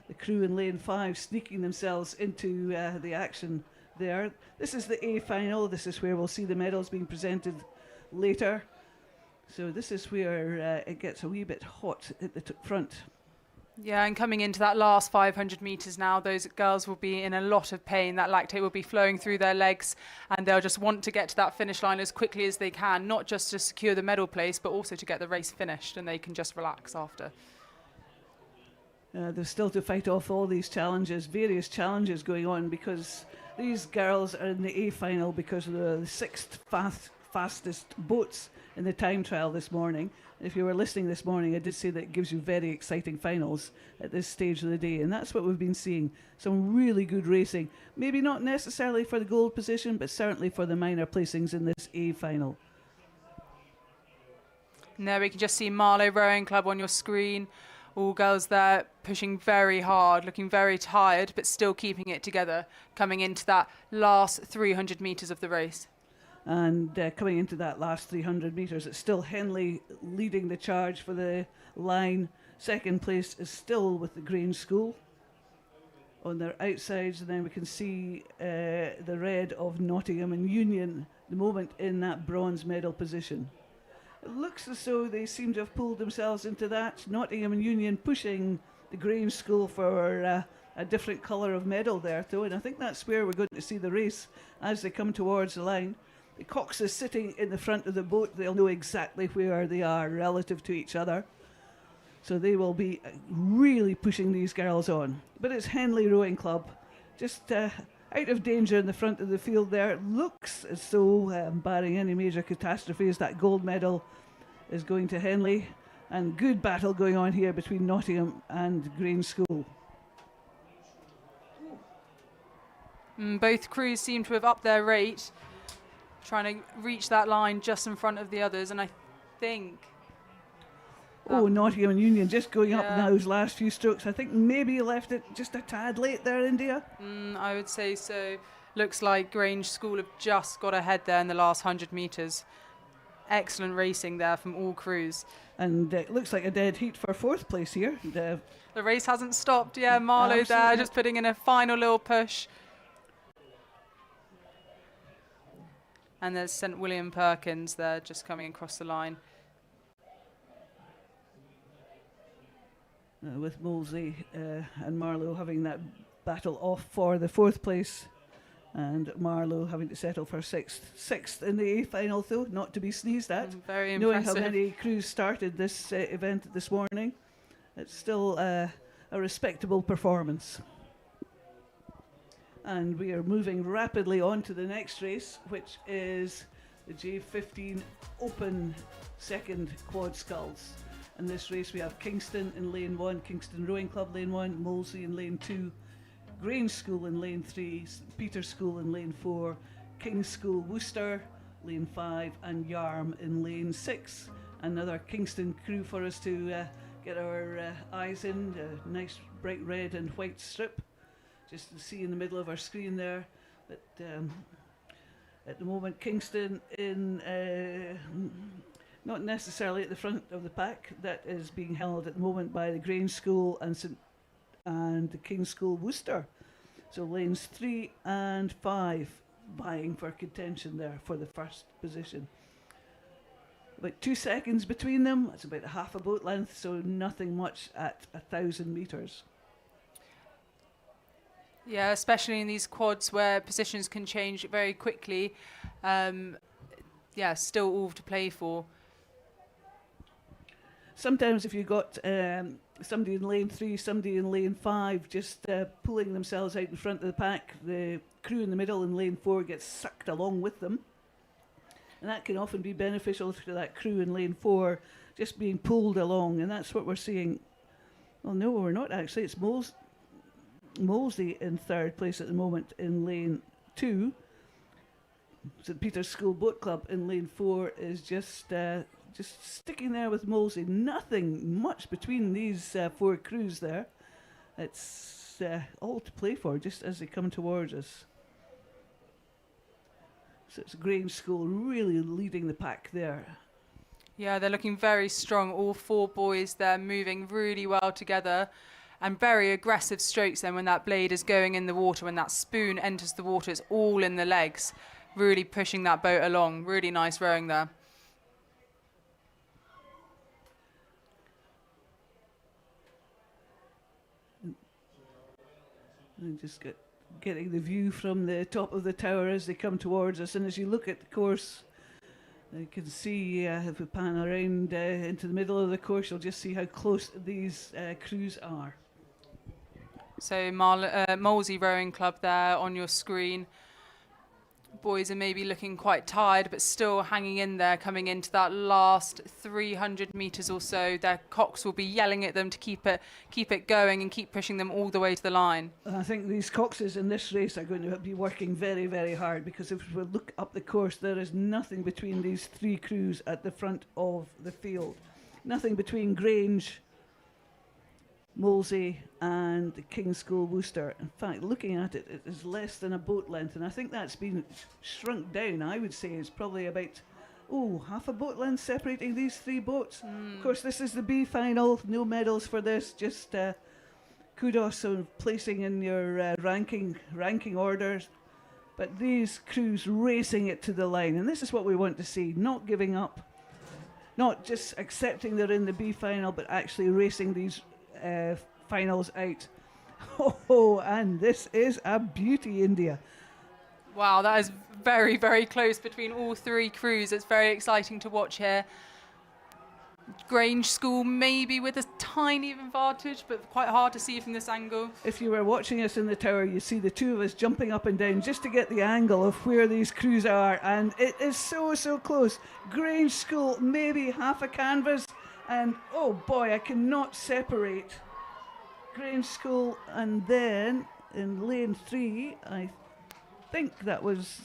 the crew in lane 5 sneaking themselves into the action there. This is the A final. This is where we'll see the medals being presented later. So this is where it gets a wee bit hot at the front. Yeah, and coming into that last 500 metres now, those girls will be in a lot of pain. That lactate will be flowing through their legs, and they'll just want to get to that finish line as quickly as they can, not just to secure the medal place, but also to get the race finished, and they can just relax after. There's still to fight off all these challenges, various challenges going on, because these girls are in the A final because of the 6th fastest boats in the time trial this morning. If you were listening this morning, I did say that it gives you very exciting finals at this stage of the day, and that's what we've been seeing. Some really good racing, maybe not necessarily for the gold position, but certainly for the minor placings in this A final. And there we can just see Marlow Rowing Club on your screen. All girls there pushing very hard, looking very tired, but still keeping it together, coming into that last 300 metres of the race. And coming into that last 300 metres, it's still Henley leading the charge for the line. Second place is still with the Grange School on their outsides, and then we can see the red of Nottingham and Union, the moment in that bronze medal position. It looks as though they seem to have pulled themselves into that. Nottingham and Union pushing the Grange School for a different colour of medal there, though, and I think that's where we're going to see the race as they come towards the line. The cox is sitting in the front of the boat. They'll know exactly where they are relative to each other. So they will be really pushing these girls on. But it's Henley Rowing Club, just out of danger in the front of the field there. It looks as though, barring any major catastrophes, that gold medal is going to Henley. And good battle going on here between Nottingham and Grange School. Both crews seem to have upped their rate, trying to reach that line just in front of the others, and I think... Nottingham and Union just going up in those last few strokes. I think maybe you left it just a tad late there, India. I would say so. Looks like Grange School have just got ahead there in the last 100 metres. Excellent racing there from all crews. And it looks like a dead heat for fourth place here. The race hasn't stopped. Yeah, Marlow there just putting in a final little push. And there's St William Perkins there just coming across the line. With Molesey and Marlow having that battle off for the fourth place, and Marlow having to settle for sixth in the A final, though, not to be sneezed at. Very Knowing impressive. how many crews started this event this morning, it's still a respectable performance. And we are moving rapidly on to the next race, which is the J15 Open second quad sculls. In this race we have Kingston in lane 1, Kingston Rowing Club lane 1, Molesey in lane 2, Grange School in lane 3, St Peter's School in lane 4, King's School Worcester lane 5, and Yarm in lane 6. Another Kingston crew for us to get our eyes in, a nice bright red and white strip, just to see in the middle of our screen there. But at the moment, Kingston in not necessarily at the front of the pack. That is being held at the moment by the Grange School and the King's School Worcester. So lanes 3 and 5 vying for contention there for the first position. About 2 seconds between them. That's about half a boat length, so nothing much at 1,000 metres. Yeah, especially in these quads where positions can change very quickly. Yeah, still all to play for. Sometimes if you've got somebody in lane 3, somebody in lane 5 just pulling themselves out in front of the pack, the crew in the middle in lane 4 gets sucked along with them. And that can often be beneficial to that crew in lane 4 just being pulled along. And that's what we're seeing. Well, no, we're not actually. It's Molesey in third place at the moment in lane 2. St Peter's School Boat Club in lane 4 is just sticking there with Molesey. Nothing much between these 4 crews there. It's all to play for just as they come towards us. So it's Grange School really leading the pack there. Yeah, they're looking very strong. All 4 boys, they're moving really well together. And very aggressive strokes then when that blade is going in the water, when that spoon enters the water, it's all in the legs. Really pushing that boat along. Really nice rowing there. And just getting the view from the top of the tower as they come towards us. And as you look at the course, you can see, if we pan around into the middle of the course, you'll just see how close these crews are. So Molesey Rowing Club there on your screen. Boys are maybe looking quite tired, but still hanging in there, coming into that last 300 metres or so. Their cox will be yelling at them to keep it going and keep pushing them all the way to the line. I think these coxes in this race are going to be working very, very hard, because if we look up the course, there is nothing between these 3 crews at the front of the field. Nothing between Grange, Molesey and the King's School Worcester. In fact, looking at it, it is less than a boat length, and I think that's been shrunk down. I would say it's probably about half a boat length separating these 3 boats. Of course, this is the B final. No medals for this. Just kudos on placing in your ranking orders. But these crews racing it to the line, and this is what we want to see. Not giving up, not just accepting they're in the B final, but actually racing these finals out. And this is a beauty, India. Wow, that is very, very close between all 3 crews. It's very exciting to watch here. Grange School maybe with a tiny advantage, but quite hard to see from this angle. If you were watching us in the tower, you see the 2 of us jumping up and down just to get the angle of where these crews are, and it is so close. Grange School maybe half a canvas, and oh boy, I cannot separate Grange School. And then in lane 3, I think that was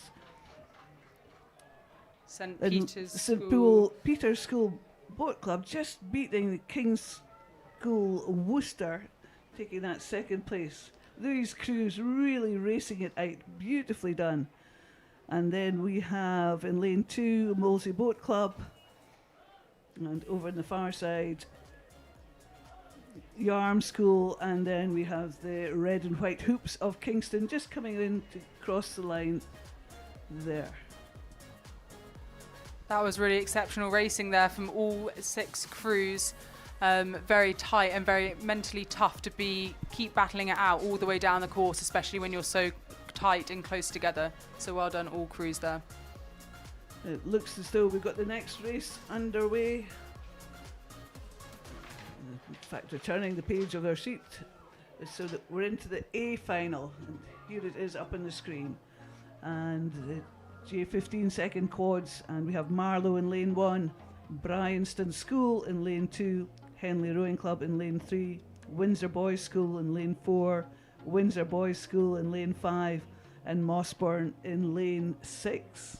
St Peter's School Boat Club just beating the King's School Worcester, taking that 2nd place. These crews really racing it out, beautifully done. And then we have in lane 2 Molesey Boat Club, and over on the far side Yarm School, and then we have the red and white hoops of Kingston just coming in to cross the line there. That was really exceptional racing there from all 6 crews. Very tight and very mentally tough to keep battling it out all the way down the course, especially when you're so tight and close together. So well done all crews there. It looks as though we've got the next race underway. In fact, we're turning the page of our sheet so that we're into the A final. And here it is up on the screen. And the J15 second quads, and we have Marlow in lane 1, Bryanston School in lane 2, Henley Rowing Club in lane 3, Windsor Boys School in lane 4, Windsor Boys School in lane 5, and Mossburn in lane 6.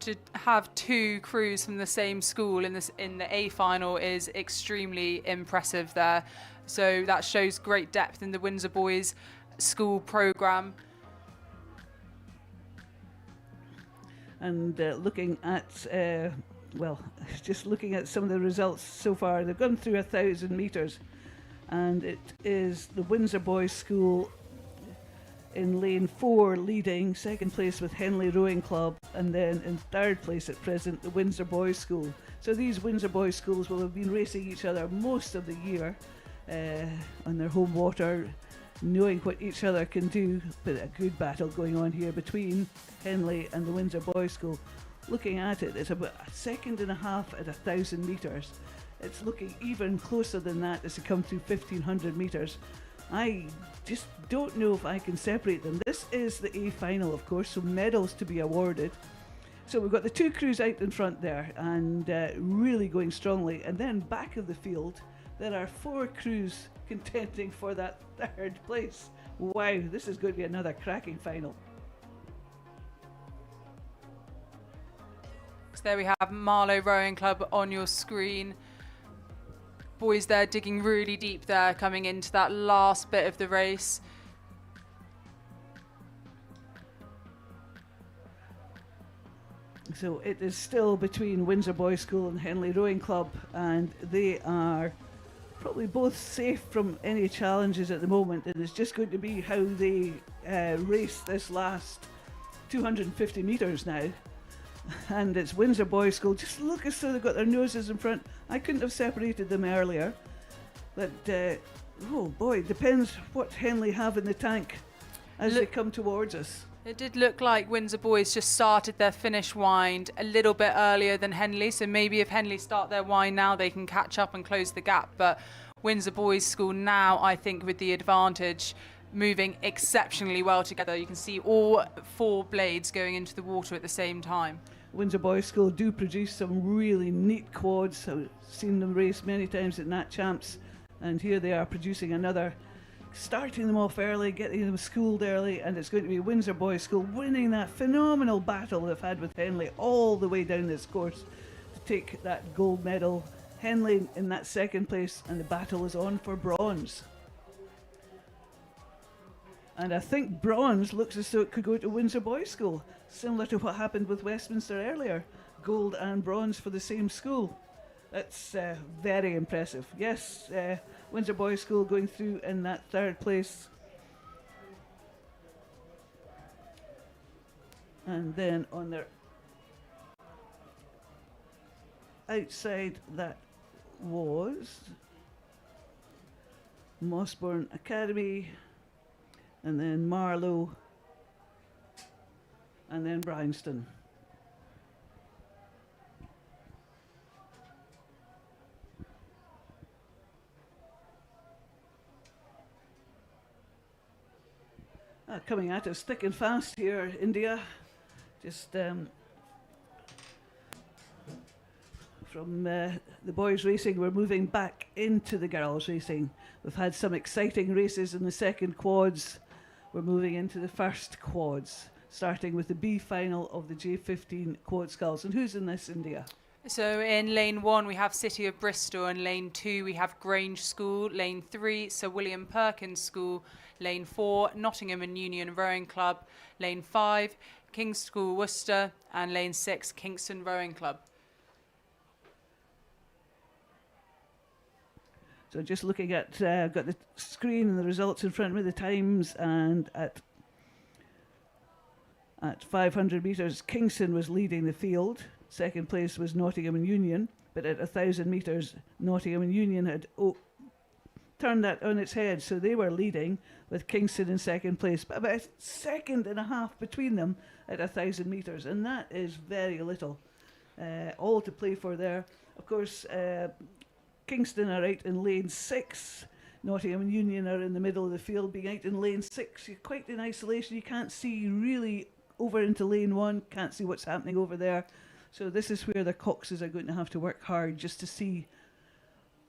to have two crews from the same school in the A final is extremely impressive there. So that shows great depth in the Windsor Boys School programme. And looking at, just looking at some of the results so far, they've gone through 1,000 metres, and it is the Windsor Boys School in lane 4 leading, second place with Henley Rowing Club, and then in third place at present the Windsor Boys School. So these Windsor Boys schools will have been racing each other most of the year on their home water, knowing what each other can do, but a good battle going on here between Henley and the Windsor Boys School. Looking at it, it's about a second and a half at 1,000 metres. It's looking even closer than that as they come through 1,500 metres. I just don't know if I can separate them. This is the A final, of course, so medals to be awarded. So we've got the two crews out in front there and really going strongly. And then back of the field, there are 4 crews contending for that third place. Wow, this is going to be another cracking final. So there we have Marlow Rowing Club on your screen. Boys there digging really deep there, coming into that last bit of the race. So it is still between Windsor Boys School and Henley Rowing Club, and they are probably both safe from any challenges at the moment, and it's just going to be how they race this last 250 metres now. And it's Windsor Boys School. Just look as though they've got their noses in front. I couldn't have separated them earlier. But, oh boy, depends what Henley have in the tank as they come towards us. It did look like Windsor Boys just started their finish wind a little bit earlier than Henley, so maybe if Henley start their wind now, they can catch up and close the gap. But Windsor Boys School now, I think, with the advantage, moving exceptionally well together. You can see all 4 blades going into the water at the same time. Windsor Boys School do produce some really neat quads. I've seen them race many times at Nat Champs, and here they are producing another, starting them off early, getting them schooled early, and it's going to be Windsor Boys School winning that phenomenal battle they've had with Henley all the way down this course to take that gold medal. Henley in that second place, and the battle is on for bronze. And I think bronze looks as though it could go to Windsor Boys School, similar to what happened with Westminster earlier. Gold and bronze for the same school. That's very impressive. Yes, Windsor Boys School going through in that third place. And then on their outside, that was Mossbourne Academy, and then Marlow, and then Bryanston. Coming at us thick and fast here, India. Just from the boys racing, we're moving back into the girls racing. We've had some exciting races in the second quads. We're moving into the first quads, starting with the B final of the J15 quad sculls. And who's in this, India? So in lane 1 we have City of Bristol, and lane 2 we have Grange School, lane 3 Sir William Perkins School, lane 4 Nottingham and Union Rowing Club, lane 5 King's School Worcester, and lane 6 Kingston Rowing Club. So just looking at, got the screen and the results in front of me, the times, and at 500 metres, Kingston was leading the field. Second place was Nottingham and Union, but at 1,000 metres, Nottingham and Union had turned that on its head, so they were leading with Kingston in second place, but about a second and a half between them at 1,000 metres, and that is very little. All to play for there. Of course, Kingston are out in lane 6. Nottingham and Union are in the middle of the field, being out in lane 6. You're quite in isolation. You can't see really over into lane 1, can't see what's happening over there. So this is where the coxes are going to have to work hard just to see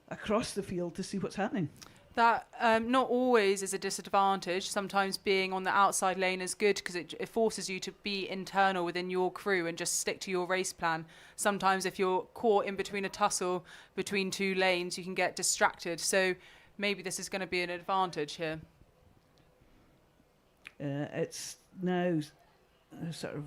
across the field to see what's happening. That not always is a disadvantage. Sometimes being on the outside lane is good because it forces you to be internal within your crew and just stick to your race plan. Sometimes if you're caught in between a tussle between two lanes, you can get distracted. So maybe this is going to be an advantage here. It's now sort of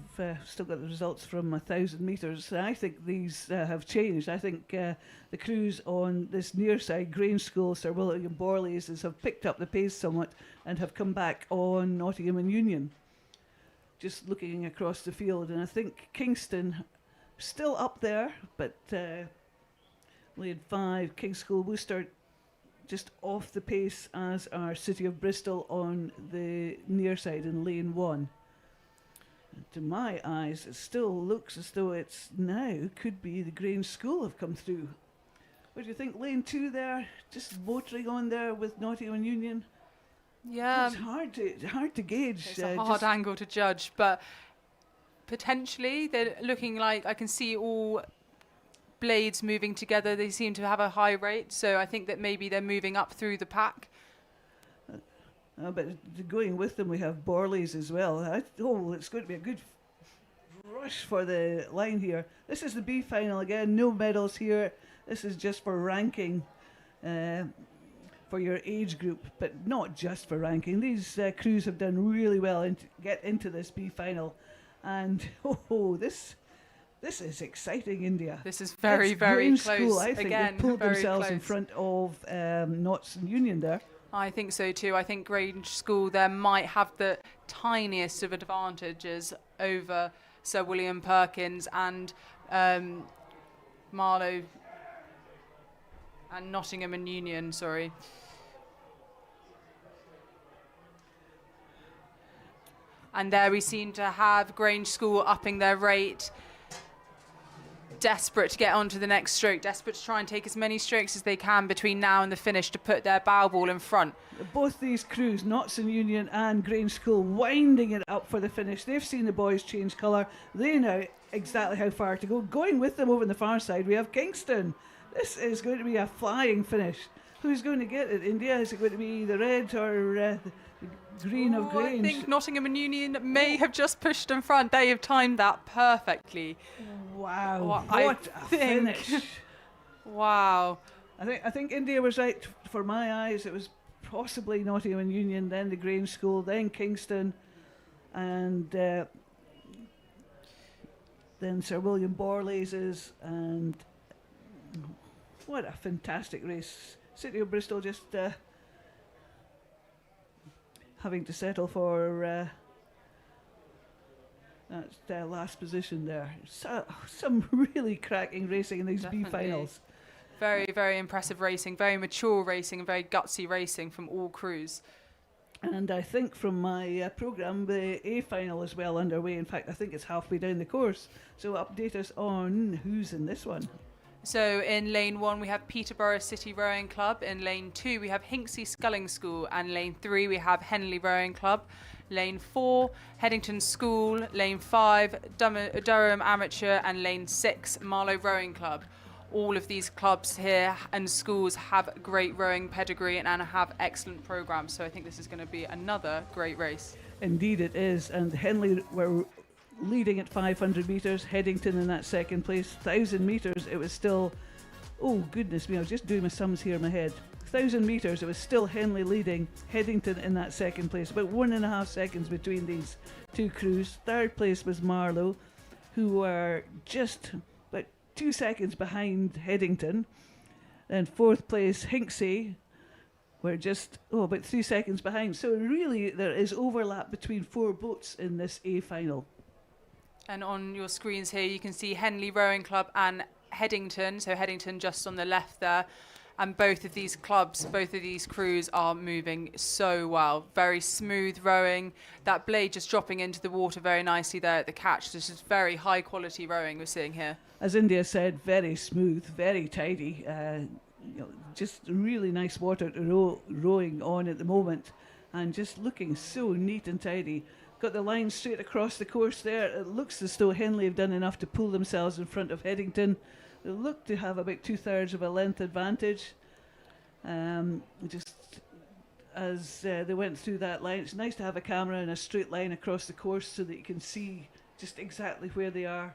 still got the results from 1,000 metres. I think these have changed. I think the crews on this near side, Grange School, Sir William Borley's, have picked up the pace somewhat and have come back on Nottingham and Union. Just looking across the field, and I think Kingston still up there, but Lane 5, King's School, Worcester just off the pace as our City of Bristol on the near side in Lane 1. To my eyes, it still looks as though it's now could be the Grange School have come through. What do you think, Lane 2 there, just motoring on there with Nottingham and Union? Yeah, It's hard to gauge. it's a hard angle to judge, but potentially they're looking like I can see all blades moving together. They seem to have a high rate, so I think that maybe they're moving up through the pack. But going with them, we have Borley's as well. It's going to be a good rush for the line here. This is the B final again. No medals here. This is just for ranking for your age group, but not just for ranking. These crews have done really well to get into this B final, and this is exciting, India. This is very, It's very Grange close. School, I think Again, they pulled very themselves in close. front of Notts and Union there. I think so too. I think Grange School there might have the tiniest of advantages over Sir William Perkins and Marlow and Nottingham and Union, sorry. And there we seem to have Grange School upping their rate, desperate to get onto the next stroke, desperate to try and take as many strokes as they can between now and the finish to put their bow ball in front. Both these crews, Notts and Union and Grange School, winding it up for the finish. They've seen the boys change colour. They know exactly how far to go. Going with them over on the far side, we have Kingston. This is going to be a flying finish. Who's going to get it, India? Is it going to be the red or the green of Grange? I think Nottingham and Union may have just pushed in front. They have timed that perfectly. Wow, I what a think- finish. Wow. I think India was right for my eyes. It was possibly Nottingham and Union, then the Grange School, then Kingston, and then Sir William Borley's, and what a fantastic race. City of Bristol just having to settle for that last position there. So, some really cracking racing in these B Definitely. finals. Very, very impressive racing, very mature racing, and very gutsy racing from all crews. And I think from my programme, the A final is well underway. In fact, I think it's halfway down the course. So update us on who's in this one. So in lane 1 we have Peterborough City Rowing Club. In lane 2 we have Hinksey Sculling School. And lane 3 we have Henley Rowing Club. Lane 4 Headington School. Lane 5 Durham Amateur. And lane 6 Marlow Rowing Club. All of these clubs here and schools have great rowing pedigree and have excellent programmes. So I think this is going to be another great race. Indeed it is. And Henley were leading at 500 metres. Headington in that second place. 1,000 metres, it was still... Oh, goodness me, I was just doing my sums here in my head. 1,000 metres, it was still Henley leading. Headington in that second place. About 1.5 seconds between these two crews. Third place was Marlow, who were just... 2 seconds behind Headington. And fourth place, Hinksey, were just about 3 seconds behind. So really there is overlap between 4 boats in this A final. And on your screens here you can see Henley Rowing Club and Headington. So Headington just on the left there. And both of these clubs, both of these crews are moving so well. Very smooth rowing. That blade just dropping into the water very nicely there at the catch. This is very high quality rowing we're seeing here. As India said, very smooth, very tidy. Just really nice water to rowing on at the moment. And just looking so neat and tidy. Got the line straight across the course there. It looks as though Henley have done enough to pull themselves in front of Headington. They look to have about 2/3 of a length advantage. Just as they went through that line. It's nice to have a camera in a straight line across the course so that you can see just exactly where they are.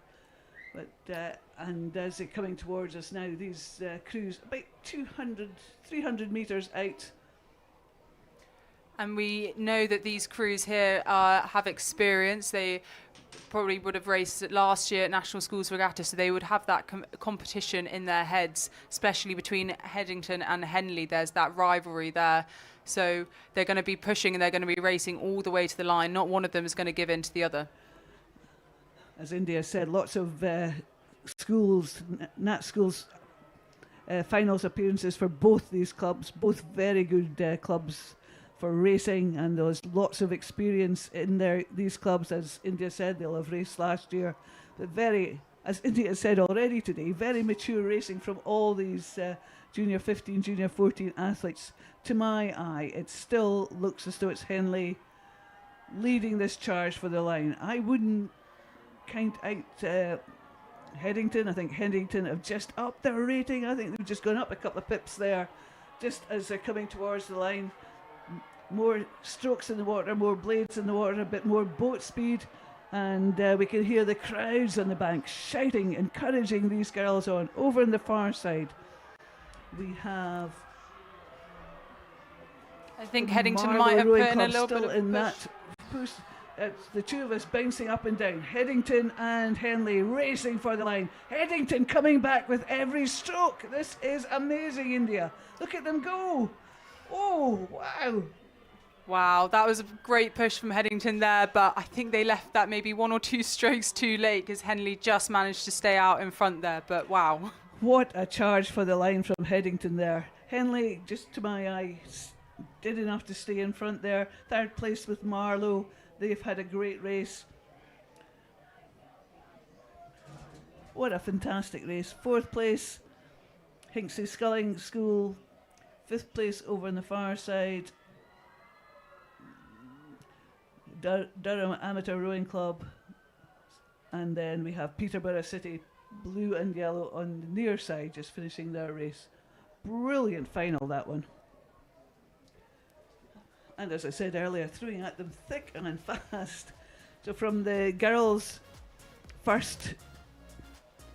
But and as they're coming towards us now, these crews about 300 metres out. And we know that these crews here have experience. They probably would have raced last year at National Schools Regatta, so they would have that competition in their heads, especially between Headington and Henley. There's that rivalry there. So they're going to be pushing and they're going to be racing all the way to the line. Not one of them is going to give in to the other. As India said, lots of schools, Nat Schools finals appearances for both these clubs, both very good clubs for racing, and there's lots of experience in these clubs. As India said, they'll have raced last year, but very, as India said already today, very mature racing from all these junior 15, junior 14 athletes. To my eye, it still looks as though it's Henley leading this charge for the line. I wouldn't count out Headington. I think Headington have just upped their rating. I think they've just gone up a couple of pips there, just as they're coming towards the line. More strokes in the water, more blades in the water, a bit more boat speed, and we can hear the crowds on the bank shouting, encouraging these girls on. Over on the far side, we have, I think Headington Marlow might have Rowing put in a Club little bit still of in push. that push. It's the two of us bouncing up and down. Headington and Henley racing for the line. Headington coming back with every stroke. This is amazing, India. Look at them go. Oh, wow. Wow, that was a great push from Headington there, but I think they left that maybe 1 or 2 strokes too late because Henley just managed to stay out in front there, but wow. What a charge for the line from Headington there. Henley, just to my eye, did enough to stay in front there. Third place with Marlow. They've had a great race. What a fantastic race. Fourth place, Hinksey Sculling School. Fifth place over on the far side, Durham Amateur Rowing Club. And then we have Peterborough City, blue and yellow on the near side, just finishing their race. Brilliant final, that one. And as I said earlier, throwing at them thick and fast. So from the girls' first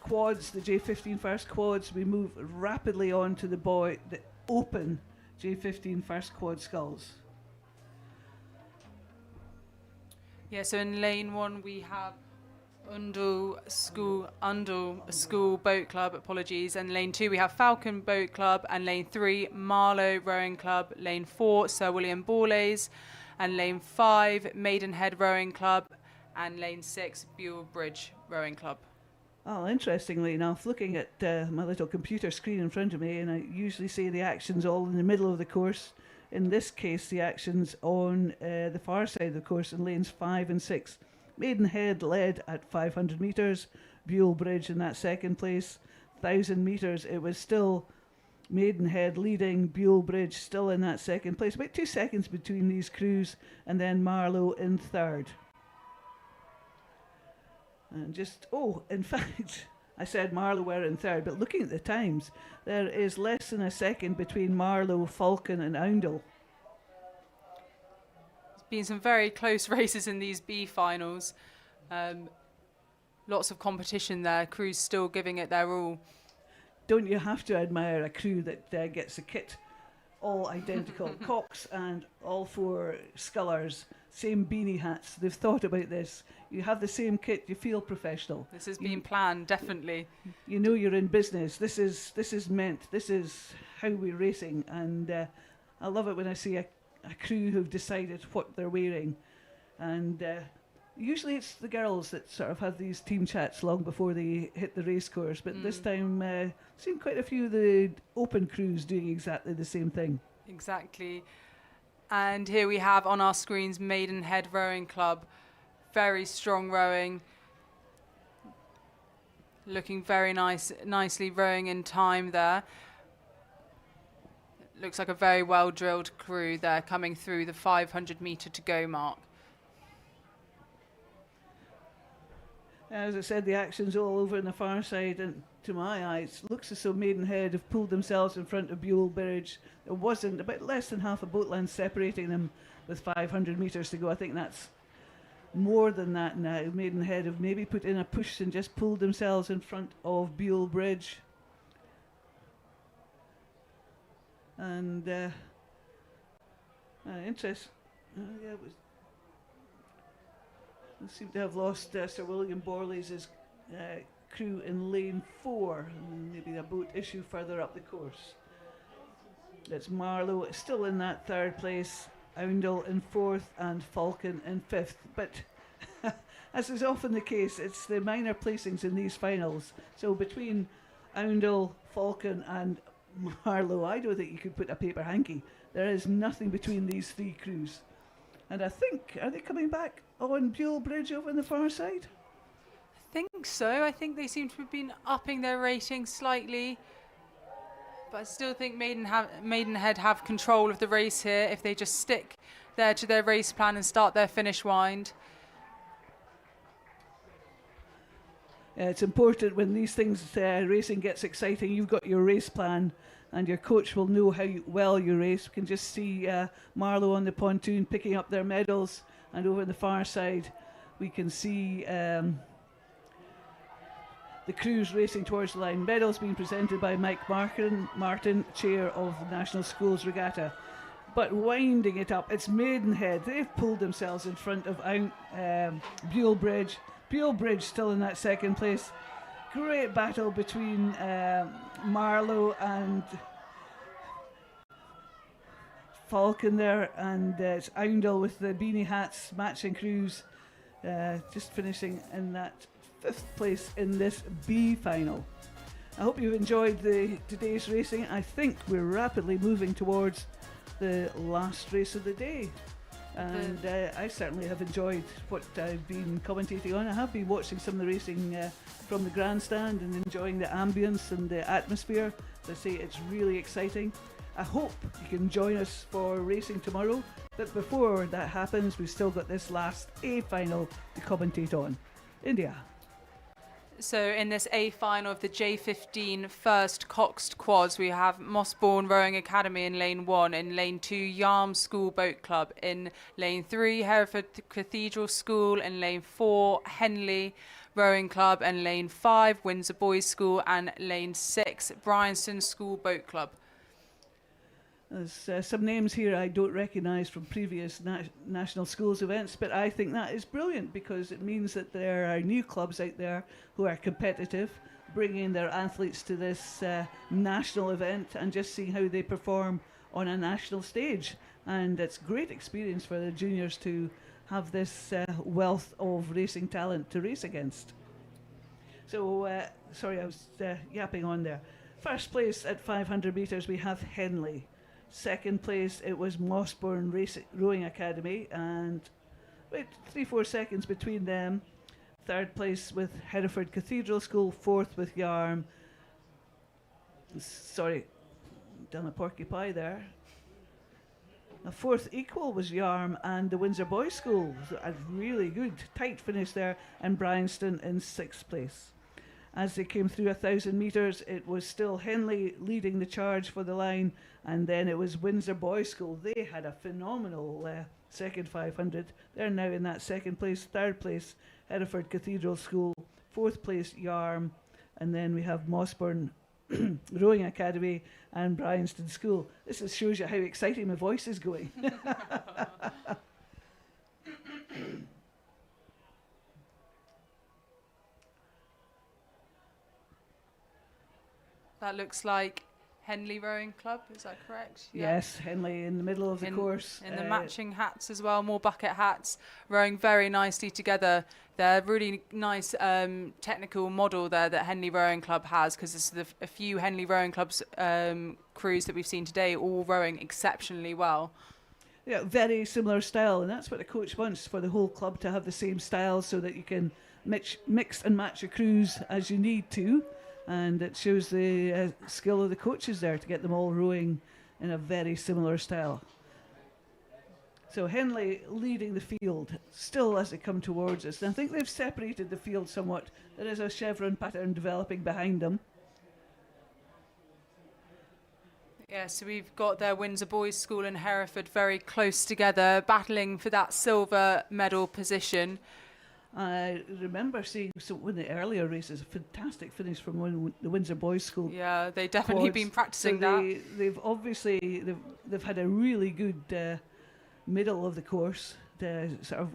quads, the J15 first quads, we move rapidly on to the open J15 first quad sculls. Yeah, so in lane 1 we have Undul School Boat Club, apologies, and lane 2 we have Falcon Boat Club, and lane 3 Marlow Rowing Club, lane 4 Sir William Borlase, and lane 5 Maidenhead Rowing Club, and lane 6 Buell Bridge Rowing Club. Oh, interestingly enough, looking at my little computer screen in front of me, and I usually say the action's all in the middle of the course. In this case, the action's on the far side of the course in lanes 5 and 6. Maidenhead led at 500 metres, Buell Bridge in that second place. 1,000 metres, it was still Maidenhead leading, Buell Bridge still in that second place. About 2 seconds between these crews, and then Marlow in third. And in fact, I said Marlow were in third, but looking at the times, there is less than a second between Marlow, Falcon and Oundle. There's been some very close races in these B finals. Lots of competition there, crews still giving it their all. Don't you have to admire a crew that gets the kit all identical? Cox and all 4 scullers, same beanie hats. They've thought about this. You have the same kit, you feel professional. This has been planned, definitely. You know you're in business. This is meant. This is how we're racing. And I love it when I see a crew who've decided what they're wearing. And usually it's the girls that sort of have these team chats long before they hit the race course. But this time, seen quite a few of the open crews doing exactly the same thing. Exactly. And here we have on our screens Maidenhead Rowing Club. Very strong rowing. Looking very nicely rowing in time there. Looks like a very well drilled crew there coming through the 500 metre to go mark. As I said, the action's all over on the far side, and to my eyes, looks as though Maidenhead have pulled themselves in front of Buell Bridge. There wasn't about less than half a boat length separating them with 500 metres to go. I think that's more than that now. Maidenhead have maybe put in a push and just pulled themselves in front of Buell Bridge. And interest. Yeah, it was. We seem to have lost Sir William Borley's crew in lane 4. Maybe a boat issue further up the course. It's Marlow still in that 3rd place, Oundle in 4th, and Falcon in 5th. But as is often the case, it's the minor placings in these finals. So between Oundle, Falcon, and Marlow, I don't think you could put a paper hanky. There is nothing between these 3 crews. And I think, are they coming back on Buell Bridge over on the far side? I think so. I think they seem to have been upping their rating slightly. But I still think Maidenhead have control of the race here if they just stick there to their race plan and start their finish wind. It's important when these things, racing gets exciting, you've got your race plan and your coach will know how well you race. We can just see Marlow on the pontoon picking up their medals, and over on the far side we can see the crews racing towards the line. Medals being presented by Mike Martin, chair of the National Schools Regatta. But winding it up, it's Maidenhead. They've pulled themselves in front of Buell Bridge. Buell Bridge still in that 2nd place. Great battle between Marlow and Falcon there, and it's Oundle with the beanie hats matching crews, just finishing in that 5th place in this B final. I hope you've enjoyed today's racing. I think we're rapidly moving towards the last race of the day. And I certainly have enjoyed what I've been commentating on. I have been watching some of the racing from the grandstand and enjoying the ambience and the atmosphere. As I say, it's really exciting. I hope you can join us for racing tomorrow. But before that happens, we've still got this last A final to commentate on. India. So in this A final of the J15 first coxed quads, we have Mossbourne Rowing Academy in lane 1, in lane 2 Yarm School Boat Club, in lane 3 Hereford Cathedral School, in lane 4 Henley Rowing Club, and lane 5 Windsor Boys School, and lane 6 Bryanston School Boat Club. There's some names here I don't recognise from previous national schools events, but I think that is brilliant because it means that there are new clubs out there who are competitive, bringing their athletes to this national event and just seeing how they perform on a national stage. And it's great experience for the juniors to have this wealth of racing talent to race against. So, sorry, I was yapping on there. First place at 500 metres, we have Henley. 2nd place, it was Mossbourne Rowing Academy, and wait, 3-4 seconds between them. 3rd place with Hereford Cathedral School, 4th with Yarm. Sorry, done a porky pie there. A 4th equal was Yarm and the Windsor Boys School. A really good, tight finish there, and Bryanston in 6th place. As they came through 1,000 metres, it was still Henley leading the charge for the line, and then it was Windsor Boys School. They had a phenomenal second 500. They're now in that 2nd place. 3rd place, Hereford Cathedral School. 4th place, Yarm. And then we have Mossbourne Rowing Academy and Bryanston School. This shows you how exciting my voice is going. That looks like Henley Rowing Club, is that correct? Yes, Henley in the middle of the course. In the matching hats as well, more bucket hats, rowing very nicely together. They're really nice technical model there that Henley Rowing Club has, because this is a few Henley Rowing Club's crews that we've seen today, all rowing exceptionally well. Yeah, very similar style, and that's what the coach wants, for the whole club to have the same style so that you can mix and match your crews as you need to. And it shows the skill of the coaches there to get them all rowing in a very similar style. So Henley leading the field still as they come towards us. And I think they've separated the field somewhat. There is a chevron pattern developing behind them. Yeah, so we've got their Windsor Boys School and Hereford very close together, battling for that silver medal position. I remember seeing some in the earlier races a fantastic finish from the Windsor Boys School. Yeah, they've definitely been practicing that. They've obviously they've had a really good middle of the course, sort of,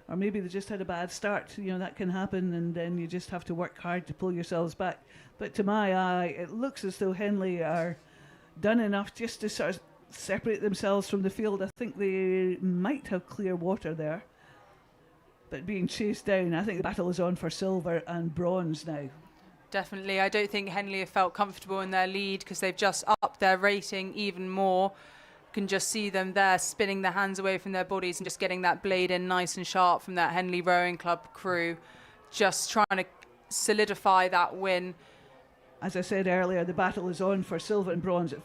or maybe they just had a bad start. You know, that can happen, and then you just have to work hard to pull yourselves back. But to my eye, it looks as though Henley are done enough just to sort of separate themselves from the field. I think they might have clear water there, but being chased down, I think the battle is on for silver and bronze now. Definitely. I don't think Henley have felt comfortable in their lead because they've just upped their rating even more. You can just see them there spinning their hands away from their bodies and just getting that blade in nice and sharp from that Henley Rowing Club crew, just trying to solidify that win. As I said earlier, the battle is on for silver and bronze at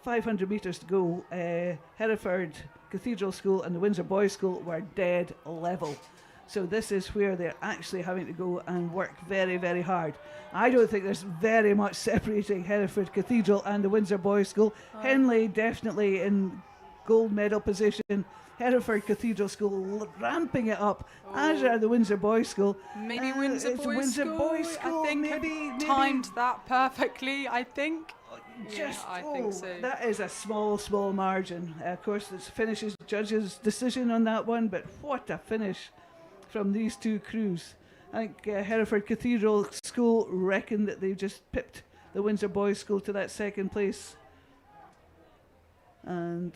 500 metres to go. Hereford Cathedral School and the Windsor Boys School were dead level. So this is where they're actually having to go and work very, very hard. I don't think there's very much separating Hereford Cathedral and the Windsor Boys School. Henley definitely in gold medal position. Hereford Cathedral School ramping it up, as are the Windsor Boys School. Maybe Windsor Boys School. I think maybe timed that perfectly, I think. I think so. That is a small margin. Of course, it's finishes judges' decision on that one, but what a finish from these two crews. I think Hereford Cathedral School reckon that they've just pipped the Windsor Boys School to that second place. And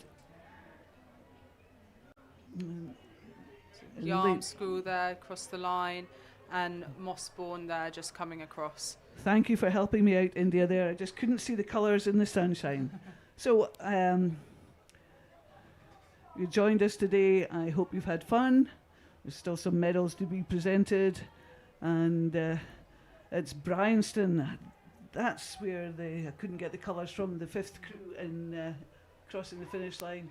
Yarm School there across the line, and Mossbourne there just coming across. Thank you for helping me out, India, there. I just couldn't see the colours in the sunshine. So, you joined us today. I hope you've had fun. There's still some medals to be presented. And it's Bryanston. That's where I couldn't get the colours from, the fifth crew in crossing the finish line.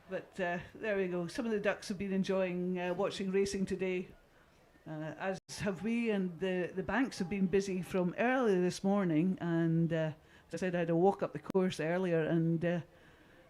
But there we go. Some of the ducks have been enjoying watching racing today, as have we, and the banks have been busy from early this morning. And as I said, I had a walk up the course earlier, and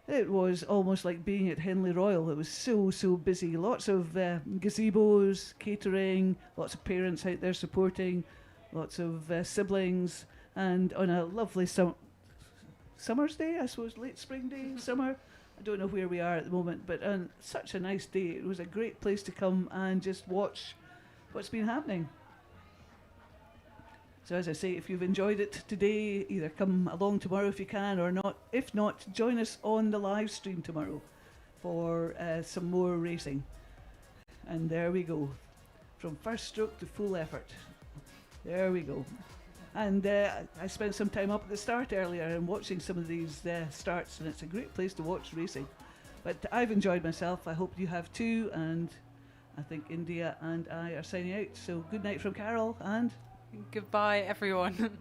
it was almost like being at Henley Royal. It was so busy. Lots of gazebos, catering, lots of parents out there supporting, lots of siblings, and on a lovely summer's day, I suppose, late spring day, summer. I don't know where we are at the moment, but on such a nice day. It was a great place to come and just watch what's been happening. So as I say, if you've enjoyed it today, either come along tomorrow if you can or not. If not, join us on the live stream tomorrow for some more racing. And there we go. From first stroke to full effort. There we go. And I spent some time up at the start earlier and watching some of these starts, and it's a great place to watch racing. But I've enjoyed myself. I hope you have too, and I think India and I are signing out. So good night from Carol, and goodbye, everyone.